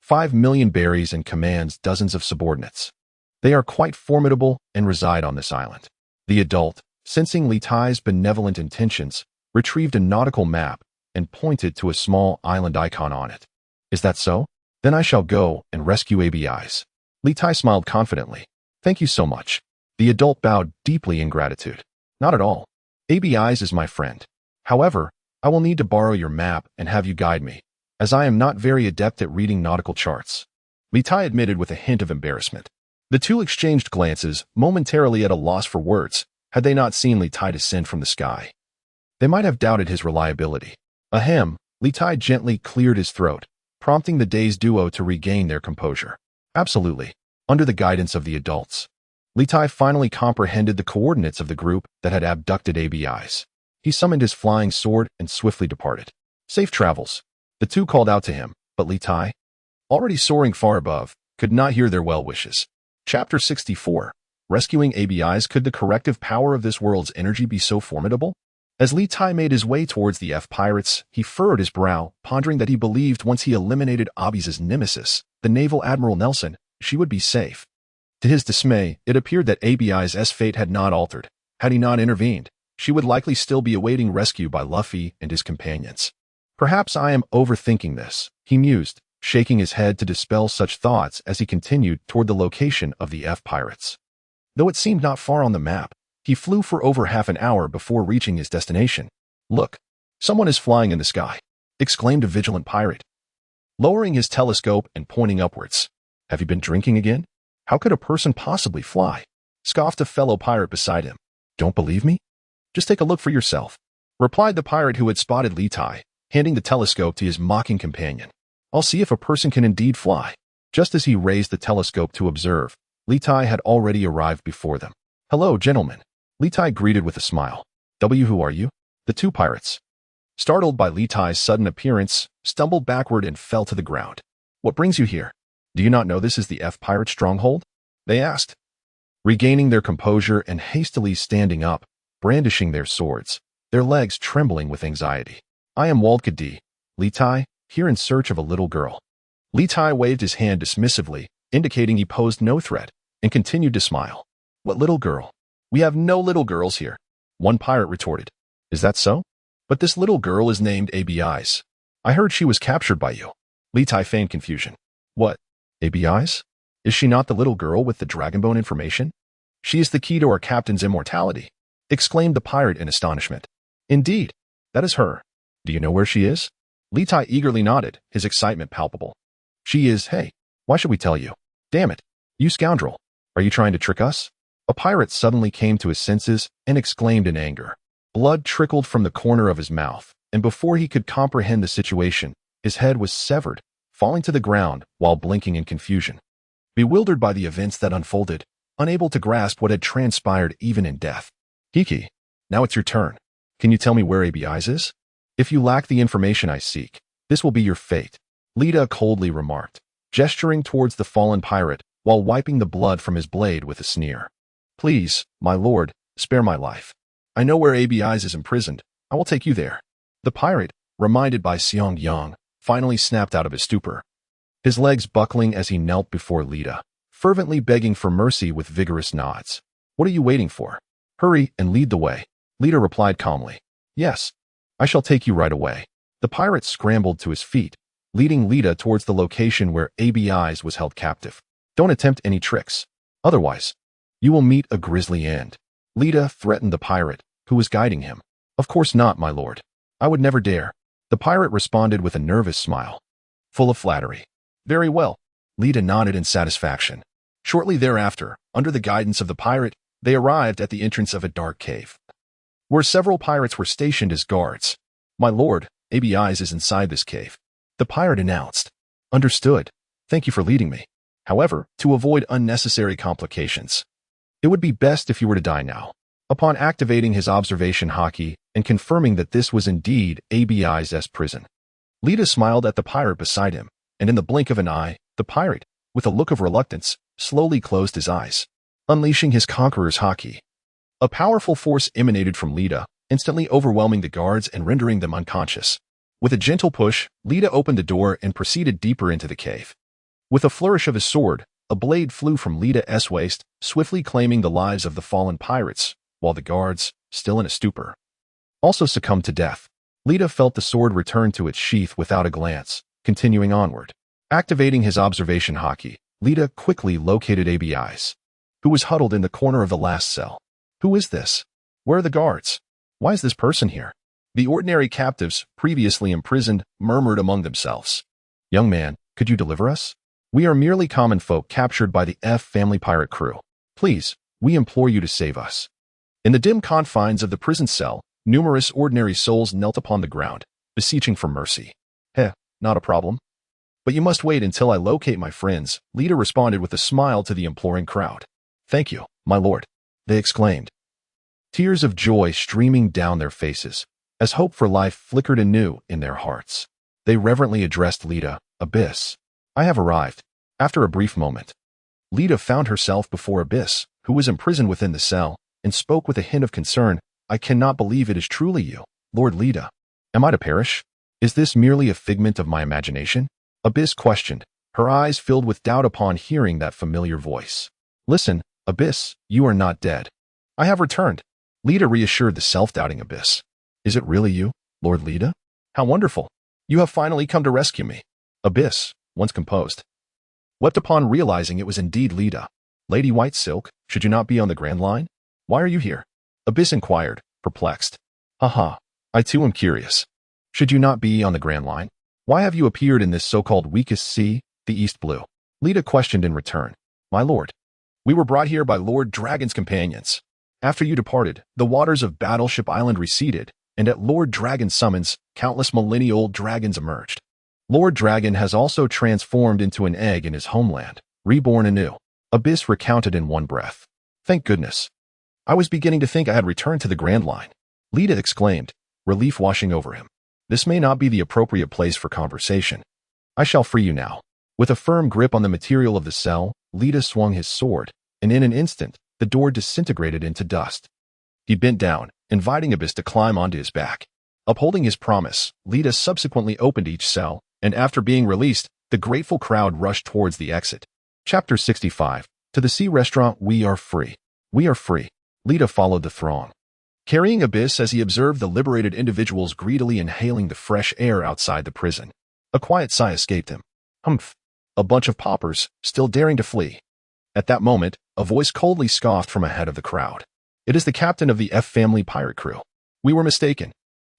Speaker 1: 5 million berries and commands dozens of subordinates. They are quite formidable and reside on this island. The adult, sensing Litai's benevolent intentions, retrieved a nautical map and pointed to a small island icon on it. Is that so? Then I shall go and rescue Abis. Litai smiled confidently. Thank you so much. The adult bowed deeply in gratitude. Not at all. Abis is my friend. However, I will need to borrow your map and have you guide me, as I am not very adept at reading nautical charts. Litai admitted with a hint of embarrassment. The two exchanged glances, momentarily at a loss for words, had they not seen Litai descend from the sky. They might have doubted his reliability. Ahem, Litai gently cleared his throat, prompting the dazed duo to regain their composure. Absolutely, under the guidance of the adults. Litai finally comprehended the coordinates of the group that had abducted Abis. He summoned his flying sword and swiftly departed. Safe travels. The two called out to him, but Litai, already soaring far above, could not hear their well wishes. Chapter 64. Rescuing Abis. Could the corrective power of this world's energy be so formidable? As Litai made his way towards the F pirates, he furrowed his brow, pondering that he believed once he eliminated Abis' nemesis, the naval admiral Nelson, she would be safe. To his dismay, it appeared that Abis' fate had not altered. Had he not intervened, she would likely still be awaiting rescue by Luffy and his companions. Perhaps I am overthinking this, he mused, shaking his head to dispel such thoughts as he continued toward the location of the F pirates. Though it seemed not far on the map, he flew for over half an hour before reaching his destination. Look, someone is flying in the sky, exclaimed a vigilant pirate, lowering his telescope and pointing upwards. Have you been drinking again? How could a person possibly fly? Scoffed a fellow pirate beside him. Don't believe me? Just take a look for yourself, replied the pirate who had spotted Litai, handing the telescope to his mocking companion. I'll see if a person can indeed fly. Just as he raised the telescope to observe, Litai had already arrived before them. Hello, gentlemen. Litai greeted with a smile. Who are you? The two pirates, startled by Litai's sudden appearance, stumbled backward and fell to the ground. What brings you here? Do you not know this is the F pirate stronghold? They asked, regaining their composure and hastily standing up, brandishing their swords, their legs trembling with anxiety. I am Voldka Litai, here in search of a little girl. Litai waved his hand dismissively, indicating he posed no threat, and continued to smile. What little girl? We have no little girls here, one pirate retorted. Is that so? But this little girl is named Abis. I heard she was captured by you. Litai feigned confusion. What? Abis? Is she not the little girl with the dragonbone information? She is the key to our captain's immortality, exclaimed the pirate in astonishment. Indeed, that is her. Do you know where she is? Litai eagerly nodded, his excitement palpable. She is, hey, why should we tell you? Damn it, you scoundrel. Are you trying to trick us? A pirate suddenly came to his senses and exclaimed in anger. Blood trickled from the corner of his mouth, and before he could comprehend the situation, his head was severed, falling to the ground while blinking in confusion. Bewildered by the events that unfolded, unable to grasp what had transpired even in death. Hiki, now it's your turn. Can you tell me where Abis is? If you lack the information I seek, this will be your fate, Lita coldly remarked, gesturing towards the fallen pirate while wiping the blood from his blade with a sneer. Please, my lord, spare my life. I know where Abis is imprisoned. I will take you there. The pirate, reminded by Xiong Yang, finally snapped out of his stupor, his legs buckling as he knelt before Lita, fervently begging for mercy with vigorous nods. What are you waiting for? Hurry and lead the way, Lita replied calmly. Yes, I shall take you right away. The pirate scrambled to his feet, leading Lita towards the location where Abis was held captive. Don't attempt any tricks. Otherwise, you will meet a grisly end, Lita threatened the pirate, who was guiding him. Of course not, my lord. I would never dare. The pirate responded with a nervous smile, full of flattery. Very well, Lita nodded in satisfaction. Shortly thereafter, under the guidance of the pirate, they arrived at the entrance of a dark cave, where several pirates were stationed as guards. My lord, Abis is inside this cave, the pirate announced. Understood. Thank you for leading me. However, to avoid unnecessary complications, it would be best if you were to die now. Upon activating his observation haki and confirming that this was indeed Abis' prison, Lita smiled at the pirate beside him, and in the blink of an eye, the pirate, with a look of reluctance, slowly closed his eyes, unleashing his conqueror's haki. A powerful force emanated from Lita, instantly overwhelming the guards and rendering them unconscious. With a gentle push, Lita opened the door and proceeded deeper into the cave. With a flourish of his sword, a blade flew from Lita's waist, swiftly claiming the lives of the fallen pirates, while the guards, still in a stupor, also succumbed to death. Lita felt the sword return to its sheath without a glance, continuing onward. Activating his observation haki, Lita quickly located Abis, who was huddled in the corner of the last cell. Who is this? Where are the guards? Why is this person here? The ordinary captives, previously imprisoned, murmured among themselves. Young man, could you deliver us? We are merely common folk captured by the F family pirate crew. Please, we implore you to save us. In the dim confines of the prison cell, numerous ordinary souls knelt upon the ground, beseeching for mercy. Not a problem. But you must wait until I locate my friends, Lita responded with a smile to the imploring crowd. Thank you, my lord, they exclaimed, tears of joy streaming down their faces, as hope for life flickered anew in their hearts. They reverently addressed Lita, Abis. I have arrived. After a brief moment, Lita found herself before Abis, who was imprisoned within the cell, and spoke with a hint of concern. I cannot believe it is truly you, Lord Lita. Am I to perish? Is this merely a figment of my imagination? Abis questioned, her eyes filled with doubt upon hearing that familiar voice. Listen, Abis, you are not dead. I have returned. Lita reassured the self-doubting Abis. Is it really you, Lord Lita? How wonderful. You have finally come to rescue me. Abis, once composed, wept upon realizing it was indeed Lita. Lady White Silk, should you not be on the Grand Line? Why are you here? Abis inquired, perplexed. Haha, I too am curious. Should you not be on the Grand Line? Why have you appeared in this so-called weakest sea, the East Blue? Lita questioned in return. My lord, we were brought here by Lord Dragon's companions. After you departed, the waters of Battleship Island receded, and at Lord Dragon's summons, countless millennia-old dragons emerged. Lord Dragon has also transformed into an egg in his homeland, reborn anew. Abis recounted in one breath. Thank goodness. I was beginning to think I had returned to the Grand Line. Lita exclaimed, relief washing over him. This may not be the appropriate place for conversation. I shall free you now. With a firm grip on the material of the cell, Lita swung his sword, and in an instant, the door disintegrated into dust. He bent down, inviting Abis to climb onto his back. Upholding his promise, Lita subsequently opened each cell, and after being released, the grateful crowd rushed towards the exit. Chapter 65. To the Sea Restaurant, we are free. We are free. Lita followed the throng, carrying Abis as he observed the liberated individuals greedily inhaling the fresh air outside the prison. A quiet sigh escaped him. Humph. A bunch of paupers, still daring to flee. At that moment, a voice coldly scoffed from ahead of the crowd. It is the captain of the F family pirate crew. We were mistaken.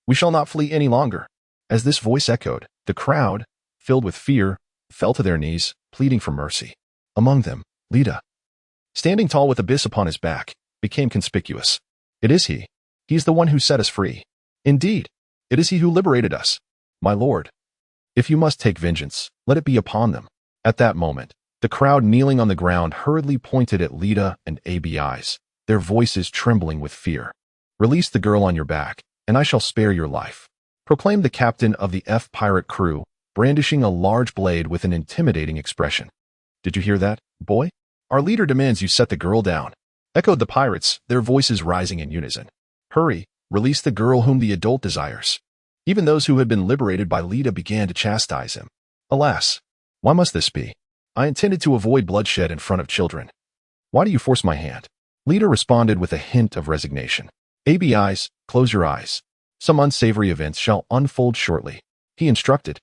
Speaker 1: We shall not flee any longer. As this voice echoed, the crowd, filled with fear, fell to their knees, pleading for mercy. Among them, Lita, standing tall with Abis upon his back, became conspicuous. It is he. He is the one who set us free. Indeed, it is he who liberated us. My lord, if you must take vengeance, let it be upon them. At that moment, The crowd kneeling on the ground hurriedly pointed at Lita and Abis, their voices trembling with fear. "Release the girl on your back, and I shall spare your life," proclaimed the captain of the pirate crew, brandishing a large blade with an intimidating expression. "Did you hear that, boy? Our leader demands you set the girl down," echoed the pirates, their voices rising in unison. "Hurry, release the girl whom the adult desires." Even those who had been liberated by Lita began to chastise him. "Alas, why must this be? I intended to avoid bloodshed in front of children. Why do you force my hand?" Lita responded with a hint of resignation. "Abis, close your eyes. Some unsavory events shall unfold shortly," he instructed,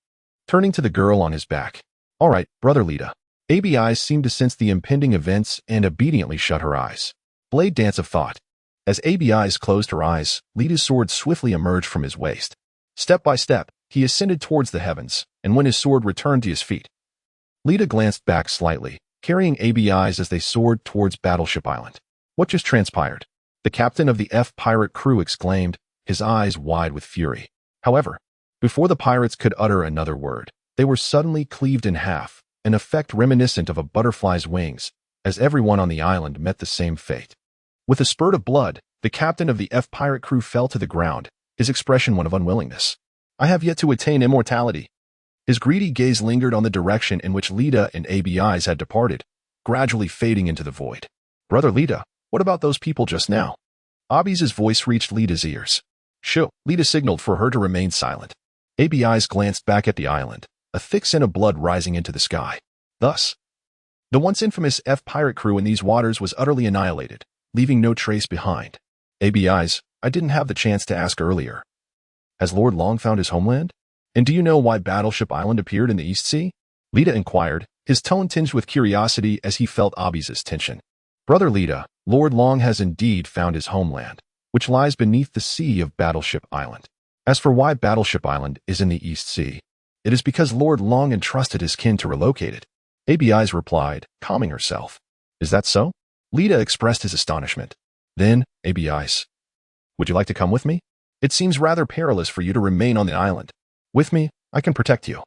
Speaker 1: turning to the girl on his back. "All right, brother Lita." Abis seemed to sense the impending events and obediently shut her eyes. Blade dance of thought. As Abis closed her eyes, Lita's sword swiftly emerged from his waist. Step by step, he ascended towards the heavens, and when his sword returned to his feet, Lita glanced back slightly, carrying Abis as they soared towards Battleship Island. "What just transpired?" the captain of the pirate crew exclaimed, his eyes wide with fury. However, before the pirates could utter another word, they were suddenly cleaved in half, an effect reminiscent of a butterfly's wings, as everyone on the island met the same fate. With a spurt of blood, the captain of the pirate crew fell to the ground, his expression one of unwillingness. "I have yet to attain immortality." His greedy gaze lingered on the direction in which Lita and Abis had departed, gradually fading into the void. "Brother Lita, what about those people just now?" Abis's voice reached Lita's ears. "Shoo," Lita signaled for her to remain silent. Abis glanced back at the island, a thick scent of blood rising into the sky. Thus, the once infamous pirate crew in these waters was utterly annihilated, leaving no trace behind. "Abis, I didn't have the chance to ask earlier. Has Lord Long found his homeland? And do you know why Battleship Island appeared in the East Sea?" Lita inquired, his tone tinged with curiosity as he felt Abis's tension. "Brother Lita, Lord Long has indeed found his homeland, which lies beneath the sea of Battleship Island. As for why Battleship Island is in the East Sea, it is because Lord Long entrusted his kin to relocate it," Abis replied, calming herself. "Is that so?" Lita expressed his astonishment. "Then, Abis, would you like to come with me? It seems rather perilous for you to remain on the island. With me, I can protect you.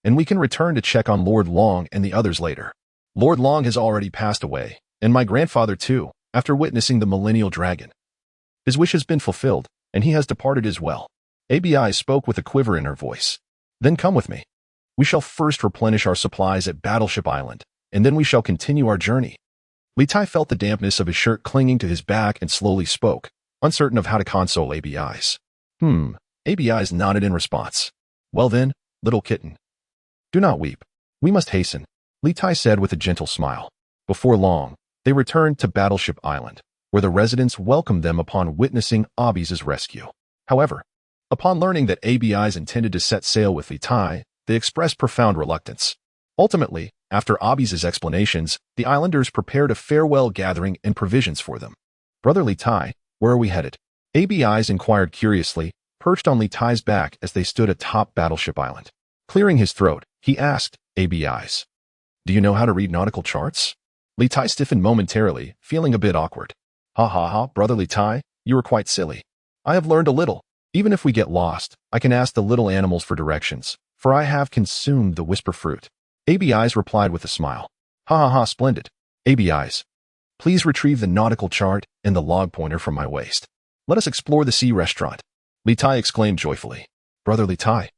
Speaker 1: And we can return to check on Lord Long and the others later. Lord Long has already passed away, and my grandfather too, after witnessing the Millennial Dragon. His wish has been fulfilled, and he has departed as well." Abis spoke with a quiver in her voice. "Then come with me. We shall first replenish our supplies at Battleship Island, and then we shall continue our journey." Litai felt the dampness of his shirt clinging to his back and slowly spoke, uncertain of how to console Abis. Abis nodded in response. "Well then, little kitten, do not weep. We must hasten," Litai said with a gentle smile. Before long, they returned to Battleship Island, where the residents welcomed them upon witnessing Abis's rescue. However, upon learning that Abis intended to set sail with Litai, they expressed profound reluctance. Ultimately, after Abis's explanations, the islanders prepared a farewell gathering and provisions for them. "Brother Litai, where are we headed?" Abis inquired curiously, perched on Litai's back as they stood atop Battleship Island. Clearing his throat, he asked Abis, "Do you know how to read nautical charts?" Litai stiffened momentarily, feeling a bit awkward. "Ha ha ha, brother Litai, you are quite silly. I have learned a little. Even if we get lost, I can ask the little animals for directions, for I have consumed the whisper fruit." Abis replied with a smile. "Ha ha ha, splendid. Abis, please retrieve the nautical chart and the log pointer from my waist. Let us explore the sea restaurant." Litai exclaimed joyfully. "Brother Litai,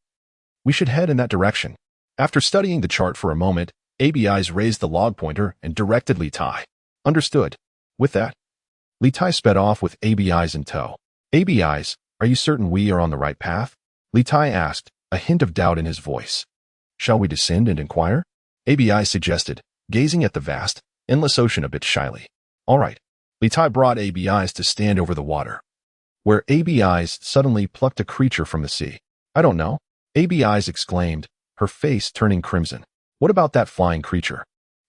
Speaker 1: we should head in that direction." After studying the chart for a moment, Abis raised the log pointer and directed Litai. "Understood." With that, Litai sped off with Abis in tow. "Abis, are you certain we are on the right path?" Litai asked, a hint of doubt in his voice. "Shall we descend and inquire?" Abis suggested, gazing at the vast, endless ocean a bit shyly. "All right." Litai brought Abis to stand over the water, where Abis suddenly plucked a creature from the sea. "I don't know," Abis exclaimed, her face turning crimson. "What about that flying creature?"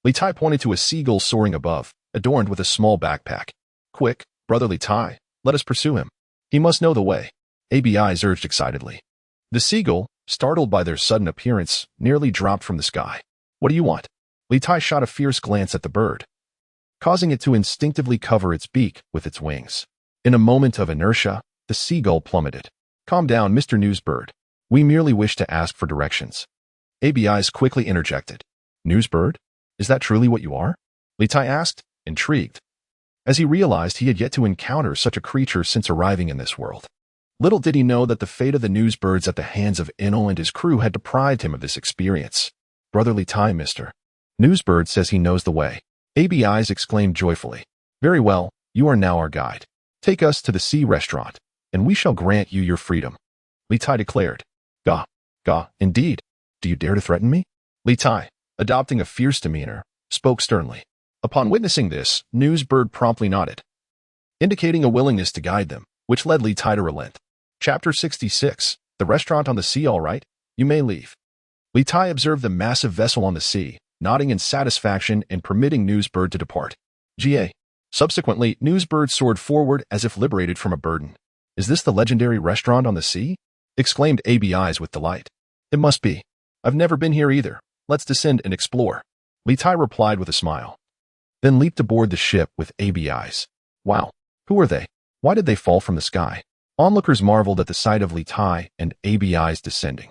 Speaker 1: Litai pointed to a seagull soaring above, adorned with a small backpack. "Quick, brother Litai, let us pursue him. He must know the way," Abis urged excitedly. The seagull, startled by their sudden appearance, nearly dropped from the sky. "What do you want?" Litai shot a fierce glance at the bird, causing it to instinctively cover its beak with its wings. In a moment of inertia, the seagull plummeted. "Calm down, Mr. Newsbird. We merely wish to ask for directions." Abis quickly interjected. "Newsbird? Is that truly what you are? Litai asked, intrigued, as he realized he had yet to encounter such a creature since arriving in this world. Little did he know that the fate of the newsbirds at the hands of Inno and his crew had deprived him of this experience. Brotherly Litai, mister. Newsbird says he knows the way. Abis exclaimed joyfully. Very well, you are now our guide. Take us to the sea restaurant, and we shall grant you your freedom. Litai declared. Gah, indeed. Do you dare to threaten me? Litai, adopting a fierce demeanor, spoke sternly. Upon witnessing this, Newsbird promptly nodded, indicating a willingness to guide them, which led Litai to relent. Chapter 66. The restaurant on the sea, all right? You may leave. Litai observed the massive vessel on the sea, nodding in satisfaction and permitting Newsbird to depart. Ga. Subsequently, Newsbird soared forward as if liberated from a burden. Is this the legendary restaurant on the sea? Exclaimed Abis with delight. It must be. I've never been here either. Let's descend and explore. Litai replied with a smile, then leaped aboard the ship with Abis. Wow, who are they? Why did they fall from the sky? Onlookers marveled at the sight of Litai and Abis descending.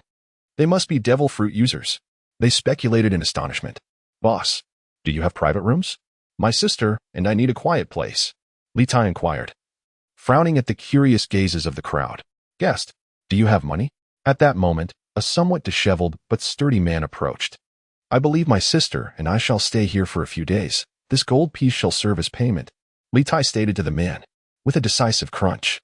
Speaker 1: They must be devil fruit users. They speculated in astonishment. Boss, do you have private rooms? My sister and I need a quiet place, Litai inquired, frowning at the curious gazes of the crowd. Guest, do you have money? At that moment, a somewhat disheveled but sturdy man approached. I believe my sister and I shall stay here for a few days. This gold piece shall serve as payment, Litai stated to the man, with a decisive crunch.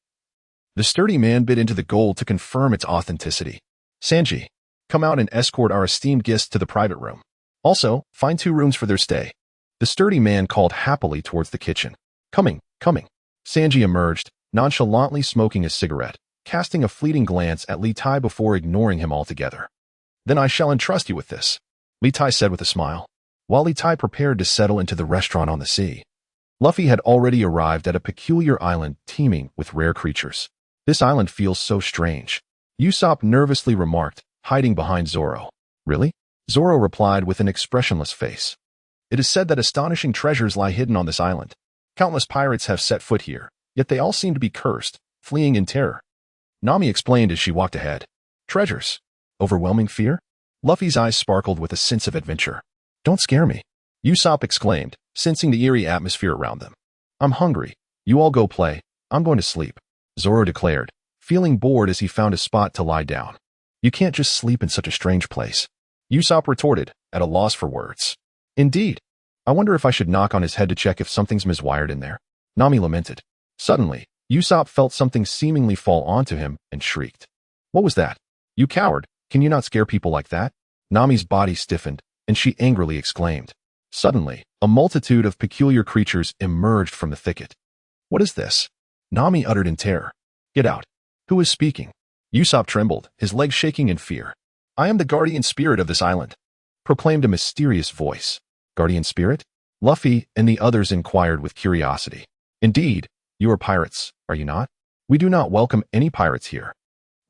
Speaker 1: The sturdy man bit into the gold to confirm its authenticity. Sanji, come out and escort our esteemed guests to the private room. Also, find 2 rooms for their stay. The sturdy man called happily towards the kitchen. Coming. Sanji emerged, nonchalantly smoking a cigarette, casting a fleeting glance at Litai before ignoring him altogether. Then I shall entrust you with this, Litai said with a smile, while Litai prepared to settle into the restaurant on the sea. Luffy had already arrived at a peculiar island teeming with rare creatures. This island feels so strange, Usopp nervously remarked, hiding behind Zoro. Really? Zoro replied with an expressionless face. It is said that astonishing treasures lie hidden on this island. Countless pirates have set foot here, yet they all seem to be cursed, fleeing in terror. Nami explained as she walked ahead. Treasures? Overwhelming fear? Luffy's eyes sparkled with a sense of adventure. Don't scare me, Usopp exclaimed, sensing the eerie atmosphere around them. I'm hungry. You all go play. I'm going to sleep, Zoro declared, feeling bored as he found a spot to lie down. You can't just sleep in such a strange place, Usopp retorted, at a loss for words. Indeed. I wonder if I should knock on his head to check if something's miswired in there, Nami lamented. Suddenly, Usopp felt something seemingly fall onto him and shrieked. What was that? You coward, can you not scare people like that? Nami's body stiffened, and she angrily exclaimed. Suddenly, a multitude of peculiar creatures emerged from the thicket. What is this? Nami uttered in terror. Get out. Who is speaking? Usopp trembled, his legs shaking in fear. I am the guardian spirit of this island, proclaimed a mysterious voice. Guardian spirit? Luffy and the others inquired with curiosity. Indeed, you are pirates, are you not? We do not welcome any pirates here.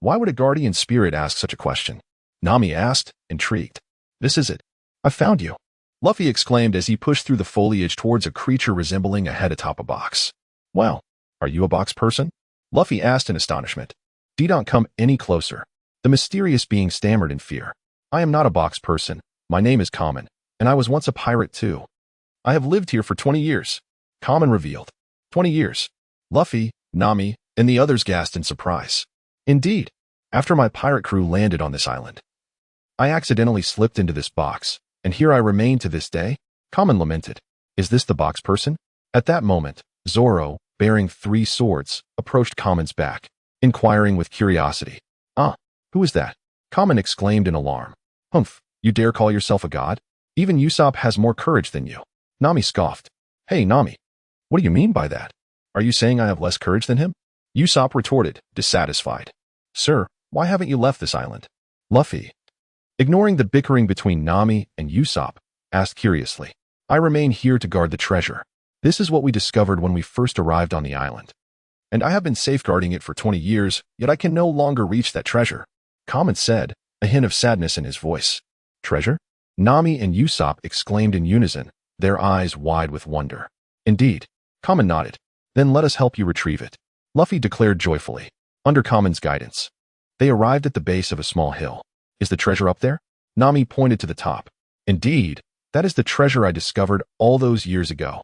Speaker 1: Why would a guardian spirit ask such a question? Nami asked, intrigued. This is it. I found you, Luffy exclaimed as he pushed through the foliage towards a creature resembling a head atop a box. Well, are you a box person? Luffy asked in astonishment. Don't come any closer. The mysterious being stammered in fear. I am not a box person. My name is Common, and I was once a pirate too. I have lived here for 20 years, Common revealed. 20 years. Luffy, Nami, and the others gasped in surprise. Indeed, after my pirate crew landed on this island, I accidentally slipped into this box, and here I remain to this day, Common lamented. Is this the box person? At that moment, Zoro, bearing 3 swords, approached Common's back, inquiring with curiosity. Who is that? Common exclaimed in alarm. Humph, you dare call yourself a god? Even Usopp has more courage than you. Nami scoffed. Hey, Nami, what do you mean by that? Are you saying I have less courage than him? Usopp retorted, dissatisfied. Sir, why haven't you left this island? Luffy, ignoring the bickering between Nami and Usopp, asked curiously. I remain here to guard the treasure. This is what we discovered when we first arrived on the island. And I have been safeguarding it for 20 years, yet I can no longer reach that treasure, Common said, a hint of sadness in his voice. Treasure? Nami and Usopp exclaimed in unison, their eyes wide with wonder. Indeed, Common nodded. Then let us help you retrieve it, Luffy declared joyfully. Under Common's guidance, they arrived at the base of a small hill. Is the treasure up there? Nami pointed to the top. Indeed, That is the treasure I discovered all those years ago,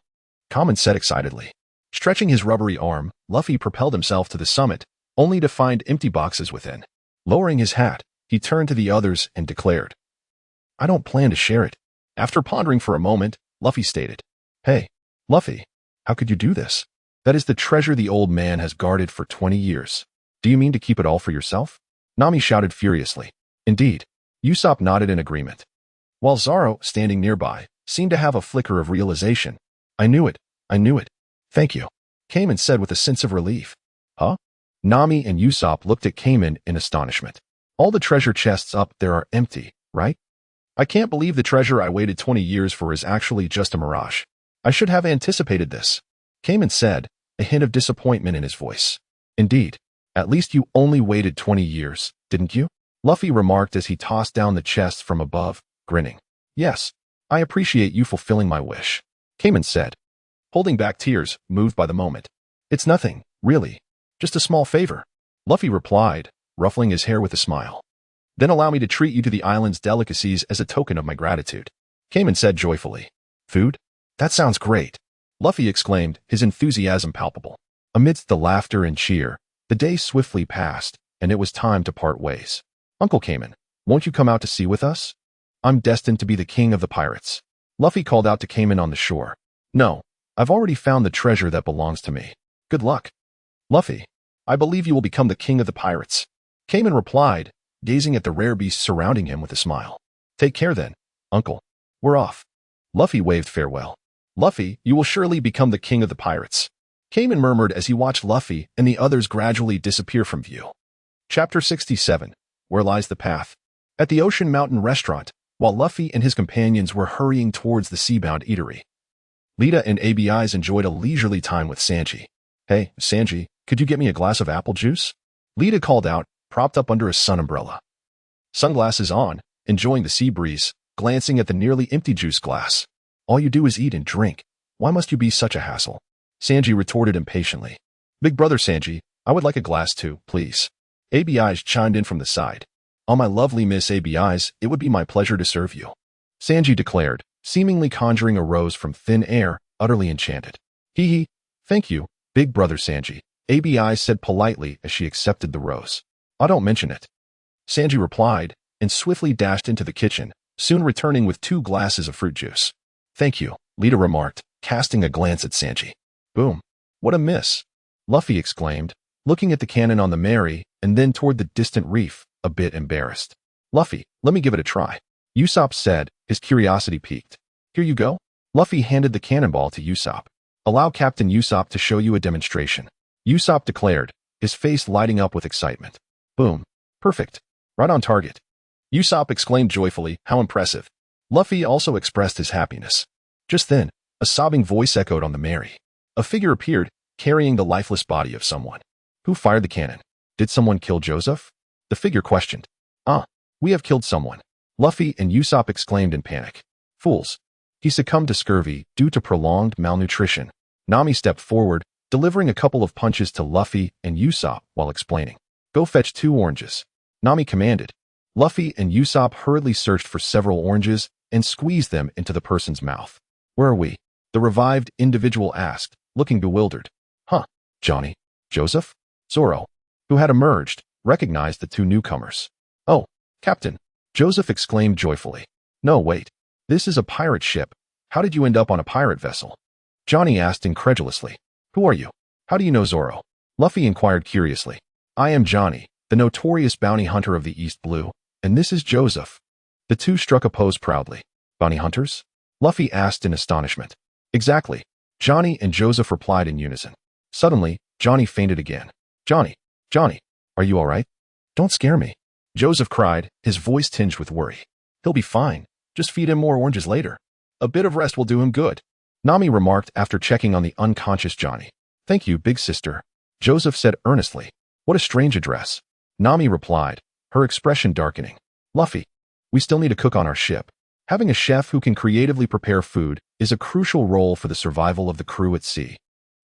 Speaker 1: Kamen said excitedly. Stretching his rubbery arm, Luffy propelled himself to the summit, only to find empty boxes within. Lowering his hat, he turned to the others and declared, I don't plan to share it. After pondering for a moment, Luffy stated, Hey, Luffy, how could you do this? That is the treasure the old man has guarded for 20 years. Do you mean to keep it all for yourself? Nami shouted furiously. Indeed. Usopp nodded in agreement, while Zoro, standing nearby, seemed to have a flicker of realization. I knew it. Thank you, Kamen said with a sense of relief. Huh? Nami and Usopp looked at Kamen in astonishment. All the treasure chests up there are empty, right? I can't believe the treasure I waited 20 years for is actually just a mirage. I should have anticipated this, Kamen said, a hint of disappointment in his voice. Indeed. At least you only waited 20 years, didn't you? Luffy remarked as he tossed down the chests from above, grinning. Yes, I appreciate you fulfilling my wish, Kamen said, holding back tears, moved by the moment. It's nothing, really. Just a small favor, Luffy replied, ruffling his hair with a smile. Then allow me to treat you to the island's delicacies as a token of my gratitude, Kamen said joyfully. Food? That sounds great, Luffy exclaimed, his enthusiasm palpable. Amidst the laughter and cheer, the day swiftly passed, and it was time to part ways. Uncle Kamen, won't you come out to sea with us? I'm destined to be the king of the pirates, Luffy called out to Kamen on the shore. No, I've already found the treasure that belongs to me. Good luck. Luffy, I believe you will become the king of the pirates, Kamen replied, gazing at the rare beasts surrounding him with a smile. Take care then, uncle. We're off. Luffy waved farewell. Luffy, you will surely become the king of the pirates, Kamen murmured as he watched Luffy and the others gradually disappear from view. Chapter 67. Where Lies the Path? At the Ocean Mountain restaurant, while Luffy and his companions were hurrying towards the sea-bound eatery, Lita and Abis enjoyed a leisurely time with Sanji. Hey, Sanji, could you get me a glass of apple juice? Lita called out, propped up under a sun umbrella. Sunglasses on, enjoying the sea breeze, glancing at the nearly empty juice glass. All you do is eat and drink. Why must you be such a hassle? Sanji retorted impatiently. Big brother Sanji, I would like a glass too, please. Abis chimed in from the side. Oh my lovely Miss Abis, it would be my pleasure to serve you, Sanji declared, seemingly conjuring a rose from thin air, utterly enchanted. Hee hee, thank you, big brother Sanji, Abis said politely as she accepted the rose. I don't mention it, Sanji replied, and swiftly dashed into the kitchen, soon returning with 2 glasses of fruit juice. Thank you, Lita remarked, casting a glance at Sanji. Boom. What a miss, Luffy exclaimed, looking at the cannon on the Mary and then toward the distant reef, a bit embarrassed. Luffy, let me give it a try, Usopp said, his curiosity piqued. Here you go. Luffy handed the cannonball to Usopp. Allow Captain Usopp to show you a demonstration, Usopp declared, his face lighting up with excitement. Boom. Perfect. Right on target. Usopp exclaimed joyfully, how impressive. Luffy also expressed his happiness. Just then, a sobbing voice echoed on the Mary. A figure appeared, carrying the lifeless body of someone. Who fired the cannon? Did someone kill Joseph? The figure questioned. We have killed someone, Luffy and Usopp exclaimed in panic. Fools. He succumbed to scurvy due to prolonged malnutrition. Nami stepped forward, delivering a couple of punches to Luffy and Usopp while explaining. Go fetch 2 oranges, Nami commanded. Luffy and Usopp hurriedly searched for several oranges and squeezed them into the person's mouth. Where are we? The revived individual asked, looking bewildered. Johnny, Joseph? Zoro, who had emerged, recognized the 2 newcomers. Oh, Captain, Joseph exclaimed joyfully. No, wait. This is a pirate ship. How did you end up on a pirate vessel? Johnny asked incredulously. Who are you? How do you know Zoro? Luffy inquired curiously. I am Johnny, the notorious bounty hunter of the East Blue, and this is Joseph. The 2 struck a pose proudly. Bounty hunters? Luffy asked in astonishment. Exactly, Johnny and Joseph replied in unison. Suddenly, Johnny fainted again. Johnny, are you all right? Don't scare me, Joseph cried, his voice tinged with worry. He'll be fine. Just feed him more oranges later. A bit of rest will do him good, Nami remarked after checking on the unconscious Johnny. Thank you, big sister, Joseph said earnestly. What a strange address, Nami replied, her expression darkening. Luffy, we still need a cook on our ship. Having a chef who can creatively prepare food is a crucial role for the survival of the crew at sea,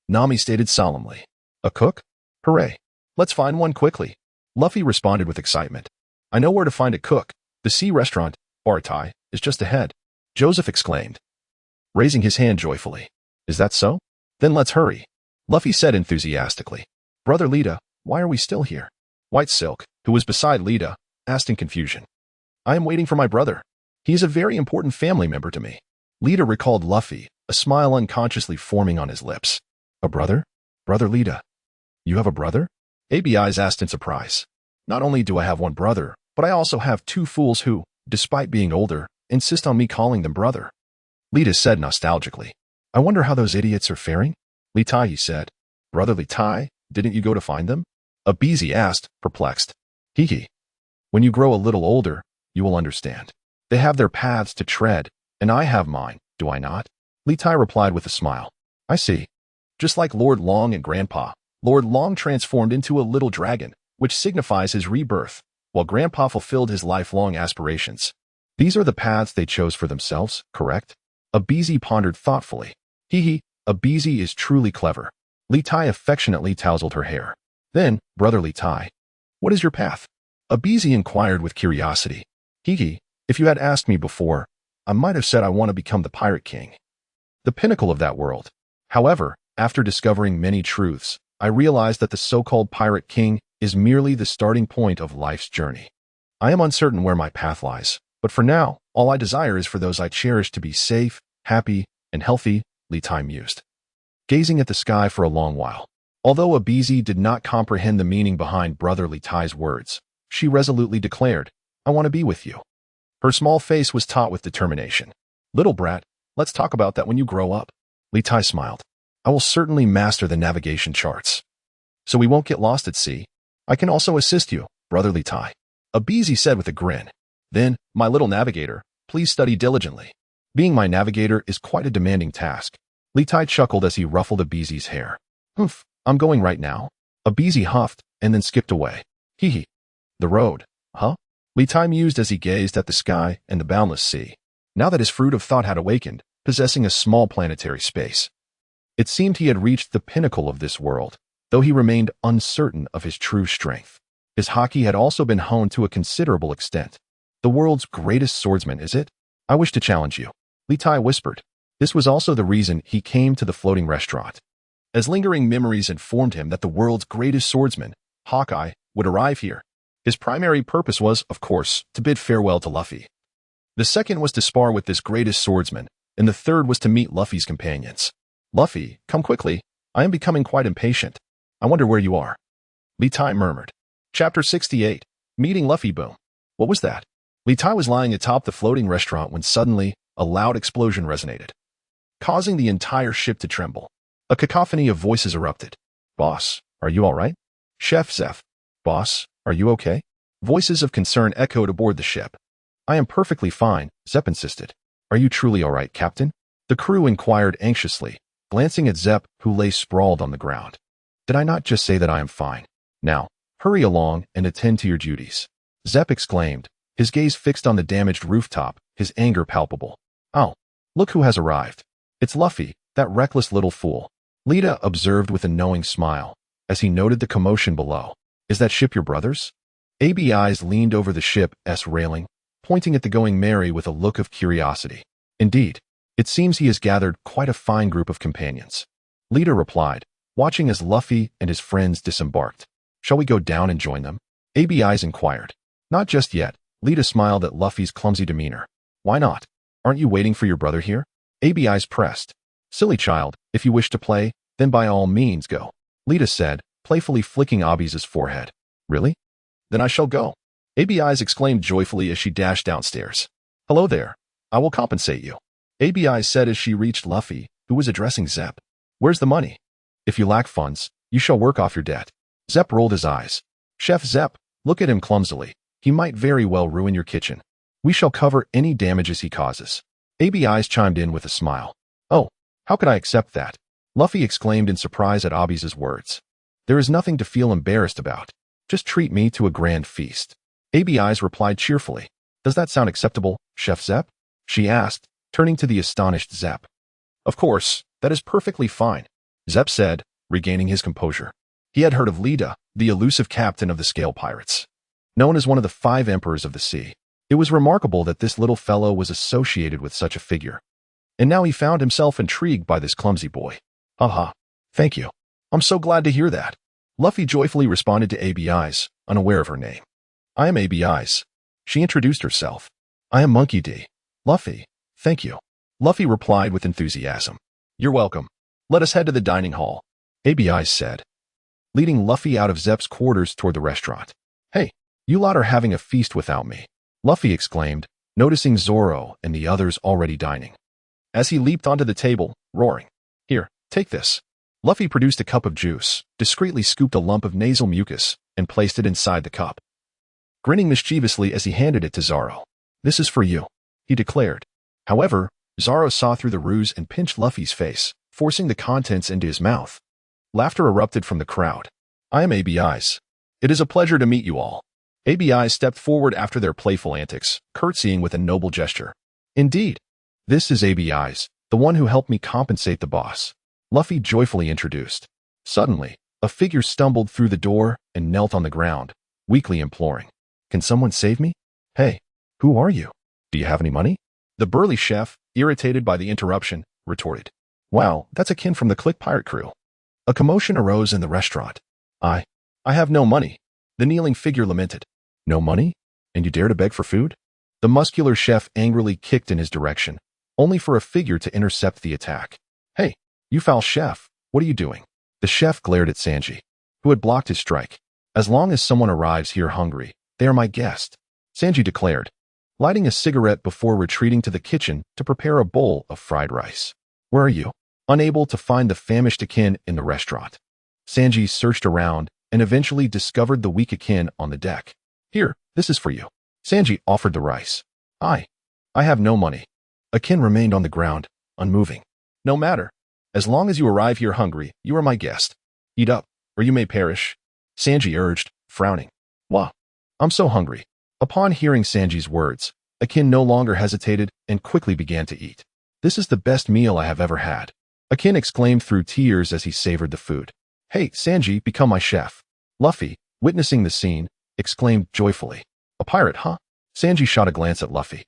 Speaker 1: Nami stated solemnly. A cook? Hooray. Let's find one quickly, Luffy responded with excitement. I know where to find a cook. The sea restaurant, Litai, is just ahead. Joseph exclaimed, raising his hand joyfully. Is that so? Then let's hurry, Luffy said enthusiastically. Brother Lita, why are we still here? White Silk, who was beside Lita, asked in confusion. I am waiting for my brother. He is a very important family member to me. Lita recalled Luffy, a smile unconsciously forming on his lips. A brother? Brother Lita. You have a brother? Abis asked in surprise. Not only do I have one brother, but I also have two fools who, despite being older, insist on me calling them brother. Lita said nostalgically. I wonder how those idiots are faring? Litai, he said. Brother Litai, didn't you go to find them? Abis asked, perplexed. Hee. When you grow a little older, you will understand. They have their paths to tread, and I have mine, do I not? Litai replied with a smile. I see. Just like Lord Long and Grandpa, Lord Long transformed into a little dragon, which signifies his rebirth, while Grandpa fulfilled his lifelong aspirations. These are the paths they chose for themselves, correct? Abis pondered thoughtfully. Abis is truly clever. Litai affectionately tousled her hair. Then, Brother Litai, what is your path? Abis inquired with curiosity. If you had asked me before, I might have said I want to become the Pirate King, the pinnacle of that world. However, after discovering many truths, I realized that the so-called Pirate King is merely the starting point of life's journey. I am uncertain where my path lies, but for now, all I desire is for those I cherish to be safe, happy, and healthy, Litai mused, gazing at the sky for a long while. Although Abis did not comprehend the meaning behind Brother Litai's words, she resolutely declared, I want to be with you. Her small face was taut with determination. Little brat, let's talk about that when you grow up. Litai smiled. I will certainly master the navigation charts, so we won't get lost at sea. I can also assist you, Brother Litai, Abis said with a grin. Then, my little navigator, please study diligently. Being my navigator is quite a demanding task. Litai chuckled as he ruffled Abis's hair. Humph, I'm going right now. Abis huffed and then skipped away. The road, huh? Litai mused as he gazed at the sky and the boundless sea, now that his fruit of thought had awakened, possessing a small planetary space. It seemed he had reached the pinnacle of this world, though he remained uncertain of his true strength. His haki had also been honed to a considerable extent. The world's greatest swordsman, is it? I wish to challenge you, Litai whispered. This was also the reason he came to the floating restaurant, as lingering memories informed him that the world's greatest swordsman, Hawkeye, would arrive here. His primary purpose was, of course, to bid farewell to Luffy. The second was to spar with this greatest swordsman, and the third was to meet Luffy's companions. Luffy, come quickly. I am becoming quite impatient. I wonder where you are. Litai murmured. Chapter 68. Meeting Luffy. Boom. What was that? Litai was lying atop the floating restaurant when suddenly a loud explosion resonated, causing the entire ship to tremble. A cacophony of voices erupted. Boss, are you all right? Chef Zeph. Boss, are you okay? Voices of concern echoed aboard the ship. I am perfectly fine, Zep insisted. Are you truly all right, Captain? The crew inquired anxiously, glancing at Zep, who lay sprawled on the ground. Did I not just say that I am fine? Now, hurry along and attend to your duties, Zep exclaimed, his gaze fixed on the damaged rooftop, his anger palpable. Oh, look who has arrived. It's Luffy, that reckless little fool, Lita observed with a knowing smile, as he noted the commotion below. Is that ship your brother's? Abis leaned over the ship's railing, pointing at the Going Merry with a look of curiosity. Indeed, it seems he has gathered quite a fine group of companions, Lita replied, watching as Luffy and his friends disembarked. Shall we go down and join them? Abis inquired. Not just yet, Lita smiled at Luffy's clumsy demeanor. Why not? Aren't you waiting for your brother here? Abis pressed. Silly child, if you wish to play, then by all means go, Lita said, playfully flicking Abis's forehead. Really? Then I shall go, Abis exclaimed joyfully as she dashed downstairs. Hello there. I will compensate you, Abis said as she reached Luffy, who was addressing Zep. Where's the money? If you lack funds, you shall work off your debt. Zep rolled his eyes. Chef Zep, look at him clumsily. He might very well ruin your kitchen. We shall cover any damages he causes. Abis chimed in with a smile. Oh, how could I accept that? Luffy exclaimed in surprise at Abis's words. There is nothing to feel embarrassed about. Just treat me to a grand feast. Abis replied cheerfully. Does that sound acceptable, Chef Zep? She asked, turning to the astonished Zep. Of course, that is perfectly fine, Zep said, regaining his composure. He had heard of Lita, the elusive captain of the Scale Pirates, known as one of the 5 emperors of the sea. It was remarkable that this little fellow was associated with such a figure. And now he found himself intrigued by this clumsy boy. Haha, thank you. I'm so glad to hear that. Luffy joyfully responded to Abis, unaware of her name. I am Abis. She introduced herself. I am Monkey D. Luffy, thank you. Luffy replied with enthusiasm. You're welcome. Let us head to the dining hall, Abis said, leading Luffy out of Zepp's quarters toward the restaurant. Hey, you lot are having a feast without me, Luffy exclaimed, noticing Zoro and the others already dining. As he leaped onto the table, roaring, Here, take this. Luffy produced a cup of juice, discreetly scooped a lump of nasal mucus, and placed it inside the cup, grinning mischievously as he handed it to Zoro. This is for you, he declared. However, Zoro saw through the ruse and pinched Luffy's face, forcing the contents into his mouth. Laughter erupted from the crowd. I am Abis. It is a pleasure to meet you all. Abis stepped forward after their playful antics, curtsying with a noble gesture. Indeed. This is Abis, the one who helped me compensate the boss, Luffy joyfully introduced. Suddenly, a figure stumbled through the door and knelt on the ground, weakly imploring. Can someone save me? Hey, who are you? Do you have any money? The burly chef, irritated by the interruption, retorted. Wow, that's akin from the Click Pirate crew. A commotion arose in the restaurant. I have no money, the kneeling figure lamented. No money? And you dare to beg for food? The muscular chef angrily kicked in his direction, only for a figure to intercept the attack. Hey, you foul chef, what are you doing? The chef glared at Sanji, who had blocked his strike. As long as someone arrives here hungry, they are my guest, Sanji declared, lighting a cigarette before retreating to the kitchen to prepare a bowl of fried rice. Where are you? Unable to find the famished Akin in the restaurant, Sanji searched around and eventually discovered the weak Akin on the deck. Here, this is for you. Sanji offered the rice. I have no money. Akin remained on the ground, unmoving. No matter. As long as you arrive here hungry, you are my guest. Eat up, or you may perish, Sanji urged, frowning. Wow, I'm so hungry. Upon hearing Sanji's words, Akin no longer hesitated and quickly began to eat. This is the best meal I have ever had, Akin exclaimed through tears as he savored the food. Hey, Sanji, become my chef. Luffy, witnessing the scene, exclaimed joyfully. A pirate, huh? Sanji shot a glance at Luffy,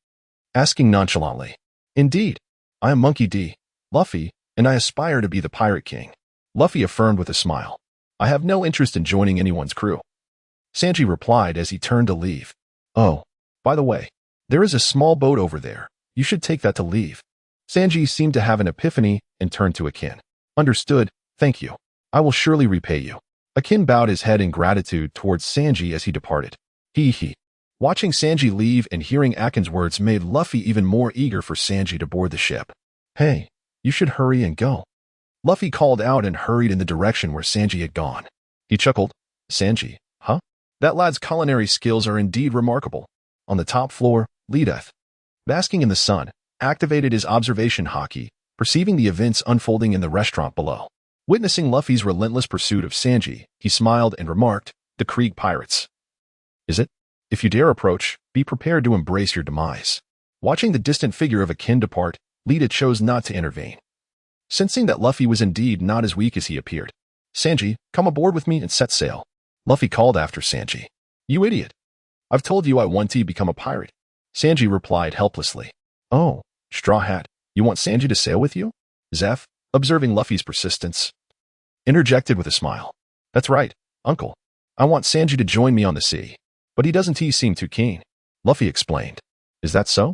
Speaker 1: asking nonchalantly. Indeed, I am Monkey D. Luffy, and I aspire to be the Pirate King, Luffy affirmed with a smile. I have no interest in joining anyone's crew, Sanji replied as he turned to leave. Oh, by the way, there is a small boat over there. You should take that to leave. Sanji seemed to have an epiphany and turned to Akin. Understood, thank you. I will surely repay you. Akin bowed his head in gratitude towards Sanji as he departed. Hee. Watching Sanji leave and hearing Akin's words made Luffy even more eager for Sanji to board the ship. Hey, you should hurry and go. Luffy called out and hurried in the direction where Sanji had gone. He chuckled. Sanji, huh? That lad's culinary skills are indeed remarkable. On the top floor, Lideth, basking in the sun, activated his observation haki, perceiving the events unfolding in the restaurant below. Witnessing Luffy's relentless pursuit of Sanji, he smiled and remarked, The Krieg pirates. Is it? If you dare approach, be prepared to embrace your demise. Watching the distant figure of Akin depart, Lita chose not to intervene. Sensing that Luffy was indeed not as weak as he appeared. Sanji, come aboard with me and set sail. Luffy called after Sanji. You idiot. I've told you I want to become a pirate. Sanji replied helplessly. Oh, Straw Hat, you want Sanji to sail with you? Zeph, observing Luffy's persistence, interjected with a smile. That's right, uncle. I want Sanji to join me on the sea. But he doesn't seem too keen, Luffy explained. Is that so?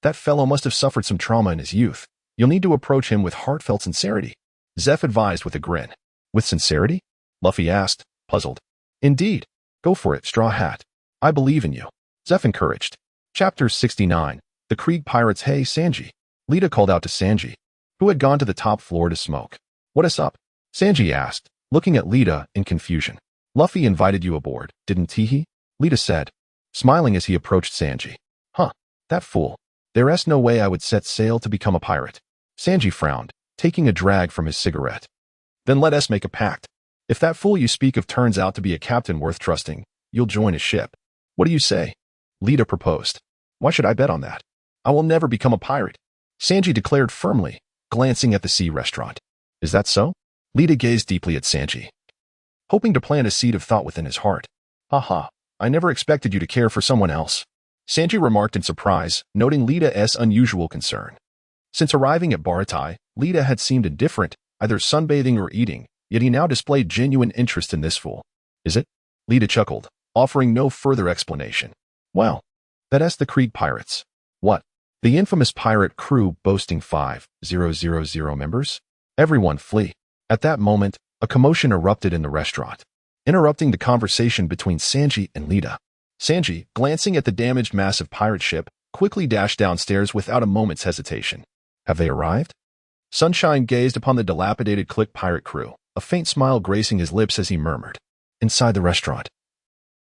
Speaker 1: That fellow must have suffered some trauma in his youth. You'll need to approach him with heartfelt sincerity, Zeph advised with a grin. With sincerity? Luffy asked, puzzled. Indeed. Go for it, Straw Hat. I believe in you, Zeph encouraged. Chapter 69. The Krieg Pirates. Hey, Sanji. Lita called out to Sanji, who had gone to the top floor to smoke. What is up? Sanji asked, looking at Lita in confusion. Luffy invited you aboard, didn't he? Lita said, smiling as he approached Sanji. Huh, that fool. There's no way I would set sail to become a pirate. Sanji frowned, taking a drag from his cigarette. Then let us make a pact. If that fool you speak of turns out to be a captain worth trusting, you'll join his ship. What do you say? Lita proposed. Why should I bet on that? I will never become a pirate, Sanji declared firmly, glancing at the sea restaurant. Is that so? Lita gazed deeply at Sanji, hoping to plant a seed of thought within his heart. Ha ha, I never expected you to care for someone else. Sanji remarked in surprise, noting Lita's unusual concern. Since arriving at Baratai, Lita had seemed indifferent, either sunbathing or eating, yet he now displayed genuine interest in this fool. Is it? Lita chuckled, offering no further explanation. Well, that's the Krieg pirates. What? The infamous pirate crew boasting 5,000 members? Everyone flee. At that moment, a commotion erupted in the restaurant, interrupting the conversation between Sanji and Lita. Sanji, glancing at the damaged massive pirate ship, quickly dashed downstairs without a moment's hesitation. Have they arrived? Sunshine gazed upon the dilapidated Click pirate crew, a faint smile gracing his lips as he murmured. Inside the restaurant.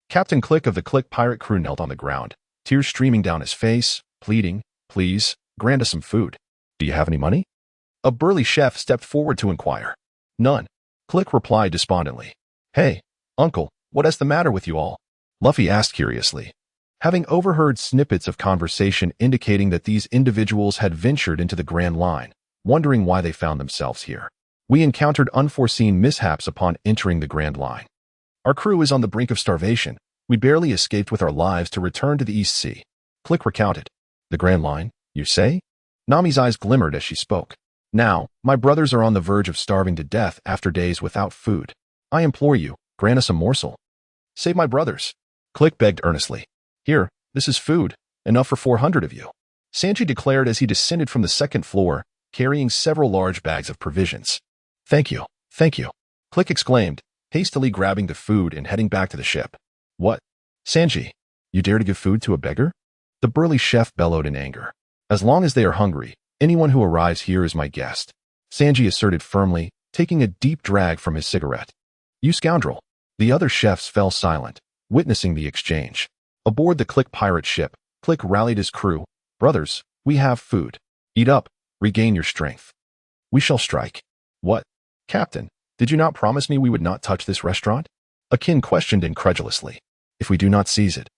Speaker 1: Captain Click of the Click pirate crew knelt on the ground, tears streaming down his face, pleading, Please, grant us some food. Do you have any money? A burly chef stepped forward to inquire. None. Click replied despondently. Hey, uncle, what's the matter with you all? Luffy asked curiously. Having overheard snippets of conversation indicating that these individuals had ventured into the Grand Line, wondering why they found themselves here. We encountered unforeseen mishaps upon entering the Grand Line. Our crew is on the brink of starvation. We barely escaped with our lives to return to the East Sea. Click recounted. The Grand Line, you say? Nami's eyes glimmered as she spoke. Now, my brothers are on the verge of starving to death after days without food. I implore you, grant us a morsel. Save my brothers. Click begged earnestly. Here, this is food, enough for 400 of you. Sanji declared as he descended from the second floor, carrying several large bags of provisions. Thank you, thank you. Click exclaimed, hastily grabbing the food and heading back to the ship. What? Sanji, you dare to give food to a beggar? The burly chef bellowed in anger. As long as they are hungry, anyone who arrives here is my guest. Sanji asserted firmly, taking a deep drag from his cigarette. You scoundrel. The other chefs fell silent, witnessing the exchange. Aboard the Click pirate ship, Click rallied his crew. Brothers, we have food. Eat up, regain your strength. We shall strike. What? Captain, did you not promise me we would not touch this restaurant? Akin questioned incredulously. If we do not seize it,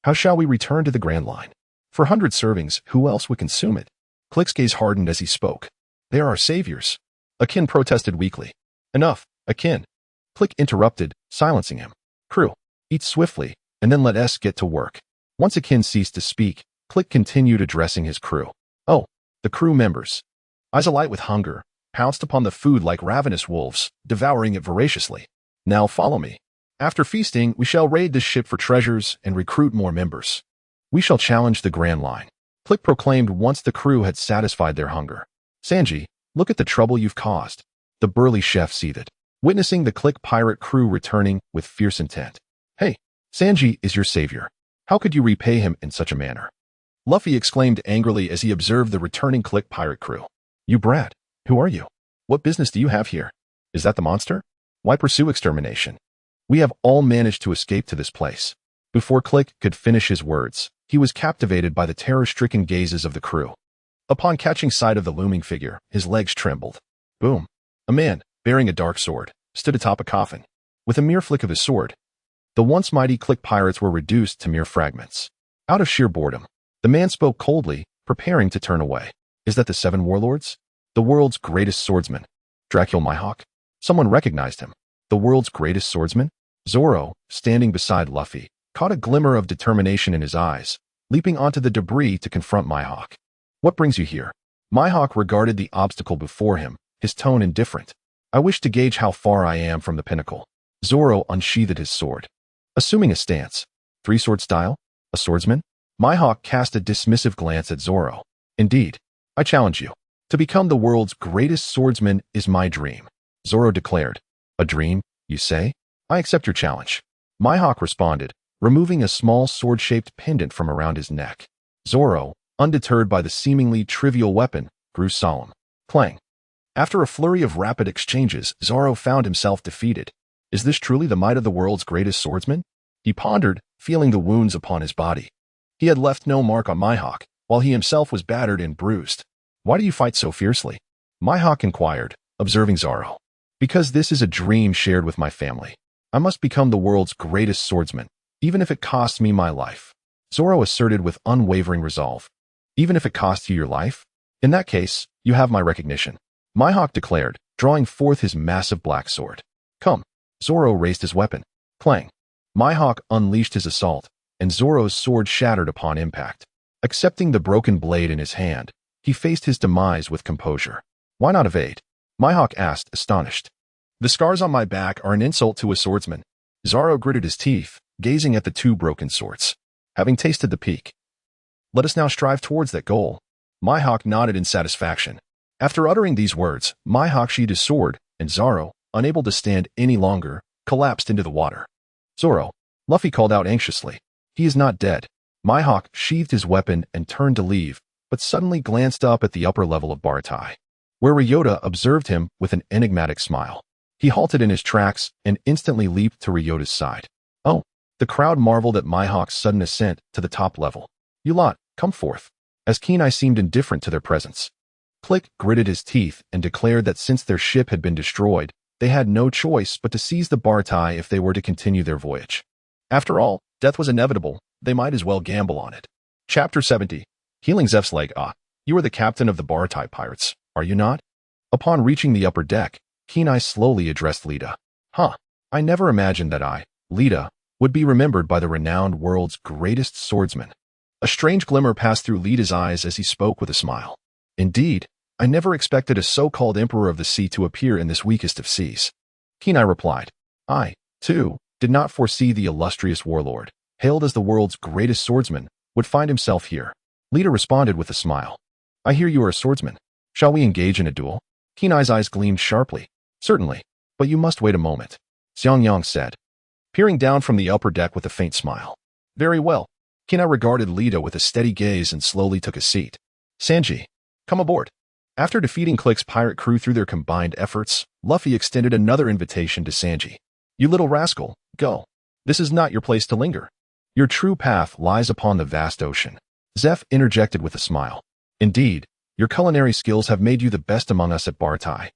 Speaker 1: how shall we return to the Grand Line? For 100 servings, who else would consume it? Click's gaze hardened as he spoke. They are our saviors. Akin protested weakly. Enough, Akin. Click interrupted, silencing him. Crew, eat swiftly, and then let us get to work. Once Akin ceased to speak, Click continued addressing his crew. Oh, the crew members. Eyes alight with hunger, pounced upon the food like ravenous wolves, devouring it voraciously. Now follow me. After feasting, we shall raid this ship for treasures and recruit more members. We shall challenge the Grand Line. Click proclaimed once the crew had satisfied their hunger. Sanji, look at the trouble you've caused. The burly chef seethed, witnessing the Click pirate crew returning with fierce intent. Hey, Sanji is your savior. How could you repay him in such a manner? Luffy exclaimed angrily as he observed the returning Click pirate crew. You brat, who are you? What business do you have here? Is that the monster? Why pursue extermination? We have all managed to escape to this place. Before Click could finish his words, he was captivated by the terror-stricken gazes of the crew. Upon catching sight of the looming figure, his legs trembled. Boom. A man, bearing a dark sword, stood atop a coffin. With a mere flick of his sword, the once mighty Click pirates were reduced to mere fragments. Out of sheer boredom, the man spoke coldly, preparing to turn away. Is that the 7 warlords? The world's greatest swordsman. Dracul Mihawk? Someone recognized him. The world's greatest swordsman? Zoro, standing beside Luffy, caught a glimmer of determination in his eyes, leaping onto the debris to confront Mihawk. What brings you here? Mihawk regarded the obstacle before him, his tone indifferent. I wish to gauge how far I am from the pinnacle. Zoro unsheathed his sword. Assuming a stance. 3-sword style? A swordsman? Mihawk cast a dismissive glance at Zoro. Indeed, I challenge you. To become the world's greatest swordsman is my dream. Zoro declared. A dream, you say? I accept your challenge. Mihawk responded, removing a small sword-shaped pendant from around his neck. Zoro, undeterred by the seemingly trivial weapon, grew solemn. Clang. After a flurry of rapid exchanges, Zoro found himself defeated. Is this truly the might of the world's greatest swordsman? He pondered, feeling the wounds upon his body. He had left no mark on Mihawk, while he himself was battered and bruised. Why do you fight so fiercely? Mihawk inquired, observing Zoro. Because this is a dream shared with my family. I must become the world's greatest swordsman, even if it costs me my life. Zoro asserted with unwavering resolve. Even if it costs you your life? In that case, you have my recognition. Mihawk declared, drawing forth his massive black sword. Come. Zoro raised his weapon. Clang. Mihawk unleashed his assault, and Zoro's sword shattered upon impact. Accepting the broken blade in his hand, he faced his demise with composure. Why not evade? Mihawk asked, astonished. The scars on my back are an insult to a swordsman. Zoro gritted his teeth, gazing at the two broken swords. Having tasted the peak, let us now strive towards that goal. Mihawk nodded in satisfaction. After uttering these words, Mihawk sheathed his sword, and Zoro, unable to stand any longer, collapsed into the water. Zoro, Luffy called out anxiously. He is not dead. Mihawk sheathed his weapon and turned to leave, but suddenly glanced up at the upper level of Baratai, where Ryota observed him with an enigmatic smile. He halted in his tracks and instantly leaped to Ryota's side. Oh! The crowd marveled at Mihawk's sudden ascent to the top level. You lot, come forth. As Kenai seemed indifferent to their presence. Click gritted his teeth and declared that since their ship had been destroyed, they had no choice but to seize the Baratai if they were to continue their voyage. After all, death was inevitable. They might as well gamble on it. Chapter 70. Healing Zeph's leg. You are the captain of the Baratai pirates, are you not? Upon reaching the upper deck, Kenai slowly addressed Lita. I never imagined that I, Lita, would be remembered by the renowned world's greatest swordsman. A strange glimmer passed through Lita's eyes as he spoke with a smile. Indeed, I never expected a so-called emperor of the sea to appear in this weakest of seas. Kenai replied. I, too, did not foresee the illustrious warlord, hailed as the world's greatest swordsman, would find himself here. Lita responded with a smile. I hear you are a swordsman. Shall we engage in a duel? Kenai's eyes gleamed sharply. Certainly, but you must wait a moment, Xiangyang said, peering down from the upper deck with a faint smile. Very well. Kenai regarded Lita with a steady gaze and slowly took a seat. Sanji, come aboard. After defeating Click's pirate crew through their combined efforts, Luffy extended another invitation to Sanji. You little rascal, go. This is not your place to linger. Your true path lies upon the vast ocean. Zeph interjected with a smile. Indeed, your culinary skills have made you the best among us at Baratai.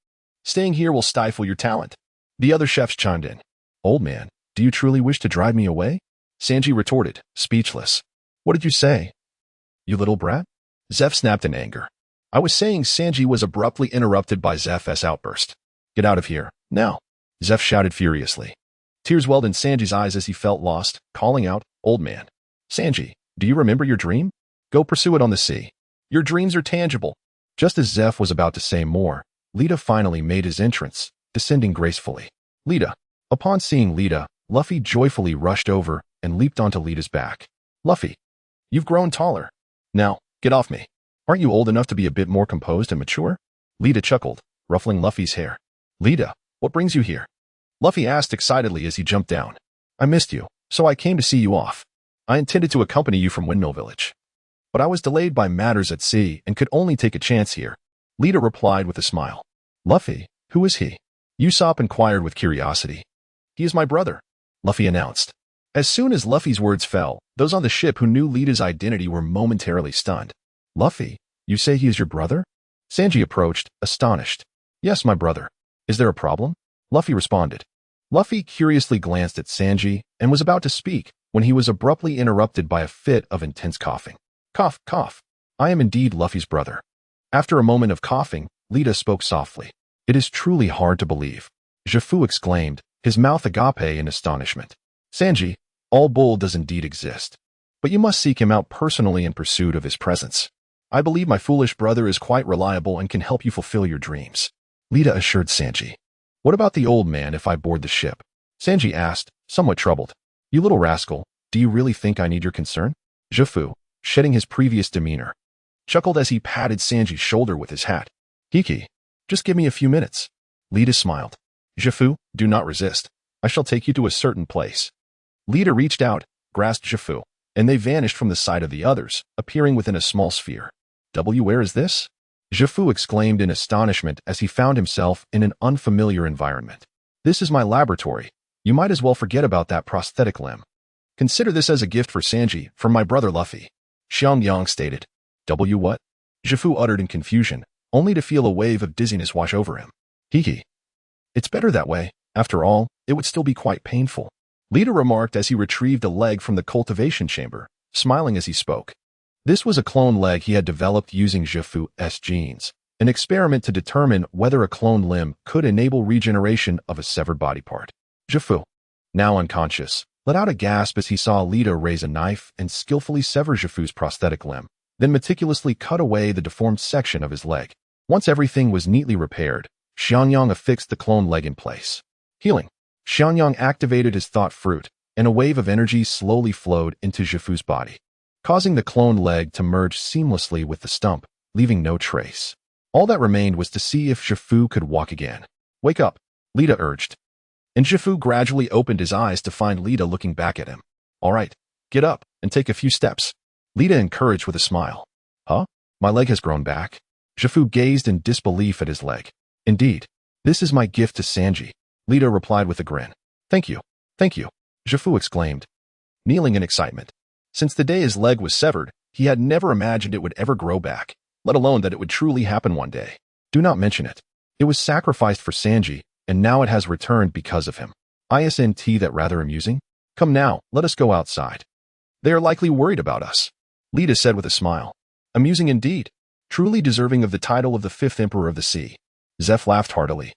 Speaker 1: Staying here will stifle your talent. The other chefs chimed in. Old man, do you truly wish to drive me away? Sanji retorted, speechless. What did you say? You little brat? Zeph snapped in anger. I was saying Sanji was abruptly interrupted by Zeph's outburst. Get out of here, now. Zeph shouted furiously. Tears welled in Sanji's eyes as he felt lost, calling out, Old man. Sanji, do you remember your dream? Go pursue it on the sea. Your dreams are tangible. Just as Zeph was about to say more, Lita finally made his entrance, descending gracefully. Lita. Upon seeing Lita, Luffy joyfully rushed over and leaped onto Lita's back. Luffy, you've grown taller. Now, get off me. Aren't you old enough to be a bit more composed and mature? Lita chuckled, ruffling Luffy's hair. Lita, what brings you here? Luffy asked excitedly as he jumped down. I missed you, so I came to see you off. I intended to accompany you from Windmill Village, but I was delayed by matters at sea and could only take a chance here. Lita replied with a smile. Luffy, who is he? Usopp inquired with curiosity. He is my brother, Luffy announced. As soon as Luffy's words fell, those on the ship who knew Lita's identity were momentarily stunned. Luffy, you say he is your brother? Sanji approached, astonished. Yes, my brother. Is there a problem? Luffy responded. Luffy curiously glanced at Sanji and was about to speak when he was abruptly interrupted by a fit of intense coughing. Cough, cough. I am indeed Luffy's brother. After a moment of coughing, Lita spoke softly. It is truly hard to believe. Xiaofu exclaimed, his mouth agape in astonishment. Sanji, all bull does indeed exist, but you must seek him out personally in pursuit of his presence. I believe my foolish brother is quite reliable and can help you fulfill your dreams. Lita assured Sanji. What about the old man if I board the ship? Sanji asked, somewhat troubled. You little rascal, do you really think I need your concern? Xiaofu, shedding his previous demeanor, chuckled as he patted Sanji's shoulder with his hat. Hiki, just give me a few minutes. Lita smiled. Xiaofu, do not resist. I shall take you to a certain place. Lita reached out, grasped Xiaofu, and they vanished from the sight of the others, appearing within a small sphere. Where is this? Xiaofu exclaimed in astonishment as he found himself in an unfamiliar environment. This is my laboratory. You might as well forget about that prosthetic limb. Consider this as a gift for Sanji from my brother Luffy. Xiangyang stated. What? Xiaofu uttered in confusion, only to feel a wave of dizziness wash over him. Hee. It's better that way. After all, it would still be quite painful. Lita remarked as he retrieved a leg from the cultivation chamber, smiling as he spoke. This was a clone leg he had developed using Xiaofu's genes, an experiment to determine whether a clone limb could enable regeneration of a severed body part. Xiaofu, now unconscious, let out a gasp as he saw Lita raise a knife and skillfully sever Xiaofu's prosthetic limb, then meticulously cut away the deformed section of his leg. Once everything was neatly repaired, Xianyang affixed the clone leg in place. Healing. Xianyang activated his thought fruit, and a wave of energy slowly flowed into Xiaofu's body, causing the clone leg to merge seamlessly with the stump, leaving no trace. All that remained was to see if Xiaofu could walk again. Wake up, Lita urged. And Xiaofu gradually opened his eyes to find Lita looking back at him. All right, get up and take a few steps, Lita encouraged with a smile. Huh? My leg has grown back? Xiaofu gazed in disbelief at his leg. Indeed, this is my gift to Sanji, Lita replied with a grin. Thank you, Xiaofu exclaimed, kneeling in excitement. Since the day his leg was severed, he had never imagined it would ever grow back, let alone that it would truly happen one day. Do not mention it. It was sacrificed for Sanji, and now it has returned because of him. Isn't that rather amusing? Come now, let us go outside. They are likely worried about us, Lita said with a smile. Amusing indeed. Truly deserving of the title of the fifth emperor of the sea. Zeph laughed heartily.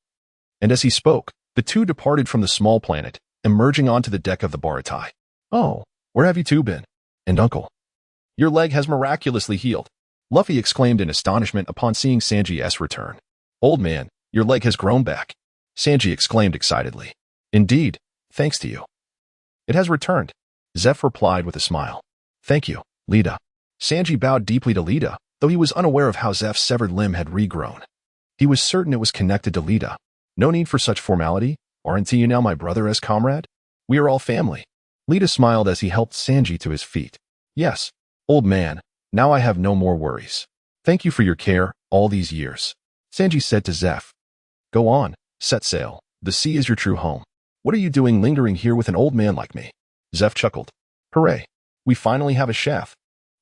Speaker 1: And as he spoke, the two departed from the small planet, emerging onto the deck of the Baratai. Oh, where have you two been? And uncle? Your leg has miraculously healed, Luffy exclaimed in astonishment upon seeing Sanji's return. Old man, your leg has grown back, Sanji exclaimed excitedly. Indeed, thanks to you. It has returned, Zeph replied with a smile. Thank you, Lita. Sanji bowed deeply to Lita, though he was unaware of how Zeph's severed limb had regrown. He was certain it was connected to Lita. No need for such formality. Aren't you now my brother as comrade? We are all family. Lita smiled as he helped Sanji to his feet. Yes, old man, now I have no more worries. Thank you for your care all these years, Sanji said to Zeph. Go on, set sail. The sea is your true home. What are you doing lingering here with an old man like me? Zeph chuckled. Hooray, we finally have a chef,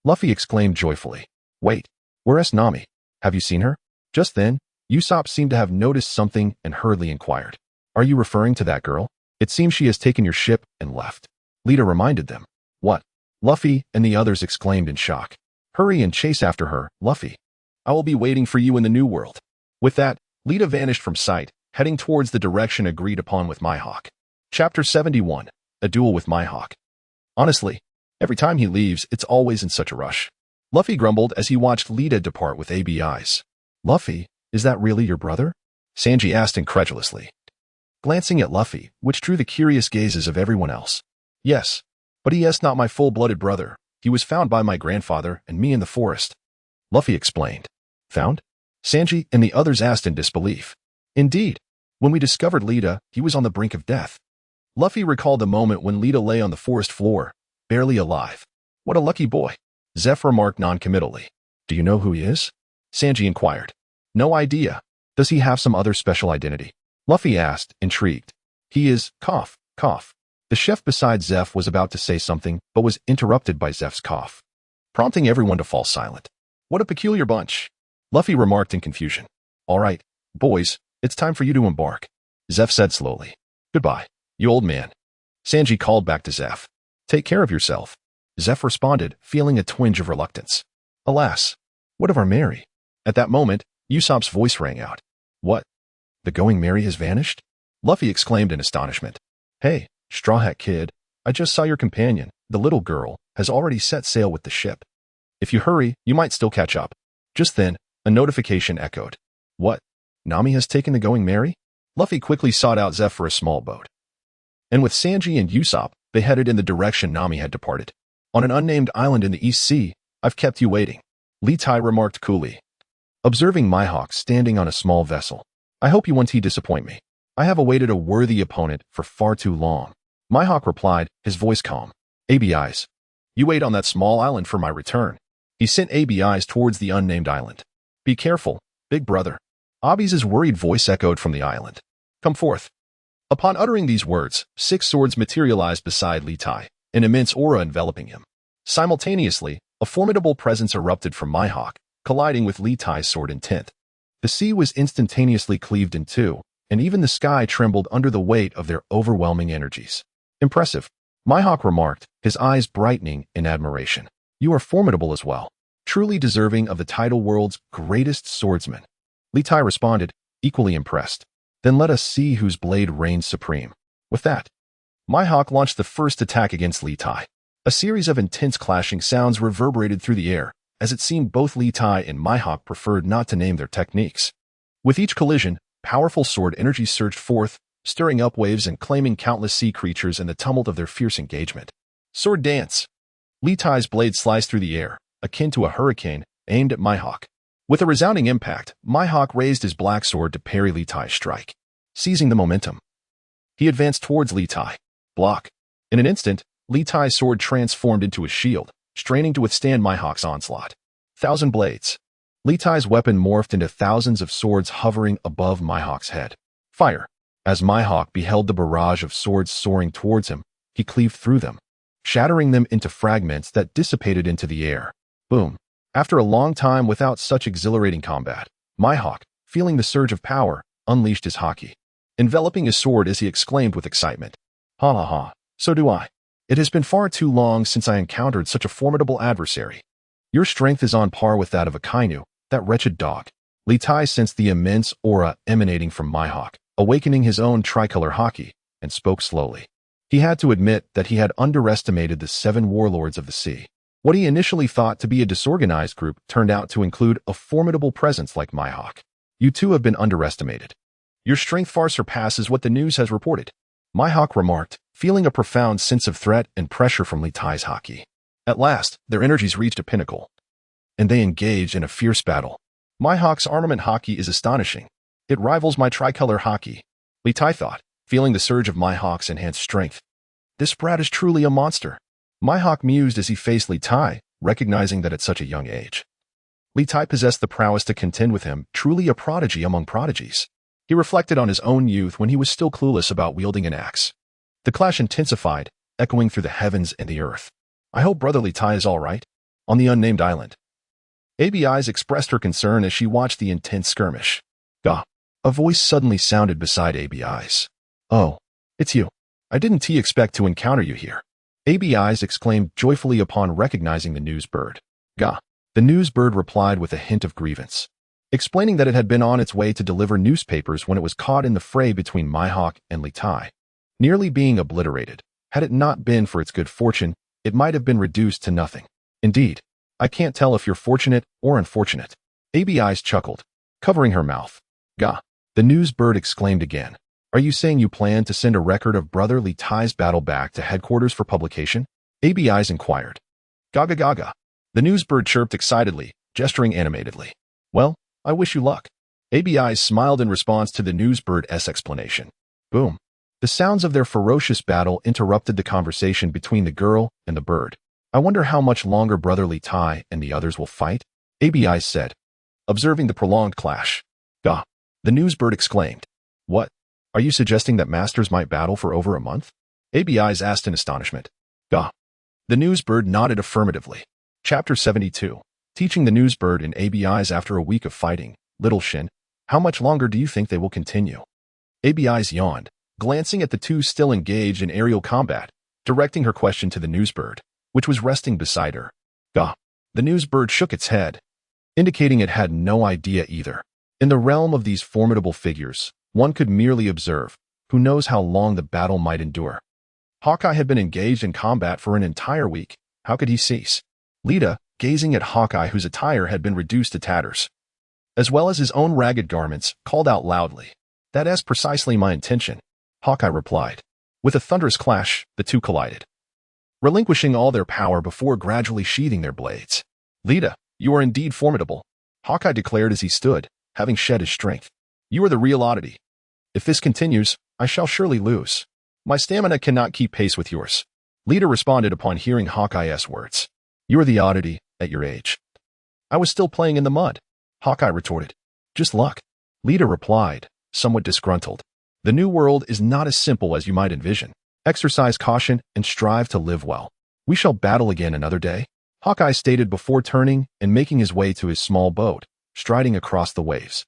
Speaker 1: Luffy exclaimed joyfully. Wait, where's Nami? Have you seen her? Just then, Usopp seemed to have noticed something and hurriedly inquired. Are you referring to that girl? It seems she has taken your ship and left. Lita reminded them. What? Luffy and the others exclaimed in shock. Hurry and chase after her, Luffy. I will be waiting for you in the new world. With that, Lita vanished from sight, heading towards the direction agreed upon with Mihawk. Chapter 71. A Duel with Mihawk. Honestly, every time he leaves, it's always in such a rush. Luffy grumbled as he watched Lita depart with Abis. Luffy, is that really your brother? Sanji asked incredulously, glancing at Luffy, which drew the curious gazes of everyone else. Yes, but he is not my full-blooded brother. He was found by my grandfather and me in the forest, Luffy explained. Found? Sanji and the others asked in disbelief. Indeed, when we discovered Lita, he was on the brink of death. Luffy recalled the moment when Lita lay on the forest floor, barely alive. What a lucky boy, Zeph remarked non-committally. Do you know who he is? Sanji inquired. No idea. Does he have some other special identity? Luffy asked, intrigued. He is, cough. The chef beside Zeph was about to say something, but was interrupted by Zeph's cough, prompting everyone to fall silent. What a peculiar bunch, Luffy remarked in confusion. All right, boys, it's time for you to embark, Zeph said slowly. Goodbye, you old man, Sanji called back to Zeph. Take care of yourself, Zeph responded, feeling a twinge of reluctance. Alas, what of our Mary? At that moment, Usopp's voice rang out. What? The Going Merry has vanished? Luffy exclaimed in astonishment. Hey, Straw Hat Kid, I just saw your companion, the little girl, has already set sail with the ship. If you hurry, you might still catch up. Just then, a notification echoed. What? Nami has taken the Going Merry? Luffy quickly sought out Zeph for a small boat. And with Sanji and Usopp, they headed in the direction Nami had departed. On an unnamed island in the East Sea, I've kept you waiting, Litai remarked coolly, observing Mihawk standing on a small vessel. I hope you won't disappoint me. I have awaited a worthy opponent for far too long. Mihawk replied, his voice calm. Abis. You wait on that small island for my return. He sent Abis towards the unnamed island. Be careful, big brother. Abis' worried voice echoed from the island. Come forth. Upon uttering these words, 6 swords materialized beside Litai, an immense aura enveloping him. Simultaneously, a formidable presence erupted from Mihawk, colliding with Litai's sword intent. The sea was instantaneously cleaved in two, and even the sky trembled under the weight of their overwhelming energies. Impressive, Mihawk remarked, his eyes brightening in admiration. You are formidable as well, truly deserving of the title world's greatest swordsman. Litai responded, equally impressed. Then let us see whose blade reigns supreme. With that, Mihawk launched the first attack against Litai. A series of intense clashing sounds reverberated through the air, as it seemed both Litai and Mihawk preferred not to name their techniques. With each collision, powerful sword energy surged forth, stirring up waves and claiming countless sea creatures in the tumult of their fierce engagement. Sword dance. Litai's blade sliced through the air, akin to a hurricane, aimed at Mihawk. With a resounding impact, Mihawk raised his black sword to parry Litai's strike. Seizing the momentum, he advanced towards Litai. Block. In an instant, Litai's sword transformed into a shield, straining to withstand Mihawk's onslaught. Thousand blades. Litai's weapon morphed into thousands of swords hovering above Mihawk's head. Fire. As Mihawk beheld the barrage of swords soaring towards him, he cleaved through them, shattering them into fragments that dissipated into the air. Boom. After a long time without such exhilarating combat, Mihawk, feeling the surge of power, unleashed his haki, enveloping his sword as he exclaimed with excitement. Ha ha ha, so do I. It has been far too long since I encountered such a formidable adversary. Your strength is on par with that of a Kainu, that wretched dog. Litai sensed the immense aura emanating from Mihawk, awakening his own tricolor haki, and spoke slowly. He had to admit that he had underestimated the 7 warlords of the sea. What he initially thought to be a disorganized group turned out to include a formidable presence like Mihawk. You too have been underestimated. Your strength far surpasses what the news has reported, Mihawk remarked, feeling a profound sense of threat and pressure from Litai's haki. At last, their energies reached a pinnacle, and they engaged in a fierce battle. Mihawk's armament haki is astonishing. It rivals my tricolor haki, Litai thought, feeling the surge of Mihawk's enhanced strength. This brat is truly a monster. Mihawk mused as he faced Litai, recognizing that at such a young age, Litai possessed the prowess to contend with him, truly a prodigy among prodigies. He reflected on his own youth when he was still clueless about wielding an axe. The clash intensified, echoing through the heavens and the earth. I hope Brother Litai is all right. On the unnamed island, Abis expressed her concern as she watched the intense skirmish. Gah! A voice suddenly sounded beside Abis. Oh, it's you. I didn't expect to encounter you here. Abis exclaimed joyfully upon recognizing the news bird. Gah! The news bird replied with a hint of grievance, explaining that it had been on its way to deliver newspapers when it was caught in the fray between Mihawk and Litai, nearly being obliterated. Had it not been for its good fortune, it might have been reduced to nothing. Indeed, I can't tell if you're fortunate or unfortunate. Abis chuckled, covering her mouth. Gah! The news bird exclaimed again. Are you saying you plan to send a record of Brother Litai's battle back to headquarters for publication? Abis inquired. Gaga gaga. The news bird chirped excitedly, gesturing animatedly. Well, I wish you luck. Abis smiled in response to the news bird's explanation. Boom. The sounds of their ferocious battle interrupted the conversation between the girl and the bird. I wonder how much longer Brother Litai and the others will fight, Abis said, observing the prolonged clash. Gah! The news bird exclaimed. What? Are you suggesting that masters might battle for over a month? Abis asked in astonishment. Gah! The news bird nodded affirmatively. Chapter 72. Teaching the news bird and Abis after a week of fighting. Little Shin, how much longer do you think they will continue? Abis yawned, glancing at the two still engaged in aerial combat, directing her question to the news bird, which was resting beside her. Gah! The news bird shook its head, indicating it had no idea either. In the realm of these formidable figures, one could merely observe. Who knows how long the battle might endure? Hawkeye had been engaged in combat for an entire week. How could he cease? Lita, gazing at Hawkeye whose attire had been reduced to tatters, as well as his own ragged garments, called out loudly. That is precisely my intention, Hawkeye replied. With a thunderous clash, the two collided, relinquishing all their power before gradually sheathing their blades. Lita, you are indeed formidable, Hawkeye declared as he stood, having shed his strength. You are the real oddity. If this continues, I shall surely lose. My stamina cannot keep pace with yours. Lita responded upon hearing Hawkeye's words. You are the oddity, at your age. I was still playing in the mud, Hawkeye retorted. Just luck. Lita replied, somewhat disgruntled. The new world is not as simple as you might envision. Exercise caution and strive to live well. We shall battle again another day, Hawkeye stated before turning and making his way to his small boat, striding across the waves.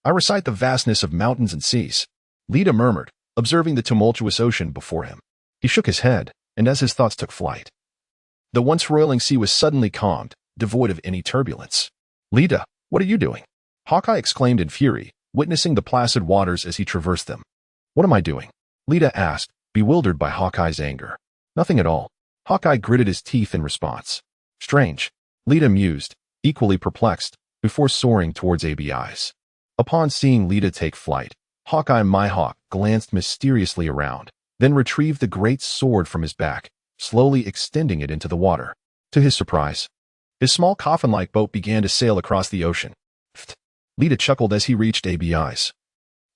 Speaker 1: I recite the vastness of mountains and seas, Lita murmured, observing the tumultuous ocean before him. He shook his head, and as his thoughts took flight, the once roiling sea was suddenly calmed, devoid of any turbulence. Lita, what are you doing? Hawkeye exclaimed in fury, witnessing the placid waters as he traversed them. What am I doing? Lita asked, bewildered by Hawkeye's anger. Nothing at all. Hawkeye gritted his teeth in response. Strange. Lita mused, equally perplexed, before soaring towards Abis. Upon seeing Lita take flight, Hawkeye Mihawk glanced mysteriously around, then retrieved the great sword from his back, slowly extending it into the water. To his surprise, his small coffin-like boat began to sail across the ocean. Lita chuckled as he reached Abis,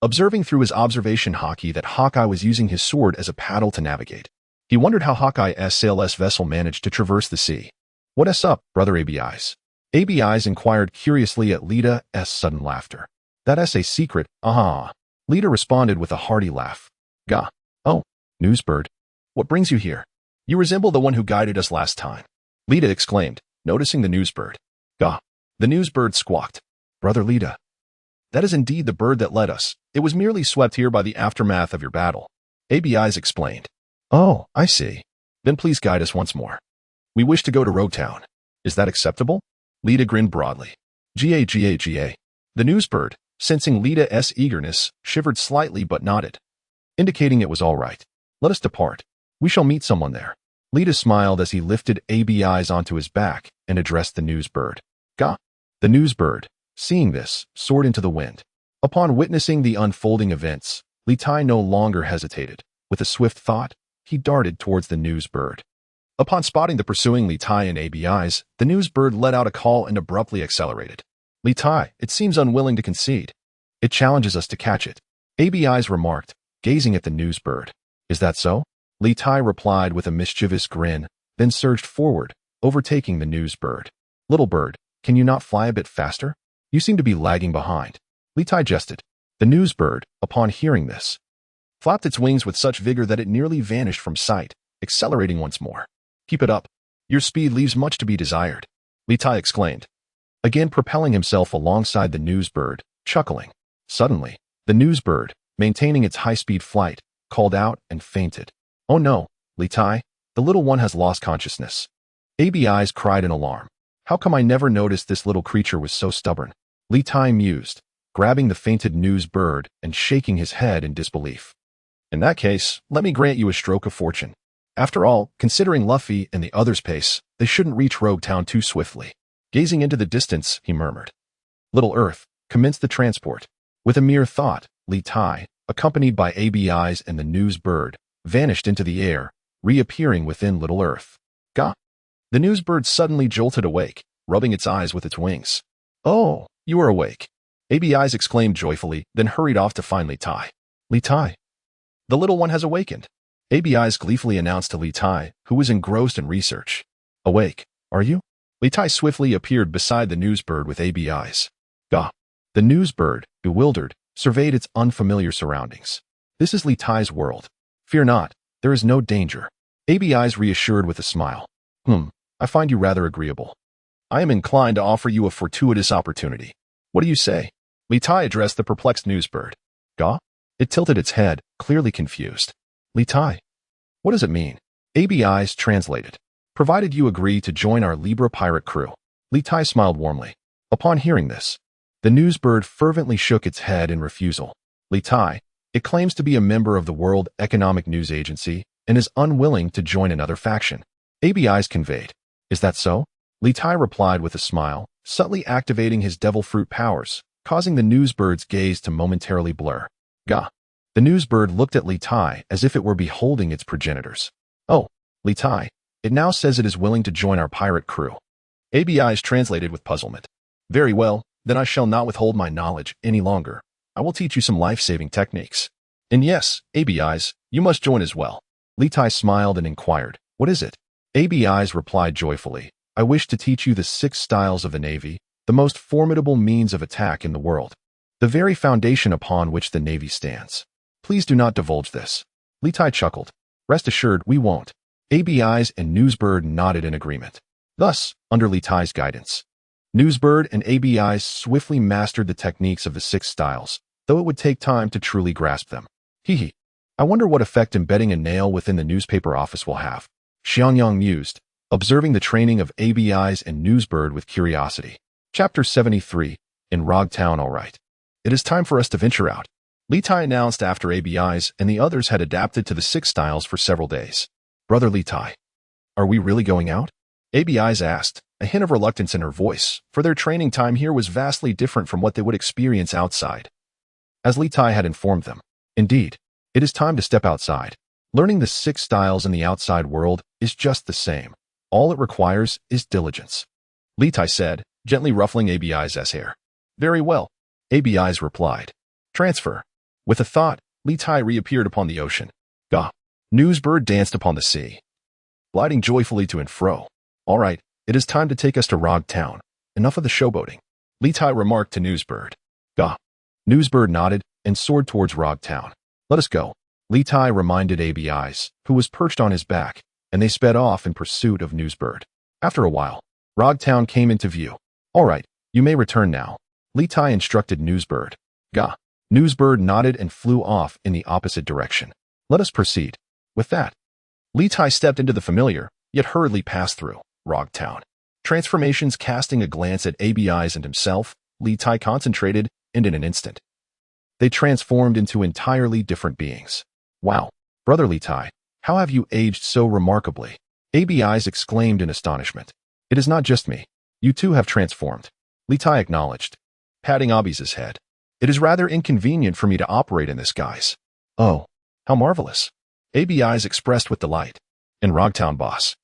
Speaker 1: observing through his observation haki that Hawkeye was using his sword as a paddle to navigate. He wondered how Hawkeye's sailless vessel managed to traverse the sea. What's up, brother Abis? Abis inquired curiously at Lita's sudden laughter. That's a secret, Lita responded with a hearty laugh. Gah. Oh, newsbird. What brings you here? You resemble the one who guided us last time, Lita exclaimed, noticing the newsbird. Gah. The newsbird squawked. Brother Lita. That is indeed the bird that led us. It was merely swept here by the aftermath of your battle, Abis explained. Oh, I see. Then please guide us once more. We wish to go to Rogue Town. Is that acceptable? Lita grinned broadly. Ga. The newsbird, sensing Lita's eagerness, shivered slightly but nodded, indicating it was all right. Let us depart. We shall meet someone there. Lita smiled as he lifted Abis onto his back and addressed the newsbird. Gah. The newsbird, seeing this, soared into the wind. Upon witnessing the unfolding events, Litai no longer hesitated. With a swift thought, he darted towards the newsbird. Upon spotting the pursuing Litai and Abis, the newsbird let out a call and abruptly accelerated. Litai, it seems unwilling to concede. It challenges us to catch it, Abis remarked, gazing at the newsbird. Is that so? Litai replied with a mischievous grin, then surged forward, overtaking the newsbird. Little bird, can you not fly a bit faster? You seem to be lagging behind. Litai jested. The newsbird, upon hearing this, flapped its wings with such vigor that it nearly vanished from sight, accelerating once more. Keep it up. Your speed leaves much to be desired, Litai exclaimed, again propelling himself alongside the newsbird, chuckling. Suddenly, the newsbird, maintaining its high-speed flight, called out and fainted. Oh no, Litai, the little one has lost consciousness. Abis cried in alarm. How come I never noticed this little creature was so stubborn? Litai mused, grabbing the fainted newsbird and shaking his head in disbelief. In that case, let me grant you a stroke of fortune. After all, considering Luffy and the others' pace, they shouldn't reach Rogue Town too swiftly. Gazing into the distance, he murmured. Little Earth, commence the transport. With a mere thought, Litai, accompanied by Abis and the newsbird, vanished into the air, reappearing within Little Earth. Gah! The newsbird suddenly jolted awake, rubbing its eyes with its wings. Oh, you are awake, Abis exclaimed joyfully, then hurried off to find Litai. Litai. The little one has awakened, Abis gleefully announced to Litai, who was engrossed in research. Awake, are you? Litai swiftly appeared beside the newsbird with Abis. Gah! The newsbird, bewildered, surveyed its unfamiliar surroundings. This is Litai's world. Fear not, there is no danger, Abis reassured with a smile. I find you rather agreeable. I am inclined to offer you a fortuitous opportunity. What do you say? Litai addressed the perplexed newsbird. Gah? It tilted its head, clearly confused. Litai. What does it mean? Abis translated. Provided you agree to join our Libra pirate crew. Litai smiled warmly. Upon hearing this, the newsbird fervently shook its head in refusal. Litai, it claims to be a member of the World Economic News Agency and is unwilling to join another faction. Abis conveyed. Is that so? Litai replied with a smile, subtly activating his devil fruit powers, causing the newsbird's gaze to momentarily blur. Gah! The newsbird looked at Litai as if it were beholding its progenitors. Oh, Litai, it now says it is willing to join our pirate crew. Abis translated with puzzlement. Very well, then I shall not withhold my knowledge any longer. I will teach you some life-saving techniques. And yes, Abis, you must join as well. Litai smiled and inquired, what is it? Abis replied joyfully, I wish to teach you the 6 styles of the Navy, the most formidable means of attack in the world. The very foundation upon which the Navy stands. Please do not divulge this. Litai chuckled. Rest assured, we won't. Abis and Newsbird nodded in agreement. Thus, under Litai's guidance, Newsbird and Abis swiftly mastered the techniques of the 6 styles, though it would take time to truly grasp them. Hee. I wonder what effect embedding a nail within the newspaper office will have. Xiangyang mused, observing the training of Abis and Newsbird with curiosity. Chapter 73, in Rogue Town. All right. It is time for us to venture out. Litai announced after Abis and the others had adapted to the 6 styles for several days. Brother Litai, are we really going out? Abis asked, a hint of reluctance in her voice, for their training time here was vastly different from what they would experience outside. As Litai had informed them, indeed, it is time to step outside. Learning the 6 styles in the outside world is just the same. All it requires is diligence. Litai said, gently ruffling Abis' hair. Very well, Abis replied. Transfer. With a thought, Litai reappeared upon the ocean. Gah. Newsbird danced upon the sea, gliding joyfully to and fro. All right, it is time to take us to Rog Town. Enough of the showboating, Litai remarked to Newsbird. Gah. Newsbird nodded and soared towards Rog Town. Let us go, Litai reminded Abis, who was perched on his back, and they sped off in pursuit of Newsbird. After a while, Rog Town came into view. All right, you may return now, Litai instructed Newsbird. Gah. Newsbird nodded and flew off in the opposite direction. Let us proceed. With that, Litai stepped into the familiar, yet hurriedly passed through Rog Town. Transformations casting a glance at Abis and himself, Litai concentrated, and in an instant, they transformed into entirely different beings. Wow, Brother Litai, how have you aged so remarkably? Abis exclaimed in astonishment. It is not just me. You too have transformed, Litai acknowledged, patting Abis' head. It is rather inconvenient for me to operate in this guise. Oh, how marvelous, Abis expressed with delight. And Rogtown boss,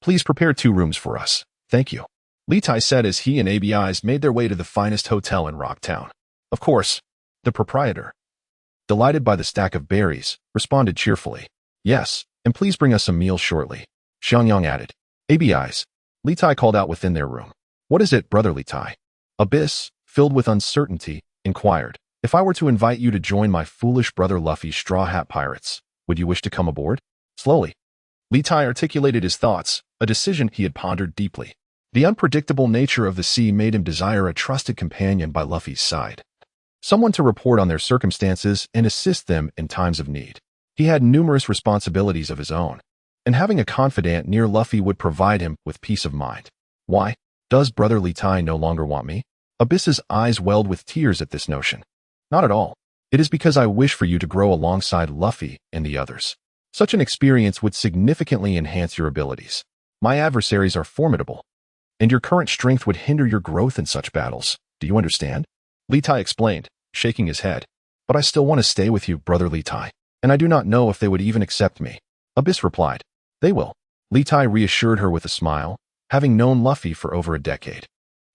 Speaker 1: please prepare 2 rooms for us. Thank you, Litai said as he and Abis made their way to the finest hotel in Rogtown. Of course, the proprietor, delighted by the stack of berries, responded cheerfully. Yes, and please bring us some meals shortly, Xiangyang added. Abis, Litai called out within their room. What is it, Brother Litai? Abis, filled with uncertainty, inquired. If I were to invite you to join my foolish brother Luffy's Straw Hat Pirates, would you wish to come aboard? Slowly, Litai articulated his thoughts, a decision he had pondered deeply. The unpredictable nature of the sea made him desire a trusted companion by Luffy's side. Someone to report on their circumstances and assist them in times of need. He had numerous responsibilities of his own, and having a confidant near Luffy would provide him with peace of mind. Why? Does Brother Litai no longer want me? Abis's eyes welled with tears at this notion. Not at all. It is because I wish for you to grow alongside Luffy and the others. Such an experience would significantly enhance your abilities. My adversaries are formidable, and your current strength would hinder your growth in such battles. Do you understand? Litai explained, shaking his head. But I still want to stay with you, Brother Litai, and I do not know if they would even accept me. Abis replied. They will. Litai reassured her with a smile, having known Luffy for over a decade.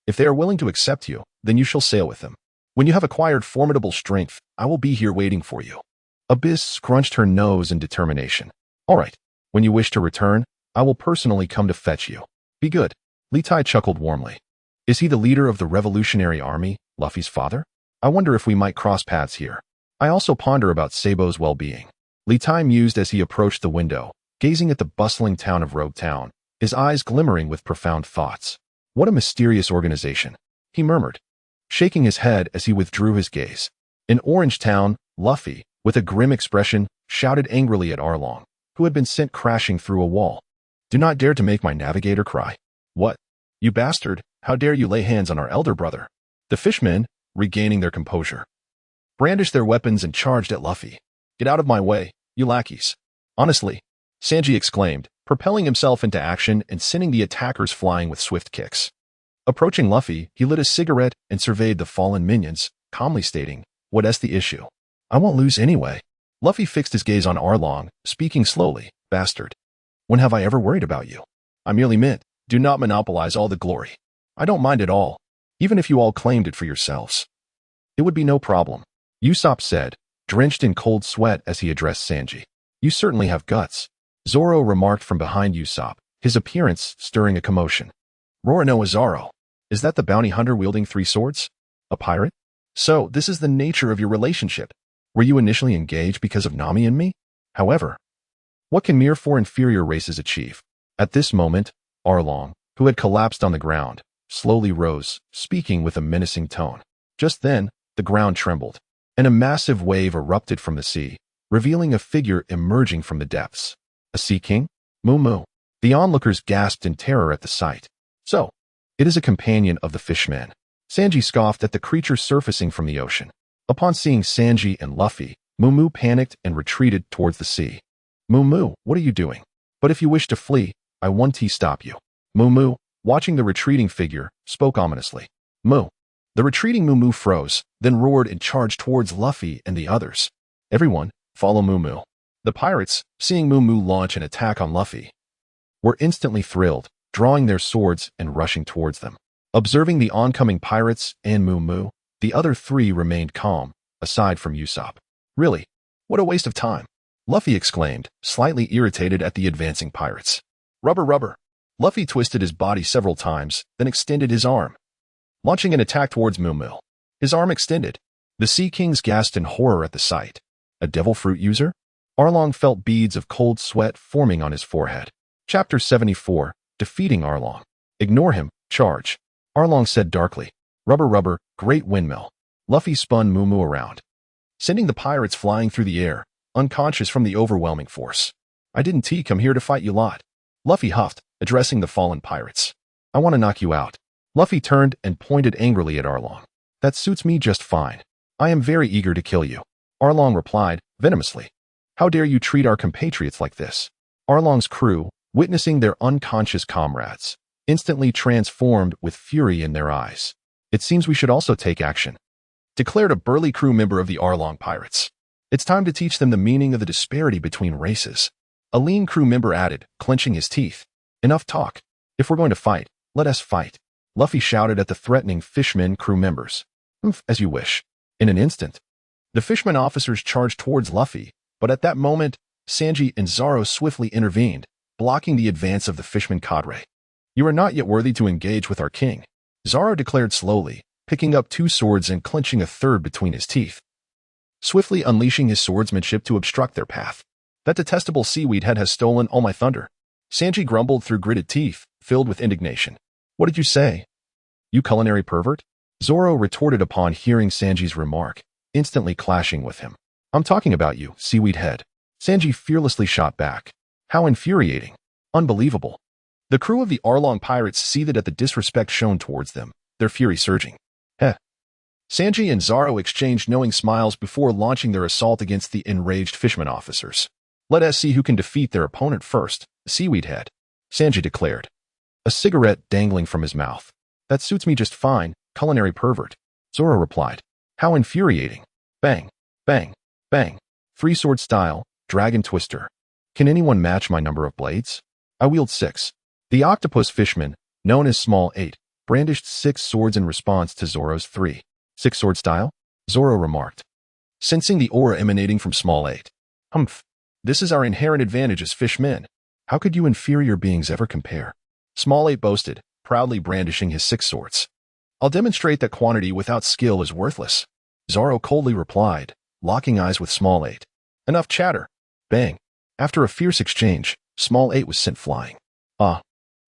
Speaker 1: If they are willing to accept you, then you shall sail with them. When you have acquired formidable strength, I will be here waiting for you. Abis scrunched her nose in determination. All right. When you wish to return, I will personally come to fetch you. Be good. Litai chuckled warmly. Is he the leader of the Revolutionary Army, Luffy's father? I wonder if we might cross paths here. I also ponder about Sabo's well-being. Litai mused as he approached the window, gazing at the bustling town of Rogue Town, his eyes glimmering with profound thoughts. What a mysterious organization, he murmured, shaking his head as he withdrew his gaze. In Orange Town, Luffy, with a grim expression, shouted angrily at Arlong, who had been sent crashing through a wall. Do not dare to make my navigator cry. What? You bastard, how dare you lay hands on our elder brother? The fishmen, regaining their composure, brandished their weapons and charged at Luffy. Get out of my way, you lackeys. Honestly, Sanji exclaimed, propelling himself into action and sending the attackers flying with swift kicks. Approaching Luffy, he lit a cigarette and surveyed the fallen minions, calmly stating, what is the issue? I won't lose anyway. Luffy fixed his gaze on Arlong, speaking slowly, bastard. When have I ever worried about you? I merely meant, do not monopolize all the glory. I don't mind at all, even if you all claimed it for yourselves. It would be no problem, Usopp said, drenched in cold sweat as he addressed Sanji. You certainly have guts, Zoro remarked from behind Usopp, his appearance stirring a commotion. Roronoa Zoro, is that the bounty hunter wielding 3 swords? A pirate? So, this is the nature of your relationship. Were you initially engaged because of Nami and me? However, what can mere 4 inferior races achieve? At this moment, Arlong, who had collapsed on the ground, slowly rose, speaking with a menacing tone. Just then, the ground trembled, and a massive wave erupted from the sea, revealing a figure emerging from the depths. A sea king? Moo moo. The onlookers gasped in terror at the sight. So, it is a companion of the fishmen. Sanji scoffed at the creature surfacing from the ocean. Upon seeing Sanji and Luffy, Moo panicked and retreated towards the sea. Moo, what are you doing? But if you wish to flee, I won't stop you. Moo, watching the retreating figure, spoke ominously. Moo. The retreating Moo froze, then roared and charged towards Luffy and the others. Everyone, follow Moo. The pirates, seeing Moo launch an attack on Luffy, were instantly thrilled, drawing their swords and rushing towards them. Observing the oncoming pirates and Moo, the other three remained calm, aside from Usopp. Really? What a waste of time! Luffy exclaimed, slightly irritated at the advancing pirates. Rubber. Luffy twisted his body several times, then extended his arm, launching an attack towards Moo. His arm extended. The Sea Kings gasped in horror at the sight. A devil fruit user? Arlong felt beads of cold sweat forming on his forehead. Chapter 74, Defeating Arlong. Ignore him, charge. Arlong said darkly. Rubber, great windmill. Luffy spun Moo around, sending the pirates flying through the air, unconscious from the overwhelming force. I didn't come here to fight you lot. Luffy huffed, addressing the fallen pirates. I want to knock you out. Luffy turned and pointed angrily at Arlong. That suits me just fine. I am very eager to kill you. Arlong replied, venomously. How dare you treat our compatriots like this? Arlong's crew, witnessing their unconscious comrades, instantly transformed with fury in their eyes. It seems we should also take action, declared a burly crew member of the Arlong pirates. It's time to teach them the meaning of the disparity between races. A lean crew member added, clenching his teeth. Enough talk. If we're going to fight, let us fight. Luffy shouted at the threatening fishmen crew members. As you wish. In an instant, the fishermen officers charged towards Luffy, but at that moment, Sanji and Zoro swiftly intervened, blocking the advance of the fisherman cadre. You are not yet worthy to engage with our king, Zoro declared slowly, picking up two swords and clenching a third between his teeth, swiftly unleashing his swordsmanship to obstruct their path. That detestable seaweed head has stolen all my thunder. Sanji grumbled through gritted teeth, filled with indignation. What did you say? You culinary pervert? Zoro retorted upon hearing Sanji's remark, instantly clashing with him. I'm talking about you, seaweed head. Sanji fearlessly shot back. How infuriating. Unbelievable. The crew of the Arlong pirates seethed at the disrespect shown towards them, their fury surging. Sanji and Zoro exchanged knowing smiles before launching their assault against the enraged fishermen officers. Let us see who can defeat their opponent first, seaweed head, Sanji declared, a cigarette dangling from his mouth. That suits me just fine, culinary pervert, Zoro replied. How infuriating. Bang, bang, bang. Three-sword style, dragon twister. Can anyone match my number of blades? I wield 6. The octopus fishman, known as Small 8, brandished 6 swords in response to Zoro's 3. 6-sword style? Zoro remarked, sensing the aura emanating from Small 8. Humph. This is our inherent advantage as fishmen. How could you inferior beings ever compare? Small 8 boasted, proudly brandishing his 6 swords. I'll demonstrate that quantity without skill is worthless. Zoro coldly replied, locking eyes with Small 8. Enough chatter. Bang. After a fierce exchange, Small 8 was sent flying. Ah,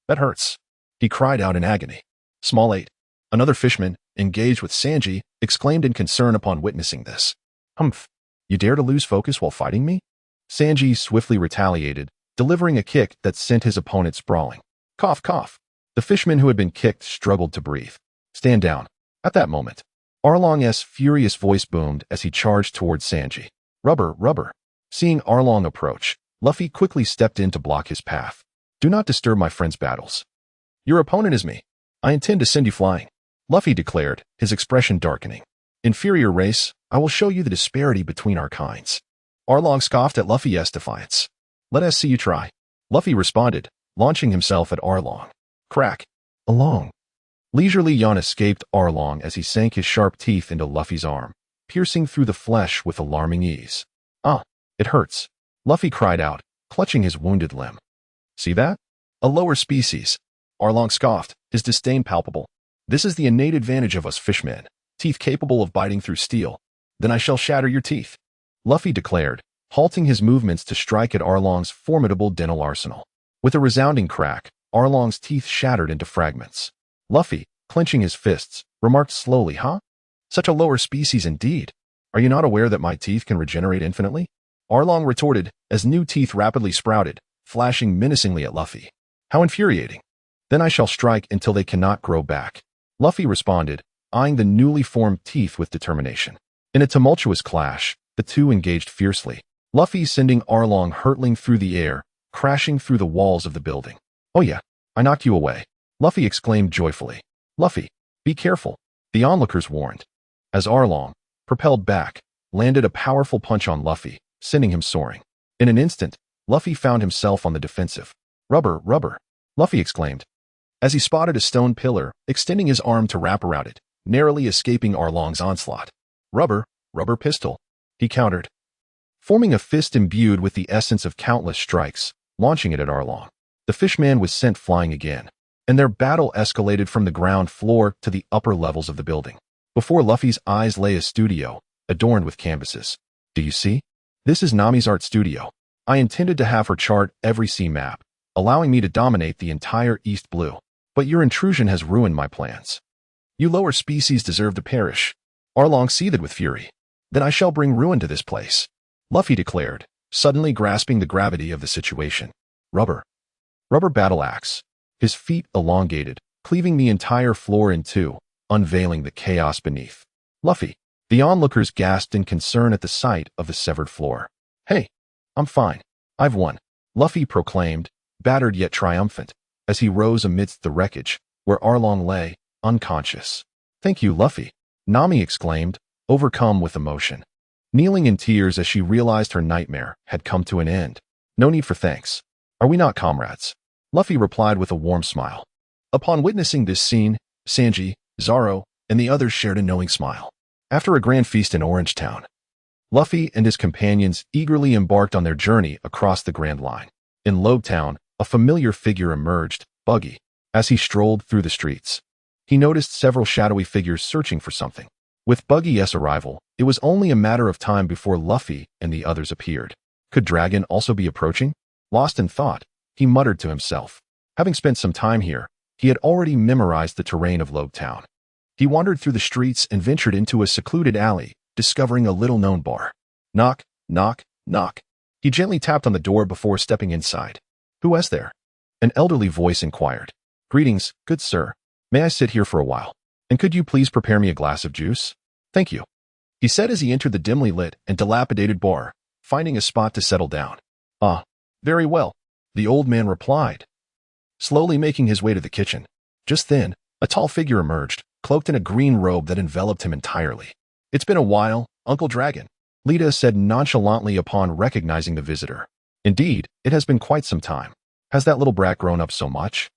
Speaker 1: that hurts, he cried out in agony. Small 8, another fisherman, engaged with Sanji, exclaimed in concern upon witnessing this. Humph, you dare to lose focus while fighting me? Sanji swiftly retaliated, delivering a kick that sent his opponent sprawling. Cough, cough. The fisherman who had been kicked struggled to breathe. Stand down. At that moment, Arlong's furious voice boomed as he charged towards Sanji. Rubber. Seeing Arlong approach, Luffy quickly stepped in to block his path. Do not disturb my friend's battles. Your opponent is me. I intend to send you flying, Luffy declared, his expression darkening. Inferior race, I will show you the disparity between our kinds. Arlong scoffed at Luffy's defiance. Let us see you try. Luffy responded, launching himself at Arlong. Crack. A long, leisurely yawn escaped Arlong as he sank his sharp teeth into Luffy's arm, piercing through the flesh with alarming ease. Ah, it hurts, Luffy cried out, clutching his wounded limb. See that? A lower species. Arlong scoffed, his disdain palpable. This is the innate advantage of us fishmen, teeth capable of biting through steel. Then I shall shatter your teeth, Luffy declared, halting his movements to strike at Arlong's formidable dental arsenal. With a resounding crack, Arlong's teeth shattered into fragments. Luffy, clenching his fists, remarked slowly, Huh? Such a lower species indeed. Are you not aware that my teeth can regenerate infinitely? Arlong retorted, as new teeth rapidly sprouted, flashing menacingly at Luffy. How infuriating. Then I shall strike until they cannot grow back, Luffy responded, eyeing the newly formed teeth with determination. In a tumultuous clash, the two engaged fiercely, Luffy sending Arlong hurtling through the air, crashing through the walls of the building. "Oh yeah, I knocked you away," Luffy exclaimed joyfully. "Luffy, be careful," the onlookers warned. As Arlong, propelled back, landed a powerful punch on Luffy, sending him soaring. In an instant, Luffy found himself on the defensive. "Rubber, rubber," Luffy exclaimed, as he spotted a stone pillar, extending his arm to wrap around it, narrowly escaping Arlong's onslaught. "Rubber, rubber pistol," he countered, forming a fist imbued with the essence of countless strikes, launching it at Arlong. The fishman was sent flying again, and their battle escalated from the ground floor to the upper levels of the building. Before Luffy's eyes lay a studio, adorned with canvases. "Do you see? This is Nami's art studio. I intended to have her chart every sea map, allowing me to dominate the entire East Blue. But your intrusion has ruined my plans. You lower species deserve to perish." Arlong seethed with fury. "Then I shall bring ruin to this place," Luffy declared, suddenly grasping the gravity of the situation. "Rubber. Rubber battle axe." His feet elongated, cleaving the entire floor in two, unveiling the chaos beneath. "Luffy." The onlookers gasped in concern at the sight of the severed floor. "Hey, I'm fine. I've won," Luffy proclaimed, battered yet triumphant, as he rose amidst the wreckage, where Arlong lay, unconscious. "Thank you, Luffy," Nami exclaimed, overcome with emotion, kneeling in tears as she realized her nightmare had come to an end. "No need for thanks. Are we not comrades?" Luffy replied with a warm smile. Upon witnessing this scene, Sanji, Zoro, and the others shared a knowing smile. After a grand feast in Orange Town, Luffy and his companions eagerly embarked on their journey across the Grand Line. In Lobe Town, a familiar figure emerged, Buggy. As he strolled through the streets, he noticed several shadowy figures searching for something. With Buggy's arrival, it was only a matter of time before Luffy and the others appeared. Could Dragon also be approaching? Lost in thought, he muttered to himself. Having spent some time here, he had already memorized the terrain of Lobe Town. He wandered through the streets and ventured into a secluded alley, discovering a little-known bar. Knock, knock, knock. He gently tapped on the door before stepping inside. "Who is there?" An elderly voice inquired. "Greetings, good sir. May I sit here for a while? And could you please prepare me a glass of juice?" "Thank you," he said as he entered the dimly lit and dilapidated bar, finding a spot to settle down. "Ah, very well," the old man replied, slowly making his way to the kitchen. Just then, a tall figure emerged, cloaked in a green robe that enveloped him entirely. "It's been a while, Uncle Dragon," Lita said nonchalantly upon recognizing the visitor. "Indeed, it has been quite some time. Has that little brat grown up so much?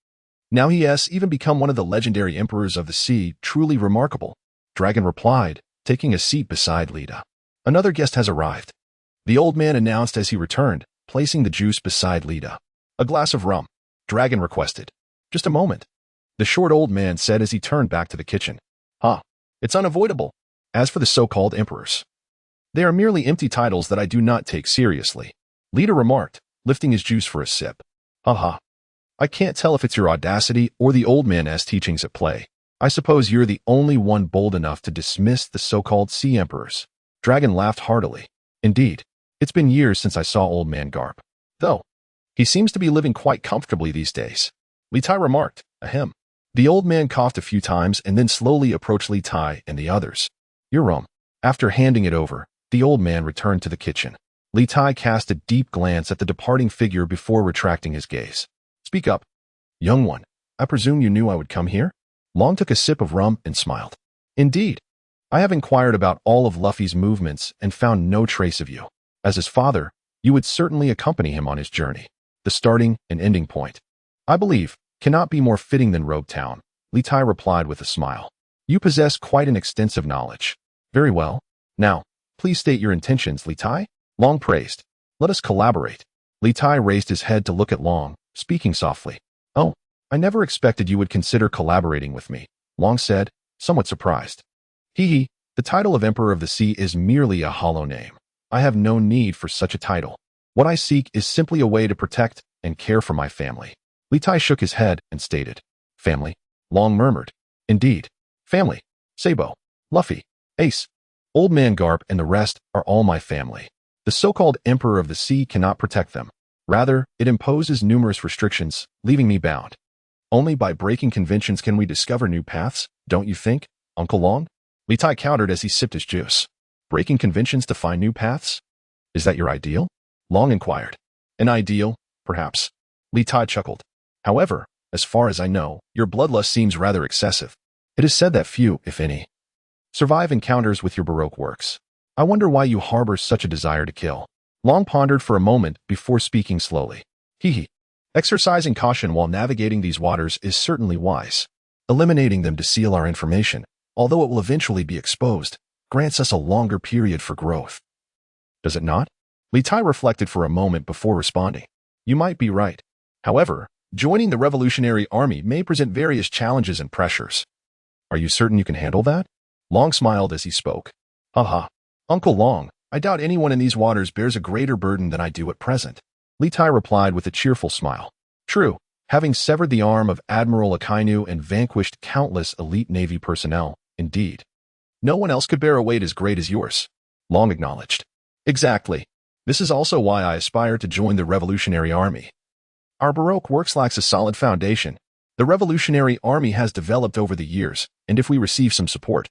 Speaker 1: Now he has even become one of the legendary emperors of the sea, truly remarkable," Dragon replied, taking a seat beside Lita. "Another guest has arrived," the old man announced as he returned, placing the juice beside Lita. "A glass of rum," Dragon requested. "Just a moment," the short old man said as he turned back to the kitchen. "Ah, it's unavoidable. As for the so-called emperors, they are merely empty titles that I do not take seriously," Lita remarked, lifting his juice for a sip. "Haha. I can't tell if it's your audacity or the old man's teachings at play. I suppose you're the only one bold enough to dismiss the so-called sea emperors." Dragon laughed heartily. "Indeed, it's been years since I saw old man Garp. Though, he seems to be living quite comfortably these days," Litai remarked, ahem. The old man coughed a few times and then slowly approached Litai and the others. "Your rum." After handing it over, the old man returned to the kitchen. Litai cast a deep glance at the departing figure before retracting his gaze. "Speak up, young one. I presume you knew I would come here?" Long took a sip of rum and smiled. "Indeed. I have inquired about all of Luffy's movements and found no trace of you. As his father, you would certainly accompany him on his journey. The starting and ending point, I believe, cannot be more fitting than Rogue Town," Litai replied with a smile. "You possess quite an extensive knowledge." "Very well. Now, please state your intentions, Litai," Long praised. "Let us collaborate." Litai raised his head to look at Long, speaking softly. "Oh, I never expected you would consider collaborating with me," Long said, somewhat surprised. "Hee, the title of Emperor of the Sea is merely a hollow name. I have no need for such a title. What I seek is simply a way to protect and care for my family." Litai shook his head and stated. "Family?" Long murmured. "Indeed. Family. Sabo, Luffy, Ace, Old Man Garp, and the rest are all my family. The so-called Emperor of the Sea cannot protect them. Rather, it imposes numerous restrictions, leaving me bound. Only by breaking conventions can we discover new paths, don't you think, Uncle Long?" Litai countered as he sipped his juice. Breaking conventions to find new paths? Is that your ideal? Long inquired. An ideal, perhaps. Litai chuckled. However, as far as I know, your bloodlust seems rather excessive. It is said that few, if any, survive encounters with your Baroque works. I wonder why you harbor such a desire to kill. Long pondered for a moment before speaking slowly. Hee. Exercising caution while navigating these waters is certainly wise. Eliminating them to seal our information, although it will eventually be exposed, grants us a longer period for growth. Does it not? Litai reflected for a moment before responding. You might be right. However, joining the Revolutionary Army may present various challenges and pressures. Are you certain you can handle that? Long smiled as he spoke. Haha. Uncle Long, I doubt anyone in these waters bears a greater burden than I do at present. Litai replied with a cheerful smile. True, having severed the arm of Admiral Akainu and vanquished countless elite Navy personnel, indeed. No one else could bear a weight as great as yours. Long acknowledged. Exactly. This is also why I aspire to join the Revolutionary Army. Our Baroque works lacks a solid foundation. The Revolutionary Army has developed over the years, and if we receive some support,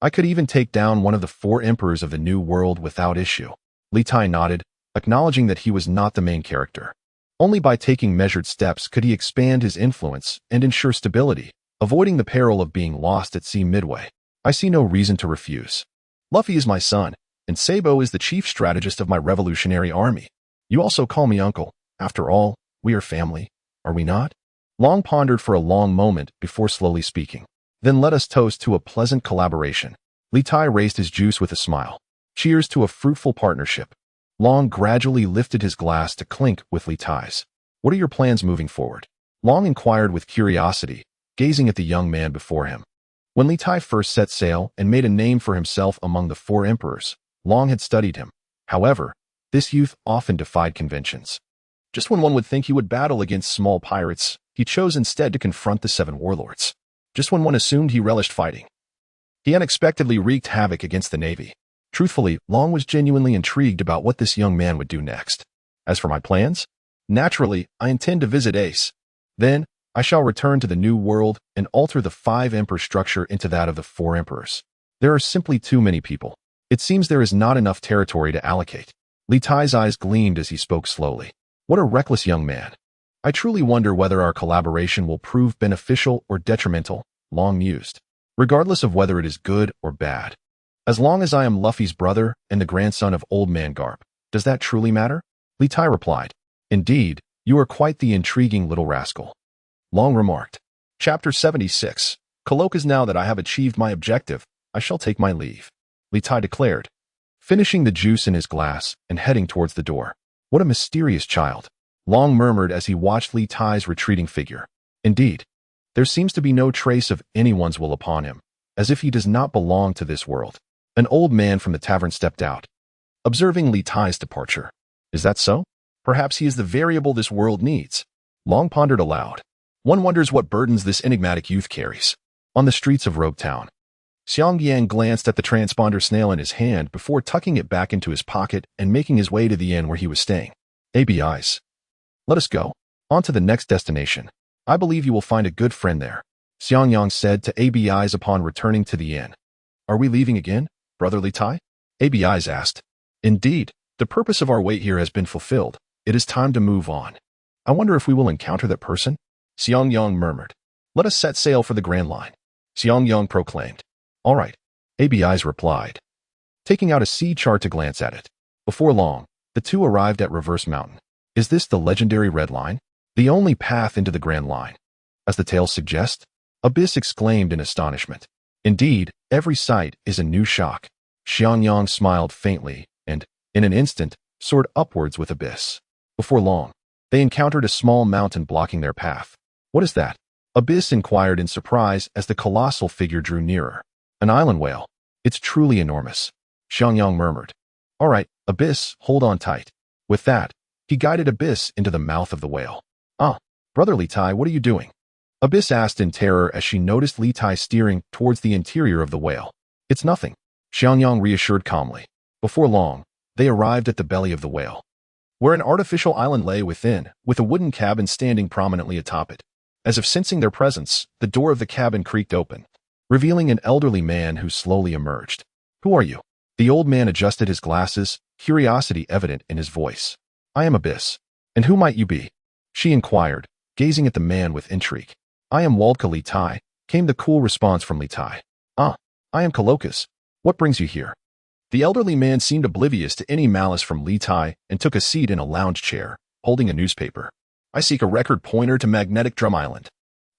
Speaker 1: I could even take down one of the 4 emperors of the New World without issue. Litai nodded, acknowledging that he was not the main character. Only by taking measured steps could he expand his influence and ensure stability, avoiding the peril of being lost at sea midway. I see no reason to refuse. Luffy is my son, and Sabo is the chief strategist of my Revolutionary Army. You also call me uncle. After all, we are family, are we not? Long pondered for a long moment before slowly speaking. Then let us toast to a pleasant collaboration. Litai raised his juice with a smile. Cheers to a fruitful partnership. Long gradually lifted his glass to clink with Litai's. What are your plans moving forward? Long inquired with curiosity, gazing at the young man before him. When Litai first set sail and made a name for himself among the 4 emperors, Long had studied him. However, this youth often defied conventions. Just when one would think he would battle against small pirates, he chose instead to confront the 7 warlords. Just when one assumed he relished fighting, he unexpectedly wreaked havoc against the Navy. Truthfully, Long was genuinely intrigued about what this young man would do next. As for my plans, naturally, I intend to visit Ace. Then, I shall return to the New World and alter the 5 emperor structure into that of the 4 emperors. There are simply too many people. It seems there is not enough territory to allocate. Litai's eyes gleamed as he spoke slowly. What a reckless young man. I truly wonder whether our collaboration will prove beneficial or detrimental, Long mused. Regardless of whether it is good or bad. As long as I am Luffy's brother and the grandson of Old Man Garp, does that truly matter? Litai replied. Indeed, you are quite the intriguing little rascal. Long remarked. Chapter 76. Coloccas. Now that I have achieved my objective, I shall take my leave. Litai declared, finishing the juice in his glass and heading towards the door. What a mysterious child. Long murmured as he watched Litai's retreating figure. Indeed, there seems to be no trace of anyone's will upon him, as if he does not belong to this world. An old man from the tavern stepped out, observing Litai's departure. Is that so? Perhaps he is the variable this world needs. Long pondered aloud. One wonders what burdens this enigmatic youth carries. On the streets of Rogue Town, Xiang Yang glanced at the transponder snail in his hand before tucking it back into his pocket and making his way to the inn where he was staying. Abis. Let us go. On to the next destination. I believe you will find a good friend there, Xiang Yang said to Abis upon returning to the inn. Are we leaving again, Brother Litai? Abis asked. Indeed, the purpose of our wait here has been fulfilled. It is time to move on. I wonder if we will encounter that person? Xiang Yang murmured. Let us set sail for the Grand Line, Xiang Yang proclaimed. All right, Abis replied, taking out a sea chart to glance at it. Before long, the two arrived at Reverse Mountain. Is this the legendary Red Line? The only path into the Grand Line, as the tales suggest? Abis exclaimed in astonishment. Indeed, every sight is a new shock. Xiang Yang smiled faintly and, in an instant, soared upwards with Abis. Before long, they encountered a small mountain blocking their path. What is that? Abis inquired in surprise as the colossal figure drew nearer. An island whale. It's truly enormous, Xiang Yang murmured. All right, Abis, hold on tight. With that, he guided Abis into the mouth of the whale. Ah, Brother Litai, what are you doing? Abis asked in terror as she noticed Litai steering towards the interior of the whale. It's nothing, Xiang Yang reassured calmly. Before long, they arrived at the belly of the whale, where an artificial island lay within, with a wooden cabin standing prominently atop it. As if sensing their presence, the door of the cabin creaked open, revealing an elderly man who slowly emerged. Who are you? The old man adjusted his glasses, curiosity evident in his voice. I am Abis. And who might you be? She inquired, gazing at the man with intrigue. I am Voldka Litai, came the cool response from Litai. Ah, I am Clockwork. What brings you here? The elderly man seemed oblivious to any malice from Litai and took a seat in a lounge chair, holding a newspaper. I seek a record pointer to Magnetic Drum Island.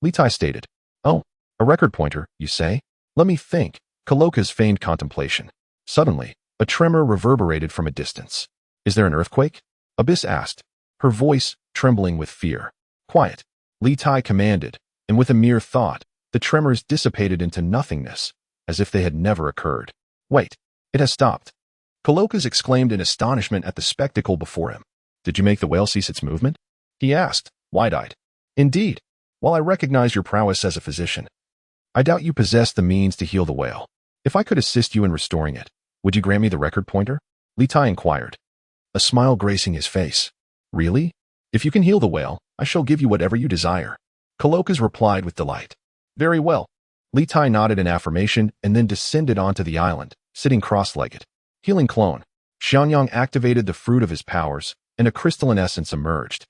Speaker 1: Litai stated. Oh, a record pointer, you say? Let me think. Clockwork feigned contemplation. Suddenly, a tremor reverberated from a distance. Is there an earthquake? Abis asked, her voice trembling with fear. Quiet. Litai commanded, and with a mere thought, the tremors dissipated into nothingness, as if they had never occurred. Wait, it has stopped. Clockwork exclaimed in astonishment at the spectacle before him. Did you make the whale cease its movement? He asked, wide-eyed. Indeed. While I recognize your prowess as a physician, I doubt you possess the means to heal the whale. If I could assist you in restoring it, would you grant me the record pointer? Litai inquired, a smile gracing his face. Really? If you can heal the whale, I shall give you whatever you desire. Clockwork replied with delight. Very well. Litai nodded in affirmation and then descended onto the island, sitting cross-legged. Healing clone. Xianyang activated the fruit of his powers, and a crystalline essence emerged,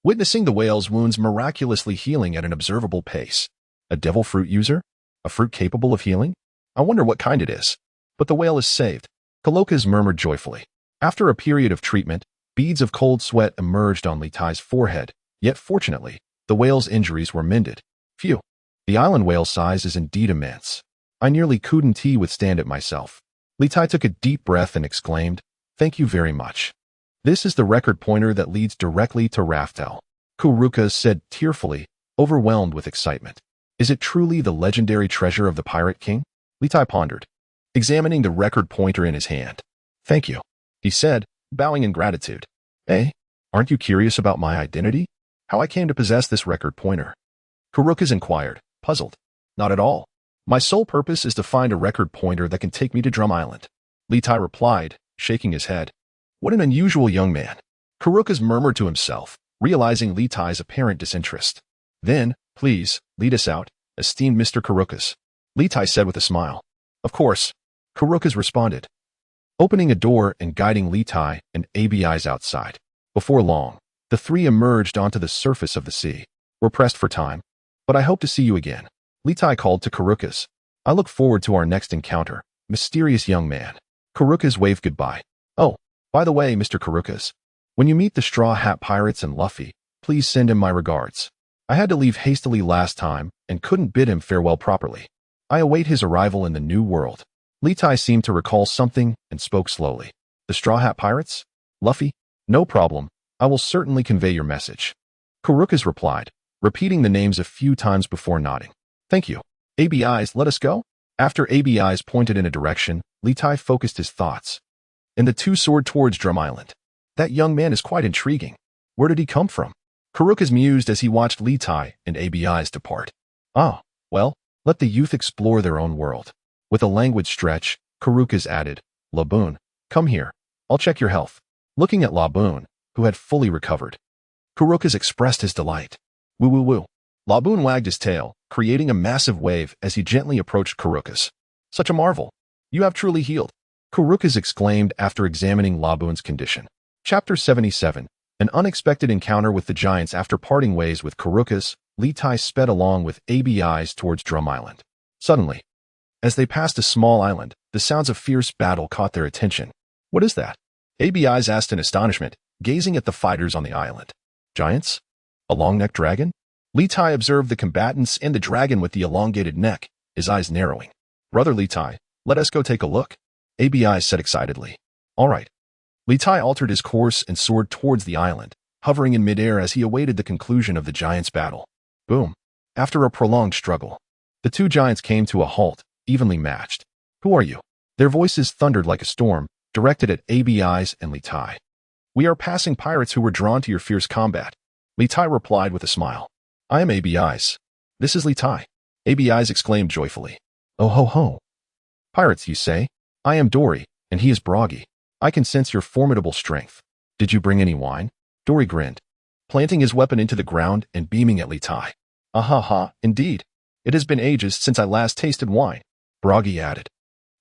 Speaker 1: witnessing the whale's wounds miraculously healing at an observable pace. A devil fruit user? A fruit capable of healing? I wonder what kind it is. But the whale is saved. Clockwork murmured joyfully. After a period of treatment, beads of cold sweat emerged on Litai's forehead, yet fortunately, the whale's injuries were mended. Phew. The island whale's size is indeed immense. I nearly couldn't withstand it myself. Litai took a deep breath and exclaimed, Thank you very much. This is the record pointer that leads directly to Raftel. Kuruka said tearfully, overwhelmed with excitement. Is it truly the legendary treasure of the Pirate King? Litai pondered, examining the record pointer in his hand. Thank you, he said, bowing in gratitude. Aren't you curious about my identity? How I came to possess this record pointer? Kuruka inquired, puzzled. Not at all. My sole purpose is to find a record pointer that can take me to Drum Island. Litai replied, shaking his head. What an unusual young man. Kuruka murmured to himself, realizing Litai's apparent disinterest. Then, please, lead us out, esteemed Mr. Kuruka. Litai said with a smile. Of course. Kuruka responded, opening a door and guiding Litai and Abis outside. Before long, the three emerged onto the surface of the sea. We're pressed for time, but I hope to see you again. Litai called to Kuruka. I look forward to our next encounter, mysterious young man. Kuruka waved goodbye. Oh, by the way, Mr. Kuruka, when you meet the Straw Hat Pirates and Luffy, please send him my regards. I had to leave hastily last time and couldn't bid him farewell properly. I await his arrival in the new world. Litai seemed to recall something and spoke slowly. The Straw Hat Pirates? Luffy? No problem. I will certainly convey your message. Kuruka replied, repeating the names a few times before nodding. Thank you. Abis, let us go? After Abis pointed in a direction, Litai focused his thoughts, and the two soared towards Drum Island. That young man is quite intriguing. Where did he come from? Kuruka mused as he watched Litai and Abis depart. Ah, well, let the youth explore their own world. With a languid stretch, Kuruka added, Laboon, come here. I'll check your health. Looking at Laboon, who had fully recovered, Kuruka expressed his delight. Woo woo woo. Laboon wagged his tail, creating a massive wave as he gently approached Kuruka. Such a marvel. You have truly healed. Kuruka exclaimed after examining Laboon's condition. Chapter 77. An unexpected encounter with the giants. After parting ways with Kuruka, Litai sped along with Abis towards Drum Island. Suddenly, as they passed a small island, the sounds of fierce battle caught their attention. What is that? Abis asked in astonishment, gazing at the fighters on the island. Giants? A long-necked dragon? Litai observed the combatants and the dragon with the elongated neck, his eyes narrowing. Brother Litai, let us go take a look. Abis said excitedly. All right. Litai altered his course and soared towards the island, hovering in midair as he awaited the conclusion of the giants' battle. Boom. After a prolonged struggle, the two giants came to a halt, evenly matched. Who are you? Their voices thundered like a storm, directed at Abis and Litai. We are passing pirates who were drawn to your fierce combat. Litai replied with a smile. I am Abis. This is Litai. Abis exclaimed joyfully. Oh ho ho. Pirates, you say? I am Dory, and he is Broggy. I can sense your formidable strength. Did you bring any wine? Dory grinned, planting his weapon into the ground and beaming at Litai. Ha, indeed. It has been ages since I last tasted wine. Broggy added.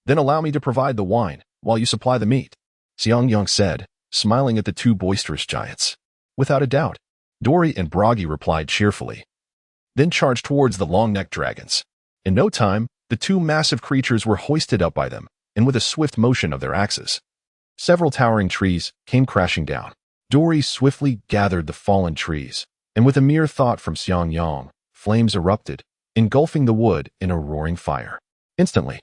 Speaker 1: Then allow me to provide the wine. while you supply the meat," Xiangyang said, smiling at the two boisterous giants. "Without a doubt," Dory and Bragi replied cheerfully, then charged towards the long-necked dragons. In no time, the two massive creatures were hoisted up by them, and with a swift motion of their axes, several towering trees came crashing down. Dory swiftly gathered the fallen trees, and with a mere thought from Xiangyang, flames erupted, engulfing the wood in a roaring fire. Instantly,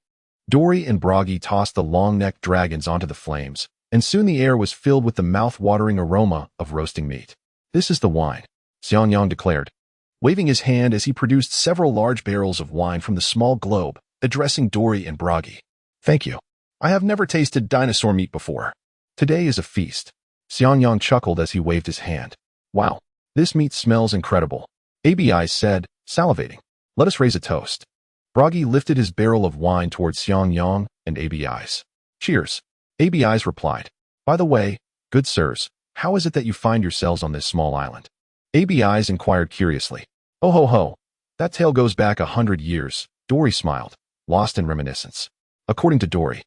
Speaker 1: Dory and Bragi tossed the long-necked dragons onto the flames, and soon the air was filled with the mouth-watering aroma of roasting meat. "This is the wine," Xiangyang declared, waving his hand as he produced several large barrels of wine from the small globe, addressing Dory and Bragi. "Thank you. I have never tasted dinosaur meat before. Today is a feast." Xiangyang chuckled as he waved his hand. "Wow, this meat smells incredible," Abis said, salivating. "Let us raise a toast." Bragi lifted his barrel of wine towards Xiangyang and Abis. "Cheers," Abis replied. "By the way, good sirs, how is it that you find yourselves on this small island?" Abis inquired curiously. "Oh ho ho, that tale goes back 100 years, Dory smiled, lost in reminiscence. According to Dory,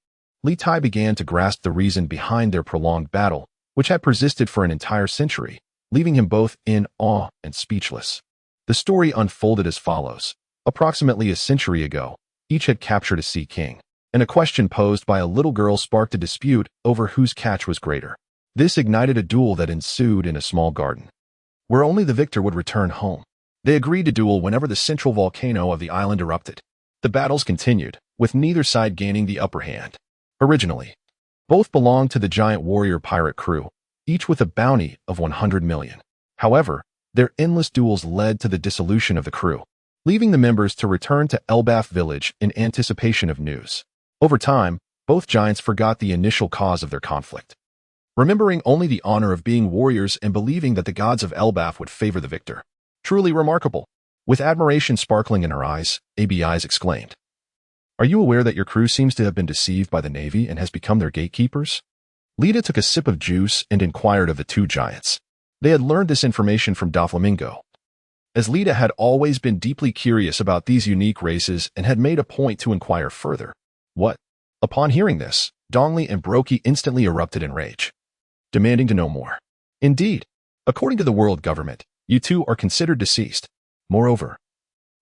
Speaker 1: Litai began to grasp the reason behind their prolonged battle, which had persisted for an entire century, leaving him both in awe and speechless. The story unfolded as follows. Approximately a century ago, each had captured a sea king, and a question posed by a little girl sparked a dispute over whose catch was greater. This ignited a duel that ensued in a small garden, where only the victor would return home. They agreed to duel whenever the central volcano of the island erupted. The battles continued, with neither side gaining the upper hand. Originally, both belonged to the giant warrior pirate crew, each with a bounty of 100 million. However, their endless duels led to the dissolution of the crew, leaving the members to return to Elbaf village in anticipation of news. Over time, both giants forgot the initial cause of their conflict, remembering only the honor of being warriors and believing that the gods of Elbaf would favor the victor. "Truly remarkable." With admiration sparkling in her eyes, Abis exclaimed. "Are you aware that your crew seems to have been deceived by the Navy and has become their gatekeepers?" Lita took a sip of juice and inquired of the two giants. They had learned this information from Doflamingo, as Lita had always been deeply curious about these unique races and had made a point to inquire further. "What?" Upon hearing this, Dongli and Brokey instantly erupted in rage, demanding to know more. "Indeed, according to the world government, you two are considered deceased. Moreover,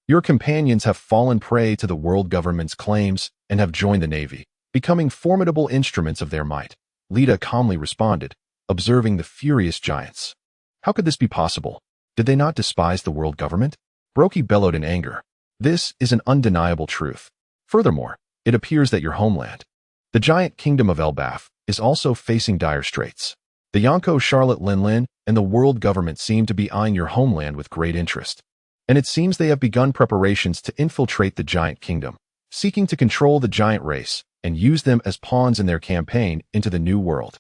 Speaker 1: your companions have fallen prey to the world government's claims and have joined the Navy, becoming formidable instruments of their might," Lita calmly responded, observing the furious giants. "How could this be possible? Did they not despise the world government?" Brokey bellowed in anger. "This is an undeniable truth. Furthermore, it appears that your homeland, the giant kingdom of Elbaf, is also facing dire straits. The Yonko Charlotte Linlin and the world government seem to be eyeing your homeland with great interest, and it seems they have begun preparations to infiltrate the giant kingdom, seeking to control the giant race and use them as pawns in their campaign into the new world,"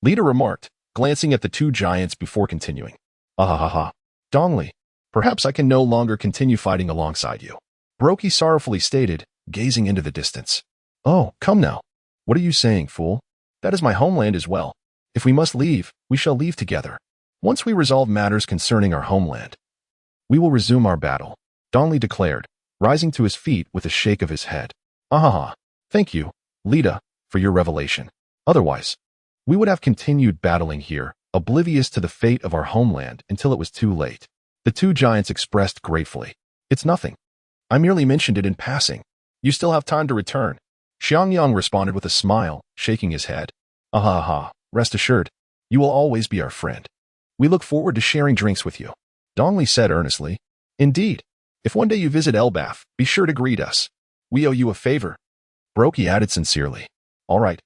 Speaker 1: Lita remarked, glancing at the two giants before continuing. "Ahahaha. Dongli, perhaps I can no longer continue fighting alongside you," Brokey sorrowfully stated, gazing into the distance. "Oh, come now. What are you saying, fool? That is my homeland as well. If we must leave, we shall leave together. Once we resolve matters concerning our homeland, we will resume our battle," Dongli declared, rising to his feet with a shake of his head. "Ahaha. Thank you, Lita, for your revelation. Otherwise, we would have continued battling here, oblivious to the fate of our homeland until it was too late." The two giants expressed gratefully. "It's nothing. I merely mentioned it in passing. You still have time to return," Xiangyang responded with a smile, shaking his head. "Ahaha. Rest assured, you will always be our friend. We look forward to sharing drinks with you," Dongli said earnestly. "Indeed, if one day you visit Elbaf, be sure to greet us. We owe you a favor," Brokey added sincerely. All right.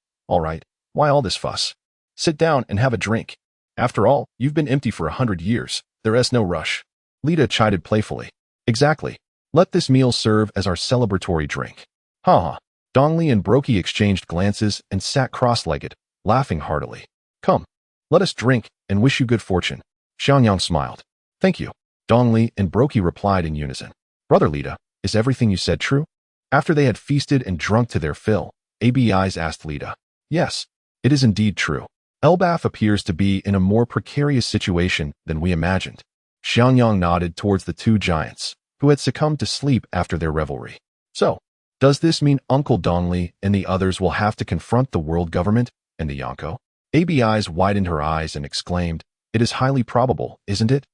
Speaker 1: Why all this fuss? Sit down and have a drink. After all, you've been empty for 100 years. There is no rush," Lita chided playfully. "Exactly. Let this meal serve as our celebratory drink." Ha. Dongli and Brokey exchanged glances and sat cross-legged, laughing heartily. "Come, let us drink and wish you good fortune." Xiangyang smiled. "Thank you," Dongli and Brokey replied in unison. "Brother Lita, is everything you said true?" After they had feasted and drunk to their fill, Abis asked Lita. "Yes, it is indeed true. Elbaf appears to be in a more precarious situation than we imagined." Xiangyang nodded towards the two giants, who had succumbed to sleep after their revelry. "So, Does this mean Uncle Dongli and the others will have to confront the world government and the Yonko? Abi's widened her eyes and exclaimed, "It is highly probable, isn't it?"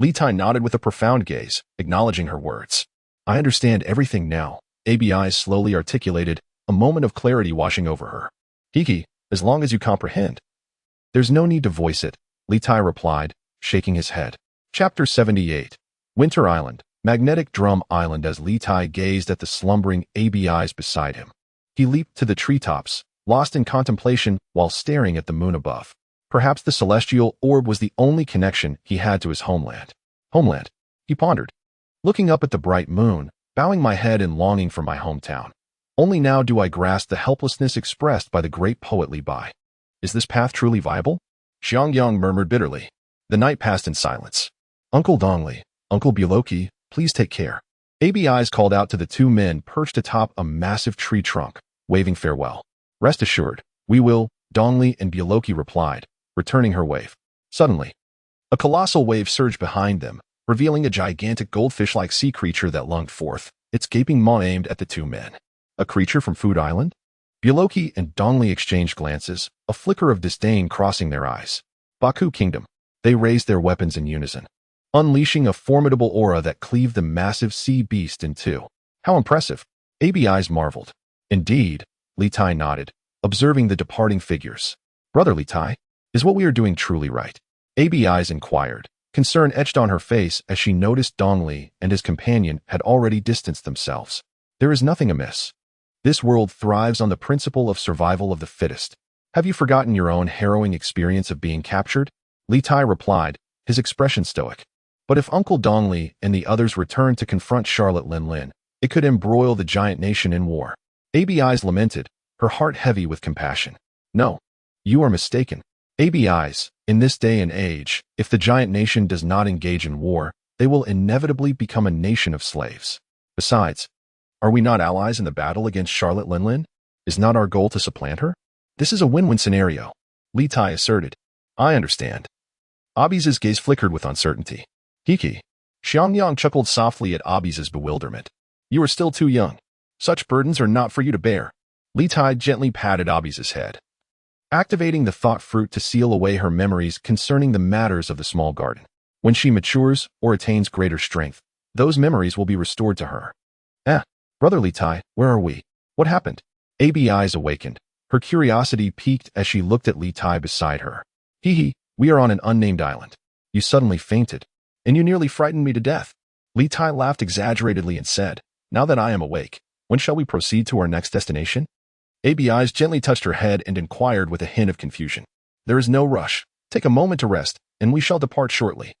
Speaker 1: Litai nodded with a profound gaze, acknowledging her words. "I understand everything now," Abi slowly articulated, a moment of clarity washing over her. "Hiki, as long as you comprehend." "There's no need to voice it," Litai replied, shaking his head. Chapter 78. Winter Island, Magnetic Drum Island. As Litai gazed at the slumbering Abis beside him, he leaped to the treetops, lost in contemplation while staring at the moon above. Perhaps the celestial orb was the only connection he had to his homeland. Homeland, he pondered. Looking up at the bright moon, bowing my head in longing for my hometown. Only now do I grasp the helplessness expressed by the great poet Libra. Is this path truly viable? Xiangyang murmured bitterly. The night passed in silence. Uncle Dongli, Uncle Biloki, please take care. Abi's called out to the two men perched atop a massive tree trunk, waving farewell. Rest assured, we will, Dongli and Biloki replied, returning her wave. Suddenly, a colossal wave surged behind them, revealing a gigantic goldfish-like sea creature that lunged forth, its gaping maw aimed at the two men. A creature from Food Island? Biloki and Dongli exchanged glances, a flicker of disdain crossing their eyes. Goa Kingdom. They raised their weapons in unison, unleashing a formidable aura that cleaved the massive sea beast in two. How impressive! Abi's marveled. Indeed, Litai nodded, observing the departing figures. Brother Litai, is what we are doing truly right? Abi's inquired. Concern etched on her face as she noticed Dongli and his companion had already distanced themselves. There is nothing amiss. This world thrives on the principle of survival of the fittest. Have you forgotten your own harrowing experience of being captured? Litai replied, his expression stoic. But if Uncle Dongli and the others returned to confront Charlotte Linlin, it could embroil the giant nation in war. Abi's lamented, her heart heavy with compassion. No, you are mistaken. Abi's, in this day and age, if the giant nation does not engage in war, they will inevitably become a nation of slaves. Besides, are we not allies in the battle against Charlotte Linlin? Is not our goal to supplant her? This is a win-win scenario, Litai asserted. I understand. Abis's gaze flickered with uncertainty. Hiki. Xiangyang chuckled softly at Abis's bewilderment. You are still too young. Such burdens are not for you to bear. Litai gently patted Abis's head, activating the thought fruit to seal away her memories concerning the matters of the small garden. When she matures or attains greater strength, those memories will be restored to her. Brother Litai, where are we? What happened? Abi's awakened. Her curiosity piqued as she looked at Litai beside her. We are on an unnamed island. You suddenly fainted, and you nearly frightened me to death. Litai laughed exaggeratedly and said, Now that I am awake, when shall we proceed to our next destination? Abis gently touched her head and inquired with a hint of confusion. There is no rush. Take a moment to rest, and we shall depart shortly.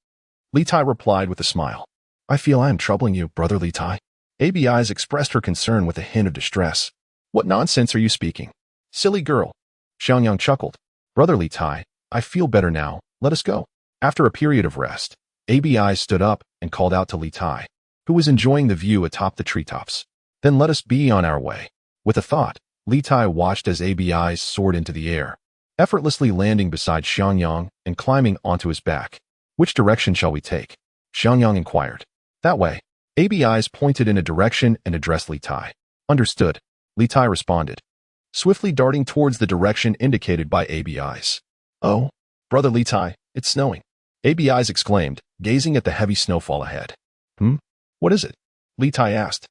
Speaker 1: Litai replied with a smile. I feel I am troubling you, Brother Litai. Abis expressed her concern with a hint of distress. What nonsense are you speaking? Silly girl. Xiangyang chuckled. Brother Litai, I feel better now. Let us go. After a period of rest, Abis stood up and called out to Litai, who was enjoying the view atop the treetops. Then let us be on our way. With a thought, Litai watched as Abis soared into the air, effortlessly landing beside Xiangyang and climbing onto his back. Which direction shall we take? Xiangyang inquired. That way. Abis pointed in a direction and addressed Litai. Understood. Litai responded, swiftly darting towards the direction indicated by Abis. Oh, Brother Litai, it's snowing. Abis exclaimed, gazing at the heavy snowfall ahead. What is it? Litai asked.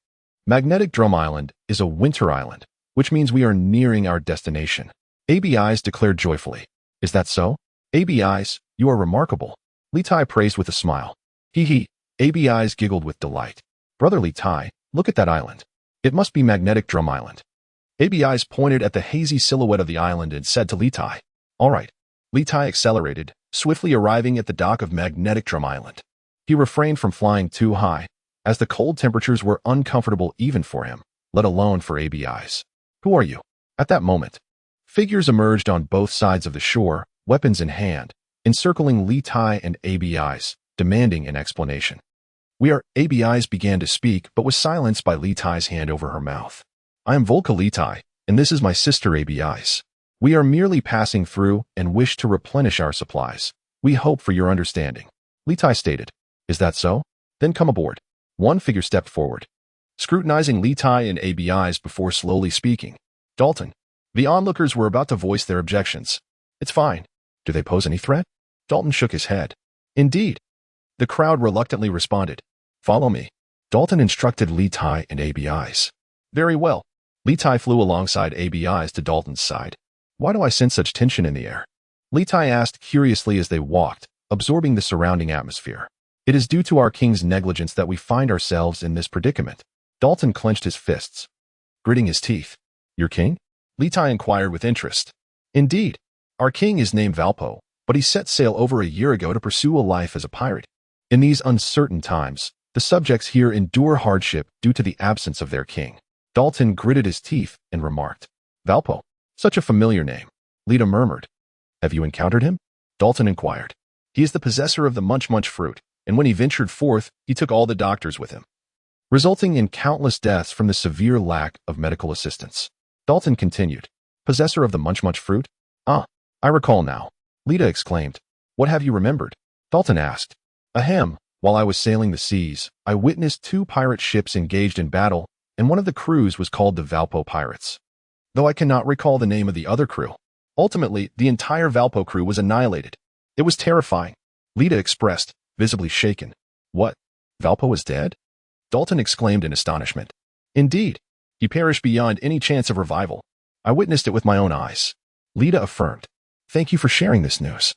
Speaker 1: Magnetic Drum Island is a winter island, which means we are nearing our destination. Abis declared joyfully. Is that so? Abis, you are remarkable. Litai praised with a smile. Abis giggled with delight. Brother Litai, look at that island. It must be Magnetic Drum Island. Abis pointed at the hazy silhouette of the island and said to Litai, All right. Litai accelerated, swiftly arriving at the dock of Magnetic Drum Island. He refrained from flying too high, as the cold temperatures were uncomfortable even for him, let alone for Abis. Who are you? At that moment, figures emerged on both sides of the shore, weapons in hand, encircling Litai and Abis, demanding an explanation. Abis began to speak, but was silenced by Litai's hand over her mouth. I am Voldka Litai, and this is my sister Abis. We are merely passing through and wish to replenish our supplies. We hope for your understanding. Litai stated. Is that so? Then come aboard. One figure stepped forward. scrutinizing Litai and Abis before slowly speaking. Dalton. The onlookers were about to voice their objections. It's fine. Do they pose any threat? Dalton shook his head. Indeed. The crowd reluctantly responded. Follow me. Dalton instructed Litai and Abis. Very well. Litai flew alongside Abis to Dalton's side. Why do I sense such tension in the air? Litai asked curiously as they walked, absorbing the surrounding atmosphere. It is due to our king's negligence that we find ourselves in this predicament. Dalton clenched his fists, gritting his teeth. Your king? Litai inquired with interest. Indeed. Our king is named Valpo, but he set sail over a year ago to pursue a life as a pirate. In these uncertain times, the subjects here endure hardship due to the absence of their king. Dalton gritted his teeth and remarked. Valpo. Such a familiar name. Lita murmured. Have you encountered him? Dalton inquired. He is the possessor of the Munch Fruit, and when he ventured forth, he took all the doctors with him, resulting in countless deaths from the severe lack of medical assistance. Dalton continued. Possessor of the Munch Fruit? Ah, I recall now. Lita exclaimed. What have you remembered? Dalton asked. Ahem, while I was sailing the seas, I witnessed 2 pirate ships engaged in battle, and one of the crews was called the Valpo Pirates. Though I cannot recall the name of the other crew. Ultimately, the entire Valpo crew was annihilated. It was terrifying. Lita expressed, visibly shaken. What? Valpo is dead? Dalton exclaimed in astonishment. Indeed. He perished beyond any chance of revival. I witnessed it with my own eyes. Lita affirmed. Thank you for sharing this news.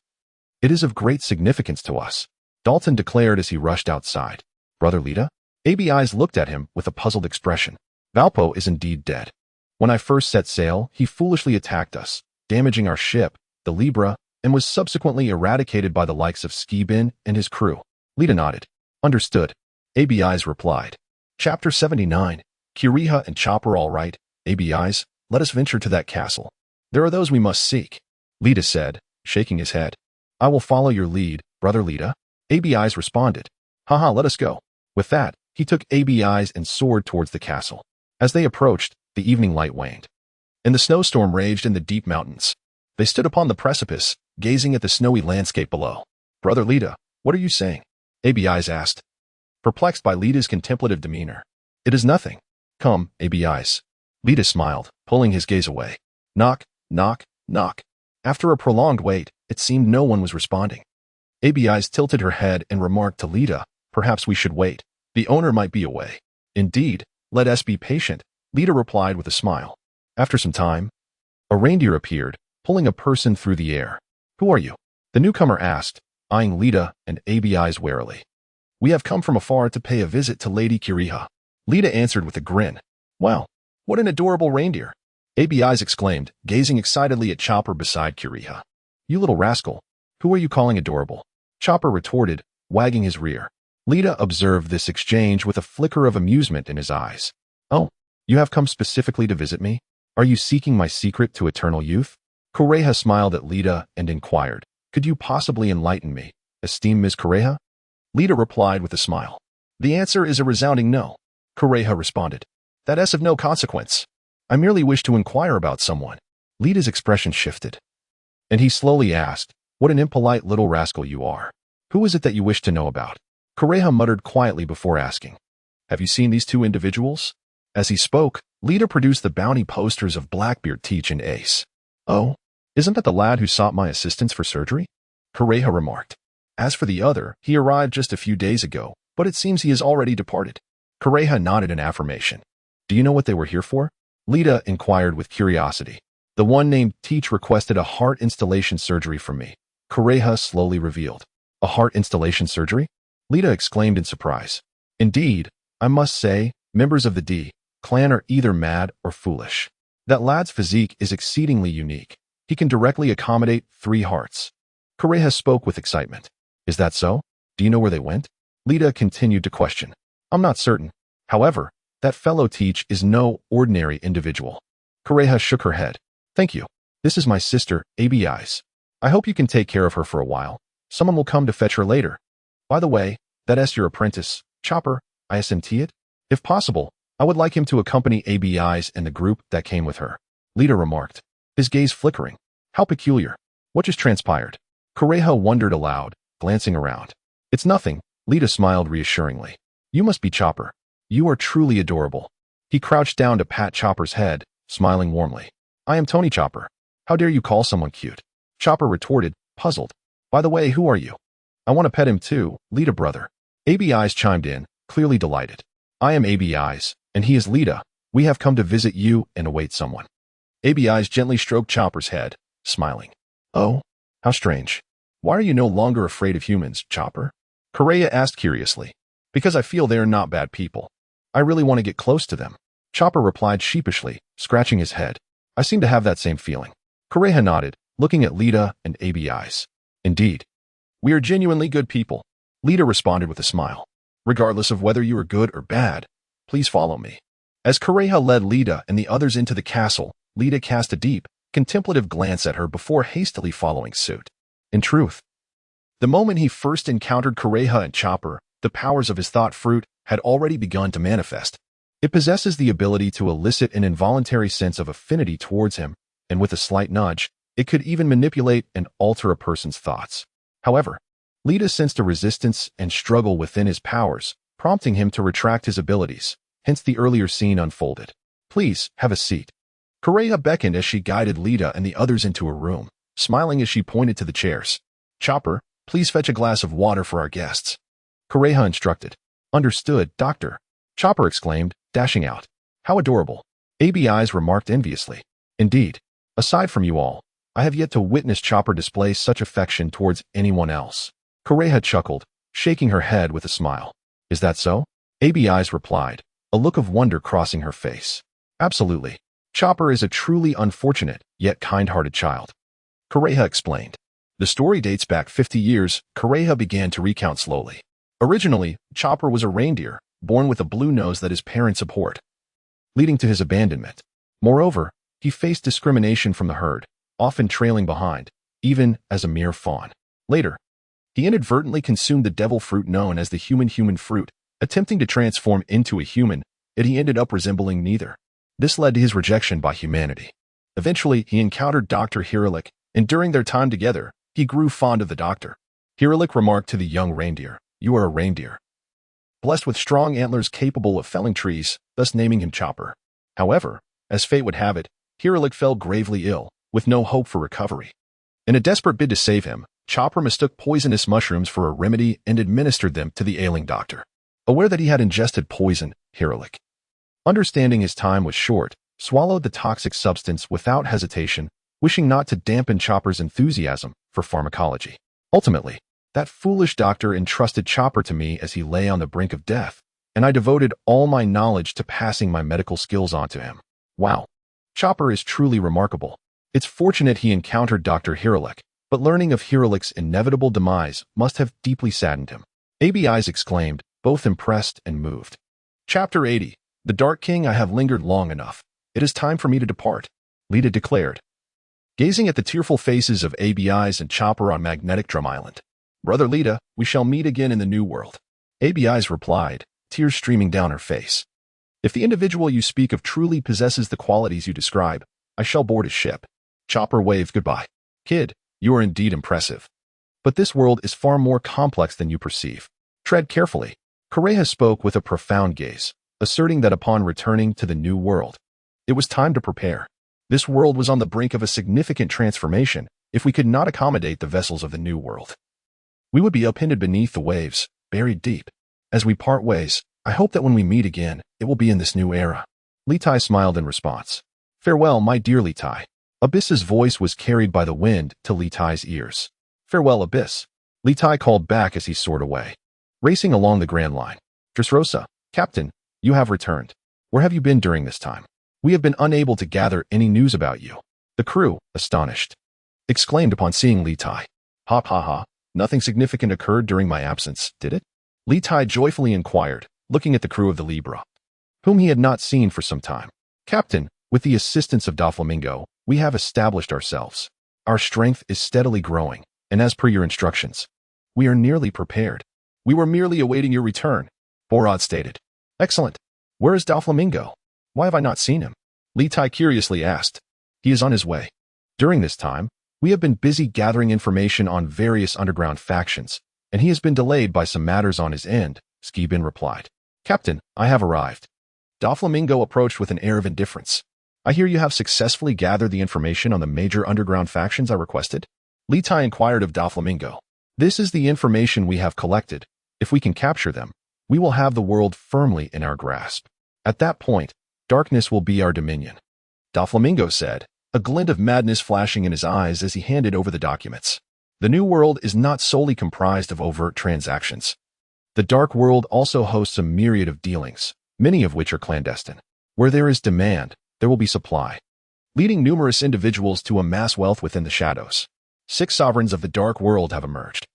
Speaker 1: It is of great significance to us. Dalton declared as he rushed outside. Brother Lita? Abis looked at him with a puzzled expression. Valpo is indeed dead. When I first set sail, he foolishly attacked us, damaging our ship, the Libra, and was subsequently eradicated by the likes of Skibin and his crew. Lita nodded. Understood. Abis replied. Chapter 79. Kiriha and Chopper all right. Abis, let us venture to that castle. There are those we must seek. Lita said, shaking his head. I will follow your lead, brother Lita. Abis responded. Haha, let us go. With that, he took Abis and soared towards the castle. As they approached, the evening light waned, and the snowstorm raged in the deep mountains. They stood upon the precipice, gazing at the snowy landscape below. Brother Lita, what are you saying? Abis asked, perplexed by Lita's contemplative demeanor. It is nothing. Come, Abis. Lita smiled, pulling his gaze away. Knock, knock, knock. After a prolonged wait, it seemed no one was responding. Abis tilted her head and remarked to Lita, perhaps we should wait. The owner might be away. Indeed, let us be patient, Lita replied with a smile. After some time, a reindeer appeared, pulling a person through the air. Who are you? The newcomer asked, eyeing Lita and Abis warily. We have come from afar to pay a visit to Lady Kiriha. Lita answered with a grin. Wow, what an adorable reindeer. Abis exclaimed, gazing excitedly at Chopper beside Kiriha. You little rascal, who are you calling adorable? Chopper retorted, wagging his rear. Lita observed this exchange with a flicker of amusement in his eyes. Oh, you have come specifically to visit me? Are you seeking my secret to eternal youth? Kureha smiled at Lita and inquired, could you possibly enlighten me, esteemed Ms. Kureha? Lita replied with a smile. The answer is a resounding no. Kureha responded. That is of no consequence. I merely wish to inquire about someone. Lita's expression shifted, and he slowly asked, what an impolite little rascal you are. Who is it that you wish to know about? Kureha muttered quietly before asking, have you seen these 2 individuals? As he spoke, Lita produced the bounty posters of Blackbeard, Teach, and Ace. Oh, isn't that the lad who sought my assistance for surgery? Kureha remarked. As for the other, he arrived just a few days ago, but it seems he has already departed. Kureha nodded in affirmation. Do you know what they were here for? Lita inquired with curiosity. The one named Teach requested a heart installation surgery from me. Kureha slowly revealed. A heart installation surgery? Lita exclaimed in surprise. Indeed, I must say, members of the D clan are either mad or foolish. That lad's physique is exceedingly unique. He can directly accommodate 3 hearts. Kureha spoke with excitement. Is that so? Do you know where they went? Lita continued to question. I'm not certain. However, that fellow Teach is no ordinary individual. Kureha shook her head. Thank you. This is my sister, Abis. I hope you can take care of her for a while. Someone will come to fetch her later. By the way, that is your apprentice, Chopper, isn't it? If possible, I would like him to accompany Abis and the group that came with her. Lita remarked, his gaze flickering. How peculiar. What just transpired? Kureha wondered aloud, glancing around. It's nothing, Lita smiled reassuringly. You must be Chopper. You are truly adorable. He crouched down to pat Chopper's head, smiling warmly. I am Tony Chopper. How dare you call someone cute? Chopper retorted, puzzled. By the way, who are you? I want to pet him too, Lita brother. Abis chimed in, clearly delighted. I am Abis, and he is Lita. We have come to visit you and await someone. Abis gently stroked Chopper's head, smiling. Oh, how strange. Why are you no longer afraid of humans, Chopper? Correa asked curiously. Because I feel they are not bad people. I really want to get close to them. Chopper replied sheepishly, scratching his head. I seem to have that same feeling. Correa nodded, looking at Lita and Abis. Indeed. We are genuinely good people. Lita responded with a smile. Regardless of whether you are good or bad, please follow me. As Correa led Lita and the others into the castle, Lita cast a deep, contemplative glance at her before hastily following suit. In truth, the moment he first encountered Correa and Chopper, the powers of his thought fruit had already begun to manifest. It possesses the ability to elicit an involuntary sense of affinity towards him, and with a slight nudge, it could even manipulate and alter a person's thoughts. However, Lita sensed a resistance and struggle within his powers, prompting him to retract his abilities, hence the earlier scene unfolded. Please, have a seat. Correa beckoned as she guided Lita and the others into a room, smiling as she pointed to the chairs. Chopper, please fetch a glass of water for our guests. Correa instructed. Understood, Doctor. Chopper exclaimed, dashing out. How adorable. Abis remarked enviously. Indeed. Aside from you all, I have yet to witness Chopper display such affection towards anyone else. Correa chuckled, shaking her head with a smile. Is that so? Abis replied, a look of wonder crossing her face. Absolutely. Chopper is a truly unfortunate, yet kind-hearted child. Correa explained. The story dates back 50 years, Correa began to recount slowly. Originally, Chopper was a reindeer, born with a blue nose that his parents abhorred, leading to his abandonment. Moreover, he faced discrimination from the herd, often trailing behind, even as a mere fawn. Later, he inadvertently consumed the devil fruit known as the human fruit, attempting to transform into a human, yet he ended up resembling neither. This led to his rejection by humanity. Eventually, he encountered Dr. Hirulik, and during their time together, he grew fond of the doctor. Hirulik remarked to the young reindeer, You are a reindeer, blessed with strong antlers capable of felling trees, thus naming him Chopper. However, as fate would have it, Hirulik fell gravely ill, with no hope for recovery. In a desperate bid to save him, Chopper mistook poisonous mushrooms for a remedy and administered them to the ailing doctor. Aware that he had ingested poison, Hirulik, understanding his time was short, swallowed the toxic substance without hesitation, wishing not to dampen Chopper's enthusiasm for pharmacology. Ultimately, that foolish doctor entrusted Chopper to me as he lay on the brink of death, and I devoted all my knowledge to passing my medical skills on to him. Wow. Chopper is truly remarkable. It's fortunate he encountered Dr. Hirulik, but learning of Hirulik's inevitable demise must have deeply saddened him. Abis exclaimed, both impressed and moved. Chapter 80. The Dark King. I have lingered long enough. It is time for me to depart, Lita declared, gazing at the tearful faces of Abis and Chopper on Magnetic Drum Island. Brother Lita, we shall meet again in the New World. Abis replied, tears streaming down her face. If the individual you speak of truly possesses the qualities you describe, I shall board his ship. Chopper waved goodbye. Kid, you are indeed impressive. But this world is far more complex than you perceive. Tread carefully. Correa spoke with a profound gaze, asserting that upon returning to the New World, it was time to prepare. This world was on the brink of a significant transformation if we could not accommodate the vessels of the New World. We would be upended beneath the waves, buried deep. As we part ways, I hope that when we meet again, it will be in this new era. Litai smiled in response. Farewell, my dear Litai. Abis's voice was carried by the wind to Litai's ears. Farewell, Abis. Litai called back as he soared away, racing along the Grand Line. Dressrosa, Captain, you have returned. Where have you been during this time? We have been unable to gather any news about you. The crew, astonished, exclaimed upon seeing Litai. Ha ha ha. Nothing significant occurred during my absence, did it? Litai joyfully inquired, looking at the crew of the Libra, whom he had not seen for some time. Captain, with the assistance of Doflamingo, we have established ourselves. Our strength is steadily growing, and as per your instructions, we are nearly prepared. We were merely awaiting your return, Borod stated. Excellent. Where is Doflamingo? Why have I not seen him? Litai curiously asked. He is on his way. During this time, we have been busy gathering information on various underground factions, and he has been delayed by some matters on his end, Skibin replied. Captain, I have arrived. Doflamingo approached with an air of indifference. I hear you have successfully gathered the information on the major underground factions I requested? Litai inquired of Doflamingo. This is the information we have collected. If we can capture them, we will have the world firmly in our grasp. At that point, darkness will be our dominion. Doflamingo said, a glint of madness flashing in his eyes as he handed over the documents. The new world is not solely comprised of overt transactions. The dark world also hosts a myriad of dealings, many of which are clandestine. Where there is demand, there will be supply, leading numerous individuals to amass wealth within the shadows. 6 sovereigns of the dark world have emerged,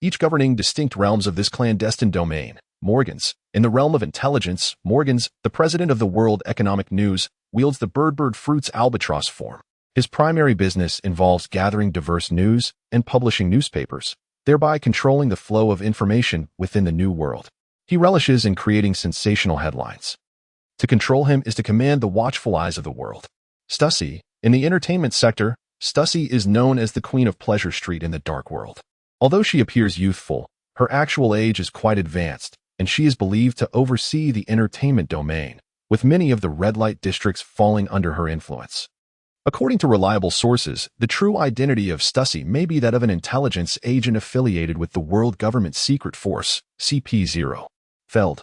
Speaker 1: each governing distinct realms of this clandestine domain. Morgans, in the realm of intelligence, Morgans, the president of the World Economic News, wields the bird fruit's albatross form. His primary business involves gathering diverse news and publishing newspapers, thereby controlling the flow of information within the new world. He relishes in creating sensational headlines. To control him is to command the watchful eyes of the world. Stussy, in the entertainment sector, Stussy is known as the Queen of Pleasure Street in the dark world. Although she appears youthful, her actual age is quite advanced, and she is believed to oversee the entertainment domain, with many of the red light districts falling under her influence. According to reliable sources, the true identity of Stussy may be that of an intelligence agent affiliated with the World Government Secret Force, CP0. Feld.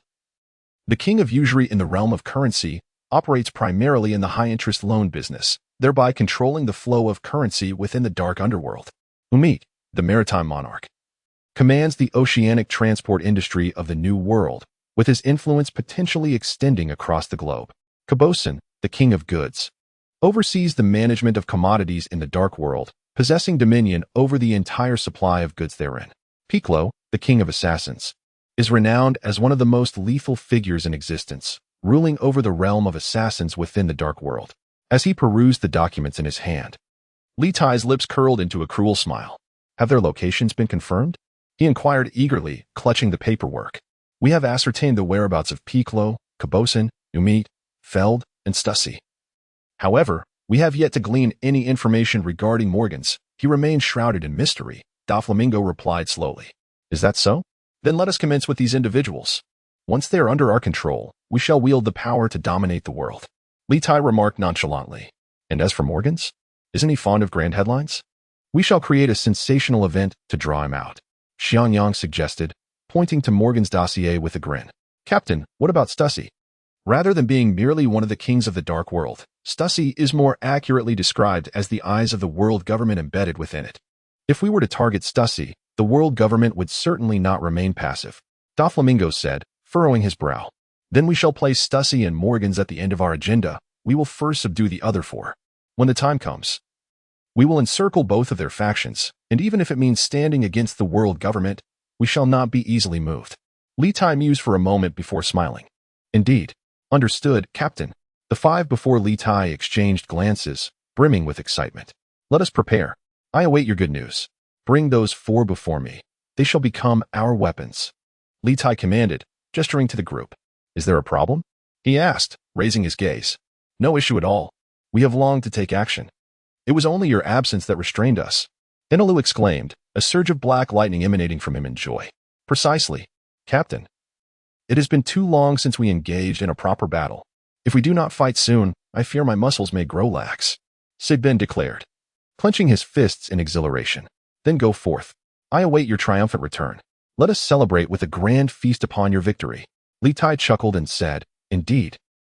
Speaker 1: The king of usury in the realm of currency operates primarily in the high-interest loan business, thereby controlling the flow of currency within the dark underworld. Umit, the maritime monarch, commands the oceanic transport industry of the New World, with his influence potentially extending across the globe. Cabosin, the king of goods, oversees the management of commodities in the dark world, possessing dominion over the entire supply of goods therein. Piclo, the king of assassins, is renowned as one of the most lethal figures in existence, ruling over the realm of assassins within the dark world. As he perused the documents in his hand, Litai's lips curled into a cruel smile. Have their locations been confirmed? He inquired eagerly, clutching the paperwork. We have ascertained the whereabouts of Piclo, Cabosin, Umit, Feld, and Stussy. However, we have yet to glean any information regarding Morgans. He remains shrouded in mystery, Doflamingo replied slowly. Is that so? Then let us commence with these individuals. Once they are under our control, we shall wield the power to dominate the world. Litai remarked nonchalantly. And as for Morgans? Isn't he fond of grand headlines? We shall create a sensational event to draw him out, Xiangyang suggested, pointing to Morgan's dossier with a grin. Captain, what about Stussy? Rather than being merely one of the kings of the dark world, Stussy is more accurately described as the eyes of the world government embedded within it. If we were to target Stussy, the world government would certainly not remain passive, Doflamingo said, furrowing his brow. Then we shall place Stussy and Morgans at the end of our agenda. We will first subdue the other 4. When the time comes, we will encircle both of their factions, and even if it means standing against the world government, we shall not be easily moved. Litai mused for a moment before smiling. Indeed. Understood, Captain. The 5 before Litai exchanged glances, brimming with excitement. Let us prepare. I await your good news. Bring those 4 before me. They shall become our weapons. Litai commanded, gesturing to the group. Is there a problem? He asked, raising his gaze. No issue at all. We have longed to take action. It was only your absence that restrained us. Enelu exclaimed, a surge of black lightning emanating from him in joy. Precisely, Captain. It has been too long since we engaged in a proper battle. If we do not fight soon, I fear my muscles may grow lax, Sigbin declared, clenching his fists in exhilaration. Then go forth. I await your triumphant return. Let us celebrate with a grand feast upon your victory. Litai chuckled and said, Indeed.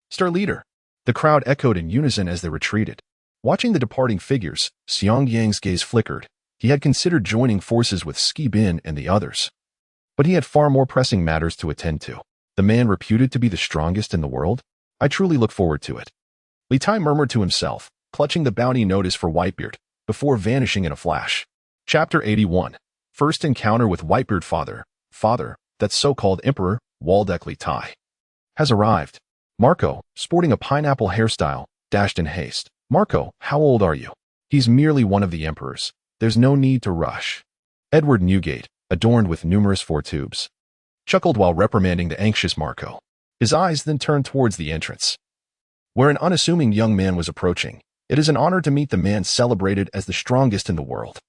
Speaker 1: Star leader. The crowd echoed in unison as they retreated. Watching the departing figures, Xiangyang's gaze flickered. He had considered joining forces with Skibin and the others, but he had far more pressing matters to attend to. The man reputed to be the strongest in the world? I truly look forward to it. Litai murmured to himself, clutching the bounty notice for Whitebeard, before vanishing in a flash. Chapter 81. First encounter with Whitebeard Father, that so-called Emperor, Voldka Litai, has arrived. Marco, sporting a pineapple hairstyle, dashed in haste. Marco, how old are you? He's merely one of the emperors. There's no need to rush. Edward Newgate, adorned with numerous foretubes, chuckled while reprimanding the anxious Marco. His eyes then turned towards the entrance, where an unassuming young man was approaching. It is an honor to meet the man celebrated as the strongest in the world.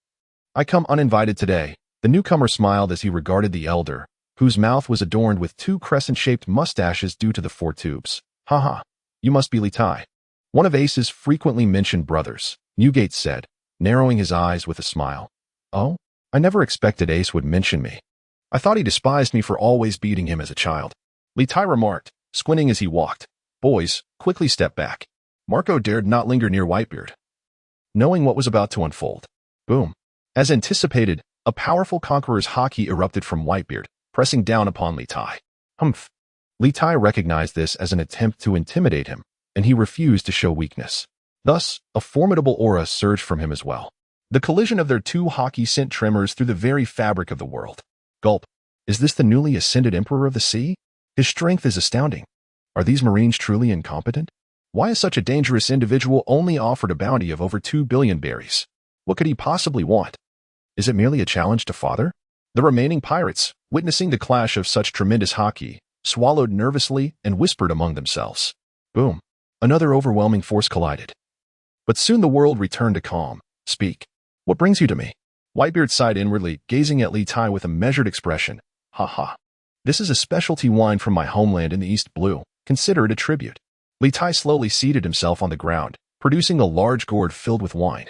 Speaker 1: I come uninvited today. The newcomer smiled as he regarded the elder, whose mouth was adorned with two crescent-shaped mustaches due to the four tubes. Haha, you must be Litai. One of Ace's frequently mentioned brothers, Newgate said, narrowing his eyes with a smile. Oh, I never expected Ace would mention me. I thought he despised me for always beating him as a child. Litai remarked, squinting as he walked. Boys, quickly step back. Marco dared not linger near Whitebeard, knowing what was about to unfold. Boom. As anticipated, a powerful conqueror's haki erupted from Whitebeard, pressing down upon Litai. Humph. Litai recognized this as an attempt to intimidate him, and he refused to show weakness. Thus, a formidable aura surged from him as well. The collision of their two haki sent tremors through the very fabric of the world. Gulp. Is this the newly ascended Emperor of the Sea? His strength is astounding. Are these Marines truly incompetent? Why is such a dangerous individual only offered a bounty of over 2 billion berries? What could he possibly want? Is it merely a challenge to father? The remaining pirates, witnessing the clash of such tremendous haki, swallowed nervously and whispered among themselves. Boom. Another overwhelming force collided. But soon the world returned to calm. Speak. What brings you to me? Whitebeard sighed inwardly, gazing at Litai with a measured expression. Ha ha. This is a specialty wine from my homeland in the East Blue. Consider it a tribute. Litai slowly seated himself on the ground, producing a large gourd filled with wine,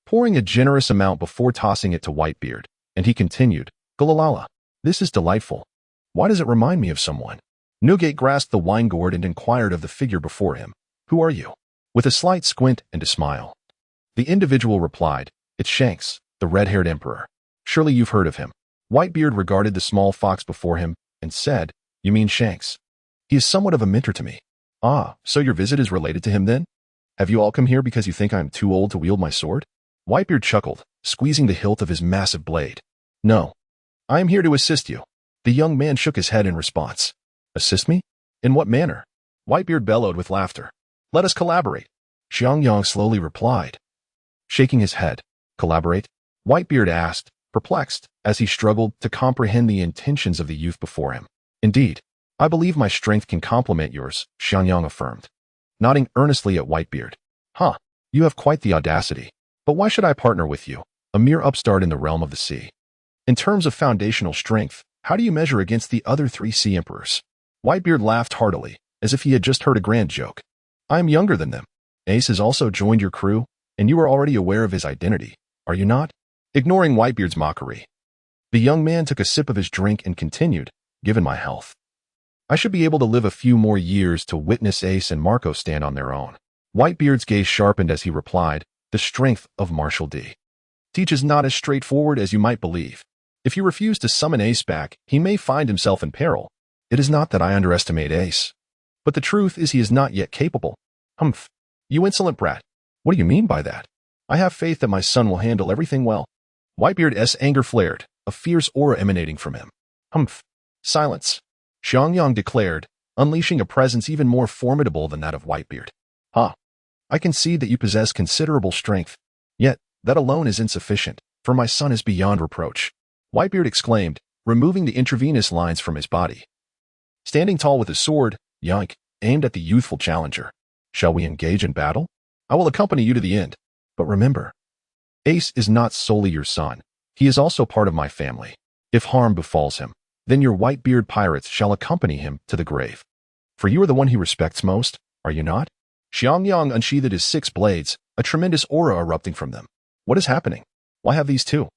Speaker 1: pouring a generous amount before tossing it to Whitebeard, and he continued, Gulalala, this is delightful. Why does it remind me of someone? Newgate grasped the wine gourd and inquired of the figure before him. Who are you? With a slight squint and a smile. The individual replied, It's Shanks, the red-haired emperor. Surely you've heard of him. Whitebeard regarded the small fox before him and said, You mean Shanks? He is somewhat of a mentor to me. Ah, so your visit is related to him then? Have you all come here because you think I am too old to wield my sword? Whitebeard chuckled, squeezing the hilt of his massive blade. No. I am here to assist you. The young man shook his head in response. Assist me? In what manner? Whitebeard bellowed with laughter. Let us collaborate. Xiangyang slowly replied, shaking his head. Collaborate? Whitebeard asked, perplexed, as he struggled to comprehend the intentions of the youth before him. Indeed, I believe my strength can complement yours, Xiangyang affirmed, nodding earnestly at Whitebeard. Huh, you have quite the audacity. But why should I partner with you, a mere upstart in the realm of the sea? In terms of foundational strength, how do you measure against the other 3 sea emperors? Whitebeard laughed heartily, as if he had just heard a grand joke. I am younger than them. Ace has also joined your crew, and you are already aware of his identity, are you not? Ignoring Whitebeard's mockery, the young man took a sip of his drink and continued, Given my health, I should be able to live a few more years to witness Ace and Marco stand on their own. Whitebeard's gaze sharpened as he replied, The strength of Marshal D. Teach is not as straightforward as you might believe. If you refuse to summon Ace back, he may find himself in peril. It is not that I underestimate Ace, but the truth is he is not yet capable. Humph. You insolent brat. What do you mean by that? I have faith that my son will handle everything well. Whitebeard's anger flared, a fierce aura emanating from him. Humph. Silence. Xiangyang declared, unleashing a presence even more formidable than that of Whitebeard. I concede that you possess considerable strength, yet that alone is insufficient, for my son is beyond reproach. Whitebeard exclaimed, removing the intravenous lines from his body. Standing tall with his sword, Yank aimed at the youthful challenger. Shall we engage in battle? I will accompany you to the end. But remember, Ace is not solely your son. He is also part of my family. If harm befalls him, then your Whitebeard pirates shall accompany him to the grave. For you are the one he respects most, are you not? Xiangyang unsheathed his 6 blades, a tremendous aura erupting from them. What is happening? Why have these 2,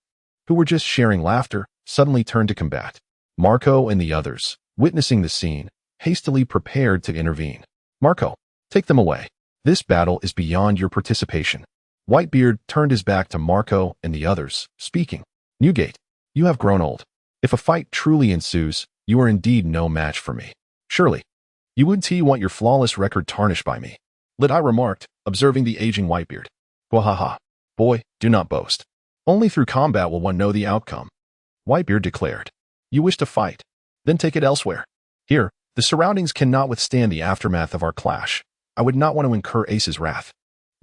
Speaker 1: who were just sharing laughter, suddenly turned to combat? Marco and the others, witnessing the scene, hastily prepared to intervene. Marco, take them away. This battle is beyond your participation. Whitebeard turned his back to Marco and the others, speaking. Newgate, you have grown old. If a fight truly ensues, you are indeed no match for me. Surely, you wouldn't want your flawless record tarnished by me. Litai remarked, observing the aging Whitebeard. Wahaha. Boy, do not boast. Only through combat will one know the outcome. Whitebeard declared. You wish to fight? Then take it elsewhere. Here, the surroundings cannot withstand the aftermath of our clash. I would not want to incur Ace's wrath.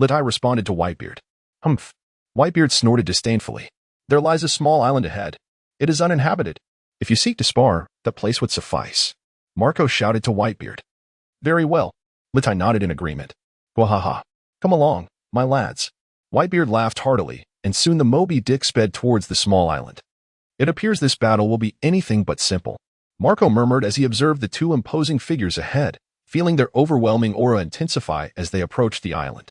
Speaker 1: Litai responded to Whitebeard. Humph. Whitebeard snorted disdainfully. There lies a small island ahead. It is uninhabited. If you seek to spar, that place would suffice. Marco shouted to Whitebeard. Very well. Litai nodded in agreement. Wahaha. Come along, my lads. Whitebeard laughed heartily, and soon the Moby Dick sped towards the small island. It appears this battle will be anything but simple. Marco murmured as he observed the two imposing figures ahead, feeling their overwhelming aura intensify as they approached the island.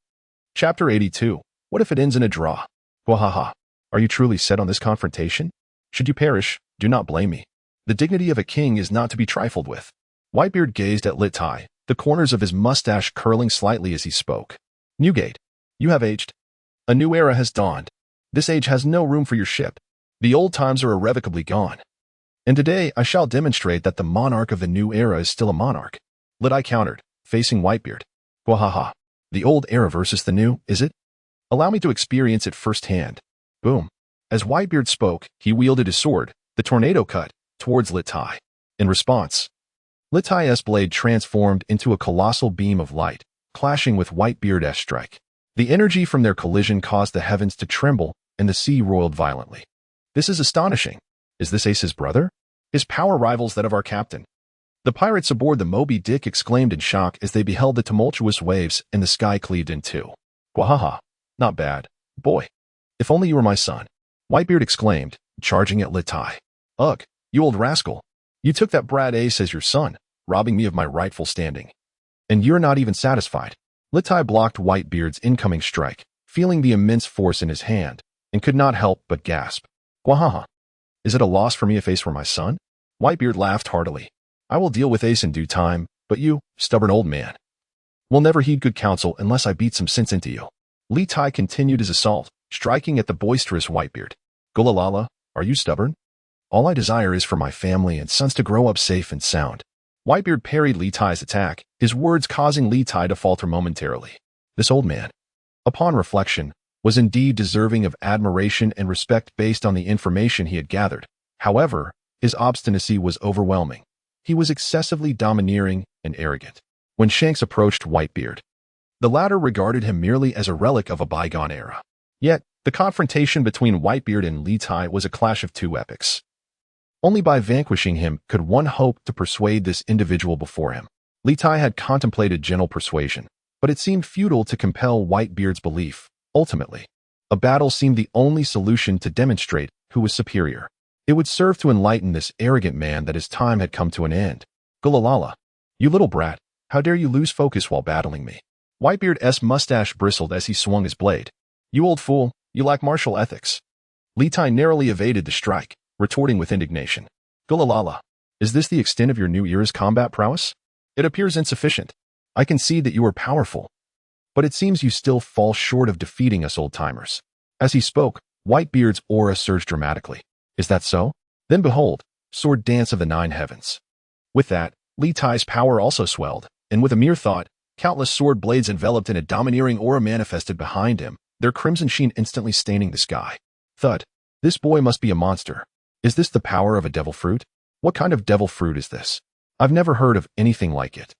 Speaker 1: Chapter 82. What if it ends in a draw? Wahaha. Are you truly set on this confrontation? Should you perish, do not blame me. The dignity of a king is not to be trifled with. Whitebeard gazed at Litai, the corners of his mustache curling slightly as he spoke. Newgate, you have aged. A new era has dawned. This age has no room for your ship. The old times are irrevocably gone. And today I shall demonstrate that the monarch of the new era is still a monarch. Litai countered, facing Whitebeard. Wahaha. The old era versus the new, is it? Allow me to experience it firsthand. Boom. As Whitebeard spoke, he wielded his sword, the tornado cut, towards Litai. In response, Litai's blade transformed into a colossal beam of light, clashing with Whitebeard's strike. The energy from their collision caused the heavens to tremble, and the sea roiled violently. This is astonishing. Is this Ace's brother? His power rivals that of our captain. The pirates aboard the Moby Dick exclaimed in shock as they beheld the tumultuous waves and the sky cleaved in two. Wahaha. Not bad. Boy. If only you were my son. Whitebeard exclaimed, charging at Litai. Ugh, you old rascal. You took that brat Ace as your son, robbing me of my rightful standing. And you're not even satisfied. Litai blocked Whitebeard's incoming strike, feeling the immense force in his hand, and could not help but gasp. Wahaha. Is it a loss for me if Ace were my son? Whitebeard laughed heartily. I will deal with Ace in due time, but you, stubborn old man, will never heed good counsel unless I beat some sense into you. Litai continued his assault, striking at the boisterous Whitebeard. Gulalala, are you stubborn? All I desire is for my family and sons to grow up safe and sound. Whitebeard parried Litai's attack, his words causing Litai to falter momentarily. This old man, upon reflection, was indeed deserving of admiration and respect based on the information he had gathered. However, his obstinacy was overwhelming. He was excessively domineering and arrogant. When Shanks approached Whitebeard, the latter regarded him merely as a relic of a bygone era. Yet, the confrontation between Whitebeard and Litai was a clash of two epics. Only by vanquishing him could one hope to persuade this individual before him. Litai had contemplated gentle persuasion, but it seemed futile to compel Whitebeard's belief. Ultimately, a battle seemed the only solution to demonstrate who was superior. It would serve to enlighten this arrogant man that his time had come to an end. Gulalala, you little brat, how dare you lose focus while battling me? Whitebeard's mustache bristled as he swung his blade. You old fool, you lack martial ethics. Litai narrowly evaded the strike, retorting with indignation. Gulalala, is this the extent of your new era's combat prowess? It appears insufficient. I concede that you are powerful, but it seems you still fall short of defeating us old-timers. As he spoke, Whitebeard's aura surged dramatically. Is that so? Then behold, sword dance of the nine heavens. With that, Litai's power also swelled, and with a mere thought, countless sword blades enveloped in a domineering aura manifested behind him, their crimson sheen instantly staining the sky. Thud. This boy must be a monster. Is this the power of a devil fruit? What kind of devil fruit is this? I've never heard of anything like it.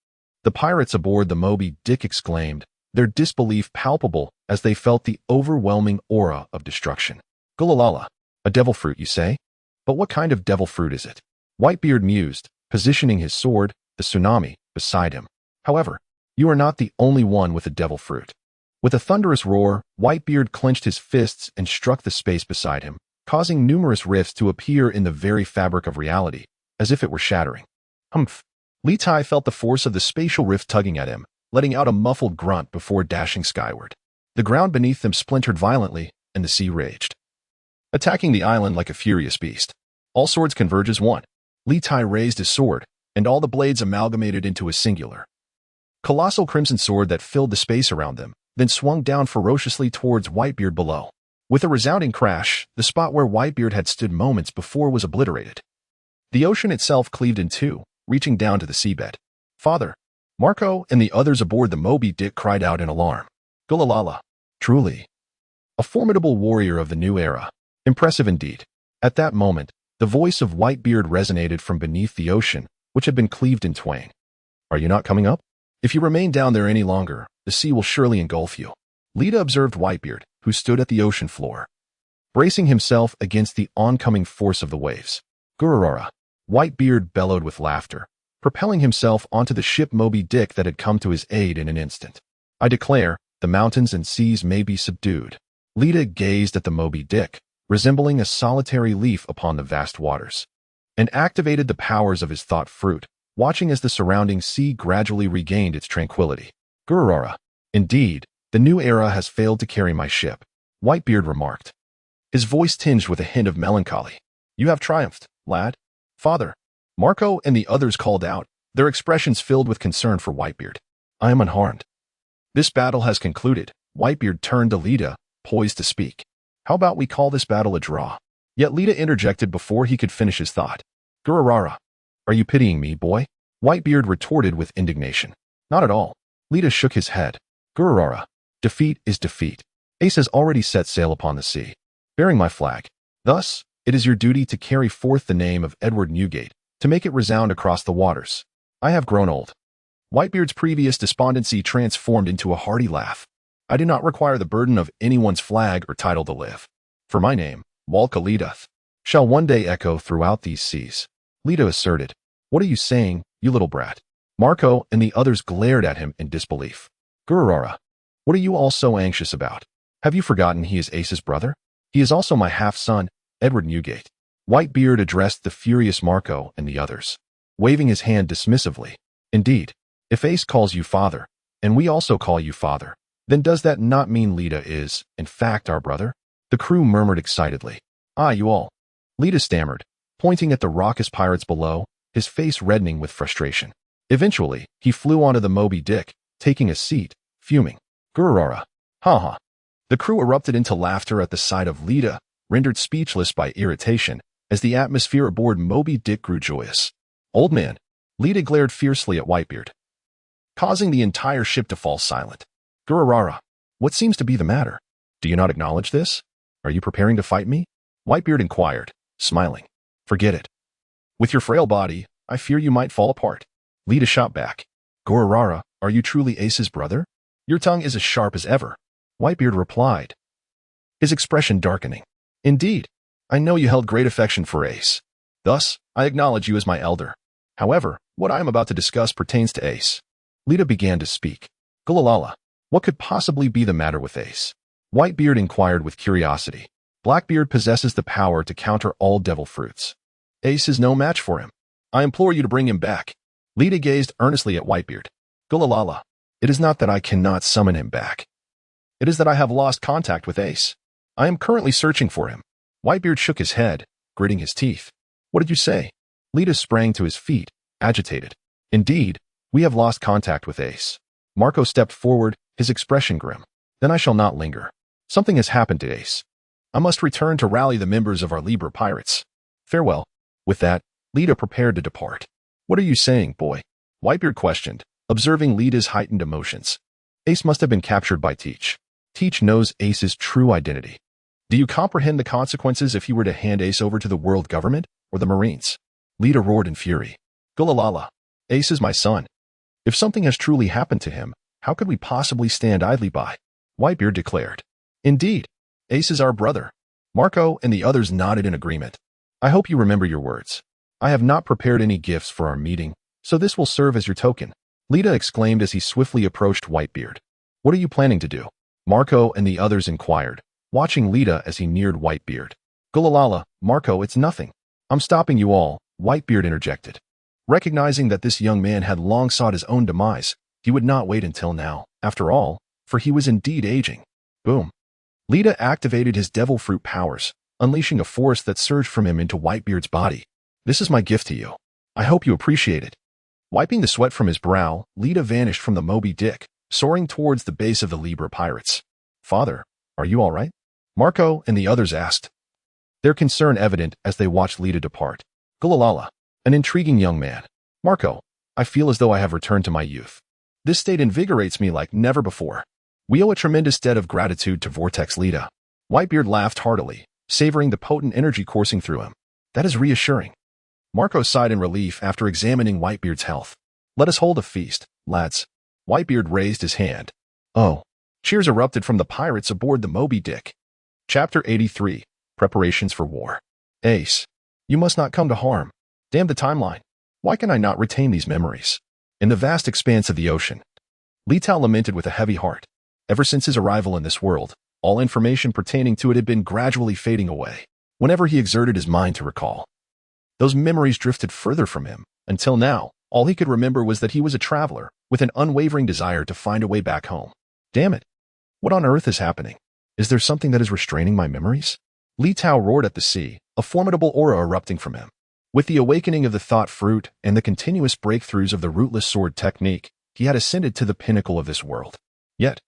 Speaker 1: The pirates aboard the Moby Dick exclaimed, their disbelief palpable as they felt the overwhelming aura of destruction. Gulalala, a devil fruit, you say? But what kind of devil fruit is it? Whitebeard mused, positioning his sword, the tsunami, beside him. However, you are not the only one with a devil fruit. With a thunderous roar, Whitebeard clenched his fists and struck the space beside him, causing numerous rifts to appear in the very fabric of reality, as if it were shattering. Humph. Litai felt the force of the spatial rift tugging at him, letting out a muffled grunt before dashing skyward. The ground beneath them splintered violently, and the sea raged, attacking the island like a furious beast. All swords converge as one. Litai raised his sword, and all the blades amalgamated into a singular, colossal crimson sword that filled the space around them, then swung down ferociously towards Whitebeard below. With a resounding crash, the spot where Whitebeard had stood moments before was obliterated. The ocean itself cleaved in two, reaching down to the seabed. Father, Marco and the others aboard the Moby Dick cried out in alarm. Gulalala, truly a formidable warrior of the new era. Impressive indeed. At that moment, the voice of Whitebeard resonated from beneath the ocean, which had been cleaved in twain. Are you not coming up? If you remain down there any longer, the sea will surely engulf you. Lita observed Whitebeard, who stood at the ocean floor, bracing himself against the oncoming force of the waves. Gururara, Whitebeard bellowed with laughter, propelling himself onto the ship Moby Dick that had come to his aid in an instant. I declare, the mountains and seas may be subdued. Lita gazed at the Moby Dick, resembling a solitary leaf upon the vast waters. and activated the powers of his thought fruit, watching as the surrounding sea gradually regained its tranquility. Gururara. Indeed, the new era has failed to carry my ship, Whitebeard remarked, his voice tinged with a hint of melancholy. You have triumphed, lad. Father. Marco and the others called out, their expressions filled with concern for Whitebeard. I am unharmed. This battle has concluded. Whitebeard turned to Lita, poised to speak. How about we call this battle a draw? Yet Lita interjected before he could finish his thought. Gururara. Are you pitying me, boy? Whitebeard retorted with indignation. Not at all. Lita shook his head. Gururara. Defeat is defeat. Ace has already set sail upon the sea, bearing my flag. Thus, it is your duty to carry forth the name of Edward Newgate, to make it resound across the waters. I have grown old. Whitebeard's previous despondency transformed into a hearty laugh. I do not require the burden of anyone's flag or title to live. For my name, Voldka Litai, shall one day echo throughout these seas. Lita asserted. What are you saying, you little brat? Marco and the others glared at him in disbelief. Gururara. What are you all so anxious about? Have you forgotten he is Ace's brother? He is also my half-son, Edward Newgate. Whitebeard addressed the furious Marco and the others, waving his hand dismissively. Indeed, if Ace calls you father, and we also call you father, then does that not mean Lita is, in fact, our brother? The crew murmured excitedly. Ah, you all. Lita stammered, pointing at the raucous pirates below, his face reddening with frustration. Eventually, he flew onto the Moby Dick, taking a seat, fuming. Gururara. Ha. The crew erupted into laughter at the sight of Lita, rendered speechless by irritation, as the atmosphere aboard Moby Dick grew joyous. Old man. Lita glared fiercely at Whitebeard, causing the entire ship to fall silent. Gururara. What seems to be the matter? Do you not acknowledge this? Are you preparing to fight me? Whitebeard inquired, smiling. Forget it. With your frail body, I fear you might fall apart. Lita shot back. Gururara, are you truly Ace's brother? Your tongue is as sharp as ever. Whitebeard replied, his expression darkening. Indeed, I know you held great affection for Ace. Thus, I acknowledge you as my elder. However, what I am about to discuss pertains to Ace. Lita began to speak. Gulalala. What could possibly be the matter with Ace? Whitebeard inquired with curiosity. Blackbeard possesses the power to counter all devil fruits. Ace is no match for him. I implore you to bring him back. Lita gazed earnestly at Whitebeard. Gulalala. It is not that I cannot summon him back. It is that I have lost contact with Ace. I am currently searching for him. Whitebeard shook his head, gritting his teeth. What did you say? Lita sprang to his feet, agitated. Indeed, we have lost contact with Ace. Marco stepped forward, his expression grim. Then I shall not linger. Something has happened to Ace. I must return to rally the members of our Libra pirates. Farewell. With that, Lita prepared to depart. What are you saying, boy? Whitebeard questioned, observing Lita's heightened emotions. Ace must have been captured by Teach. Teach knows Ace's true identity. Do you comprehend the consequences if he were to hand Ace over to the world government or the Marines? Lita roared in fury. Gulalala. Ace is my son. If something has truly happened to him, how could we possibly stand idly by? Whitebeard declared. Indeed, Ace is our brother. Marco and the others nodded in agreement. I hope you remember your words. I have not prepared any gifts for our meeting, so this will serve as your token. Lita exclaimed as he swiftly approached Whitebeard. What are you planning to do? Marco and the others inquired, watching Lita as he neared Whitebeard. Gulalala, Marco, it's nothing. I'm stopping you all, Whitebeard interjected. Recognizing that this young man had long sought his own demise, he would not wait until now, after all, for he was indeed aging. Boom. Lita activated his devil fruit powers, unleashing a force that surged from him into Whitebeard's body. This is my gift to you. I hope you appreciate it. Wiping the sweat from his brow, Lita vanished from the Moby Dick, soaring towards the base of the Libra pirates. Father, are you all right? Marco and the others asked, their concern evident as they watched Lita depart. Gulalala, an intriguing young man. Marco, I feel as though I have returned to my youth. This state invigorates me like never before. We owe a tremendous debt of gratitude to Vortex Lita. Whitebeard laughed heartily, savoring the potent energy coursing through him. That is reassuring. Marco sighed in relief after examining Whitebeard's health. Let us hold a feast, lads. Whitebeard raised his hand. Oh. Cheers erupted from the pirates aboard the Moby Dick. Chapter 83. Preparations for War. Ace. You must not come to harm. Damn the timeline. Why can I not retain these memories? In the vast expanse of the ocean, Litai lamented with a heavy heart. Ever since his arrival in this world, all information pertaining to it had been gradually fading away, whenever he exerted his mind to recall. Those memories drifted further from him. Until now, all he could remember was that he was a traveler, with an unwavering desire to find a way back home. Damn it! What on earth is happening? Is there something that is restraining my memories? Litai roared at the sea, a formidable aura erupting from him. With the awakening of the thought fruit and the continuous breakthroughs of the rootless sword technique, he had ascended to the pinnacle of this world. Yet,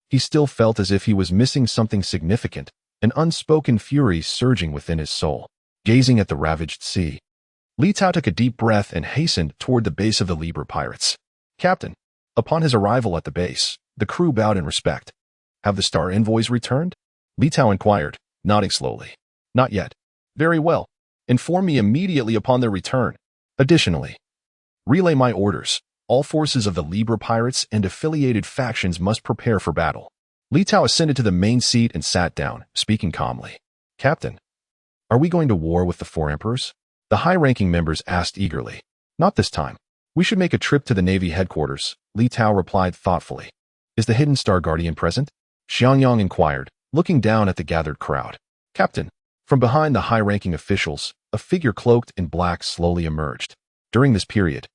Speaker 1: he still felt as if he was missing something significant, an unspoken fury surging within his soul. Gazing at the ravaged sea, Litai took a deep breath and hastened toward the base of the Libra pirates. Captain, upon his arrival at the base, the crew bowed in respect. Have the star envoys returned? Litai inquired, nodding slowly. Not yet. Very well. Inform me immediately upon their return. Additionally, relay my orders. All forces of the Libra pirates and affiliated factions must prepare for battle. Litai ascended to the main seat and sat down, speaking calmly. Captain, are we going to war with the four emperors? The high-ranking members asked eagerly. Not this time. We should make a trip to the Navy headquarters, Litai replied thoughtfully. Is the hidden star guardian present? Xiangyang inquired, looking down at the gathered crowd. Captain, from behind the high-ranking officials, a figure cloaked in black slowly emerged. During this period,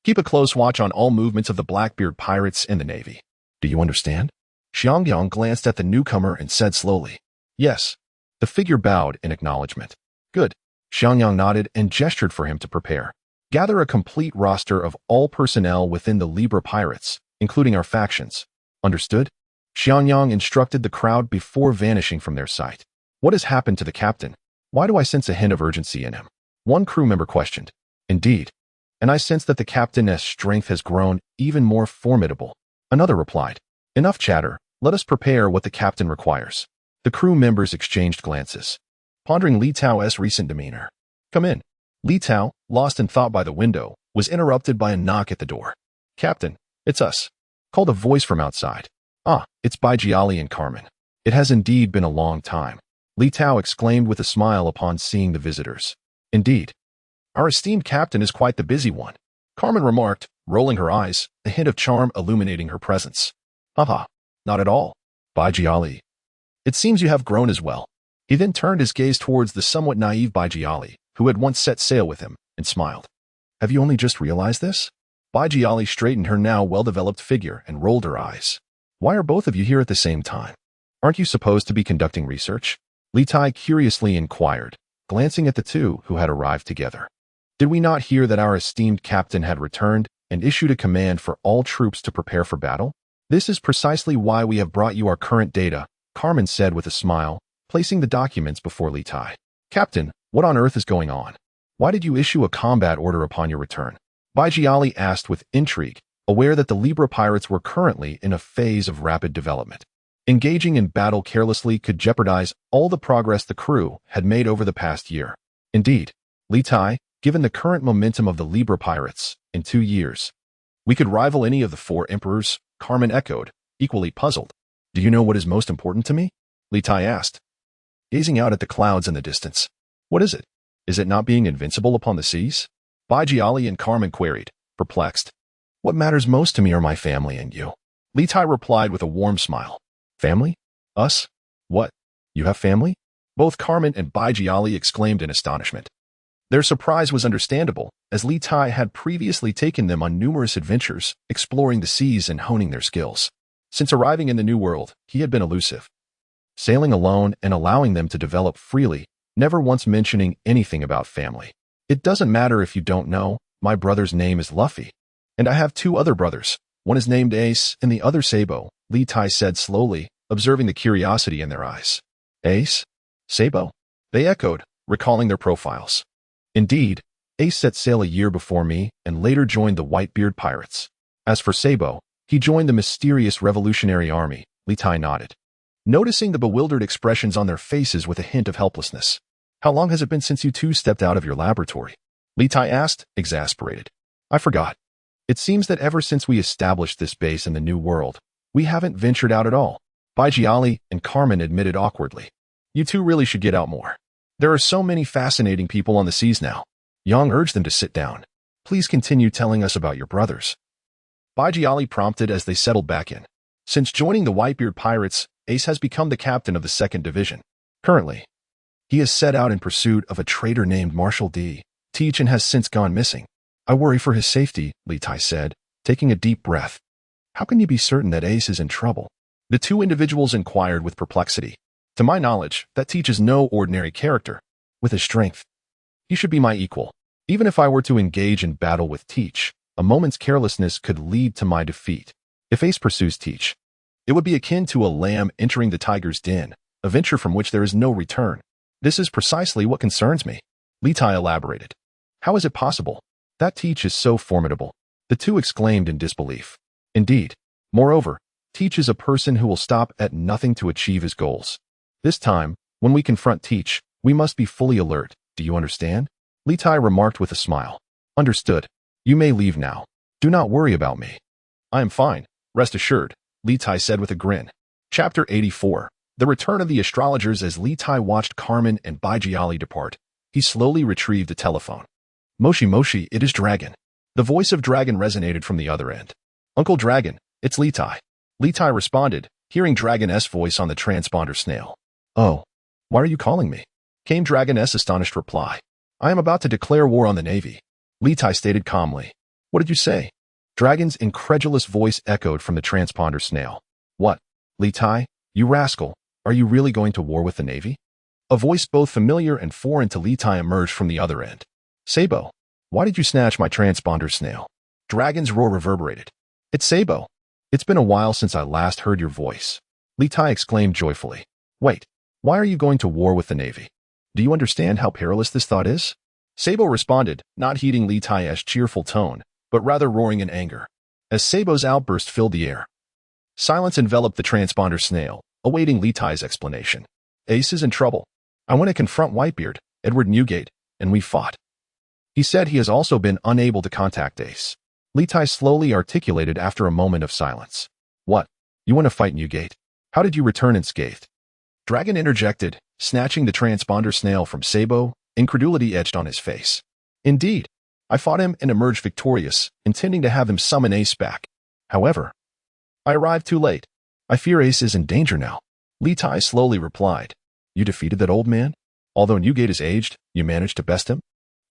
Speaker 1: keep a close watch on all movements of the Blackbeard pirates in the Navy. Do you understand? Xiangyang glanced at the newcomer and said slowly. Yes. The figure bowed in acknowledgement. Good. Xiangyang nodded and gestured for him to prepare. Gather a complete roster of all personnel within the Libra pirates, including our factions. Understood? Xiangyang instructed the crowd before vanishing from their sight. What has happened to the captain? Why do I sense a hint of urgency in him? One crew member questioned. Indeed. And I sense that the captain's strength has grown even more formidable. Another replied. Enough chatter. Let us prepare what the captain requires. The crew members exchanged glances, pondering Litai's recent demeanor. Come in. Litai, lost in thought by the window, was interrupted by a knock at the door. Captain, it's us, called a voice from outside. Ah, it's Baijiali and Carmen. It has indeed been a long time. Litai exclaimed with a smile upon seeing the visitors. Indeed. Our esteemed captain is quite the busy one, Carmen remarked, rolling her eyes, a hint of charm illuminating her presence. Haha, not at all. Baijiali. It seems you have grown as well. He then turned his gaze towards the somewhat naive Baijiali, who had once set sail with him, and smiled. Have you only just realized this? Baijiali straightened her now well-developed figure and rolled her eyes. Why are both of you here at the same time? Aren't you supposed to be conducting research? Litai curiously inquired, glancing at the two who had arrived together. Did we not hear that our esteemed captain had returned and issued a command for all troops to prepare for battle? This is precisely why we have brought you our current data, Carmen said with a smile, placing the documents before Litai. Captain, what on earth is going on? Why did you issue a combat order upon your return? Baijiali asked with intrigue, aware that the Libra pirates were currently in a phase of rapid development. Engaging in battle carelessly could jeopardize all the progress the crew had made over the past year. Indeed, Litai, given the current momentum of the Libra pirates, in 2 years, we could rival any of the four emperors, Carmen echoed, equally puzzled. Do you know what is most important to me? Litai asked, gazing out at the clouds in the distance. What is it? Is it not being invincible upon the seas? Baijiali and Carmen queried, perplexed. What matters most to me are my family and you. Litai replied with a warm smile. Family? Us? What? You have family? Both Carmen and Baijiali exclaimed in astonishment. Their surprise was understandable, as Litai had previously taken them on numerous adventures, exploring the seas and honing their skills. Since arriving in the New World, he had been elusive, sailing alone and allowing them to develop freely, never once mentioning anything about family. It doesn't matter if you don't know, my brother's name is Luffy. And I have 2 other brothers. One is named Ace and the other Sabo, Litai said slowly, observing the curiosity in their eyes. Ace? Sabo? They echoed, recalling their profiles. Indeed, Ace set sail a year before me and later joined the Whitebeard pirates. As for Sabo, he joined the mysterious Revolutionary Army, Litai nodded, noticing the bewildered expressions on their faces with a hint of helplessness. How long has it been since you two stepped out of your laboratory? Litai asked, exasperated. I forgot. It seems that ever since we established this base in the New World, we haven't ventured out at all. Baijiali and Carmen admitted awkwardly. You two really should get out more. There are so many fascinating people on the seas now. Yang urged them to sit down. Please continue telling us about your brothers. Baijiali prompted as they settled back in. Since joining the Whitebeard pirates, Ace has become the captain of the 2nd Division. Currently, he is set out in pursuit of a traitor named Marshal D. Teach and has since gone missing. I worry for his safety, Litai said, taking a deep breath. How can you be certain that Ace is in trouble? The two individuals inquired with perplexity. To my knowledge, that Teach is no ordinary character. With his strength, he should be my equal. Even if I were to engage in battle with Teach, a moment's carelessness could lead to my defeat. If Ace pursues Teach, it would be akin to a lamb entering the tiger's den, a venture from which there is no return. This is precisely what concerns me. Litai elaborated. How is it possible? That Teach is so formidable. The two exclaimed in disbelief. Indeed. Moreover, Teach is a person who will stop at nothing to achieve his goals. This time, when we confront Teach, we must be fully alert. Do you understand? Litai remarked with a smile. Understood. You may leave now. Do not worry about me. I am fine. Rest assured, Litai said with a grin. Chapter 84. The return of the astrologers. As Litai watched Carmen and Baijiali depart, he slowly retrieved the telephone. Moshi Moshi, it is Dragon. The voice of Dragon resonated from the other end. Uncle Dragon, it's Litai. Litai responded, hearing Dragon's voice on the transponder snail. Oh, why are you calling me? Came Dragon's astonished reply. I am about to declare war on the Navy. Litai stated calmly. What did you say? Dragon's incredulous voice echoed from the transponder snail. What? Litai, you rascal, are you really going to war with the Navy? A voice both familiar and foreign to Litai emerged from the other end. Sabo, why did you snatch my transponder snail? Dragon's roar reverberated. It's Sabo. It's been a while since I last heard your voice. Litai exclaimed joyfully. Wait, why are you going to war with the Navy? Do you understand how perilous this thought is? Sabo responded, not heeding Litai's cheerful tone, but rather roaring in anger. As Sabo's outburst filled the air, silence enveloped the transponder snail, awaiting Litai's explanation. Ace is in trouble. I want to confront Whitebeard, Edward Newgate, and we fought. He said he has also been unable to contact Ace. Litai slowly articulated after a moment of silence. What? You want to fight Newgate? How did you return unscathed? Dragon interjected, snatching the transponder snail from Sabo, incredulity etched on his face. Indeed, I fought him and emerged victorious, intending to have him summon Ace back. However, I arrived too late. I fear Ace is in danger now. Litai slowly replied. You defeated that old man? Although Newgate is aged, you managed to best him?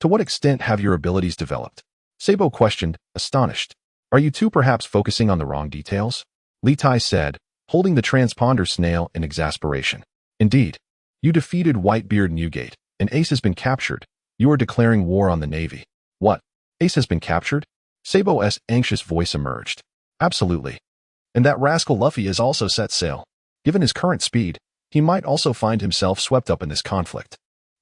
Speaker 1: To what extent have your abilities developed? Sabo questioned, astonished. Are you two perhaps focusing on the wrong details? Litai said, holding the transponder snail in exasperation. Indeed, you defeated Whitebeard Newgate, and Ace has been captured. You are declaring war on the Navy. What? Ace has been captured? Sabo's anxious voice emerged. Absolutely. And that rascal Luffy has also set sail. Given his current speed, he might also find himself swept up in this conflict.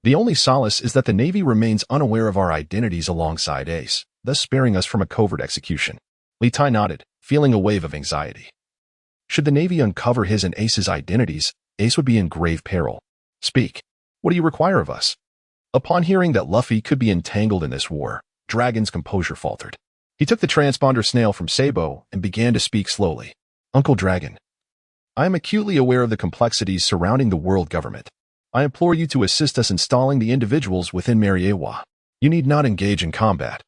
Speaker 1: The only solace is that the Navy remains unaware of our identities alongside Ace, thus sparing us from a covert execution. Litai nodded, feeling a wave of anxiety. Should the Navy uncover his and Ace's identities, Ace would be in grave peril. Speak. What do you require of us? Upon hearing that Luffy could be entangled in this war, Dragon's composure faltered. He took the transponder snail from Sabo and began to speak slowly. Uncle Dragon, I am acutely aware of the complexities surrounding the world government. I implore you to assist us installing the individuals within Mariewa. You need not engage in combat.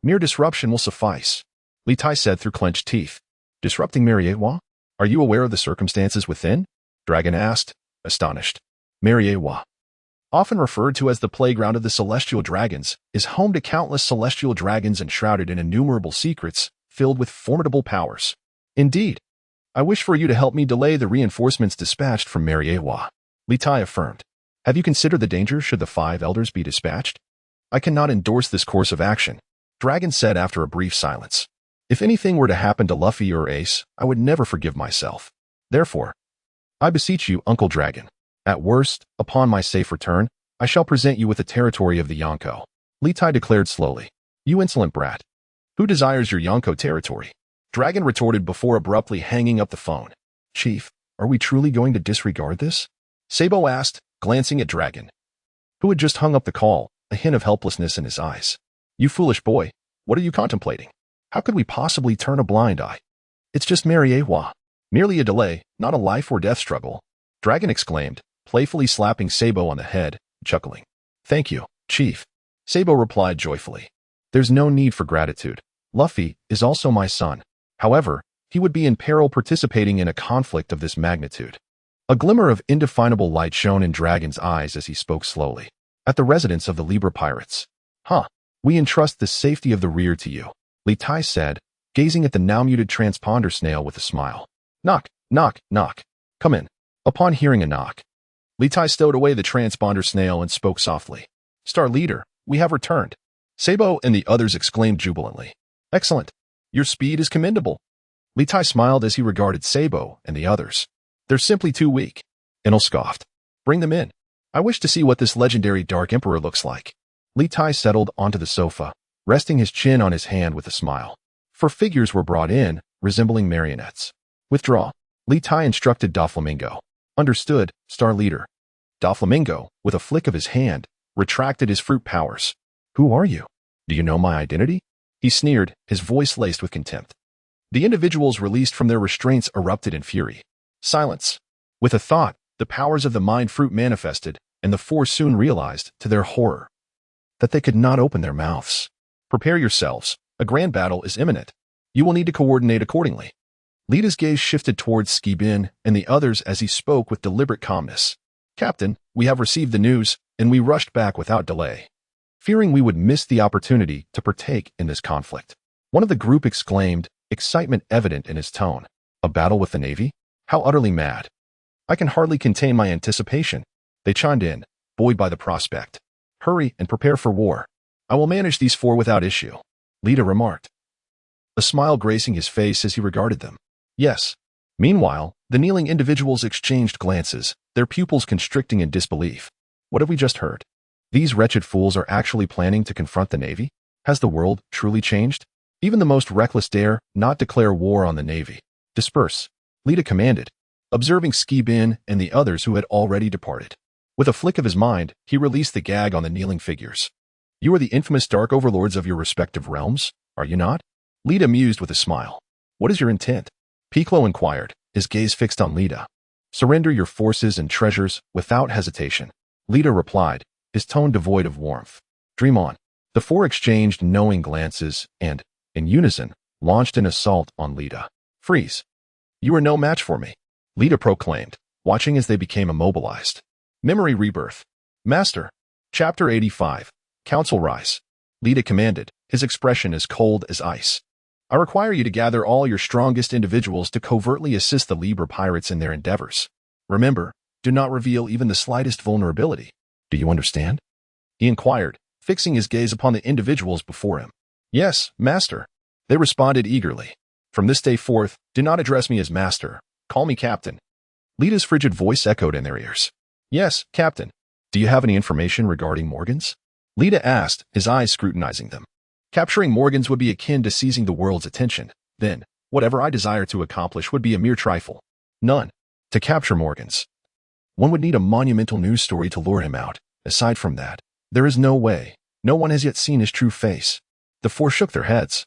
Speaker 1: Mere disruption will suffice, Litai said through clenched teeth. Disrupting Mariewa? Are you aware of the circumstances within? Dragon asked, astonished. Mariewa, often referred to as the playground of the celestial dragons, is home to countless celestial dragons enshrouded in innumerable secrets, filled with formidable powers. Indeed, I wish for you to help me delay the reinforcements dispatched from Mariewa. Litai affirmed. Have you considered the danger should the 5 elders be dispatched? I cannot endorse this course of action, Dragon said after a brief silence. If anything were to happen to Luffy or Ace, I would never forgive myself. Therefore, I beseech you, Uncle Dragon. At worst, upon my safe return, I shall present you with the territory of the Yonko. Litai declared slowly. You insolent brat. Who desires your Yonko territory? Dragon retorted before abruptly hanging up the phone. Chief, are we truly going to disregard this? Sabo asked, glancing at Dragon, who had just hung up the call, a hint of helplessness in his eyes. You foolish boy, what are you contemplating? How could we possibly turn a blind eye? It's just Mariewa. Merely a delay, not a life or death struggle, Dragon exclaimed, playfully slapping Sabo on the head, chuckling. Thank you, Chief. Sabo replied joyfully. There's no need for gratitude. Luffy is also my son. However, he would be in peril participating in a conflict of this magnitude. A glimmer of indefinable light shone in Dragon's eyes as he spoke slowly. At the residence of the Libra pirates. Huh. We entrust the safety of the rear to you, Litai said, gazing at the now-muted transponder snail with a smile. Knock, knock, knock. Come in. Upon hearing a knock, Litai stowed away the transponder snail and spoke softly. Star Leader, we have returned. Sabo and the others exclaimed jubilantly. Excellent. Your speed is commendable. Litai smiled as he regarded Sabo and the others. They're simply too weak. Enel scoffed. Bring them in. I wish to see what this legendary Dark Emperor looks like. Litai settled onto the sofa, resting his chin on his hand with a smile. 4 figures were brought in, resembling marionettes. Withdraw. Litai instructed Doflamingo. Understood, Star Leader. Doflamingo, with a flick of his hand, retracted his fruit powers. Who are you? Do you know my identity? He sneered, his voice laced with contempt. The individuals released from their restraints erupted in fury. Silence. With a thought, the powers of the mind fruit manifested, and the 4 soon realized, to their horror, that they could not open their mouths. Prepare yourselves. A grand battle is imminent. You will need to coordinate accordingly. Lita's gaze shifted towards Skibin and the others as he spoke with deliberate calmness. Captain, we have received the news, and we rushed back without delay, fearing we would miss the opportunity to partake in this conflict. One of the group exclaimed, excitement evident in his tone. A battle with the Navy? How utterly mad. I can hardly contain my anticipation. They chimed in, buoyed by the prospect. Hurry and prepare for war. I will manage these 4 without issue, Lita remarked, a smile gracing his face as he regarded them. Yes. Meanwhile, the kneeling individuals exchanged glances, their pupils constricting in disbelief. What have we just heard? These wretched fools are actually planning to confront the Navy? Has the world truly changed? Even the most reckless dare not declare war on the Navy. Disperse, Lita commanded, observing Skibin and the others who had already departed. With a flick of his mind, he released the gag on the kneeling figures. You are the infamous dark overlords of your respective realms, are you not? Lita mused with a smile. What is your intent? Piccolo inquired, his gaze fixed on Lita. Surrender your forces and treasures without hesitation, Lita replied, his tone devoid of warmth. Dream on. The 4 exchanged knowing glances and, in unison, launched an assault on Lita. Freeze. You are no match for me, Lita proclaimed, watching as they became immobilized. Memory Rebirth. Master. Chapter 85. Council Rise. Lita commanded, his expression as cold as ice. I require you to gather all your strongest individuals to covertly assist the Libra pirates in their endeavors. Remember, do not reveal even the slightest vulnerability. Do you understand? He inquired, fixing his gaze upon the individuals before him. Yes, Master. They responded eagerly. From this day forth, do not address me as Master. Call me Captain. Lita's frigid voice echoed in their ears. Yes, Captain. Do you have any information regarding Morgans? Lita asked, his eyes scrutinizing them. Capturing Morgans would be akin to seizing the world's attention. Then, whatever I desire to accomplish would be a mere trifle. None. To capture Morgans, one would need a monumental news story to lure him out. Aside from that, there is no way. No one has yet seen his true face. The 4 shook their heads,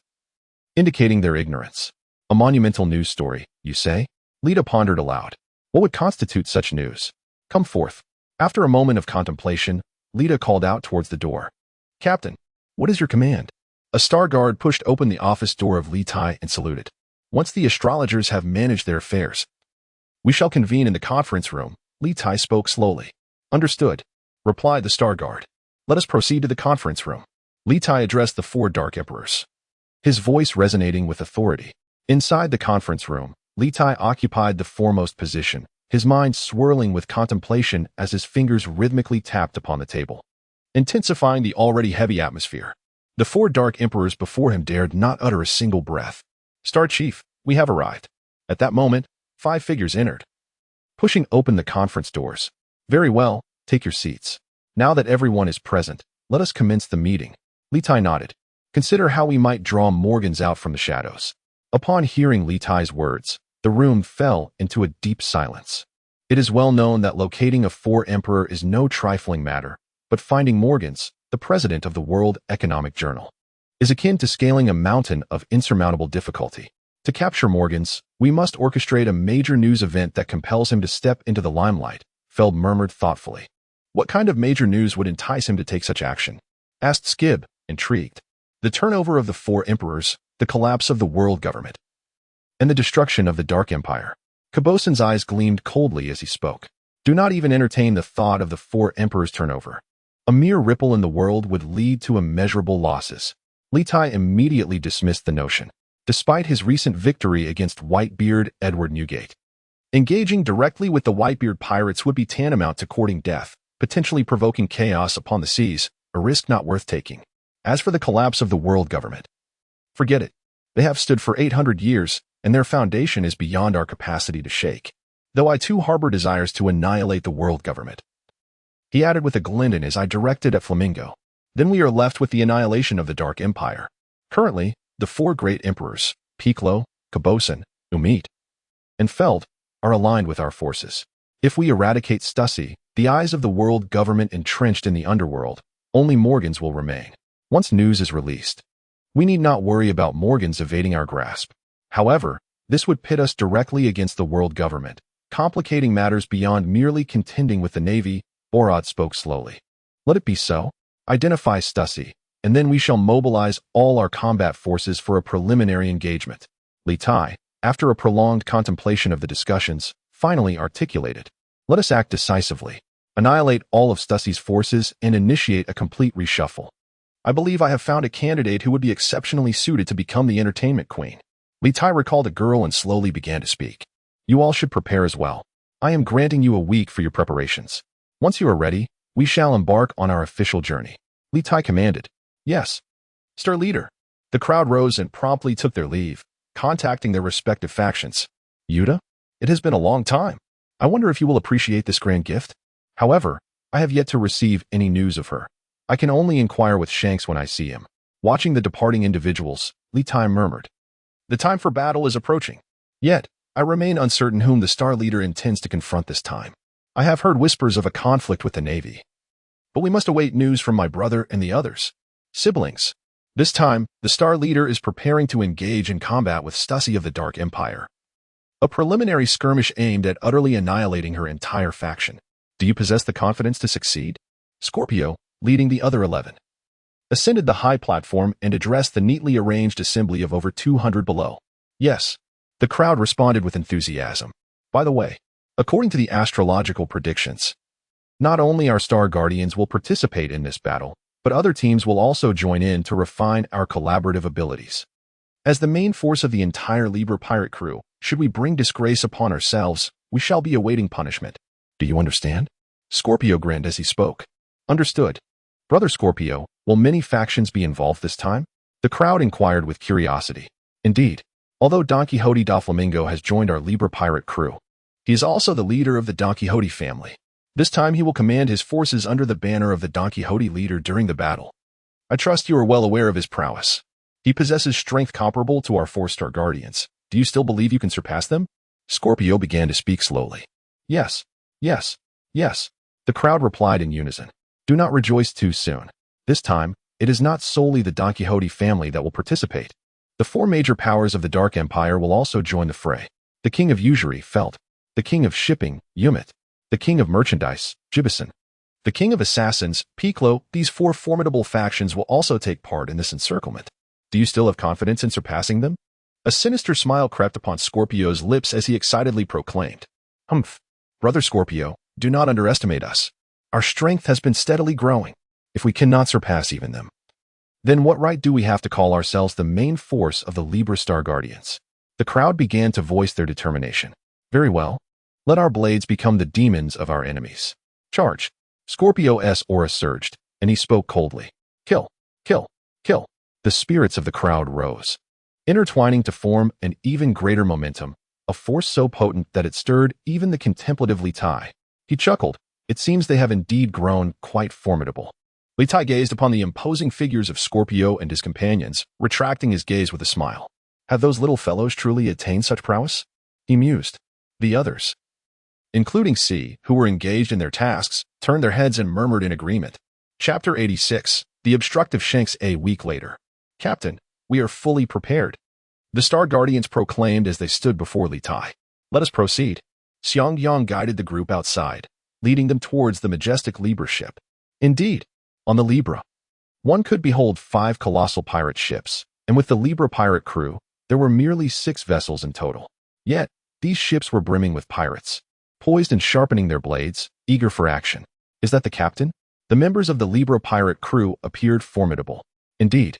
Speaker 1: indicating their ignorance. A monumental news story, you say? Lita pondered aloud. What would constitute such news? Come forth. After a moment of contemplation, Lita called out towards the door. Captain, what is your command? A star guard pushed open the office door of Litai and saluted. Once the astrologers have managed their affairs, we shall convene in the conference room, Litai spoke slowly. Understood, replied the star guard. Let us proceed to the conference room. Litai addressed the 4 Dark Emperors, his voice resonating with authority. Inside the conference room, Litai occupied the foremost position, his mind swirling with contemplation as his fingers rhythmically tapped upon the table, intensifying the already heavy atmosphere. The 4 Dark Emperors before him dared not utter a single breath. Star Chief, we have arrived. At that moment, 5 figures entered, pushing open the conference doors. Very well, take your seats. Now that everyone is present, let us commence the meeting. Litai nodded. Consider how we might draw Morgans out from the shadows. Upon hearing Litai's words, the room fell into a deep silence. It is well known that locating a 4 Emperor is no trifling matter, but finding Morgans, the president of the World Economic Journal, is akin to scaling a mountain of insurmountable difficulty. To capture Morgans, we must orchestrate a major news event that compels him to step into the limelight, Feld murmured thoughtfully. What kind of major news would entice him to take such action? Asked Skib, intrigued. The turnover of the 4 emperors, the collapse of the world government, and the destruction of the Dark Empire. Cabocin's eyes gleamed coldly as he spoke. Do not even entertain the thought of the 4 emperors' turnover. A mere ripple in the world would lead to immeasurable losses. Litai immediately dismissed the notion, despite his recent victory against Whitebeard Edward Newgate. Engaging directly with the Whitebeard pirates would be tantamount to courting death, potentially provoking chaos upon the seas, a risk not worth taking. As for the collapse of the world government, forget it. They have stood for 800 years, and their foundation is beyond our capacity to shake. Though I too harbor desires to annihilate the world government. He added with a glint in his eye directed at Flamingo. Then we are left with the annihilation of the Dark Empire. Currently, the four great emperors, Piclo, Caboson, Umit, and Feld, are aligned with our forces. If we eradicate Stussy, the eyes of the world government entrenched in the underworld, only Morgans will remain. Once news is released, we need not worry about Morgans evading our grasp. However, this would pit us directly against the world government, complicating matters beyond merely contending with the Navy. Borod spoke slowly. Let it be so. Identify Stussy, and then we shall mobilize all our combat forces for a preliminary engagement. Litai, after a prolonged contemplation of the discussions, finally articulated. Let us act decisively, annihilate all of Stussy's forces, and initiate a complete reshuffle. I believe I have found a candidate who would be exceptionally suited to become the entertainment queen. Litai recalled a girl and slowly began to speak. You all should prepare as well. I am granting you a week for your preparations. Once you are ready, we shall embark on our official journey. Litai commanded. Yes. Star leader. The crowd rose and promptly took their leave, contacting their respective factions. Yuta, it has been a long time. I wonder if you will appreciate this grand gift. However, I have yet to receive any news of her. I can only inquire with Shanks when I see him. Watching the departing individuals, Litai murmured. The time for battle is approaching. Yet, I remain uncertain whom the Star Leader intends to confront this time. I have heard whispers of a conflict with the Navy. But we must await news from my brother and the others. Siblings. This time, the Star Leader is preparing to engage in combat with Stussy of the Dark Empire. A preliminary skirmish aimed at utterly annihilating her entire faction. Do you possess the confidence to succeed? Scorpio, leading the other 11, ascended the high platform and addressed the neatly arranged assembly of over 200 below. Yes. The crowd responded with enthusiasm. By the way, according to the astrological predictions, not only our Star Guardians will participate in this battle, but other teams will also join in to refine our collaborative abilities. As the main force of the entire Libra pirate crew, should we bring disgrace upon ourselves, we shall be awaiting punishment. Do you understand? Scorpio grinned as he spoke. Understood. Brother Scorpio, will many factions be involved this time? The crowd inquired with curiosity. Indeed. Although Don Quixote da Flamingo has joined our Libra pirate crew, he is also the leader of the Don Quixote family. This time he will command his forces under the banner of the Don Quixote leader during the battle. I trust you are well aware of his prowess. He possesses strength comparable to our 4-star guardians. Do you still believe you can surpass them? Scorpio began to speak slowly. Yes, yes, yes. The crowd replied in unison. Do not rejoice too soon. This time, it is not solely the Don Quixote family that will participate. The 4 major powers of the Dark Empire will also join the fray. The King of Usury, Felt. The King of Shipping, Umit. The King of Merchandise, Gibison. The King of Assassins, Piclo. These 4 formidable factions will also take part in this encirclement. Do you still have confidence in surpassing them? A sinister smile crept upon Scorpio's lips as he excitedly proclaimed. Humph. Brother Scorpio, do not underestimate us. Our strength has been steadily growing. If we cannot surpass even them, then what right do we have to call ourselves the main force of the Libra Star Guardians? The crowd began to voice their determination. Very well. Let our blades become the demons of our enemies. Charge. Scorpio's aura surged, and he spoke coldly. Kill, kill, kill. The spirits of the crowd rose, intertwining to form an even greater momentum, a force so potent that it stirred even the contemplative Litai. He chuckled. It seems they have indeed grown quite formidable. Litai gazed upon the imposing figures of Scorpio and his companions, retracting his gaze with a smile. Have those little fellows truly attained such prowess? He mused. The others, including C, who were engaged in their tasks, turned their heads and murmured in agreement. Chapter 86. The Obstructive Shanks. A week later. Captain, we are fully prepared. The Star Guardians proclaimed as they stood before Litai. Let us proceed. Xiang Yang guided the group outside, leading them towards the majestic Libra ship. Indeed, on the Libra, one could behold 5 colossal pirate ships, and with the Libra pirate crew, there were merely 6 vessels in total. Yet, these ships were brimming with pirates, poised and sharpening their blades, eager for action. Is that the captain? The members of the Libra pirate crew appeared formidable. Indeed,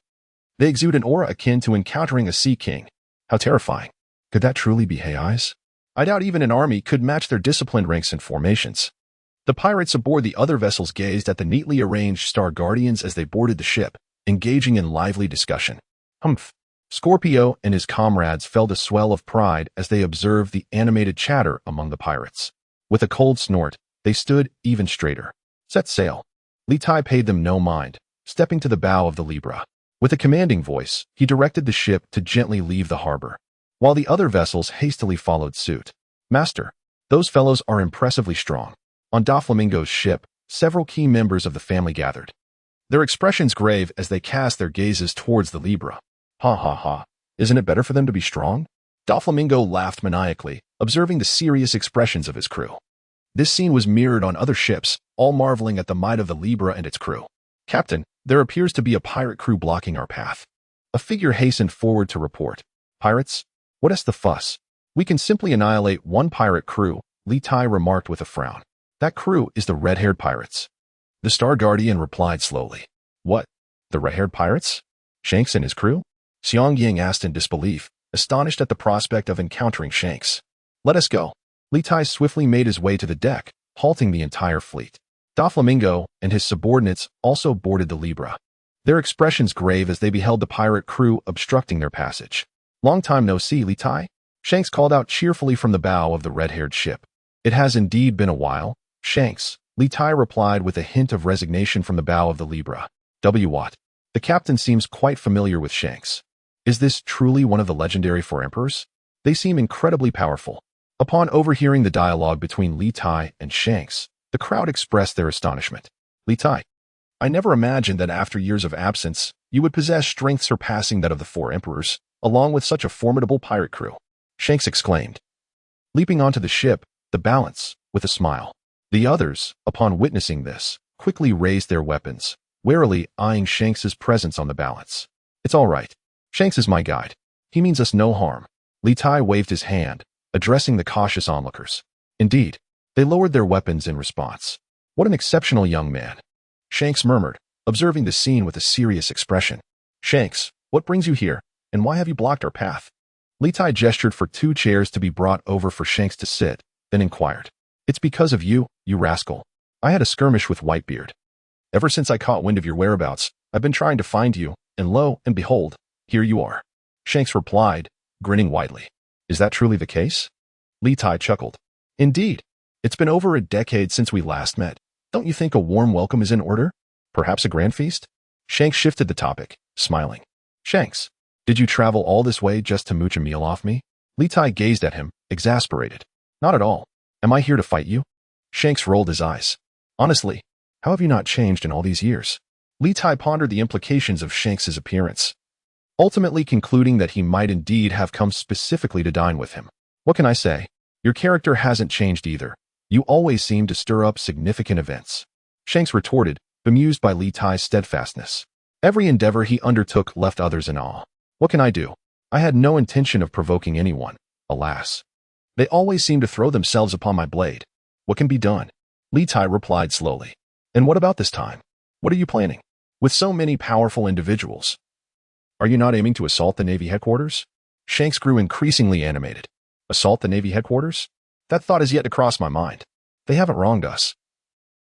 Speaker 1: they exude an aura akin to encountering a sea king. How terrifying. Could that truly be Hei's? I doubt even an army could match their disciplined ranks and formations. The pirates aboard the other vessels gazed at the neatly arranged Star Guardians as they boarded the ship, engaging in lively discussion. Humph. Scorpio and his comrades felt a swell of pride as they observed the animated chatter among the pirates. With a cold snort, they stood even straighter. Set sail. Litai paid them no mind, stepping to the bow of the Libra. With a commanding voice, he directed the ship to gently leave the harbor, while the other vessels hastily followed suit. Master, those fellows are impressively strong. On Doflamingo's ship, several key members of the family gathered, their expressions grave as they cast their gazes towards the Libra. Ha ha ha. Isn't it better for them to be strong? Doflamingo laughed maniacally, observing the serious expressions of his crew. This scene was mirrored on other ships, all marveling at the might of the Libra and its crew. Captain, there appears to be a pirate crew blocking our path. A figure hastened forward to report. Pirates? What is the fuss? We can simply annihilate one pirate crew, Litai remarked with a frown. That crew is the red-haired pirates. The Star Guardian replied slowly. What? The red-haired pirates? Shanks and his crew? Xiang Ying asked in disbelief, astonished at the prospect of encountering Shanks. Let us go. Litai swiftly made his way to the deck, halting the entire fleet. Doflamingo and his subordinates also boarded the Libra, their expressions grave as they beheld the pirate crew obstructing their passage. Long time no see, Litai? Shanks called out cheerfully from the bow of the red-haired ship. It has indeed been a while, Shanks, Litai replied with a hint of resignation from the bow of the Libra. What? The captain seems quite familiar with Shanks. Is this truly one of the legendary four emperors? They seem incredibly powerful. Upon overhearing the dialogue between Litai and Shanks, the crowd expressed their astonishment. Litai, I never imagined that after years of absence, you would possess strength surpassing that of the four emperors, along with such a formidable pirate crew. Shanks exclaimed, leaping onto the ship, the balance, with a smile. The others, upon witnessing this, quickly raised their weapons, warily eyeing Shanks's presence on the balance. It's all right. Shanks is my guide. He means us no harm. Litai waved his hand, addressing the cautious onlookers. Indeed, they lowered their weapons in response. What an exceptional young man. Shanks murmured, observing the scene with a serious expression. Shanks, what brings you here, and why have you blocked our path? Litai gestured for 2 chairs to be brought over for Shanks to sit, then inquired. It's because of you, you rascal. I had a skirmish with Whitebeard. Ever since I caught wind of your whereabouts, I've been trying to find you, and lo and behold, here you are. Shanks replied, grinning widely. Is that truly the case? Litai chuckled. Indeed. It's been over a decade since we last met. Don't you think a warm welcome is in order? Perhaps a grand feast? Shanks shifted the topic, smiling. Shanks, did you travel all this way just to mooch a meal off me? Litai gazed at him, exasperated. Not at all. Am I here to fight you? Shanks rolled his eyes. Honestly, how have you not changed in all these years? Litai pondered the implications of Shanks's appearance, ultimately concluding that he might indeed have come specifically to dine with him. What can I say? Your character hasn't changed either. You always seem to stir up significant events. Shanks retorted, bemused by Litai's steadfastness. Every endeavor he undertook left others in awe. What can I do? I had no intention of provoking anyone, alas. They always seem to throw themselves upon my blade. What can be done? Litai replied slowly. And what about this time? What are you planning? With so many powerful individuals, are you not aiming to assault the Navy headquarters? Shanks grew increasingly animated. Assault the Navy headquarters? That thought has yet to cross my mind. They haven't wronged us.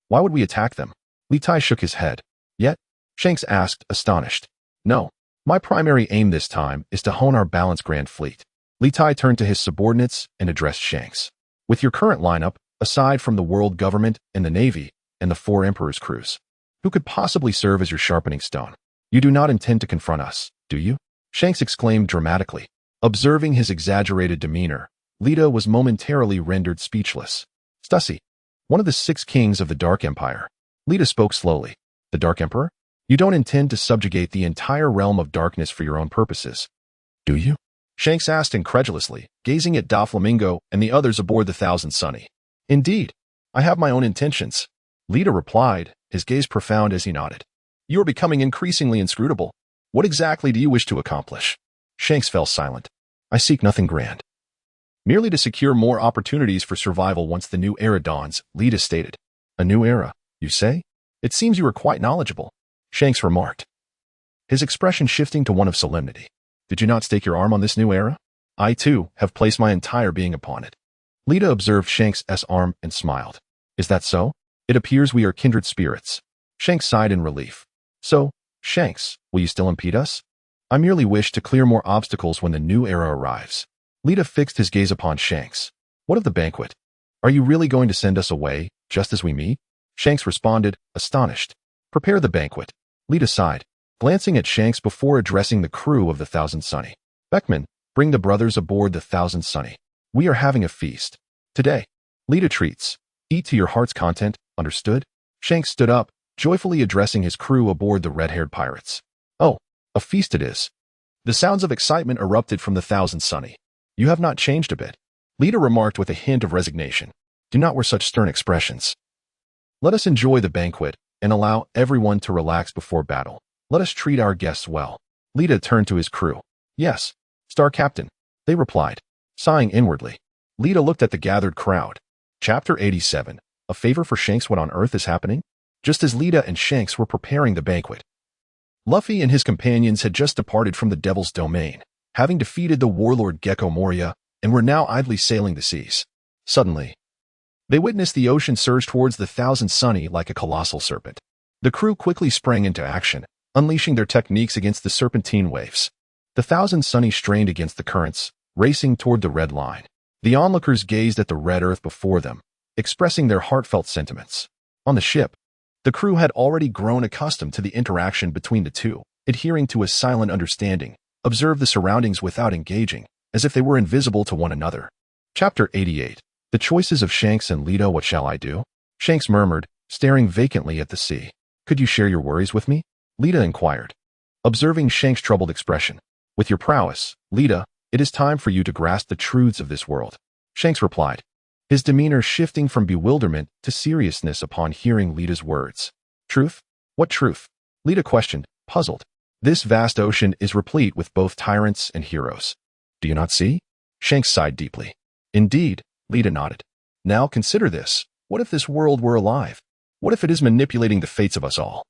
Speaker 1: Why would we attack them? Litai shook his head. Yet? Shanks asked, astonished. No. My primary aim this time is to hone our balanced grand fleet. Litai turned to his subordinates and addressed Shanks. With your current lineup, aside from the world government and the Navy and the 4 emperors' crews, who could possibly serve as your sharpening stone? You do not intend to confront us, do you? Shanks exclaimed dramatically. Observing his exaggerated demeanor, Lita was momentarily rendered speechless. Stussy, one of the 6 kings of the Dark Empire. Lita spoke slowly. The Dark Emperor? You don't intend to subjugate the entire realm of darkness for your own purposes, do you? Shanks asked incredulously, gazing at Doflamingo and the others aboard the Thousand Sunny. Indeed, I have my own intentions. Lita replied, his gaze profound as he nodded. You are becoming increasingly inscrutable. What exactly do you wish to accomplish? Shanks fell silent. I seek nothing grand. Merely to secure more opportunities for survival once the new era dawns, Lita stated. A new era, you say? It seems you are quite knowledgeable, Shanks remarked, his expression shifting to one of solemnity. Did you not stake your arm on this new era? I, too, have placed my entire being upon it. Lita observed Shanks' arm and smiled. Is that so? It appears we are kindred spirits. Shanks sighed in relief. So, Shanks, will you still impede us? I merely wish to clear more obstacles when the new era arrives. Lita fixed his gaze upon Shanks. What of the banquet? Are you really going to send us away, just as we meet? Shanks responded, astonished. Prepare the banquet. Lita sighed, glancing at Shanks before addressing the crew of the Thousand Sunny. Beckman, bring the brothers aboard the Thousand Sunny. We are having a feast. Today. Lita treats. Eat to your heart's content, understood? Shanks stood up, joyfully addressing his crew aboard the red-haired pirates. Oh, a feast it is. The sounds of excitement erupted from the Thousand Sunny. You have not changed a bit, Lita remarked with a hint of resignation. Do not wear such stern expressions. Let us enjoy the banquet and allow everyone to relax before battle. Let us treat our guests well. Lita turned to his crew. Yes, Star Captain, they replied, sighing inwardly. Lita looked at the gathered crowd. Chapter 87. A favor for Shanks. What on earth is happening? Just as Lita and Shanks were preparing the banquet, Luffy and his companions had just departed from the Devil's Domain, having defeated the warlord Gecko Moria, and were now idly sailing the seas. Suddenly, they witnessed the ocean surge towards the Thousand Sunny like a colossal serpent. The crew quickly sprang into action, unleashing their techniques against the serpentine waves. The Thousand Sunny strained against the currents, racing toward the red line. The onlookers gazed at the red earth before them, expressing their heartfelt sentiments. On the ship, the crew had already grown accustomed to the interaction between the two, adhering to a silent understanding, observed the surroundings without engaging, as if they were invisible to one another. Chapter 88. The choices of Shanks and Lita. What shall I do? Shanks murmured, staring vacantly at the sea. Could you share your worries with me? Lita inquired, observing Shanks' troubled expression. With your prowess, Lita, it is time for you to grasp the truths of this world. Shanks replied, his demeanor shifting from bewilderment to seriousness upon hearing Lita's words. Truth? What truth? Lita questioned, puzzled. This vast ocean is replete with both tyrants and heroes. Do you not see? Shanks sighed deeply. Indeed, Lita nodded. Now consider this. What if this world were alive? What if it is manipulating the fates of us all,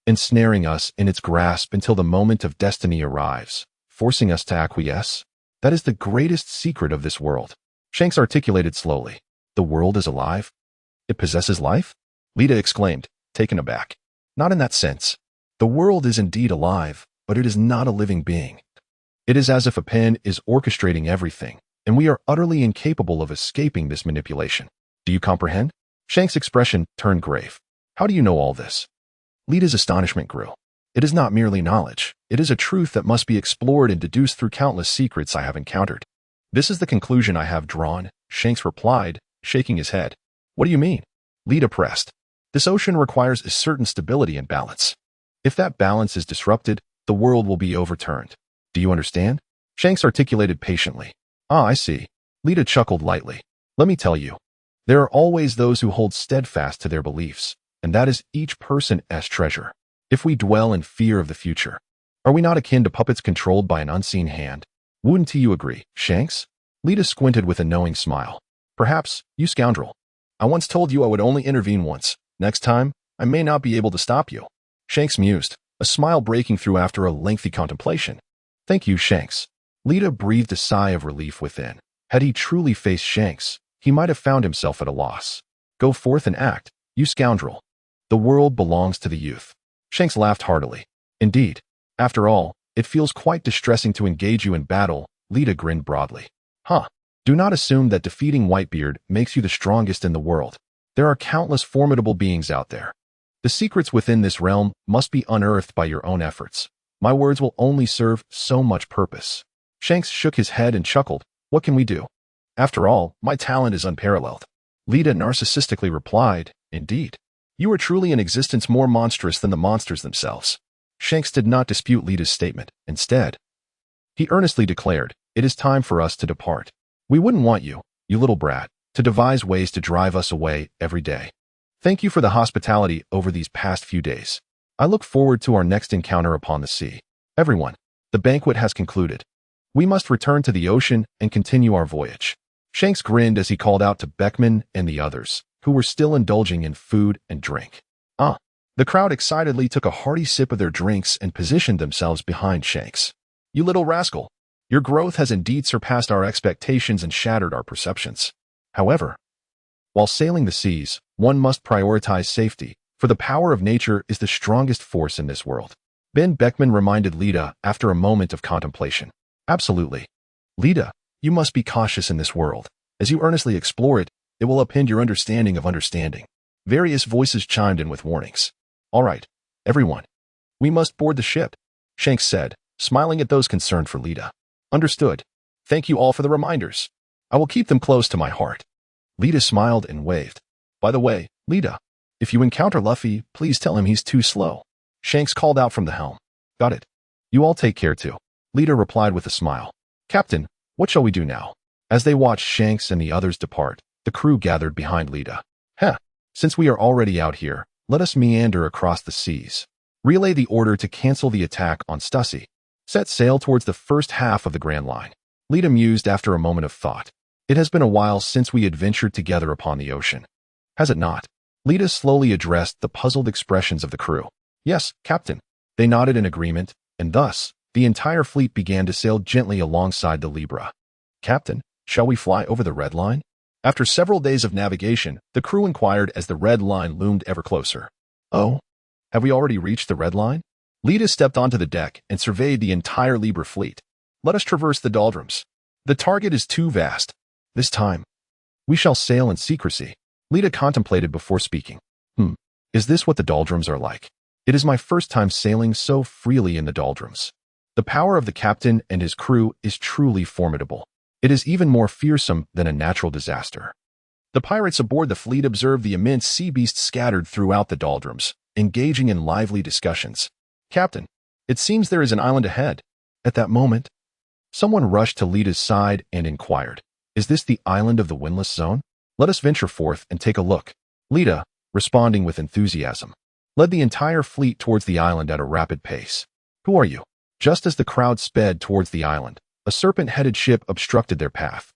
Speaker 1: ensnaring us in its grasp until the moment of destiny arrives, forcing us to acquiesce? That is the greatest secret of this world. Shanks articulated slowly. The world is alive? It possesses life? Lita exclaimed, taken aback. Not in that sense. The world is indeed alive, but it is not a living being. It is as if a pen is orchestrating everything, and we are utterly incapable of escaping this manipulation. Do you comprehend? Shanks' expression turned grave. How do you know all this? Lita's astonishment grew. It is not merely knowledge. It is a truth that must be explored and deduced through countless secrets I have encountered. This is the conclusion I have drawn, Shanks replied, shaking his head. What do you mean? Lita pressed. This ocean requires a certain stability and balance. If that balance is disrupted, the world will be overturned. Do you understand? Shanks articulated patiently. Ah, I see. Lita chuckled lightly. Let me tell you. There are always those who hold steadfast to their beliefs, and that is each person's treasure. If we dwell in fear of the future, are we not akin to puppets controlled by an unseen hand? Wouldn't you agree, Shanks? Lita squinted with a knowing smile. Perhaps, you scoundrel. I once told you I would only intervene once. Next time, I may not be able to stop you. Shanks mused, a smile breaking through after a lengthy contemplation. Thank you, Shanks. Lita breathed a sigh of relief within. Had he truly faced Shanks, he might have found himself at a loss. Go forth and act, you scoundrel. The world belongs to the youth. Shanks laughed heartily. Indeed. After all, it feels quite distressing to engage you in battle. Lita grinned broadly. Huh. Do not assume that defeating Whitebeard makes you the strongest in the world. There are countless formidable beings out there. The secrets within this realm must be unearthed by your own efforts. My words will only serve so much purpose. Shanks shook his head and chuckled. What can we do? After all, my talent is unparalleled. Lita narcissistically replied, Indeed. You are truly an existence more monstrous than the monsters themselves. Shanks did not dispute Lita's statement. Instead, he earnestly declared, It is time for us to depart. We wouldn't want you, you little brat, to devise ways to drive us away every day. Thank you for the hospitality over these past few days. I look forward to our next encounter upon the sea. Everyone, the banquet has concluded. We must return to the ocean and continue our voyage. Shanks grinned as he called out to Beckman and the others, who were still indulging in food and drink. Ah, The crowd excitedly took a hearty sip of their drinks and positioned themselves behind Shanks. "You little rascal! Your growth has indeed surpassed our expectations and shattered our perceptions. However, while sailing the seas, one must prioritize safety, for the power of nature is the strongest force in this world." Ben Beckman reminded Lita after a moment of contemplation. "Absolutely. Lita, you must be cautious in this world. As you earnestly explore it, it will upend your understanding of understanding." Various voices chimed in with warnings. "All right, everyone. We must board the ship," Shanks said, smiling at those concerned for Lita. "Understood. Thank you all for the reminders. I will keep them close to my heart." Lita smiled and waved. "By the way, Lita, if you encounter Luffy, please tell him he's too slow," Shanks called out from the helm. "Got it. You all take care too," Lita replied with a smile. "Captain, what shall we do now?" As they watched Shanks and the others depart, the crew gathered behind Lita. Since we are already out here, let us meander across the seas. Relay the order to cancel the attack on Stussy. Set sail towards the first half of the Grand Line." Lita mused after a moment of thought. "It has been a while since we adventured together upon the ocean. Has it not?" Lita slowly addressed the puzzled expressions of the crew. "Yes, Captain." They nodded in agreement, and thus, the entire fleet began to sail gently alongside the Libra. "Captain, shall we fly over the Red Line?" After several days of navigation, the crew inquired as the Red Line loomed ever closer. "Oh, have we already reached the Red Line?" Lita stepped onto the deck and surveyed the entire Libra fleet. "Let us traverse the doldrums. The target is too vast. This time, we shall sail in secrecy." Lita contemplated before speaking. Is this what the doldrums are like? It is my first time sailing so freely in the doldrums. The power of the captain and his crew is truly formidable. It is even more fearsome than a natural disaster." The pirates aboard the fleet observed the immense sea beasts scattered throughout the doldrums, engaging in lively discussions. "Captain, it seems there is an island ahead." At that moment, someone rushed to Lita's side and inquired, "Is this the island of the Windless Zone? Let us venture forth and take a look." Lita, responding with enthusiasm, led the entire fleet towards the island at a rapid pace. "Who are you?" Just as the crowd sped towards the island, a serpent-headed ship obstructed their path.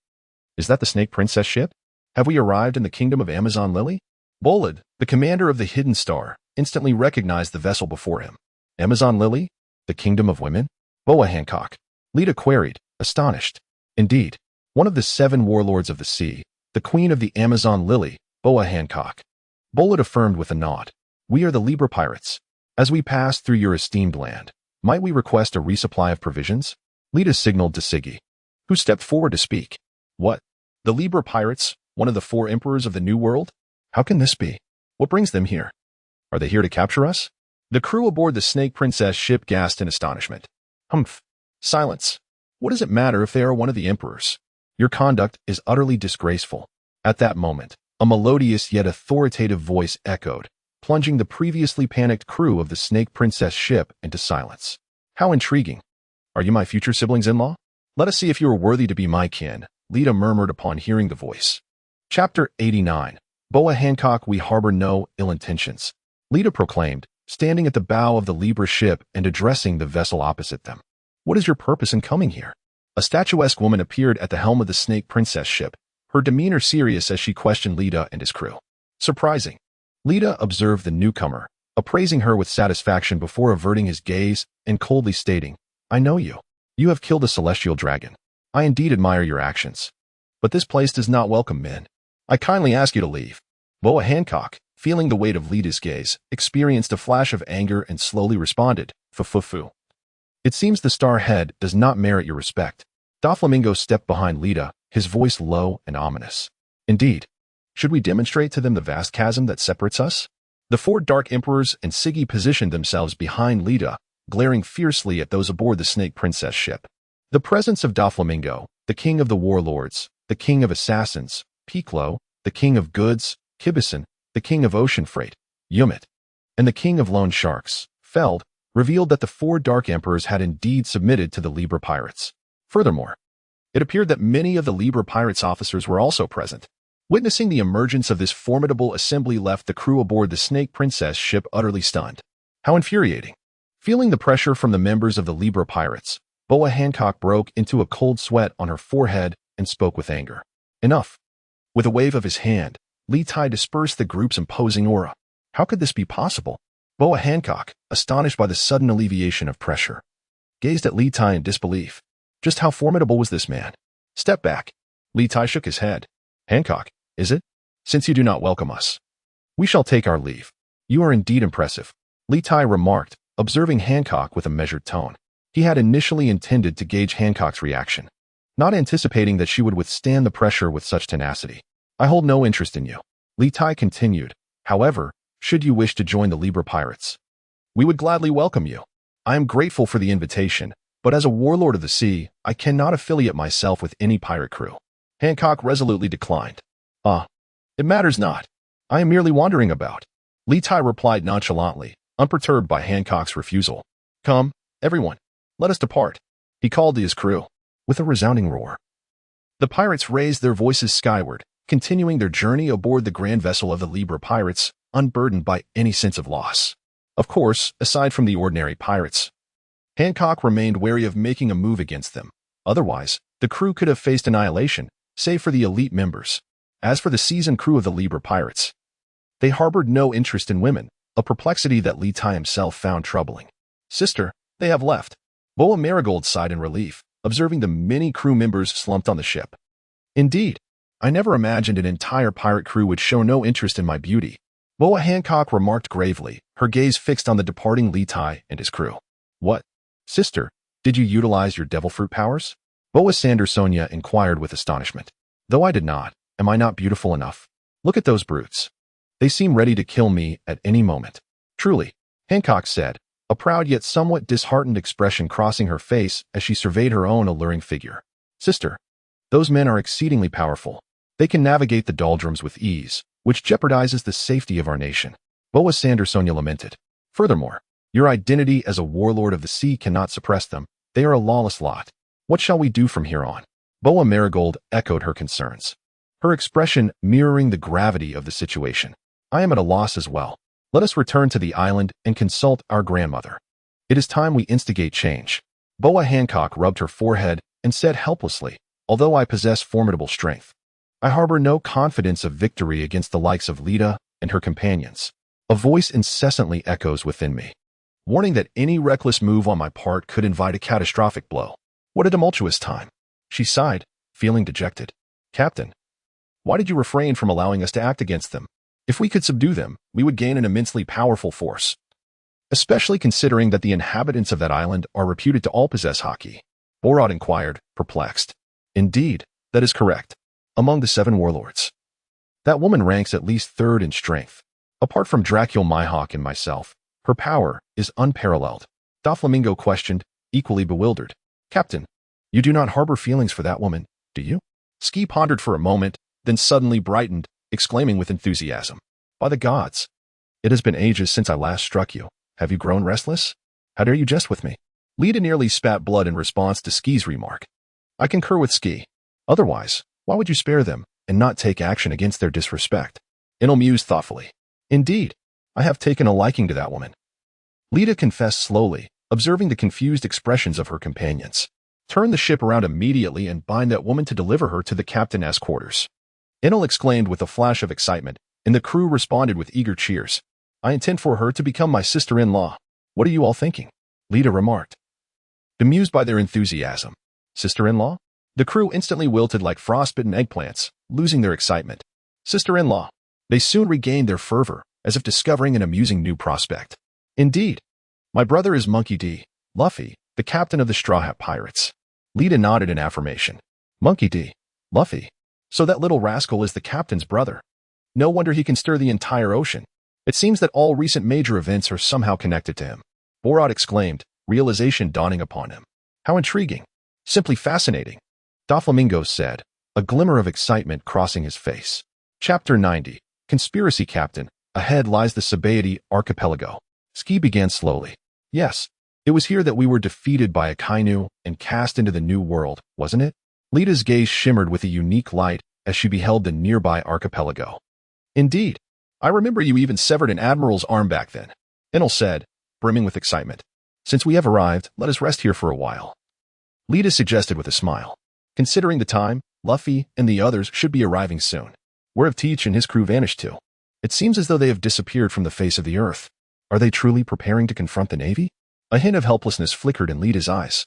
Speaker 1: "Is that the Snake Princess ship? Have we arrived in the kingdom of Amazon Lily?" Bolid, the commander of the Hidden Star, instantly recognized the vessel before him. "Amazon Lily? The kingdom of women?" Boa Hancock, Lita queried, astonished. "Indeed, one of the 7 warlords of the sea, the queen of the Amazon Lily, Boa Hancock." Bolid affirmed with a nod. "We are the Libra pirates. As we pass through your esteemed land, might we request a resupply of provisions?" Lita signaled to Siggy, who stepped forward to speak. "What? The Libra pirates, one of the 4 emperors of the New World? How can this be? What brings them here? Are they here to capture us?" The crew aboard the Snake Princess ship gasped in astonishment. "Humph. Silence. What does it matter if they are one of the emperors? Your conduct is utterly disgraceful." At that moment, a melodious yet authoritative voice echoed, plunging the previously panicked crew of the Snake Princess ship into silence. "How intriguing. Are you my future siblings-in-law? Let us see if you are worthy to be my kin," Lita murmured upon hearing the voice. Chapter 89. Boa Hancock, we harbor no ill intentions, Lita proclaimed, standing at the bow of the Libra ship and addressing the vessel opposite them. "What is your purpose in coming here?" A statuesque woman appeared at the helm of the Snake Princess ship, her demeanor serious as she questioned Lita and his crew. Surprising. Lita observed the newcomer, appraising her with satisfaction before averting his gaze and coldly stating, "I know you. You have killed a celestial dragon. I indeed admire your actions. But this place does not welcome men. I kindly ask you to leave." Boa Hancock, feeling the weight of Lita's gaze, experienced a flash of anger and slowly responded, "Fu. It seems the star head does not merit your respect." Doflamingo stepped behind Lita, his voice low and ominous. "Indeed. Should we demonstrate to them the vast chasm that separates us?" The 4 Dark Emperors and Siggy positioned themselves behind Lita, glaring fiercely at those aboard the Snake Princess ship. The presence of Doflamingo, the king of the warlords, the king of assassins, Piclo, the king of goods, Kibison, the king of ocean freight, Yumit, and the king of loan sharks, Feld, revealed that the 4 Dark Emperors had indeed submitted to the Libra pirates. Furthermore, it appeared that many of the Libra pirates' officers were also present. Witnessing the emergence of this formidable assembly left the crew aboard the Snake Princess ship utterly stunned. How infuriating. Feeling the pressure from the members of the Libra pirates, Boa Hancock broke into a cold sweat on her forehead and spoke with anger. "Enough." With a wave of his hand, Litai dispersed the group's imposing aura. How could this be possible? Boa Hancock, astonished by the sudden alleviation of pressure, gazed at Litai in disbelief. Just how formidable was this man? Step back. Litai shook his head. Hancock, is it? Since you do not welcome us, we shall take our leave. You are indeed impressive, Litai remarked, observing Hancock with a measured tone. He had initially intended to gauge Hancock's reaction, not anticipating that she would withstand the pressure with such tenacity. I hold no interest in you, Litai continued. However, should you wish to join the Libra pirates, we would gladly welcome you. I am grateful for the invitation, but as a warlord of the sea, I cannot affiliate myself with any pirate crew. Hancock resolutely declined. It matters not. I am merely wandering about, Litai replied nonchalantly, unperturbed by Hancock's refusal. Come, everyone, let us depart, he called to his crew. With a resounding roar, the pirates raised their voices skyward, continuing their journey aboard the grand vessel of the Libra pirates, unburdened by any sense of loss. Of course, aside from the ordinary pirates, Hancock remained wary of making a move against them. Otherwise, the crew could have faced annihilation, save for the elite members. As for the seasoned crew of the Libra pirates, they harbored no interest in women, a perplexity that Litai himself found troubling. Sister, they have left. Boa Marigold sighed in relief, observing the many crew members slumped on the ship. Indeed, I never imagined an entire pirate crew would show no interest in my beauty, Boa Hancock remarked gravely, her gaze fixed on the departing Litai and his crew. What? Sister, did you utilize your devil fruit powers? Boa Sandersonia inquired with astonishment. Though I did not, am I not beautiful enough? Look at those brutes. They seem ready to kill me at any moment. Truly, Hancock said, a proud yet somewhat disheartened expression crossing her face as she surveyed her own alluring figure. Sister, those men are exceedingly powerful. They can navigate the doldrums with ease, which jeopardizes the safety of our nation. Boa Sandersonia lamented. Furthermore, your identity as a warlord of the sea cannot suppress them. They are a lawless lot. What shall we do from here on? Boa Marigold echoed her concerns, her expression mirroring the gravity of the situation. I am at a loss as well. Let us return to the island and consult our grandmother. It is time we instigate change. Boa Hancock rubbed her forehead and said helplessly, although I possess formidable strength, I harbor no confidence of victory against the likes of Lita and her companions. A voice incessantly echoes within me, warning that any reckless move on my part could invite a catastrophic blow. What a tumultuous time. She sighed, feeling dejected. Captain, why did you refrain from allowing us to act against them? If we could subdue them, we would gain an immensely powerful force, especially considering that the inhabitants of that island are reputed to all possess haki. Borod inquired, perplexed. Indeed, that is correct. Among the 7 warlords, that woman ranks at least third in strength. Apart from Dracul Myhawk and myself, her power is unparalleled. Doflamingo questioned, equally bewildered. Captain, you do not harbor feelings for that woman, do you? Ski pondered for a moment, then suddenly brightened, exclaiming with enthusiasm. By the gods! It has been ages since I last struck you. Have you grown restless? How dare you jest with me? Lita nearly spat blood in response to Ski's remark. I concur with Ski. Otherwise, why would you spare them and not take action against their disrespect? Enel mused thoughtfully. Indeed, I have taken a liking to that woman. Lita confessed slowly, observing the confused expressions of her companions. Turn the ship around immediately and bind that woman to deliver her to the captain's quarters. Enel exclaimed with a flash of excitement, and the crew responded with eager cheers. I intend for her to become my sister-in-law. What are you all thinking? Lita remarked, bemused by their enthusiasm. Sister-in-law? The crew instantly wilted like frostbitten eggplants, losing their excitement. Sister-in-law. They soon regained their fervor, as if discovering an amusing new prospect. Indeed. My brother is Monkey D. Luffy, the captain of the Straw Hat Pirates. Lita nodded in affirmation. Monkey D. Luffy. So that little rascal is the captain's brother. No wonder he can stir the entire ocean. It seems that all recent major events are somehow connected to him. Borod exclaimed, realization dawning upon him. How intriguing. Simply fascinating. Doflamingo said, a glimmer of excitement crossing his face. Chapter 90. Conspiracy Captain. Ahead lies the Sabay Archipelago. Ski began slowly. Yes, it was here that we were defeated by a Kainu and cast into the New World, wasn't it? Lita's gaze shimmered with a unique light as she beheld the nearby archipelago. Indeed. I remember you even severed an admiral's arm back then, Enel said, brimming with excitement. Since we have arrived, let us rest here for a while. Lita suggested with a smile. Considering the time, Luffy and the others should be arriving soon. Where have Teach and his crew vanished to? It seems as though they have disappeared from the face of the earth. Are they truly preparing to confront the Navy? A hint of helplessness flickered in Lita's eyes.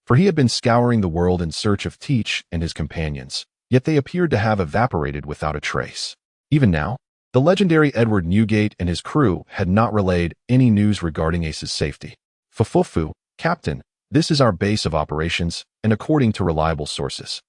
Speaker 1: For he had been scouring the world in search of Teach and his companions, yet they appeared to have evaporated without a trace. Even now, the legendary Edward Newgate and his crew had not relayed any news regarding Ace's safety. Fufufu, Captain, this is our base of operations, and according to reliable sources,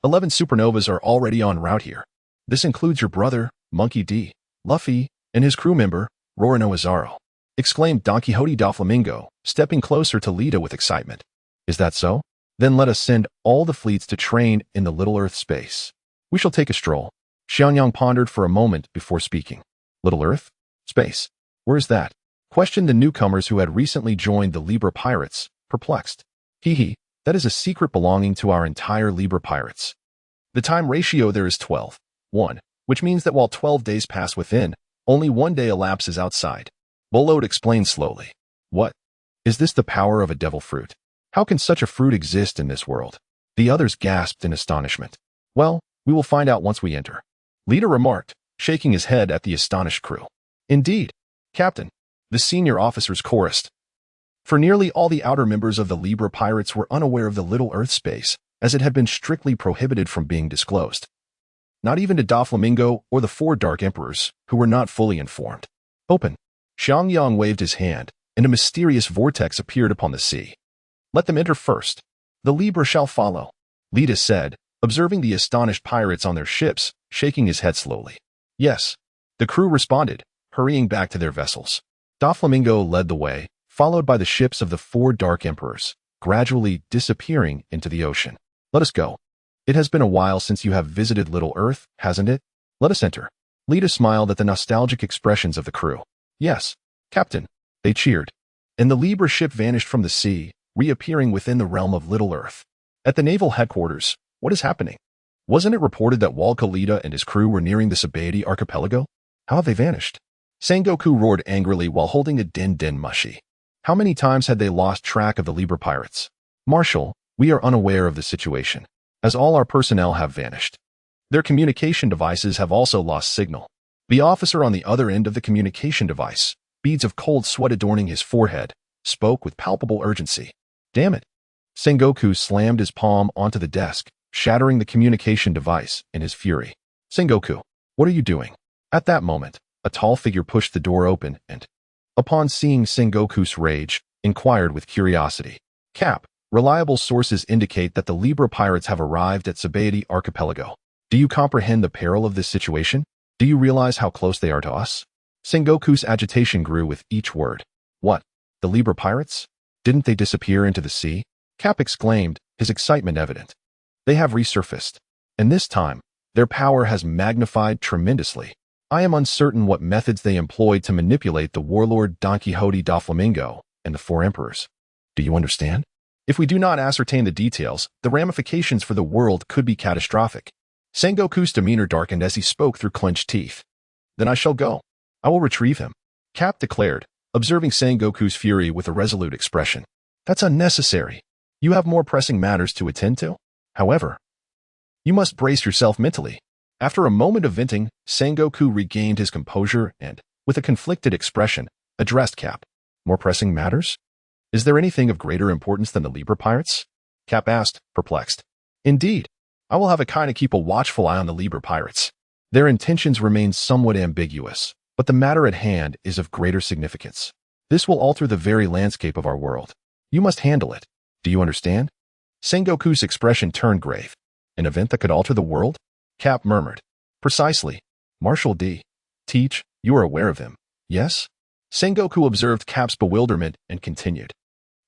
Speaker 1: 11 supernovas are already en route here. This includes your brother, Monkey D, Luffy, and his crew member, Rorano Azaro, exclaimed Don Quixote Doflamingo, stepping closer to Lita with excitement. Is that so? Then let us send all the fleets to train in the Little Earth space. We shall take a stroll. Xiaonyang pondered for a moment before speaking. Little Earth? Space. Where is that? Questioned the newcomers who had recently joined the Libra pirates, perplexed. Hee, that is a secret belonging to our entire Libra pirates. The time ratio there is 12:1, which means that while 12 days pass within, only 1 day elapses outside. Bolode explained slowly. What? Is this the power of a devil fruit? How can such a fruit exist in this world? The others gasped in astonishment. Well, we will find out once we enter, Lita remarked, shaking his head at the astonished crew. Indeed, Captain, the senior officers chorused. For nearly all the outer members of the Libra pirates were unaware of the Little Earth space, as it had been strictly prohibited from being disclosed. Not even to Doflamingo or the 4 Dark Emperors, who were not fully informed. Open. Xiaonyang waved his hand, and a mysterious vortex appeared upon the sea. Let them enter first. The Libra shall follow, Lita said, observing the astonished pirates on their ships, shaking his head slowly. Yes, the crew responded, hurrying back to their vessels. Doflamingo led the way, followed by the ships of the 4 Dark Emperors, gradually disappearing into the ocean. Let us go. It has been a while since you have visited Little Earth, hasn't it? Let us enter. Lita smiled at the nostalgic expressions of the crew. Yes, Captain, they cheered. And the Libra ship vanished from the sea, reappearing within the realm of Little Earth. At the naval headquarters, what is happening? Wasn't it reported that Voldka Litai and his crew were nearing the Sabay Archipelago? How have they vanished? Sengoku roared angrily while holding a din mushy. How many times had they lost track of the Libra pirates? Marshal, we are unaware of the situation, as all our personnel have vanished. Their communication devices have also lost signal. The officer on the other end of the communication device, beads of cold sweat adorning his forehead, spoke with palpable urgency. Damn it. Sengoku slammed his palm onto the desk, shattering the communication device in his fury. Sengoku, what are you doing? At that moment, a tall figure pushed the door open and, upon seeing Sengoku's rage, inquired with curiosity. Cap, reliable sources indicate that the Libra pirates have arrived at Sabay Archipelago. Do you comprehend the peril of this situation? Do you realize how close they are to us? Sengoku's agitation grew with each word. What? The Libra pirates? Didn't they disappear into the sea? Cap exclaimed, his excitement evident. They have resurfaced, and this time, their power has magnified tremendously. I am uncertain what methods they employed to manipulate the warlord Don Quixote Doflamingo and the 4 emperors. Do you understand? If we do not ascertain the details, the ramifications for the world could be catastrophic. Sengoku's demeanor darkened as he spoke through clenched teeth. Then I shall go. I will retrieve him, Cap declared, observing Sengoku's fury with a resolute expression. That's unnecessary. You have more pressing matters to attend to. However, you must brace yourself mentally. After a moment of venting, Sengoku regained his composure and, with a conflicted expression, addressed Cap. More pressing matters? Is there anything of greater importance than the Libra pirates? Cap asked, perplexed. Indeed, I will have a kind of keep a watchful eye on the Libra pirates. Their intentions remain somewhat ambiguous, but the matter at hand is of greater significance. This will alter the very landscape of our world. You must handle it. Do you understand? Sengoku's expression turned grave. An event that could alter the world? Cap murmured. Precisely. Marshal D. Teach, you are aware of him, yes? Sengoku observed Cap's bewilderment and continued.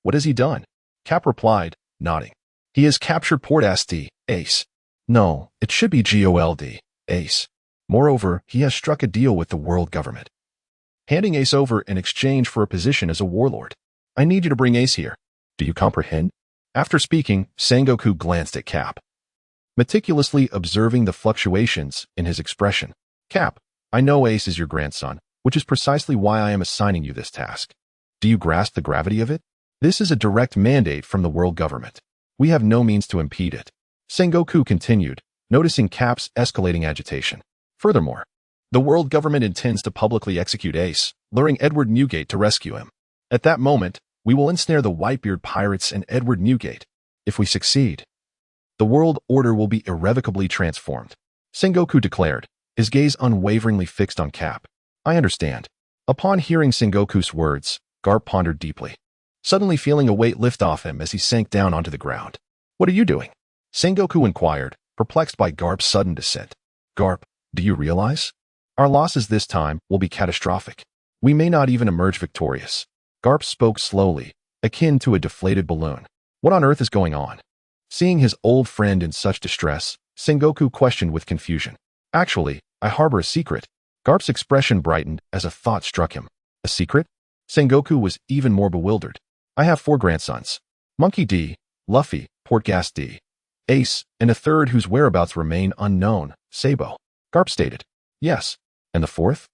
Speaker 1: What has he done? Cap replied, nodding. He has captured Port Asti, Ace. No, it should be Gold, Ace. Moreover, he has struck a deal with the world government, handing Ace over in exchange for a position as a warlord. I need you to bring Ace here. Do you comprehend? After speaking, Sengoku glanced at Cap, meticulously observing the fluctuations in his expression. Cap, I know Ace is your grandson, which is precisely why I am assigning you this task. Do you grasp the gravity of it? This is a direct mandate from the world government. We have no means to impede it. Sengoku continued, noticing Cap's escalating agitation. Furthermore, The world government intends to publicly execute Ace, luring Edward Newgate to rescue him. At that moment, we will ensnare the Whitebeard pirates and Edward Newgate. If we succeed, the world order will be irrevocably transformed. Sengoku declared, his gaze unwaveringly fixed on Cap. I understand. Upon hearing Sengoku's words, Garp pondered deeply, suddenly feeling a weight lift off him as he sank down onto the ground. What are you doing? Sengoku inquired, perplexed by Garp's sudden descent. Garp, do you realize? Our losses this time will be catastrophic. We may not even emerge victorious. Garp spoke slowly, akin to a deflated balloon. What on earth is going on? Seeing his old friend in such distress, Sengoku questioned with confusion. Actually, I harbor a secret. Garp's expression brightened as a thought struck him. A secret? Sengoku was even more bewildered. I have 4 grandsons. Monkey D, Luffy, Portgas D, Ace, and a third whose whereabouts remain unknown, Sabo. Garp stated. Yes. And the 4th?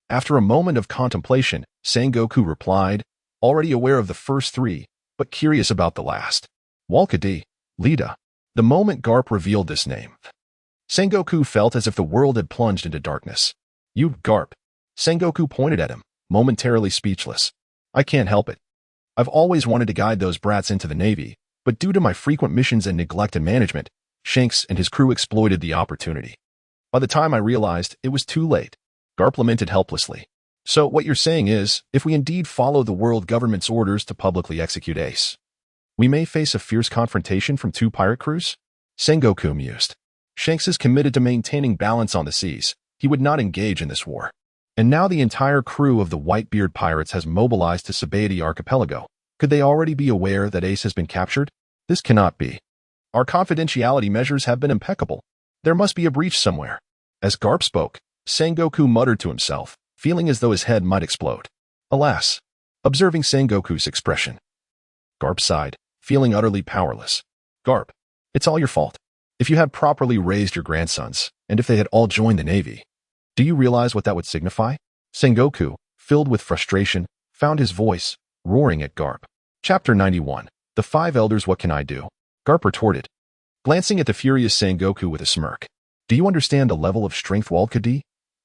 Speaker 1: After a moment of contemplation, Sengoku replied, already aware of the first 3, but curious about the last. Voldka Litai. The moment Garp revealed this name, Sengoku felt as if the world had plunged into darkness. You, Garp. Sengoku pointed at him, momentarily speechless. I can't help it. I've always wanted to guide those brats into the Navy, but due to my frequent missions and neglected management, Shanks and his crew exploited the opportunity. By the time I realized, it was too late. Garp lamented helplessly. So what you're saying is, if we indeed follow the world government's orders to publicly execute Ace, we may face a fierce confrontation from 2 pirate crews? Sengoku mused. Shanks is committed to maintaining balance on the seas. He would not engage in this war. And now the entire crew of the Whitebeard pirates has mobilized to Sabay the Archipelago. Could they already be aware that Ace has been captured? This cannot be. Our confidentiality measures have been impeccable. There must be a breach somewhere. As Garp spoke, Sengoku muttered to himself, feeling as though his head might explode. Alas! Observing Sengoku's expression, Garp sighed, feeling utterly powerless. Garp, it's all your fault. If you had properly raised your grandsons, and if they had all joined the Navy, do you realize what that would signify? Sengoku, filled with frustration, found his voice, roaring at Garp. Chapter 91. The 5 Elders. What can I do? Garp retorted, glancing at the furious Sengoku with a smirk. Do you understand the level of strength Voldka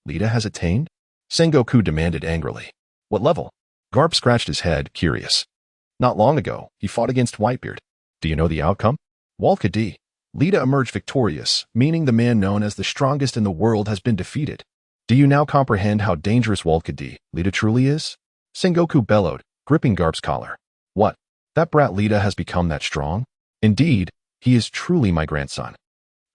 Speaker 1: Litai has attained? Sengoku demanded angrily. What level? Garp scratched his head, curious. Not long ago, he fought against Whitebeard. Do you know the outcome? Voldka Litai emerged victorious, meaning the man known as the strongest in the world has been defeated. Do you now comprehend how dangerous Voldka Litai truly is? Sengoku bellowed, gripping Garp's collar. What? That brat Litai has become that strong? Indeed, he is truly my grandson.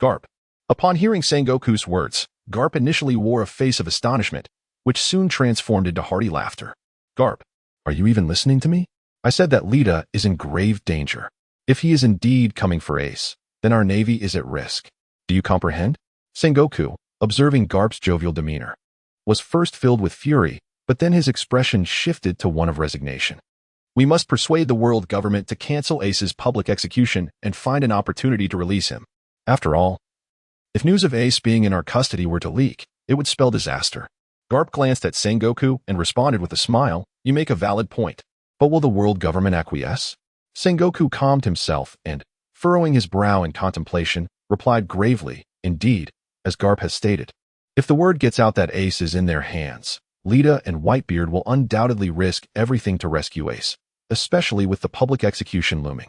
Speaker 1: Garp. Upon hearing Sengoku's words, Garp initially wore a face of astonishment, which soon transformed into hearty laughter. Garp, are you even listening to me? I said that Litai is in grave danger. If he is indeed coming for Ace, then our Navy is at risk. Do you comprehend? Sengoku, observing Garp's jovial demeanor, was first filled with fury, but then his expression shifted to one of resignation. We must persuade the world government to cancel Ace's public execution and find an opportunity to release him. After all, if news of Ace being in our custody were to leak, it would spell disaster. Garp glanced at Sengoku and responded with a smile. You make a valid point. But will the world government acquiesce? Sengoku calmed himself and, furrowing his brow in contemplation, replied gravely, indeed, as Garp has stated. If the word gets out that Ace is in their hands, Litai and Whitebeard will undoubtedly risk everything to rescue Ace, especially with the public execution looming.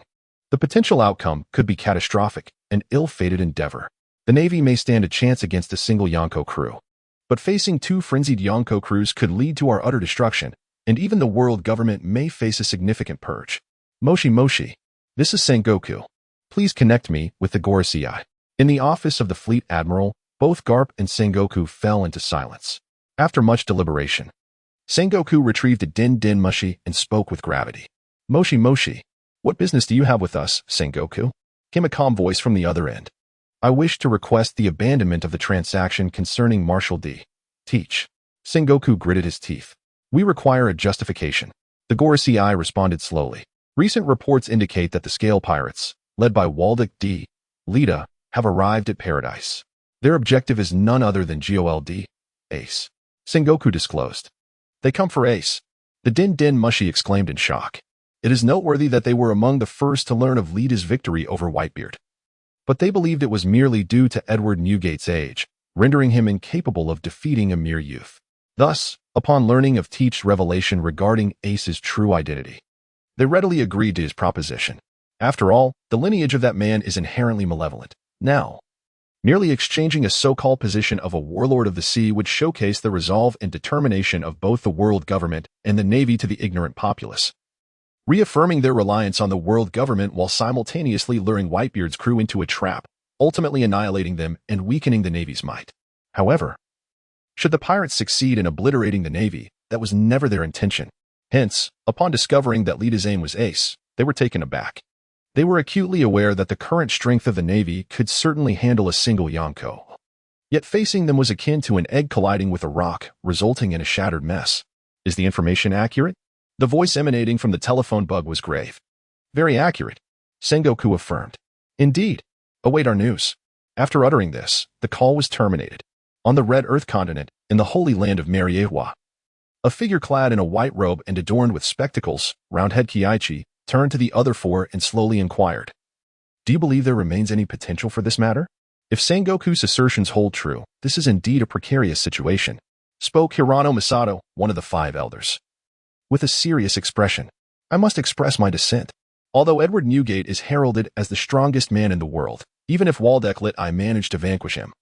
Speaker 1: The potential outcome could be catastrophic, an ill-fated endeavor. The Navy may stand a chance against a single Yonko crew, but facing 2 frenzied Yonko crews could lead to our utter destruction, and even the world government may face a significant purge. Moshi, this is Sengoku. Please connect me with the Gorosei. In the office of the fleet admiral, both Garp and Sengoku fell into silence. After much deliberation, Sengoku retrieved a din mushi and spoke with gravity. Moshi, what business do you have with us, Sengoku? Came a calm voice from the other end. I wish to request the abandonment of the transaction concerning Marshal D. Teach. Sengoku gritted his teeth. We require a justification. The Gorosei responded slowly. Recent reports indicate that the Scale Pirates, led by Voldka Litai, have arrived at Paradise. Their objective is none other than Gold Ace. Sengoku disclosed. They come for Ace. The din mushi exclaimed in shock. It is noteworthy that they were among the first to learn of Litai's victory over Whitebeard. But they believed it was merely due to Edward Newgate's age, rendering him incapable of defeating a mere youth. Thus, upon learning of Teach's revelation regarding Ace's true identity, they readily agreed to his proposition. After all, the lineage of that man is inherently malevolent. Now, merely exchanging a so-called position of a warlord of the sea would showcase the resolve and determination of both the world government and the Navy to the ignorant populace, reaffirming their reliance on the world government while simultaneously luring Whitebeard's crew into a trap, ultimately annihilating them and weakening the Navy's might. However, should the pirates succeed in obliterating the Navy, that was never their intention. Hence, upon discovering that Lita's aim was Ace, they were taken aback. They were acutely aware that the current strength of the Navy could certainly handle a single Yonko. Yet facing them was akin to an egg colliding with a rock, resulting in a shattered mess. Is the information accurate? The voice emanating from the telephone bug was grave. Very accurate, Sengoku affirmed. Indeed. Await our news. After uttering this, the call was terminated. On the Red Earth continent, in the holy land of Mariewa, a figure clad in a white robe and adorned with spectacles, round-head Kiichi, turned to the other four and slowly inquired, "Do you believe there remains any potential for this matter? If Sengoku's assertions hold true, this is indeed a precarious situation," spoke Hirano Masato, one of the five elders. With a serious expression, "I must express my dissent. Although Edward Newgate is heralded as the strongest man in the world, even if Voldka Litai managed to vanquish him,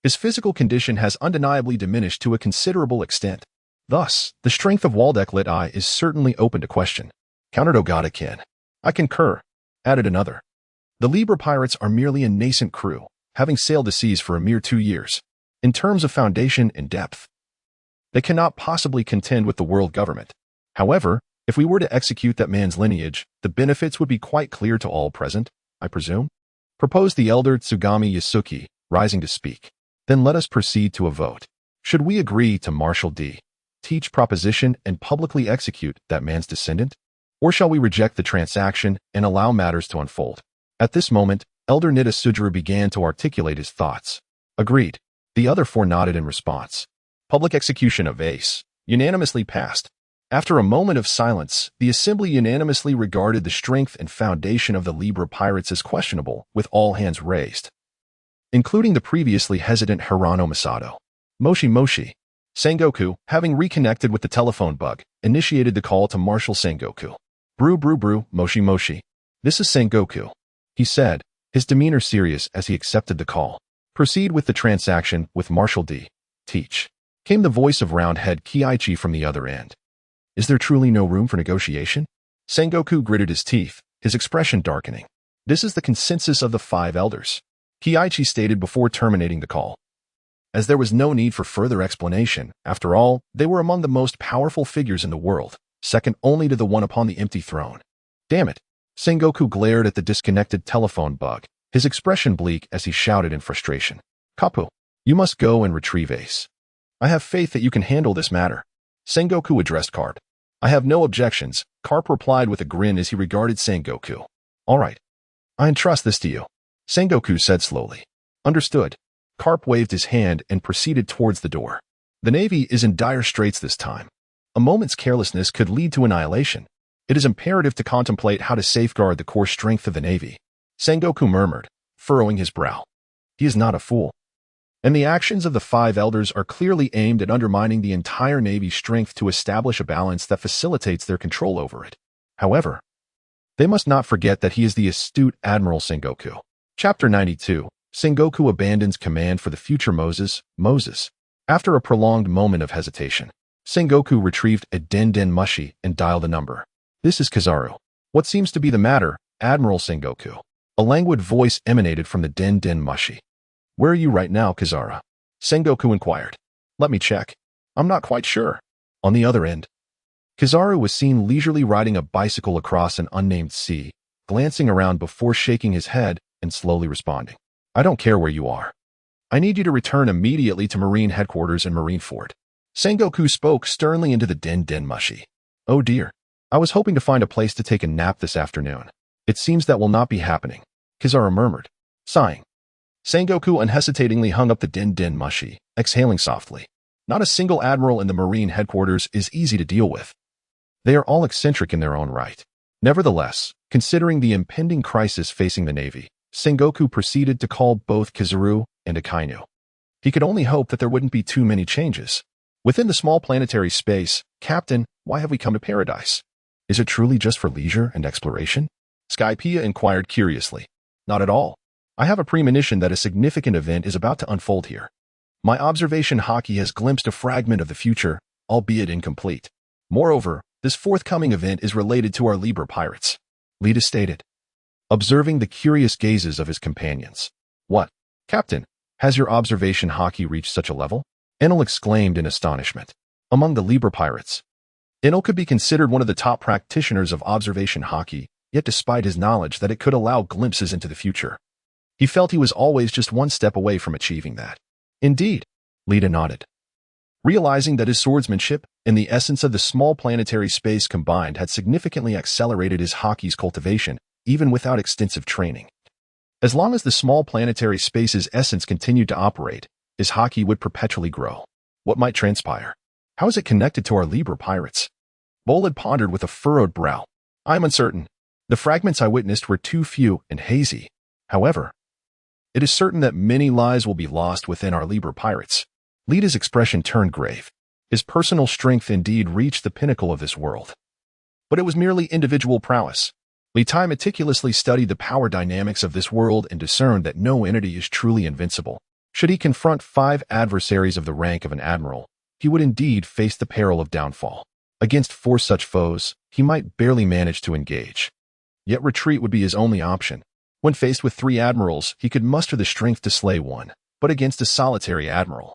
Speaker 1: his physical condition has undeniably diminished to a considerable extent. Thus, the strength of Voldka Litai is certainly open to question," countered Ogata-kin. "I concur," added another. "The Libra pirates are merely a nascent crew, having sailed the seas for a mere 2 years. In terms of foundation and depth, they cannot possibly contend with the world government. However, if we were to execute that man's lineage, the benefits would be quite clear to all present, I presume," proposed the elder Tsugami Yasuki, rising to speak. "Then let us proceed to a vote. Should we agree to Marshal D. Teach proposition and publicly execute that man's descendant? Or shall we reject the transaction and allow matters to unfold?" At this moment, Elder Nida Sujuru began to articulate his thoughts. Agreed. The other four nodded in response. Public execution of Ace unanimously passed. After a moment of silence, the assembly unanimously regarded the strength and foundation of the Libra pirates as questionable, with all hands raised, including the previously hesitant Hirano Masato. Moshi Moshi. Sengoku, having reconnected with the telephone bug, initiated the call to Marshal Sengoku. "Brew, brew, brew, Moshi Moshi. This is Sengoku," he said, his demeanor serious as he accepted the call. "Proceed with the transaction with Marshal D. Teach," came the voice of round-head Kiichi from the other end. "Is there truly no room for negotiation?" Sengoku gritted his teeth, his expression darkening. "This is the consensus of the five elders," Kiichi stated before terminating the call. As there was no need for further explanation, after all, they were among the most powerful figures in the world, second only to the one upon the empty throne. "Damn it!" Sengoku glared at the disconnected telephone bug, his expression bleak as he shouted in frustration. "Kapu, you must go and retrieve Ace. I have faith that you can handle this matter." Sengoku addressed Carp. "I have no objections," Carp replied with a grin as he regarded Sengoku. "All right. I entrust this to you," Sengoku said slowly. "Understood." Carp waved his hand and proceeded towards the door. The Navy is in dire straits this time. A moment's carelessness could lead to annihilation. It is imperative to contemplate how to safeguard the core strength of the Navy, Sengoku murmured, furrowing his brow. He is not a fool. And the actions of the five elders are clearly aimed at undermining the entire Navy's strength to establish a balance that facilitates their control over it. However, they must not forget that he is the astute Admiral Sengoku. Chapter 92. Sengoku abandons command for the future Moses. After a prolonged moment of hesitation, Sengoku retrieved a Den Mushi and dialed a number. "This is Kizaru." "What seems to be the matter, Admiral Sengoku?" A languid voice emanated from the Den Mushi. "Where are you right now, Kizaru?" Sengoku inquired. "Let me check. I'm not quite sure." On the other end, Kizaru was seen leisurely riding a bicycle across an unnamed sea, glancing around before shaking his head and slowly responding. "I don't care where you are. I need you to return immediately to Marine Headquarters in Marineford." Sengoku spoke sternly into the Den Mushi. "Oh dear. I was hoping to find a place to take a nap this afternoon. It seems that will not be happening," Kizaru murmured, sighing. Sengoku unhesitatingly hung up the Den Mushi, exhaling softly. Not a single admiral in the Marine Headquarters is easy to deal with. They are all eccentric in their own right. Nevertheless, considering the impending crisis facing the Navy, Sengoku proceeded to call both Kizaru and Akainu. He could only hope that there wouldn't be too many changes. Within the small planetary space, Captain, why have we come to paradise? Is it truly just for leisure and exploration? Skypea inquired curiously. Not at all. I have a premonition that a significant event is about to unfold here. My observation haki has glimpsed a fragment of the future, albeit incomplete. Moreover, this forthcoming event is related to our Libra pirates. Lita stated, observing the curious gazes of his companions. What? Captain, has your observation haki reached such a level? Enel exclaimed in astonishment. Among the Libra pirates, Enel could be considered one of the top practitioners of observation haki, yet despite his knowledge that it could allow glimpses into the future, he felt he was always just one step away from achieving that. Indeed, Lita nodded. Realizing that his swordsmanship and the essence of the small planetary space combined had significantly accelerated his haki's cultivation, even without extensive training. As long as the small planetary space's essence continued to operate, his haki would perpetually grow. What might transpire? How is it connected to our Libra pirates? Bolid pondered with a furrowed brow. I am uncertain. The fragments I witnessed were too few and hazy. However, it is certain that many lives will be lost within our Libra pirates. Lita's expression turned grave. His personal strength indeed reached the pinnacle of this world. But it was merely individual prowess. Litai meticulously studied the power dynamics of this world and discerned that no entity is truly invincible. Should he confront 5 adversaries of the rank of an admiral, he would indeed face the peril of downfall. Against 4 such foes, he might barely manage to engage. Yet retreat would be his only option. When faced with 3 admirals, he could muster the strength to slay one, but against a solitary admiral,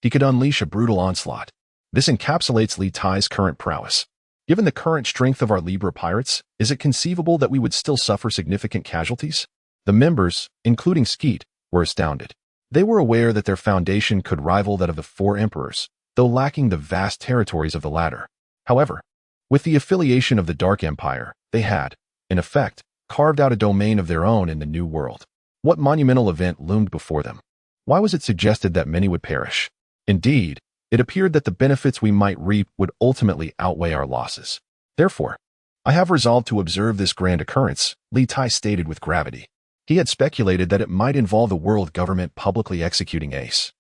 Speaker 1: he could unleash a brutal onslaught. This encapsulates Litai's current prowess. Given the current strength of our Libra pirates, is it conceivable that we would still suffer significant casualties? The members, including Skeet, were astounded. They were aware that their foundation could rival that of the 4 emperors, though lacking the vast territories of the latter. However, with the affiliation of the Dark Empire, they had, in effect, carved out a domain of their own in the New World. What monumental event loomed before them? Why was it suggested that many would perish? Indeed, it appeared that the benefits we might reap would ultimately outweigh our losses. Therefore, I have resolved to observe this grand occurrence, Litai stated with gravity. He had speculated that it might involve the world government publicly executing Ace.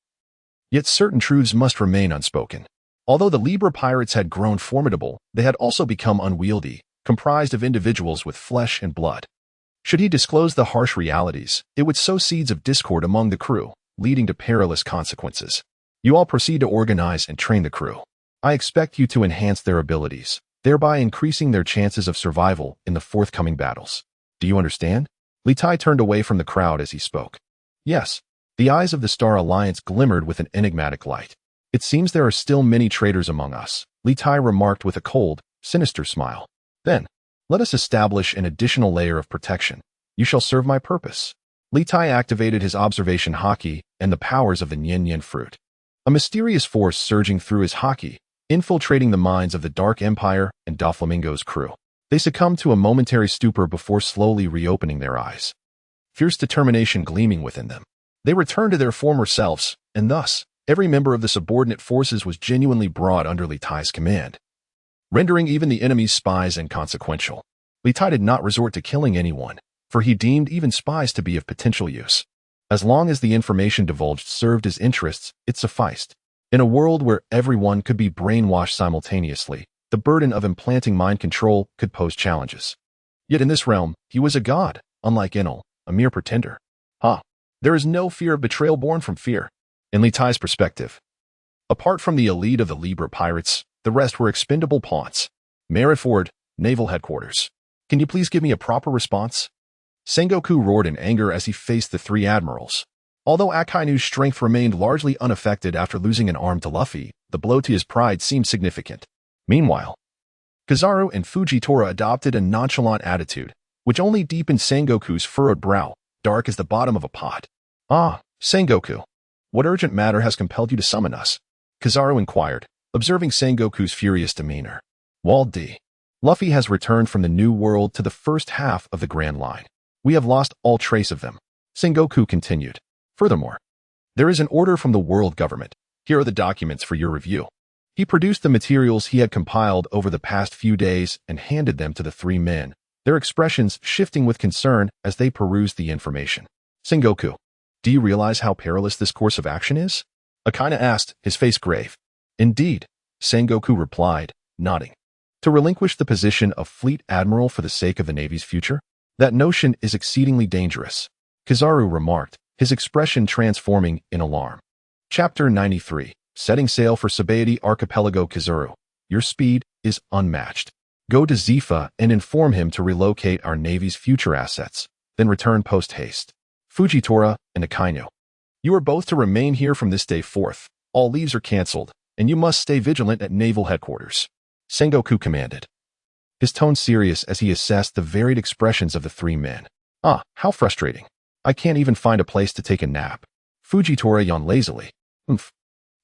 Speaker 1: Yet certain truths must remain unspoken. Although the Libra pirates had grown formidable, they had also become unwieldy, comprised of individuals with flesh and blood. Should he disclose the harsh realities, it would sow seeds of discord among the crew, leading to perilous consequences. You all proceed to organize and train the crew. I expect you to enhance their abilities, thereby increasing their chances of survival in the forthcoming battles. Do you understand? Litai turned away from the crowd as he spoke. Yes. The eyes of the Star Alliance glimmered with an enigmatic light. It seems there are still many traitors among us, Litai remarked with a cold, sinister smile. Then, let us establish an additional layer of protection. You shall serve my purpose. Litai activated his observation haki and the powers of the Niannian Fruit. A mysterious force surging through his haki, infiltrating the minds of the Dark Empire and Doflamingo's crew. They succumbed to a momentary stupor before slowly reopening their eyes. Fierce determination gleaming within them. They returned to their former selves, and thus, every member of the subordinate forces was genuinely brought under Litai's command, rendering even the enemy's spies inconsequential. Litai did not resort to killing anyone, for he deemed even spies to be of potential use. As long as the information divulged served his interests, it sufficed. In a world where everyone could be brainwashed simultaneously, the burden of implanting mind control could pose challenges. Yet in this realm, he was a god, unlike Enel, a mere pretender. There is no fear of betrayal born from fear. In Litai's perspective, apart from the elite of the Libra pirates, the rest were expendable pawns. Marineford, Naval Headquarters. Can you please give me a proper response? Sengoku roared in anger as he faced the 3 admirals. Although Akainu's strength remained largely unaffected after losing an arm to Luffy, the blow to his pride seemed significant. Meanwhile, Kizaru and Fujitora adopted a nonchalant attitude, which only deepened Sengoku's furrowed brow, dark as the bottom of a pot. Sengoku, what urgent matter has compelled you to summon us? Kizaru inquired, observing Sengoku's furious demeanor. Wald D. Luffy has returned from the New World to the first half of the Grand Line. We have lost all trace of them. Sengoku continued. Furthermore, there is an order from the world government. Here are the documents for your review. He produced the materials he had compiled over the past few days and handed them to the 3 men, their expressions shifting with concern as they perused the information. Sengoku, Do you realize how perilous this course of action is? Akaina asked, his face grave. Indeed, Sengoku replied, nodding. To relinquish the position of fleet admiral for the sake of the Navy's future? That notion is exceedingly dangerous, Kizaru remarked, his expression transforming in alarm. Chapter 93. Setting sail for Sabay Archipelago. Kizaru, your speed is unmatched. Go to Zifa and inform him to relocate our Navy's future assets, then return post-haste. Fujitora and Akainu, you are both to remain here from this day forth. All leaves are cancelled, and you must stay vigilant at naval headquarters. Sengoku commanded, his tone serious as he assessed the varied expressions of the three men. Ah, how frustrating. I can't even find a place to take a nap. Fujitora yawned lazily. Humph.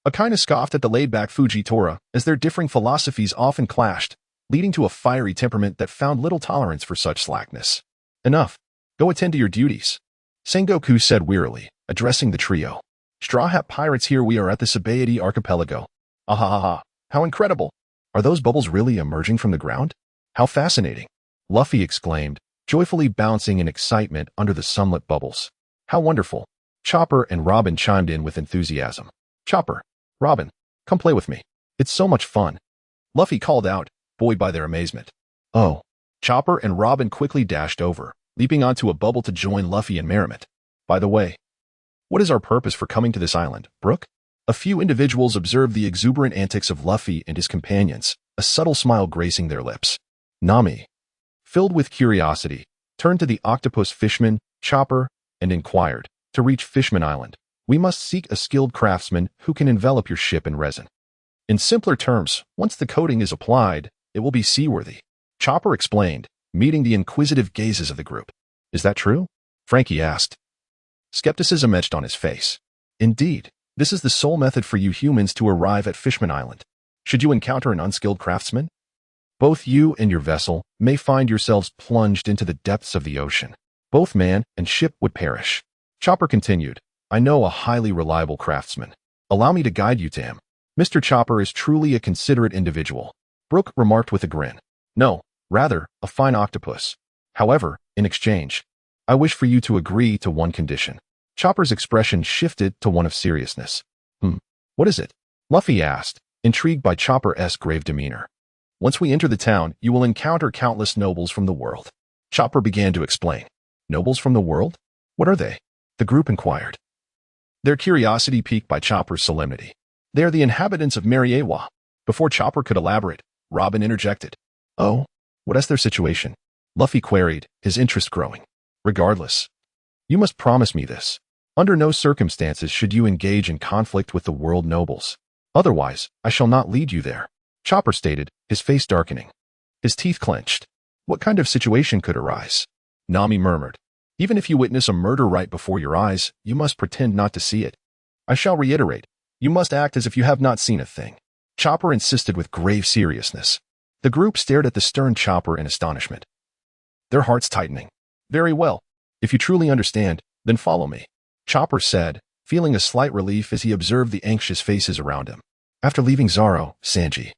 Speaker 1: Akainu scoffed at the laid-back Fujitora, as their differing philosophies often clashed, leading to a fiery temperament that found little tolerance for such slackness. Enough. Go attend to your duties, Sengoku said wearily, addressing the trio. Straw Hat Pirates, here we are at the Sabay Archipelago. Ahahaha, how incredible. Are those bubbles really emerging from the ground? How fascinating. Luffy exclaimed, joyfully bouncing in excitement under the sunlit bubbles. How wonderful. Chopper and Robin chimed in with enthusiasm. Chopper, Robin, come play with me. It's so much fun. Luffy called out, buoyed by their amazement. Oh. Chopper and Robin quickly dashed over, leaping onto a bubble to join Luffy in merriment. By the way, what is our purpose for coming to this island, Brook? A few individuals observed the exuberant antics of Luffy and his companions, a subtle smile gracing their lips. Nami, filled with curiosity, turned to the octopus fishman, Chopper, and inquired, to reach Fishman Island, we must seek a skilled craftsman who can envelop your ship in resin. In simpler terms, once the coating is applied, it will be seaworthy. Chopper explained, meeting the inquisitive gazes of the group. Is that true? Frankie asked. Skepticism etched on his face. Indeed, this is the sole method for you humans to arrive at Fishman Island. Should you encounter an unskilled craftsman, both you and your vessel may find yourselves plunged into the depths of the ocean. Both man and ship would perish. Chopper continued, I know a highly reliable craftsman. Allow me to guide you to him. Mr. Chopper is truly a considerate individual, Brook remarked with a grin. No, rather, a fine octopus. However, in exchange, I wish for you to agree to one condition. Chopper's expression shifted to one of seriousness. What is it? Luffy asked, intrigued by Chopper's grave demeanor. Once we enter the town, you will encounter countless nobles from the world. Chopper began to explain. Nobles from the world? What are they? The group inquired. Their curiosity piqued by Chopper's solemnity. They are the inhabitants of Mariewa. Before Chopper could elaborate, Robin interjected. Oh, what is their situation? Luffy queried, his interest growing. Regardless, you must promise me this. Under no circumstances should you engage in conflict with the world nobles. Otherwise, I shall not lead you there, Chopper stated, his face darkening. His teeth clenched. What kind of situation could arise? Nami murmured. Even if you witness a murder right before your eyes, you must pretend not to see it. I shall reiterate, you must act as if you have not seen a thing. Chopper insisted with grave seriousness. The group stared at the stern Chopper in astonishment, their hearts tightening. Very well. If you truly understand, then follow me, Chopper said, feeling a slight relief as he observed the anxious faces around him. After leaving Zoro, Sanji,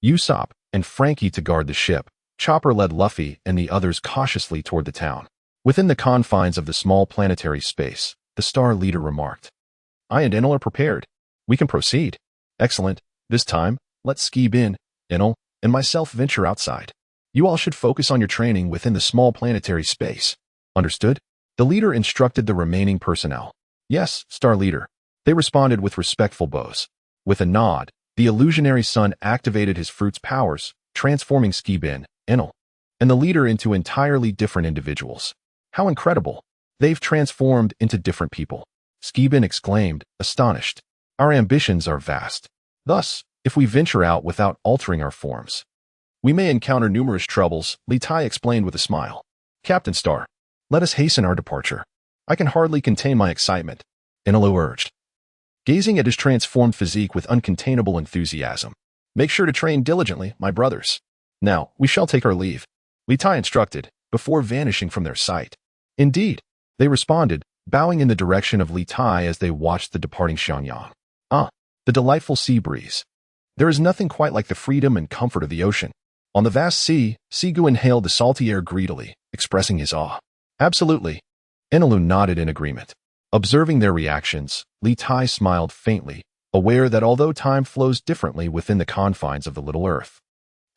Speaker 1: Usopp, and Frankie to guard the ship, Chopper led Luffy and the others cautiously toward the town. Within the confines of the small planetary space, the Star Leader remarked. I and Enel are prepared. We can proceed. Excellent. This time, let Skibin, Enel, and myself venture outside. You all should focus on your training within the small planetary space. Understood? The leader instructed the remaining personnel. Yes, Star Leader. They responded with respectful bows. With a nod, the illusionary sun activated his fruit's powers, transforming Skibin, Enel, and the leader into entirely different individuals. How incredible! They've transformed into different people. Skibin exclaimed, astonished. Our ambitions are vast. Thus, if we venture out without altering our forms, we may encounter numerous troubles, Litai explained with a smile. Captain Star, let us hasten our departure. I can hardly contain my excitement, Enelu urged, gazing at his transformed physique with uncontainable enthusiasm. Make sure to train diligently, my brothers. Now, we shall take our leave, Litai instructed, before vanishing from their sight. Indeed, they responded, bowing in the direction of Litai as they watched the departing Xianyang. Ah, the delightful sea breeze. There is nothing quite like the freedom and comfort of the ocean. On the vast sea, Sigu inhaled the salty air greedily, expressing his awe. Absolutely. Enelu nodded in agreement. Observing their reactions, Litai smiled faintly, aware that although time flows differently within the confines of the Little Earth,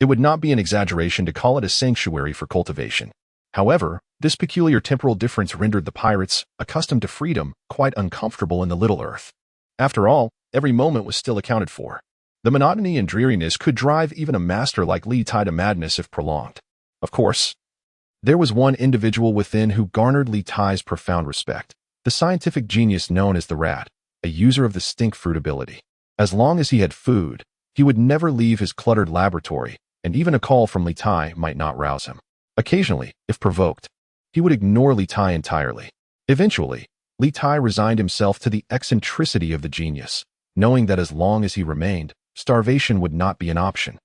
Speaker 1: it would not be an exaggeration to call it a sanctuary for cultivation. However, this peculiar temporal difference rendered the pirates, accustomed to freedom, quite uncomfortable in the Little Earth. After all, every moment was still accounted for. The monotony and dreariness could drive even a master like Litai to madness if prolonged. Of course, there was one individual within who garnered Litai's profound respect, the scientific genius known as the Rat, a user of the stink fruit ability. As long as he had food, he would never leave his cluttered laboratory, and even a call from Litai might not rouse him. Occasionally, if provoked, he would ignore Litai entirely. Eventually, Litai resigned himself to the eccentricity of the genius, knowing that as long as he remained, starvation would not be an option.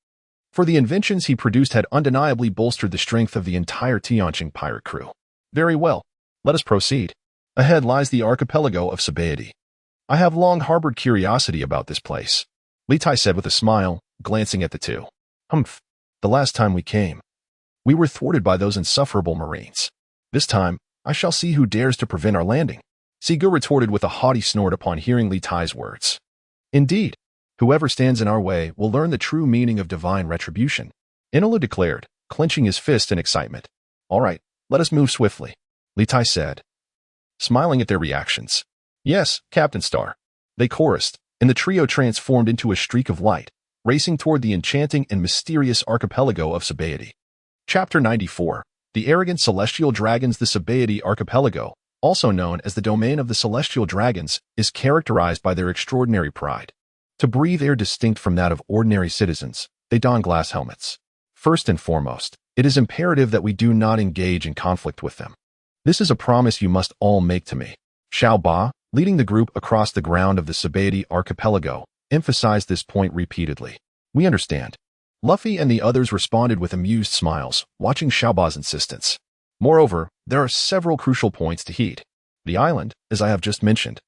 Speaker 1: For the inventions he produced had undeniably bolstered the strength of the entire Tianqing pirate crew. Very well, let us proceed. Ahead lies the archipelago of Sabay. I have long harbored curiosity about this place, Litai said with a smile, glancing at the two. Humph, the last time we came, we were thwarted by those insufferable marines. This time, I shall see who dares to prevent our landing. Sigu retorted with a haughty snort upon hearing Litai's words. Indeed, whoever stands in our way will learn the true meaning of divine retribution, Inola declared, clenching his fist in excitement. All right, let us move swiftly, Litai said, smiling at their reactions. Yes, Captain Star, they chorused, and the trio transformed into a streak of light, racing toward the enchanting and mysterious archipelago of Sabay. Chapter 94. The Arrogant Celestial Dragons. The Sabay Archipelago, also known as the domain of the Celestial Dragons, is characterized by their extraordinary pride. To breathe air distinct from that of ordinary citizens, they don glass helmets. First and foremost, it is imperative that we do not engage in conflict with them. This is a promise you must all make to me. Xiao, leading the group across the ground of the Sabay Archipelago, emphasized this point repeatedly. We understand. Luffy and the others responded with amused smiles, watching Xiaoba's insistence. Moreover, there are several crucial points to heed. The island, as I have just mentioned,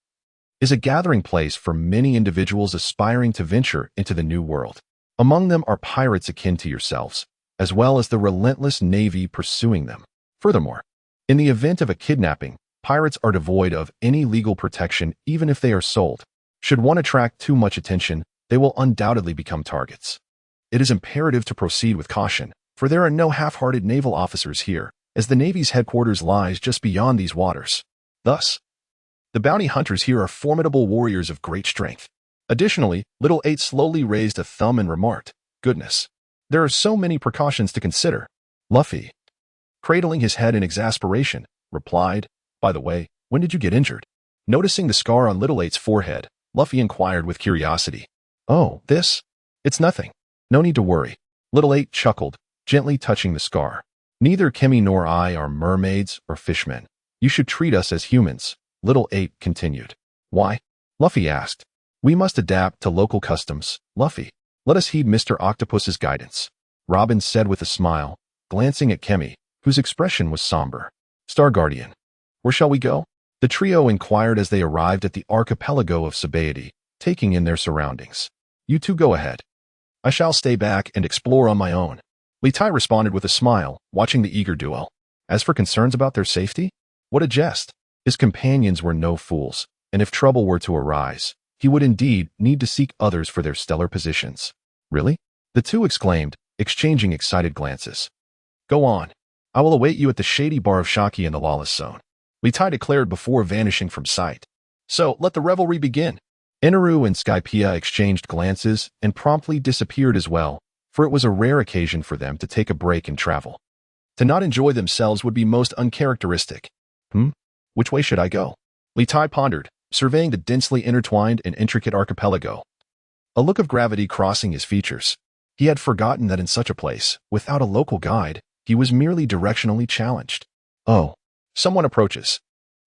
Speaker 1: is a gathering place for many individuals aspiring to venture into the new world. Among them are pirates akin to yourselves, as well as the relentless navy pursuing them. Furthermore, in the event of a kidnapping, pirates are devoid of any legal protection even if they are sold. Should one attract too much attention, they will undoubtedly become targets. It is imperative to proceed with caution, for there are no half-hearted naval officers here, as the Navy's headquarters lies just beyond these waters. Thus, the bounty hunters here are formidable warriors of great strength. Additionally, Little Eight slowly raised a thumb and remarked, Goodness, there are so many precautions to consider. Luffy, cradling his head in exasperation, replied, By the way, when did you get injured? Noticing the scar on Little Eight's forehead, Luffy inquired with curiosity. Oh, this? It's nothing. No need to worry. Little Eight chuckled, gently touching the scar. Neither Kemi nor I are mermaids or fishmen. You should treat us as humans, Little Eight continued. Why? Luffy asked. We must adapt to local customs, Luffy. Let us heed Mr. Octopus's guidance, Robin said with a smile, glancing at Kemi, whose expression was somber. Star Guardian, where shall we go? The trio inquired as they arrived at the archipelago of Sabay, taking in their surroundings. You two go ahead. I shall stay back and explore on my own. Litai responded with a smile, watching the eager duo. As for concerns about their safety, what a jest. His companions were no fools, and if trouble were to arise, he would indeed need to seek others for their stellar positions. Really? The two exclaimed, exchanging excited glances. Go on. I will await you at the shady bar of Shaki in the lawless zone, Litai declared before vanishing from sight. So, let the revelry begin. Inaru and Skypiea exchanged glances and promptly disappeared as well, for it was a rare occasion for them to take a break and travel. To not enjoy themselves would be most uncharacteristic. Which way should I go? Litai pondered, surveying the densely intertwined and intricate archipelago. A look of gravity crossing his features. He had forgotten that in such a place, without a local guide, he was merely directionally challenged. Oh, someone approaches.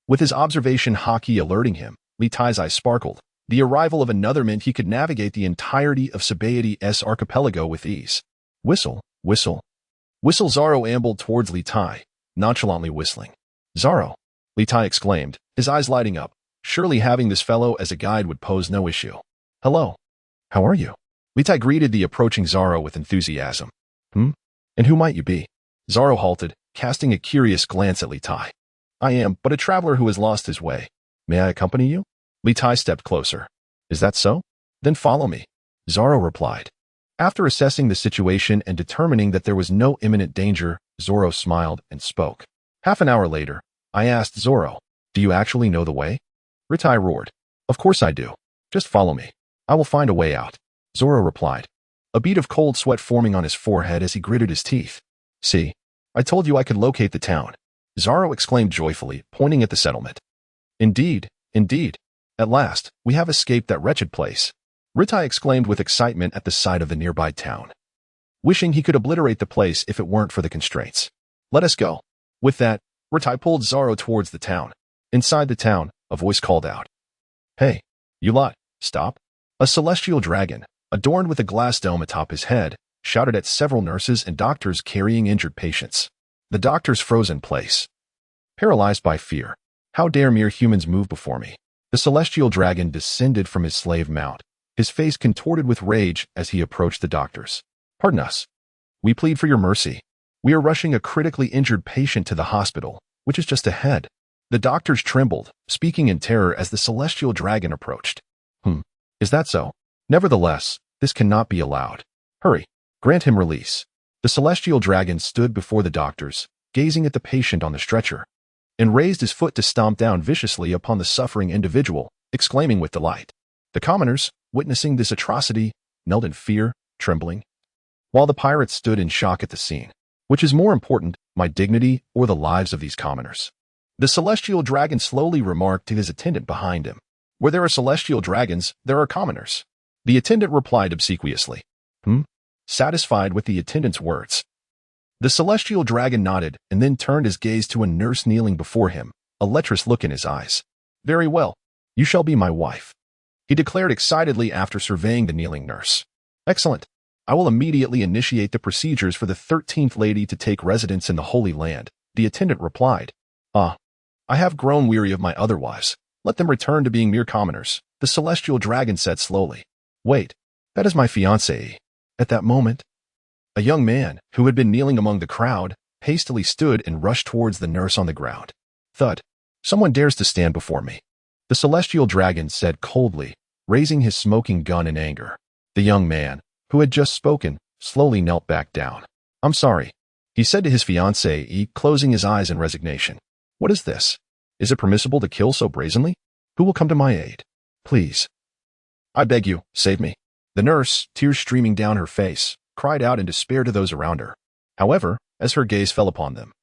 Speaker 1: With his observation haki alerting him, Litai's eyes sparkled. The arrival of another meant he could navigate the entirety of Sabay's archipelago with ease. Whistle, whistle. Whistle. Zoro ambled towards Litai, nonchalantly whistling. Zoro, Litai exclaimed, his eyes lighting up. Surely having this fellow as a guide would pose no issue. Hello. How are you? Litai greeted the approaching Zoro with enthusiasm. And who might you be? Zoro halted, casting a curious glance at Litai. I am but a traveler who has lost his way. May I accompany you? Litai stepped closer. Is that so? Then follow me, Zoro replied. After assessing the situation and determining that there was no imminent danger, Zoro smiled and spoke. Half an hour later, I asked Zoro, do you actually know the way? Litai roared. Of course I do. Just follow me. I will find a way out, Zoro replied, a bead of cold sweat forming on his forehead as he gritted his teeth. See, I told you I could locate the town, Zoro exclaimed joyfully, pointing at the settlement. Indeed, indeed. At last, we have escaped that wretched place, Litai exclaimed with excitement at the sight of the nearby town, wishing he could obliterate the place if it weren't for the constraints. Let us go. With that, Litai pulled Zoro towards the town. Inside the town, a voice called out. Hey, you lot, stop. A celestial dragon, adorned with a glass dome atop his head, shouted at several nurses and doctors carrying injured patients. The doctors froze in place, paralyzed by fear. How dare mere humans move before me? The celestial dragon descended from his slave mount, his face contorted with rage as he approached the doctors. Pardon us. We plead for your mercy. We are rushing a critically injured patient to the hospital, which is just ahead. The doctors trembled, speaking in terror as the celestial dragon approached. Is that so? Nevertheless, this cannot be allowed. Hurry, grant him release. The celestial dragon stood before the doctors, gazing at the patient on the stretcher, and raised his foot to stomp down viciously upon the suffering individual, exclaiming with delight. The commoners, witnessing this atrocity, knelt in fear, trembling, while the pirates stood in shock at the scene. Which is more important, my dignity or the lives of these commoners? The celestial dragon slowly remarked to his attendant behind him. Where there are celestial dragons, there are commoners. The attendant replied obsequiously. Satisfied with the attendant's words, the celestial dragon nodded and then turned his gaze to a nurse kneeling before him, a lecherous look in his eyes. Very well, you shall be my wife, he declared excitedly after surveying the kneeling nurse. Excellent. I will immediately initiate the procedures for the 13th lady to take residence in the Holy Land, the attendant replied. I have grown weary of my other wives. Let them return to being mere commoners, the celestial dragon said slowly. Wait, that is my fiancée. At that moment, a young man, who had been kneeling among the crowd, hastily stood and rushed towards the nurse on the ground. Thud. Someone dares to stand before me, the celestial dragon said coldly, raising his smoking gun in anger. The young man, who had just spoken, slowly knelt back down. I'm sorry, he said to his fiancée, closing his eyes in resignation. What is this? Is it permissible to kill so brazenly? Who will come to my aid? Please. I beg you, save me. The nurse, tears streaming down her face, cried out in despair to those around her. However, as her gaze fell upon them,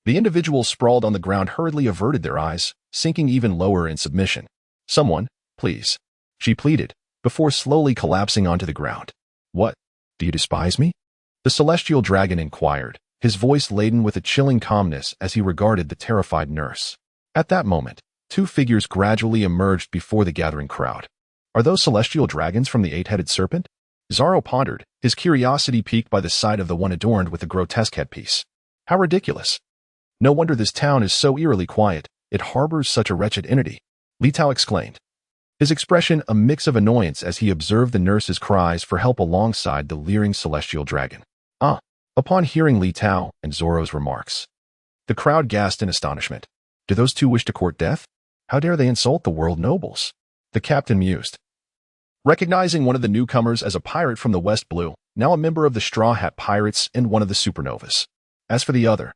Speaker 1: the individuals sprawled on the ground hurriedly averted their eyes, sinking even lower in submission. Someone, please, she pleaded, before slowly collapsing onto the ground. What? Do you despise me? The celestial dragon inquired, his voice laden with a chilling calmness as he regarded the terrified nurse. At that moment, two figures gradually emerged before the gathering crowd. Are those celestial dragons from the eight-headed serpent? Zoro pondered, his curiosity piqued by the sight of the one adorned with a grotesque headpiece. How ridiculous. No wonder this town is so eerily quiet. It harbors such a wretched entity, Litai exclaimed, his expression a mix of annoyance as he observed the nurse's cries for help alongside the leering celestial dragon. Upon hearing Litai and Zoro's remarks, the crowd gasped in astonishment. Do those two wish to court death? How dare they insult the world nobles? The captain mused, recognizing one of the newcomers as a pirate from the West Blue, now a member of the Straw Hat Pirates and one of the supernovas. As for the other,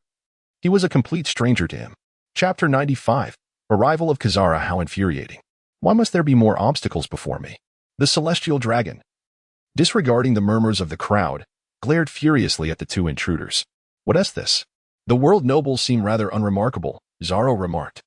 Speaker 1: he was a complete stranger to him. Chapter 95, Arrival of Kazara. How infuriating. Why must there be more obstacles before me? The celestial dragon, disregarding the murmurs of the crowd, glared furiously at the two intruders. What is this? The world nobles seem rather unremarkable, Zoro remarked,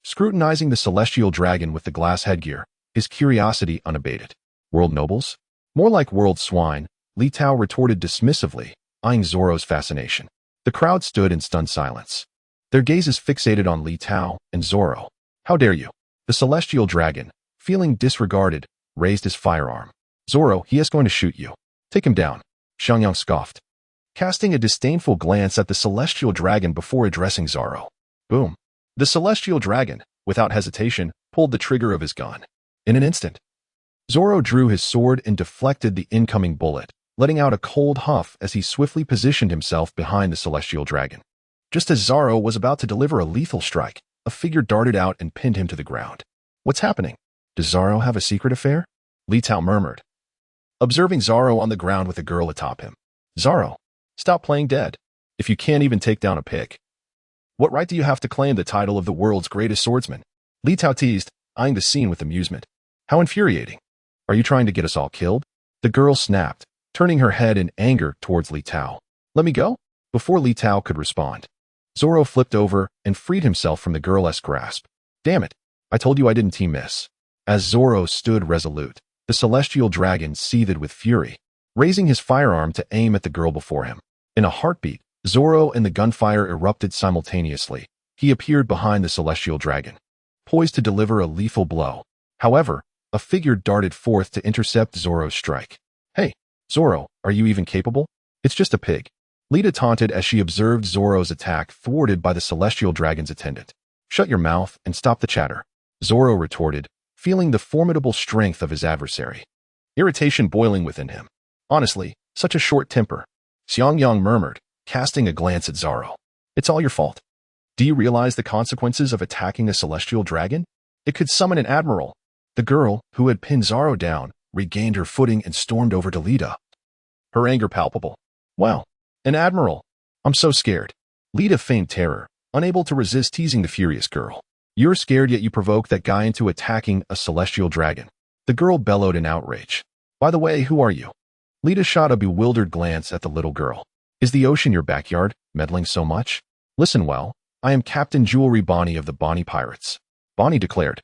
Speaker 1: scrutinizing the celestial dragon with the glass headgear, his curiosity unabated. World nobles? More like world swine, Litai retorted dismissively, eyeing Zoro's fascination. The crowd stood in stunned silence, their gazes fixated on Litai and Zoro. How dare you? The celestial dragon, feeling disregarded, raised his firearm. Zoro, he is going to shoot you. Take him down, Xiangyang scoffed, casting a disdainful glance at the celestial dragon before addressing Zoro. Boom. The celestial dragon, without hesitation, pulled the trigger of his gun. In an instant, Zoro drew his sword and deflected the incoming bullet, letting out a cold huff as he swiftly positioned himself behind the celestial dragon. Just as Zoro was about to deliver a lethal strike, a figure darted out and pinned him to the ground. What's happening? Does Zoro have a secret affair? Litai murmured, observing Zoro on the ground with a girl atop him. Zoro, stop playing dead. If you can't even take down a pig, what right do you have to claim the title of the world's greatest swordsman? Litai teased, eyeing the scene with amusement. How infuriating. Are you trying to get us all killed? The girl snapped, turning her head in anger towards Litai. Let me go? Before Litai could respond, Zoro flipped over and freed himself from the girl's grasp. Damn it, I told you I didn't team miss. As Zoro stood resolute, the celestial dragon seethed with fury, raising his firearm to aim at the girl before him. In a heartbeat, Zoro and the gunfire erupted simultaneously. He appeared behind the celestial dragon, poised to deliver a lethal blow. However, a figure darted forth to intercept Zoro's strike. Hey, Zoro, are you even capable? It's just a pig. Litai taunted as she observed Zoro's attack thwarted by the celestial dragon's attendant. Shut your mouth and stop the chatter, Zoro retorted, feeling the formidable strength of his adversary. Irritation boiling within him. Honestly, such a short temper. Xiangyang murmured, casting a glance at Zoro. It's all your fault. Do you realize the consequences of attacking a celestial dragon? It could summon an admiral. The girl, who had pinned Zoro down, regained her footing and stormed over to Litai, her anger palpable. Wow, an admiral. I'm so scared. Litai feigned terror, unable to resist teasing the furious girl. You're scared yet you provoke that guy into attacking a celestial dragon. The girl bellowed in outrage. By the way, who are you? Litai shot a bewildered glance at the little girl. Is the ocean your backyard, meddling so much? Listen well, I am Captain Jewelry Bonnie of the Bonnie Pirates, Bonnie declared,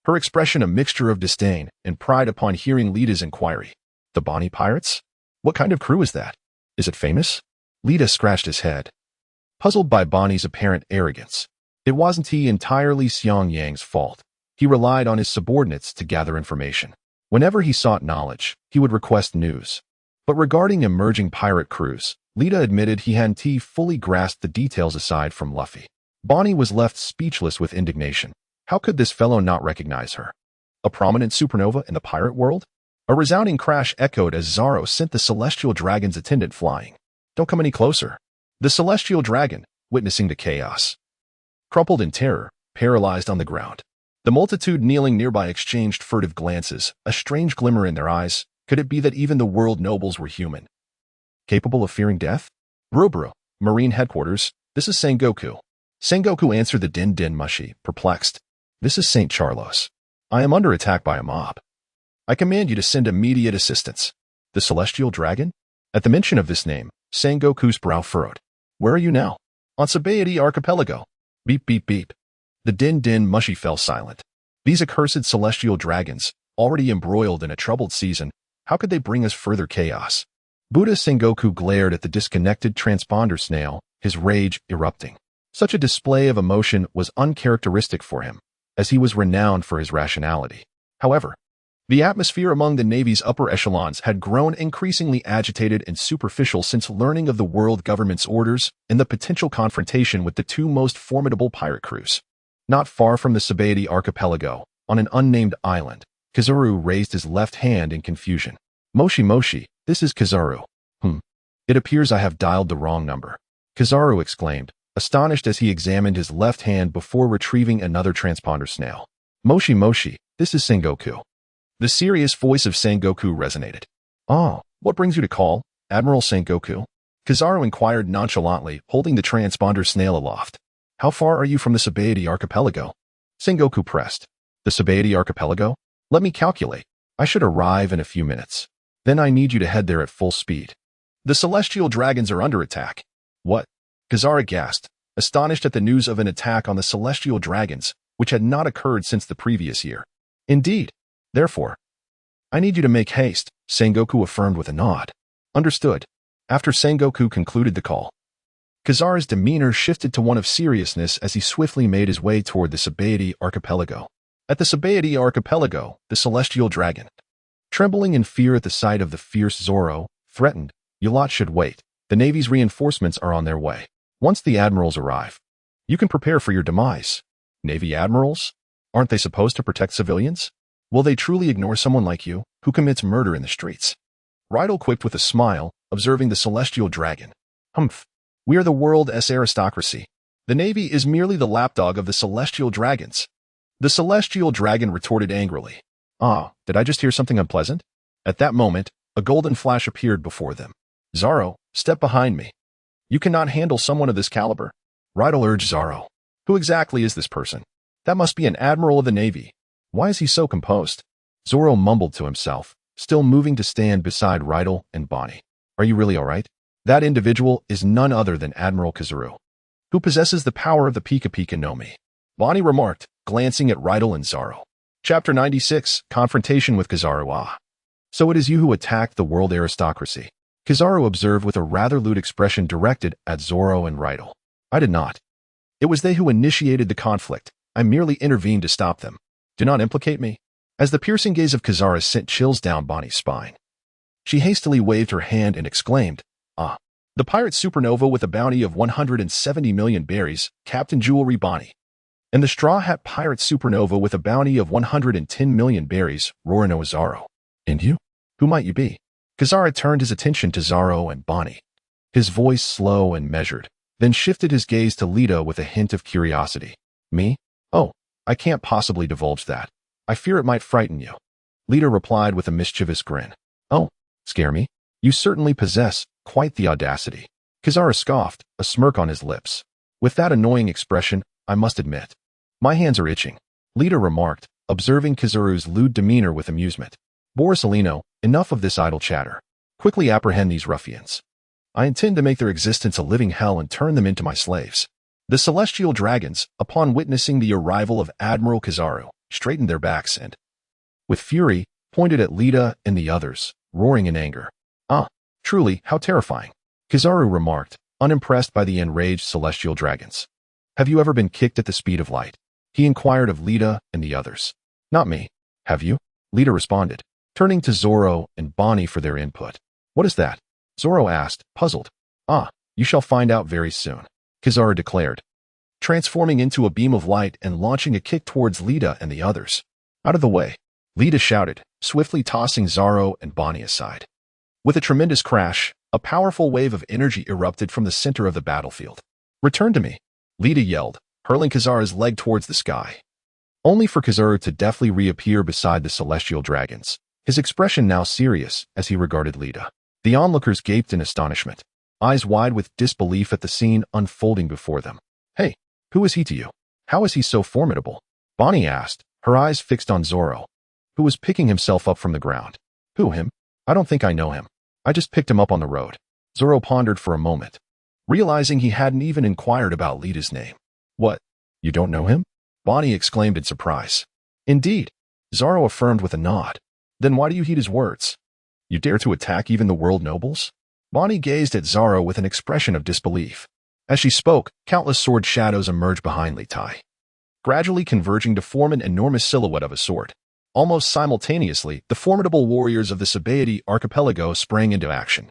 Speaker 1: her expression a mixture of disdain and pride upon hearing Litai's inquiry. The Bonnie Pirates? What kind of crew is that? Is it famous? Litai scratched his head, puzzled by Bonnie's apparent arrogance. It wasn't entirely Xiangyang's fault. He relied on his subordinates to gather information. Whenever he sought knowledge, he would request news. But regarding emerging pirate crews, Litai admitted he hadn't fully grasped the details aside from Luffy. Bonnie was left speechless with indignation. How could this fellow not recognize her? A prominent supernova in the pirate world? A resounding crash echoed as Zoro sent the celestial dragon's attendant flying. Don't come any closer. The celestial dragon, witnessing the chaos, crumpled in terror, paralyzed on the ground. The multitude kneeling nearby exchanged furtive glances, a strange glimmer in their eyes. Could it be that even the world nobles were human, capable of fearing death? Bro, Marine Headquarters, this is Sengoku. Sengoku answered the din mushi, perplexed. This is St. Charlos. I am under attack by a mob. I command you to send immediate assistance. The celestial dragon? At the mention of this name, Sengoku's brow furrowed. Where are you now? On Sabay Archipelago. Beep, beep, beep. The din mushi fell silent. These accursed celestial dragons, already embroiled in a troubled season, how could they bring us further chaos? Buddha Sengoku glared at the disconnected transponder snail, his rage erupting. Such a display of emotion was uncharacteristic for him, as he was renowned for his rationality. However, the atmosphere among the Navy's upper echelons had grown increasingly agitated and superficial since learning of the world government's orders and the potential confrontation with the two most formidable pirate crews. Not far from the Sabay archipelago, on an unnamed island, Kizaru raised his left hand in confusion. Moshi, this is Kizaru. It appears I have dialed the wrong number. Kizaru exclaimed, astonished as he examined his left hand before retrieving another transponder snail. Moshi, this is Sengoku. The serious voice of Sengoku resonated. Oh, what brings you to call, Admiral Sengoku? Kizaru inquired nonchalantly, holding the transponder snail aloft. How far are you from the Sabay archipelago? Sengoku pressed. The Sabay archipelago? Let me calculate. I should arrive in a few minutes. Then I need you to head there at full speed. The celestial dragons are under attack. What? Kizaru gasped, astonished at the news of an attack on the celestial dragons, which had not occurred since the previous year. Indeed. Therefore, I need you to make haste, Sengoku affirmed with a nod. Understood. After Sengoku concluded the call, Kizaru's demeanor shifted to one of seriousness as he swiftly made his way toward the Sabay archipelago. At the Sabay archipelago, the celestial dragon, trembling in fear at the sight of the fierce Zoro, threatened, "You lot should wait. The Navy's reinforcements are on their way. Once the admirals arrive, you can prepare for your demise." Navy admirals? Aren't they supposed to protect civilians? Will they truly ignore someone like you, who commits murder in the streets? Rydell quipped with a smile, observing the celestial dragon. We are the world's aristocracy. The Navy is merely the lapdog of the Celestial Dragons. The Celestial Dragon retorted angrily. Ah, did I just hear something unpleasant? At that moment, a golden flash appeared before them. Zoro, step behind me. You cannot handle someone of this caliber. Rydell urged Zoro. Who exactly is this person? That must be an admiral of the Navy. Why is he so composed? Zoro mumbled to himself, still moving to stand beside Rydell and Bonnie. Are you really all right? That individual is none other than Admiral Kizaru, who possesses the power of the Pika Pika no Mi. Bonnie remarked, glancing at Rydell and Zoro. Chapter 96, Confrontation with Kizaru. Ah. So it is you who attacked the world aristocracy. Kizaru observed with a rather lewd expression directed at Zoro and Rydell. I did not. It was they who initiated the conflict. I merely intervened to stop them. Do not implicate me. As the piercing gaze of Kizaru sent chills down Bonnie's spine, she hastily waved her hand and exclaimed, Ah. The pirate supernova with a bounty of 170 million berries, Captain Jewelry Bonnie. And the straw hat pirate supernova with a bounty of 110 million berries, Rorino Zoro. And you? Who might you be? Kizaru turned his attention to Zoro and Bonnie. His voice slow and measured, then shifted his gaze to Lita with a hint of curiosity. Me? Oh, I can't possibly divulge that. I fear it might frighten you. Lita replied with a mischievous grin. Oh, scare me? You certainly possess quite the audacity. Kizaru scoffed, a smirk on his lips. With that annoying expression, I must admit. My hands are itching, Lita remarked, observing Kizaru's lewd demeanor with amusement. Borisolino, enough of this idle chatter. Quickly apprehend these ruffians. I intend to make their existence a living hell and turn them into my slaves. The Celestial Dragons, upon witnessing the arrival of Admiral Kizaru, straightened their backs and, with fury, pointed at Lita and the others, roaring in anger. Ah, truly, how terrifying. Kizaru remarked, unimpressed by the enraged Celestial Dragons. Have you ever been kicked at the speed of light? He inquired of Lita and the others. Not me. Have you? Lita responded, turning to Zoro and Bonnie for their input. What is that? Zoro asked, puzzled. Ah, you shall find out very soon, Kizaru declared, transforming into a beam of light and launching a kick towards Lita and the others. Out of the way, Lita shouted, swiftly tossing Zoro and Bonnie aside. With a tremendous crash, a powerful wave of energy erupted from the center of the battlefield. Return to me, Lita yelled, hurling Kizaru's leg towards the sky. Only for Kizaru to deftly reappear beside the Celestial Dragons, his expression now serious as he regarded Lita. The onlookers gaped in astonishment, eyes wide with disbelief at the scene unfolding before them. Hey, who is he to you? How is he so formidable? Bonnie asked, her eyes fixed on Zoro, who was picking himself up from the ground. Who, him? I don't think I know him. I just picked him up on the road. Zoro pondered for a moment, realizing he hadn't even inquired about Lita's name. What? You don't know him? Bonnie exclaimed in surprise. Indeed, Zoro affirmed with a nod. Then why do you heed his words? You dare to attack even the world nobles? Bonnie gazed at Zoro with an expression of disbelief. As she spoke, countless sword shadows emerged behind Litai, gradually converging to form an enormous silhouette of a sword. Almost simultaneously, the formidable warriors of the Sabay Archipelago sprang into action.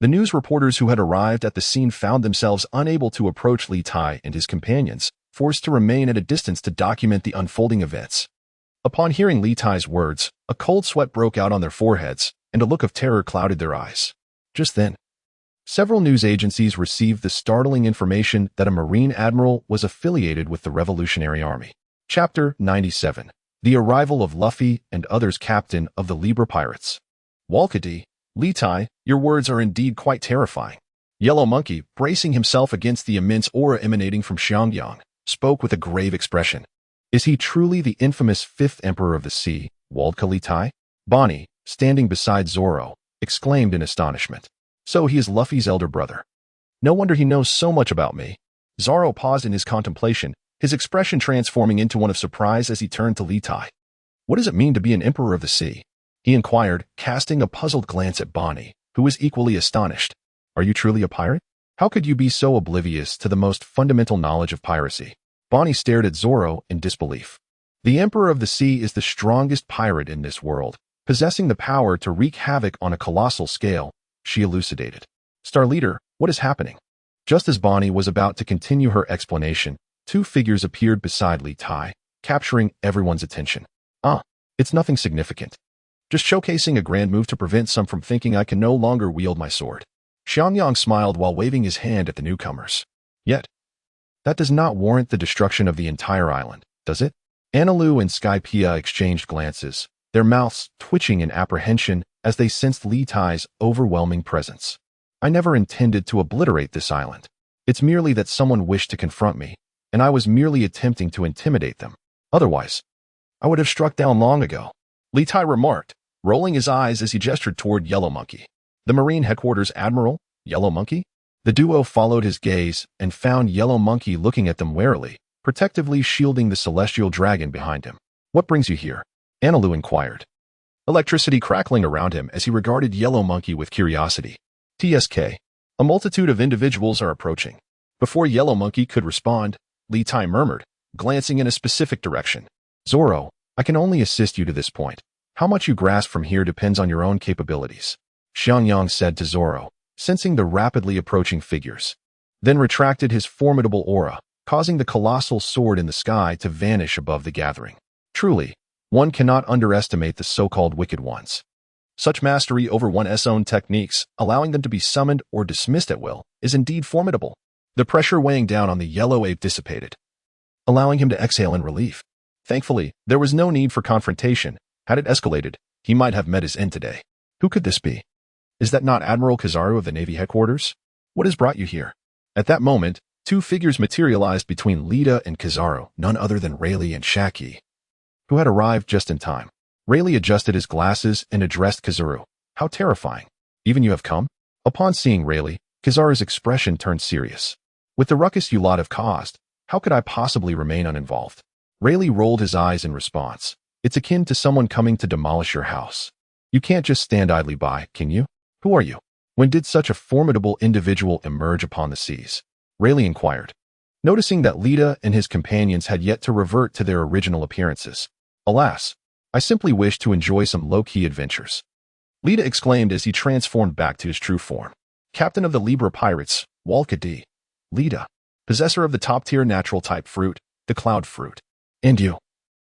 Speaker 1: The news reporters who had arrived at the scene found themselves unable to approach Litai and his companions, forced to remain at a distance to document the unfolding events. Upon hearing Litai's words, a cold sweat broke out on their foreheads, and a look of terror clouded their eyes. Just then, several news agencies received the startling information that a Marine admiral was affiliated with the Revolutionary Army. Chapter 97. The arrival of Luffy and others, captain of the Libra pirates. Walkadi, Litai, your words are indeed quite terrifying. Yellow Monkey, bracing himself against the immense aura emanating from Xiangyang, spoke with a grave expression. Is he truly the infamous fifth emperor of the sea, Voldka Litai? Bonnie, standing beside Zoro, exclaimed in astonishment. So he is Luffy's elder brother. No wonder he knows so much about me. Zoro paused in his contemplation, his expression transforming into one of surprise as he turned to Litai. What does it mean to be an emperor of the sea? He inquired, casting a puzzled glance at Bonnie, who was equally astonished. Are you truly a pirate? How could you be so oblivious to the most fundamental knowledge of piracy? Bonnie stared at Zoro in disbelief. The Emperor of the Sea is the strongest pirate in this world, possessing the power to wreak havoc on a colossal scale, she elucidated. Star Leader, what is happening? Just as Bonnie was about to continue her explanation, two figures appeared beside Litai, capturing everyone's attention. Ah, it's nothing significant. Just showcasing a grand move to prevent some from thinking I can no longer wield my sword. Xiangyang smiled while waving his hand at the newcomers. Yet, That does not warrant the destruction of the entire island, does it? Analu and Skypea exchanged glances, their mouths twitching in apprehension as they sensed Litai's overwhelming presence. I never intended to obliterate this island. It's merely that someone wished to confront me, and I was merely attempting to intimidate them. Otherwise, I would have struck down long ago. Litai remarked, rolling his eyes as he gestured toward Yellow Monkey. The Marine Headquarters Admiral, Yellow Monkey? The duo followed his gaze and found Yellow Monkey looking at them warily, protectively shielding the celestial dragon behind him. What brings you here? Analu inquired, electricity crackling around him as he regarded Yellow Monkey with curiosity. TSK. A multitude of individuals are approaching. Before Yellow Monkey could respond, Litai murmured, glancing in a specific direction. Zoro, I can only assist you to this point. How much you grasp from here depends on your own capabilities. Xiangyang said to Zoro, sensing the rapidly approaching figures. Then retracted his formidable aura, causing the colossal sword in the sky to vanish above the gathering. Truly, one cannot underestimate the so-called wicked ones. Such mastery over one's own techniques, allowing them to be summoned or dismissed at will, is indeed formidable. The pressure weighing down on the yellow ape dissipated, allowing him to exhale in relief. Thankfully, there was no need for confrontation. Had it escalated, he might have met his end today. Who could this be? Is that not Admiral Kizaru of the Navy headquarters? What has brought you here? At that moment, two figures materialized between Lita and Kizaru, none other than Rayleigh and Shaki, who had arrived just in time. Rayleigh adjusted his glasses and addressed Kizaru. How terrifying. Even you have come? Upon seeing Rayleigh, Kizaru's expression turned serious. With the ruckus you lot have caused, how could I possibly remain uninvolved? Rayleigh rolled his eyes in response. It's akin to someone coming to demolish your house. You can't just stand idly by, can you? Who are you? When did such a formidable individual emerge upon the seas? Rayleigh inquired, noticing that Lita and his companions had yet to revert to their original appearances. Alas, I simply wish to enjoy some low-key adventures. Lita exclaimed as he transformed back to his true form. Captain of the Libra pirates, Voldka Litai. Lita, possessor of the top-tier natural-type fruit, the cloud fruit. And you,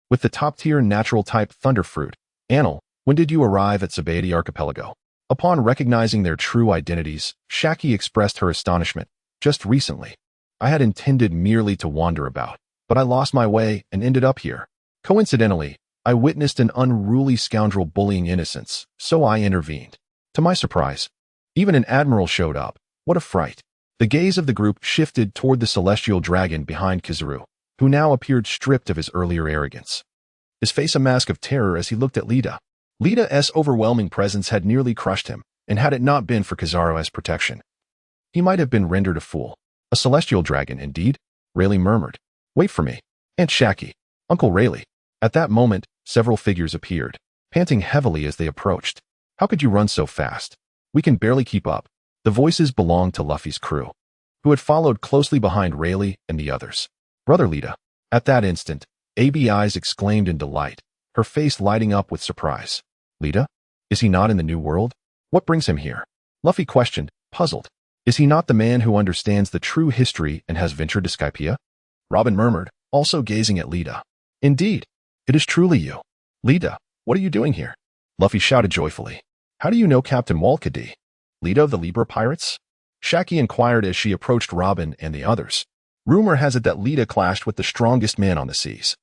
Speaker 1: with the top-tier natural-type thunder fruit. Anil, when did you arrive at Sabay Archipelago? Upon recognizing their true identities, Shaki expressed her astonishment. Just recently. I had intended merely to wander about, but I lost my way and ended up here. Coincidentally, I witnessed an unruly scoundrel bullying innocents, so I intervened. To my surprise, even an admiral showed up. What a fright. The gaze of the group shifted toward the celestial dragon behind Kizaru, who now appeared stripped of his earlier arrogance. His face a mask of terror as he looked at Lita. Lita's overwhelming presence had nearly crushed him, and had it not been for Kizaru's protection, he might have been rendered a fool. A celestial dragon, indeed? Rayleigh murmured. Wait for me. Aunt Shaki. Uncle Rayleigh. At that moment, several figures appeared, panting heavily as they approached. How could you run so fast? We can barely keep up. The voices belonged to Luffy's crew, who had followed closely behind Rayleigh and the others. Brother Lita. At that instant, Abis exclaimed in delight, her face lighting up with surprise. Lita? Is he not in the New World? What brings him here? Luffy questioned, puzzled. Is he not the man who understands the true history and has ventured to Skypea? Robin murmured, also gazing at Lita. Indeed, it is truly you. Lita, what are you doing here? Luffy shouted joyfully. How do you know Captain Voldka Litai? Lita of the Libra pirates? Shaki inquired as she approached Robin and the others. Rumor has it that Lita clashed with the strongest man on the seas,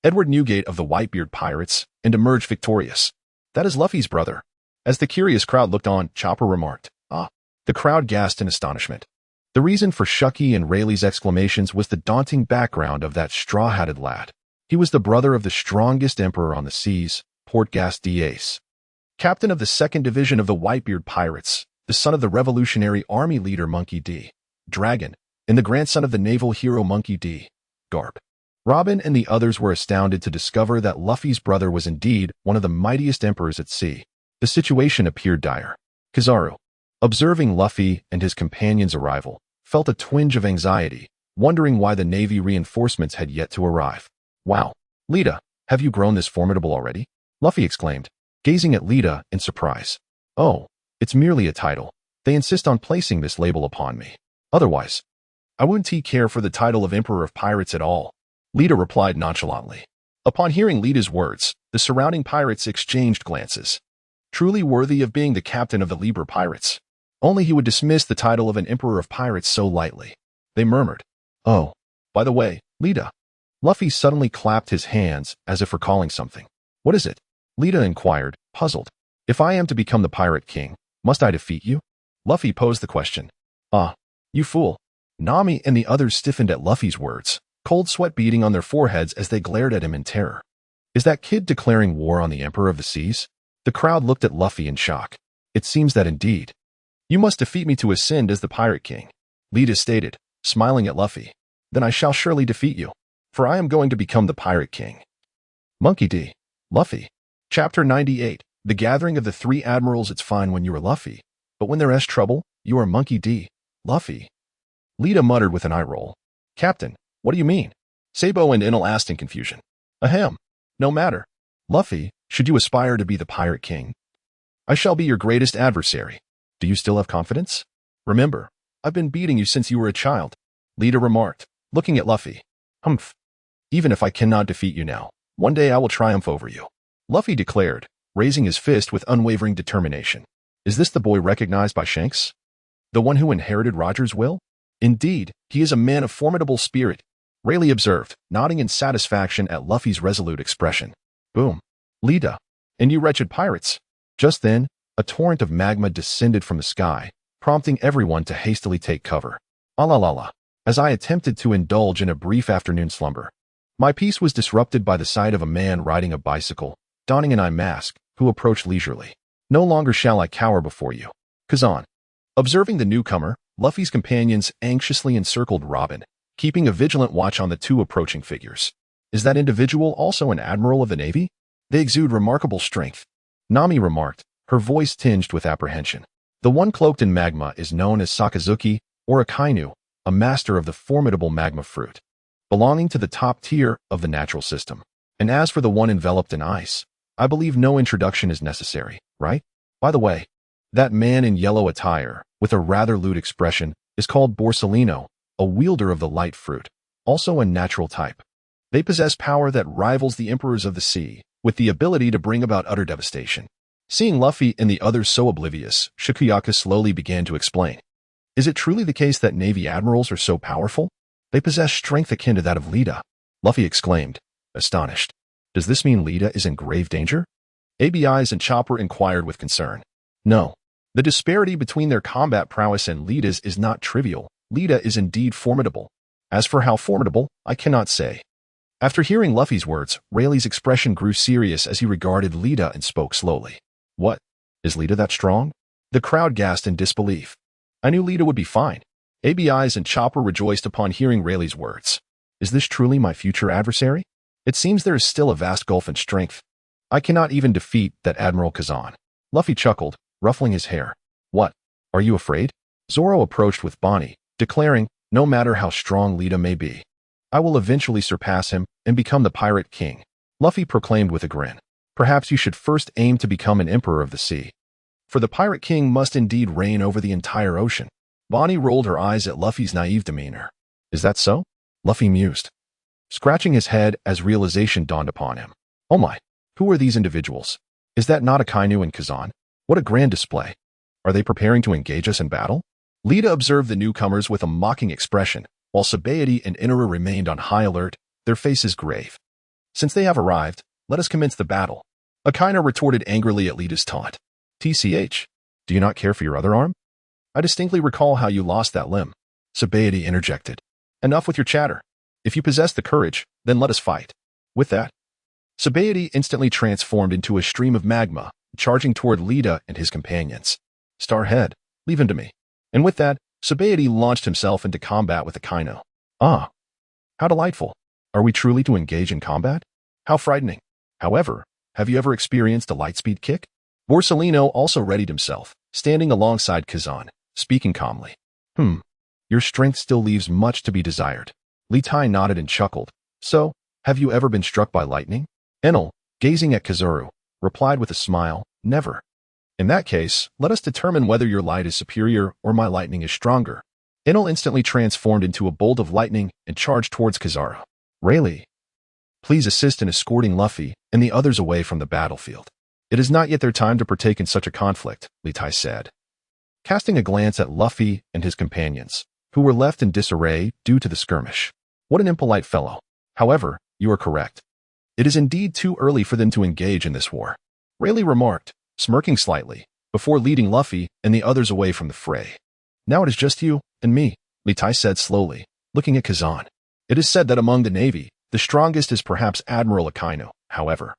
Speaker 1: Edward Newgate of the Whitebeard pirates, and emerged victorious. That is Luffy's brother. As the curious crowd looked on, Chopper remarked, Ah. The crowd gasped in astonishment. The reason for Shaki and Rayleigh's exclamations was the daunting background of that straw-hatted lad. He was the brother of the strongest emperor on the seas, Portgas Diaz, captain of the 2nd Division of the Whitebeard pirates, the son of the Revolutionary Army leader Monkey D. Dragon, and the grandson of the naval hero Monkey D. Garp. Robin and the others were astounded to discover that Luffy's brother was indeed one of the mightiest emperors at sea. The situation appeared dire. Kizaru, observing Luffy and his companion's arrival, felt a twinge of anxiety, wondering why the Navy reinforcements had yet to arrive. Wow, Lita, have you grown this formidable already? Luffy exclaimed, gazing at Lita in surprise. Oh, it's merely a title. They insist on placing this label upon me. Otherwise, I wouldn't care for the title of Emperor of Pirates at all. Lita replied nonchalantly. Upon hearing Lita's words, the surrounding pirates exchanged glances. Truly worthy of being the captain of the Libra pirates. Only he would dismiss the title of an Emperor of Pirates so lightly. They murmured, Oh, By the way, Lita. Luffy suddenly clapped his hands as if recalling something. What is it? Lita inquired, puzzled. If I am to become the Pirate King, must I defeat you? Luffy posed the question. Ah, you fool. Nami and the others stiffened at Luffy's words, cold sweat beading on their foreheads as they glared at him in terror. Is that kid declaring war on the Emperor of the Seas? The crowd looked at Luffy in shock. It seems that indeed. You must defeat me to ascend as the Pirate King, Lita stated, smiling at Luffy. Then I shall surely defeat you, for I am going to become the Pirate King. Monkey D. Luffy. Chapter 98. The Gathering of the Three Admirals. It's fine when you are Luffy, but when there's trouble, you are Monkey D. Luffy. Lita muttered with an eye roll. Captain, what do you mean? Sabo and Enel asked in confusion. Ahem. No matter. Luffy, should you aspire to be the Pirate King, I shall be your greatest adversary. Do you still have confidence? Remember, I've been beating you since you were a child, Lita remarked, looking at Luffy. Humph. Even if I cannot defeat you now, one day I will triumph over you, Luffy declared, raising his fist with unwavering determination. Is this the boy recognized by Shanks? The one who inherited Roger's will? Indeed, he is a man of formidable spirit, Rayleigh observed, nodding in satisfaction at Luffy's resolute expression. Boom. Lita. And you wretched pirates. Just then, a torrent of magma descended from the sky, prompting everyone to hastily take cover. Alalala. As I attempted to indulge in a brief afternoon slumber, my peace was disrupted by the sight of a man riding a bicycle, donning an eye mask, who approached leisurely. No longer shall I cower before you, Kazan. Observing the newcomer, Luffy's companions anxiously encircled Robin, keeping a vigilant watch on the two approaching figures. Is that individual also an admiral of the Navy? They exude remarkable strength, Nami remarked, her voice tinged with apprehension. The one cloaked in magma is known as Sakazuki, or a Kainu, a master of the formidable magma fruit, belonging to the top tier of the natural system. And as for the one enveloped in ice, I believe no introduction is necessary, right? By the way, that man in yellow attire, with a rather lewd expression, is called Borsalino, a wielder of the light fruit, also a natural type. They possess power that rivals the emperors of the sea, with the ability to bring about utter devastation. Seeing Luffy and the others so oblivious, Shikuyaka slowly began to explain. Is it truly the case that Navy admirals are so powerful? They possess strength akin to that of Lita, Luffy exclaimed, astonished. Does this mean Lita is in grave danger? Abis and Chopper inquired with concern. No. The disparity between their combat prowess and Lita's is not trivial. Lita is indeed formidable. As for how formidable, I cannot say. After hearing Luffy's words, Rayleigh's expression grew serious as he regarded Lita and spoke slowly. What? Is Lita that strong? The crowd gasped in disbelief. I knew Lita would be fine. Abis and Chopper rejoiced upon hearing Rayleigh's words. Is this truly my future adversary? It seems there is still a vast gulf in strength. I cannot even defeat that Admiral Kazan. Luffy chuckled, ruffling his hair. What? Are you afraid? Zoro approached with Bonnie, declaring, no matter how strong Lita may be, I will eventually surpass him and become the Pirate King. Luffy proclaimed with a grin. Perhaps you should first aim to become an Emperor of the Sea. For the Pirate King must indeed reign over the entire ocean. Bonnie rolled her eyes at Luffy's naive demeanor. Is that so? Luffy mused, scratching his head as realization dawned upon him. Oh my, who are these individuals? Is that not Akainu and Kazan? What a grand display. Are they preparing to engage us in battle? Lita observed the newcomers with a mocking expression, while Sabay and Inara remained on high alert, their faces grave. Since they have arrived, let us commence the battle. Akainu retorted angrily at Lita's taunt. TCH, do you not care for your other arm? I distinctly recall how you lost that limb. Sabay interjected. Enough with your chatter. If you possess the courage, then let us fight. With that, Sabay instantly transformed into a stream of magma, charging toward Lita and his companions. Starhead, leave him to me. And with that, Sabay launched himself into combat with Akainu. Ah, how delightful. Are we truly to engage in combat? How frightening. However, have you ever experienced a lightspeed kick? Borsalino also readied himself, standing alongside Kazan, speaking calmly. Your strength still leaves much to be desired. Litai nodded and chuckled. So, have you ever been struck by lightning? Enel, gazing at Kazuru, replied with a smile, never. In that case, let us determine whether your light is superior or my lightning is stronger. Enel instantly transformed into a bolt of lightning and charged towards Kizaru. Rayleigh, please assist in escorting Luffy and the others away from the battlefield. It is not yet their time to partake in such a conflict, Litai said. Casting a glance at Luffy and his companions, who were left in disarray due to the skirmish, What an impolite fellow. However, you are correct. It is indeed too early for them to engage in this war, Rayleigh remarked, smirking slightly, before leading Luffy and the others away from the fray. Now it is just you and me, Litai said slowly, looking at Kazan. It is said that among the Navy, the strongest is perhaps Admiral Akainu, however.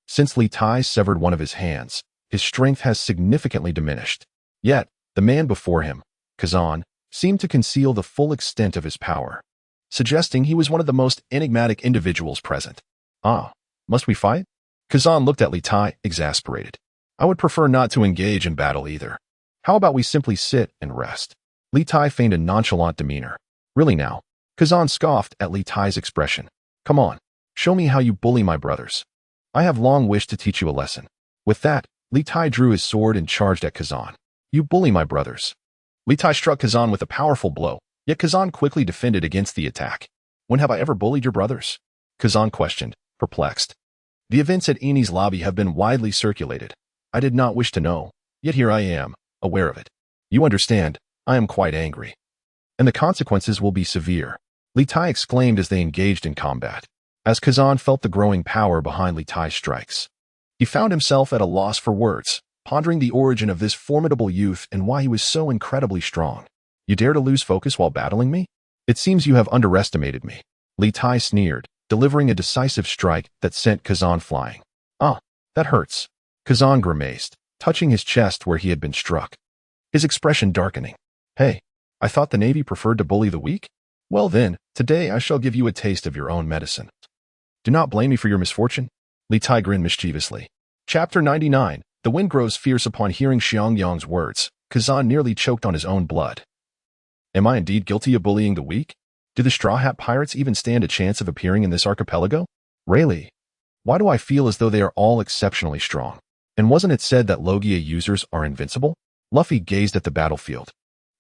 Speaker 1: Since Litai severed one of his hands, his strength has significantly diminished. Yet, the man before him, Kazan, seemed to conceal the full extent of his power, suggesting he was one of the most enigmatic individuals present. Ah, must we fight? Kazan looked at Litai, exasperated. I would prefer not to engage in battle either. How about we simply sit and rest? Litai feigned a nonchalant demeanor. Really now? Kazan scoffed at Litai's expression. Come on, show me how you bully my brothers. I have long wished to teach you a lesson. With that, Litai drew his sword and charged at Kazan. You bully my brothers. Litai struck Kazan with a powerful blow, yet Kazan quickly defended against the attack. When have I ever bullied your brothers? Kazan questioned, perplexed. The events at Eni's lobby have been widely circulated. I did not wish to know, yet here I am, aware of it. You understand, I am quite angry. And the consequences will be severe, Litai exclaimed as they engaged in combat. As Kazan felt the growing power behind Litai's strikes, he found himself at a loss for words, pondering the origin of this formidable youth and why he was so incredibly strong. You dare to lose focus while battling me? It seems you have underestimated me. Litai sneered, delivering a decisive strike that sent Kazan flying. Ah, that hurts. Kazan grimaced, touching his chest where he had been struck, his expression darkening. Hey, I thought the Navy preferred to bully the weak? Well then, today I shall give you a taste of your own medicine. Do not blame me for your misfortune. Litai grinned mischievously. Chapter 99. The wind grows fierce upon hearing Xiangyang's words. Kazan nearly choked on his own blood. Am I indeed guilty of bullying the weak? Do the Straw Hat Pirates even stand a chance of appearing in this archipelago? Rayleigh, why do I feel as though they are all exceptionally strong? And wasn't it said that Logia users are invincible? Luffy gazed at the battlefield,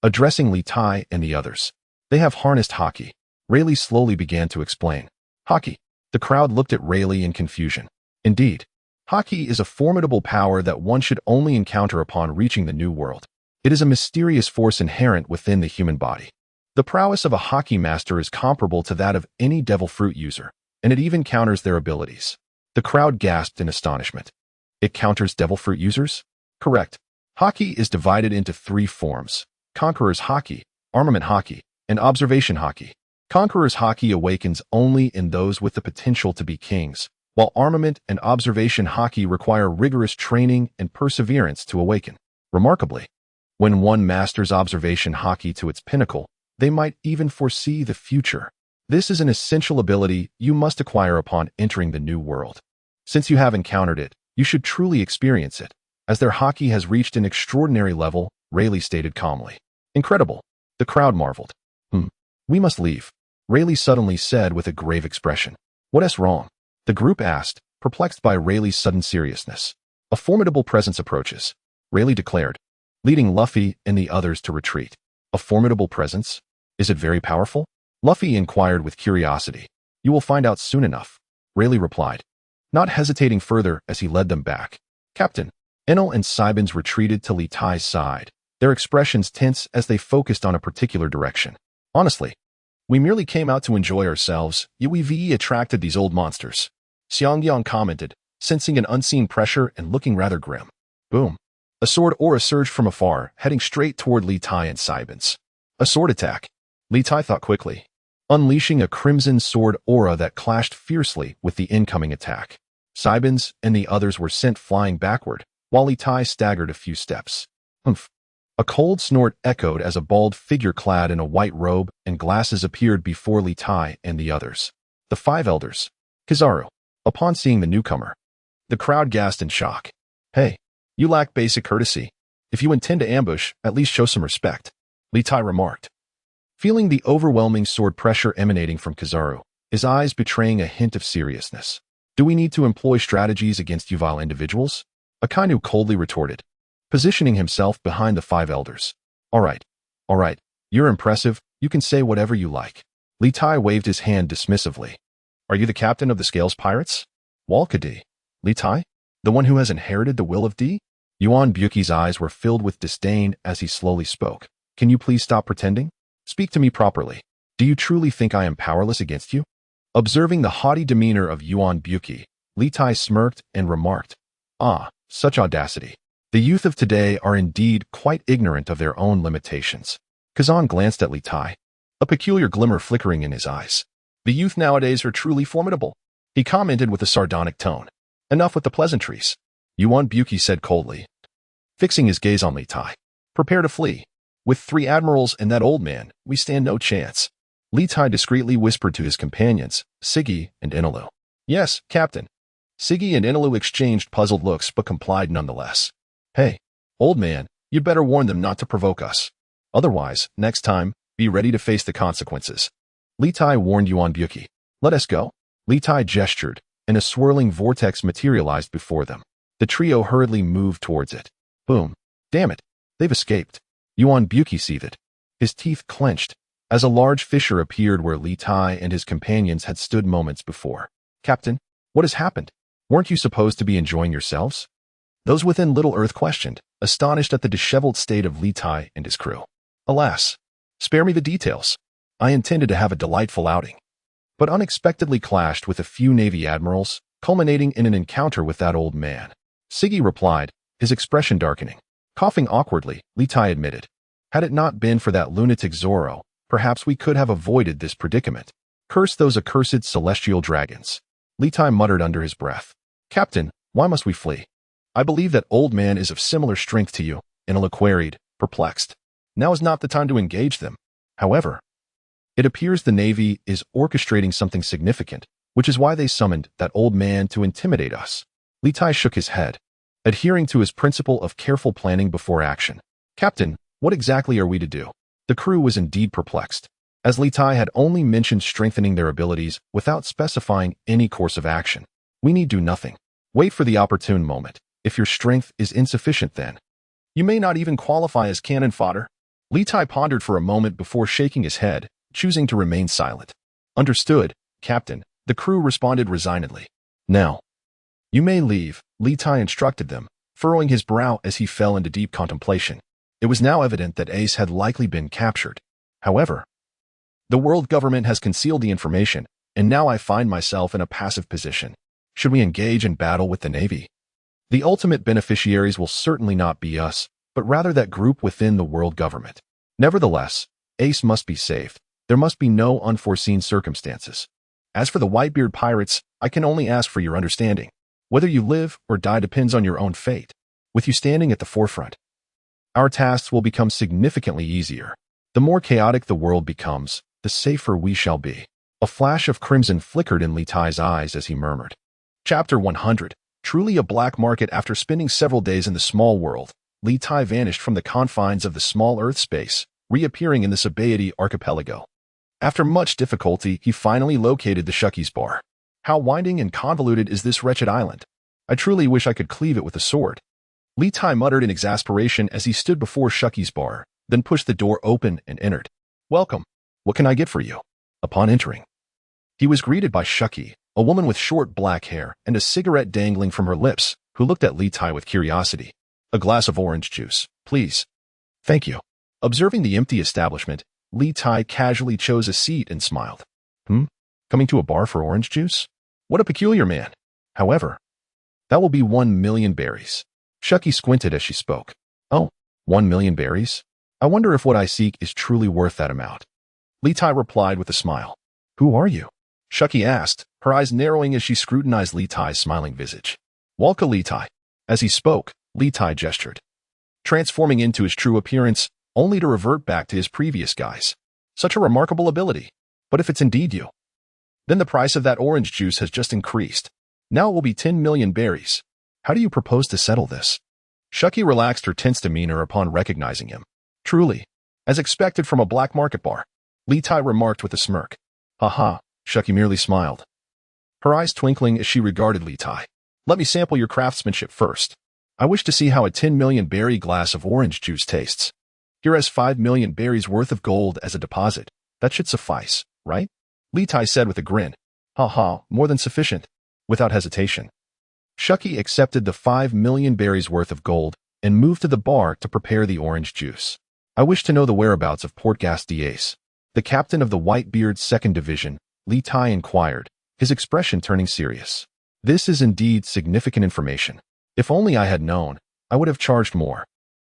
Speaker 1: addressing Litai and the others. They have harnessed haki. Rayleigh slowly began to explain. Haki. The crowd looked at Rayleigh in confusion. Indeed, haki is a formidable power that one should only encounter upon reaching the New World. It is a mysterious force inherent within the human body. The prowess of a haki master is comparable to that of any devil fruit user, and it even counters their abilities. The crowd gasped in astonishment. It counters devil fruit users? Correct. Haki is divided into three forms: Conqueror's Haki, Armament Haki, and Observation Haki. Conqueror's Haki awakens only in those with the potential to be kings, while Armament and Observation Haki require rigorous training and perseverance to awaken. Remarkably, when one masters Observation Haki to its pinnacle, they might even foresee the future. This is an essential ability you must acquire upon entering the New World. Since you have encountered it, you should truly experience it, as their haki has reached an extraordinary level, Rayleigh stated calmly. Incredible. The crowd marveled. We must leave, Rayleigh suddenly said with a grave expression. What's wrong? The group asked, perplexed by Rayleigh's sudden seriousness. A formidable presence approaches, Rayleigh declared, leading Luffy and the others to retreat. A formidable presence? Is it very powerful? Luffy inquired with curiosity. You will find out soon enough, Rayleigh replied, not hesitating further as he led them back. Captain, Enel and Sybens retreated to Litai's side, their expressions tense as they focused on a particular direction. Honestly, we merely came out to enjoy ourselves, yet we attracted these old monsters, Xiangyang commented, sensing an unseen pressure and looking rather grim. Boom. A sword aura surged from afar, heading straight toward Litai and Sybens. A sword attack. Litai thought quickly, unleashing a crimson sword aura that clashed fiercely with the incoming attack. Sybens and the others were sent flying backward, while Litai staggered a few steps. Humph. A cold snort echoed as a bald figure clad in a white robe and glasses appeared before Litai and the others. The five elders. Kizaru. Upon seeing the newcomer, the crowd gasped in shock. Hey, you lack basic courtesy. If you intend to ambush, at least show some respect, Litai remarked. Feeling the overwhelming sword pressure emanating from Kizaru, his eyes betraying a hint of seriousness. Do we need to employ strategies against you vile individuals? Akainu coldly retorted, positioning himself behind the five elders. All right, you're impressive, you can say whatever you like. Litai waved his hand dismissively. Are you the captain of the Scales Pirates? Walkadi. Litai? The one who has inherited the will of D? Yuan Buki's eyes were filled with disdain as he slowly spoke. Can you please stop pretending? Speak to me properly. Do you truly think I am powerless against you? Observing the haughty demeanor of Yuan Buki, Litai smirked and remarked, "Ah, such audacity. The youth of today are indeed quite ignorant of their own limitations." Kazan glanced at Litai, a peculiar glimmer flickering in his eyes. "The youth nowadays are truly formidable," he commented with a sardonic tone. "Enough with the pleasantries," Yuan Buki said coldly, fixing his gaze on Litai. "Prepare to flee. With 3 admirals and that old man, we stand no chance." Litai discreetly whispered to his companions, Siggy and Inilu. "Yes, Captain." Siggy and Inilu exchanged puzzled looks but complied nonetheless. "Hey, old man, you'd better warn them not to provoke us. Otherwise, next time, be ready to face the consequences." Litai warned Yuan Buki. "Let us go." Litai gestured, and a swirling vortex materialized before them. The trio hurriedly moved towards it. Boom. "Damn it, they've escaped." Yuan Buki seethed. His teeth clenched, as a large fissure appeared where Litai and his companions had stood moments before. "Captain, what has happened? Weren't you supposed to be enjoying yourselves?" Those within Little Earth questioned, astonished at the disheveled state of Litai and his crew. "Alas, spare me the details. I intended to have a delightful outing, but unexpectedly clashed with a few Navy admirals, culminating in an encounter with that old man." Siggy replied, his expression darkening. Coughing awkwardly, Litai admitted, "Had it not been for that lunatic Zoro, perhaps we could have avoided this predicament. Curse those accursed celestial dragons." Litai muttered under his breath. "Captain, why must we flee?" "I believe that old man is of similar strength to you," Inilu queried, perplexed. "Now is not the time to engage them. However, it appears the Navy is orchestrating something significant, which is why they summoned that old man to intimidate us." Litai shook his head, adhering to his principle of careful planning before action. "Captain, what exactly are we to do?" The crew was indeed perplexed, as Litai had only mentioned strengthening their abilities without specifying any course of action. "We need do nothing. Wait for the opportune moment. If your strength is insufficient, then you may not even qualify as cannon fodder." Litai pondered for a moment before shaking his head, choosing to remain silent. "Understood, Captain," the crew responded resignedly. "Now, you may leave," Litai instructed them, furrowing his brow as he fell into deep contemplation. It was now evident that Ace had likely been captured. However, the world government has concealed the information, and now I find myself in a passive position. Should we engage in battle with the Navy? The ultimate beneficiaries will certainly not be us, but rather that group within the world government. Nevertheless, Ace must be saved. There must be no unforeseen circumstances. As for the Whitebeard pirates, I can only ask for your understanding. Whether you live or die depends on your own fate. With you standing at the forefront, our tasks will become significantly easier. The more chaotic the world becomes, the safer we shall be. A flash of crimson flickered in Litai's eyes as he murmured. Chapter 100. Truly a black market. After spending several days in the small world, Litai vanished from the confines of the small Earth space, reappearing in the Sabay Archipelago. After much difficulty, he finally located the Shucky's bar. How winding and convoluted is this wretched island? I truly wish I could cleave it with a sword. Litai muttered in exasperation as he stood before Shucky's bar, then pushed the door open and entered. "Welcome. What can I get for you?" Upon entering, he was greeted by Shucky, a woman with short black hair and a cigarette dangling from her lips, who looked at Litai with curiosity. "A glass of orange juice, please." "Thank you." Observing the empty establishment, Litai casually chose a seat and smiled. Coming to a bar for orange juice? What a peculiar man. However, that will be 1,000,000 berries. Shucky squinted as she spoke. "Oh, 1,000,000 berries? I wonder if what I seek is truly worth that amount." Litai replied with a smile. "Who are you?" Shucky asked, her eyes narrowing as she scrutinized Litai's smiling visage. "Voldka Litai." As he spoke, Litai gestured, transforming into his true appearance, only to revert back to his previous guise. Such a remarkable ability. But if it's indeed you, then the price of that orange juice has just increased. Now it will be 10,000,000 berries. How do you propose to settle this? Shucky relaxed her tense demeanor upon recognizing him. "Truly, as expected from a black market bar," Litai remarked with a smirk. "Haha," Shucky merely smiled, her eyes twinkling as she regarded Litai. "Let me sample your craftsmanship first. I wish to see how a 10,000,000 berry glass of orange juice tastes. Here has 5,000,000 berries worth of gold as a deposit. That should suffice, right?" Litai said with a grin. "Ha, more than sufficient." Without hesitation, Shucky accepted the 5,000,000 berries worth of gold and moved to the bar to prepare the orange juice. "I wish to know the whereabouts of Port Gas d'Ace." The captain of the Whitebeard's 2nd Division, Litai, inquired, his expression turning serious. This is indeed significant information. If only I had known, I would have charged more.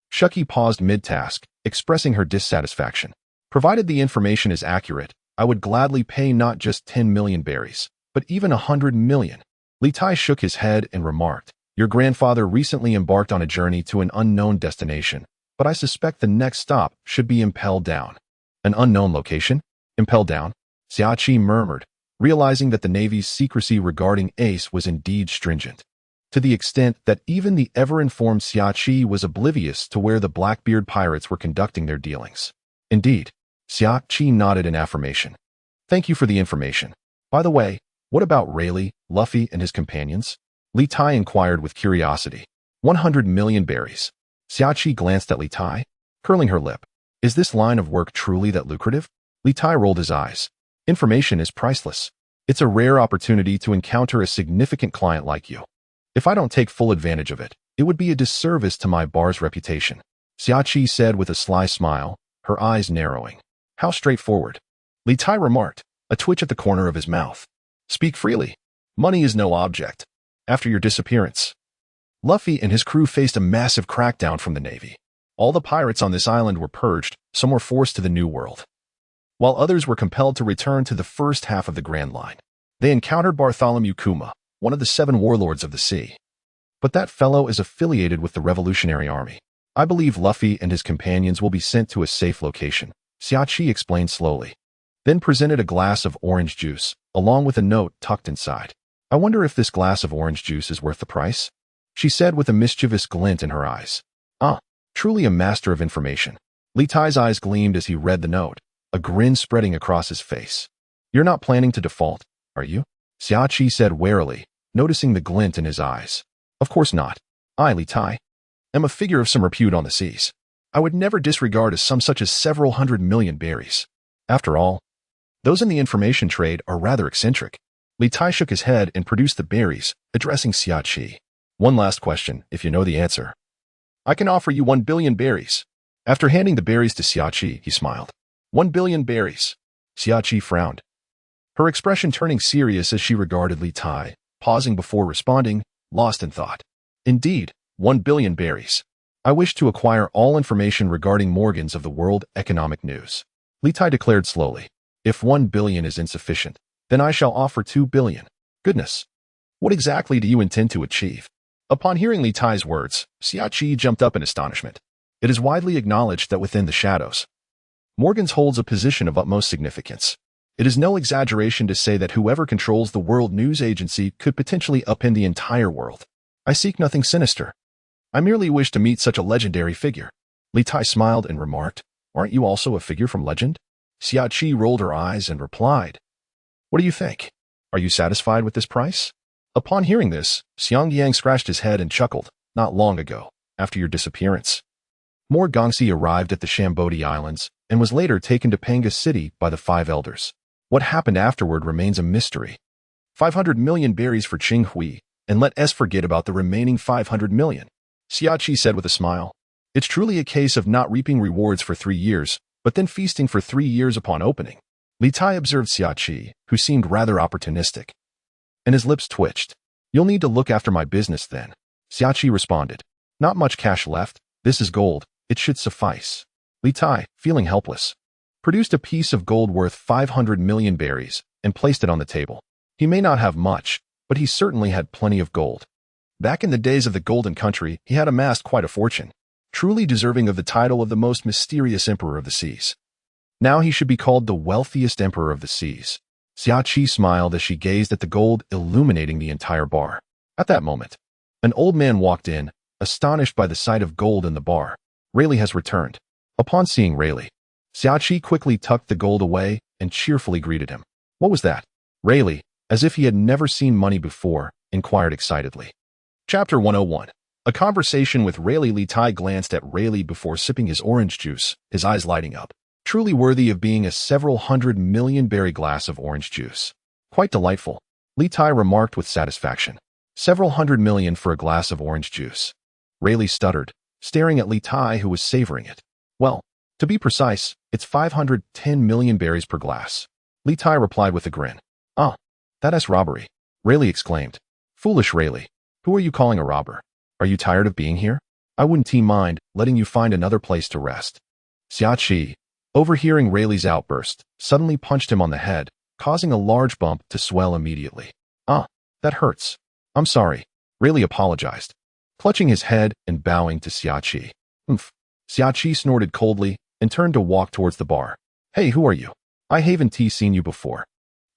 Speaker 1: Shuki paused mid-task, expressing her dissatisfaction. Provided the information is accurate, I would gladly pay not just 10 million berries, but even 100 million. Litai shook his head and remarked, your grandfather recently embarked on a journey to an unknown destination, but I suspect the next stop should be Impelled Down. An unknown location? Impelled Down? Xiaoqi murmured, realizing that the Navy's secrecy regarding Ace was indeed stringent, to the extent that even the ever-informed Xiaoqi was oblivious to where the Blackbeard pirates were conducting their dealings. Indeed, Xiaoqi nodded in affirmation. Thank you for the information. By the way, what about Rayleigh, Luffy, and his companions? Litai inquired with curiosity. 100 million berries. Xiaoqi glanced at Litai, curling her lip. Is this line of work truly that lucrative? Litai rolled his eyes. Information is priceless. It's a rare opportunity to encounter a significant client like you. If I don't take full advantage of it, it would be a disservice to my bar's reputation. Xiaoqi said with a sly smile, her eyes narrowing. How straightforward. Litai remarked, a twitch at the corner of his mouth. Speak freely. Money is no object. After your disappearance, Luffy and his crew faced a massive crackdown from the Navy. All the pirates on this island were purged, some were forced to the New World, while others were compelled to return to the first half of the Grand Line. They encountered Bartholomew Kuma, one of the 7 warlords of the sea. But that fellow is affiliated with the Revolutionary Army. I believe Luffy and his companions will be sent to a safe location, Xiaoqi explained slowly, then presented a glass of orange juice, along with a note tucked inside. I wonder if this glass of orange juice is worth the price? She said with a mischievous glint in her eyes. Ah, truly a master of information. Litai's eyes gleamed as he read the note, a grin spreading across his face. You're not planning to default, are you? Xiaoqi said warily, noticing the glint in his eyes. Of course not. I, Litai, am a figure of some repute on the seas. I would never disregard a sum such as several 100 million berries. After all, those in the information trade are rather eccentric. Litai shook his head and produced the berries, addressing Xiaoqi. One last question, if you know the answer. I can offer you 1 billion berries. After handing the berries to Xiaoqi, he smiled. 1 billion berries. Xiaoqi frowned, her expression turning serious as she regarded Litai, pausing before responding, lost in thought. Indeed, 1 billion berries. I wish to acquire all information regarding Morgans of the World Economic News. Litai declared slowly. If 1 billion is insufficient, then I shall offer 2 billion. Goodness. What exactly do you intend to achieve? Upon hearing Litai's words, Xiaoqi jumped up in astonishment. It is widely acknowledged that within the shadows, Morgans holds a position of utmost significance. It is no exaggeration to say that whoever controls the World News Agency could potentially upend the entire world. I seek nothing sinister. I merely wish to meet such a legendary figure. Litai smiled and remarked, Aren't you also a figure from legend? Xiaoqi rolled her eyes and replied, What do you think? Are you satisfied with this price? Upon hearing this, Xiang Yang scratched his head and chuckled. Not long ago, after your disappearance, more Gongxi arrived at the Shambodi Islands and was later taken to Panga City by the 5 elders. What happened afterward remains a mystery. 500 million berries for Qing Hui, and let us forget about the remaining 500 million. Xiaoqi said with a smile. It's truly a case of not reaping rewards for 3 years, but then feasting for 3 years upon opening. Litai observed Xiaoqi, who seemed rather opportunistic, and his lips twitched. You'll need to look after my business then. Xiaoqi responded. Not much cash left. This is gold. It should suffice. Litai, feeling helpless, produced a piece of gold worth 500 million berries and placed it on the table. He may not have much, but he certainly had plenty of gold. Back in the days of the Golden Country, he had amassed quite a fortune, truly deserving of the title of the most mysterious emperor of the seas. Now he should be called the wealthiest emperor of the seas. Xiaoqi smiled as she gazed at the gold illuminating the entire bar. At that moment, an old man walked in, astonished by the sight of gold in the bar. Rayleigh has returned. Upon seeing Rayleigh, Xiaoqi quickly tucked the gold away and cheerfully greeted him. What was that? Rayleigh, as if he had never seen money before, inquired excitedly. Chapter 101. A conversation with Rayleigh. Litai glanced at Rayleigh before sipping his orange juice, his eyes lighting up. Truly worthy of being a several 100 million berry glass of orange juice. Quite delightful, Litai remarked with satisfaction. Several 100 million for a glass of orange juice. Rayleigh stuttered, staring at Litai, who was savoring it. Well, To be precise, it's 510 million berries per glass. Litai replied with a grin. Ah, that is robbery. Rayleigh exclaimed. Foolish Rayleigh, who are you calling a robber? Are you tired of being here? I wouldn't mind letting you find another place to rest. Xiaoqi, overhearing Rayleigh's outburst, suddenly punched him on the head, causing a large bump to swell immediately. Ah, that hurts. I'm sorry. Rayleigh apologized, clutching his head and bowing to Xiaoqi. Xiaoqi snorted coldly and turned to walk towards the bar. Hey, who are you? I haven't seen you before.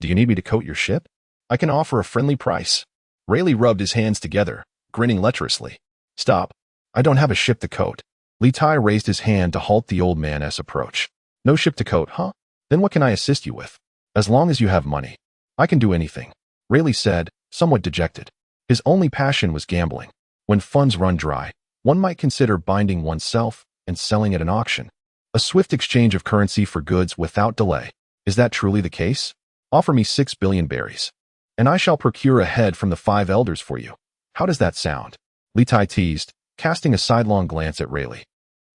Speaker 1: Do you need me to coat your ship? I can offer a friendly price. Rayleigh rubbed his hands together, grinning lecherously. Stop. I don't have a ship to coat. Litai raised his hand to halt the old man's approach. No ship to coat, huh? Then what can I assist you with? As long as you have money. I can do anything. Rayleigh said, somewhat dejected. His only passion was gambling. When funds run dry, one might consider binding oneself and selling at an auction. A swift exchange of currency for goods without delay. Is that truly the case? Offer me 6 billion berries, and I shall procure a head from the 5 elders for you. How does that sound? Litai teased, casting a sidelong glance at Rayleigh.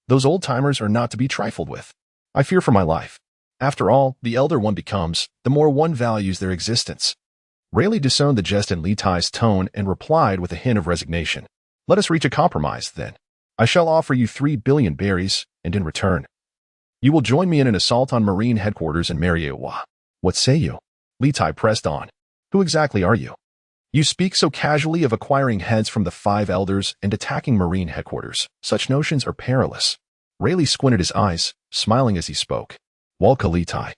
Speaker 1: Those old-timers are not to be trifled with. I fear for my life. After all, the elder one becomes, the more one values their existence. Rayleigh discerned the jest in Litai's tone and replied with a hint of resignation. Let us reach a compromise, then. I shall offer you 3 billion berries, and in return, you will join me in an assault on Marine headquarters in Mariewa. What say you? Litai pressed on. Who exactly are you? You speak so casually of acquiring heads from the 5 elders and attacking Marine headquarters. Such notions are perilous. Rayleigh squinted his eyes, smiling as he spoke. Voldka Litai.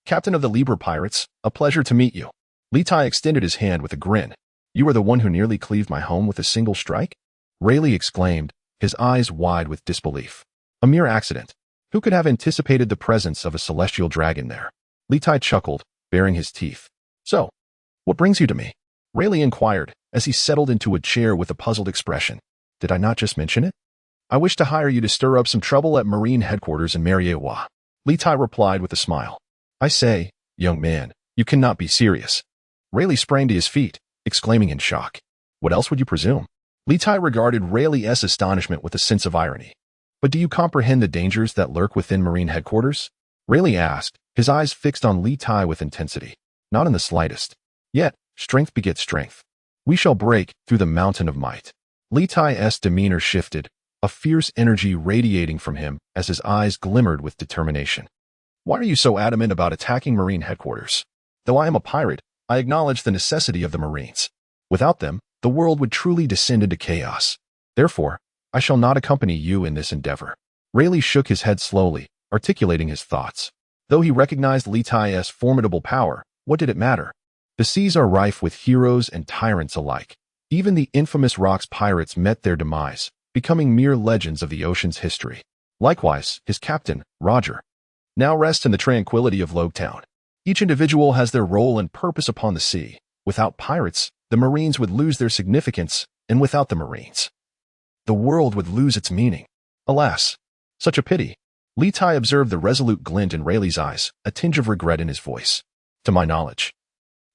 Speaker 1: Captain of the Libra pirates, a pleasure to meet you. Litai extended his hand with a grin. You are the one who nearly cleaved my home with a single strike? Rayleigh exclaimed, his eyes wide with disbelief. A mere accident. Who could have anticipated the presence of a celestial dragon there? Litai chuckled, baring his teeth. So, what brings you to me? Rayleigh inquired, as he settled into a chair with a puzzled expression. Did I not just mention it? I wish to hire you to stir up some trouble at Marine headquarters in Mariewa. Litai replied with a smile. I say, young man, you cannot be serious. Rayleigh sprang to his feet, exclaiming in shock. What else would you presume? Litai regarded Rayleigh's astonishment with a sense of irony. But do you comprehend the dangers that lurk within Marine headquarters? Rayleigh asked, his eyes fixed on Litai with intensity. Not in the slightest. Yet, strength begets strength. We shall break through the mountain of might. Litai's demeanor shifted, a fierce energy radiating from him as his eyes glimmered with determination. Why are you so adamant about attacking Marine headquarters? Though I am a pirate, I acknowledge the necessity of the Marines. Without them, the world would truly descend into chaos. Therefore, I shall not accompany you in this endeavor. Rayleigh shook his head slowly, articulating his thoughts. Though he recognized Litai's formidable power, what did it matter? The seas are rife with heroes and tyrants alike. Even the infamous Rocks pirates met their demise, becoming mere legends of the ocean's history. Likewise, his captain, Roger, now rests in the tranquility of Logtown. Each individual has their role and purpose upon the sea. Without pirates, the Marines would lose their significance, and without the Marines, the world would lose its meaning. Alas, such a pity. Litai observed the resolute glint in Rayleigh's eyes, a tinge of regret in his voice. To my knowledge,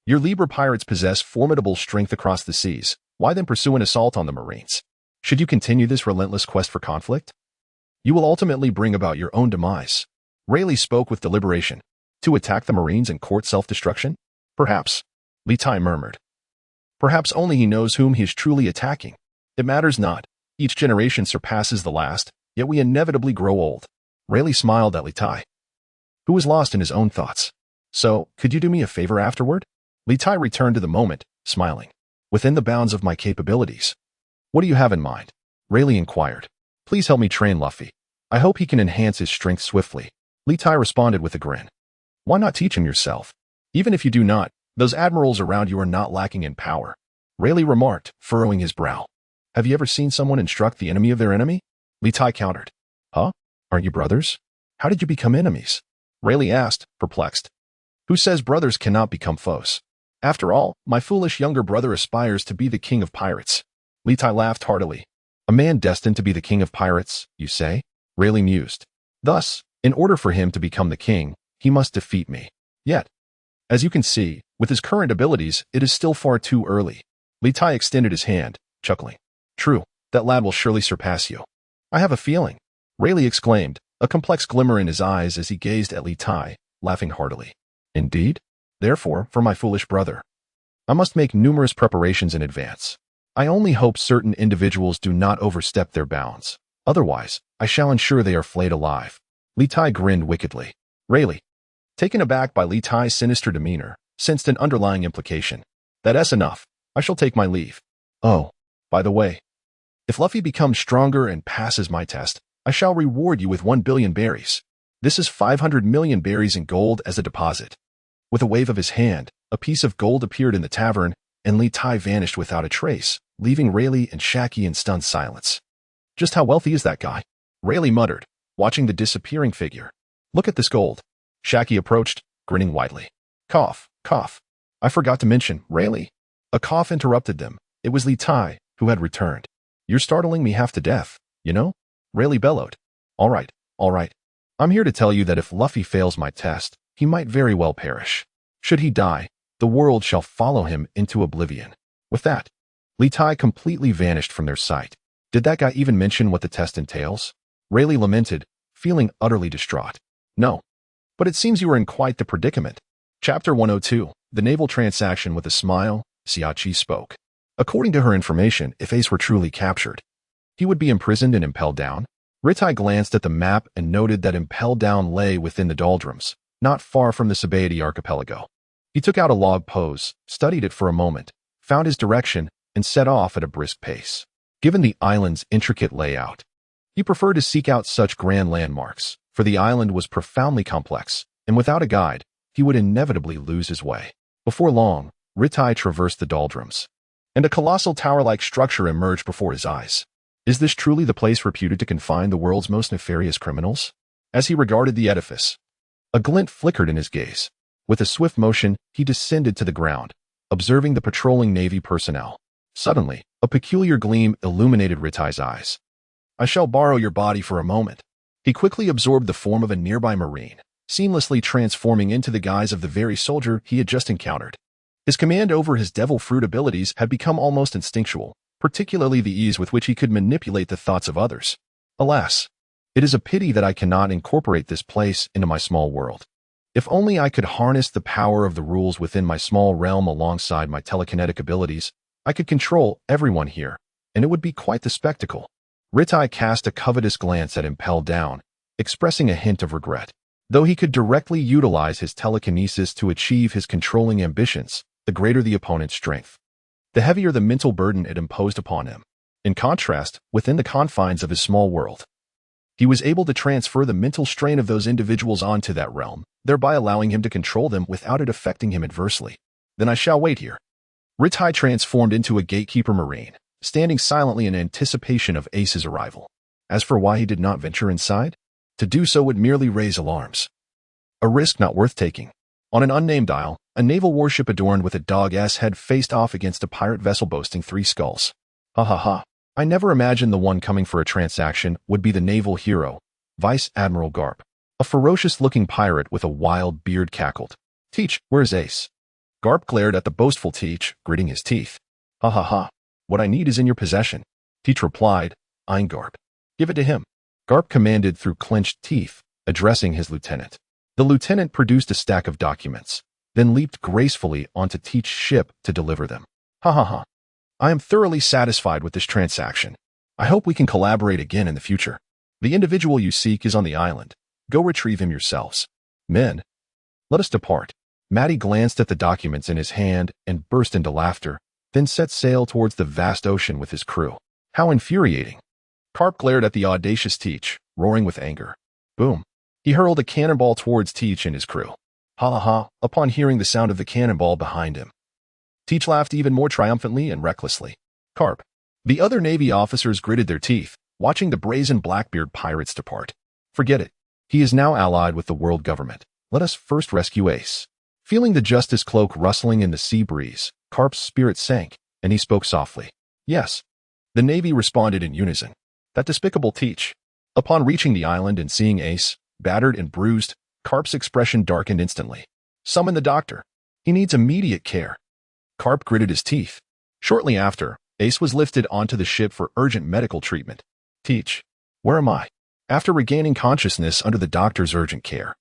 Speaker 1: your Libra pirates possess formidable strength across the seas. Why then pursue an assault on the Marines? Should you continue this relentless quest for conflict, you will ultimately bring about your own demise. Rayleigh spoke with deliberation. To attack the Marines and court self-destruction? Perhaps. Litai murmured. Perhaps only he knows whom he is truly attacking. It matters not. Each generation surpasses the last, yet we inevitably grow old. Rayleigh smiled at Litai, who was lost in his own thoughts. So, could you do me a favor afterward? Litai returned to the moment, smiling. Within the bounds of my capabilities. What do you have in mind? Rayleigh inquired. Please help me train Luffy. I hope he can enhance his strength swiftly. Litai responded with a grin. Why not teach him yourself? Even if you do not, those admirals around you are not lacking in power. Rayleigh remarked, furrowing his brow. Have you ever seen someone instruct the enemy of their enemy? Litai countered. Huh? Aren't you brothers? How did you become enemies? Rayleigh asked, perplexed. Who says brothers cannot become foes? After all, my foolish younger brother aspires to be the king of pirates. Litai laughed heartily. A man destined to be the king of pirates, you say? Rayleigh mused. Thus, in order for him to become the king, he must defeat me. Yet, as you can see, with his current abilities, it is still far too early. Litai extended his hand, chuckling. True, that lad will surely surpass you. I have a feeling. Rayleigh exclaimed, a complex glimmer in his eyes as he gazed at Litai, laughing heartily. Indeed? Therefore, for my foolish brother, I must make numerous preparations in advance. I only hope certain individuals do not overstep their bounds. Otherwise, I shall ensure they are flayed alive. Litai grinned wickedly. Rayleigh, taken aback by Litai's sinister demeanor, sensed an underlying implication. That's enough. I shall take my leave. Oh, by the way, if Luffy becomes stronger and passes my test, I shall reward you with 1 billion berries. This is 500 million berries in gold as a deposit. With a wave of his hand, a piece of gold appeared in the tavern, and Litai vanished without a trace, leaving Rayleigh and Shaki in stunned silence. Just how wealthy is that guy? Rayleigh muttered, watching the disappearing figure. Look at this gold. Shaki approached, grinning widely. Cough, cough. I forgot to mention, Rayleigh. A cough interrupted them. It was Litai, who had returned. You're startling me half to death, you know? Rayleigh bellowed. All right. I'm here to tell you that if Luffy fails my test, he might very well perish. Should he die, the world shall follow him into oblivion. With that, Litai completely vanished from their sight. Did that guy even mention what the test entails? Rayleigh lamented, feeling utterly distraught. No. But it seems you are in quite the predicament. Chapter 102, The Naval Transaction. With a smile, Xiaofu spoke. According to her information, if Ace were truly captured, he would be imprisoned and impelled down. Litai glanced at the map and noted that impelled down lay within the doldrums, not far from the Sabay Archipelago. He took out a log pose, studied it for a moment, found his direction, and set off at a brisk pace. Given the island's intricate layout, he preferred to seek out such grand landmarks, for the island was profoundly complex, and without a guide, he would inevitably lose his way. Before long, Litai traversed the doldrums, and a colossal tower-like structure emerged before his eyes. Is this truly the place reputed to confine the world's most nefarious criminals? As he regarded the edifice, a glint flickered in his gaze. With a swift motion, he descended to the ground, observing the patrolling Navy personnel. Suddenly, a peculiar gleam illuminated Litai's eyes. I shall borrow your body for a moment. He quickly absorbed the form of a nearby marine, seamlessly transforming into the guise of the very soldier he had just encountered. His command over his devil fruit abilities had become almost instinctual, particularly the ease with which he could manipulate the thoughts of others. Alas, it is a pity that I cannot incorporate this place into my small world. If only I could harness the power of the rules within my small realm alongside my telekinetic abilities, I could control everyone here, and it would be quite the spectacle. Litai cast a covetous glance at Impelled Down, expressing a hint of regret. Though he could directly utilize his telekinesis to achieve his controlling ambitions, the greater the opponent's strength, the heavier the mental burden it imposed upon him. In contrast, within the confines of his small world, he was able to transfer the mental strain of those individuals onto that realm, thereby allowing him to control them without it affecting him adversely. Then I shall wait here. Litai transformed into a gatekeeper marine, standing silently in anticipation of Ace's arrival. As for why he did not venture inside, to do so would merely raise alarms. A risk not worth taking. On an unnamed isle, a naval warship adorned with a dog-ass head faced off against a pirate vessel boasting 3 skulls. Ha ha ha. I never imagined the one coming for a transaction would be the naval hero, Vice Admiral Garp. A ferocious-looking pirate with a wild beard cackled. Teach, where's Ace? Garp glared at the boastful Teach, gritting his teeth. Ha ha ha. What I need is in your possession. Teach replied, eyeing Garp. Give it to him. Garp commanded through clenched teeth, addressing his lieutenant. The lieutenant produced a stack of documents, then leaped gracefully onto Teach's ship to deliver them. Ha ha ha. I am thoroughly satisfied with this transaction. I hope we can collaborate again in the future. The individual you seek is on the island. Go retrieve him yourselves. Men, let us depart. Matty glanced at the documents in his hand and burst into laughter, then set sail towards the vast ocean with his crew. How infuriating. Garp glared at the audacious Teach, roaring with anger. Boom. He hurled a cannonball towards Teach and his crew. Ha ha ha, upon hearing the sound of the cannonball behind him. Teach laughed even more triumphantly and recklessly. Garp. The other Navy officers gritted their teeth, watching the brazen Blackbeard pirates depart. Forget it. He is now allied with the world government. Let us first rescue Ace. Feeling the justice cloak rustling in the sea breeze, Garp's spirit sank, and he spoke softly. Yes. The Navy responded in unison. That despicable Teach. Upon reaching the island and seeing Ace, battered and bruised, Garp's expression darkened instantly. Summon the doctor. He needs immediate care. Garp gritted his teeth. Shortly after, Ace was lifted onto the ship for urgent medical treatment. Teach, where am I? After regaining consciousness under the doctor's urgent care,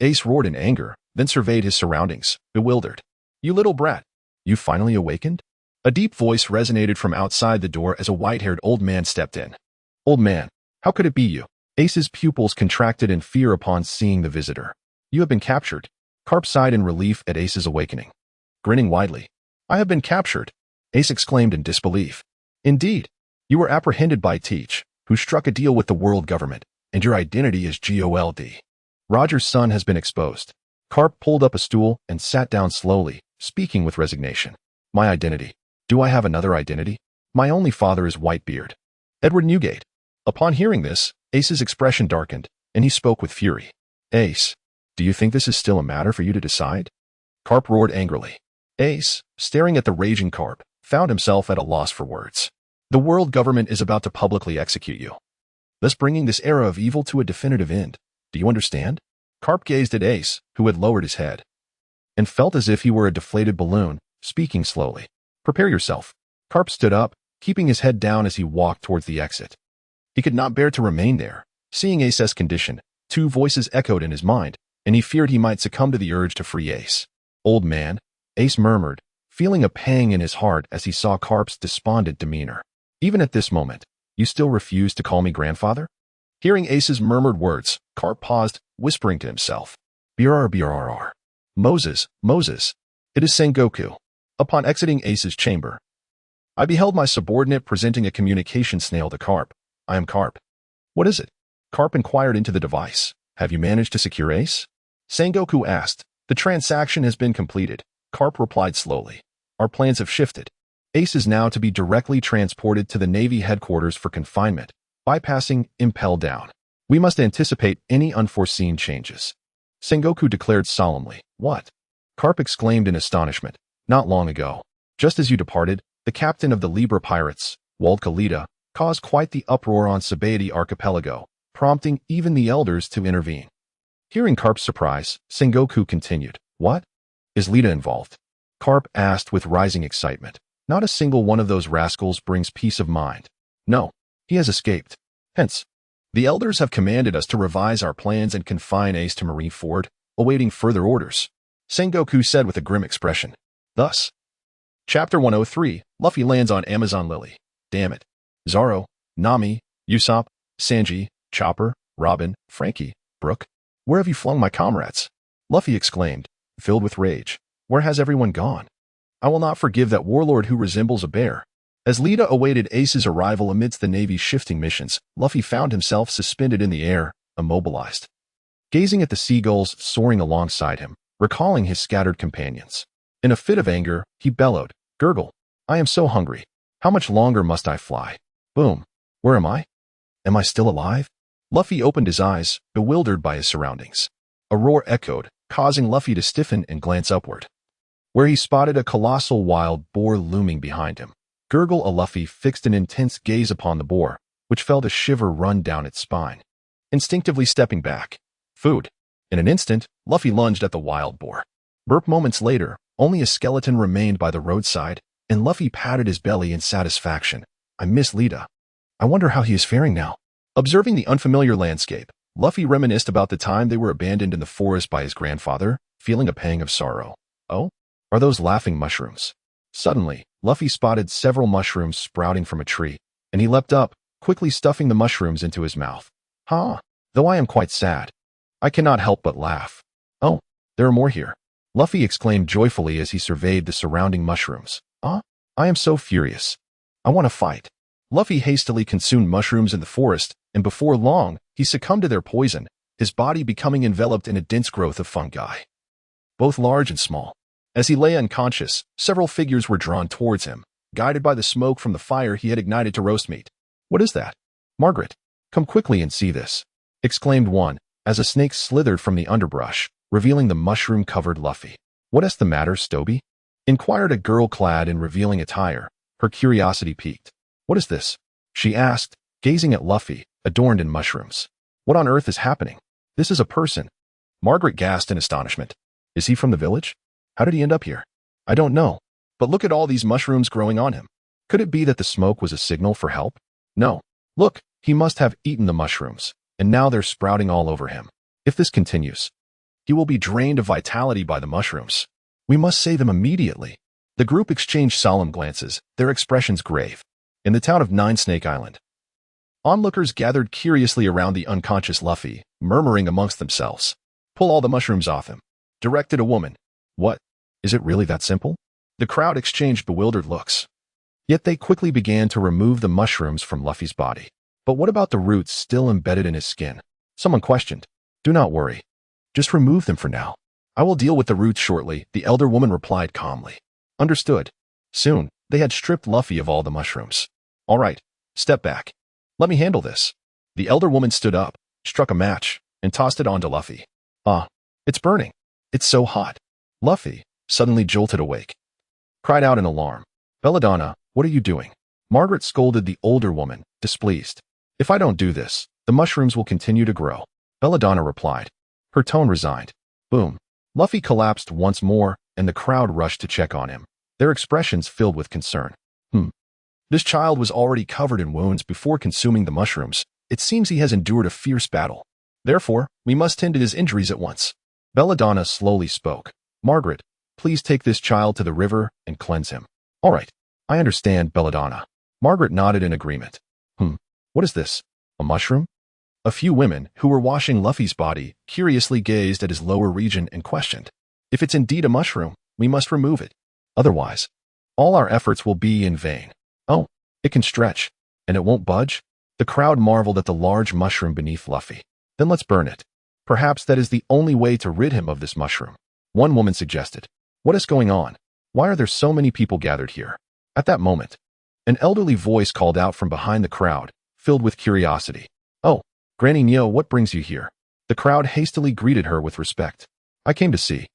Speaker 1: Ace roared in anger, then surveyed his surroundings, bewildered. "You little brat, you finally awakened?" A deep voice resonated from outside the door as a white-haired old man stepped in. "Old man, how could it be you?" Ace's pupils contracted in fear upon seeing the visitor. "You have been captured." Carp sighed in relief at Ace's awakening. Grinning widely, "I have been captured," Ace exclaimed in disbelief. "Indeed, you were apprehended by Teach, who struck a deal with the world government, and your identity is Gold. Roger's son has been exposed." Carp pulled up a stool and sat down slowly, speaking with resignation. "My identity? Do I have another identity? My only father is Whitebeard. Edward Newgate." Upon hearing this, Ace's expression darkened, and he spoke with fury. "Ace, do you think this is still a matter for you to decide?" Carp roared angrily. Ace, staring at the raging Carp, found himself at a loss for words. "The world government is about to publicly execute you, thus bringing this era of evil to a definitive end. Do you understand?" Carp gazed at Ace, who had lowered his head, and felt as if he were a deflated balloon, speaking slowly. "Prepare yourself." Carp stood up, keeping his head down as he walked towards the exit. He could not bear to remain there. Seeing Ace's condition, two voices echoed in his mind, and he feared he might succumb to the urge to free Ace. "Old man," Ace murmured, feeling a pang in his heart as he saw Carp's despondent demeanor. "Even at this moment, you still refuse to call me grandfather?" Hearing Ace's murmured words, Carp paused, whispering to himself. "Brrrr. Moses, it is Sengoku." Upon exiting Ace's chamber, I beheld my subordinate presenting a communication snail to Carp. "I am Carp." "What is it?" Carp inquired into the device. "Have you managed to secure Ace?" Sengoku asked. "The transaction has been completed," Carp replied slowly. "Our plans have shifted. Ace is now to be directly transported to the Navy headquarters for confinement, bypassing Impel Down. We must anticipate any unforeseen changes." Sengoku declared solemnly. "What?" Carp exclaimed in astonishment. "Not long ago, just as you departed, the captain of the Libra pirates, Voldka Litai, caused quite the uproar on Sabay Archipelago, prompting even the elders to intervene." Hearing Carp's surprise, Sengoku continued. "What? Is Litai involved?" Carp asked with rising excitement. "Not a single one of those rascals brings peace of mind. No, he has escaped. Hence, the elders have commanded us to revise our plans and confine Ace to Marineford, awaiting further orders," Sengoku said with a grim expression. Thus, Chapter 103, Luffy lands on Amazon Lily. Damn it. Zoro, Nami, Usopp, Sanji, Chopper, Robin, Frankie, Brook. Where have you flung my comrades? Luffy exclaimed, filled with rage. Where has everyone gone? I will not forgive that warlord who resembles a bear. As Litai awaited Ace's arrival amidst the Navy's shifting missions, Luffy found himself suspended in the air, immobilized, gazing at the seagulls soaring alongside him, recalling his scattered companions. In a fit of anger, he bellowed, "Gurgle, I am so hungry. How much longer must I fly?" Boom. Where am I? Am I still alive? Luffy opened his eyes, bewildered by his surroundings. A roar echoed, causing Luffy to stiffen and glance upward, where he spotted a colossal wild boar looming behind him. Gurgle Luffy fixed an intense gaze upon the boar, which felt a shiver run down its spine. Instinctively stepping back. Food. In an instant, Luffy lunged at the wild boar. Burp moments later, only a skeleton remained by the roadside, and Luffy patted his belly in satisfaction. I miss Litai. I wonder how he is faring now. Observing the unfamiliar landscape, Luffy reminisced about the time they were abandoned in the forest by his grandfather, feeling a pang of sorrow. Oh? Are those laughing mushrooms? Suddenly, Luffy spotted several mushrooms sprouting from a tree, and he leapt up, quickly stuffing the mushrooms into his mouth. Though I am quite sad, I cannot help but laugh. Oh, there are more here. Luffy exclaimed joyfully as he surveyed the surrounding mushrooms. I am so furious. I want to fight. Luffy hastily consumed mushrooms in the forest, and before long, he succumbed to their poison, his body becoming enveloped in a dense growth of fungi, both large and small. As he lay unconscious, several figures were drawn towards him, guided by the smoke from the fire he had ignited to roast meat. What is that? Margaret, come quickly and see this, exclaimed one, as a snake slithered from the underbrush, revealing the mushroom-covered Luffy. What is the matter, Stoby? Inquired a girl clad in revealing attire, her curiosity piqued. What is this? She asked, gazing at Luffy, adorned in mushrooms. What on earth is happening? This is a person. Margaret gasped in astonishment. Is he from the village? How did he end up here? I don't know. But look at all these mushrooms growing on him. Could it be that the smoke was a signal for help? No. Look, he must have eaten the mushrooms. and now they're sprouting all over him. If this continues, he will be drained of vitality by the mushrooms. We must save him immediately. The group exchanged solemn glances, their expressions grave. In the town of Snake Island, onlookers gathered curiously around the unconscious Luffy, murmuring amongst themselves. Pull all the mushrooms off him, directed a woman. What? Is it really that simple? The crowd exchanged bewildered looks. Yet they quickly began to remove the mushrooms from Luffy's body. But what about the roots still embedded in his skin? Someone questioned. Do not worry. Just remove them for now. I will deal with the roots shortly, the elder woman replied calmly. Understood. Soon, they had stripped Luffy of all the mushrooms. All right, step back. Let me handle this. The elder woman stood up, struck a match, and tossed it onto Luffy. Ah, it's burning. It's so hot. Luffy, suddenly jolted awake, cried out in alarm. Belladonna, what are you doing? Margaret scolded the older woman, displeased. If I don't do this, the mushrooms will continue to grow. Belladonna replied. Her tone resigned. Boom. Luffy collapsed once more, and the crowd rushed to check on him, their expressions filled with concern. This child was already covered in wounds before consuming the mushrooms. It seems he has endured a fierce battle. Therefore, we must tend to his injuries at once. Belladonna slowly spoke. Margaret, please take this child to the river and cleanse him. All right. I understand, Belladonna. Margaret nodded in agreement. What is this? A mushroom? A few women, who were washing Luffy's body, curiously gazed at his lower region and questioned. If it's indeed a mushroom, we must remove it. Otherwise, all our efforts will be in vain. Oh, it can stretch, and it won't budge? The crowd marveled at the large mushroom beneath Luffy. Then let's burn it. Perhaps that is the only way to rid him of this mushroom. One woman suggested. What is going on? Why are there so many people gathered here? At that moment, an elderly voice called out from behind the crowd, filled with curiosity. Oh, Granny Nyo, what brings you here? The crowd hastily greeted her with respect. I came to see.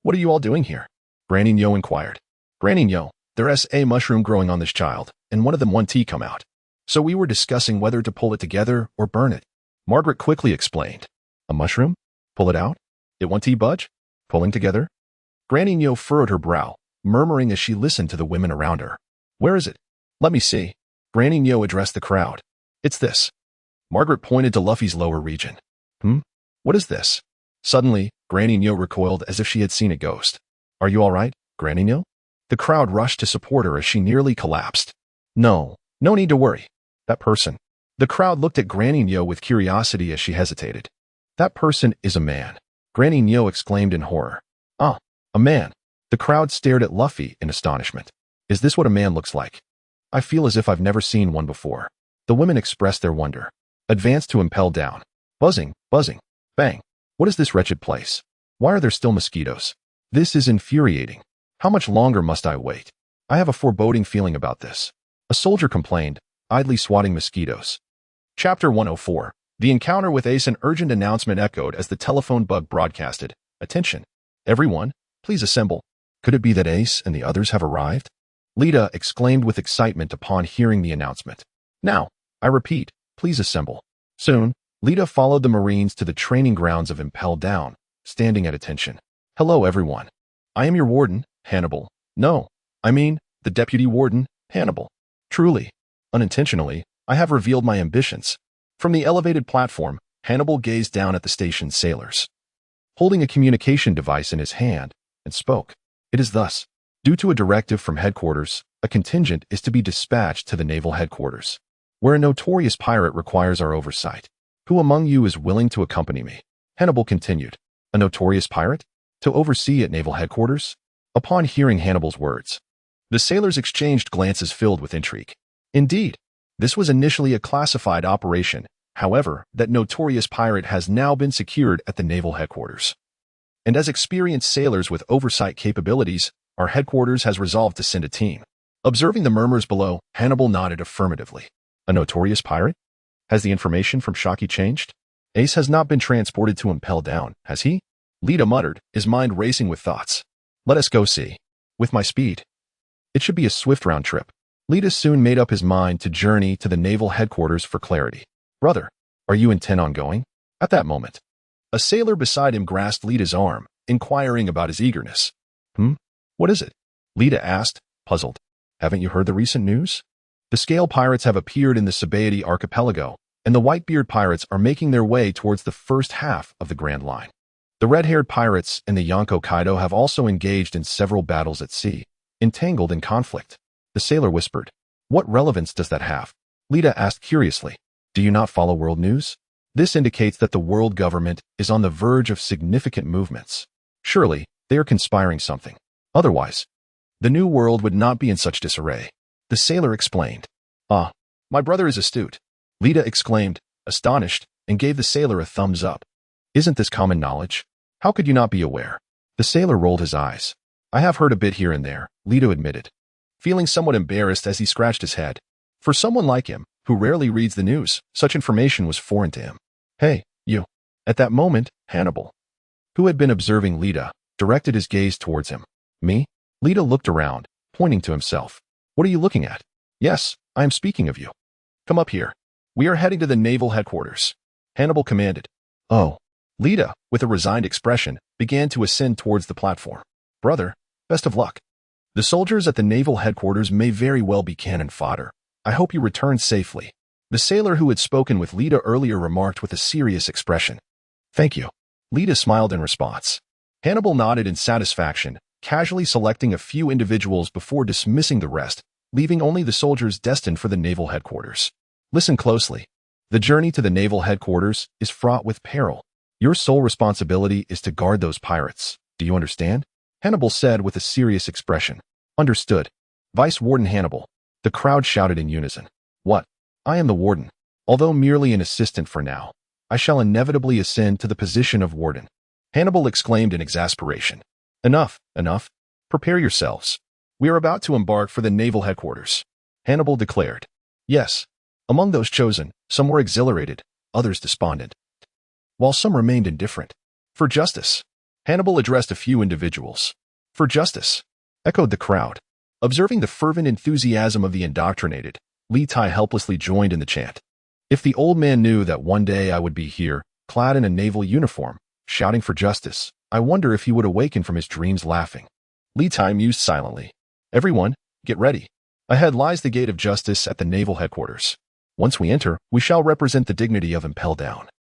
Speaker 1: What are you all doing here? Granny Nyo inquired. Granny Nyo, there's a mushroom growing on this child, and one of them want to come out. So we were discussing whether to pull it together or burn it. Margaret quickly explained. A mushroom? Pull it out? It want to budge? Pulling together? Granny Nyo furrowed her brow, murmuring as she listened to the women around her. Where is it? Let me see. Granny Nyo addressed the crowd. It's this. Margaret pointed to Luffy's lower region. What is this? Suddenly, Granny Nyo recoiled as if she had seen a ghost. Are you all right, Granny Nyo? The crowd rushed to support her as she nearly collapsed. No need to worry. That person. The crowd looked at Granny Nyo with curiosity as she hesitated. That person is a man. Granny Nyo exclaimed in horror. Ah, a man. The crowd stared at Luffy in astonishment. Is this what a man looks like? I feel as if I've never seen one before. The women expressed their wonder. Advanced to impel down. Buzzing, bang. What is this wretched place? Why are there still mosquitoes? This is infuriating. How much longer must I wait? I have a foreboding feeling about this. A soldier complained, idly swatting mosquitoes. Chapter 104. The encounter with Ace. An urgent announcement echoed as the telephone bug broadcasted. Attention. Everyone, please assemble. Could it be that Ace and the others have arrived? Lita exclaimed with excitement upon hearing the announcement. Now, I repeat, please assemble. Soon, Lita followed the Marines to the training grounds of Impel Down, standing at attention. Hello, everyone. I am your warden, Hannibal. No, I mean, the deputy warden, Hannibal. Truly, unintentionally, I have revealed my ambitions. From the elevated platform, Hannibal gazed down at the station's sailors, holding a communication device in his hand, and spoke. It is thus. Due to a directive from headquarters, a contingent is to be dispatched to the naval headquarters, where a notorious pirate requires our oversight. Who among you is willing to accompany me? Hannibal continued. A notorious pirate? To oversee at naval headquarters? Upon hearing Hannibal's words, the sailors exchanged glances filled with intrigue. Indeed, this was initially a classified operation. However, that notorious pirate has now been secured at the naval headquarters. And as experienced sailors with oversight capabilities, our headquarters has resolved to send a team. Observing the murmurs below, Hannibal nodded affirmatively. A notorious pirate? Has the information from Shaki changed? Ace has not been transported to Impel Down, has he? Lita muttered, his mind racing with thoughts. Let us go see. With my speed, it should be a swift round trip. Lita soon made up his mind to journey to the naval headquarters for clarity. Brother, are you intent on going? At that moment, a sailor beside him grasped Lita's arm, inquiring about his eagerness. What is it? Lita asked, puzzled. Haven't you heard the recent news? The scale pirates have appeared in the Sabay Archipelago, and the white-beard pirates are making their way towards the first half of the Grand Line. The red-haired pirates and the Yonko Kaido have also engaged in several battles at sea, entangled in conflict. The sailor whispered. What relevance does that have? Lita asked curiously. Do you not follow world news? This indicates that the world government is on the verge of significant movements. Surely, they are conspiring something. Otherwise, the new world would not be in such disarray. The sailor explained. Ah, my brother is astute. Lita exclaimed, astonished, and gave the sailor a thumbs up. Isn't this common knowledge? How could you not be aware? The sailor rolled his eyes. I have heard a bit here and there, Lita admitted, feeling somewhat embarrassed as he scratched his head. For someone like him, who rarely reads the news, such information was foreign to him. Hey, you. At that moment, Hannibal, who had been observing Lita, directed his gaze towards him. Me? Lita looked around, pointing to himself. What are you looking at? Yes, I am speaking of you. Come up here. We are heading to the naval headquarters. Hannibal commanded. Oh. Lita, with a resigned expression, began to ascend towards the platform. Brother, best of luck. The soldiers at the naval headquarters may very well be cannon fodder. I hope you return safely. The sailor who had spoken with Lita earlier remarked with a serious expression. Thank you. Lita smiled in response. Hannibal nodded in satisfaction, casually selecting a few individuals before dismissing the rest, leaving only the soldiers destined for the naval headquarters. Listen closely. The journey to the naval headquarters is fraught with peril. Your sole responsibility is to guard those pirates. Do you understand? Hannibal said with a serious expression. Understood. Vice Warden Hannibal. The crowd shouted in unison. What? I am the warden. Although merely an assistant for now, I shall inevitably ascend to the position of warden. Hannibal exclaimed in exasperation. Enough, enough. Prepare yourselves. We are about to embark for the naval headquarters. Hannibal declared. Yes. Among those chosen, some were exhilarated, others despondent, while some remained indifferent. For justice. Hannibal addressed a few individuals. For justice. Echoed the crowd. Observing the fervent enthusiasm of the indoctrinated, Litai helplessly joined in the chant. If the old man knew that one day I would be here, clad in a naval uniform, shouting for justice, I wonder if he would awaken from his dreams laughing. Litai mused silently. Everyone, get ready. Ahead lies the gate of justice at the naval headquarters. Once we enter, we shall represent the dignity of impel down.